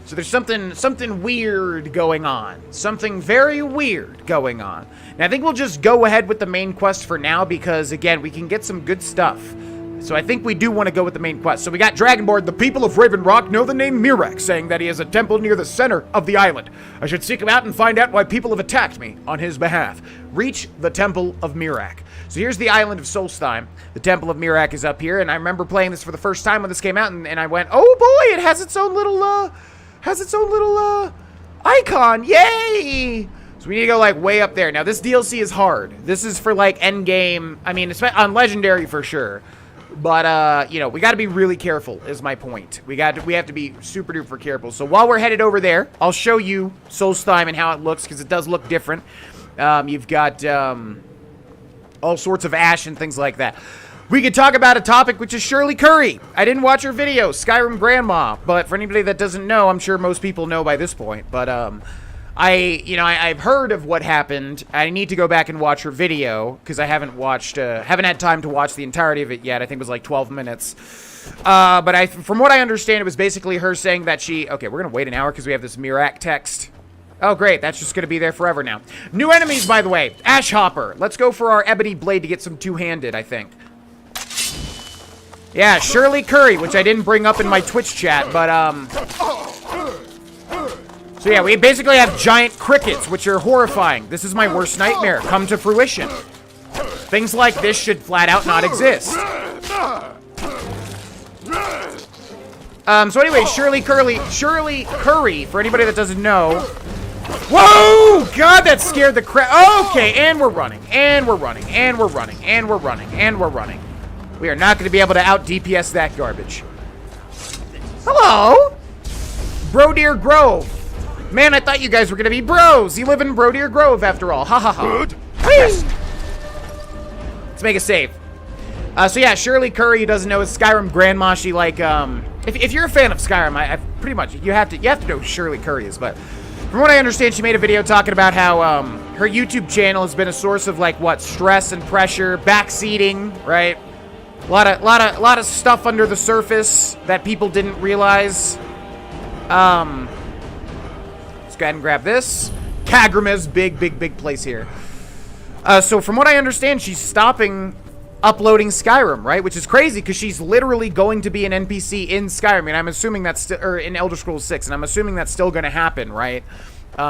So there's something weird going on. Something very weird going on. And I think we'll just go ahead with the main quest for now because, again, we can get some good stuff. So I think we do want to go with the main quest. So we got Dragonborn. The people of Raven Rock know the name Mirak, saying that he has a temple near the center of the island. I should seek him out and find out why people have attacked me on his behalf. Reach the Temple of Mirak. So here's the island of Solstheim. The Temple of Mirak is up here, and I remember playing this for the first time when this came out, and I went, oh boy, it has its own little, icon. Yay! So we need to go, like, way up there. Now, this DLC is hard. This is for, like, endgame. I mean, it's on Legendary for sure. But, you know, we got to be really careful, is my point. We have to be super duper careful. So while we're headed over there, I'll show you Solstheim and how it looks, because it does look different. You've got all sorts of ash and things like that. We could talk about a topic, which is Shirley Curry. I didn't watch her video, Skyrim Grandma. But for anybody that doesn't know, I'm sure most people know by this point. But, I've heard of what happened. I need to go back and watch her video because I haven't had time to watch the entirety of it yet. I think it was like 12 minutes. But from what I understand, it was basically her saying that okay, we're going to wait an hour because we have this Mirak text. Oh, great. That's just going to be there forever now. New enemies, by the way. Ash Hopper. Let's go for our Ebony Blade to get some two-handed, I think. Yeah, Shirley Curry, which I didn't bring up in my Twitch chat, but, so yeah, we basically have giant crickets, which are horrifying. This is my worst nightmare come to fruition. Things like this should flat out not exist. So anyway, Shirley Curry, for anybody that doesn't know. Whoa! God, that scared the crap. Okay, and we're running, and we're running, and we're running, and we're running, and we're running. We are not going to be able to out-DPS that garbage. Hello? Brodeer Grove. Man, I thought you guys were gonna be bros. You live in Brodeer Grove after all. Ha ha ha. Good. Yes. Let's make a save. So yeah, Shirley Curry, who doesn't know, is Skyrim grandma. She like, if you're a fan of Skyrim, I pretty much, you have to know who Shirley Curry is. But from what I understand, she made a video talking about how her YouTube channel has been a source of like what, stress and pressure, backseating, right? A lot of stuff under the surface that people didn't realize. Let's go ahead and grab this. Kagram's big place here. So from what I understand, she's stopping uploading Skyrim, right? Which is crazy because she's literally going to be an NPC in Skyrim, and I'm assuming that's still, or in Elder Scrolls 6, and I'm assuming that's still going to happen, right?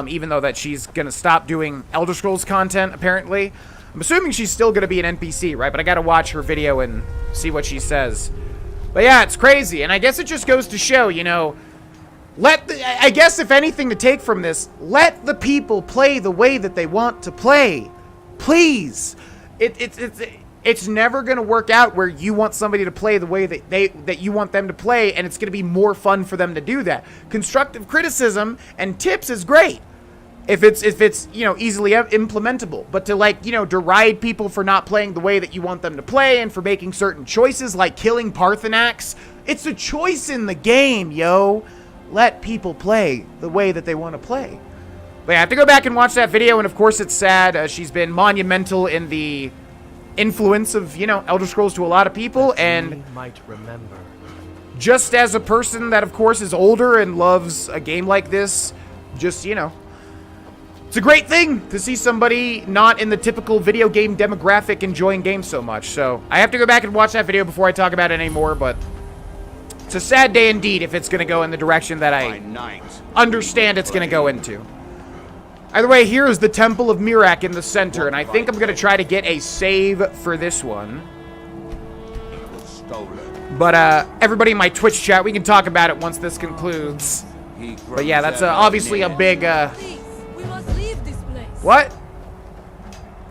Even though that she's going to stop doing Elder Scrolls content, apparently. I'm assuming she's still going to be an NPC, right? But I got to watch her video and see what she says. But yeah, it's crazy, and I guess it just goes to show, you know, I guess if anything to take from this, let the people play the way that they want to play. Please. It's never going to work out where you want somebody to play the way that you want them to play, and it's going to be more fun for them to do that. Constructive criticism and tips is great if it's you know, easily implementable, but to like, you know, deride people for not playing the way that you want them to play and for making certain choices like killing Parthenax, it's a choice in the game, yo. Let people play the way that they want to play. But yeah, I have to go back and watch that video, and of course it's sad. She's been monumental in the influence of, you know, Elder Scrolls to a lot of people, and might remember. Just as a person that of course is older and loves a game like this, just, you know, it's a great thing to see somebody not in the typical video game demographic enjoying games so much. So I have to go back and watch that video before I talk about it anymore, but it's a sad day indeed if it's going to go in the direction that I understand it's going to go into. Either way, here is the Temple of Miraak in the center, and I think I'm going to try to get a save for this one. But, everybody in my Twitch chat, we can talk about it once this concludes. But yeah, that's obviously a big, We must leave this place. What?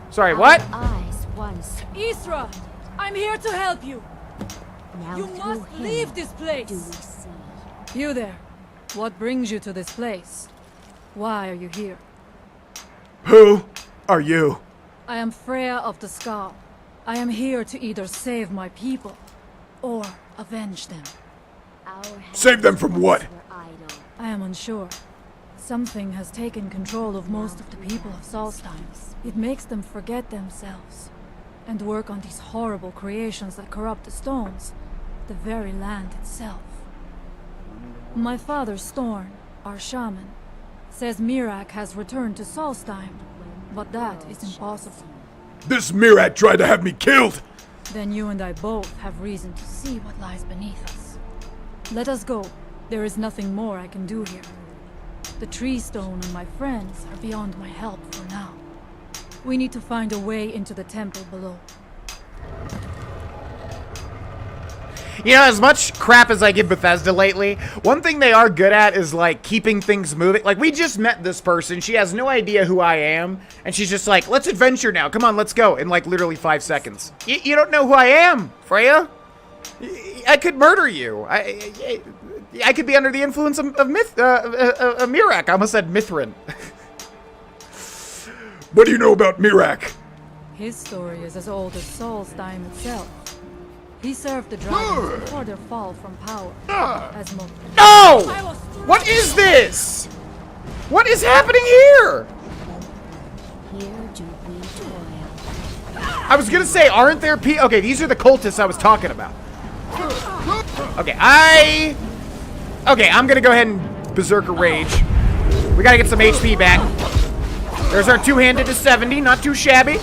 Sorry, what? Isra, I'm here to help you. You must leave this place. You there. What brings you to this place? Why are you here? Who are you? I am Freya of the Skull. I am here to either save my people or avenge them. Save them from what? I am unsure. Something has taken control of most of the people of Solstheim. It makes them forget themselves and work on these horrible creations that corrupt the stones, the very land itself. My father, Storn, our shaman, says Miraak has returned to Solstheim, but that is impossible. This Miraak tried to have me killed! Then you and I both have reason to see what lies beneath us. Let us go. There is nothing more I can do here. The Tree Stone and my friends are beyond my help for now. We need to find a way into the temple below. You know, as much crap as I give Bethesda lately, one thing they are good at is, like, keeping things moving. Like, we just met this person. She has no idea who I am. And she's just like, let's adventure now. Come on, let's go. In, like, literally 5 seconds. You don't know who I am, Freya. I could murder you. I could be under the influence of Miraak. I almost said Mithrin. What do you know about Miraak? His story is as old as Solstheim itself. He served the dragons before their fall from power. As most. No! What is this? What is happening here? Here do we toil. I was gonna say, aren't there okay, these are the cultists I was talking about. Okay, I'm gonna go ahead and Berserker Rage. We gotta get some HP back. There's our two-handed to 70, not too shabby.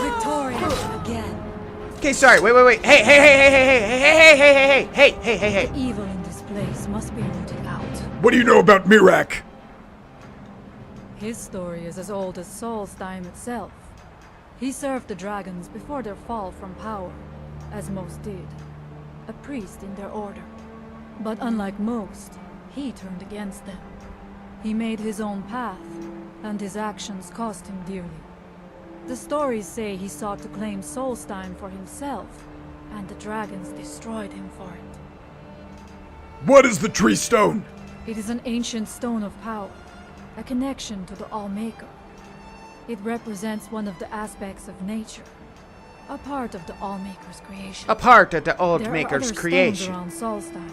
Victorious again. Okay, sorry. Wait. Hey. The evil in this place must be rooted out. What do you know about Miraak? His story is as old as Solstheim itself. He served the dragons before their fall from power, as most did. A priest in their order. But unlike most, he turned against them. He made his own path, and his actions cost him dearly. The stories say he sought to claim Solstheim for himself, and the dragons destroyed him for it. What is the tree stone? It is an ancient stone of power, a connection to the Allmaker. It represents one of the aspects of nature, a part of the Allmaker's creation. A part of the There are Allmaker's other creation. stones around Solstein.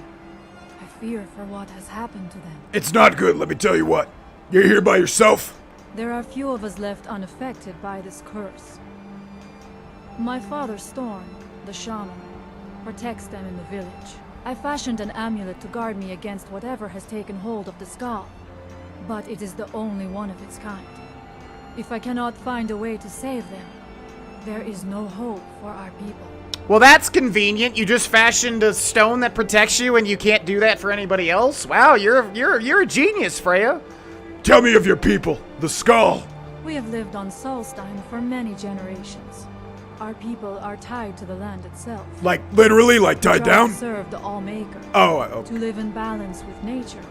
I fear for what has happened to them. It's not good, let me tell you what. You're here by yourself? There are few of us left unaffected by this curse. My father Storm, the shaman, protects them in the village. I fashioned an amulet to guard me against whatever has taken hold of the skull, but it is the only one of its kind. If I cannot find a way to save them, there is no hope for our people. Well, that's convenient. You just fashioned a stone that protects you and you can't do that for anybody else? Wow, you're a genius, Freya. Tell me of your people, the skull. We have lived on Solstein for many generations. Our people are tied to the land itself. Like, literally, like tied down? To serve the Allmaker. Oh, okay. To live in balance with nature,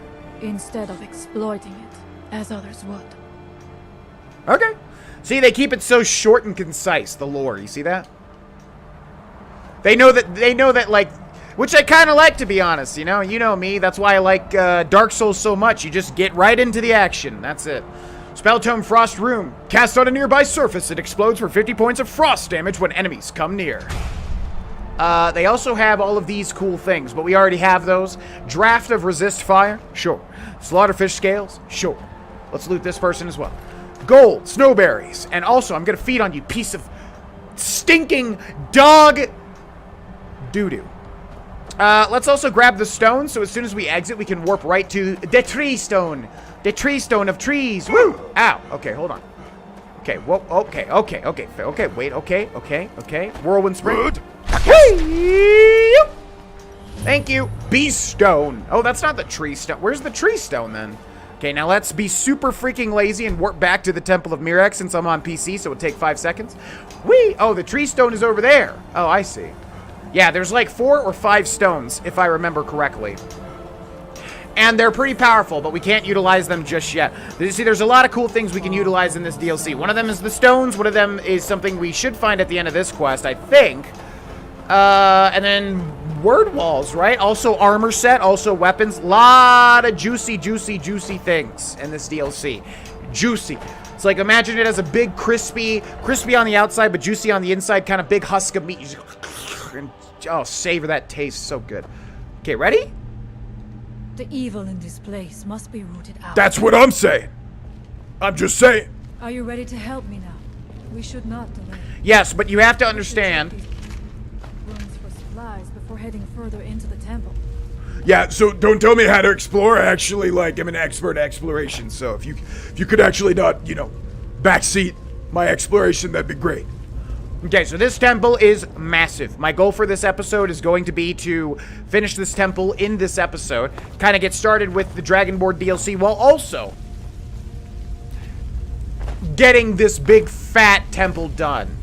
instead of exploiting it, as others would. Okay. See, they keep it so short and concise, the lore. You see that? They know that, like, which I kind of like, to be honest, you know? You know me, that's why I like Dark Souls so much. You just get right into the action. That's it. Spell Tome Frost Room. Cast on a nearby surface. It explodes for 50 points of frost damage when enemies come near. They also have all of these cool things, but we already have those. Draft of Resist Fire? Sure. Slaughterfish Scales? Sure. Let's loot this person as well. Gold, snowberries, and also I'm gonna feed on you, piece of stinking dog doo-doo. Let's also grab the stone, so as soon as we exit, we can warp right to the tree stone. The tree stone of trees. Woo! Ow. Okay, hold on. Okay, whoa, okay, wait, okay. Whirlwind spring. Thank you. Beast stone. Oh, that's not the tree stone. Where's the tree stone, then? Okay, now let's be super freaking lazy and warp back to the Temple of Mirex since I'm on PC, so it'll take 5 seconds. Whee! Oh, the tree stone is over there. Oh, I see. Yeah, there's like 4 or 5 stones, if I remember correctly. And they're pretty powerful, but we can't utilize them just yet. You see, there's a lot of cool things we can utilize in this DLC. One of them is the stones. One of them is something we should find at the end of this quest, I think. And then word walls, right? Also armor set, also weapons. Lot of juicy things in this DLC. Juicy. It's like, imagine it as a big crispy on the outside, but juicy on the inside, kind of big husk of meat. You just, and, oh, savor that taste. So good. Okay, ready? The evil in this place must be rooted out. That's what I'm saying. I'm just saying. Are you ready to help me now? We should not delay. Yes, but you have to understand. Rooms for supplies before heading further into the temple. Yeah, so don't tell me how to explore. I actually, like, am an expert at exploration. So if you could actually not, you know, backseat my exploration, that'd be great. Okay, so this temple is massive. My goal for this episode is going to be to finish this temple in this episode, kind of get started with the Dragonborn DLC, while also getting this big fat temple done.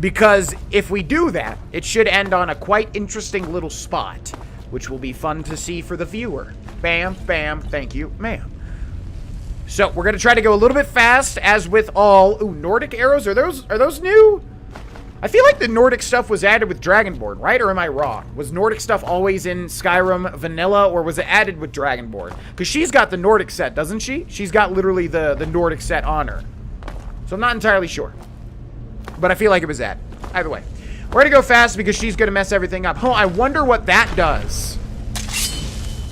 Because if we do that, it should end on a quite interesting little spot, which will be fun to see for the viewer. Bam, bam, thank you, ma'am. So, we're going to try to go a little bit fast, as with all... Ooh, Nordic arrows? Are those new? I feel like the Nordic stuff was added with Dragonborn, right? Or am I wrong? Was Nordic stuff always in Skyrim Vanilla, or was it added with Dragonborn? Because she's got the Nordic set, doesn't she? She's got literally the Nordic set on her. So, I'm not entirely sure. But I feel like it was added. Either way. We're going to go fast because she's going to mess everything up. Oh, I wonder what that does.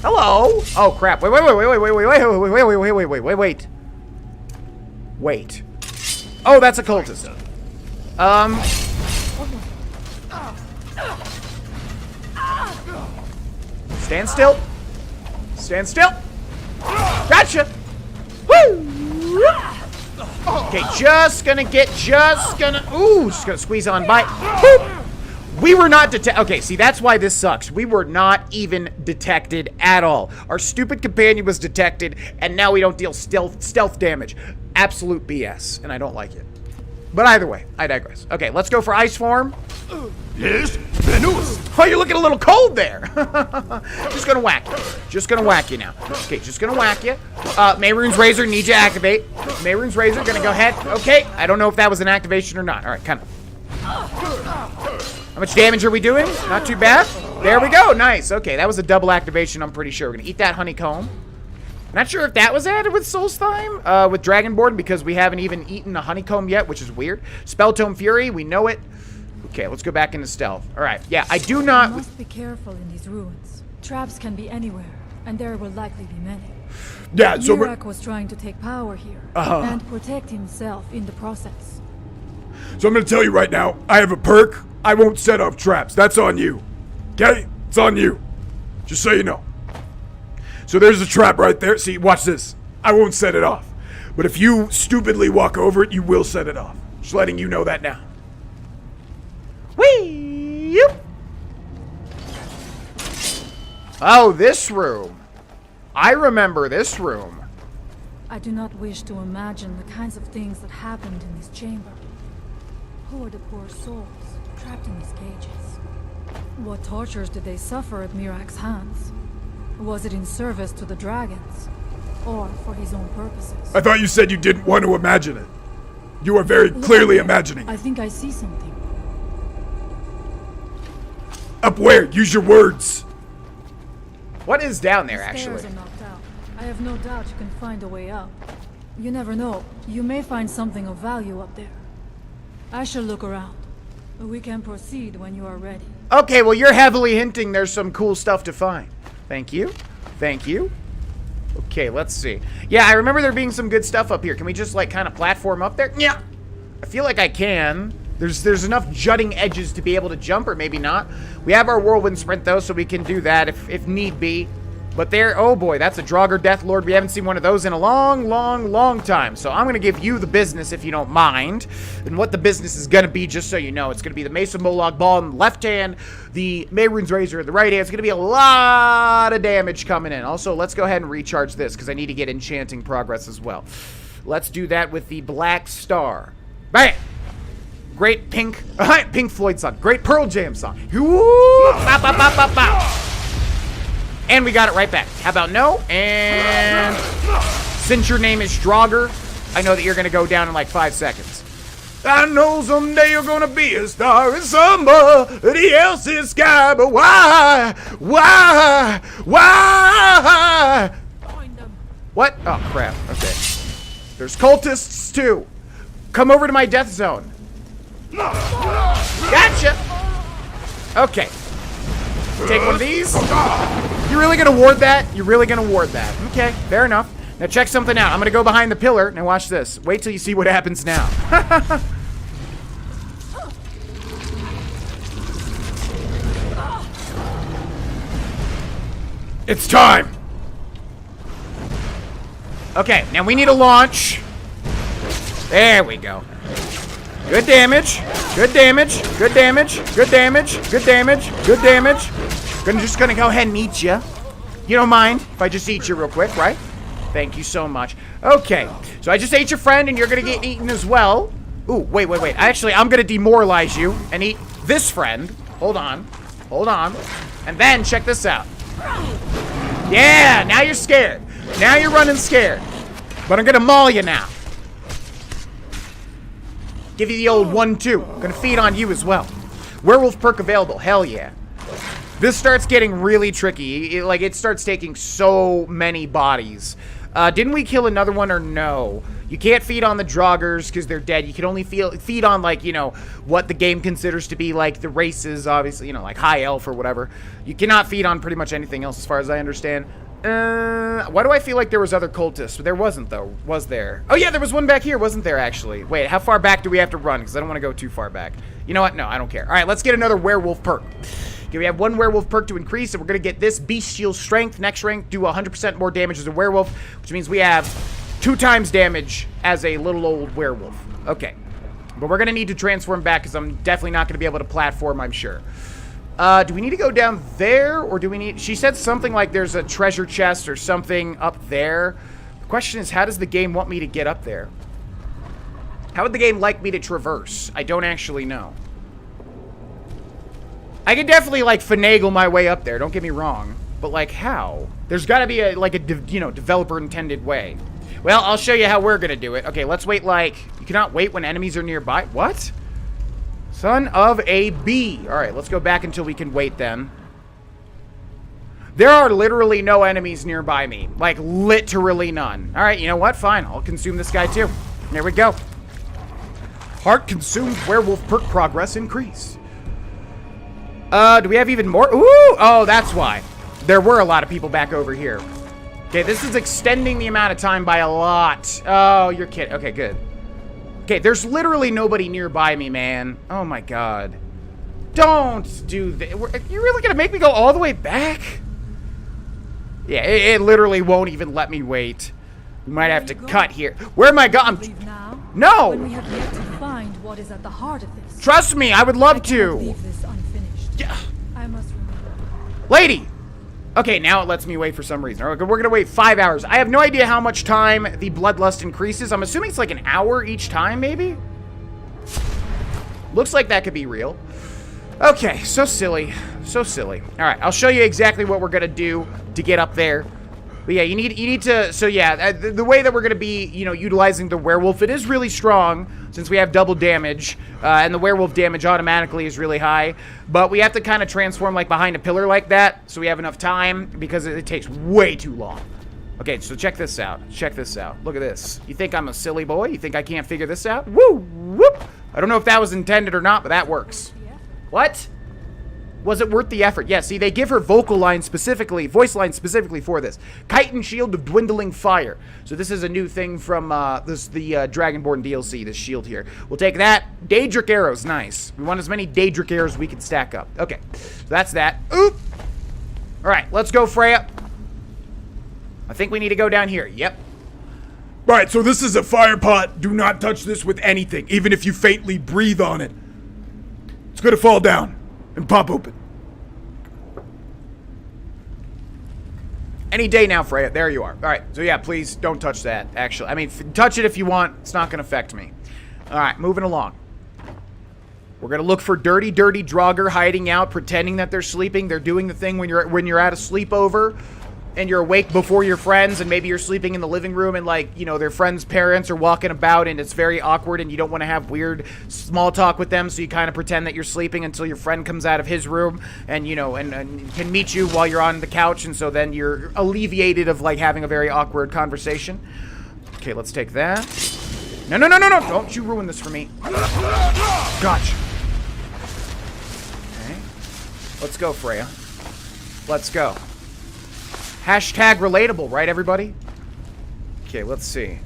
Hello? Oh, crap. Wait. Wait. Oh, that's a cultist. Stand still. Stand still. Gotcha. Woo! Okay, just gonna, ooh, just gonna squeeze on by. Boop. We were not detected. Okay, see, that's why this sucks. We were not even detected at all. Our stupid companion was detected, and now we don't deal stealth damage. Absolute BS, and I don't like it. But either way, I digress. Okay, let's go for ice form. Yes, Venus. Oh, you're looking a little cold there. Just gonna whack you. Just gonna whack you now. Okay, just gonna whack you. Mayrune's Razor, need you to activate. Mayrune's Razor, gonna go ahead. Okay, I don't know if that was an activation or not. All right, kind of. How much damage are we doing? Not too bad. There we go. Nice. Okay, that was a double activation, I'm pretty sure. We're gonna eat that honeycomb. Not sure if that was added with Solstheim, with Dragonborn, because we haven't even eaten a honeycomb yet, which is weird. Spelltome Fury, we know it. Okay, let's go back into stealth. All right, yeah, I do not... You must be careful in these ruins. Traps can be anywhere, and there will likely be many. Yeah, so... Mirak was trying to take power here, and protect himself in the process. So I'm gonna tell you right now, I have a perk. I won't set off traps. That's on you. Okay? It's on you. Just so you know. So there's a trap right there. See, watch this. I won't set it off. But if you stupidly walk over it, you will set it off. Just letting you know that now. Whee! Yep. Oh, this room. I remember this room. I do not wish to imagine the kinds of things that happened in this chamber. Who are the poor souls trapped in these cages? What tortures did they suffer at Mirak's hands? Was it in service to the dragons, or for his own purposes? I thought you said you didn't want to imagine it. You are very clearly imagining. I think I see something. Up where? Use your words. What is down there, The actually? stairs are knocked out. I have no doubt you can find a way up. You never know. You may find something of value up there. I shall look around. We can proceed when you are ready. Okay, well, you're heavily hinting there's some cool stuff to find. Thank you. Thank you. Okay, let's see. Yeah, I remember there being some good stuff up here. Can we just, like, kind of platform up there? Yeah. I feel like I can. There's enough jutting edges to be able to jump, or maybe not. We have our whirlwind sprint, though, so we can do that if need be. But there, oh boy, that's a Draugr Deathlord. We haven't seen one of those in a long time. So I'm going to give you the business, if you don't mind. And what the business is going to be, just so you know, it's going to be the Mesa Molag Ball in the left hand, the Mehrunes Razor in the right hand. It's going to be a lot of damage coming in. Also, let's go ahead and recharge this, because I need to get enchanting progress as well. Let's do that with the Black Star. Bam! Great Pink Floyd song. Great Pearl Jam song. Woo! Bow, bow, bow, bow, bow. And we got it right back. How about no? And since your name is Draugr, I know that you're going to go down in like 5 seconds. I know someday you're going to be a star in somebody else's sky, but why? Why? What? Oh, crap. Okay. There's cultists, too. Come over to my death zone. Gotcha. Okay. Take one of these. You really gonna ward that? You're really gonna ward that. Okay, fair enough. Now check something out. I'm gonna go behind the pillar. Now watch this. Wait till you see what happens now. It's time. Okay, now we need a launch. There we go. Good damage. Good damage. Good damage. Good damage. Good damage. Good damage. Just gonna go ahead and eat you. You don't mind if I just eat you real quick, right? Thank you so much. Okay, so I just ate your friend, and you're gonna get eaten as well. Ooh, wait. Actually, I'm gonna demoralize you and eat this friend. Hold on. And then check this out. Yeah, now you're scared. Now you're running scared. But I'm gonna maul you now. Give you the old 1-2. Gonna feed on you as well. Werewolf perk available. Hell yeah. This starts getting really tricky. It starts taking so many bodies. Didn't we kill another one or no? You can't feed on the Draugrs because they're dead. You can only feed on, like, you know, what the game considers to be, like, the races, obviously, you know, like High Elf or whatever. You cannot feed on pretty much anything else as far as I understand. Why do I feel like there was other cultists? There wasn't, though. Was there? Oh, yeah, there was one back here, wasn't there, actually? Wait, how far back do we have to run? Because I don't want to go too far back. You know what? No, I don't care. All right, let's get another werewolf perk. Okay, we have one werewolf perk to increase, and we're going to get this bestial strength. Next rank, do 100% more damage as a werewolf, which means we have 2 times damage as a little old werewolf. Okay. But we're going to need to transform back, because I'm definitely not going to be able to platform, I'm sure. Do we need to go down there, or do we need... She said something like there's a treasure chest or something up there. The question is, how does the game want me to get up there? How would the game like me to traverse? I don't actually know. I could definitely, like, finagle my way up there, don't get me wrong. But, like, how? There's got to be, developer-intended way. Well, I'll show you how we're going to do it. Okay, let's wait, like... You cannot wait when enemies are nearby. What? Son of a bee. All right, let's go back until we can wait then. There are literally no enemies nearby me. Like, literally none. All right, you know what? Fine. I'll consume this guy too. There we go. Heart consumed werewolf perk progress increase. Do we have even more? Ooh! Oh, that's why. There were a lot of people back over here. Okay, this is extending the amount of time by a lot. Oh, you're kidding. Okay, good. Okay, there's literally nobody nearby me, man. Oh my god. Don't do this. You're really gonna make me go all the way back? Yeah, it literally won't even let me wait. We might have to cut here. Where am I going? No! When we have yet to find what is at the heart of this. Trust me, I would love to. Leave this unfinished. Yeah. I must remember. Lady! Okay, now it lets me wait for some reason. All right, we're gonna wait 5 hours. I have no idea how much time the bloodlust increases. I'm assuming it's like an hour each time, maybe? Looks like that could be real. Okay, so silly. So silly. All right, I'll show you exactly what we're gonna do to get up there. But yeah, you need to, so yeah, the way that we're going to be, you know, utilizing the werewolf, it is really strong since we have double damage, and the werewolf damage automatically is really high, but we have to kind of transform like behind a pillar like that so we have enough time because it takes way too long. Okay, so check this out. Check this out. Look at this. You think I'm a silly boy? You think I can't figure this out? Woo! Whoop! I don't know if that was intended or not, but that works. What? Was it worth the effort? Yeah, see, they give her voice line specifically for this. Chitin Shield of Dwindling Fire. So this is a new thing from the Dragonborn DLC, this shield here. We'll take that. Daedric Arrows, nice. We want as many Daedric Arrows as we can stack up. Okay, so that's that. Oop! All right, let's go, Freya. I think we need to go down here. Yep. Right, so this is a fire pot. Do not touch this with anything, even if you faintly breathe on it. It's gonna fall down and pop open. Any day now, Freya. There you are. All right. So yeah, please don't touch that, actually. I mean, touch it if you want. It's not going to affect me. All right, moving along. We're going to look for dirty Draugr hiding out, pretending that they're sleeping. They're doing the thing when you're at a sleepover and you're awake before your friends, and maybe you're sleeping in the living room and, like, you know, their friends' parents are walking about and it's very awkward and you don't want to have weird small talk with them, so you kind of pretend that you're sleeping until your friend comes out of his room and, you know, and can meet you while you're on the couch, and so then you're alleviated of, like, having a very awkward conversation. Okay, let's take that. No. Don't you ruin this for me. Gotcha. Okay. Let's go, Freya. Let's go. Hashtag relatable, right, everybody? Okay, let's see.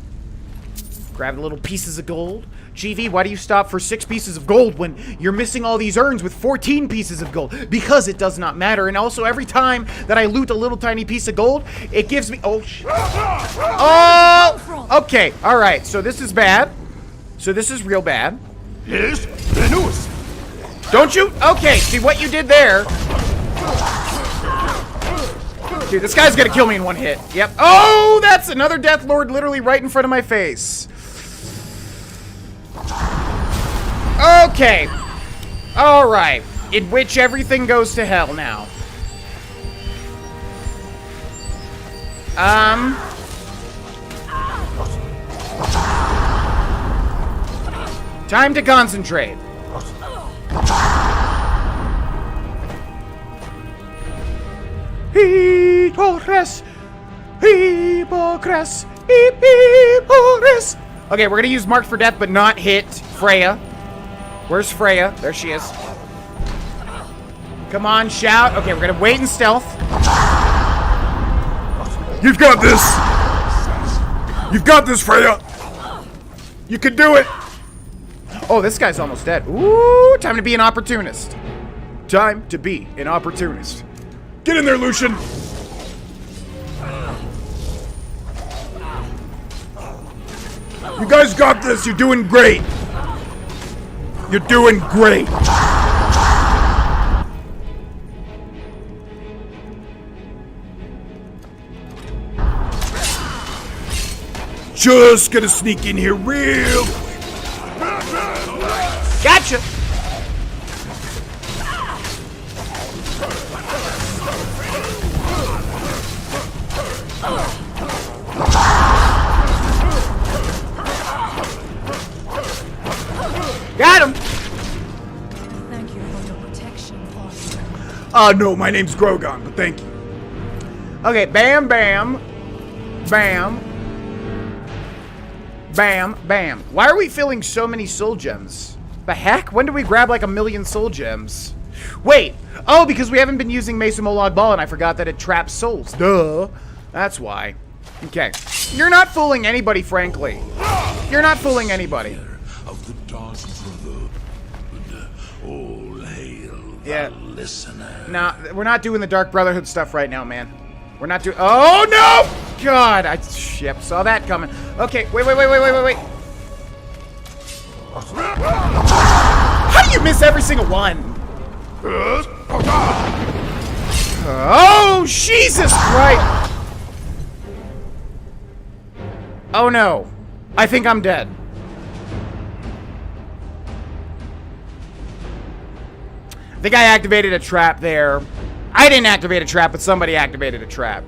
Grab the little pieces of gold. GV, why do you stop for 6 pieces of gold when you're missing all these urns with 14 pieces of gold? Because it does not matter. And also, every time that I loot a little tiny piece of gold, it gives me... Oh, shit. Oh! Okay, alright. So this is bad. So this is real bad. Yes, the news. Don't you? Okay, see what you did there. Dude, this guy's gonna kill me in one hit. Yep. Oh, that's another Death Lord literally right in front of my face. Okay. Alright. In which everything goes to hell now. Time to concentrate. Hypocres. Okay, we're gonna use Marked for Death, but not hit Freya. Where's Freya? There she is. Come on, shout. Okay, we're gonna wait in stealth. You've got this. You've got this, Freya. You can do it. Oh, this guy's almost dead. Ooh, time to be an opportunist. Time to be an opportunist. Get in there, Lucian. You guys got this. You're doing great. You're doing great. Just gonna sneak in here real quick. Gotcha. Got him. No, my name's Grogan, but thank you. Okay, bam, bam. Bam. Bam, bam. Why are we filling so many soul gems? The heck? When did we grab like 1,000,000 soul gems? Wait. Oh, because we haven't been using Mesa Molag Ball and I forgot that it traps souls. Duh. That's why. Okay. You're not fooling anybody, frankly. You're not fooling anybody. Of the Dark Brotherhood, all hail the listener. Nah, we're not doing the Dark Brotherhood stuff right now, man. We're not doing. Oh no! God, I saw that coming. Okay, wait. How do you miss every single one? Oh, Jesus Christ! Oh no. I think I'm dead. I think I activated a trap there. I didn't activate a trap, but somebody activated a trap.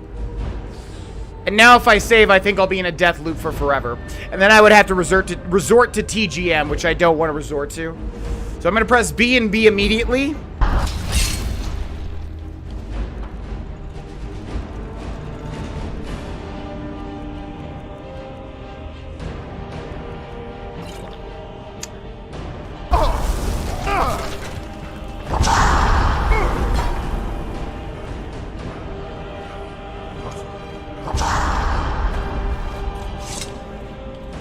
And now if I save, I think I'll be in a death loop for forever. And then I would have to resort to TGM, which I don't want to resort to. So I'm going to press B and B immediately.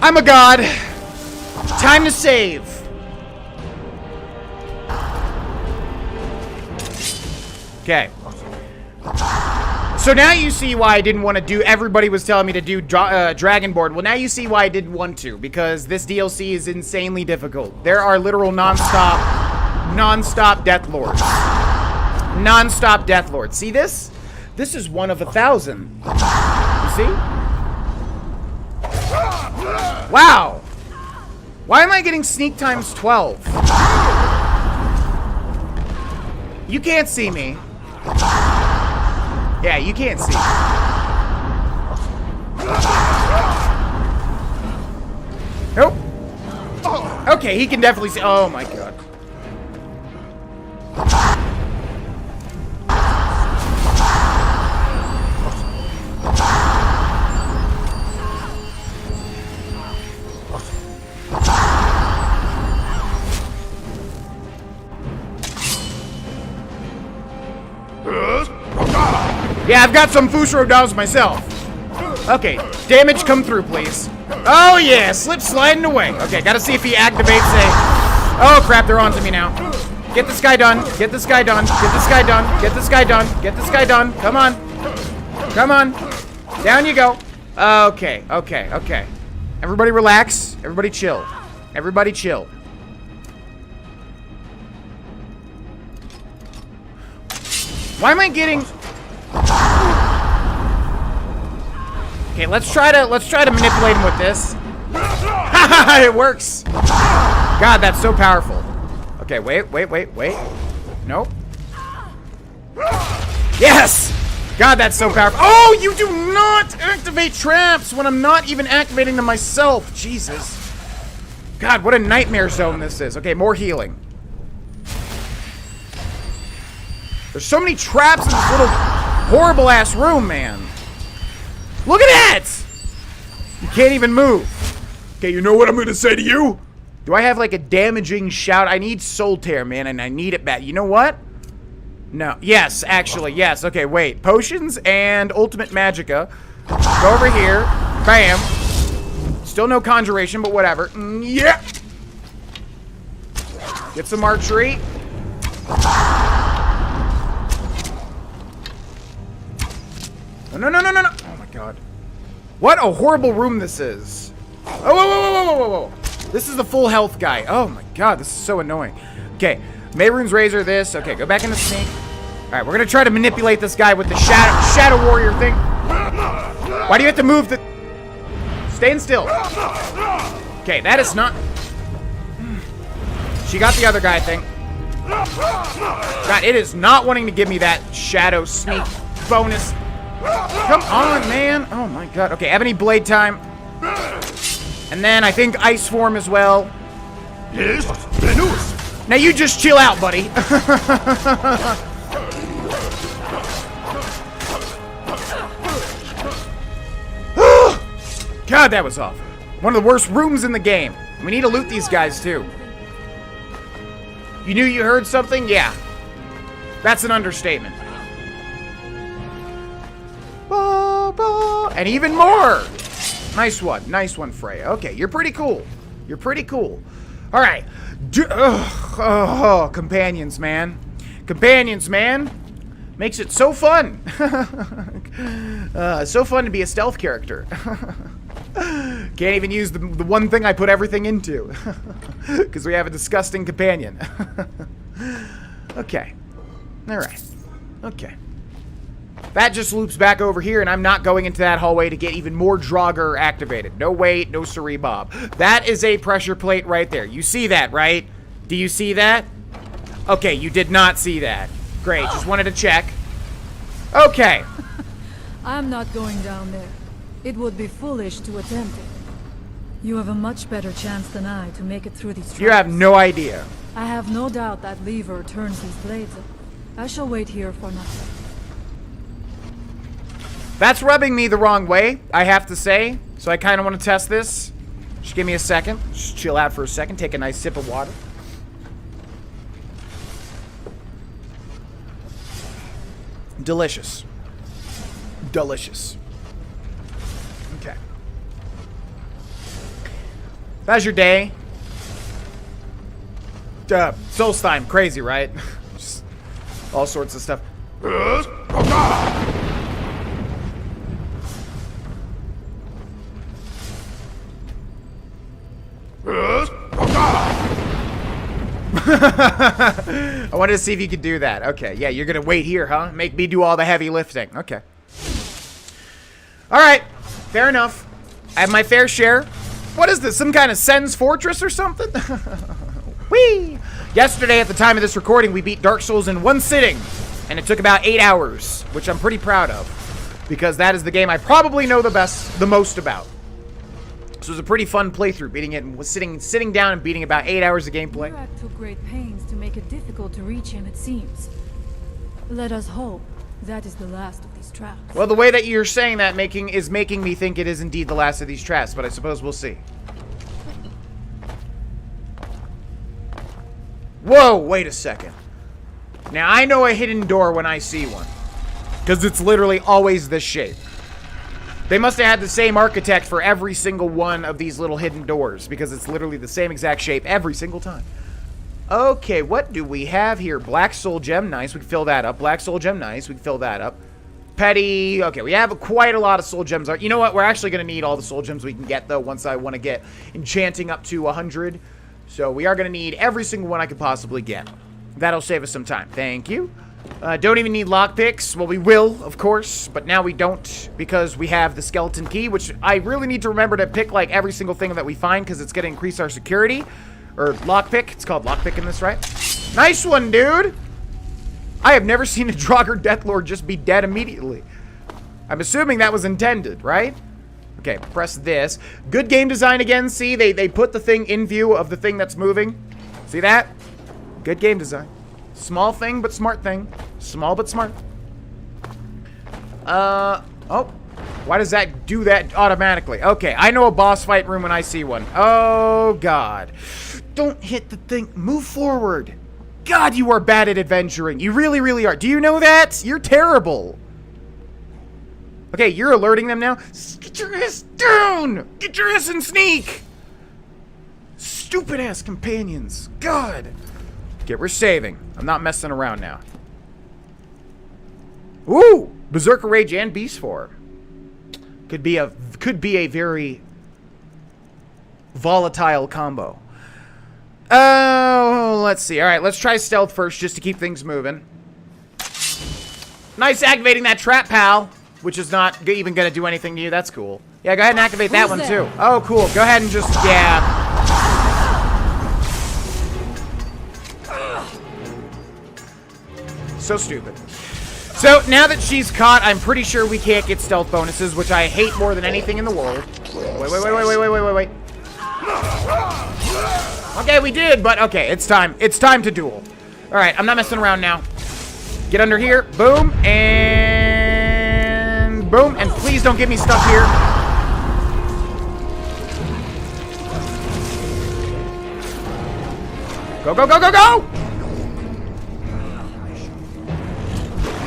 I'm a god. Time to save. Okay. So now you see why I didn't want to do. Everybody was telling me to do Dragonborn. Well, now you see why I didn't want to, because this DLC is insanely difficult. There are literal non-stop Death Lords. Non-stop Death Lords. See this? This is one of 1,000. You see? Wow! Why am I getting sneak times 12? You can't see me. Yeah, you can't see me. Nope. Okay, he can definitely see. Oh my god. Yeah, I've got some Fusro dolls myself. Okay, damage come through, please. Oh yeah, slip sliding away. Okay, gotta see if he activates a... Oh crap, they're on to me now. Get this guy done. Get this guy done. Get this guy done. Get this guy done. Get this guy done. Come on. Come on. Down you go. Okay. Everybody relax. Everybody chill. Everybody chill. Why am I getting... Okay, let's try to manipulate him with this. It works. God, that's so powerful. Okay, wait. Nope. Yes! God, that's so powerful. Oh, you do not activate traps when I'm not even activating them myself. Jesus. God, what a nightmare zone this is. Okay, more healing. There's so many traps in this little horrible-ass room, man. Look at that! You can't even move. Okay, you know what I'm gonna say to you? Do I have like a damaging shout? I need Soul Tear, man, and I need it back. You know what? No. Yes, actually, yes. Okay, wait. Potions and Ultimate Magicka. Go over here. Bam. Still no Conjuration, but whatever. Yeah. Get some archery. No. Oh my god. What a horrible room this is. Oh, whoa. This is the full health guy. Oh my god, this is so annoying. Okay, Mayrune's Razor this. Okay, go back into Sneak. Alright, we're gonna try to manipulate this guy with the Shadow Warrior thing. Why do you have to move the... Staying still. Okay, that is not... She got the other guy thing. God, it is not wanting to give me that Shadow Sneak bonus. Come on, man. Oh my god. Okay, Ebony Blade time. And then I think Ice Form as well. Yes, now you just chill out, buddy. God, that was awful. One of the worst rooms in the game. We need to loot these guys, too. You knew you heard something? Yeah. That's an understatement. And even more. Nice one. Nice one, Freya. Okay, you're pretty cool. You're pretty cool. All right. Companions, man. Companions, man. Makes it so fun. So fun to be a stealth character. Can't even use the one thing I put everything into. Because we have a disgusting companion. Okay. Alright. Okay. That just loops back over here, and I'm not going into that hallway to get even more Draugr activated. No wait, no siree bob. That is a pressure plate right there. You see that, right? Do you see that? Okay, you did not see that. Great, just wanted to check. Okay. I'm not going down there. It would be foolish to attempt it. You have a much better chance than I to make it through these traps. You have no idea. I have no doubt that lever turns these blades up. I shall wait here for nothing. That's rubbing me the wrong way, I have to say. So I kind of want to test this. Just give me a second. Just chill out for a second. Take a nice sip of water. Delicious. Delicious. Okay. How's your day? Solstheim, crazy, right? Just all sorts of stuff. I wanted to see if you could do that. Okay, yeah, you're gonna wait here, huh? Make me do all the heavy lifting. Okay. Alright, fair enough. I have my fair share. What is this, some kind of Sen's Fortress or something? Whee! Yesterday, at the time of this recording, we beat Dark Souls in one sitting. And it took about 8 hours, which I'm pretty proud of. Because that is the game I probably know the most about. So it was a pretty fun playthrough, beating it and was sitting down and beating about 8 hours of gameplay. Mirak took great pains to make it difficult to reach him, it seems. Let us hope that is the last of these traps. Well, the way that you're saying that is making me think it is indeed the last of these traps, but I suppose we'll see. Whoa, wait a second. Now, I know a hidden door when I see one. Because it's literally always this shape. They must have had the same architect for every single one of these little hidden doors, because it's literally the same exact shape every single time. Okay, what do we have here? Black Soul Gem, nice. We can fill that up. Black Soul Gem, nice. We can fill that up. Petty, okay, we have quite a lot of Soul Gems. You know what? We're actually going to need all the Soul Gems we can get, though, once I want to get enchanting up to 100. So we are going to need every single one I could possibly get. That'll save us some time. Thank you. Don't even need lockpicks. Well, we will, of course, but now we don't because we have the skeleton key, which I really need to remember to pick, like, every single thing that we find because it's going to increase our security. Or lockpick. It's called lockpick in this, right? Nice one, dude! I have never seen a Draugr Deathlord just be dead immediately. I'm assuming that was intended, right? Okay, press this. Good game design again. See, they put the thing in view of the thing that's moving. See that? Good game design. Small thing, but smart thing. Small, but smart. Oh. Why does that do that automatically? Okay, I know a boss fight room when I see one. Oh, God. Don't hit the thing. Move forward. God, you are bad at adventuring. You really, really are. Do you know that? You're terrible. Okay, you're alerting them now. Get your ass down! Get your ass and sneak! Stupid-ass companions. God. Okay, we're saving. I'm not messing around now. Ooh! Berserker Rage and Beast Form. Could be a very volatile combo. Oh, let's see. All right, let's try stealth first just to keep things moving. Nice activating that trap, pal, which is not even going to do anything to you. That's cool. Yeah, go ahead and activate that one, too. Oh, cool. Go ahead and just, yeah. So stupid. So, now that she's caught, I'm pretty sure we can't get stealth bonuses, which I hate more than anything in the world. Wait. Okay, we did, but okay, it's time. It's time to duel. Alright, I'm not messing around now. Get under here. Boom. And boom. And please don't get me stuck here. Go, go, go, go, go!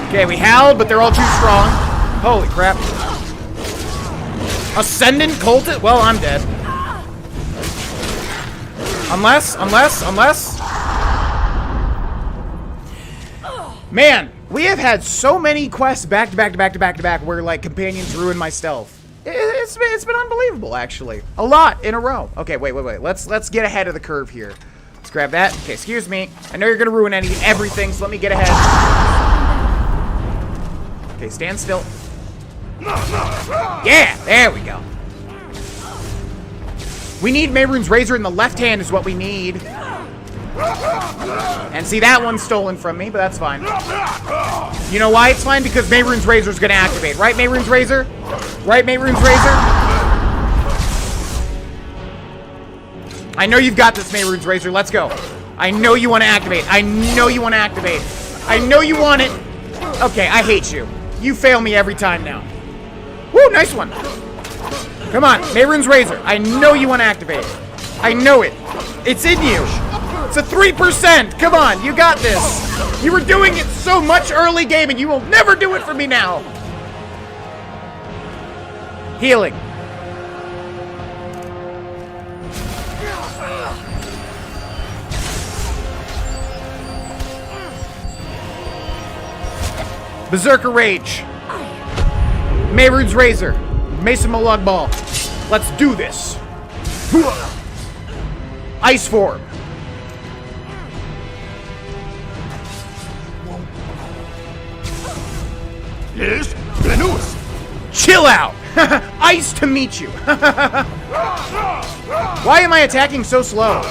Okay, we howled, but they're all too strong. Holy crap. Ascendant Cultist? Well, I'm dead. Unless. Man, we have had so many quests back to back where, like, companions ruin my stealth. It's been unbelievable, actually. A lot in a row. Okay, wait. Let's get ahead of the curve here. Let's grab that. Okay, excuse me. I know you're gonna ruin everything, so let me get ahead. Okay, stand still. Yeah, there we go. We need Mehrunes Razor in the left hand is what we need. And see, that one's stolen from me, but that's fine. You know why it's fine? Because Mehrunes Razor is going to activate. Right, Mehrunes Razor? Right, Mehrunes Razor? I know you've got this, Mehrunes Razor. Let's go. I know you want to activate. I know you want to activate. I know you want it. Okay, I hate you. You fail me every time now. Woo, nice one. Come on, Mehrunes Razor. I know you want to activate. I know it. It's in you. It's a 3%. Come on, you got this. You were doing it so much early game, and you will never do it for me now. Healing. Berserker Rage. Mehrunes Razor. Mason Molag Ball. Let's do this. Ice Form. Yes, Venus. Chill out. Ice to meet you. Why am I attacking so slow?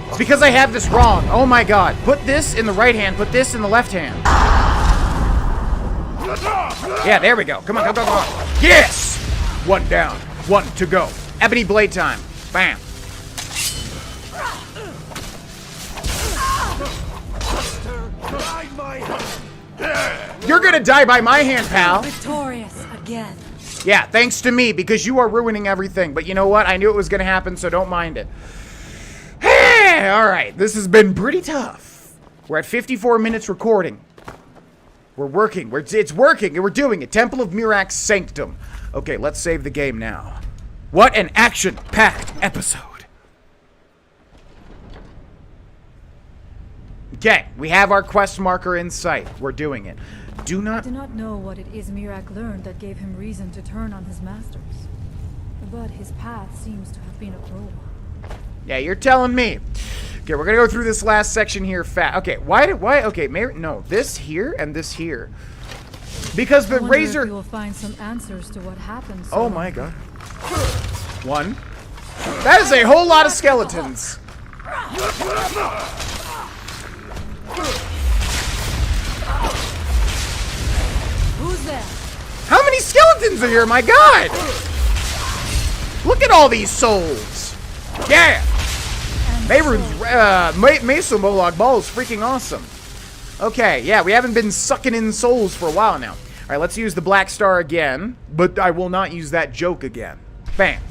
It's because I have this wrong. Oh my god. Put this in the right hand. Put this in the left hand. Yeah, there we go. Come on, go. Yes! One down. One to go. Ebony Blade time. Bam. You're gonna die by my hand, pal. Victorious again. Yeah, thanks to me, because you are ruining everything. But you know what? I knew it was gonna happen, so don't mind it. Hey, alright, this has been pretty tough. We're at 54 minutes recording. We're working. It's working, and we're doing it. Temple of Miraak's Sanctum. Okay, let's save the game now. What an action-packed episode. Okay, we have our quest marker in sight. We're doing it. I do not know what it is Miraak learned that gave him reason to turn on his masters. But his path seems to have been a cruel one. Yeah, you're telling me. Okay, we're gonna go through this last section here fast. Okay, okay, no, this here and this here. Because the razor... If you will find some answers to what happened. Oh my god. One. That is a whole lot of skeletons. Who's there? How many skeletons are here? My god! Look at all these souls. Yeah! Mesa Molag Ball is freaking awesome. Okay, yeah, we haven't been sucking in souls for a while now. Alright, let's use the Black Star again, but I will not use that joke again. Bam.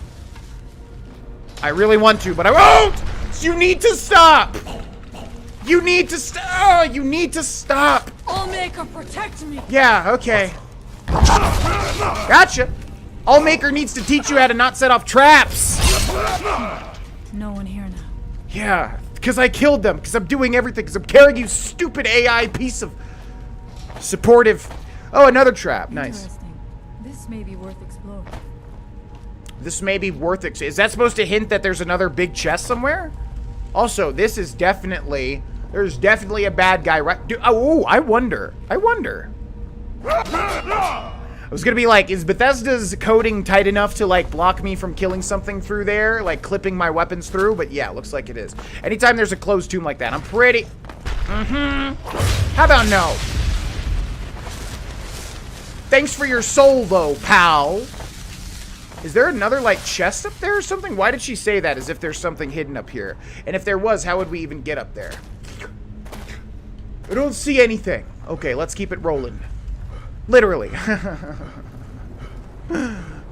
I really want to, but I won't! You need to stop! You need to stop! You need to stop! Allmaker, protect me! Yeah, okay. Gotcha! Allmaker needs to teach you how to not set off traps! No one here now. Yeah, because I killed them, because I'm doing everything, because I'm carrying you stupid AI piece of supportive... Oh, another trap. Nice. This may be worth exploring. This may be worth it. Is that supposed to hint that there's another big chest somewhere? Also, this is definitely... There's definitely a bad guy right... Oh, I wonder. I was gonna be like, is Bethesda's coding tight enough to, like, block me from killing something through there? Like, clipping my weapons through? But yeah, looks like it is. Anytime there's a closed tomb like that, I'm pretty... How about no? Thanks for your soul, though, pal. Is there another, like, chest up there or something? Why did she say that, as if there's something hidden up here? And if there was, how would we even get up there? I don't see anything. Okay, let's keep it rolling. Literally.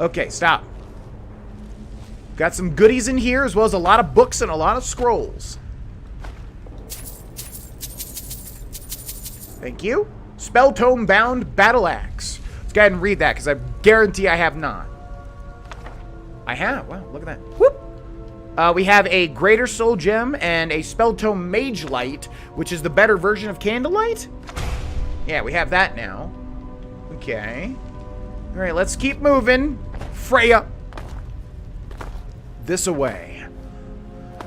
Okay, stop. Got some goodies in here, as well as a lot of books and a lot of scrolls. Thank you. Spell Tome Bound Battle Axe. Let's go ahead and read that, because I guarantee I have not. I have. Wow, look at that. Whoop. We have a Greater Soul Gem and a Spell Tome Mage Light, which is the better version of Candlelight. Yeah, we have that now. Okay. All right, let's keep moving. Freya. This away.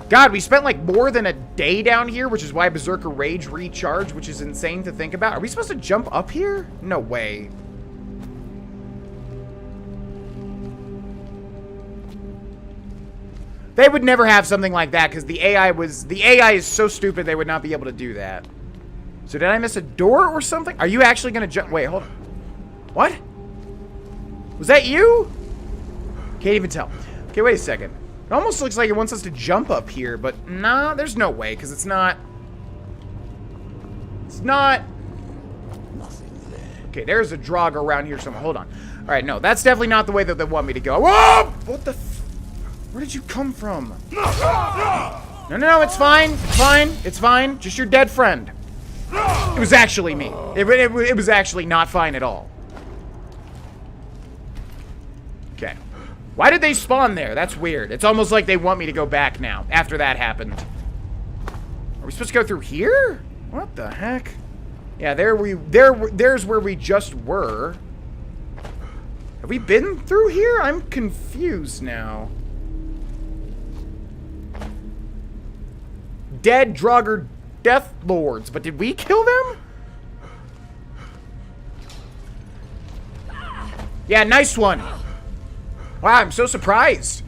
God, we spent like more than a day down here, which is why Berserker Rage recharged, which is insane to think about. Are we supposed to jump up here? No way. They would never have something like that because the AI is so stupid they would not be able to do that. So did I miss a door or something? Are you actually gonna jump? Wait, hold on. What? Was that you? Can't even tell. Okay, wait a second. It almost looks like it wants us to jump up here, but nah, there's no way because it's not. It's not. Nothing there. Okay, there's a Draugr around here somewhere. Hold on. All right, no, that's definitely not the way that they want me to go. Whoa! What the? Where did you come from? No, it's fine. It's fine. It's fine. Just your dead friend. It was actually me. It was actually not fine at all. Okay. Why did they spawn there? That's weird. It's almost like they want me to go back now, after that happened. Are we supposed to go through here? What the heck? Yeah, there's where we just were. Have we been through here? I'm confused now. Dead Draugr Death Lords, but did we kill them? Yeah, nice one. Wow, I'm so surprised.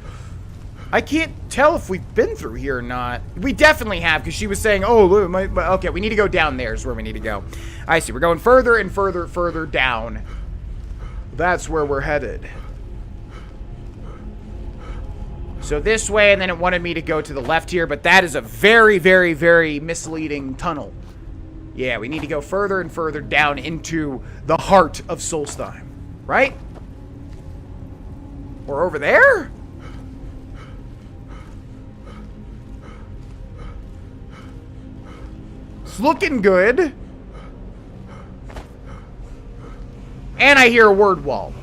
I can't tell if we've been through here or not. We definitely have, because she was saying, oh, look, okay, we need to go down there is where we need to go. I see, we're going further and further down. That's where we're headed. So this way, and then it wanted me to go to the left here, but that is a very, very misleading tunnel. Yeah, we need to go further and further down into the heart of Solstheim, right? Or over there? It's looking good. And I hear a word wall.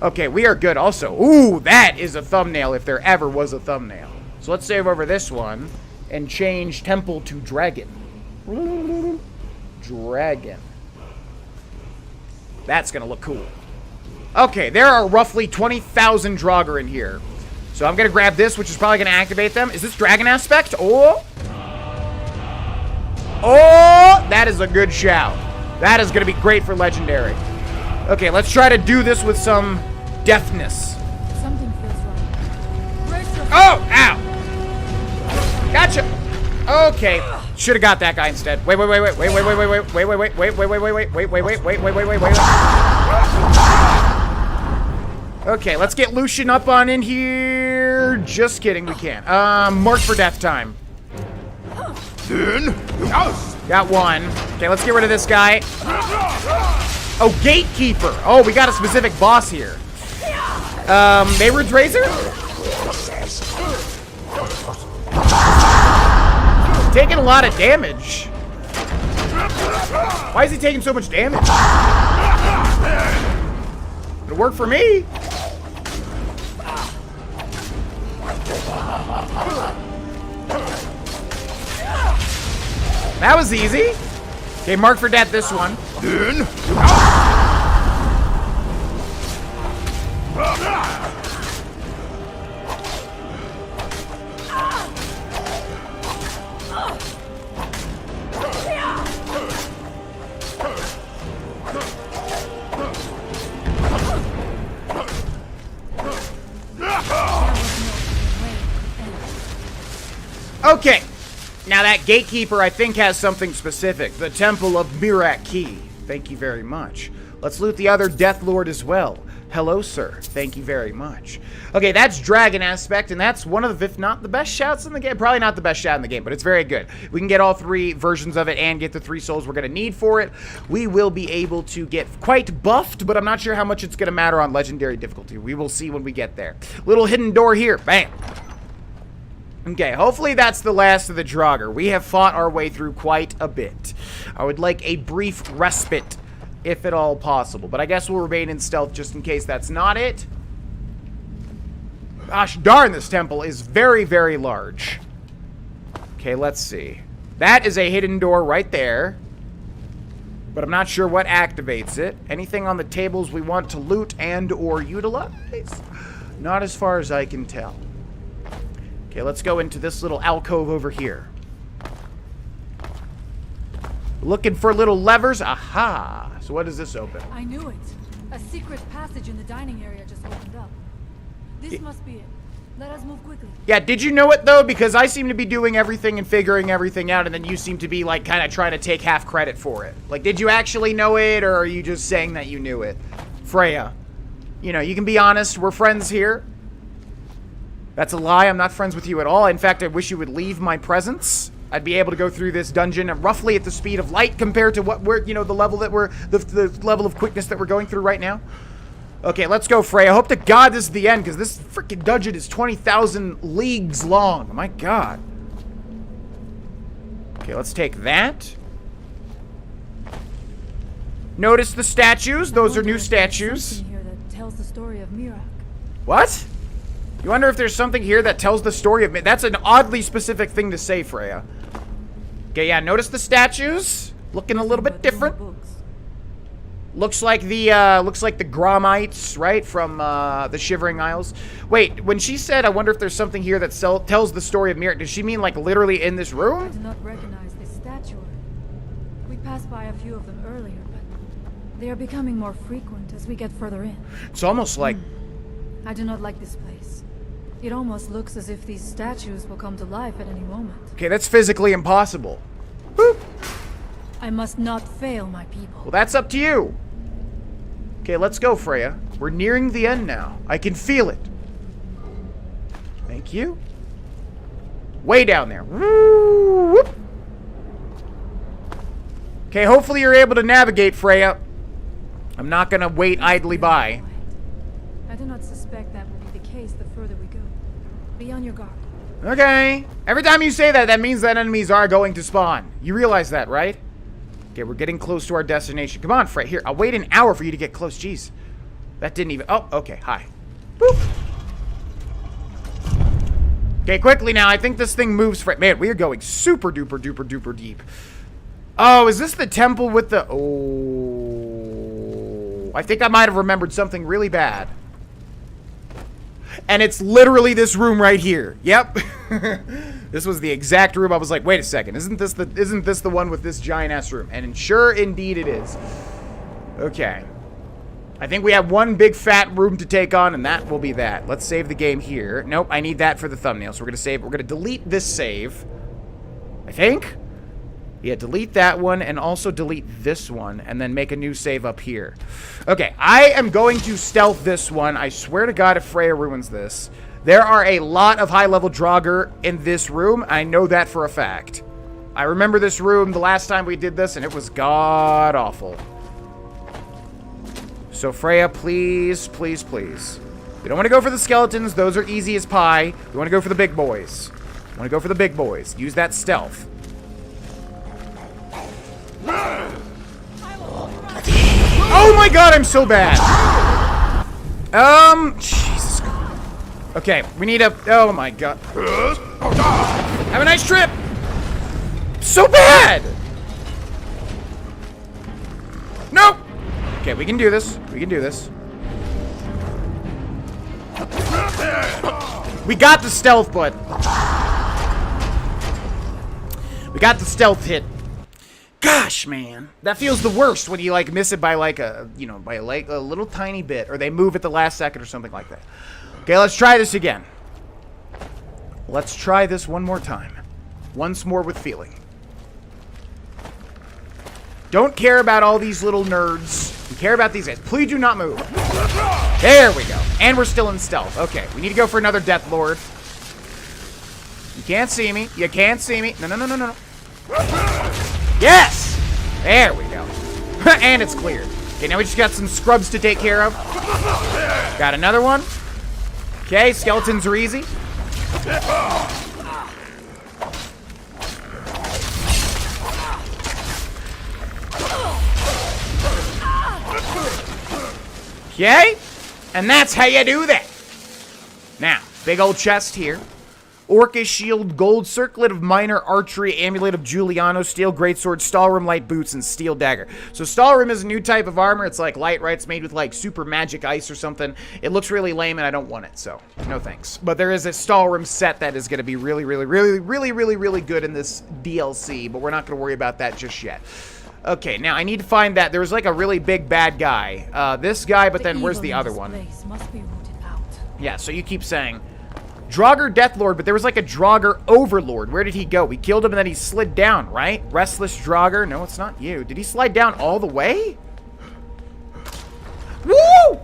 Okay, we are good also. Ooh, that is a thumbnail if there ever was a thumbnail. So let's save over this one and change temple to dragon. Dragon. That's gonna look cool. Okay, there are roughly 20,000 Draugr in here. So I'm gonna grab this, which is probably gonna activate them. Is this dragon aspect? Oh! Oh! That is a good shout. That is gonna be great for legendary. Okay, let's try to do this with some deftness. Something feels wrong. Oh! Ow! Gotcha! Okay. Should have got that guy instead. Wait. Okay, let's get Lucian up on in here. Just kidding, we can't. Mark for death time. Got one. Okay, let's get rid of this guy. Oh, Gatekeeper. Oh, we got a specific boss here. Mayward's Razor? Taking a lot of damage. Why is he taking so much damage? It'll work for me. That was easy. Okay, mark for death this one. Okay. Now that Gatekeeper, I think, has something specific. The Temple of Mirak Key. Thank you very much. Let's loot the other Death Lord as well. Hello, sir. Thank you very much. Okay, that's Dragon Aspect, and that's one of the, if not the best shouts in the game. Probably not the best shout in the game, but it's very good. We can get all three versions of it and get the 3 souls we're going to need for it. We will be able to get quite buffed, but I'm not sure how much it's going to matter on Legendary difficulty. We will see when we get there. Little hidden door here. Bam. Okay, hopefully that's the last of the Draugr. We have fought our way through quite a bit. I would like a brief respite, if at all possible. But I guess we'll remain in stealth just in case that's not it. Gosh darn, this temple is very, very large. Okay, let's see. That is a hidden door right there. But I'm not sure what activates it. Anything on the tables we want to loot and or utilize? Not as far as I can tell. Okay, let's go into this little alcove over here. Looking for little levers. Aha! So what does this open? I knew it. A secret passage in the dining area just opened up. This must be it. Let us move quickly. Yeah, did you know it, though? Because I seem to be doing everything and figuring everything out, and then you seem to be, like, kind of trying to take half credit for it. Like, did you actually know it, or are you just saying that you knew it? Freya, you know, you can be honest. We're friends here. That's a lie. I'm not friends with you at all. In fact, I wish you would leave my presence. I'd be able to go through this dungeon at roughly at the speed of light compared to what we're, you know, the level that we're, the level of quickness that we're going through right now. Okay, let's go, Freya. I hope to God this is the end, because this freaking dungeon is 20,000 leagues long. My God. Okay, let's take that. Notice the statues. Those are new statues. Here that tells the story of Miraak. What? You wonder if there's something here that tells the story of... That's an oddly specific thing to say, Freya. Okay, yeah, notice the statues. Looking a little bit different. Looks like the Gromites, right, from the Shivering Isles. Wait, when she said, I wonder if there's something here that tells the story of Miraak, does she mean, like, literally in this room? I do not recognize this statuary. We passed by a few of them earlier, but they are becoming more frequent as we get further in. It's almost like... I do not like this place. It almost looks as if these statues will come to life at any moment. Okay, that's physically impossible. Boop. I must not fail my people. Well, that's up to you. Okay, let's go, Freya. We're nearing the end now. I can feel it. Thank you. Way down there. Woo, whoop. Okay, hopefully you're able to navigate, Freya. I'm not gonna wait idly by. I do not suspect that will be the case the further we go. Be on your guard. Okay. Every time you say that, that means that enemies are going to spawn. You realize that, right? Okay, we're getting close to our destination. Come on, Freya. Here, I'll wait an hour for you to get close. Jeez. That didn't even... Oh, okay. Hi. Boop. Okay, quickly now. I think this thing moves... Man, we are going super duper duper duper deep. Oh, is this the temple with the... Oh... I think I might have remembered something really bad. And it's literally this room right here. Yep. This was the exact room. I was like, wait a second. Isn't this the one with this giant ass room? And sure indeed it is. Okay. I think we have one big fat room to take on, and that will be that. Let's save the game here. Nope, I need that for the thumbnail. So we're gonna save. We're gonna delete this save. I think. Yeah, delete that one and also delete this one and then make a new save up here. Okay, I am going to stealth this one. I swear to God if Freya ruins this. There are a lot of high-level Draugr in this room. I know that for a fact. I remember this room the last time we did this and it was god-awful. So Freya, please, please, please. We don't want to go for the skeletons. Those are easy as pie. We want to go for the big boys. We want to go for the big boys. Use that stealth. Oh my God, I'm so bad. Jesus. Okay, we need a... Oh my God. Have a nice trip. So bad. No. Okay, we can do this. We can do this. We got the stealth, but... We got the stealth hit. Gosh, man. That feels the worst when you, like, miss it by, like, a, you know, by, like, a little tiny bit. Or they move at the last second or something like that. Okay, let's try this again. Let's try this one more time. Once more with feeling. Don't care about all these little nerds. We care about these guys. Please do not move. There we go. And we're still in stealth. Okay, we need to go for another Death Lord. You can't see me. You can't see me. No, no, no, no, no. Yes! There we go. And it's cleared. Okay, now we just got some scrubs to take care of. Got another one. Okay, skeletons are easy. Okay? And that's how you do that. Now, big old chest here. Orcish shield, gold circlet of minor archery, amulet of Giuliano, steel greatsword, Stalrim light boots, and steel dagger. So Stalrim is a new type of armor. It's like light, right? It's made with like super magic ice or something. It looks really lame and I don't want it, so no thanks. But there is a Stalrim set that is going to be really good in this DLC, but we're not going to worry about that just yet. Okay, now I need to find that. There was like a really big bad guy. This guy, but then where's the other one? Must be rooted out. Yeah, so you keep saying Draugr Deathlord, but there was like a Draugr Overlord. Where did he go? We killed him and then he slid down, right? Restless Draugr. No, it's not you. Did he slide down all the way? Woo!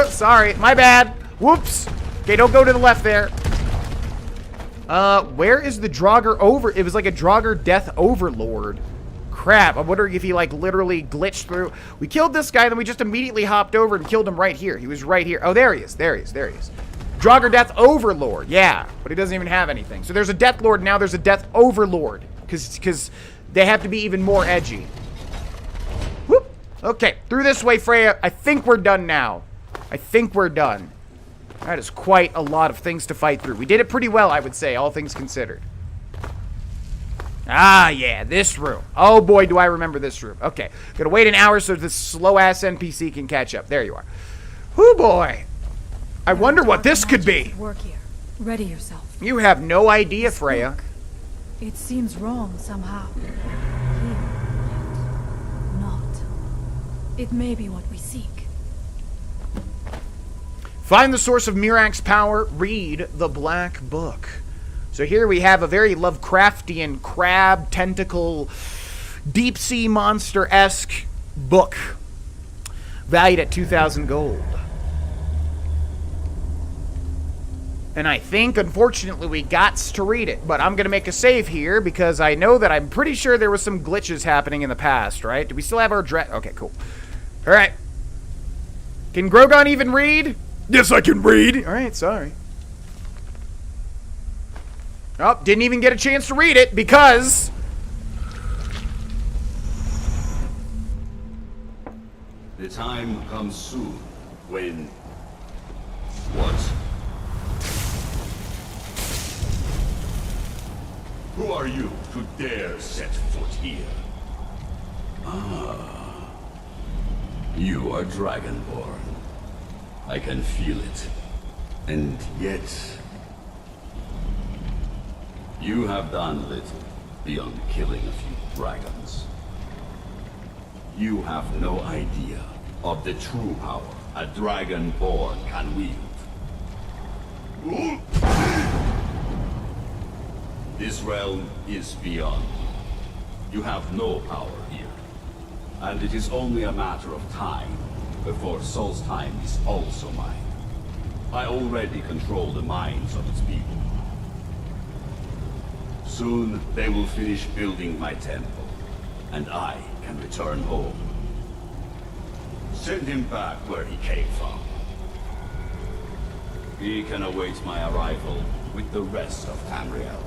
Sorry, my bad. Whoops. Okay, don't go to the left there. Where is the Draugr over? It was like a Draugr Death Overlord. Crap, I'm wondering if he like literally glitched through. We killed this guy, then we just immediately hopped over and killed him right here. He was right here. Oh, there he is. There he is. There he is. Draugr Death Overlord. Yeah, but he doesn't even have anything. So there's a Death Lord, now there's a Death Overlord. Because they have to be even more edgy. Whoop. Okay, through this way, Freya. I think we're done now. I think we're done. That is quite a lot of things to fight through. We did it pretty well, I would say, all things considered. Ah, yeah, this room. Oh, boy, do I remember this room. Okay, gotta wait an hour so this slow-ass NPC can catch up. There you are. Whoo, boy. I wonder what this could be. Work here. Ready yourself. You have no idea, Freya. It seems wrong somehow. Here, yet not. It may be what we seek. Find the source of Mirak's power. Read the Black Book. So here we have a very Lovecraftian crab, tentacle, deep-sea monster-esque book. Valued at 2,000 gold. And I think, unfortunately, we got to read it. But I'm going to make a save here because I know that I'm pretty sure there was some glitches happening in the past, right? Do we still have our Okay, cool. All right. Can Grogan even read? Yes, I can read. All right, sorry. Oh, didn't even get a chance to read it because... The time comes soon when... What? Who are you to dare set foot here? Ah. You are Dragonborn. I can feel it. And yet... You have done little beyond killing a few dragons. You have no idea of the true power a Dragonborn can wield. This realm is beyond. You have no power here. And it is only a matter of time before Solstheim is also mine. I already control the minds of its people. Soon they will finish building my temple, and I can return home. Send him back where he came from. He can await my arrival with the rest of Tamriel.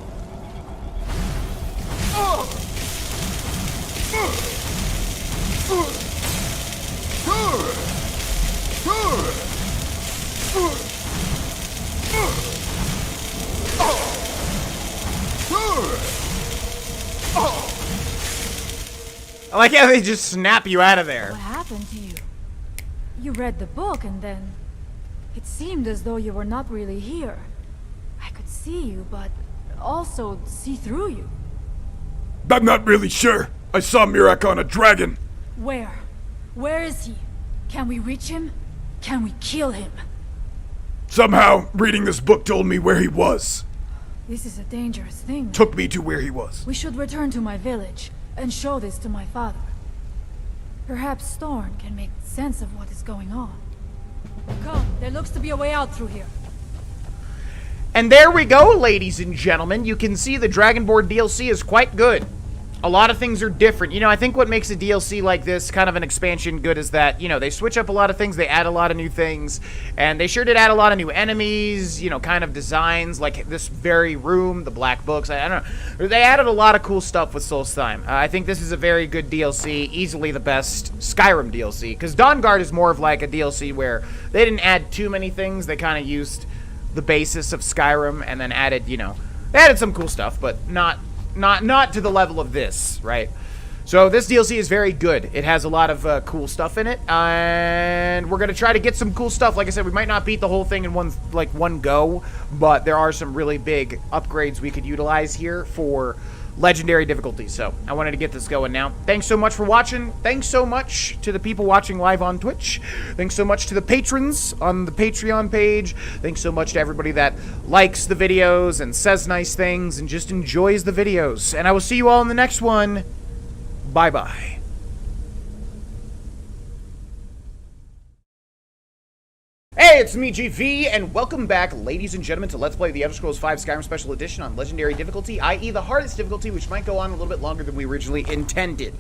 I like how they just snap you out of there. What happened to you? You read the book and then... It seemed as though you were not really here. I could see you, but also see through you. I'm not really sure. I saw Mirak on a dragon. Where? Where is he? Can we reach him? Can we kill him? Somehow, reading this book told me where he was. This is a dangerous thing. Took me to where he was. We should return to my village and show this to my father. Perhaps Storn can make sense of what is going on. Come, there looks to be a way out through here. And there we go, ladies and gentlemen. You can see the Dragonborn DLC is quite good. a lot of things are different. You know, I think what makes a DLC like this kind of an expansion good is that, you know, they switch up a lot of things, they add a lot of new things, and they sure did add a lot of new enemies, you know, kind of designs, like this very room, the black books, I don't know. They added a lot of cool stuff with Solstheim. I think this is a very good DLC, easily the best Skyrim DLC, because Dawnguard is more of like a DLC where they didn't add too many things, they kind of used the basis of Skyrim and then added, you know, they added some cool stuff, but not to the level of this, right? So this DLC is very good. It has a lot of cool stuff in it, and we're gonna try to get some cool stuff. Like I said, we might not beat the whole thing in one go, but there are some really big upgrades we could utilize here for legendary difficulty. So I wanted to get this going now. Thanks so much for watching. Thanks so much to the people watching live on Twitch. Thanks so much to the patrons on the Patreon page. Thanks so much to everybody that likes the videos and says nice things and just enjoys the videos. And I will see you all in the next one. Bye-bye. Hey, it's me, GV, and welcome back, ladies and gentlemen, to Let's Play the Elder Scrolls V Skyrim Special Edition on Legendary Difficulty, i.e. the hardest difficulty, which might go on a little bit longer than we originally intended.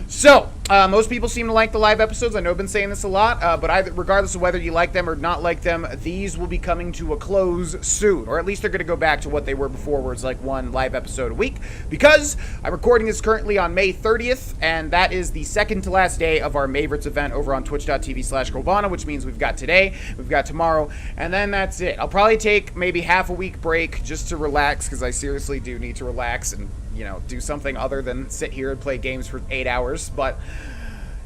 So, most people seem to like the live episodes. I know I've been saying this a lot, but regardless of whether you like them or not like them, these will be coming to a close soon, or at least they're going to go back to what they were before, where it's like one live episode a week, because I'm recording this currently on May 30th, and that is the second to last day of our Maverites event over on twitch.tv/Grohlvana, which means we've got today, we've got tomorrow, and then that's it. I'll probably take maybe half a week break just to relax, because I seriously do need to relax and, you know, do something other than sit here and play games for 8 hours. But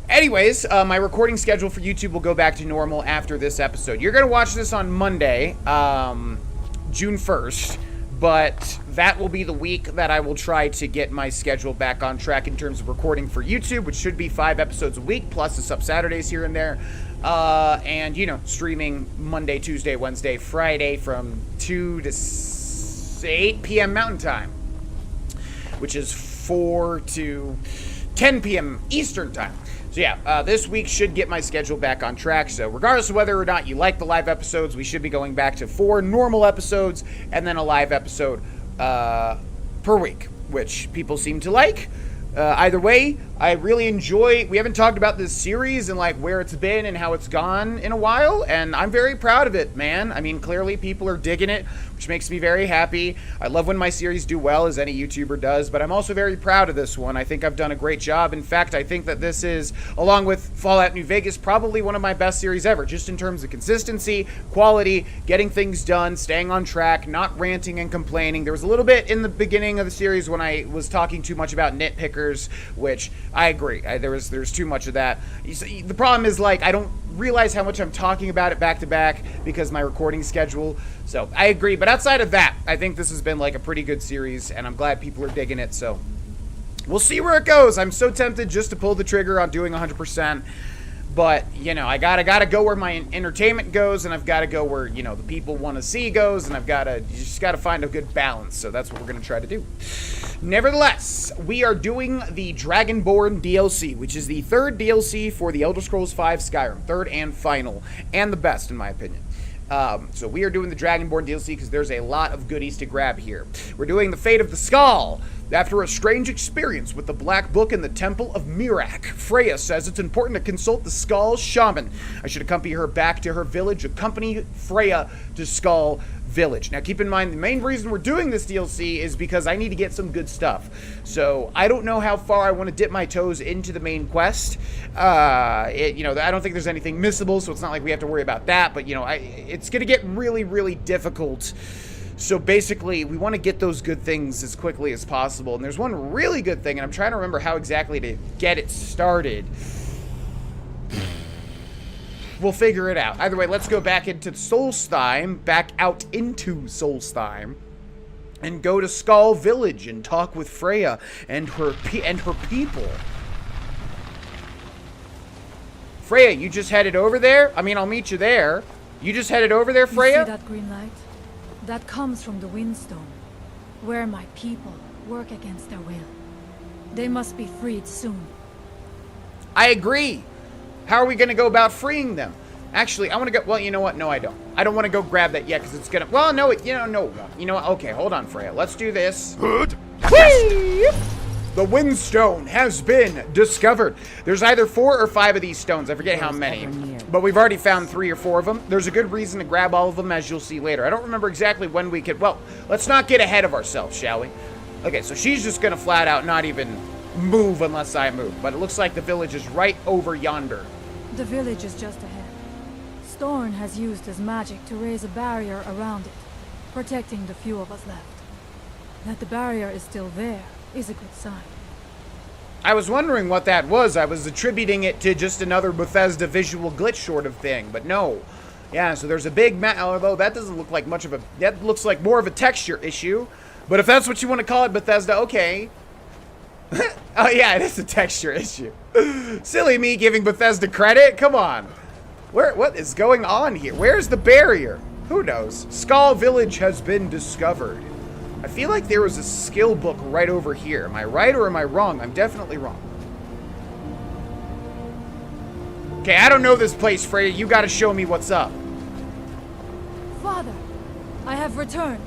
anyways, my recording schedule for YouTube will go back to normal after this episode. You're going to watch this on Monday, June 1st, but that will be the week that I will try to get my schedule back on track in terms of recording for YouTube, which should be 5 episodes a week, plus the sub-Saturdays here and there. And, you know, streaming Monday, Tuesday, Wednesday, Friday from 2 to 8 p.m. Mountain Time, which is 4 to 10 p.m. Eastern Time. So yeah, this week should get my schedule back on track. So regardless of whether or not you like the live episodes, we should be going back to 4 normal episodes and then a live episode per week, which people seem to like. Either way, I really enjoy, we haven't talked about this series and like where it's been and how it's gone in a while, and I'm very proud of it, man. I mean, clearly people are digging it, which makes me very happy. I love when my series do well, as any YouTuber does, but I'm also very proud of this one. I think I've done a great job. In fact, I think that this is, along with Fallout New Vegas, probably one of my best series ever, just in terms of consistency, quality, getting things done, staying on track, not ranting and complaining. There was a little bit in the beginning of the series when I was talking too much about nitpickers, which I agree. There's too much of that. The problem is, like, I don't realize how much I'm talking about it back to back because my recording schedule. So I agree. But outside of that, I think this has been like a pretty good series, and I'm glad people are digging it. So we'll see where it goes. I'm so tempted just to pull the trigger on doing 100%. But, you know, I gotta go where my entertainment goes, and I've got to go where, you know, the people want to see goes, and you just got to find a good balance. So that's what we're going to try to do. Nevertheless, we are doing the Dragonborn DLC, which is the third DLC for the Elder Scrolls V Skyrim. Third and final, and the best, in my opinion. So we are doing the Dragonborn DLC because there's a lot of goodies to grab here. We're doing the Fate of the Skull. After a strange experience with the Black Book in the Temple of Miraak, Freya says it's important to consult the Skull Shaman. I should accompany her back to her village. Accompany Freya to Skull Village. Now keep in mind, the main reason we're doing this DLC is because I need to get some good stuff. So I don't know how far I want to dip my toes into the main quest. You know, I don't think there's anything missable, so it's not like we have to worry about that. But, you know, it's going to get really, really difficult. So basically, we want to get those good things as quickly as possible. And there's one really good thing, and I'm trying to remember how exactly to get it started. We'll figure it out. Either way, let's go back into Solstheim, back out into Solstheim, and go to Skull Village and talk with Freya and her people. Freya, you just headed over there? I mean, I'll meet you there. You just headed over there, Freya? You see that green light? That comes from the Windstone, where my people work against their will. They must be freed soon. I agree. How are we going to go about freeing them? Actually, I want to go... Well, you know what? No, I don't. I don't want to go grab that yet, because it's going to... Well, no, no, it won't. You know what? Okay, hold on, Freya. Let's do this. Whee! The Windstone has been discovered. There's either 4 or 5 of these stones. I forget how many. But we've already found 3 or 4 of them. There's a good reason to grab all of them, as you'll see later. I don't remember exactly when we could... Well, let's not get ahead of ourselves, shall we? Okay, so she's just going to flat out not even move unless I move. But it looks like the village is right over yonder. The village is just ahead. Storn has used his magic to raise a barrier around it, protecting the few of us left. That the barrier is still there is a good sign. I was wondering what that was. I was attributing it to just another Bethesda visual glitch sort of thing, but no. Yeah, so there's a big although that doesn't look like much of a... That looks like more of a texture issue. But if that's what you want to call it, Bethesda, okay. Oh yeah, it is a texture issue. Silly me giving Bethesda credit. Come on. What is going on here? Where's the barrier? Who knows? Skull Village has been discovered. I feel like there was a skill book right over here. Am I right or am I wrong? I'm definitely wrong. Okay, I don't know this place, Freya. You gotta show me what's up. Father, I have returned.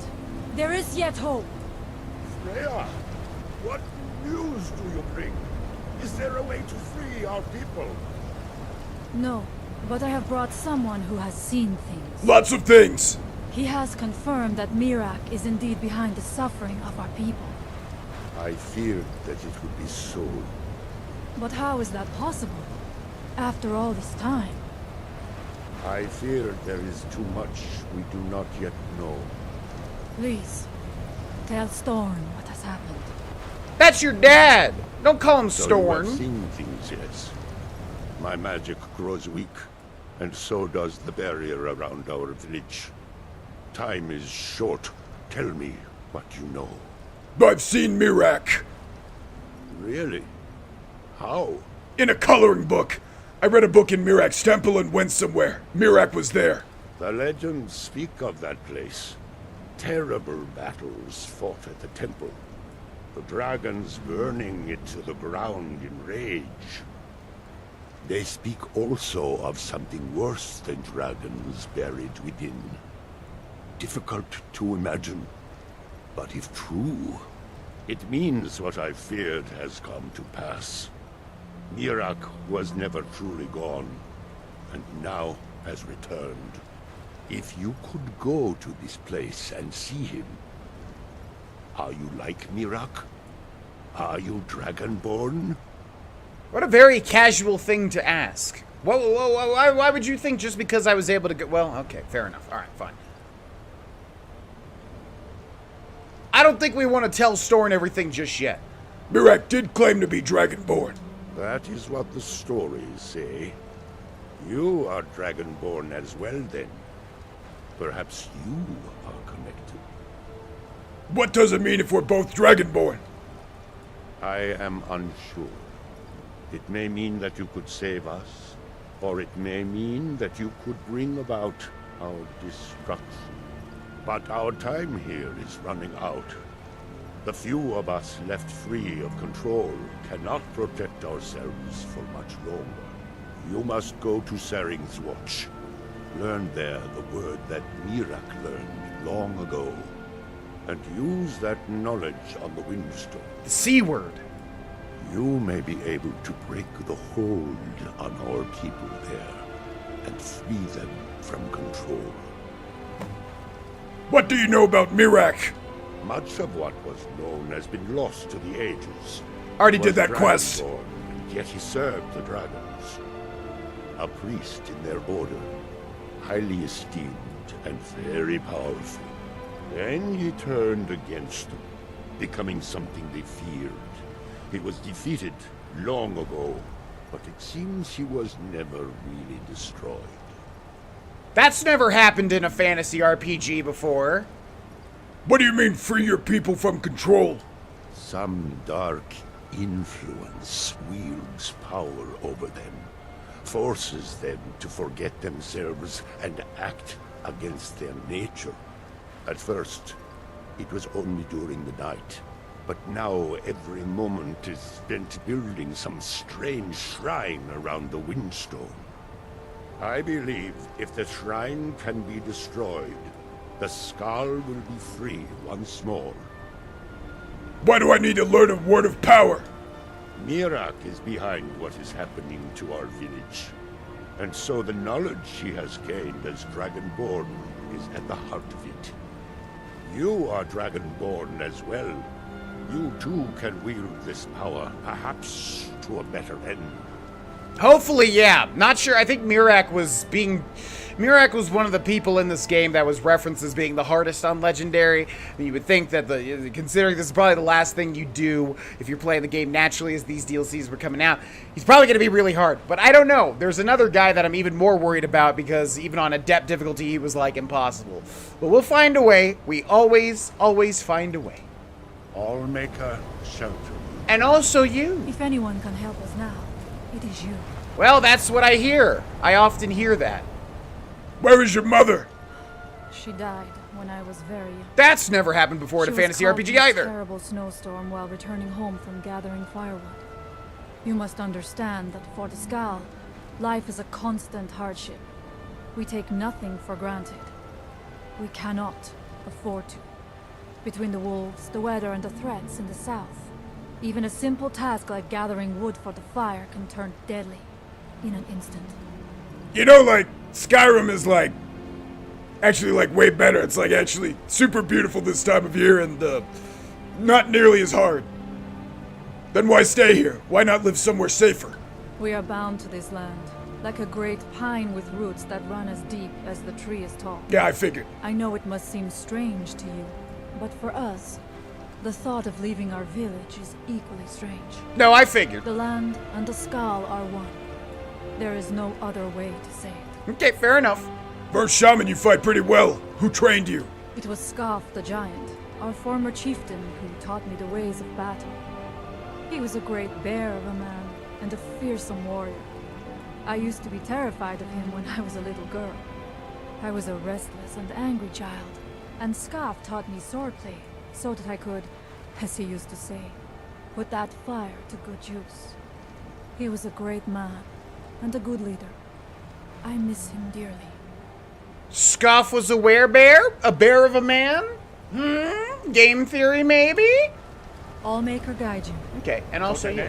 There is yet hope. Freya, what news do you bring? Is there a way to free our people? No, but I have brought someone who has seen things. Lots of things! He has confirmed that Miraak is indeed behind the suffering of our people. I feared that it would be so. But how is that possible? After all this time? I fear there is too much we do not yet know. Please, tell Storn what has happened. That's your dad! Don't call him So you have Storn. seen things, yes. My magic grows weak, and so does the barrier around our village. Time is short. Tell me what you know. I've seen Miraak. Really? How? In a coloring book. I read a book in Miraak's temple and went somewhere. Miraak was there. The legends speak of that place. Terrible battles fought at the temple. The dragons burning it to the ground in rage. They speak also of something worse than dragons buried within. Difficult to imagine, but if true, it means what I feared has come to pass. Miraak was never truly gone, and now has returned. If you could go to this place and see him, are you like Miraak? Are you Dragonborn? What a very casual thing to ask. Why would you think just because I was able to go... Well, okay, fair enough. Alright, fine. I don't think we want to tell Storn everything just yet. Miraak did claim to be Dragonborn. That is what the stories say. You are Dragonborn as well, then. Perhaps you are connected. What does it mean if we're both Dragonborn? I am unsure. It may mean that you could save us, or it may mean that you could bring about our destruction. But our time here is running out. The few of us left free of control cannot protect ourselves for much longer. You must go to Saring's Watch. Learn there the word that Miraak learned long ago, and use that knowledge on the Windstone. The C-word. You may be able to break the hold on our people there, and free them from control. What do you know about Miraak? Much of what was known has been lost to the ages. Already He did was that quest. Dragonborn, and yet he served the dragons. A priest in their order, highly esteemed and very powerful. Then he turned against them, becoming something they feared. He was defeated long ago, but it seems he was never really destroyed. That's never happened in a fantasy RPG before. What do you mean, free your people from control? Some dark influence wields power over them, forces them to forget themselves and act against their nature. At first, it was only during the night, but now every moment is spent building some strange shrine around the Windstone. I believe if the shrine can be destroyed, the Skull will be free once more. Why do I need to learn a word of power? Mirak is behind what is happening to our village. And so the knowledge she has gained as Dragonborn is at the heart of it. You are Dragonborn as well. You too can wield this power, perhaps to a better end. Hopefully, yeah. Not sure. I think Mirak was one of the people in this game that was referenced as being the hardest on Legendary. You would think that considering this is probably the last thing you do if you're playing the game naturally as these DLCs were coming out, he's probably going to be really hard. But I don't know. There's another guy that I'm even more worried about because even on Adept difficulty, he was like impossible. But we'll find a way. We always find a way. All Maker shelter. And also you. If anyone can help us now, it is you. Well, that's what I hear. I often hear that. Where is your mother? She died when I was very young. That's never happened before in a fantasy RPG either. A terrible snowstorm while returning home from gathering firewood. You must understand that for the Skal, life is a constant hardship. We take nothing for granted. We cannot afford to. Between the wolves, the weather, and the threats in the south, even a simple task like gathering wood for the fire can turn deadly in an instant. You know, like, Skyrim is actually way better. It's actually super beautiful this time of year and not nearly as hard. Then why stay here? Why not live somewhere safer? We are bound to this land, like a great pine with roots that run as deep as the tree is tall. Yeah, I figured. I know it must seem strange to you, but for us, the thought of leaving our village is equally strange. No, I figured. The land and the Skal are one. There is no other way to say it. Okay, fair enough. First shaman, you fight pretty well. Who trained you? It was Scarf the Giant, our former chieftain, who taught me the ways of battle. He was a great bear of a man, and a fearsome warrior. I used to be terrified of him when I was a little girl. I was a restless and angry child, and Scarf taught me swordplay, so that I could, as he used to say, put that fire to good use. He was a great man, and a good leader. I miss him dearly. Scoff was a werebear? A bear of a man? Game theory, maybe? I'll make her guide you. Okay, and also you.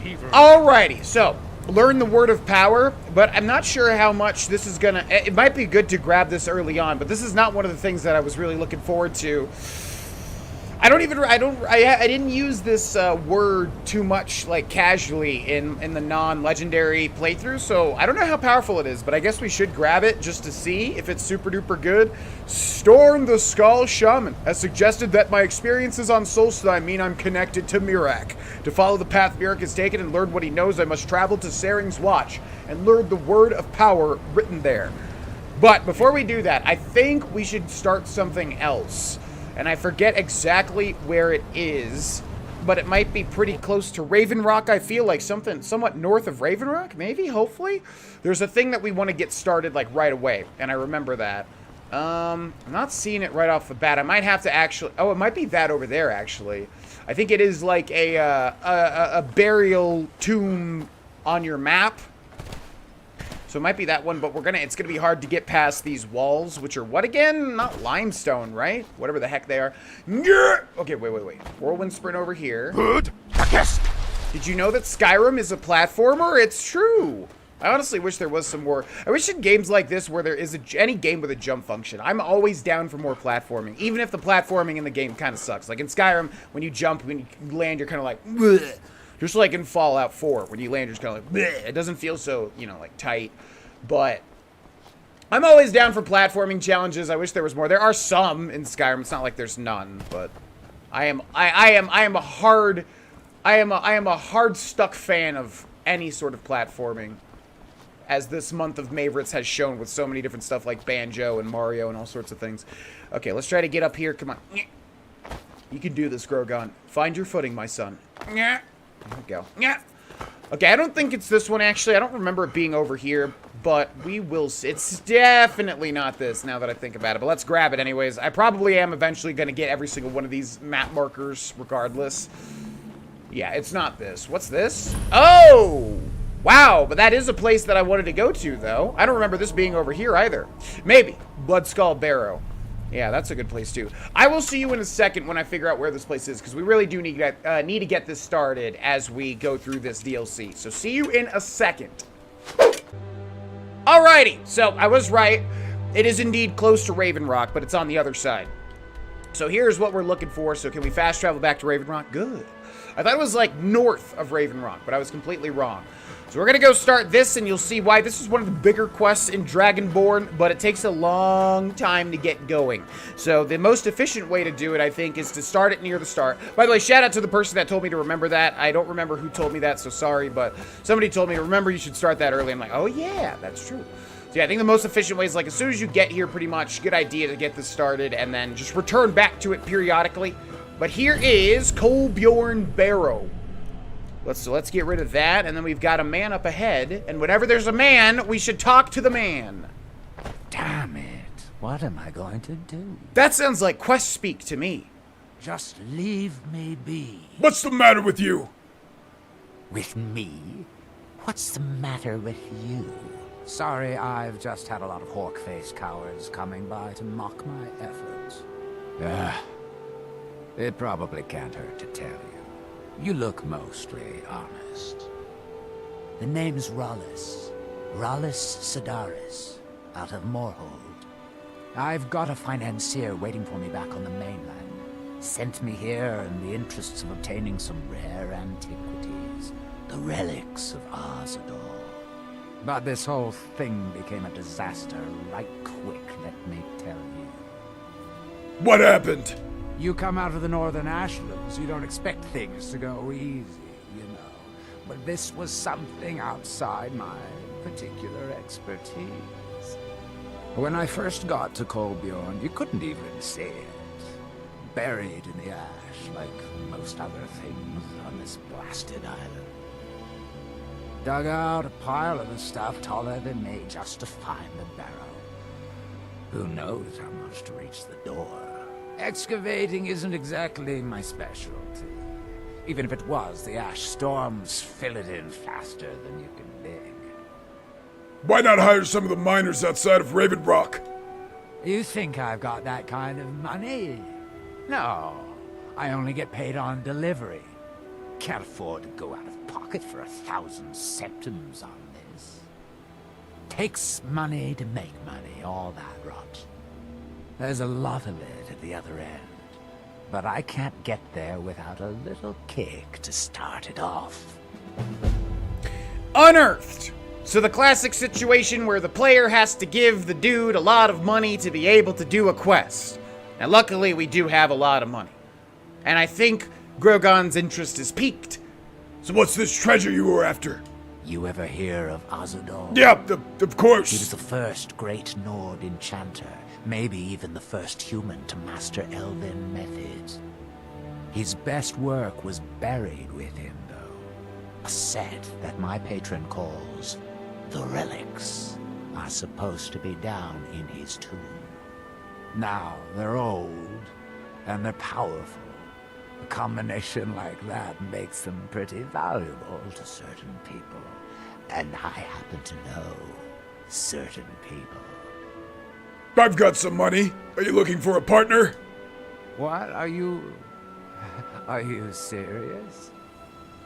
evil. Alrighty, so, learn the word of power, but I'm not sure how much this is gonna... It might be good to grab this early on, but this is not one of the things that I was really looking forward to. I didn't use this word too much, casually in the non-legendary playthrough, so I don't know how powerful it is, but I guess we should grab it just to see if it's super duper good. Storm the Skal Shaman has suggested that my experiences on Solstheim mean I'm connected to Mirak. To follow the path Mirak has taken and learn what he knows, I must travel to Saring's Watch and learn the word of power written there. But before we do that, I think we should start something else. And I forget exactly where it is, but it might be pretty close to Raven Rock. I feel like somewhat north of Raven Rock, maybe, hopefully. There's a thing that we want to get started, right away, and I remember that. I'm not seeing it right off the bat. I might have to actually... Oh, it might be that over there, actually. I think it is like a burial tomb on your map. So it might be that one, but it's gonna be hard to get past these walls, which are what again? Not limestone, right? Whatever the heck they are. Okay, wait. Whirlwind sprint over here. Did you know that Skyrim is a platformer? It's true. I honestly wish there was some more. I wish in games like this where there is any game with a jump function. I'm always down for more platforming, even if the platforming in the game kind of sucks. Like in Skyrim, when you jump, when you land, you're kind of like, bleh. Just like in Fallout 4, when you land, you're just kind of like, bleh. It doesn't feel so, tight. But I'm always down for platforming challenges. I wish there was more. There are some in Skyrim. It's not like there's none, but I am a hard stuck fan of any sort of platforming, as this month of Mavericks has shown with so many different stuff like Banjo and Mario and all sorts of things. Okay, let's try to get up here. Come on. You can do this, Grogan. Find your footing, my son. There we go. Okay, I don't think it's this one, actually. I don't remember it being over here, but we will see. It's definitely not this, now that I think about it, but let's grab it anyways. I probably am eventually going to get every single one of these map markers, regardless. Yeah, it's not this. What's this? Oh! Wow, but that is a place that I wanted to go to, though. I don't remember this being over here, either. Maybe. Blood Skull Barrow. Yeah, that's a good place too. I will see you in a second when I figure out where this place is, because we really do need to get this started as we go through this DLC. So see you in a second. Alrighty, so I was right. It is indeed close to Raven Rock, but it's on the other side. So here's what we're looking for. So can we fast travel back to Raven Rock? Good. I thought it was like north of Raven Rock, but I was completely wrong. So we're going to go start this, and you'll see why. This is one of the bigger quests in Dragonborn, but it takes a long time to get going. So the most efficient way to do it, I think, is to start it near the start. By the way, shout out to the person that told me to remember that. I don't remember who told me that, so sorry, but somebody told me to remember you should start that early. I'm like, oh yeah, that's true. So yeah, I think the most efficient way is like as soon as you get here, pretty much, good idea to get this started, and then just return back to it periodically. But here is Kolbjorn Barrow. Let's get rid of that, and then we've got a man up ahead, and whenever there's a man, we should talk to the man. Damn it. What am I going to do? That sounds like quest speak to me. Just leave me be. What's the matter with you? With me? What's the matter with you? Sorry, I've just had a lot of hawk-faced cowards coming by to mock my efforts. It probably can't hurt to tell you. You look mostly honest. The name's Rollis. Rollis Sedaris, out of Moorhold. I've got a financier waiting for me back on the mainland. Sent me here in the interests of obtaining some rare antiquities. The relics of Azador. But this whole thing became a disaster right quick, let me tell you. What happened? You come out of the northern ashlands, you don't expect things to go easy, you know. But this was something outside my particular expertise. When I first got to Kolbjorn, you couldn't even see it. Buried in the ash, like most other things on this blasted island. Dug out a pile of the stuff taller than me just to find the barrow. Who knows how much to reach the door? Excavating isn't exactly my specialty. Even if it was, the ash storms fill it in faster than you can dig. Why not hire some of the miners outside of Raven Rock? You think I've got that kind of money? No, I only get paid on delivery. Can't afford to go out of pocket for 1,000 septims on this. Takes money to make money, all that rot. There's a lot of it at the other end. But I can't get there without a little kick to start it off. Unearthed! So the classic situation where the player has to give the dude a lot of money to be able to do a quest. Now luckily we do have a lot of money. And I think Grogon's interest is piqued. So what's this treasure you were after? You ever hear of Azador? Yeah, of course. He was the first great Nord enchanter. Maybe even the first human to master elven methods. His best work was buried with him, though. A set that my patron calls the relics are supposed to be down in his tomb. Now, they're old, and they're powerful. A combination like that makes them pretty valuable to certain people. And I happen to know certain people. I've got some money. Are you looking for a partner? What? Are you serious?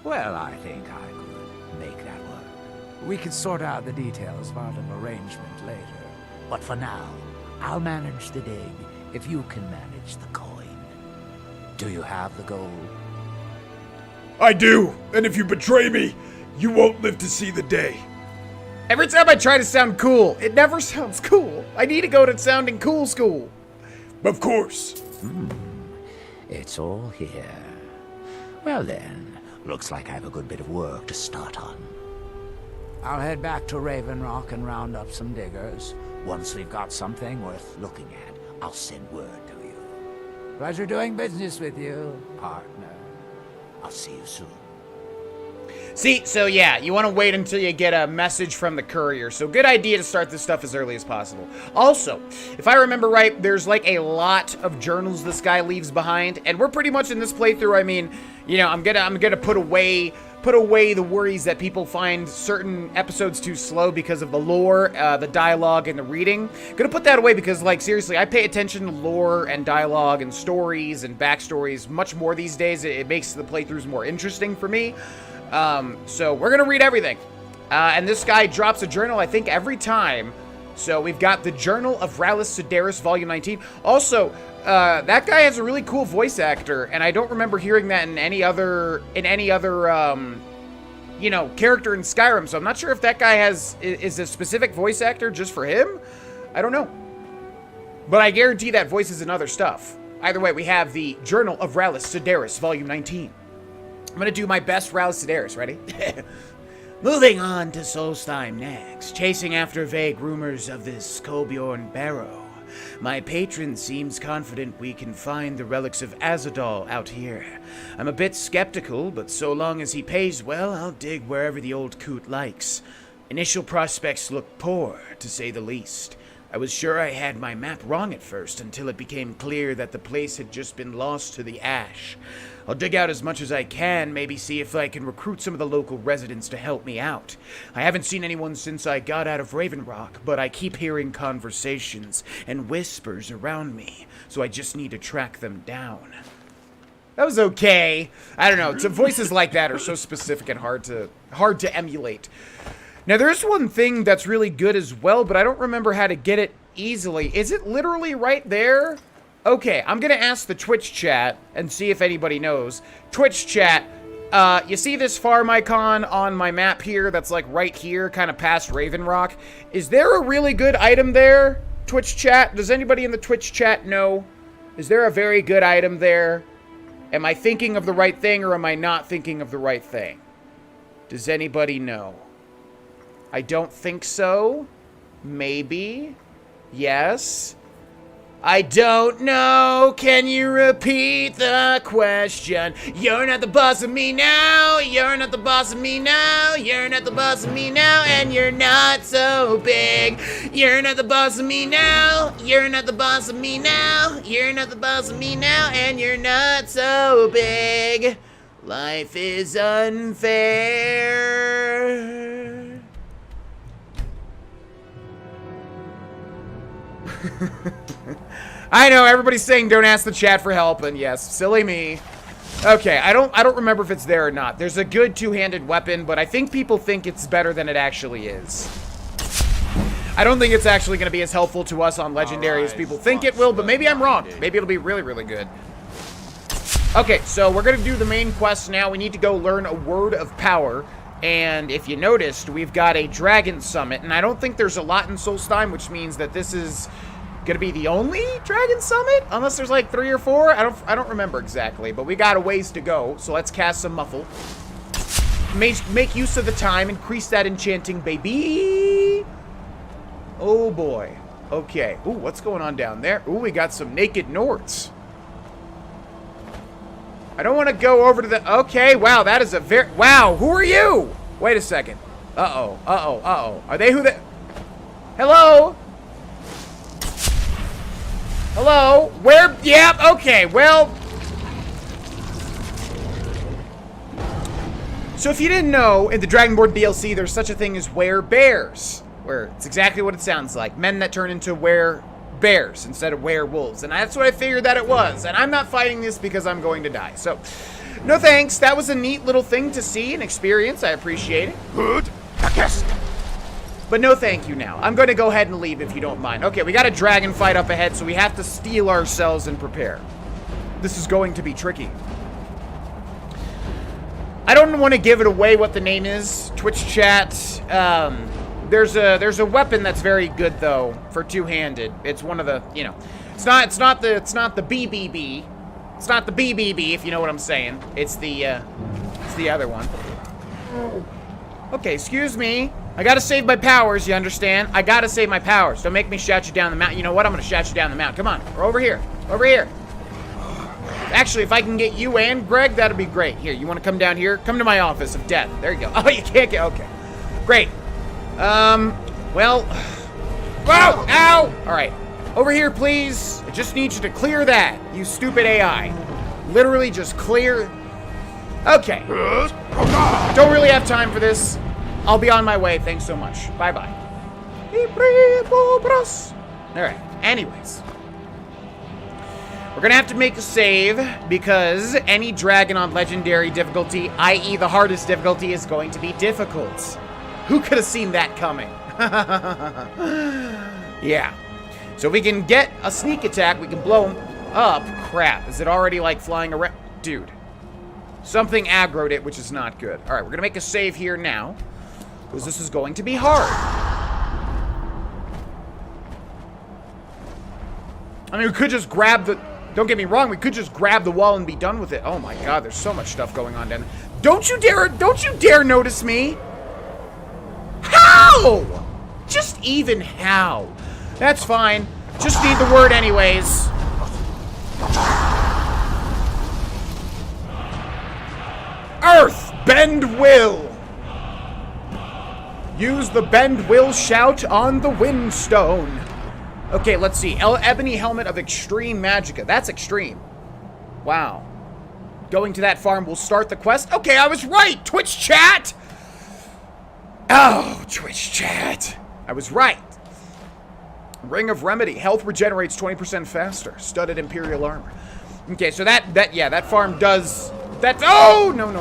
Well, I think I could make that work. We could sort out the details about an arrangement later. But for now, I'll manage the dig if you can manage the coin. Do you have the gold? I do, and if you betray me, you won't live to see the day. Every time I try to sound cool, it never sounds cool. I need to go to sounding cool school. Of course. It's all here. Well then, looks like I have a good bit of work to start on. I'll head back to Raven Rock and round up some diggers. Once we've got something worth looking at, I'll send word to you. Pleasure doing business with you, partner. I'll see you soon. See, so yeah, you want to wait until you get a message from the courier. So good idea to start this stuff as early as possible. Also, if I remember right, there's like a lot of journals this guy leaves behind, and we're pretty much in this playthrough. I mean, you know, I'm gonna put away put away the worries that people find certain episodes too slow because of the lore, the dialogue, and the reading. Gonna put that away because, like, seriously, I pay attention to lore and dialogue and stories and backstories much more these days. It makes the playthroughs more interesting for me. So we're gonna read everything. And this guy drops a journal, I think, every time. So we've got the Journal of Rallus Sedaris, Volume 19. Also, that guy has a really cool voice actor, and I don't remember hearing that in any other, you know, character in Skyrim. So I'm not sure if that guy is a specific voice actor just for him. I don't know. But I guarantee that voice is in other stuff. Either way, we have the Journal of Rallus Sedaris, Volume 19. I'm gonna do my best Rallus Sedaris. Ready? Moving on to Solstheim next, chasing after vague rumors of this Kolbjorn barrow. My patron seems confident we can find the relics of Azadal out here. I'm a bit skeptical, but so long as he pays well, I'll dig wherever the old coot likes. Initial prospects look poor, to say the least. I was sure I had my map wrong at first, until it became clear that the place had just been lost to the ash. I'll dig out as much as I can, maybe see if I can recruit some of the local residents to help me out. I haven't seen anyone since I got out of Raven Rock, but I keep hearing conversations and whispers around me, so I just need to track them down. That was okay. I don't know, voices like that are so specific and hard to emulate. Now, there's one thing that's really good as well, but I don't remember how to get it easily. Is it literally right there? Okay, I'm gonna ask the Twitch chat and see if anybody knows. Twitch chat, you see this farm icon on my map here that's like right here, kind of past Raven Rock? Is there a really good item there, Twitch chat? Does anybody in the Twitch chat know? Is there a very good item there? Am I thinking of the right thing or am I not thinking of the right thing? Does anybody know? I don't think so. Maybe. Yes. I don't know. Can you repeat the question? You're not the boss of me now. You're not the boss of me now. You're not the boss of me now. And you're not so big. You're not the boss of me now. You're not the boss of me now. You're not the boss of me now. And you're not so big. Life is unfair. I know, everybody's saying don't ask the chat for help, and yes, silly me. Okay, I don't remember if it's there or not. There's a good two-handed weapon, but I think people think it's better than it actually is. I don't think it's actually going to be as helpful to us on Legendary as people think it will, but maybe I'm wrong. Maybe it'll be really, really good. Okay, so we're going to do the main quest now. We need to go learn a word of power. And if you noticed, we've got a dragon summit, and I don't think there's a lot in Solstheim, which means that this is gonna be the only dragon summit, unless there's like 3 or 4. I don't remember exactly, but we got a ways to go. So let's cast some muffle. Make use of the time, increase that enchanting, baby. Oh boy. Okay. Ooh, what's going on down there? Ooh, we got some naked Nords. I don't want to go over to the... Okay, wow, that is a very... Wow, who are you? Wait a second. Uh-oh, uh-oh, uh-oh. Are they who they... Hello? Hello? Where... Yep, okay, well... So if you didn't know, in the Dragonborn DLC, there's such a thing as were-bears. Where it's exactly what it sounds like. Men that turn into bears instead of werewolves, and that's what I figured that it was. And I'm not fighting this because I'm going to die, so no thanks. That was a neat little thing to see and experience. I appreciate it. Good. But no thank you now. I'm going to go ahead and leave if you don't mind. Okay, we got a dragon fight up ahead, so we have to steel ourselves and prepare. This is going to be tricky. I don't want to give it away what the name is. Twitch chat. There's a weapon that's very good though for two-handed. It's one of the, you know, it's not the BBB. It's not the BBB, if you know what I'm saying. It's the other one. Okay, excuse me. I gotta save my powers, you understand? I gotta save my powers. Don't make me shout you down the mountain. You know what? I'm gonna shout you down the mountain. Come on, we're over here. Over here. Actually, if I can get you and Greg, that'd be great. Here, you want to come down here? Come to my office of death. There you go. Oh, you can't get... Okay. Great. Well... Whoa! Ow! Alright. Over here, please. I just need you to clear that, you stupid AI. Literally just clear... Okay. Don't really have time for this. I'll be on my way. Thanks so much. Bye-bye. Alright. Anyways. We're gonna have to make a save because any dragon on legendary difficulty, i.e. the hardest difficulty, is going to be difficult. Who could have seen that coming? Yeah. So if we can get a sneak attack, we can blow him up. Crap. Is it already like flying around? Dude. Something aggroed it, which is not good. Alright, we're gonna make a save here now. Because this is going to be hard. I mean, we could just grab the... Don't get me wrong, we could just grab the wall and be done with it. Oh my god, there's so much stuff going on down there. Don't you dare notice me! How? Just even how? That's fine. Just need the word anyways. Earth, bend will. Use the bend will shout on the windstone. Okay, let's see. Ebony Helmet of Extreme Magicka. That's extreme. Wow. Going to that farm will start the quest. Okay, I was right. Twitch chat. Oh, Twitch chat. I was right. Ring of Remedy. Health regenerates 20% faster. Studded Imperial Armor. Okay, so that farm does... That... Oh! No.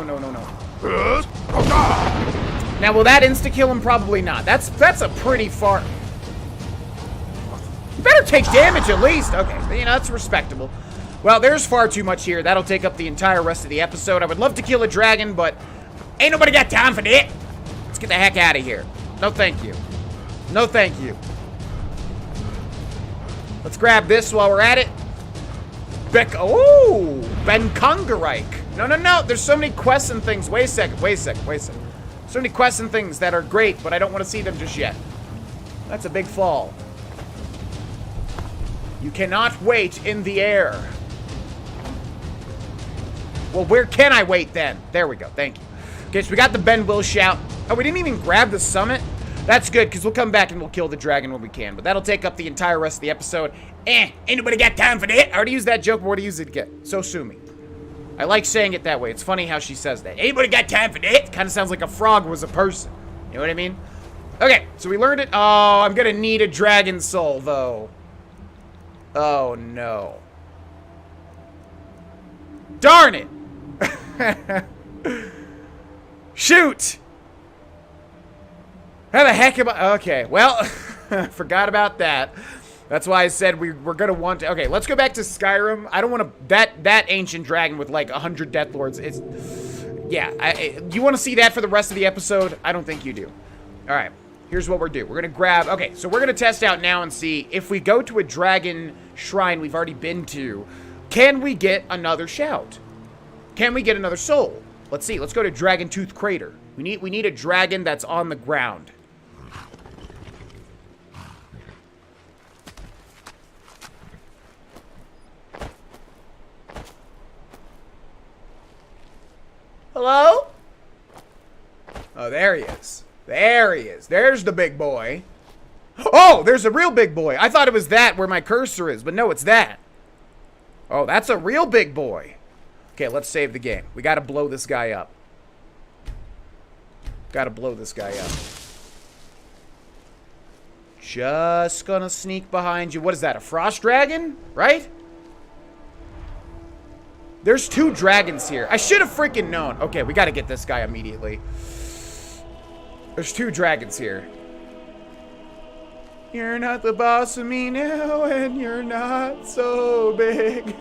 Now, will that insta-kill him? Probably not. That's a pretty far... You better take damage at least. Okay, you know, that's respectable. Well, there's far too much here. That'll take up the entire rest of the episode. I would love to kill a dragon, but ain't nobody got time for that. Let's get the heck out of here. No, thank you. No, thank you. Let's grab this while we're at it. Oh, Ben Kungarike. No. There's so many quests and things. Wait a second. So many quests and things that are great, but I don't want to see them just yet. That's a big fall. You cannot wait in the air. Well, where can I wait then? There we go. Thank you. Okay, so we got the Ben Will shout. Oh, we didn't even grab the summit. That's good, because we'll come back and we'll kill the dragon when we can. But that'll take up the entire rest of the episode. Ain't nobody got time for that. I already used that joke, but what do you use it again? So sue me. I like saying it that way. It's funny how she says that. Anybody got time for that? Kind of sounds like a frog was a person. You know what I mean? Okay, so we learned it. Oh, I'm going to need a dragon soul, though. Oh, no. Darn it. Shoot. How the heck am I? Okay, well, forgot about that. That's why I said we're going to want to... Okay, let's go back to Skyrim. I don't want to... That ancient dragon with like 100 Death Lords is... Yeah, you want to see that for the rest of the episode? I don't think you do. All right, here's what we're doing. We're going to grab... Okay, so we're going to test out now and see if we go to a dragon shrine we've already been to, can we get another shout? Can we get another soul? Let's see. Let's go to Dragon Tooth Crater. We need a dragon that's on the ground. Hello? Oh, there he is. There he is. There's the big boy. Oh, there's a real big boy. I thought it was that where my cursor is, but no, it's that. Oh, that's a real big boy. Okay, let's save the game. We gotta blow this guy up. Gotta blow this guy up. Just gonna sneak behind you. What is that, a frost dragon? Right? There's 2 dragons here. I should have freaking known. Okay, we gotta get this guy immediately. There's 2 dragons here. You're not the boss of me now, and you're not so big.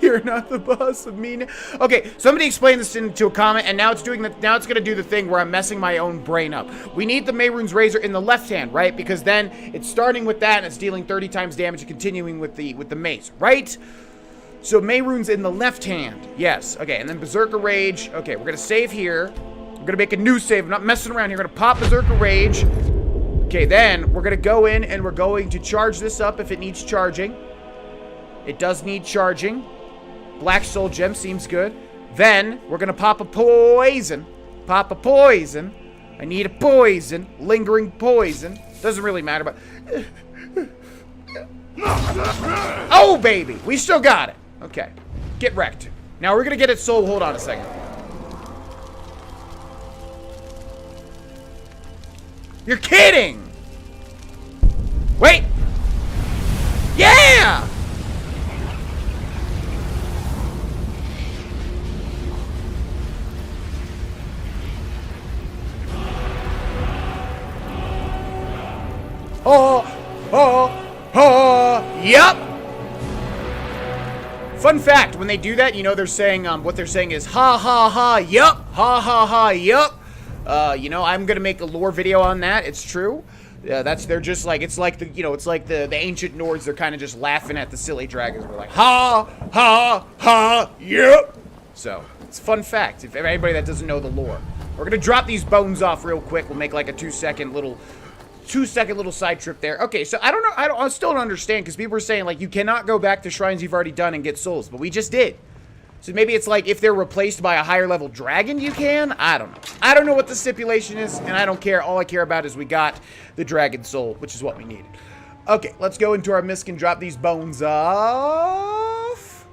You're not the boss of me now. Okay, somebody explained this into a comment, and now it's gonna do the thing where I'm messing my own brain up. We need the Mehrunes Razor in the left hand, right? Because then it's starting with that, and it's dealing 30 times damage and continuing with the mace, right? So Mehrunes in the left hand. Yes. Okay, and then Berserker Rage. Okay, we're gonna save here. We're gonna make a new save. I'm not messing around here. We're gonna pop Berserker Rage. Okay, then we're gonna go in and we're going to charge this up if it needs charging. It does need charging. Black Soul Gem seems good. Then we're gonna pop a poison. Pop a poison. I need a poison. Lingering poison. Doesn't really matter, but... Oh, baby! We still got it. Okay. Get wrecked. Now we're gonna get its soul. Hold on a second. You're kidding! Wait! Yeah! Yup! Fun fact, when they do that, you know they're saying, what they're saying is, ha ha ha, yup, ha ha ha, yup. You know, I'm gonna make a lore video on that, it's true. They're just like, it's like the, you know, it's like the ancient Nords, they're kind of just laughing at the silly dragons. We're like, ha, ha, ha, yep. So, it's a fun fact, if anybody that doesn't know the lore. We're gonna drop these bones off real quick. We'll make like a 2-second little side trip there. Okay, so I still don't understand, because people are saying, like, you cannot go back to shrines you've already done and get souls, but we just did. So maybe it's like if they're replaced by a higher level dragon, you can? I don't know. I don't know what the stipulation is, and I don't care. All I care about is we got the dragon soul, which is what we needed. Okay, let's go into our misc and drop these bones off.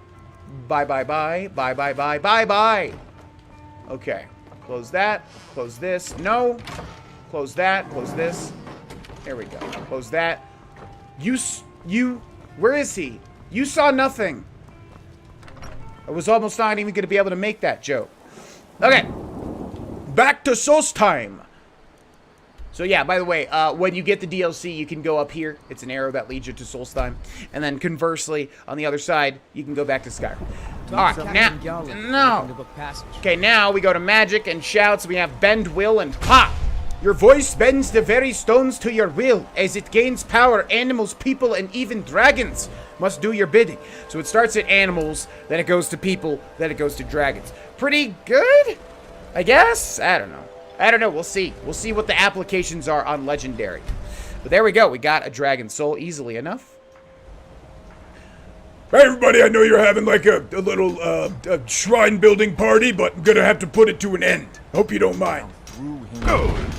Bye, bye, bye. Bye, bye, bye, bye, bye. Okay, close that. Close this. No. Close that. Close this. There we go. Close that. Where is he? You saw nothing. I was almost not even going to be able to make that joke. Okay. Back to Solstheim. So yeah, by the way, when you get the DLC, you can go up here. It's an arrow that leads you to Solstheim. And then conversely, on the other side, you can go back to Skyrim. Alright, now... No. Okay, now we go to magic and shouts. We have bend, will, and pop. Your voice bends the very stones to your will. As it gains power, animals, people, and even dragons must do your bidding. So it starts at animals, then it goes to people, then it goes to dragons. Pretty good, I guess? I don't know. I don't know. We'll see. We'll see what the applications are on Legendary. But there we go. We got a dragon soul easily enough. Hey everybody, I know you're having like a little a shrine building party, but I'm gonna have to put it to an end. Hope you don't mind. Oh.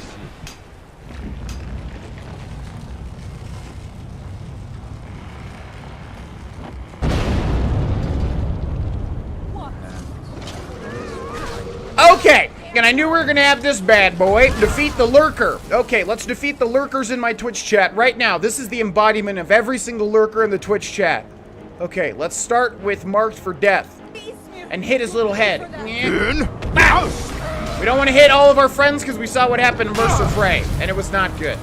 Okay, and I knew we were gonna have this bad boy. Defeat the lurker. Okay, let's defeat the lurkers in my Twitch chat right now. This is the embodiment of every single lurker in the Twitch chat. Okay, let's start with marked for death. And hit his little head. We don't want to hit all of our friends because we saw what happened to Mercer Frey, and it was not good.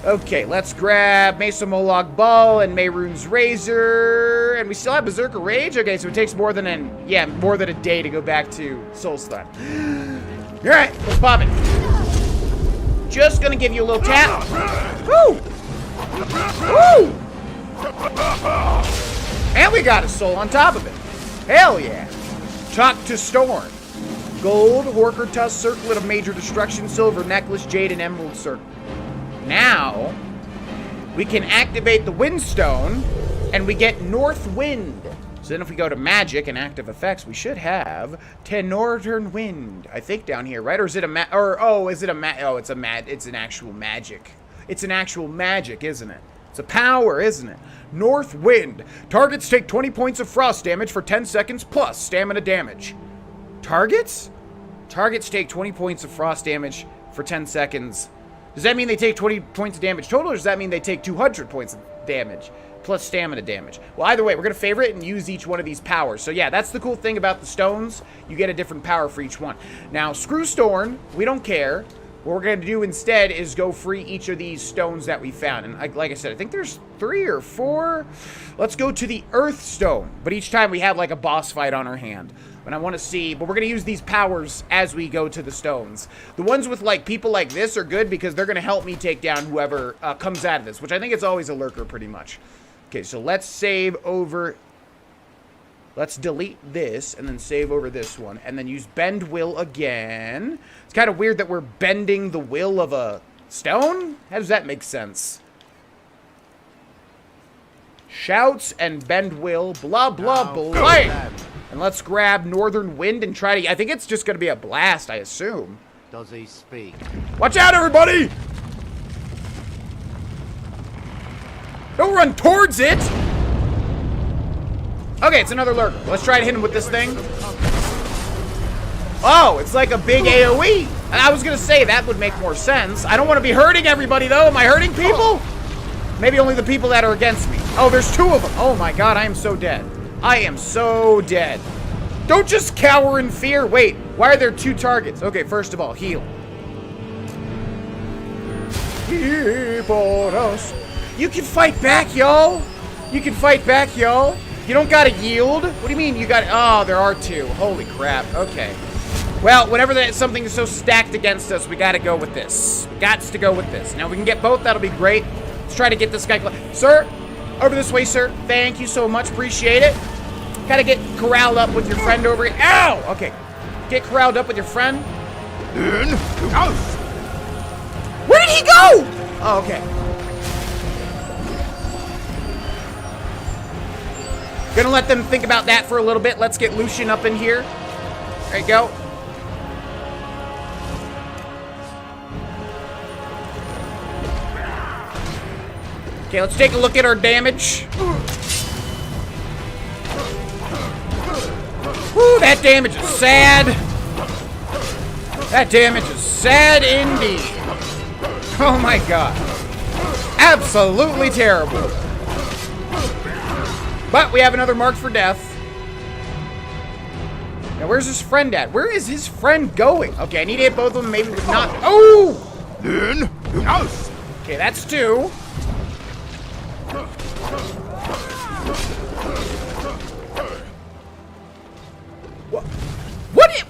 Okay, let's grab Mesa Moloch Ball and Mehrunes Razor, and we still have Berserker Rage. Okay, so it takes more than a day to go back to Solstheim. All right, let's pop it. Just gonna give you a little tap. Woo! Woo! And we got a soul on top of it. Hell yeah! Talk to Storm. Gold, Horker Tusk, Circlet of Major Destruction, Silver Necklace, Jade, and Emerald Circle. Now, we can activate the Windstone, and we get North Wind. So then if we go to Magic and Active Effects, we should have Northern Wind. I think down here, right? Or is it it's an actual magic. It's an actual magic, isn't it? It's a power, isn't it? North Wind. Targets take 20 points of frost damage for 10 seconds plus stamina damage. Targets? Targets take 20 points of frost damage for 10 seconds. Does that mean they take 20 points of damage total, or does that mean they take 200 points of damage plus stamina damage? Well, either way, we're going to favorite and use each one of these powers. So yeah, that's the cool thing about the stones. You get a different power for each one. Now, screw Storm. We don't care. What we're going to do instead is go free each of these stones that we found. And like I said, I think there's 3 or 4. Let's go to the Earth Stone. But each time we have like a boss fight on our hand. And I want to see, but we're going to use these powers as we go to the stones. The ones with like people like this are good because they're going to help me take down whoever comes out of this, which I think it's always a lurker pretty much. Okay, so let's save over. Let's delete this and then save over this one and then use bend will again. It's kind of weird that we're bending the will of a stone. How does that make sense? Shouts and bend will, blah, blah, blah. And let's grab Northern Wind and try to... I think it's just going to be a blast, I assume. Does he speak? Watch out, everybody! Don't run towards it! Okay, it's another lurker. Let's try to hit him with this thing. Oh, it's like a big AoE. I was gonna say, that would make more sense. I don't want to be hurting everybody, though. Am I hurting people? Maybe only the people that are against me. Oh, there's 2 of them. Oh my god, I am so dead. I am so dead. Don't just cower in fear. Wait, why are there 2 targets? Okay, first of all, heal. Keep on us. You can fight back, y'all. You can fight back, y'all. You don't gotta yield. What do you mean you got? Oh, there are 2. Holy crap. Okay. Well, whenever something is so stacked against us, we gotta go with this. We gots to go with this. Now, we can get both. That'll be great. Let's try to get this guy. Sir, over this way, sir. Thank you so much. Appreciate it. Gotta get corralled up with your friend over here. Ow! Okay. Get corralled up with your friend. Where did he go? Oh, okay. Gonna let them think about that for a little bit. Let's get Lucian up in here. There you go. Okay, let's take a look at our damage. Woo, that damage is sad. That damage is sad indeed. Oh my god. Absolutely terrible. But we have another mark for death. Now, where's his friend at? Where is his friend going? Okay, I need to hit both of them. Maybe with not. Oh! Okay, that's 2.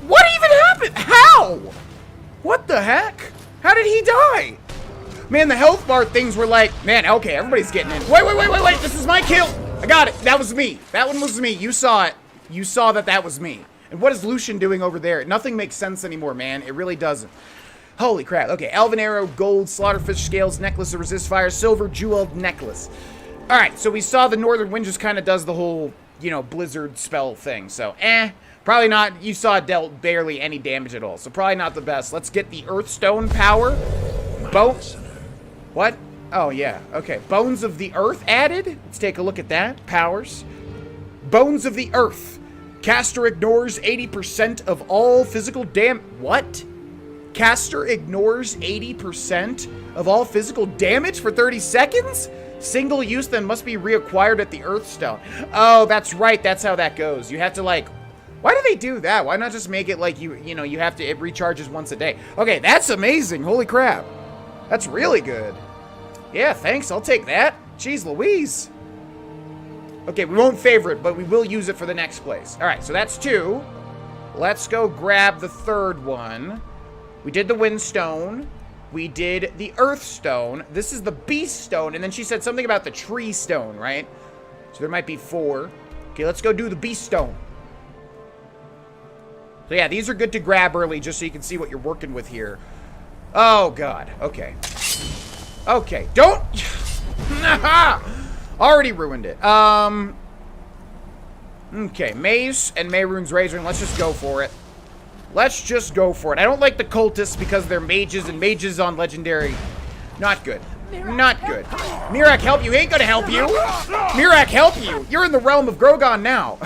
What even happened? How? What the heck? How did he die? Man, the health bar things were like, man, okay, everybody's getting in. Wait, this is my kill. I got it. That was me. That one was me. You saw it. You saw that was me. And what is Lucian doing over there? Nothing makes sense anymore, man. It really doesn't. Holy crap. Okay, Elven Arrow, Gold, Slaughterfish Scales, Necklace of Resist Fire, Silver, Jeweled Necklace. Alright, so we saw the Northern Wind just kind of does the whole, you know, Blizzard spell thing. So, probably not. You saw it dealt barely any damage at all. So, probably not the best. Let's get the Earthstone power. What? Oh, yeah. Okay. Bones of the Earth added. Let's take a look at that. Powers. Bones of the Earth. Caster ignores 80% of all physical What? Caster ignores 80% of all physical damage for 30 seconds? Single use then must be reacquired at the Earthstone. Oh, that's right. That's how that goes. You have to, like... Why do they do that? Why not just make it like you know, you have to... It recharges once a day. Okay, that's amazing. Holy crap. That's really good. Yeah, thanks. I'll take that. Jeez Louise. Okay, we won't favor it, but we will use it for the next place. All right, so that's 2. Let's go grab the 3rd one. We did the Windstone. We did the Earthstone. This is the Beast Stone, and then she said something about the Tree Stone, right? So there might be 4. Okay, let's go do the Beast Stone. So yeah, these are good to grab early just so you can see what you're working with here. Oh, God. Okay. Okay, don't... Already ruined it. Okay, Mace and Mehrunes Razor. Let's just go for it. Let's just go for it. I don't like the cultists because they're mages, and mages on Legendary. Not good. Not good. Mirak, help you. He ain't gonna help you. Mirak, help you. You're in the realm of Grogan now.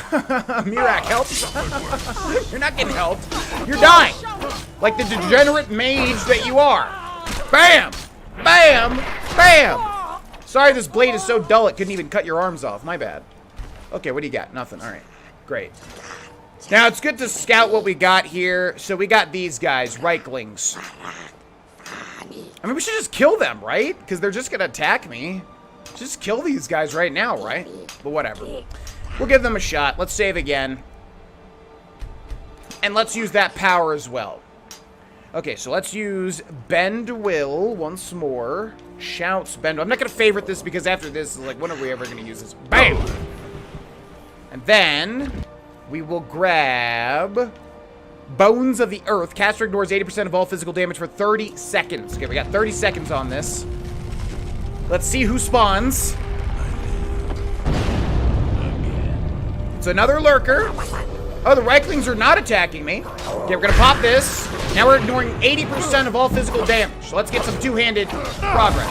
Mirak, help you. You're not getting helped. You're dying. Like the degenerate mage that you are. Bam! Bam! Bam! Sorry this blade is so dull it couldn't even cut your arms off. My bad. Okay, what do you got? Nothing. Alright. Great. Now, it's good to scout what we got here. So we got these guys, Reiklings. I mean, we should just kill them, right? Because they're just going to attack me. Just kill these guys right now, right? But whatever. We'll give them a shot. Let's save again. And let's use that power as well. Okay, so let's use Bend Will once more. Shouts Bend Will. I'm not going to favorite this because after this, like, when are we ever going to use this? Bam! And then we will grab Bones of the Earth. Caster ignores 80% of all physical damage for 30 seconds. Okay, we got 30 seconds on this. Let's see who spawns. It's another lurker. Oh, the Reiklings are not attacking me. Okay, we're going to pop this. Now we're ignoring 80% of all physical damage. So let's get some two-handed progress.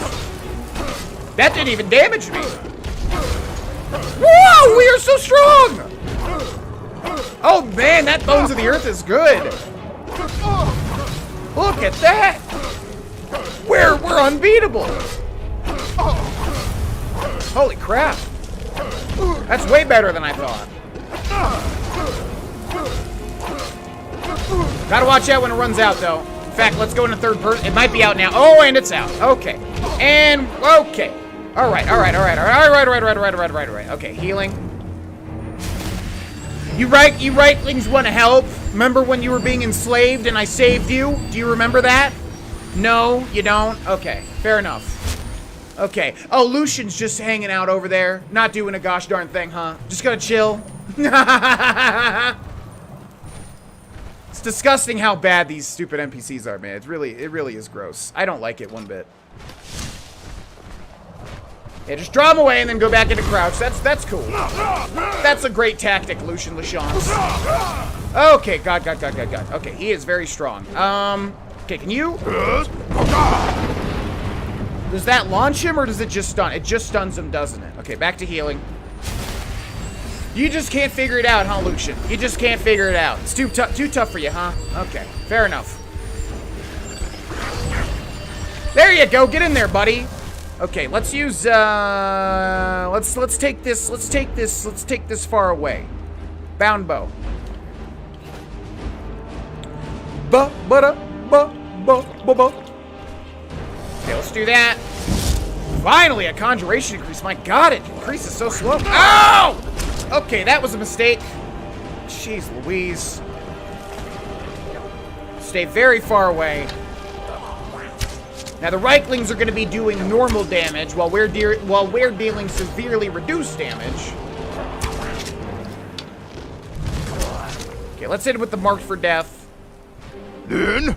That didn't even damage me. Whoa, we are so strong. Oh, man, that Bones of the Earth is good. Look at that! We're unbeatable! Holy crap! That's way better than I thought. Gotta watch out when it runs out, though. In fact, let's go into third person. It might be out now. Oh, and it's out. Okay. And, okay. Alright. Okay, healing. You rightlings want to help? Remember when you were being enslaved and I saved you? Do you remember that? No, you don't? Okay, fair enough. Okay. Oh, Lucian's just hanging out over there. Not doing a gosh darn thing, huh? Just gonna chill. It's disgusting how bad these stupid NPCs are, man. It really is gross. I don't like it one bit. Yeah, just draw him away and then go back into crouch. That's cool. That's a great tactic, Lucian Lachance. Okay, God. Okay, he is very strong. Okay, can you? Does that launch him or does it just stun? It just stuns him, doesn't it? Okay, back to healing. You just can't figure it out, huh, Lucian? You just can't figure it out. It's too tough for you, huh? Okay, fair enough. There you go. Get in there, buddy. Okay, let's use let's take this far away. Bound bow. Okay, let's do that. Finally, a conjuration increase. My God, it increases so slow. Ow! Okay, that was a mistake. Jeez Louise. Stay very far away. Now the Reiklings are going to be doing normal damage while we're dealing severely reduced damage. Okay, let's hit it with the mark for death. What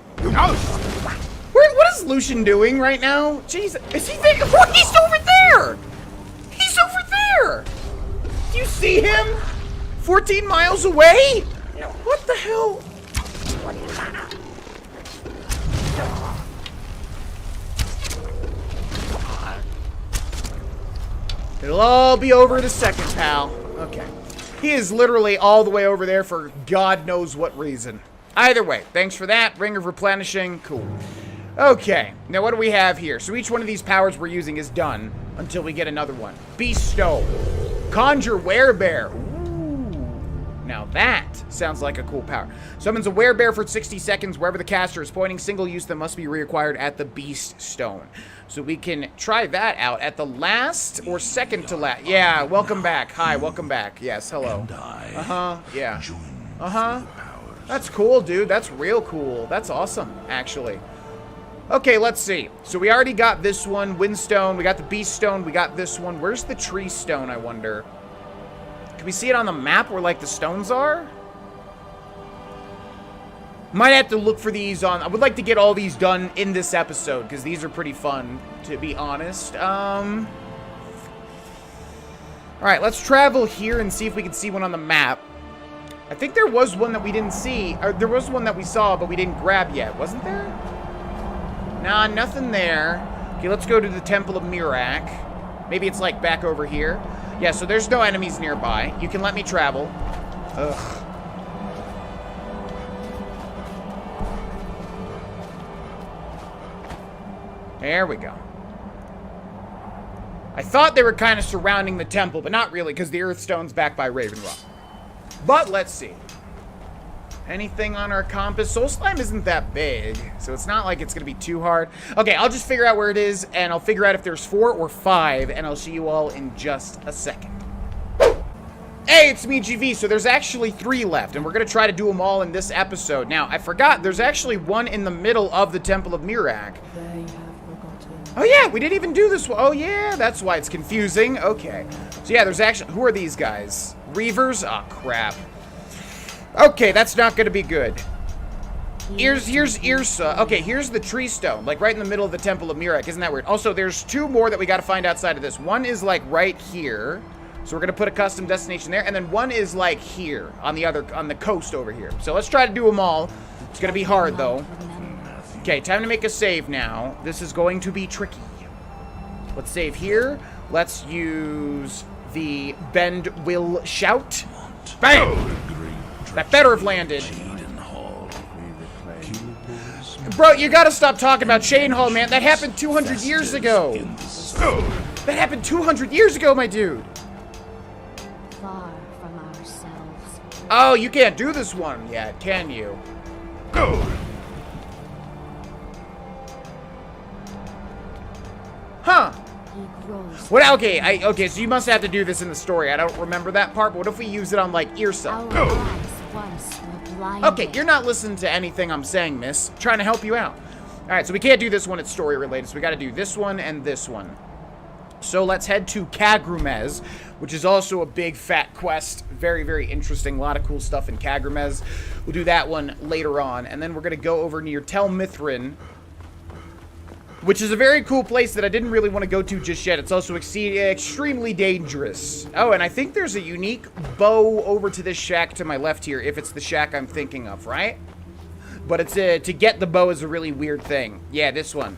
is Lucian doing right now? Jeez, is he there? Oh, he's over there! He's over there! Do you see him? 14 miles away? What the hell? It'll all be over in a second, pal. Okay. He is literally all the way over there for God knows what reason. Either way, thanks for that. Ring of Replenishing. Cool. Okay. Now, what do we have here? So each one of these powers we're using is done until we get another one. Bestow. Conjure Werebear. Ooh. Now that sounds like a cool power. Summons a Werebear for 60 seconds wherever the caster is pointing. Single use that must be reacquired at the Beast Stone. So we can try that out at the last or second to last. Yeah, welcome back. Hi, welcome back. Yes, hello. Uh-huh, yeah. Uh-huh. That's cool, dude. That's real cool. That's awesome, actually. Okay, let's see. So we already got this one, Windstone. We got the Beast Stone. We got this one. Where's the Tree Stone, I wonder? Can we see it on the map where, like, the stones are? Might have to look for these on... I would like to get all these done in this episode, because these are pretty fun, to be honest. Alright, let's travel here and see if we can see one on the map. I think there was one that we didn't see. Or there was one that we saw, but we didn't grab yet. Wasn't there? Nah, nothing there. Okay, let's go to the Temple of Mirak. Maybe it's, like, back over here. Yeah, so there's no enemies nearby. You can let me travel. Ugh. There we go. I thought they were kind of surrounding the temple, but not really, because the Earthstone's backed by Raven Rock. But let's see. Anything on our compass? Soul Slime isn't that big, so it's not like it's going to be too hard. Okay, I'll just figure out where it is, and I'll figure out if there's 4 or 5, and I'll see you all in just a second. Hey, it's me, GV. So there's actually 3 left, and we're going to try to do them all in this episode. Now, I forgot, there's actually one in the middle of the Temple of Mirak. Oh, yeah, we didn't even do this one. Oh, yeah, that's why it's confusing. Okay. So, yeah, there's actually... Who are these guys? Reavers? Oh, crap. Okay, that's not going to be good. Here's Irsa. Okay, here's the Tree Stone, like right in the middle of the Temple of Mirak. Isn't that weird? Also, there's 2 more that we got to find outside of this. One is, like, right here. So we're going to put a custom destination there. And then one is, like, here on the coast over here. So let's try to do them all. It's going to be hard, though. Okay, time to make a save now. This is going to be tricky. Let's save here. Let's use the Bend Will Shout. Bang! That better have landed. Bro, you gotta stop talking about Chain Hall, man. That happened 200 years ago. That happened 200 years ago, my dude. Far from ourselves. Oh, you can't do this one yet, can you? Huh. What? Okay, okay. So you must have to do this in the story. I don't remember that part. But what if we use it on like Irsa? Okay, you're not listening to anything I'm saying, miss. I'm trying to help you out. All right, so we can't do this one. It's story related. So we got to do this one and this one. So let's head to Kagrumez, which is also a big fat quest. Very, very interesting. A lot of cool stuff in Kagrumez. We'll do that one later on, and then we're gonna go over near Tel Mithrin, which is a very cool place that I didn't really want to go to just yet. It's also extremely dangerous. Oh, and I think there's a unique bow over to this shack to my left here, if it's the shack I'm thinking of, right? But it's to get the bow is a really weird thing. Yeah, this one.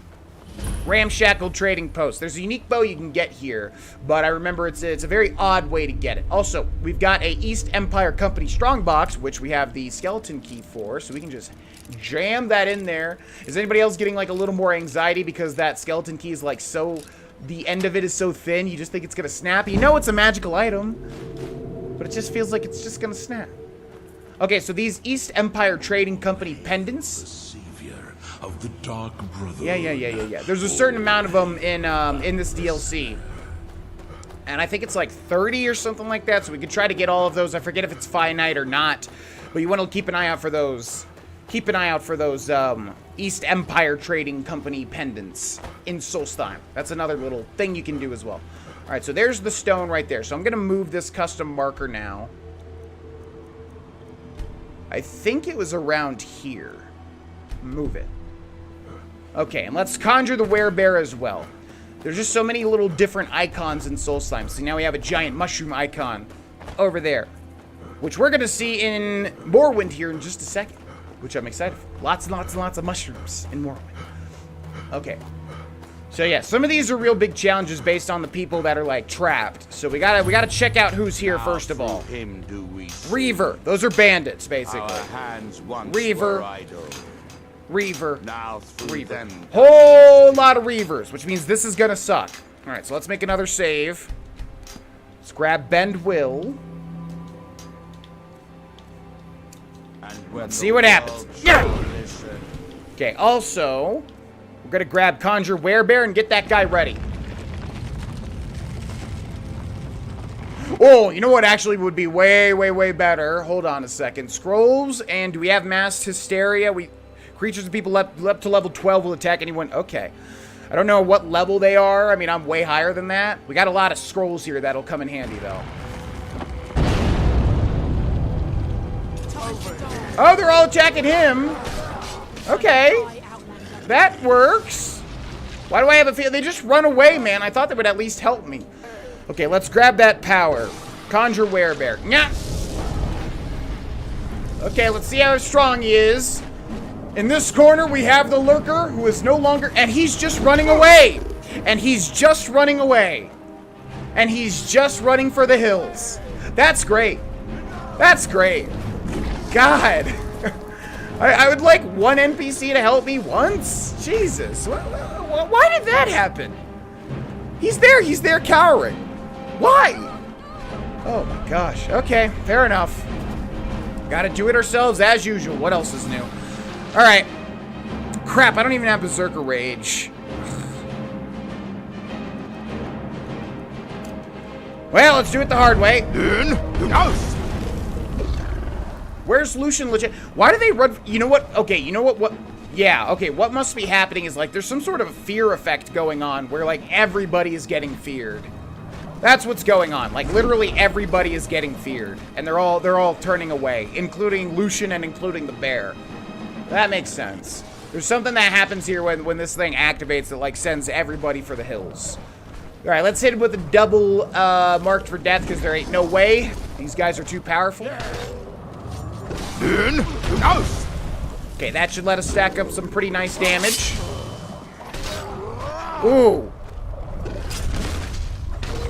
Ramshackle Trading Post. There's a unique bow you can get here, but I remember it's a very odd way to get it. Also, we've got a East Empire Company strongbox, which we have the skeleton key for, so we can just jam that in there. Is anybody else getting like a little more anxiety because that skeleton key is like so, the end of it is so thin, you just think it's gonna snap? You know it's a magical item, but it just feels like it's just gonna snap. Okay, so these East Empire Trading Company pendants. Of the Dark Brother. Yeah. There's a certain amount of them in this DLC. And I think it's like 30 or something like that, so we could try to get all of those. I forget if it's finite or not, but you want to keep an eye out for those. Keep an eye out for those East Empire Trading Company pendants in Solstheim. That's another little thing you can do as well. All right, so there's the stone right there. So I'm going to move this custom marker now. I think it was around here. Move it. Okay, and let's conjure the werebear as well. There's just so many little different icons in Solstheim. So now we have a giant mushroom icon over there, which we're going to see in Morrowind here in just a second, which I'm excited for. Lots and lots and lots of mushrooms in Morrowind. Okay. So yeah, some of these are real big challenges based on the people that are like trapped. So we gotta check out who's here first of all. Reaver. Those are bandits, basically. Reaver. Whole lot of Reavers, which means this is gonna suck. Alright, so let's make another save. Let's grab Bend Will. Let's see what happens. Yeah! Okay, also, we're gonna grab Conjure Werebear and get that guy ready. Oh, you know what actually would be way, way, way better? Hold on a second. Scrolls, and do we have Mass Hysteria? Creatures and people up to level 12 will attack anyone. Okay. I don't know what level they are. I mean, I'm way higher than that. We got a lot of scrolls here that'll come in handy, though. Oh, they're all attacking him. Okay. That works. Why do I have a feeling? They just run away, man. I thought they would at least help me. Okay, let's grab that power. Conjure Werebear. Nyah. Okay, let's see how strong he is. In this corner, we have the Lurker, who is no longer... And he's just running away. And he's just running away. And he's just running for the hills. That's great. That's great. God. I would like one NPC to help me once? Jesus. Why did that happen? He's there cowering. Why? Oh my gosh. Okay, fair enough. Gotta do it ourselves as usual. What else is new? Alright. Crap, I don't even have Berserker Rage. Well, let's do it the hard way. Where's Lucian legit? Why do they run? You know what? Okay, you know what? Yeah, okay, what must be happening is like there's some sort of fear effect going on where like everybody is getting feared. That's what's going on. Like literally everybody is getting feared. And they're all turning away, including Lucian and including the bear. That makes sense. There's something that happens here when this thing activates that like sends everybody for the hills. Alright, let's hit it with a double marked for death because there ain't no way. These guys are too powerful. Okay, that should let us stack up some pretty nice damage. Ooh.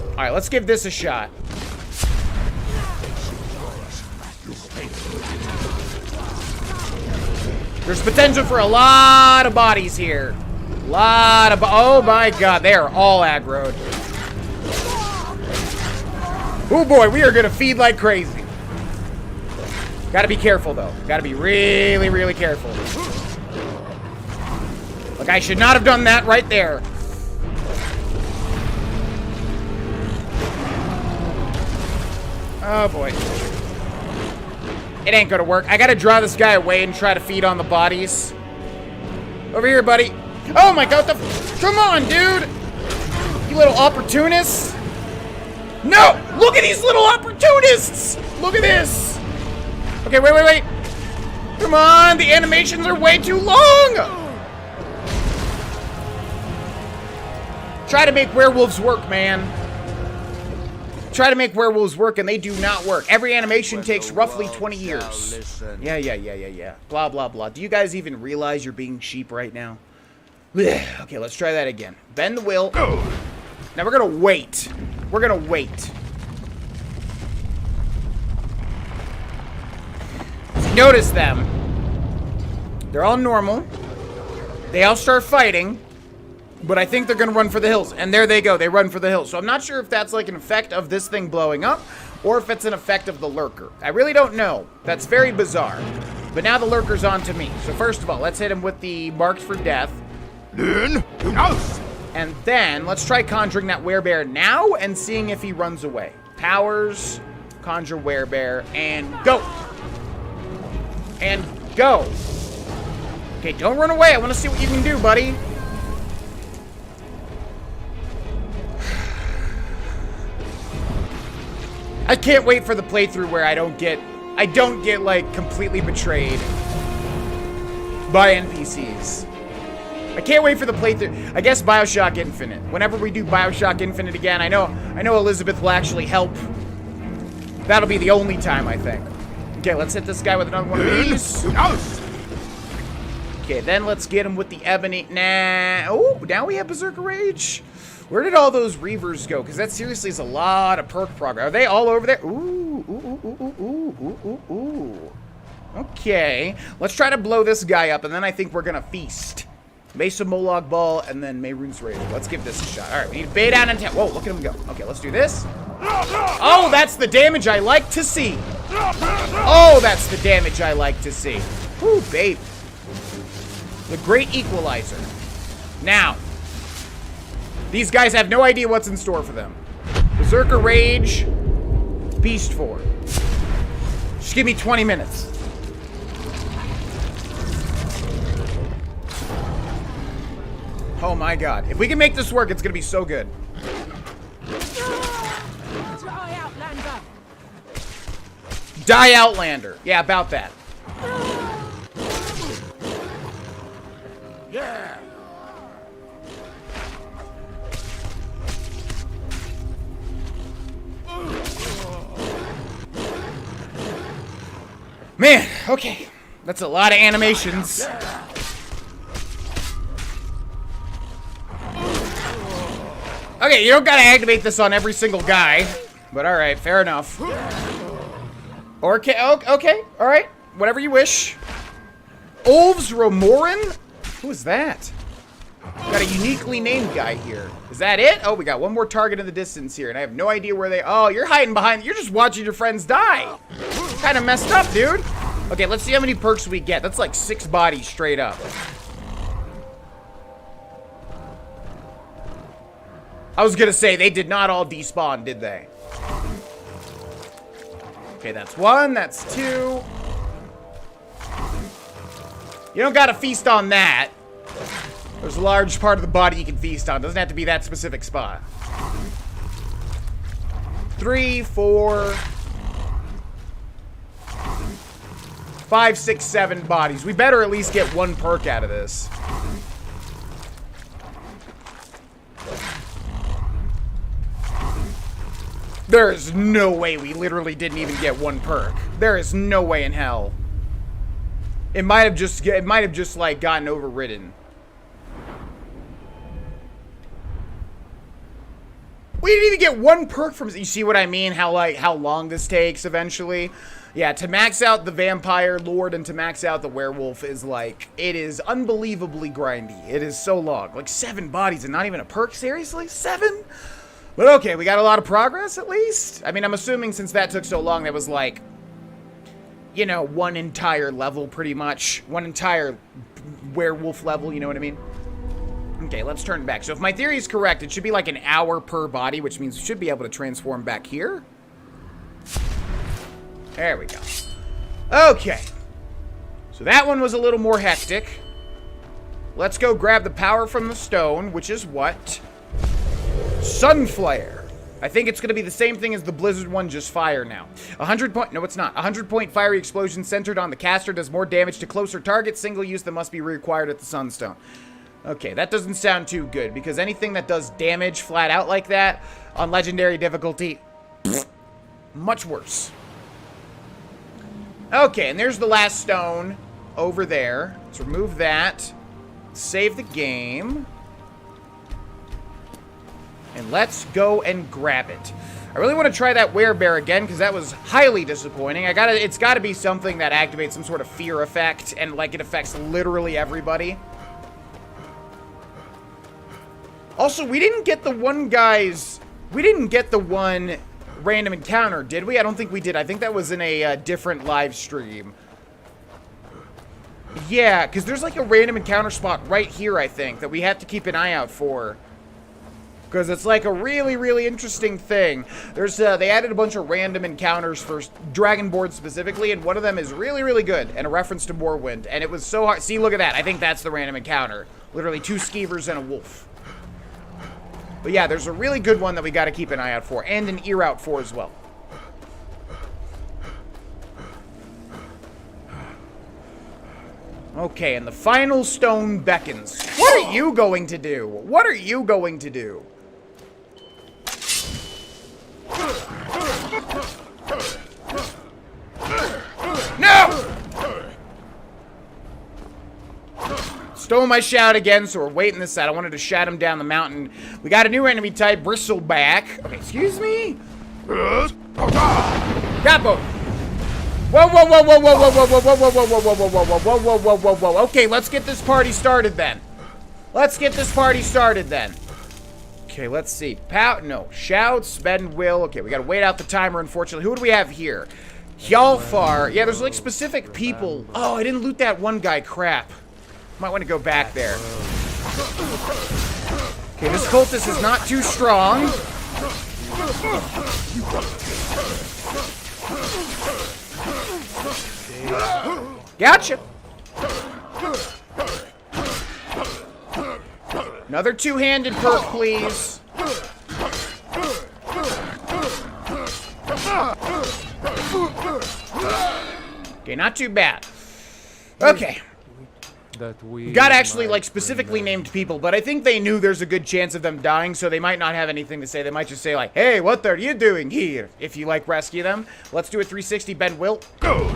Alright, let's give this a shot. There's potential for a lot of bodies here. Oh my god, they are all aggroed. Oh boy, we are gonna feed like crazy. Gotta be careful though. Gotta be really, really careful. Look, I should not have done that right there. Oh boy. It ain't gonna work. I gotta draw this guy away and try to feed on the bodies. Over here, buddy. Oh my god, come on, dude! You little opportunists! No! Look at these little opportunists! Look at this! Okay, wait. Come on, the animations are way too long! Try to make werewolves work, man. Try to make werewolves work, and they do not work. Every animation takes roughly 20 years. Yeah. Blah, blah, blah. Do you guys even realize you're being sheep right now? Okay, let's try that again. Bend the wheel. Now we're gonna wait. We're gonna wait. Notice them. They're all normal. They all start fighting. But I think they're going to run for the hills. And there they go. They run for the hills. So I'm not sure if that's like an effect of this thing blowing up or if it's an effect of the lurker. I really don't know. That's very bizarre. But now the lurker's on to me. So first of all, let's hit him with the marks for death. And then let's try conjuring that werebear now and seeing if he runs away. Powers, conjure werebear, and go. And go. Okay, don't run away. I want to see what you can do, buddy. I can't wait for the playthrough where I don't get like completely betrayed by NPCs. I can't wait for the playthrough. I guess BioShock Infinite. Whenever we do BioShock Infinite again, I know Elizabeth will actually help. That'll be the only time, I think. Okay, let's hit this guy with another one of these. Okay, then let's get him with the ebony. Nah. Oh, now we have Berserker Rage. Where did all those Reavers go? Because that seriously is a lot of perk progress. Are they all over there? Ooh. Okay. Let's try to blow this guy up, and then I think we're going to feast. Mesa Molag Ball, and then Mehrunes Rage. Let's give this a shot. All right, we need to bait down and whoa, look at him go. Okay, let's do this. Oh, that's the damage I like to see. Oh, that's the damage I like to see. Woo, babe. The great equalizer. Now, these guys have no idea what's in store for them. Berserker Rage, Beast Form. Just give me 20 minutes. Oh my god. If we can make this work, it's gonna be so good. Die Outlander. Yeah, about that. Yeah. Man, okay. That's a lot of animations. Okay, you don't gotta activate this on every single guy. But alright, fair enough. Okay, alright. Whatever you wish. Ulves Romoran? Who is that? Got a uniquely named guy here. Is that it? Oh, we got one more target in the distance here, and I have no idea where they... Oh, you're hiding behind... You're just watching your friends die. Kind of messed up, dude. Okay, let's see how many perks we get. That's like 6 bodies straight up. I was gonna say, they did not all despawn, did they? Okay, that's 1, that's 2. You don't gotta feast on that. There's a large part of the body you can feast on. Doesn't have to be that specific spot. 3, 4, 5, 6, 7 bodies. We better at least get 1 perk out of this. There is no way we literally didn't even get 1 perk. There is no way in hell. It might have just like gotten overridden. We didn't even get 1 perk from... You see what I mean? How long this takes eventually? Yeah, to max out the vampire lord and to max out the werewolf is like, it is unbelievably grindy. It is so long. Like 7 bodies and not even a perk? Seriously? 7? But okay, we got a lot of progress at least. I mean, I'm assuming since that took so long, that was like, you know, one entire level pretty much. One entire werewolf level, you know what I mean? Okay, let's turn back. So if my theory is correct, it should be like an hour per body, which means we should be able to transform back here. There we go. Okay. So that one was a little more hectic. Let's go grab the power from the stone, which is what? Sunflare. I think it's going to be the same thing as the Blizzard one, just fire now. 100 point... No, it's not. 100-point fiery explosion centered on the caster does more damage to closer targets. Single use that must be reacquired at the Sunstone. Okay, that doesn't sound too good, because anything that does damage flat out like that on legendary difficulty, much worse. Okay, and there's the last stone over there. Let's remove that. Save the game. And let's go and grab it. I really want to try that werebear again, because that was highly disappointing. It's gotta be something that activates some sort of fear effect, and like it affects literally everybody. Also, we didn't get the one random encounter, did we? I don't think we did. I think that was in a different live stream. Yeah, because there's like a random encounter spot right here, I think, that we have to keep an eye out for. Because it's like a really, really interesting thing. There's, they added a bunch of random encounters for Dragonborn specifically, and one of them is really, really good, and a reference to Morrowind. And it was so hard. See, look at that. I think that's the random encounter. Literally 2 skeevers and a wolf. But yeah, there's a really good one that we got to keep an eye out for, and an ear out for as well. Okay, and the final stone beckons. What are you going to do? What are you going to do? No! Stole my shout again, so we're waiting this out. I wanted to shout him down the mountain. We got a new enemy type, Bristleback. Okay, excuse me? Got both. Whoa, whoa, whoa, whoa, whoa, whoa, whoa, whoa, whoa, whoa, whoa, whoa, whoa, whoa, whoa, whoa, whoa, whoa, whoa, whoa. Okay, let's get this party started then. Let's get this party started then. Okay, let's see. No, shouts, Ben will. Okay, we gotta wait out the timer, unfortunately. Who do we have here? Hjalfar. Yeah, there's like specific people. Oh, I didn't loot that one guy. Crap. Might want to go back there. Okay, this cultist is not too strong. Gotcha. Another 2-handed perk, please. Okay, not too bad. Okay. Got actually, like, specifically named people, but I think they knew there's a good chance of them dying, so they might not have anything to say. They might just say, like, hey, what are you doing here? If you, like, rescue them. Let's do a 360, Ben will. Go!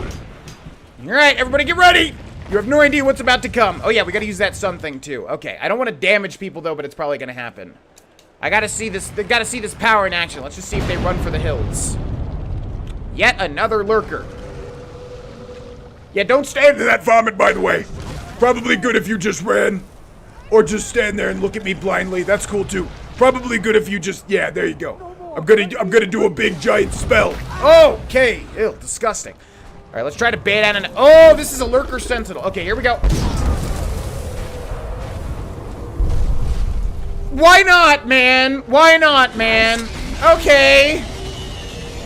Alright, everybody get ready! You have no idea what's about to come. Oh, yeah, we gotta use that sun thing, too. Okay, I don't want to damage people, though, but it's probably gonna happen. I gotta see this. They gotta see this power in action. Let's just see if they run for the hills. Yet another lurker. Yeah, don't stand in that vomit, by the way. Probably good if you just ran. Or just stand there and look at me blindly. That's cool, too. Probably good if you just... Yeah, there you go. I'm gonna do a big, giant spell. Okay. Ew, disgusting. All right, let's try to bait out an... Oh, this is a lurker sentinel. Okay, here we go. Why not, man? Why not, man? Okay.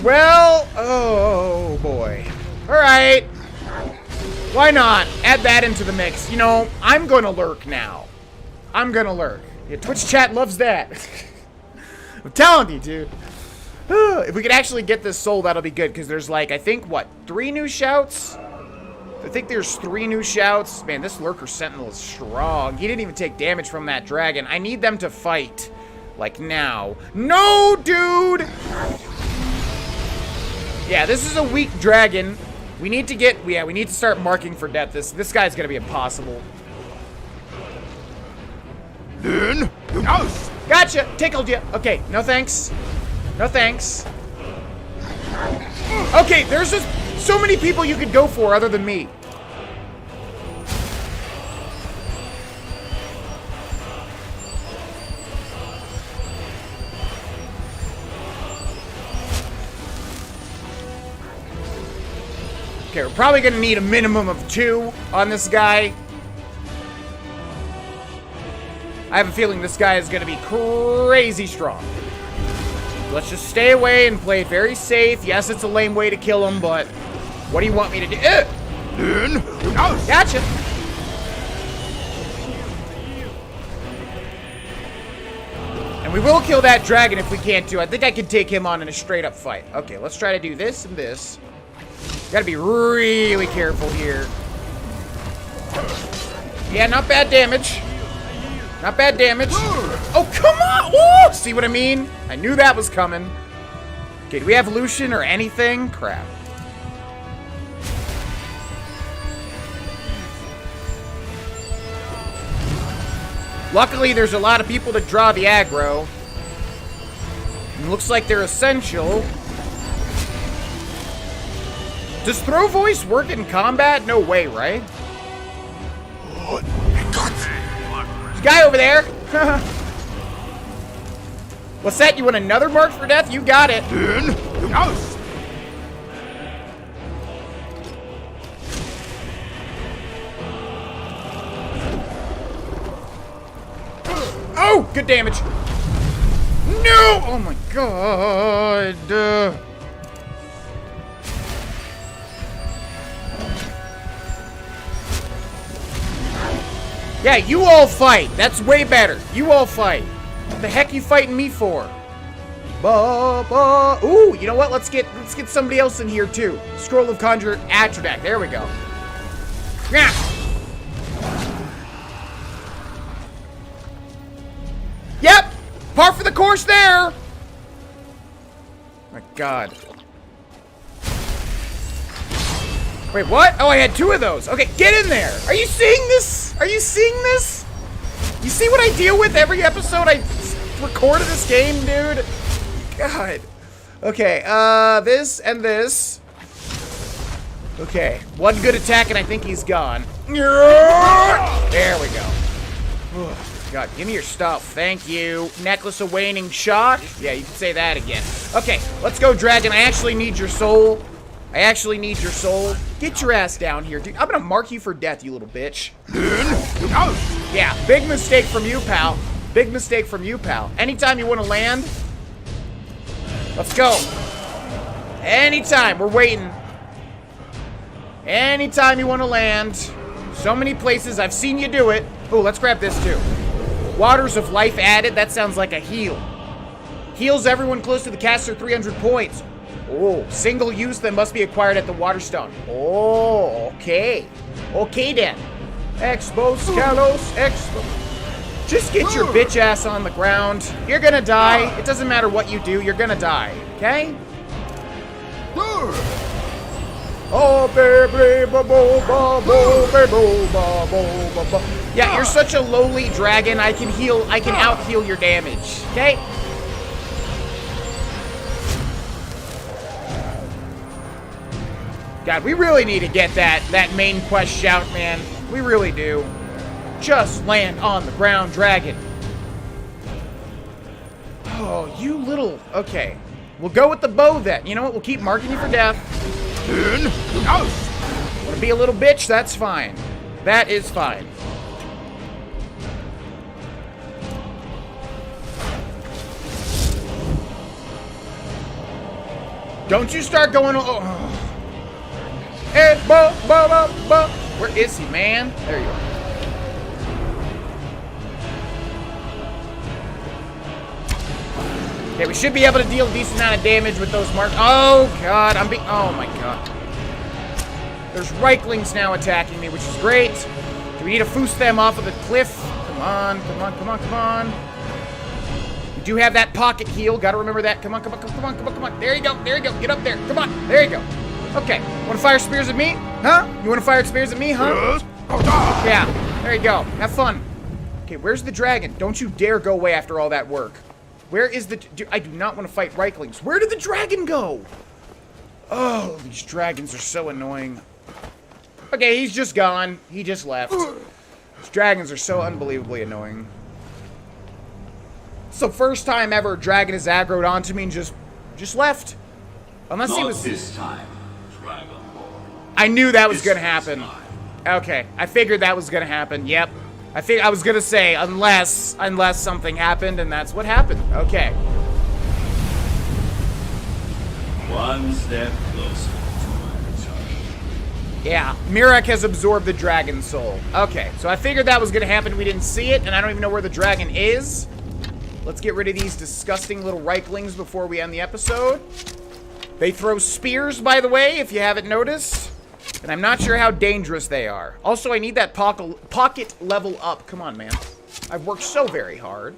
Well, oh boy. All right. Why not? Add that into the mix. You know, I'm gonna lurk now. I'm gonna lurk. Yeah, Twitch chat loves that. I'm telling you, dude. If we could actually get this soul, that'll be good, because there's, like, I think, what, 3 new shouts? I think there's 3 new shouts. Man, this Lurker Sentinel is strong. He didn't even take damage from that dragon. I need them to fight, like, now. No, dude! Yeah, this is a weak dragon. We need to get, yeah, we need to start marking for death. This guy's gonna be impossible. Gotcha! Tickled you. Okay, no thanks. No thanks. Okay, there's this... so many people you could go for other than me. Okay, we're probably gonna need a minimum of 2 on this guy. I have a feeling this guy is gonna be crazy strong. Let's just stay away and play it very safe. Yes, it's a lame way to kill him, but what do you want me to do? Gotcha. And we will kill that dragon if we can't do. I think I can take him on in a straight up fight. Okay, let's try to do this and this. Gotta be really careful here. Yeah, not bad damage. Not bad damage. Oh, come on! Ooh, see what I mean? I knew that was coming. Okay, do we have Lucian or anything? Crap. Luckily, there's a lot of people to draw the aggro. It looks like they're essential. Does throw voice work in combat? No way, right? There's a guy over there. What's that? You want another mark for death? You got it. Oh, good damage. No! Oh my god. Yeah, you all fight. That's way better. You all fight. What the heck you fighting me for? Ooh, you know what? Let's get somebody else in here too. Scroll of Conjure Atrodak. There we go. Yeah. Yep. Par for the course there. My god. Wait, what? Oh, I had 2 of those. Okay, get in there. Are you seeing this? Are you seeing this? You see what I deal with every episode I record of this game, dude? God. Okay, this and this. Okay, one good attack and I think he's gone. There we go. God, give me your stuff. Thank you. Necklace of Waning Shock. Yeah, you can say that again. Okay, let's go, Dragon. I actually need your soul. I actually need your soul. Get your ass down here, dude. I'm gonna mark you for death, you little bitch. Yeah, big mistake from you, pal. Big mistake from you, pal. Anytime you want to land, let's go. Anytime, we're waiting. Anytime you want to land. So many places, I've seen you do it. Oh, let's grab this too. Waters of Life added, that sounds like a heal. Heals everyone close to the caster 300 points. Oh, single use that must be acquired at the Waterstone. Oh, okay. Okay then. Expos, Kalos, Expo. Just get your bitch ass on the ground. You're gonna die. It doesn't matter what you do, you're gonna die. Okay? Oh, baby, yeah, you're such a lowly dragon. I can out heal your damage. Okay? God, we really need to get that main quest shout, man. We really do. Just land on the ground, dragon. Oh, you little... Okay. We'll go with the bow then. You know what? We'll keep marking you for death. Want to be a little bitch? That's fine. That is fine. Don't you start going... Oh. Hey, where is he, man? There you are. Okay, we should be able to deal a decent amount of damage with those marks. Oh, God. Oh, my God. There's Reiklings now attacking me, which is great. Do we need to foos them off of the cliff? Come on, come on, come on, come on. We do have that pocket heal. Gotta remember that. Come on, come on, come on, come on, come on, come on. There you go. There you go. Get up there. Come on. There you go. Okay. Want to fire spears at me? Huh? You want to fire spears at me, huh? Yeah. There you go. Have fun. Okay, where's the dragon? Don't you dare go away after all that work. Where is the... I do not want to fight Reiklings. Where did the dragon go? Oh, these dragons are so annoying. Okay, he's just gone. He just left. These dragons are so unbelievably annoying. It's the first time ever a dragon has aggroed onto me and just left. Unless he was... Not this time, Dragonborn. I knew that was gonna happen. Okay, I figured that was gonna happen. Yep. I was gonna say, unless something happened, and that's what happened. Okay. One step closer to my return. Yeah, Mirek has absorbed the dragon soul. Okay, so I figured that was gonna happen. We didn't see it, and I don't even know where the dragon is. Let's get rid of these disgusting little Reiklings before we end the episode. They throw spears, by the way, if you haven't noticed. And I'm not sure how dangerous they are. Also, I need that pocket level up. Come on, man. I've worked so very hard.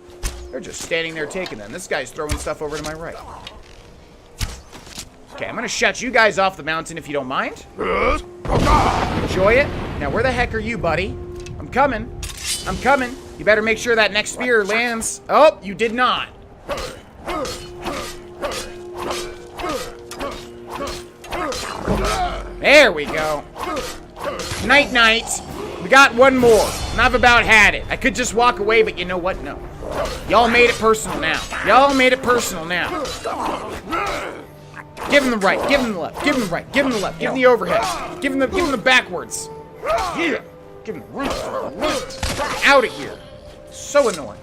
They're just standing there taking them. This guy's throwing stuff over to my right. Okay, I'm gonna shut you guys off the mountain if you don't mind. Enjoy it. Now, where the heck are you, buddy? I'm coming. I'm coming. You better make sure that next spear lands. Oh, you did not. There we go. Night, night. We got one more. And I've about had it. I could just walk away, but you know what? No. Y'all made it personal now. Y'all made it personal now. Give him the right. Give him the left. Give him the right. Give him the left. Give him the overhead. Give him the backwards. Yeah. Give him the right. Out of here. So annoying.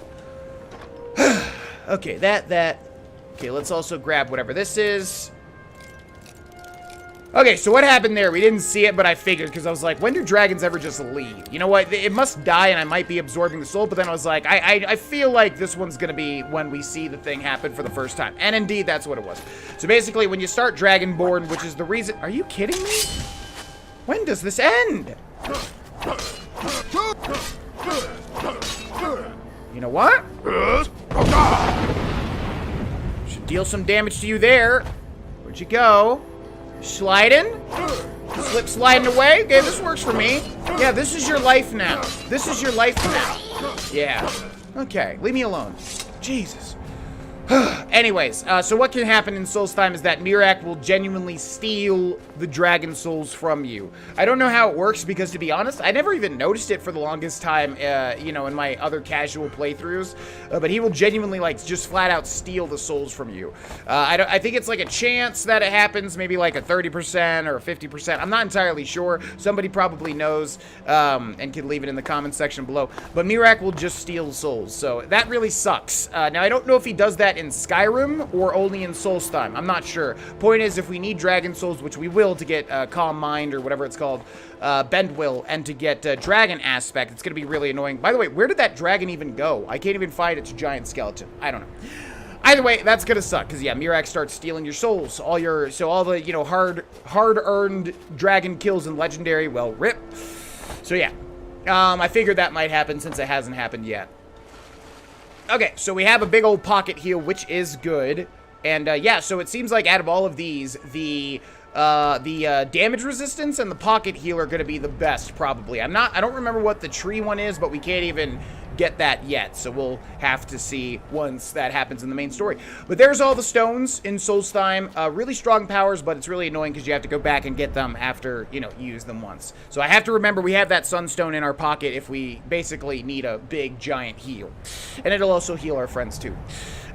Okay, that. Okay, let's also grab whatever this is. Okay, so what happened there? We didn't see it, but I figured, because I was like, when do dragons ever just leave? You know what? It must die, and I might be absorbing the soul, but then I was like, I feel like this one's going to be when we see the thing happen for the first time. And indeed, that's what it was. So basically, when you start Dragonborn, which is the reason... Are you kidding me? When does this end? You know what? Should deal some damage to you there. Where'd you go? Sliding? Slip sliding away? Okay, this works for me. Yeah, this is your life now. This is your life now. Yeah. Okay, leave me alone. Jesus. Anyways, so what can happen in Souls Time is that Mirek will genuinely steal the dragon souls from you. I don't know how it works because, to be honest, I never even noticed it for the longest time, you know, in my other casual playthroughs. But he will genuinely, like, just flat out steal the souls from you. I think it's like a chance that it happens, maybe like a 30% or a 50%. I'm not entirely sure. Somebody probably knows and can leave it in the comments section below. But Mirek will just steal souls, so that really sucks. Now, I don't know if he does that in Skyrim or only in Solstheim. I'm not sure. Point is, if we need dragon souls, which we will to get Calm Mind or whatever it's called, Bend Will, and to get dragon aspect, it's going to be really annoying. By the way, where did that dragon even go? I can't even find its giant skeleton. I don't know. Either way, that's gonna suck, because yeah, Mirek starts stealing your souls. All the, you know, hard-earned dragon kills in Legendary, well, rip. So yeah, I figured that might happen since it hasn't happened yet. Okay, so we have a big old pocket heal, which is good. And yeah, so it seems like out of all of these, the damage resistance and the pocket heal are going to be the best, probably. I don't remember what the tree one is, but we can't even get that yet, so we'll have to see once that happens in the main story. But there's all the stones in Solstheim. Really strong powers, but it's really annoying because you have to go back and get them after, you know, you use them once. So I have to remember we have that sunstone in our pocket if we basically need a big giant heal. And it'll also heal our friends too.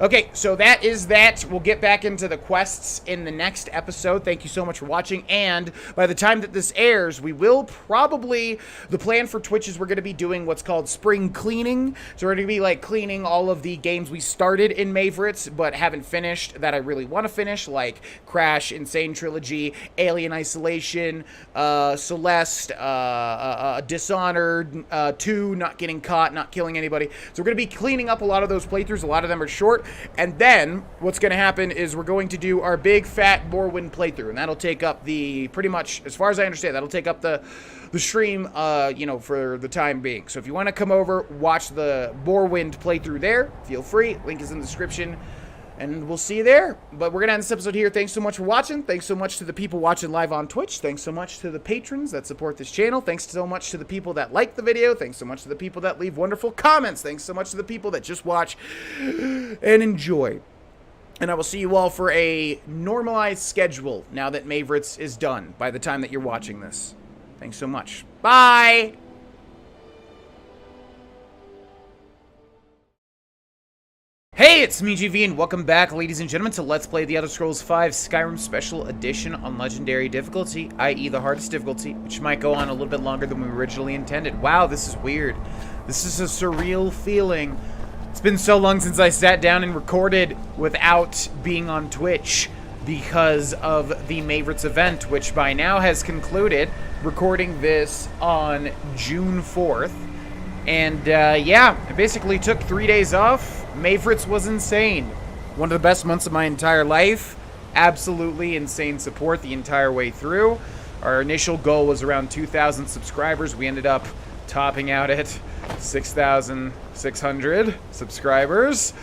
Okay, so that is that. We'll get back into the quests in the next episode. Thank you so much for watching, and by the time that this airs, we will probably, the plan for Twitch is we're going to be doing what's called spring cleaning. So we're going to be like cleaning all of the games we started in Mavericks but haven't finished that I really want to finish, like Crash, Insane Trilogy, Alien Isolation, Celeste, Dishonored, 2, not getting caught, not killing anybody. So we're going to be cleaning up a lot of those playthroughs. A lot of them are short. And then what's going to happen is we're going to do our big fat Morrowind playthrough, and that'll take up the, pretty much, as far as I understand, that'll take up the stream, you know, for the time being. So if you want to come over, watch the Morrowind playthrough there, feel free. Link is in the description, and we'll see you there. But we're going to end this episode here. Thanks so much for watching. Thanks so much to the people watching live on Twitch. Thanks so much to the patrons that support this channel. Thanks so much to the people that like the video. Thanks so much to the people that leave wonderful comments. Thanks so much to the people that just watch and enjoy. And I will see you all for a normalized schedule now that Mavritz is done by the time that you're watching this. Thanks so much. Bye! Hey, it's me, GV, and welcome back, ladies and gentlemen, to Let's Play The Elder Scrolls V Skyrim Special Edition on Legendary difficulty, i.e. the hardest difficulty, which might go on a little bit longer than we originally intended. Wow, this is weird. This is a surreal feeling. It's been so long since I sat down and recorded without being on Twitch because of the Mavritz event, which by now has concluded, recording this on June 4th. And, yeah, I basically took 3 days off. Mavritz was insane. One of the best months of my entire life. Absolutely insane support the entire way through. Our initial goal was around 2,000 subscribers. We ended up topping out at 6,600 subscribers.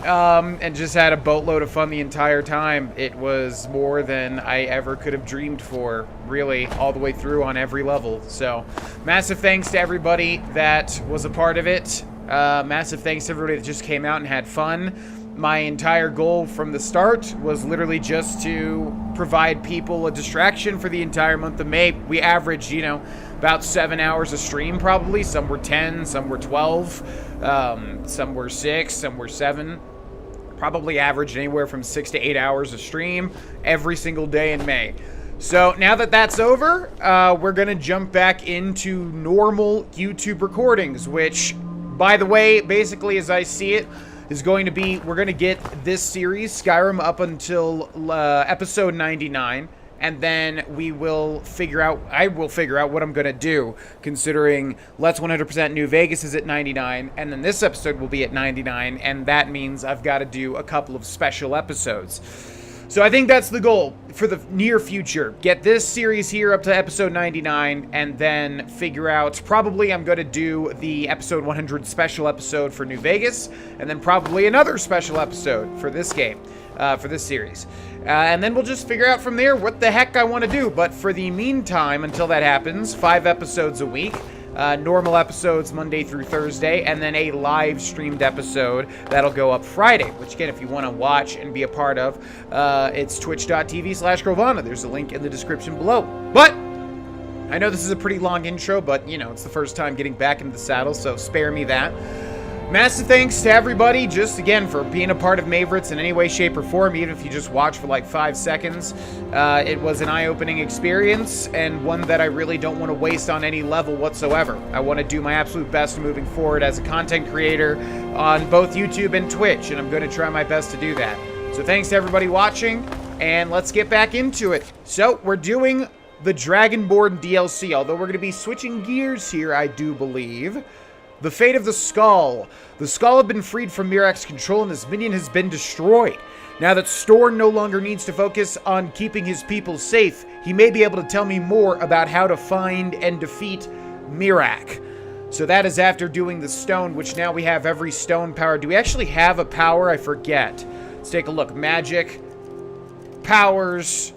And just had a boatload of fun the entire time. It was more than I ever could have dreamed for, really, all the way through on every level. So, massive thanks to everybody that was a part of it. Massive thanks to everybody that just came out and had fun. My entire goal from the start was literally just to provide people a distraction for the entire month of May. We averaged, you know, about 7 hours a stream probably. Some were 10, some were 12, some were 6, some were 7. Probably averaged anywhere from 6 to 8 hours a stream every single day in May. So now that that's over, we're going to jump back into normal YouTube recordings, which, by the way, basically as I see it, is going to be, we're going to get this series, Skyrim, up until episode 99. And then we will figure out, I will figure out what I'm going to do, considering Let's 100% New Vegas is at 99, and then this episode will be at 99, and that means I've got to do a couple of special episodes. So I think that's the goal for the near future. Get this series here up to episode 99, and then figure out, probably I'm going to do the episode 100 special episode for New Vegas, and then probably another special episode for this game, for this series. And then we'll just figure out from there what the heck I want to do. But for the meantime, until that happens, 5 episodes a week. Normal episodes Monday through Thursday, and then a live streamed episode that'll go up Friday, which again, if you want to watch and be a part of, it's twitch.tv/Grohlvana. There's a link in the description below. But I know this is a pretty long intro, but you know, it's the first time getting back into the saddle, so spare me that. Massive thanks to everybody, just again, for being a part of Mavritz in any way, shape, or form, even if you just watch for like 5 seconds. It was an eye-opening experience, and one that I really don't want to waste on any level whatsoever. I want to do my absolute best moving forward as a content creator on both YouTube and Twitch, and I'm going to try my best to do that. So thanks to everybody watching, and let's get back into it. So, we're doing the Dragonborn DLC, although we're going to be switching gears here, I do believe. The fate of the Skull. The Skull had been freed from Mirak's control and his minion has been destroyed. Now that Storn no longer needs to focus on keeping his people safe, he may be able to tell me more about how to find and defeat Mirak. So that is after doing the stone, which now we have every stone power. Do we actually have a power? I forget. Let's take a look. Magic. Powers.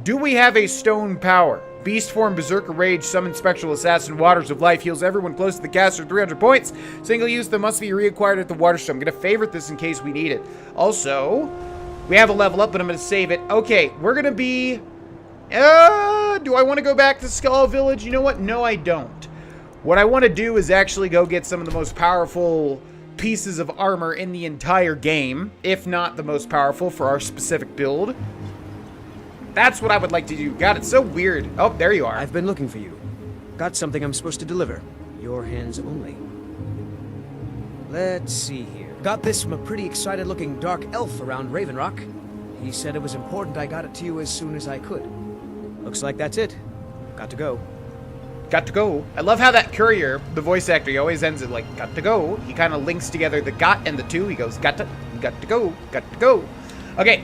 Do we have a stone power? Beast form, Berserker Rage, Summon Spectral Assassin, Waters of Life, heals everyone close to the caster 300 points. Single use that must be reacquired at the Waterstone. I'm going to favorite this in case we need it. Also, we have a level up, but I'm going to save it. Okay, we're going to be... do I want to go back to Skull Village? You know what? No, I don't. What I want to do is actually go get some of the most powerful pieces of armor in the entire game, if not the most powerful for our specific build. That's what I would like to do. God, it's so weird. Oh, there you are. I've been looking for you. Got something I'm supposed to deliver. Your hands only. Let's see here. Got this from a pretty excited-looking dark elf around Raven Rock. He said it was important I got it to you as soon as I could. Looks like that's it. Got to go. Got to go. I love how that courier, the voice actor, he always ends it like, got to go. He kind of links together the got and the to. He goes, got to go, got to go. Okay.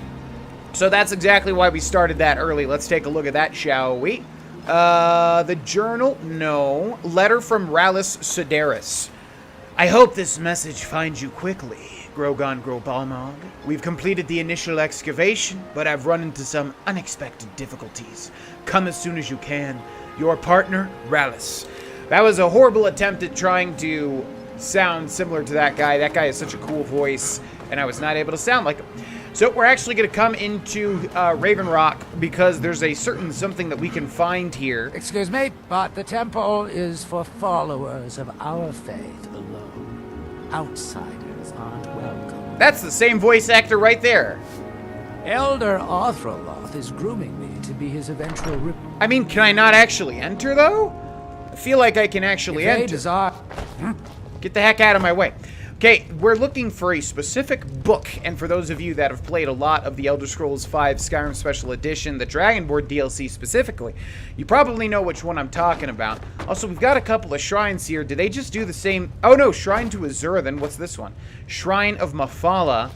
So that's exactly why we started that early. Let's take a look at that, shall we? The journal? No. Letter from Rallus Sedaris. I hope this message finds you quickly, Grogan Grohlvana. We've completed the initial excavation, but I've run into some unexpected difficulties. Come as soon as you can. Your partner, Rallus. That was a horrible attempt at trying to sound similar to that guy. That guy has such a cool voice. and I was not able to sound like him. So we're actually going to come into Raven Rock because there's a certain something that we can find here. Excuse me, but the temple is for followers of our faith alone. Outsiders aren't welcome. That's the same voice actor right there. Elder Arthroloth is grooming me to be his eventual I mean, can I not actually enter, though? I feel like I can actually enter. Get the heck out of my way. Okay, we're looking for a specific book, and for those of you that have played a lot of the Elder Scrolls V Skyrim Special Edition, the Dragonborn DLC specifically, you probably know which one I'm talking about. Also, we've got a couple of shrines here. Did they just do the same? Oh no, Shrine to Azura, then what's this one? Shrine of Mafala.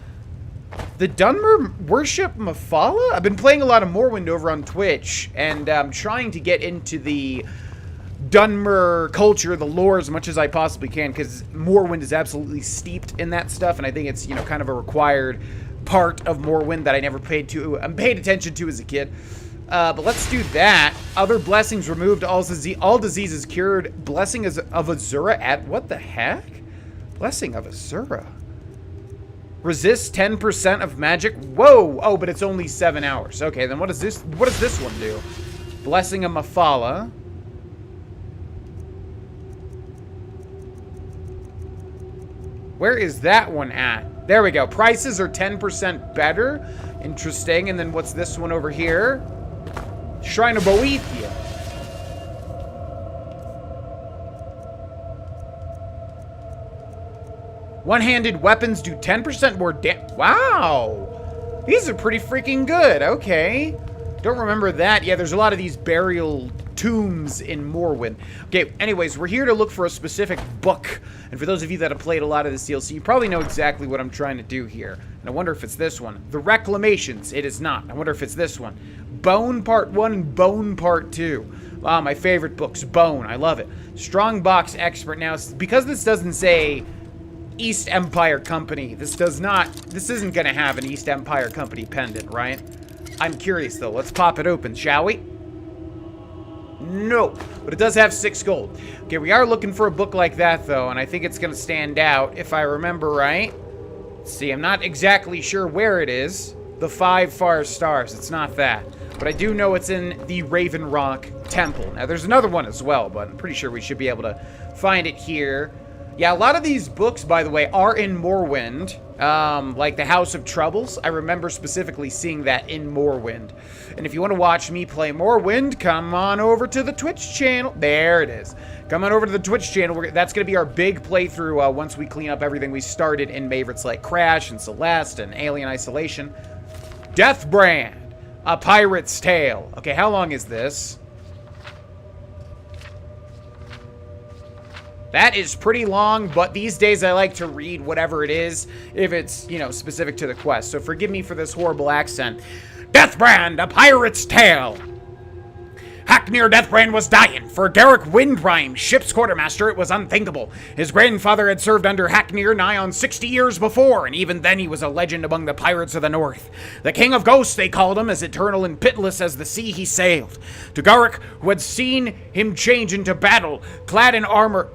The Dunmer worship Mafala? I've been playing a lot of Morrowind over on Twitch, and I'm trying to get into the Dunmer culture, the lore, as much as I possibly can, because Morrowind is absolutely steeped in that stuff, and I think it's, you know, kind of a required part of Morrowind that I never paid attention to as a kid. But let's do that. Other blessings removed, all diseases cured. Blessing of Azura at what the heck? Blessing of Azura. Resist 10% of magic. Whoa! Oh, but it's only 7 hours. Okay, then what does this one do? Blessing of Mafala. Where is that one at? There we go. Prices are 10% better. Interesting. And then what's this one over here? Shrine of Boethia. One-handed weapons do 10% more damage. Wow. These are pretty freaking good. Okay. Don't remember that. Yeah, there's a lot of these burial tombs in Morrowind. Okay, anyways, we're here to look for a specific book. And for those of you that have played a lot of this DLC, you probably know exactly what I'm trying to do here. And I wonder if it's this one. The Reclamations. It is not. I wonder if it's this one. Bone Part 1 and Bone Part 2. Wow, my favorite books. Bone. I love it. Strong Box Expert. Now, because this doesn't say East Empire Company, this isn't going to have an East Empire Company pendant, right? I'm curious, though. Let's pop it open, shall we? No, but it does have 6 gold. Okay, we are looking for a book like that, though, and I think it's going to stand out, if I remember right. Let's see, I'm not exactly sure where it is. The 5 Far Stars, it's not that. But I do know it's in the Raven Rock Temple. Now, there's another one as well, but I'm pretty sure we should be able to find it here. Yeah, a lot of these books, by the way, are in Morrowind. Like the House of Troubles. I remember specifically seeing that in Morrowind. And if you want to watch me play Morrowind, come on over to the Twitch channel. There it is. Come on over to the Twitch channel. That's going to be our big playthrough once we clean up everything we started in favorites like Crash and Celeste and Alien Isolation. Deathbrand. A Pirate's Tale. Okay, how long is this? That is pretty long, but these days I like to read whatever it is, if it's, you know, specific to the quest. So forgive me for this horrible accent. Deathbrand, A Pirate's Tale. Hacknir Deathbrand was dying. For Garrick Windrime, ship's quartermaster, it was unthinkable. His grandfather had served under Hacknir nigh on 60 years before, and even then he was a legend among the pirates of the north. The King of Ghosts, they called him, as eternal and pitiless as the sea he sailed. To Garrick, who had seen him charge into battle, clad in armor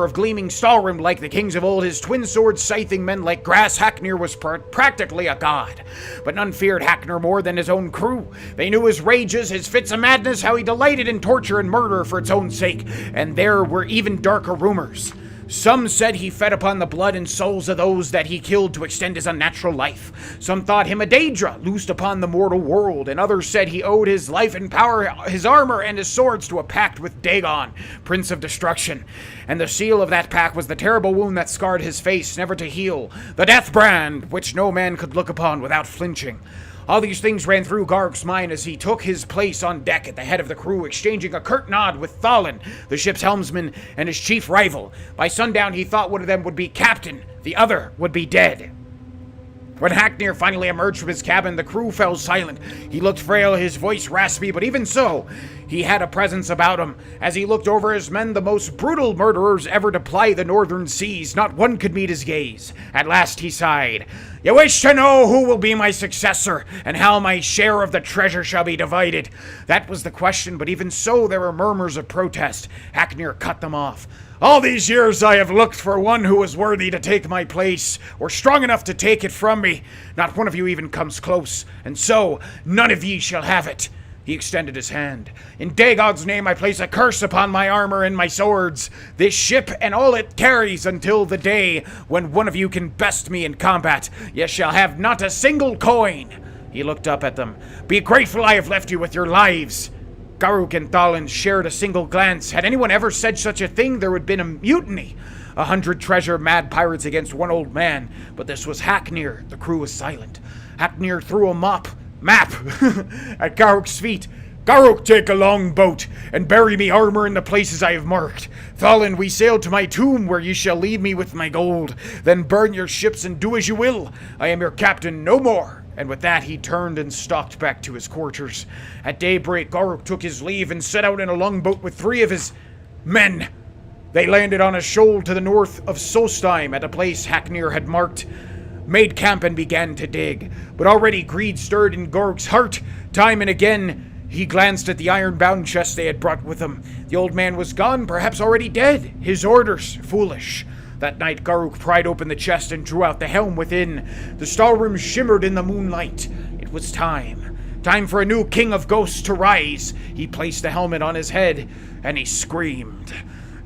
of gleaming stallrim like the kings of old, his twin swords scything men like grass, Hacknir was practically a god. But none feared Hacknir more than his own crew. They knew his rages, his fits of madness, how he delighted in torture and murder for its own sake, and there were even darker rumors. Some said he fed upon the blood and souls of those that he killed to extend his unnatural life. Some thought him a Daedra, loosed upon the mortal world, and others said he owed his life and power, his armor and his swords to a pact with Dagon, Prince of Destruction. And the seal of that pact was the terrible wound that scarred his face, never to heal, the Deathbrand, which no man could look upon without flinching. All these things ran through Garrick's mind as he took his place on deck at the head of the crew, exchanging a curt nod with Thalin, the ship's helmsman, and his chief rival. By sundown, he thought one of them would be captain, the other would be dead. When Hacknir finally emerged from his cabin, the crew fell silent. He looked frail, his voice raspy, but even so, he had a presence about him. As he looked over his men, the most brutal murderers ever to ply the northern seas, not one could meet his gaze. At last he sighed. You wish to know who will be my successor, and how my share of the treasure shall be divided. That was the question, but even so, there were murmurs of protest. Hacknir cut them off. All these years I have looked for one who was worthy to take my place, or strong enough to take it from me. Not one of you even comes close, and so none of ye shall have it. He extended his hand. In Dagon's name I place a curse upon my armor and my swords, this ship and all it carries, until the day when one of you can best me in combat. Ye shall have not a single coin. He looked up at them. Be grateful I have left you with your lives. Garuk and Thalin shared a single glance. Had anyone ever said such a thing, there would have been a mutiny. 100 treasure mad pirates against one old man. But this was Haknir. The crew was silent. Haknir threw a map at Garuk's feet. Garuk, take a long boat, and bury me armor in the places I have marked. Thalin, we sail to my tomb, where ye shall leave me with my gold. Then burn your ships and do as you will. I am your captain no more. And with that, he turned and stalked back to his quarters. At daybreak, Garuk took his leave and set out in a longboat with 3 of his men. They landed on a shoal to the north of Solstheim at a place Haknir had marked, made camp and began to dig. But already greed stirred in Garuk's heart. Time and again, he glanced at the iron-bound chest they had brought with them. The old man was gone, perhaps already dead. His orders, foolish. That night, Garuk pried open the chest and drew out the helm within. The stateroom shimmered in the moonlight. It was time. Time for a new king of ghosts to rise. He placed the helmet on his head, and he screamed.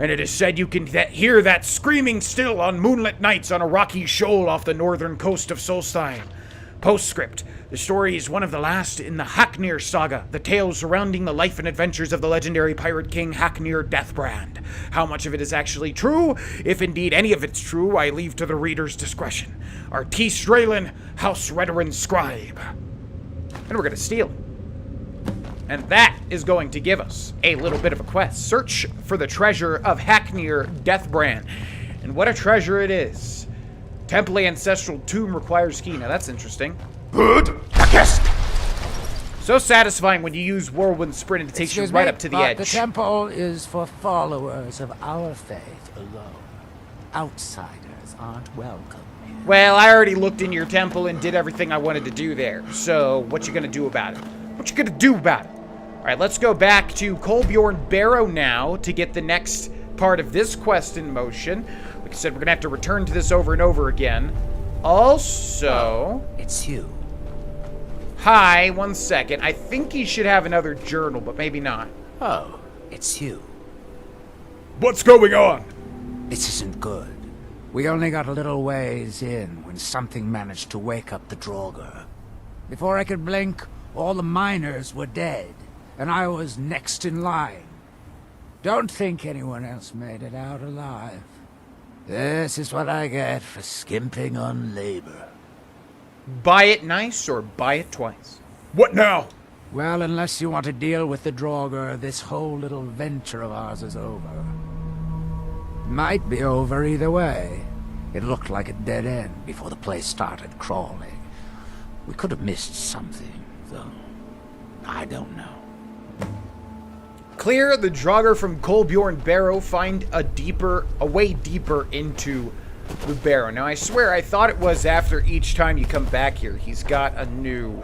And it is said you can hear that screaming still on moonlit nights on a rocky shoal off the northern coast of Solstheim. Postscript. The story is one of the last in the Haknir saga, the tale surrounding the life and adventures of the legendary pirate king Haknir Deathbrand. How much of it is actually true, if indeed any of it's true, I leave to the reader's discretion. Artis Strelin, House Redoran Scribe. And we're going to steal it. And that is going to give us a little bit of a quest. Search for the treasure of Haknir Deathbrand. And what a treasure it is. Temple Ancestral Tomb requires key. Now that's interesting. So satisfying when you use Whirlwind Sprint and it takes you right up to the edge. The temple is for followers of our faith alone. Outsiders aren't welcome. Well, I already looked in your temple and did everything I wanted to do there. So what you gonna do about it? What you gonna do about it? All right, let's go back to Kolbjorn Barrow now to get the next part of this quest in motion. Like I said, we're gonna have to return to this over and over again. Also... it's you. Hi, 1 second. I think he should have another journal, but maybe not. Oh, it's you. What's going on? This isn't good. We only got a little ways in when something managed to wake up the Draugr. Before I could blink, all the miners were dead, and I was next in line. Don't think anyone else made it out alive. This is what I get for skimping on labor. Buy it nice or buy it twice. What now? Well, unless you want to deal with the Draugr, this whole little venture of ours is over. Might be over either way. It looked like a dead end before the place started crawling. We could have missed something, though. I don't know. Clear the Draugr from Kolbjorn Barrow. Find a way deeper into the Barrow. Now, I swear, I thought it was after each time you come back here, he's got a new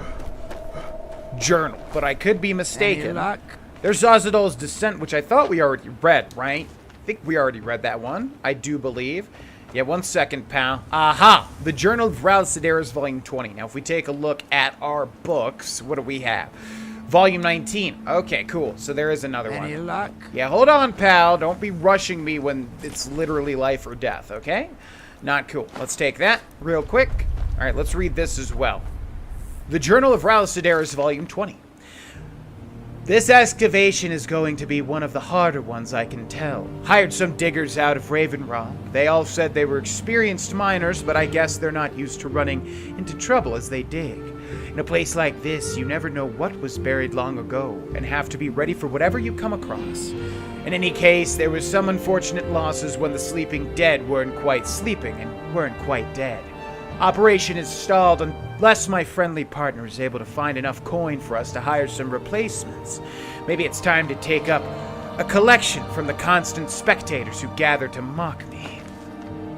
journal, but I could be mistaken. Any luck? There's Zazadol's Descent, which I thought we already read, right? I think we already read that one. I do believe. Yeah, 1 second, pal. Aha! The Journal of Ral Sedaris, Volume 20. Now, if we take a look at our books, what do we have? Volume 19. Okay, cool. So there is another one. Any luck? Yeah, hold on, pal. Don't be rushing me when it's literally life or death, okay? Not cool. Let's take that real quick. All right, let's read this as well. The Journal of Ral Sedaris, Volume 20. This excavation is going to be one of the harder ones, I can tell. Hired some diggers out of Raven Rock. They all said they were experienced miners, but I guess they're not used to running into trouble as they dig. In a place like this, you never know what was buried long ago, and have to be ready for whatever you come across. In any case, there was some unfortunate losses when the sleeping dead weren't quite sleeping and weren't quite dead. Operation is stalled unless my friendly partner is able to find enough coin for us to hire some replacements. Maybe it's time to take up a collection from the constant spectators who gather to mock me.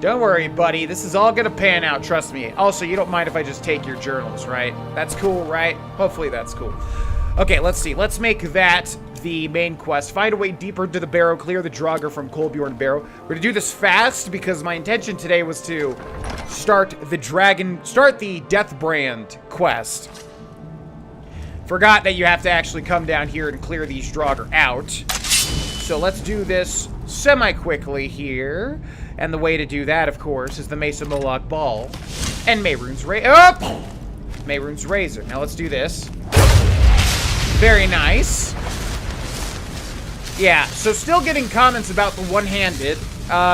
Don't worry, buddy. This is all gonna pan out, trust me. Also, you don't mind if I just take your journals, right? That's cool, right? Hopefully that's cool. Okay, let's see. Let's make that the main quest. Find a way deeper into the barrow, clear the Draugr from Kolbjorn Barrow. We're gonna do this fast because my intention today was to start the Deathbrand quest. Forgot that you have to actually come down here and clear these Draugr out. So let's do this semi-quickly here. And the way to do that, of course, is the Mesa Moloch Ball and Mehrunes Razor. Now let's do this. Very nice. Yeah, so still getting comments about the one-handed,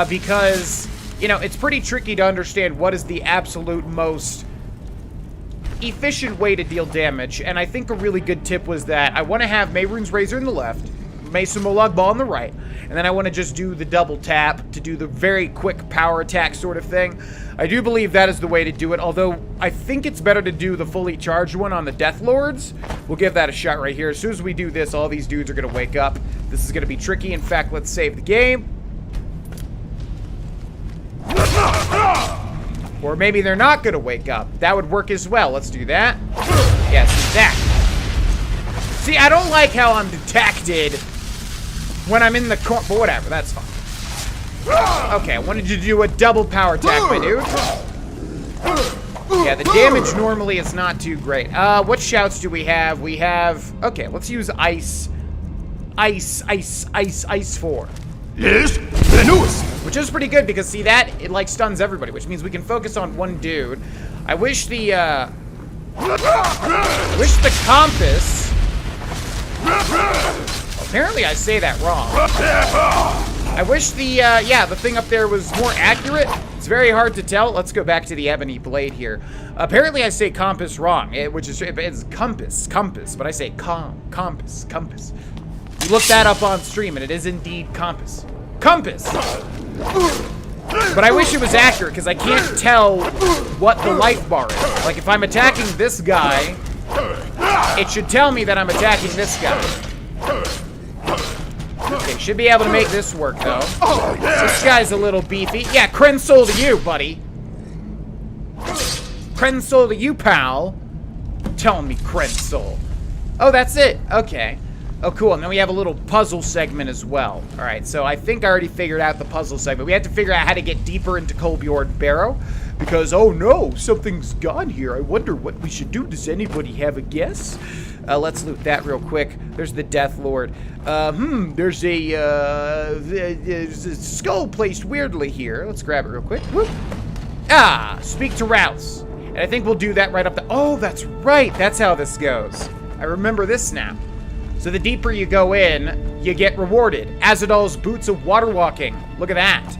because, you know, it's pretty tricky to understand what is the absolute most efficient way to deal damage, and I think a really good tip was that I want to have Mehrunes Razor in the left, Mesa Moloch Ball on the right, and then I want to just do the double tap to do the very quick power attack sort of thing. I do believe that is the way to do it, although I think it's better to do the fully charged one on the Death Lords. We'll give that a shot right here. As soon as we do this, all these dudes are going to wake up. This is going to be tricky. In fact, let's save the game. Or maybe they're not going to wake up. That would work as well. Let's do that. Yeah, see that. See, I don't like how I'm detected when I'm in the corner, but whatever, that's fine. Okay, I wanted you to do a double power attack, my dude. Yeah, the damage normally is not too great. What shouts do we have? We have... Okay, let's use Ice 4. Yes, Venus. Which is pretty good, because see that? It, like, stuns everybody, which means we can focus on one dude. I wish the compass... Apparently I say that wrong. I wish the thing up there was more accurate. It's very hard to tell. Let's go back to the ebony blade here. Apparently I say compass wrong, it's compass, but I say compass. You look that up on stream, and it is indeed compass. Compass! But I wish it was accurate, because I can't tell what the life bar is. Like, if I'm attacking this guy, it should tell me that I'm attacking this guy. Okay, should be able to make this work, though. This guy's a little beefy. Yeah, Kren soul to you, buddy. Kren soul to you, pal. Telling me Kren soul. Oh, that's it. Okay. Oh, cool. And then we have a little puzzle segment as well. All right, so I think I already figured out the puzzle segment. We have to figure out how to get deeper into Kolbjorn Barrow. Because, oh no, something's gone here. I wonder what we should do. Does anybody have a guess? Let's loot that real quick. There's the Death Lord. There's a skull placed weirdly here. Let's grab it real quick. Whoop. Ah, speak to Rouse. And I think we'll do that right up the... Oh, that's right. That's how this goes. I remember this now. So the deeper you go in, you get rewarded. Azadal's Boots of Water Walking. Look at that.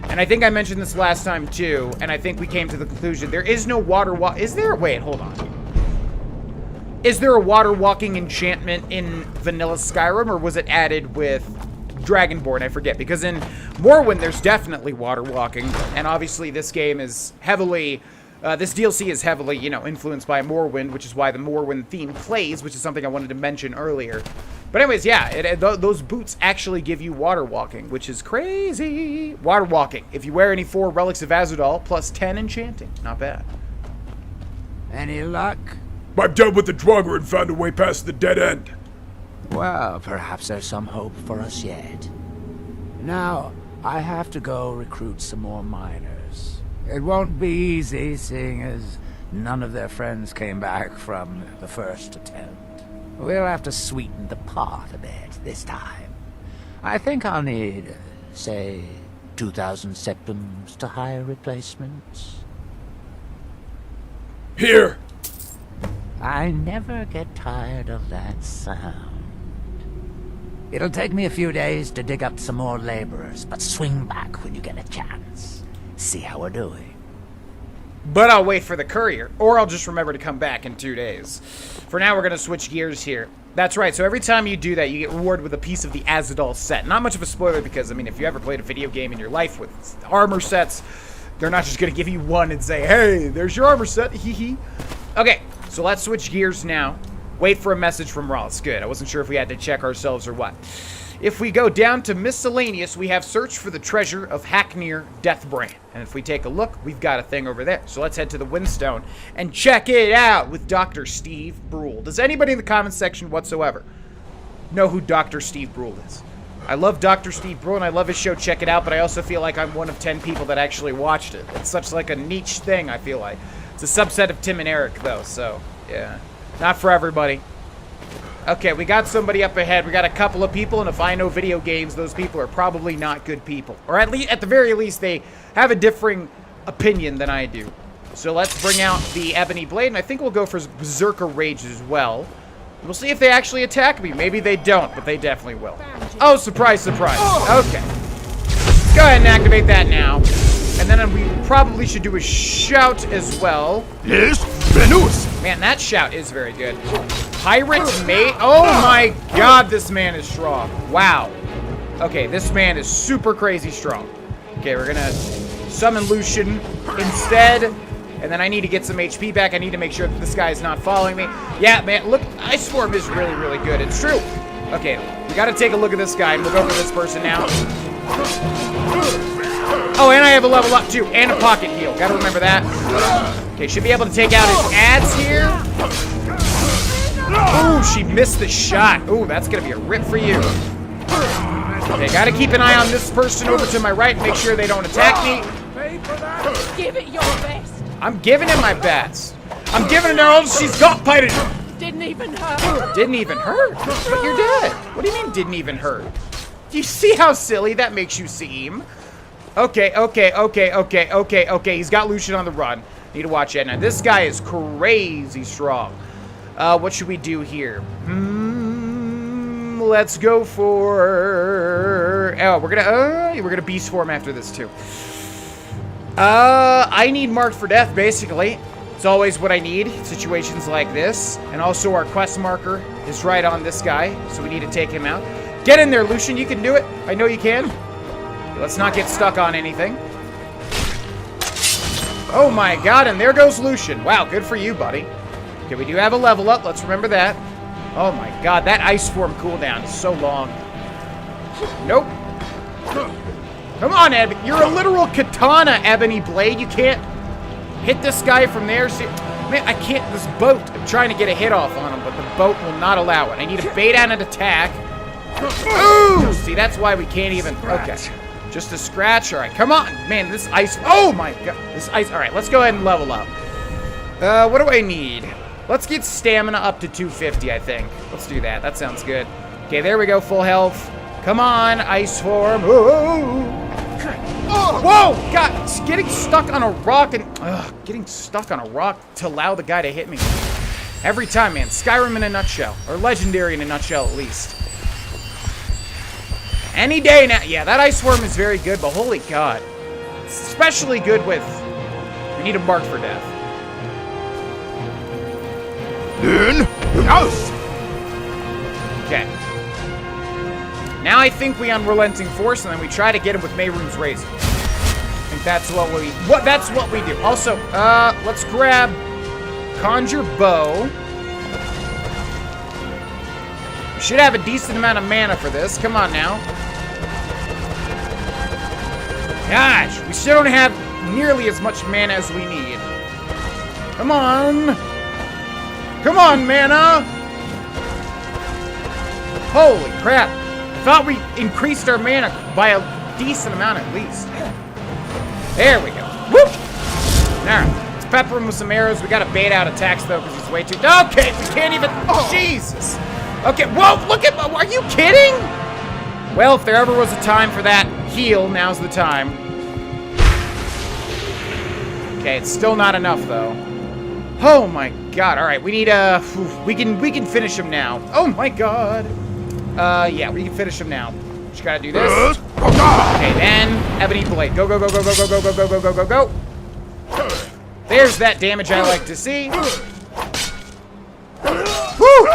And I think I mentioned this last time too, and I think we came to the conclusion there is no water walk. Is there? Wait, hold on. Is there a water walking enchantment in vanilla Skyrim, or was it added with Dragonborn? I forget, because in Morrowind there's definitely water walking, and obviously this game is heavily, this DLC is heavily, you know, influenced by Morrowind, which is why the Morrowind theme plays, which is something I wanted to mention earlier. But anyways, yeah, those boots actually give you water walking, which is crazy. Water walking. If you wear any 4 Relics of Azadal, plus 10 enchanting. Not bad. Any luck? I've dealt with the Draugr and found a way past the dead end. Well, perhaps there's some hope for us yet. Now, I have to go recruit some more miners. It won't be easy, seeing as none of their friends came back from the first attempt. We'll have to sweeten the pot a bit this time. I think I'll need, say, 2,000 septums to hire replacements. Here! I never get tired of that sound. It'll take me a few days to dig up some more laborers, but swing back when you get a chance. See how we're doing. But I'll wait for the courier, or I'll just remember to come back in 2 days. For now, we're going to switch gears here. That's right, so every time you do that, you get rewarded with a piece of the Azadal set. Not much of a spoiler, because, I mean, if you ever played a video game in your life with armor sets, they're not just going to give you one and say, hey, there's your armor set, hee. Okay, so let's switch gears now. Wait for a message from Ross. Good, I wasn't sure if we had to check ourselves or what. If we go down to miscellaneous, we have search for the treasure of Hacknir Deathbrand. And if we take a look, we've got a thing over there. So let's head to the Windstone and check it out with Dr. Steve Brule. Does anybody in the comments section whatsoever know who Dr. Steve Brule is. I love Dr. Steve Brule and I love his show, check it out, but I also feel like I'm one of 10 people that actually watched it. It's such like a niche thing, I feel like. It's a subset of Tim and Eric, though, so, yeah. Not for everybody. Okay, we got somebody up ahead. We got a couple of people, and if I know video games, those people are probably not good people. Or at the very least, they have a differing opinion than I do. So let's bring out the Ebony Blade, and I think we'll go for Berserker Rage as well. We'll see if they actually attack me. Maybe they don't, but they definitely will. Oh, surprise, surprise. Okay. Go ahead and activate that now. And then we probably should do a shout as well. Yes, Venus. Man, that shout is very good. Pirate Mate. Oh my god, this man is strong. Wow. Okay, this man is super crazy strong. Okay, we're gonna summon Lucian instead. And then I need to get some HP back. I need to make sure that this guy is not following me. Yeah, man, look, Ice Form is really, really good. It's true. Okay, we gotta take a look at this guy. We'll go for this person now. Oh, and I have a level up too, and a pocket heal. Gotta remember that. Okay, should be able to take out his ads here. Ooh, she missed the shot. Ooh, that's gonna be a rip for you. Okay, gotta keep an eye on this person over to my right and make sure they don't attack me. Give it your best. I'm giving him my best. I'm giving her all she's got, Python. Didn't even hurt. Didn't even hurt? But you're dead. What do you mean didn't even hurt? Do you see how silly that makes you seem? Okay. He's got Lucian on the run. Need to watch it. Now, this guy is crazy strong. What should we do here? Let's go for... Oh, we're gonna beast form after this, too. I need Marked for Death, basically. It's always what I need in situations like this. And also our quest marker is right on this guy, so we need to take him out. Get in there, Lucian. You can do it. I know you can. Let's not get stuck on anything. Oh my god, and there goes Lucian. Wow, good for you, buddy. Okay, we do have a level up. Let's remember that. Oh my god, that Ice Form cooldown is so long. Nope. Come on, Eb. You're a literal katana, Ebony Blade. You can't hit this guy from there. See, man, I can't. This boat. I'm trying to get a hit off on him, but the boat will not allow it. I need to bait out an attack. Ooh! See, that's why we can't even. Okay. Just a scratch. All right, come on. Man, this ice. Oh my god. This ice. All right, let's go ahead and level up. What do I need? Let's get stamina up to 250, I think. Let's do that. That sounds good. Okay, there we go. Full health. Come on, Ice Form. Ooh. Whoa! God, it's getting stuck on a rock and... getting stuck on a rock to allow the guy to hit me. Every time, man. Skyrim in a nutshell. Or Legendary in a nutshell, at least. Any day now. Yeah, that Ice Form is very good, but holy god. It's especially good with... We need a Marked for Death. Okay. Now I think we Unrelenting Force, and then we try to get him with Mehrunes Razor. I think that's what we do. Also, let's grab Conjure Bow. We should have a decent amount of mana for this. Come on now. Gosh, we still don't have nearly as much mana as we need. Come on. Come on, mana. Holy crap. Thought we increased our mana by a decent amount at least. There we go. Whoop! Alright, let's pepper him with some arrows. We gotta bait out attacks though, because he's way too... Okay, we can't even... Oh, Jesus! Okay, whoa, look at... Are you kidding? Well, if there ever was a time for that heal, now's the time. Okay, it's still not enough though. Oh my god, alright, we need we can finish him now. Oh my god. Yeah, we can finish him now. Just gotta do this. Okay, then Ebony Blade. Go, go, go, go, go, go, go, go, go, go, go, go, go. There's that damage I like to see. Woo!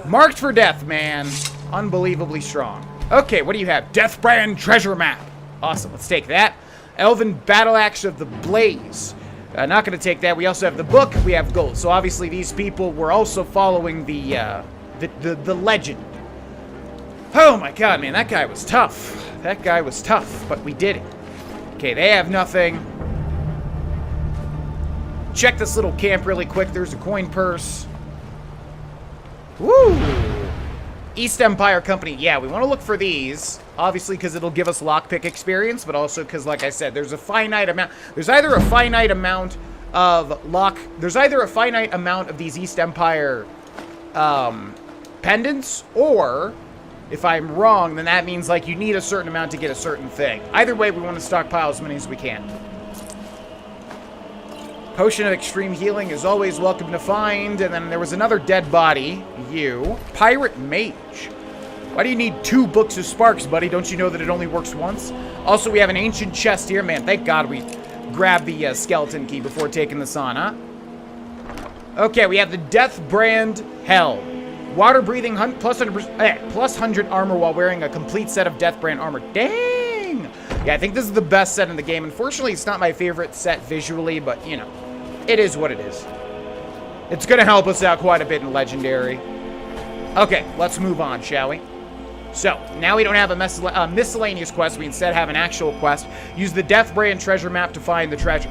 Marked for Death, man. Unbelievably strong. Okay, what do you have? Deathbrand Treasure Map. Awesome, let's take that. Elven Battle Axe of the Blaze. Not gonna take that. We also have the book. We have gold. So obviously these people were also following the legend. Oh my god, man, that guy was tough. That guy was tough, but we did it. Okay, they have nothing. Check this little camp really quick. There's a coin purse. Woo! East Empire Company. Yeah, we want to look for these. Obviously, because it'll give us lockpick experience, but also because, like I said, there's a finite amount. There's either a finite amount of these East Empire pendants, or if I'm wrong, then that means like you need a certain amount to get a certain thing. Either way, we want to stockpile as many as we can. Potion of extreme healing is always welcome to find. And then there was another dead body. You. Pirate mage. Why do you need 2 books of sparks, buddy? Don't you know that it only works once? Also, we have an ancient chest here. Man, thank God we grabbed the skeleton key before taking this on, huh? Okay, we have the Death Brand Hell. Water breathing, plus 100 armor while wearing a complete set of Death Brand armor. Dang! Yeah, I think this is the best set in the game. Unfortunately, it's not my favorite set visually, but, you know, it is what it is. It's going to help us out quite a bit in Legendary. Okay, let's move on, shall we? So, now we don't have a miscellaneous quest. We instead have an actual quest. Use the Death Brand treasure map to find the treasure.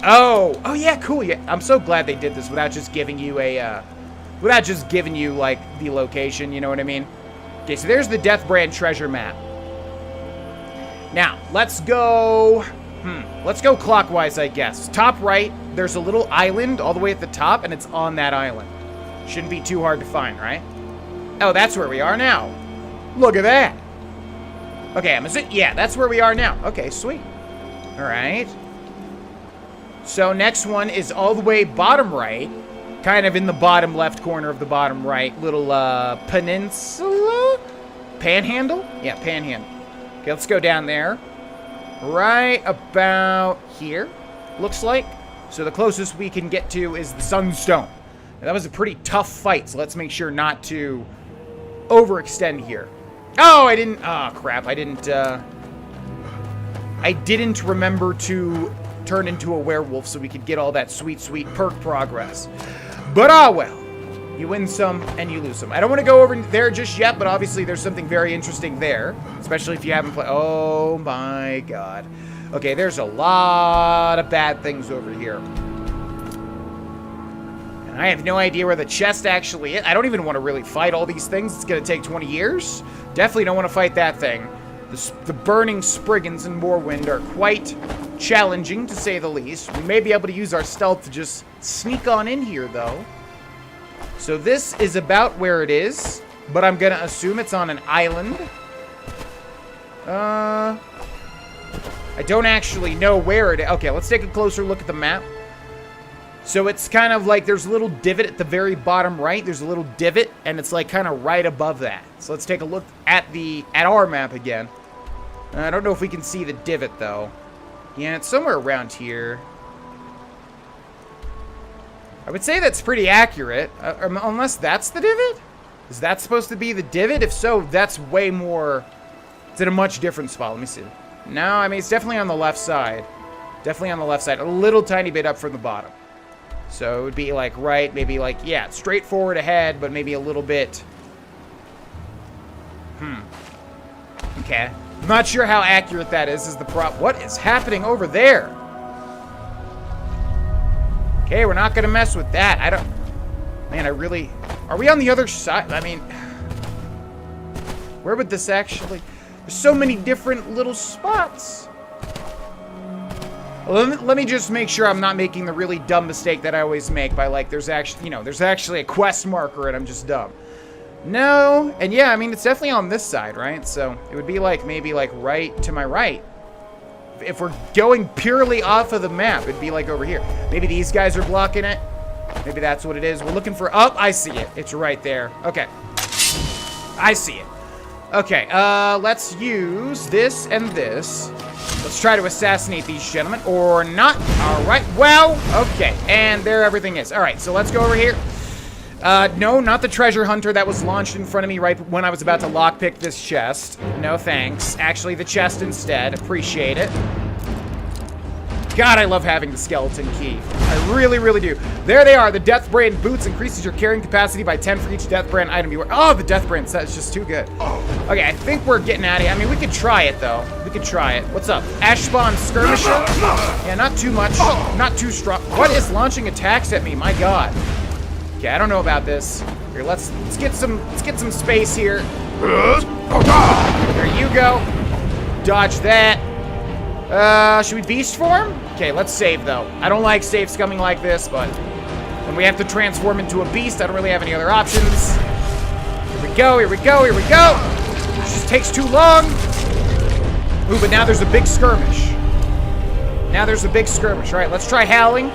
Oh yeah, cool. Yeah, I'm so glad they did this without just giving you a, like, the location, you know what I mean? Okay, so there's the Death Brand treasure map. Now, let's go clockwise, I guess. Top right, there's a little island all the way at the top, and it's on that island. Shouldn't be too hard to find, right? Oh, that's where we are now. Look at that. Okay, yeah, that's where we are now. Okay, sweet. All right. So next one is all the way bottom right, kind of in the bottom left corner of the bottom right, little peninsula? Panhandle? Yeah, panhandle. Okay, let's go down there. Right about here, looks like. So the closest we can get to is the Sunstone. Now, that was a pretty tough fight, so let's make sure not to overextend here. Oh, I didn't, oh crap, I didn't remember to turn into a werewolf so we could get all that sweet, sweet perk progress. But ah well, you win some and you lose some. I don't want to go over there just yet, but obviously there's something very interesting there, especially if you haven't played. Oh my god. Okay, there's a lot of bad things over here. And I have no idea where the chest actually is. I don't even want to really fight all these things. It's going to take 20 years. Definitely don't want to fight that thing. The burning Spriggans in Morrowind are quite challenging, to say the least. We may be able to use our stealth to just sneak on in here, though. So this is about where it is, but I'm going to assume it's on an island. I don't actually know where it is. Okay, let's take a closer look at the map. So it's kind of like there's a little divot at the very bottom right. There's a little divot, and it's like kind of right above that. So let's take a look at our map again. I don't know if we can see the divot, though. Yeah, it's somewhere around here. I would say that's pretty accurate, unless that's the divot? Is that supposed to be the divot? If so, that's way more... It's in a much different spot. Let me see. No, I mean, it's definitely on the left side. Definitely on the left side. A little tiny bit up from the bottom. So it would be like right, maybe like, yeah, straight forward ahead, but maybe a little bit... Okay. I'm not sure how accurate that is the prop. What is happening over there? Okay, we're not going to mess with that. I don't... Man, I really... Are we on the other side? I mean... Where would this actually... There's so many different little spots. Well, let me just make sure I'm not making the really dumb mistake that I always make by, like, there's actually, you know, there's actually a quest marker and I'm just dumb. No, and yeah, I mean, it's definitely on this side, right? So it would be like, maybe like right to my right. If we're going purely off of the map, it'd be like over here. Maybe these guys are blocking it. Maybe that's what it is. We're looking for, oh, I see it. It's right there. Okay. I see it. Okay, let's use this and this. Let's try to assassinate these gentlemen, or not. All right, well, okay, and there everything is. All right, so let's go over here. No, not the treasure hunter that was launched in front of me right when I was about to lockpick this chest. No thanks. Actually, the chest instead. Appreciate it. God, I love having the skeleton key. I really, really do. There they are. The Death Brand boots increases your carrying capacity by 10 for each Death Brand item you wear. Oh, the Death Brand set is just too good. Okay, I think we're getting out of here. I mean, we could try it, though. We could try it. What's up? Ashspawn Skirmisher? Yeah, not too much. Not too strong. What is launching attacks at me? My God. Okay, I don't know about this. Here, let's get some space here. There you go. Dodge that. Should we beast form? Okay, let's save though. I don't like saves coming like this, but when we have to transform into a beast, I don't really have any other options. Here we go, here we go, here we go. This just takes too long. Ooh, but now there's a big skirmish. Now there's a big skirmish. All right, let's try howling.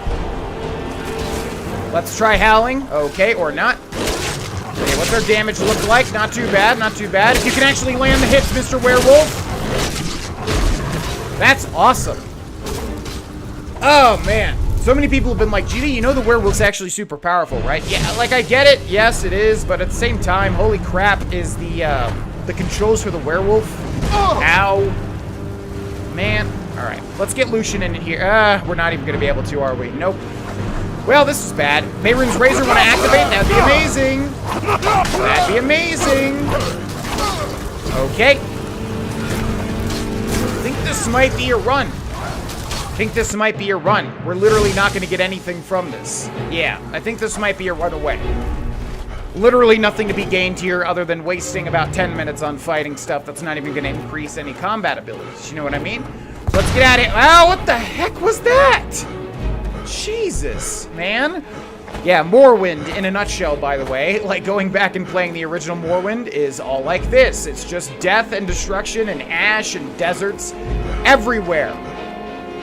Let's try howling. Okay, or not. Okay, what's our damage look like? Not too bad, not too bad. If you can actually land the hits, Mr. Werewolf. That's awesome. Oh, man. So many people have been like, GD, you know the werewolf's actually super powerful, right? Yeah, like, I get it. Yes, it is. But at the same time, holy crap, is the controls for the werewolf. Ow. Man. All right, let's get Lucian in here. We're not even going to be able to, are we? Nope. Well, this is bad. Mehrunes Razor want to activate? That'd be amazing. That'd be amazing. Okay. I think this might be a run. I think this might be a run. We're literally not going to get anything from this. Yeah, I think this might be a run away. Literally nothing to be gained here other than wasting about 10 minutes on fighting stuff that's not even going to increase any combat abilities. You know what I mean? Let's get out of here. Oh, what the heck was that? Jesus, man. Yeah, Morrowind in a nutshell, by the way. Like, going back and playing the original Morrowind is all like this. It's just death and destruction and ash and deserts everywhere.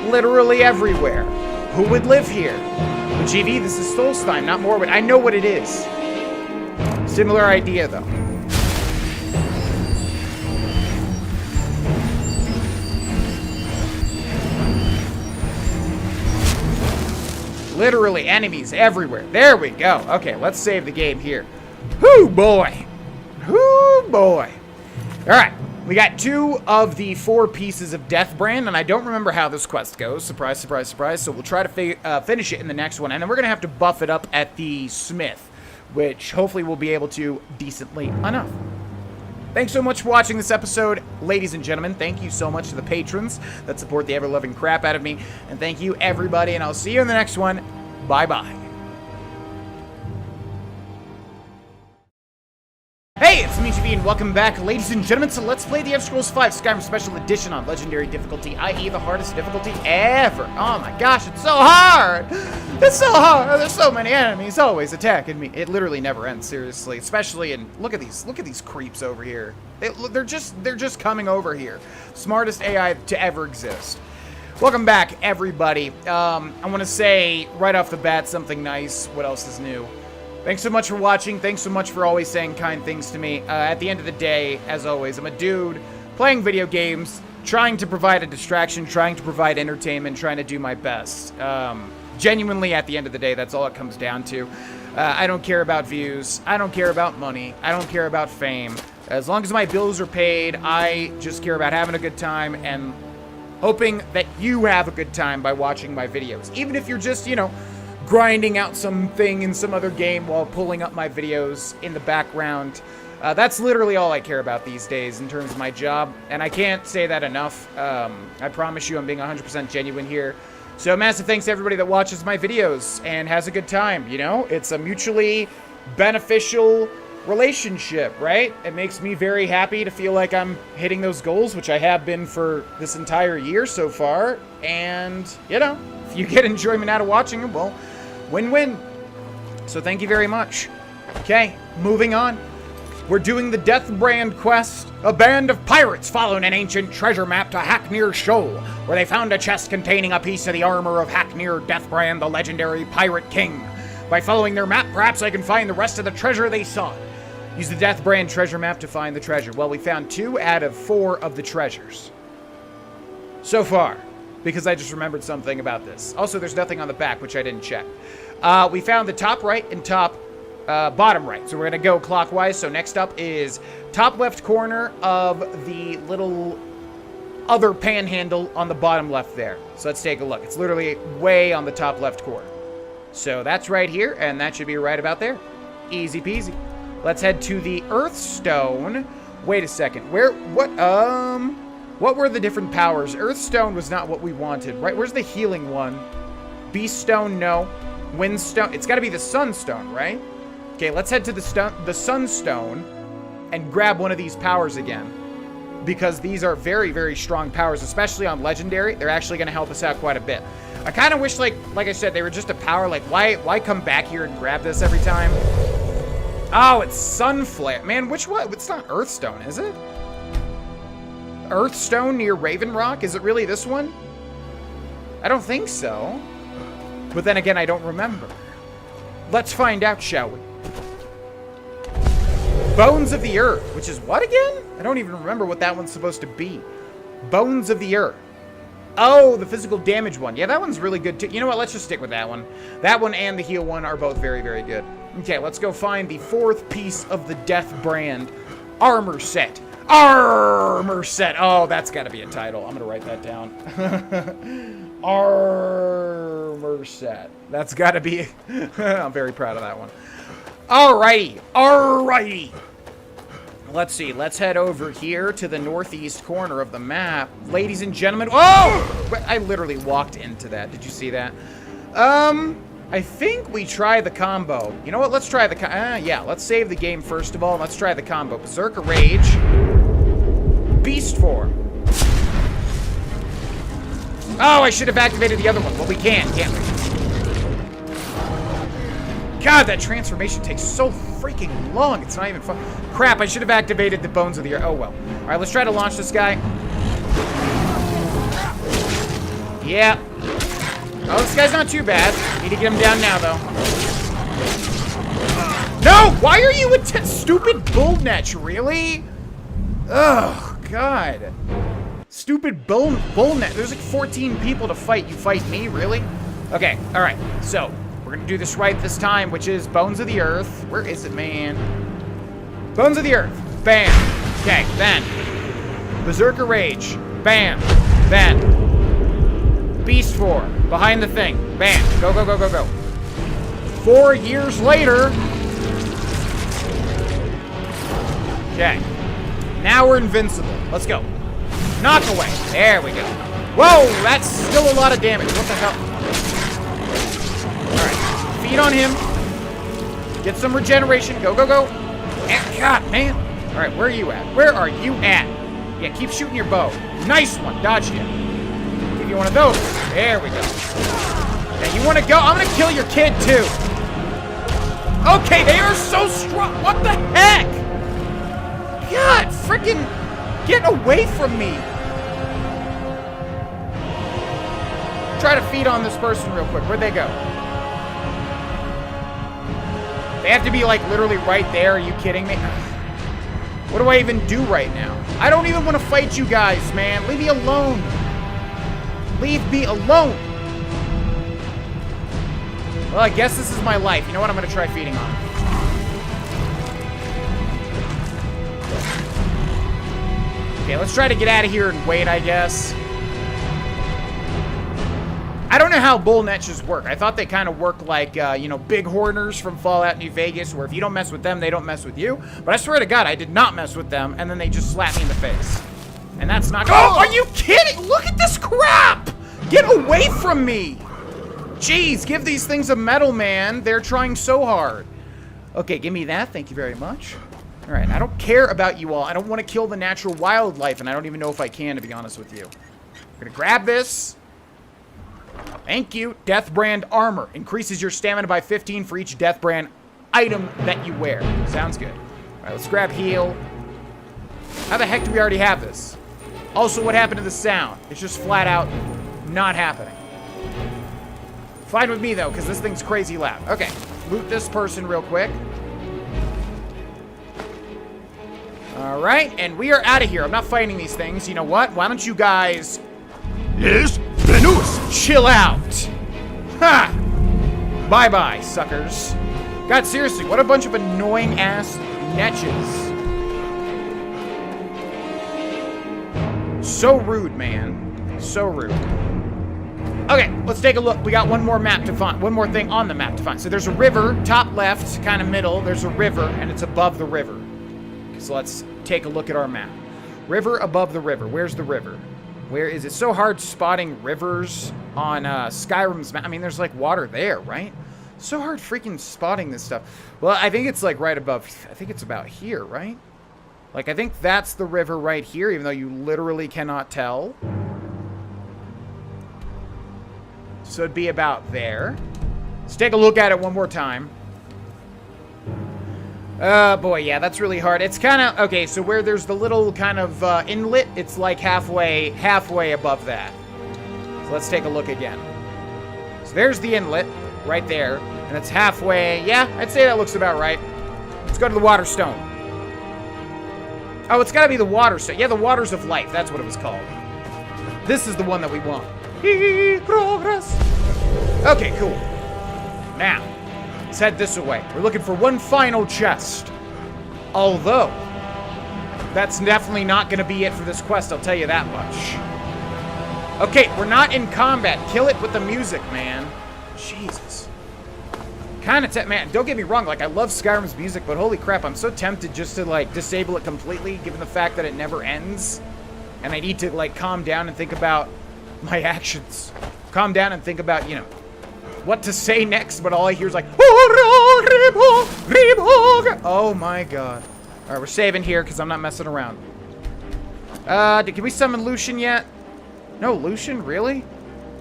Literally everywhere. Who would live here? But GV, this is Solstheim, not Morrowind. I know what it is. Similar idea, though. Literally enemies everywhere. There we go. Okay, let's save the game here. Whoo, boy. Whoo, boy. All right. We got 2 of the 4 pieces of Deathbrand, and I don't remember how this quest goes. Surprise, surprise, surprise. So we'll try to finish it in the next one, and then we're going to have to buff it up at the Smith, which hopefully we'll be able to decently enough. Thanks so much for watching this episode, ladies and gentlemen. Thank you so much to the patrons that support the ever-loving crap out of me. And thank you, everybody, and I'll see you in the next one. Bye-bye. Hey, it's me, GV, and welcome back, ladies and gentlemen, to Let's Play the Elder Scrolls V Skyrim Special Edition on Legendary difficulty, i.e. the hardest difficulty ever. Oh my gosh, it's so hard! It's so hard! There's so many enemies always attacking me. It literally never ends, seriously. Especially in, look at these creeps over here. They're just coming over here. Smartest AI to ever exist. Welcome back, everybody. I want to say, right off the bat, something nice. What else is new? Thanks so much for watching. Thanks so much for always saying kind things to me. At the end of the day, as always, I'm a dude playing video games, trying to provide a distraction, trying to provide entertainment, trying to do my best. Genuinely, at the end of the day, that's all it comes down to. I don't care about views. I don't care about money. I don't care about fame. As long as my bills are paid, I just care about having a good time and hoping that you have a good time by watching my videos. Even if you're just, you know, grinding out something in some other game while pulling up my videos in the background. That's literally all I care about these days in terms of my job, and I can't say that enough. I promise you I'm being 100% genuine here. So massive thanks to everybody that watches my videos and has a good time, you know? It's a mutually beneficial relationship, right? It makes me very happy to feel like I'm hitting those goals, which I have been for this entire year so far, and, you know, if you get enjoyment out of watching them, well, win-win. So thank you very much. Okay, moving on. We're doing the Deathbrand quest. A band of pirates followed an ancient treasure map to Haknir Shoal, where they found a chest containing a piece of the armor of Haknir Deathbrand, the legendary pirate king. By following their map, perhaps I can find the rest of the treasure they sought. Use the Deathbrand treasure map to find the treasure. Well, we found 2 out of 4 of the treasures so far, because I just remembered something about this. Also, there's nothing on the back, which I didn't check. We found the top right and bottom right. So we're going to go clockwise. So next up is top left corner of the little other panhandle on the bottom left there. So let's take a look. It's literally way on the top left corner. So that's right here, and that should be right about there. Easy peasy. Let's head to the Earthstone. Wait a second. What were the different powers? Earthstone was not what we wanted, right? Where's the healing one? Beaststone, no. Windstone, it's got to be the Sunstone, right? Okay, let's head to the Sunstone and grab one of these powers again. Because these are very, very strong powers, especially on Legendary. They're actually going to help us out quite a bit. I kind of wish, like I said, they were just a power. Like, why come back here and grab this every time? Oh, it's Sunflare. Man, which one? It's not Earthstone, is it? Earthstone near Raven Rock? Is it really this one? I don't think so. But then again, I don't remember. Let's find out, shall we? Bones of the Earth, which is what again? I don't even remember what that one's supposed to be. Bones of the Earth. Oh, the physical damage one. Yeah, that one's really good too. You know what? Let's just stick with that one. That one and the heal one are both very, very good. Okay, let's go find the 4th piece of the Death Brand armor set. Armor set. Oh, that's got to be a title. I'm going to write that down. Armor set. That's got to be... I'm very proud of that one. Alrighty. Alrighty. Let's see. Let's head over here to the northeast corner of the map. Ladies and gentlemen. Oh! I literally walked into that. Did you see that? I think we try the combo. You know what? Let's try the yeah, let's save the game first of all. Let's try the combo. Berserker Rage. Beast Form. Oh, I should have activated the other one. Well, we can't we? God, that transformation takes so freaking long. It's not even fun. Crap, I should have activated the Bones of the Earth. Oh, well. All right, let's try to launch this guy. Yeah. Oh, this guy's not too bad. Need to get him down now, though. No! Why are you a stupid bullnetch? Really? Oh, God. Stupid bullnet. There's like 14 people to fight. You fight me? Really? Okay, all right. So, we're going to do this right this time, which is Bones of the Earth. Where is it, man? Bones of the Earth. Bam. Okay, then. Berserker Rage. Bam. Then. Beast Form. Behind the thing. Bam. Go, go, go, go, go. 4 years later. Okay. Now we're invincible. Let's go. Knock away. There we go. Whoa, that's still a lot of damage. What the hell? Alright. Feed on him. Get some regeneration. Go, go, go. And God, man. Alright, where are you at? Where are you at? Yeah, keep shooting your bow. Nice one. Dodged you. Give you one of those. There we go. Now, you want to go? I'm going to kill your kid, too. Okay, they are so strong. What the heck? God, freaking get away from me. Try to feed on this person real quick. Where'd they go? They have to be, like, literally right there. Are you kidding me? What do I even do right now? I don't even want to fight you guys, man. Leave me alone. Leave me alone. Well, I guess this is my life. You know what? I'm going to try feeding on him. Okay, let's try to get out of here and wait, I guess. I don't know how bull netches work. I thought they kind of work like, you know, big horners from Fallout New Vegas, where if you don't mess with them, they don't mess with you. But I swear to God, I did not mess with them, and then they just slap me in the face. And that's not... Oh, are you kidding? Look at this crap! Get away from me! Jeez, give these things a medal, man. They're trying so hard. Okay, give me that. Thank you very much. All right, I don't care about you all. I don't want to kill the natural wildlife, and I don't even know if I can, to be honest with you. I'm going to grab this. Thank you. Death Brand Armor. Increases your stamina by 15 for each Death Brand item that you wear. Sounds good. All right, let's grab heal. How the heck do we already have this? Also, what happened to the sound? It's just flat out not happening. Fine with me, though, because this thing's crazy loud. Okay, loot this person real quick. All right, and we are out of here. I'm not fighting these things. You know what? Why don't you guys... Yes, Venus. Chill out. Ha! Bye-bye, suckers. God, seriously, what a bunch of annoying-ass netches. So rude, man. So rude. Okay, let's take a look. We got one more map to find. One more thing on the map to find. So there's a river, top left, kind of middle. There's a river, and it's above the river. So let's take a look at our map. River above the river. Where's the river? Where is it? So hard spotting rivers on Skyrim's map. I mean, there's like water there, right? So hard freaking spotting this stuff. Well, I think it's like right above. I think it's about here, right? Like, I think that's the river right here, even though you literally cannot tell. So it'd be about there. Let's take a look at it one more time. Boy, yeah, that's really hard. It's kind of, okay, so where there's the little kind of inlet, it's like halfway above that. So let's take a look again. So there's the inlet right there, and it's halfway, yeah, I'd say that looks about right. Let's go to the water stone. Oh, it's gotta be the water stone. Yeah, the waters of life, that's what it was called. This is the one that we want. Progress. Okay, cool. Now, let's head this way. We're looking for one final chest. Although, that's definitely not going to be it for this quest, I'll tell you that much. Okay, we're not in combat. Kill it with the music, man. Jesus. Kind of, man, don't get me wrong, like, I love Skyrim's music, but holy crap, I'm so tempted just to, like, disable it completely, given the fact that it never ends. And I need to, like, calm down and think about my actions. Calm down and think about, you know, what to say next, but all I hear is like, oh my god. Alright, we're saving here because I'm not messing around. Can we summon Lucian yet? No, Lucian? Really?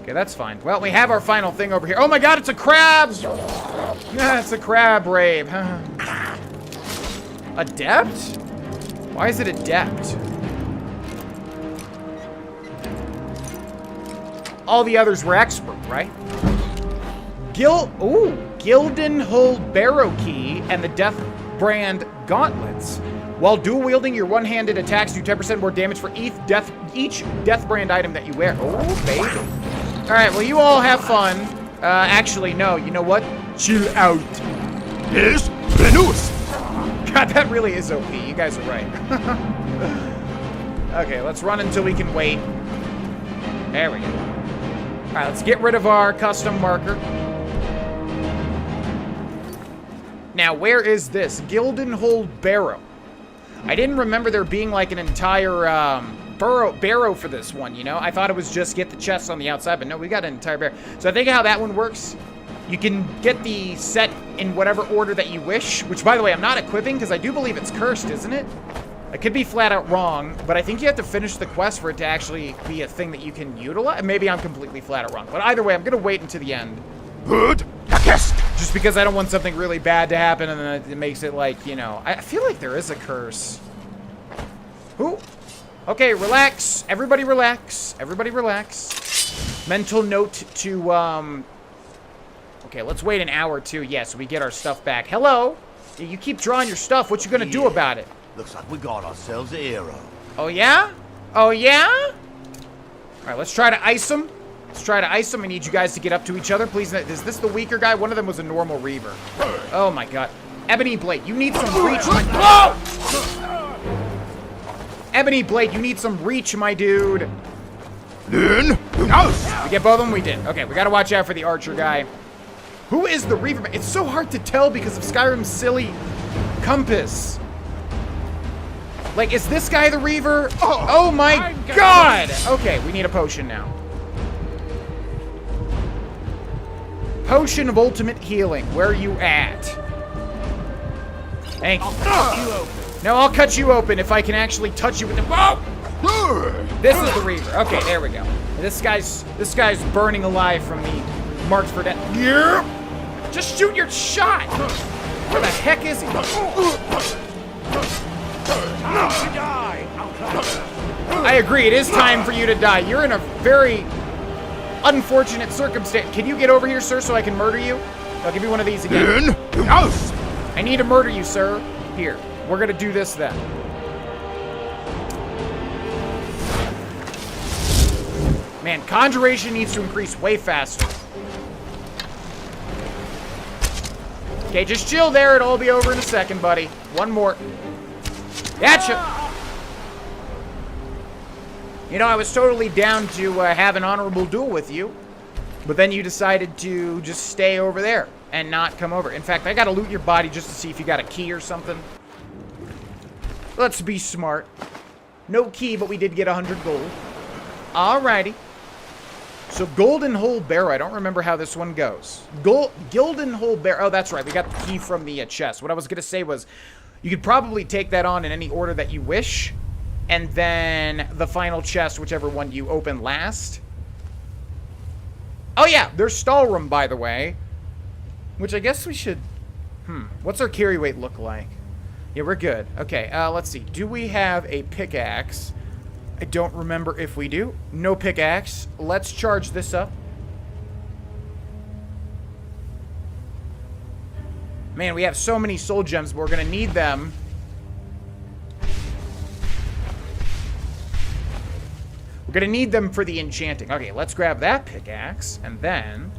Okay, that's fine. Well, we have our final thing over here. Oh my god, it's a crab! Yeah, it's a crab rave. Adept? Why is it adept? All the others were expert, right? Gildenhold Barrow Key and the Death Brand Gauntlets. While dual wielding, your one-handed attacks do 10% more damage for each Death Brand item that you wear. Oh, baby. Alright, well, you all have fun. Actually, no, you know what? Chill out. Yes, Venus. God, that really is OP. You guys are right. Okay, let's run until we can wait. There we go. Alright, let's get rid of our custom marker. Now, where is this? Gildenhold Barrow. I didn't remember there being like an entire barrow for this one, you know? I thought it was just get the chests on the outside, but no, we got an entire barrow. So I think how that one works, you can get the set in whatever order that you wish, which, by the way, I'm not equipping because I do believe it's cursed, isn't it? I could be flat out wrong, but I think you have to finish the quest for it to actually be a thing that you can utilize. Maybe I'm completely flat out wrong, but either way, I'm going to wait until the end. Good. Just because I don't want something really bad to happen, and then it makes it like, you know, I feel like there is a curse. Ooh. Okay, relax. Everybody relax. Everybody relax. Mental note to, okay, let's wait an hour or two. Yeah, so we get our stuff back. Hello? Yeah, you keep drawing your stuff. What you gonna do about it? Looks like we got ourselves a hero. Oh, yeah? Oh, yeah? All right, let's try to ice him. Let's try to ice him. I need you guys to get up to each other, please. Is this the weaker guy? One of them was a normal Reaver. Oh, my God. Ebony Blade, you need some reach, my... Oh! Ebony Blade, you need some reach, my dude. Then, We get both of them? We did. Okay, we gotta watch out for the archer guy. Who is the Reaver? It's so hard to tell because of Skyrim's silly compass. Like, is this guy the Reaver? Oh my God! Okay, we need a potion now. Potion of ultimate healing. Where are you at? Thank you. No, I'll cut you open if I can actually touch you with the... Whoa! This is the Reaver. Okay, there we go. This guy's burning alive from the marks for death. Yeah. Just shoot your shot. Where the heck is he? I agree. It is time for you to die. You're in a very unfortunate circumstance. Can you get over here, sir, so I can murder you? I'll give you one of these again. I need to murder you, sir. Here. We're gonna do this then. Man, conjuration needs to increase way faster. Okay, just chill there. It'll all be over in a second, buddy. One more. Gotcha. You know, I was totally down to have an honorable duel with you, but then you decided to just stay over there and not come over. In fact, I gotta loot your body just to see if you got a key or something. Let's be smart. No key, but we did get 100 gold. Alrighty. So Golden Hole Barrow. I don't remember how this one goes. Golden Hole Barrow. Oh, that's right. We got the key from the chest. What I was going to say was you could probably take that on in any order that you wish. And then the final chest, whichever one you open last. Oh, yeah. There's Stallroom, by the way. Which I guess we should... What's our carry weight look like? Yeah, we're good. Okay, let's see. Do we have a pickaxe? I don't remember if we do. No pickaxe. Let's charge this up. Man, we have so many soul gems, but we're going to need them. We're going to need them for the enchanting. Okay, let's grab that pickaxe, and then...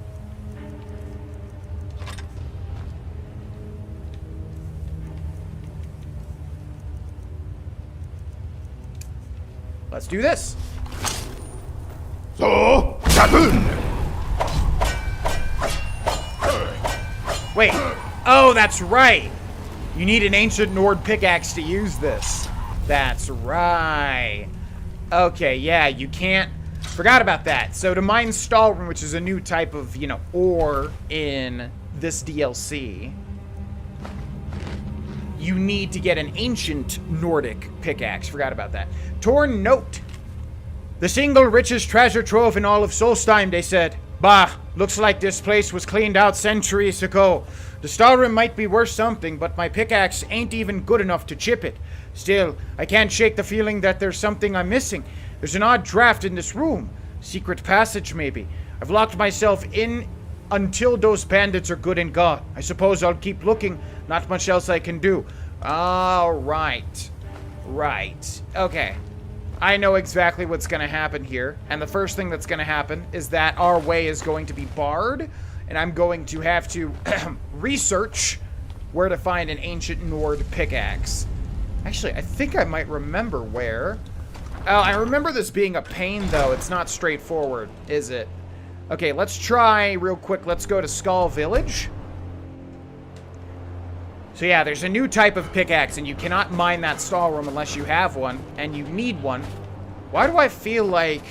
let's do this. So, Saturn! Wait. Oh, that's right. You need an ancient Nord pickaxe to use this. That's right. Okay, yeah, you can't... forgot about that. So to mine Stallroom, which is a new type of, you know, ore in this DLC, you need to get an ancient Nordic pickaxe. Forgot about that. Torn note. The single richest treasure trove in all of Solstheim, they said. Bah, looks like this place was cleaned out centuries ago. The Stallroom might be worth something, but my pickaxe ain't even good enough to chip it. Still, I can't shake the feeling that there's something I'm missing. There's an odd draft in this room. Secret passage, maybe. I've locked myself in until those bandits are good and gone. I suppose I'll keep looking. Not much else I can do. All right. Right. Okay. I know exactly what's going to happen here. And the first thing that's going to happen is that our way is going to be barred. And I'm going to have to research where to find an ancient Nord pickaxe. Actually, I think I might remember where. Oh, I remember this being a pain, though. It's not straightforward, is it? Okay, let's try real quick. Let's go to Skull Village. So yeah, there's a new type of pickaxe, and you cannot mine that Stallroom unless you have one, and you need one. Why do I feel like...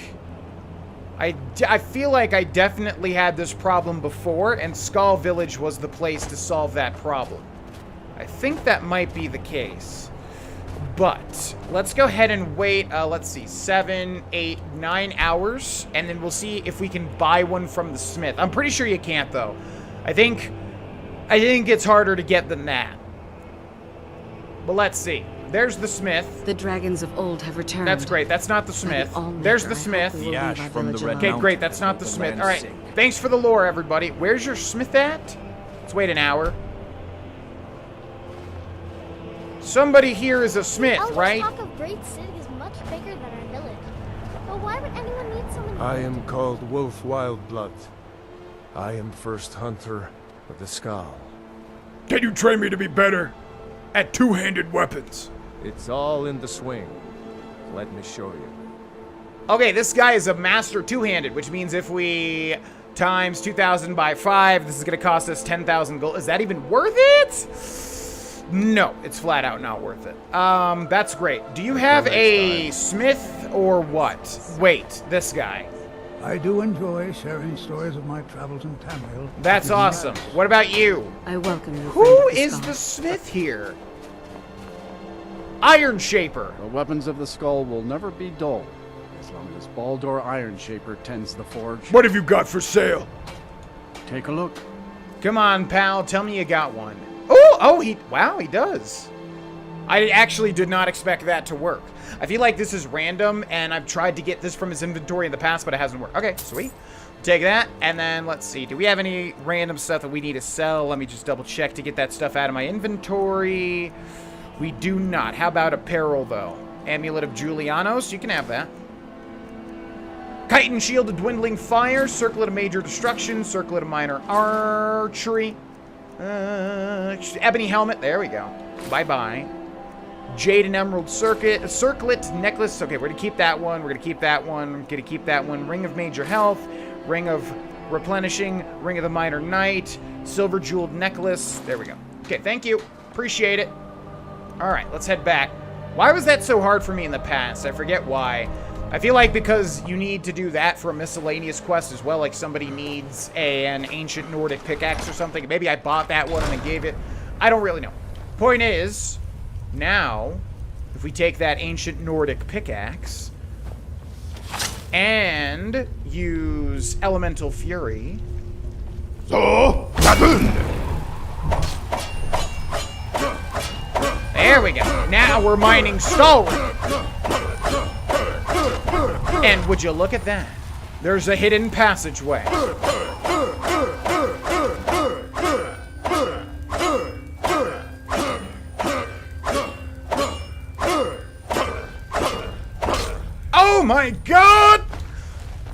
I feel like I definitely had this problem before, and Skull Village was the place to solve that problem. I think that might be the case. But let's go ahead and wait, let's see, 7, 8, 9 hours, and then we'll see if we can buy one from the smith. I'm pretty sure you can't, though. I think it's harder to get than that. But let's see. There's the smith. The dragons of old have returned. That's great. That's not the smith. There's the smith. The ash from the Red Okay, Mountain. great. That's not the smith. All right. Thanks for the lore, everybody. Where's your smith at? Let's wait an hour. Somebody here is a smith, right? Talk of Great City is much bigger than our village. But why would anyone need so many? I am called Wolf Wildblood. I am first hunter of the Skull. Can you train me to be better at two-handed weapons? It's all in the swing. Let me show you. Okay, this guy is a master two-handed, which means if we times 2,000 by 5, this is going to cost us 10,000 gold. Is that even worth it? No, it's flat out not worth it. That's great. Do you have a smith or what? Wait, this guy. I do enjoy sharing stories of my travels in Tamriel. That's awesome. What about you? I welcome you. Who is the smith here? Iron Shaper. The weapons of the skull will never be dull, as long as Baldur Iron Shaper tends the forge. What have you got for sale? Take a look. Come on, pal. Tell me you got one. Wow, he does. I actually did not expect that to work. I feel like this is random, and I've tried to get this from his inventory in the past, but it hasn't worked. Okay, sweet. Take that, and then let's see. Do we have any random stuff that we need to sell? Let me just double check to get that stuff out of my inventory. We do not. How about apparel, though? Amulet of Julianos. You can have that. Chitin Shield of Dwindling Fire. Circlet of Major Destruction. Circlet of Minor Archery. Ebony Helmet. There we go. Bye-bye. Jade and Emerald Circlet Necklace. Okay, we're going to keep that one. We're going to keep that one. We're going to keep that one. Ring of Major Health. Ring of Replenishing. Ring of the Minor Knight. Silver Jeweled Necklace. There we go. Okay, thank you. Appreciate it. All right, let's head back. Why was that so hard for me in the past? I forget why. I feel like because you need to do that for a miscellaneous quest as well, like somebody needs an ancient Nordic pickaxe or something. Maybe I bought that one and then gave it. I don't really know. Point is, now, if we take that ancient Nordic pickaxe and use Elemental Fury. So, there we go. Now we're mining Skyrim. And would you look at that? There's a hidden passageway. Oh my god!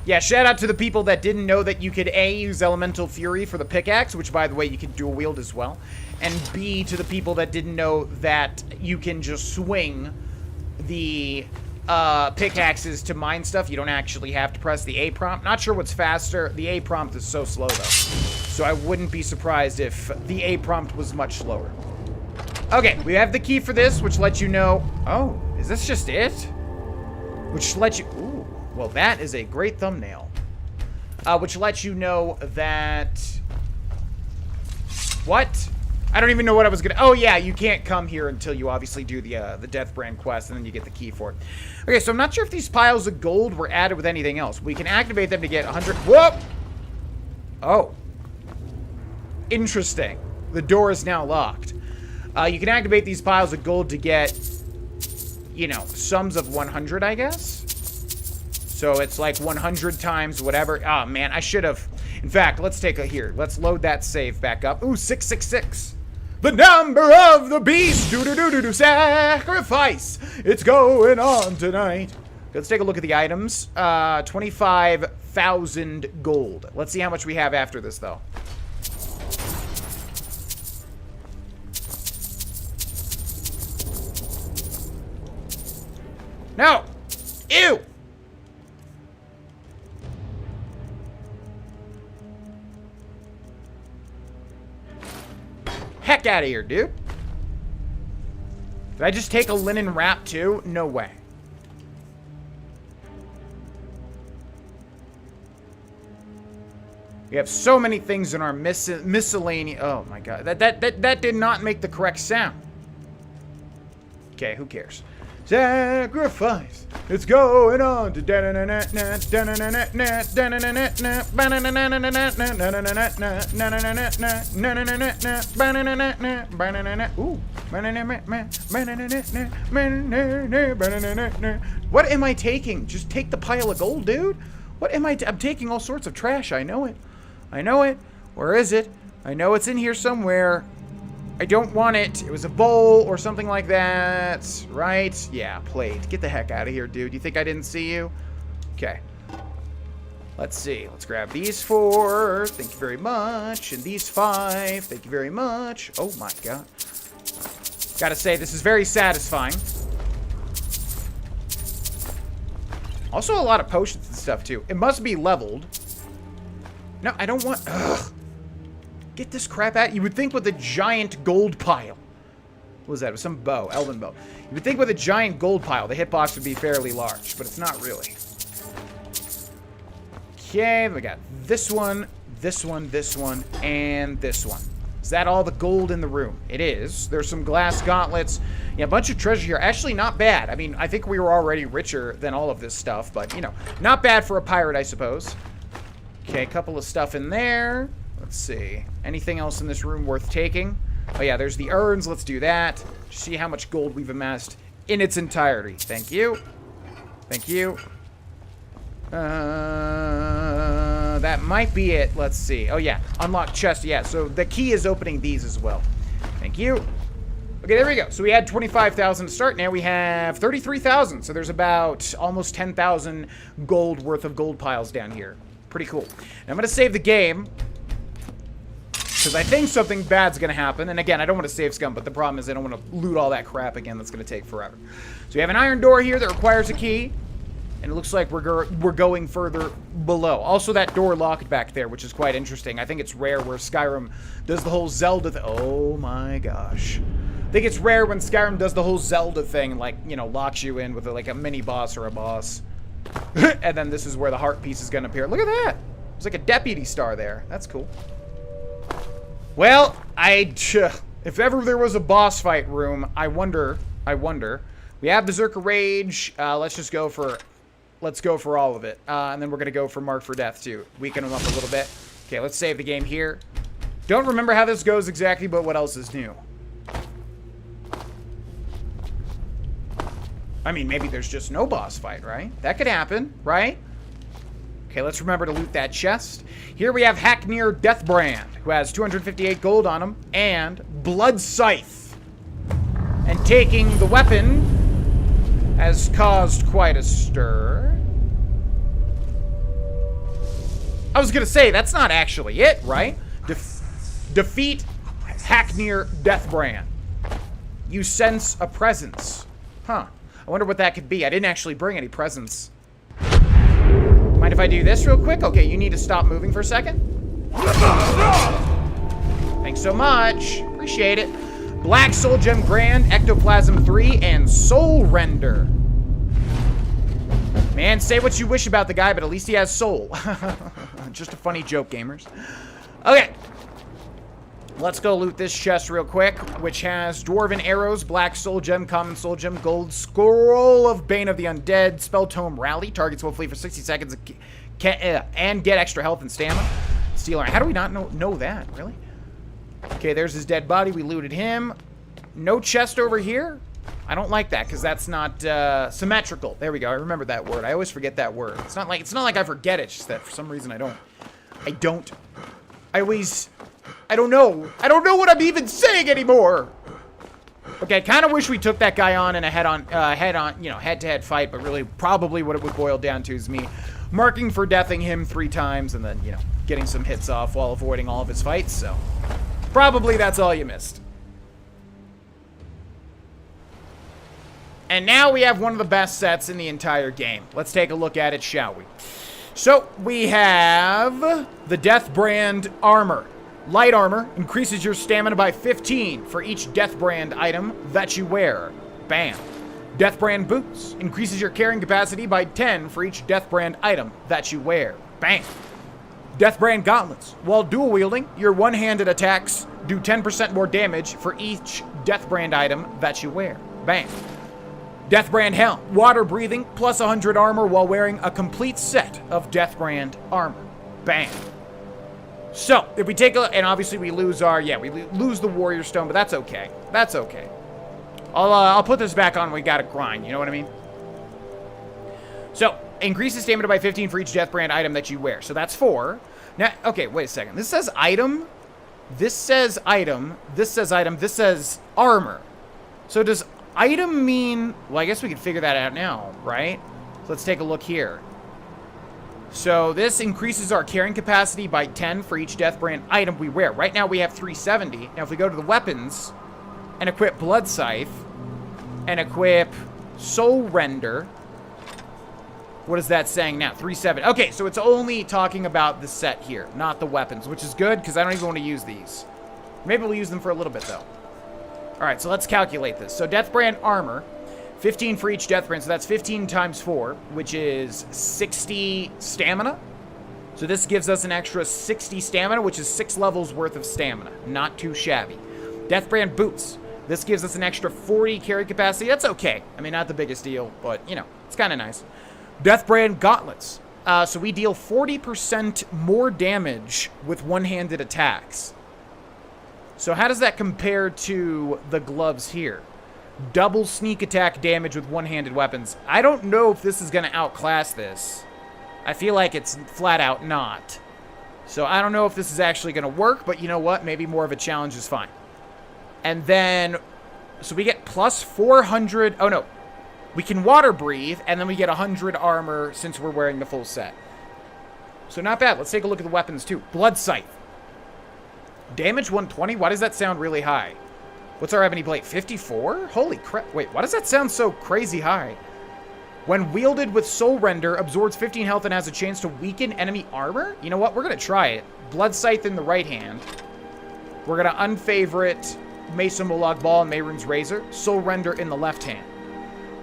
Yeah, shout out to the people that didn't know that you could A, use Elemental Fury for the pickaxe, which by the way, you can dual wield as well. And B, to the people that didn't know that you can just swing the pickaxes to mine stuff. You don't actually have to press the A prompt. Not sure what's faster. The A prompt is so slow though. So I wouldn't be surprised if the A prompt was much slower. Okay, we have the key for this, which lets you know... Oh, is this just it? Which lets you... Ooh, well that is a great thumbnail. Which lets you know that... What? I don't even know what I was gonna... Oh yeah, you can't come here until you obviously do the Death Brand quest, and then you get the key for it. Okay, so I'm not sure if these piles of gold were added with anything else. We can activate them to get 100... Whoop! Oh. Interesting. The door is now locked. You can activate these piles of gold to get, you know, sums of 100, I guess? So it's like 100 times whatever. Oh, man, I should have... In fact, let's take a here. Let's load that save back up. Ooh, 666. The number of the beast. Do-do-do-do-do. Sacrifice. It's going on tonight. Let's take a look at the items. 25,000 gold. Let's see how much we have after this, though. No! Ew! Heck out of here, dude. Did I just take a linen wrap too? No way. We have so many things in our miscellaneous... Oh my god. That did not make the correct sound. Okay, who cares? Sacrifice. It's going on to What am I taking? Just take the pile of gold, dude. What am I? I'm taking all sorts of trash. I know it. I know it. Where is it? I know it's in here somewhere. I don't want it. It was a bowl or something like that, right? Yeah, plate. Get the heck out of here, dude. You think I didn't see you? Okay. Let's see. Let's grab these 4. Thank you very much. And these 5. Thank you very much. Oh my god. Gotta say, this is very satisfying. Also a lot of potions and stuff, too. It must be leveled. No, I don't want... Ugh. Get this crap out. You would think with a giant gold pile. What was that? It was some bow. Elven bow. You would think with a giant gold pile, the hitbox would be fairly large, but it's not really. Okay, we got this one, this one, this one, and this one. Is that all the gold in the room? It is. There's some glass gauntlets. Yeah, a bunch of treasure here. Actually, not bad. I mean, I think we were already richer than all of this stuff, but, you know, not bad for a pirate, I suppose. Okay, a couple of stuff in there. Let's see. Anything else in this room worth taking? Oh yeah, there's the urns. Let's do that. See how much gold we've amassed in its entirety. Thank you. Thank you. That might be it. Let's see. Oh yeah, unlock chest. Yeah, so the key is opening these as well. Thank you. Okay, there we go. So we had 25,000 to start. Now we have 33,000. So there's about almost 10,000 gold worth of gold piles down here. Pretty cool. And I'm going to save the game. Because I think something bad's going to happen. And again, I don't want to save scum, but the problem is I don't want to loot all that crap again. That's going to take forever. So we have an iron door here that requires a key. And it looks like we're going further below. Also, that door locked back there, which is quite interesting. I think it's rare where Skyrim does the whole Zelda... Oh my gosh. I think it's rare when Skyrim does the whole Zelda thing, like, you know, locks you in with like a mini boss or a boss. And then this is where the heart piece is going to appear. Look at that. There's like a deputy star there. That's cool. Well, if ever there was a boss fight room, I wonder. We have Berserker Rage. Let's go for all of it. And then we're going to go for Mark for Death, too. Weaken them up a little bit. Okay, let's save the game here. Don't remember how this goes exactly, but what else is new? I mean, maybe there's just no boss fight, right? That could happen, right? Okay, let's remember to loot that chest. Here we have Hacknir Deathbrand, who has 258 gold on him, and Blood Scythe. And taking the weapon has caused quite a stir. I was gonna say, that's not actually it, right? Defeat Hacknir Deathbrand. You sense a presence. Huh. I wonder what that could be. I didn't actually bring any presents. Mind if I do this real quick? Okay, you need to stop moving for a second. Thanks so much. Appreciate it. Black Soul Gem Grand, Ectoplasm 3, and Soul Render. Man, say what you wish about the guy, but at least he has soul. Just a funny joke, gamers. Okay. Let's go loot this chest real quick, which has Dwarven Arrows, Black Soul Gem, Common Soul Gem, Gold Scroll of Bane of the Undead, Spell Tome Rally, targets will flee for 60 seconds and get extra health and stamina. Steel Iron. How do we not know that? Really? Okay, there's his dead body. We looted him. No chest over here? I don't like that, because that's not symmetrical. There we go. I remember that word. I always forget that word. It's not like I forget it, it's just that for some reason I don't know. I don't know what I'm even saying anymore. Okay, I kind of wish we took that guy on in a head-to-head fight, but really probably what it would boil down to is me marking for deathing him 3 times and then, getting some hits off while avoiding all of his fights, so probably that's all you missed. And now we have one of the best sets in the entire game. Let's take a look at it, shall we? So, we have the Deathbrand Armor. Light armor increases your stamina by 15 for each Deathbrand item that you wear. Bam. Deathbrand Boots increases your carrying capacity by 10 for each Deathbrand item that you wear. Bam. Deathbrand Gauntlets. While dual wielding, your one-handed attacks do 10% more damage for each Deathbrand item that you wear. Bam. Deathbrand Helm. Water breathing plus 100 armor while wearing a complete set of Deathbrand armor. Bam. So, if we take a look, and obviously we lose our, we lose the Warrior Stone, but that's okay. That's okay. I'll put this back on when we gotta grind, you know what I mean? So, increases stamina by 15 for each Deathbrand item that you wear. So that's 4. Now, okay, wait a second. This says item. This says item. This says item. This says armor. So does item mean, well, I guess we can figure that out now, right? So let's take a look here. So this increases our carrying capacity by 10 for each Deathbrand item we wear. Right now we have 370. Now if we go to the weapons and equip Blood Scythe and equip Soul Render, what is that saying now? 370. Okay, so it's only talking about the set here, not the weapons, which is good because I don't even want to use these. Maybe we'll use them for a little bit though. All right, so let's calculate this. So Deathbrand Armor, 15 for each Deathbrand, so that's 15 times 4, which is 60 stamina. So this gives us an extra 60 stamina, which is 6 levels worth of stamina. Not too shabby. Deathbrand Boots. This gives us an extra 40 carry capacity. That's okay. I mean, not the biggest deal, but, it's kind of nice. Deathbrand Gauntlets. So we deal 40% more damage with one-handed attacks. So how does that compare to the gloves here? Double sneak attack damage with one-handed weapons. I don't know if this is going to outclass this. I feel like it's flat out not. So I don't know if this is actually going to work, but you know what? Maybe more of a challenge is fine. And then, so we get plus 400. Oh, no. We can water breathe, and then we get 100 armor since we're wearing the full set. So not bad. Let's take a look at the weapons, too. Blood Scythe. Damage 120? Why does that sound really high? What's our ebony blade? 54? Holy crap. Wait, why does that sound so crazy high? When wielded with Soul Render, absorbs 15 health and has a chance to weaken enemy armor? You know what? We're going to try it. Blood Scythe in the right hand. We're going to unfavorite Mesa Molag Ball and Mehrunes Razor. Soul Render in the left hand.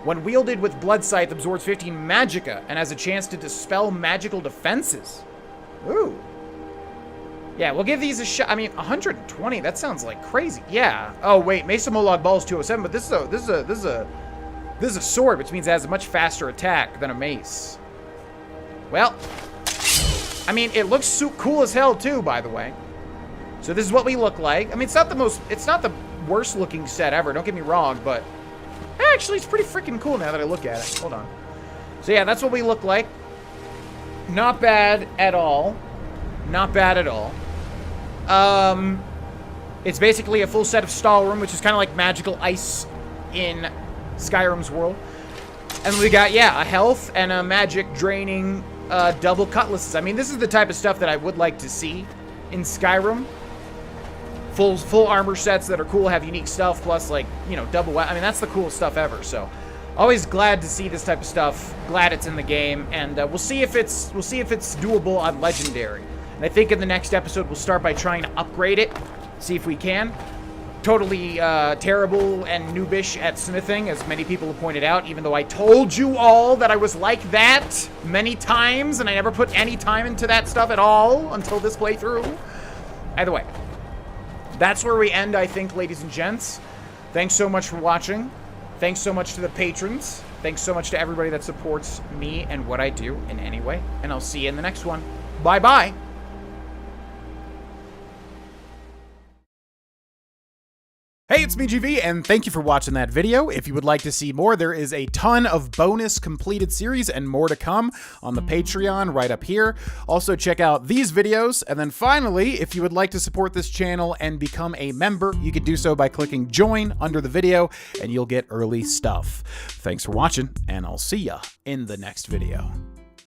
When wielded with Blood Scythe, absorbs 15 magicka and has a chance to dispel magical defenses. Ooh. Yeah, we'll give these a shot. I mean, 120, that sounds like crazy. Yeah. Oh, wait, Mesa Molag Ball is 207, but this is a sword, which means it has a much faster attack than a mace. Well, I mean, it looks so cool as hell too, by the way. So this is what we look like. I mean, it's not the worst looking set ever, don't get me wrong, but actually it's pretty freaking cool now that I look at it. Hold on. So yeah, that's what we look like. Not bad at all. Not bad at all. It's basically a full set of Stalrum, which is kind of like magical ice in Skyrim's world. And we got, yeah, a health and a magic draining double cutlasses. I mean, this is the type of stuff that I would like to see in Skyrim. Full armor sets that are cool, have unique stuff, plus, like, you know, double weapon. I mean, that's the coolest stuff ever. So, always glad to see this type of stuff. Glad it's in the game, and we'll see if it's doable on Legendary. And I think in the next episode we'll start by trying to upgrade it, see if we can. Totally terrible and noobish at smithing, as many people have pointed out, even though I told you all that I was like that many times, and I never put any time into that stuff at all until this playthrough. Either way, that's where we end, I think, ladies and gents. Thanks so much for watching. Thanks so much to the patrons. Thanks so much to everybody that supports me and what I do in any way. And I'll see you in the next one. Bye-bye. Hey, it's me, GV, and thank you for watching that video. If you would like to see more, there is a ton of bonus completed series and more to come on the Patreon right up here. Also, check out these videos. And then finally, if you would like to support this channel and become a member, you can do so by clicking join under the video, and you'll get early stuff. Thanks for watching, and I'll see ya in the next video.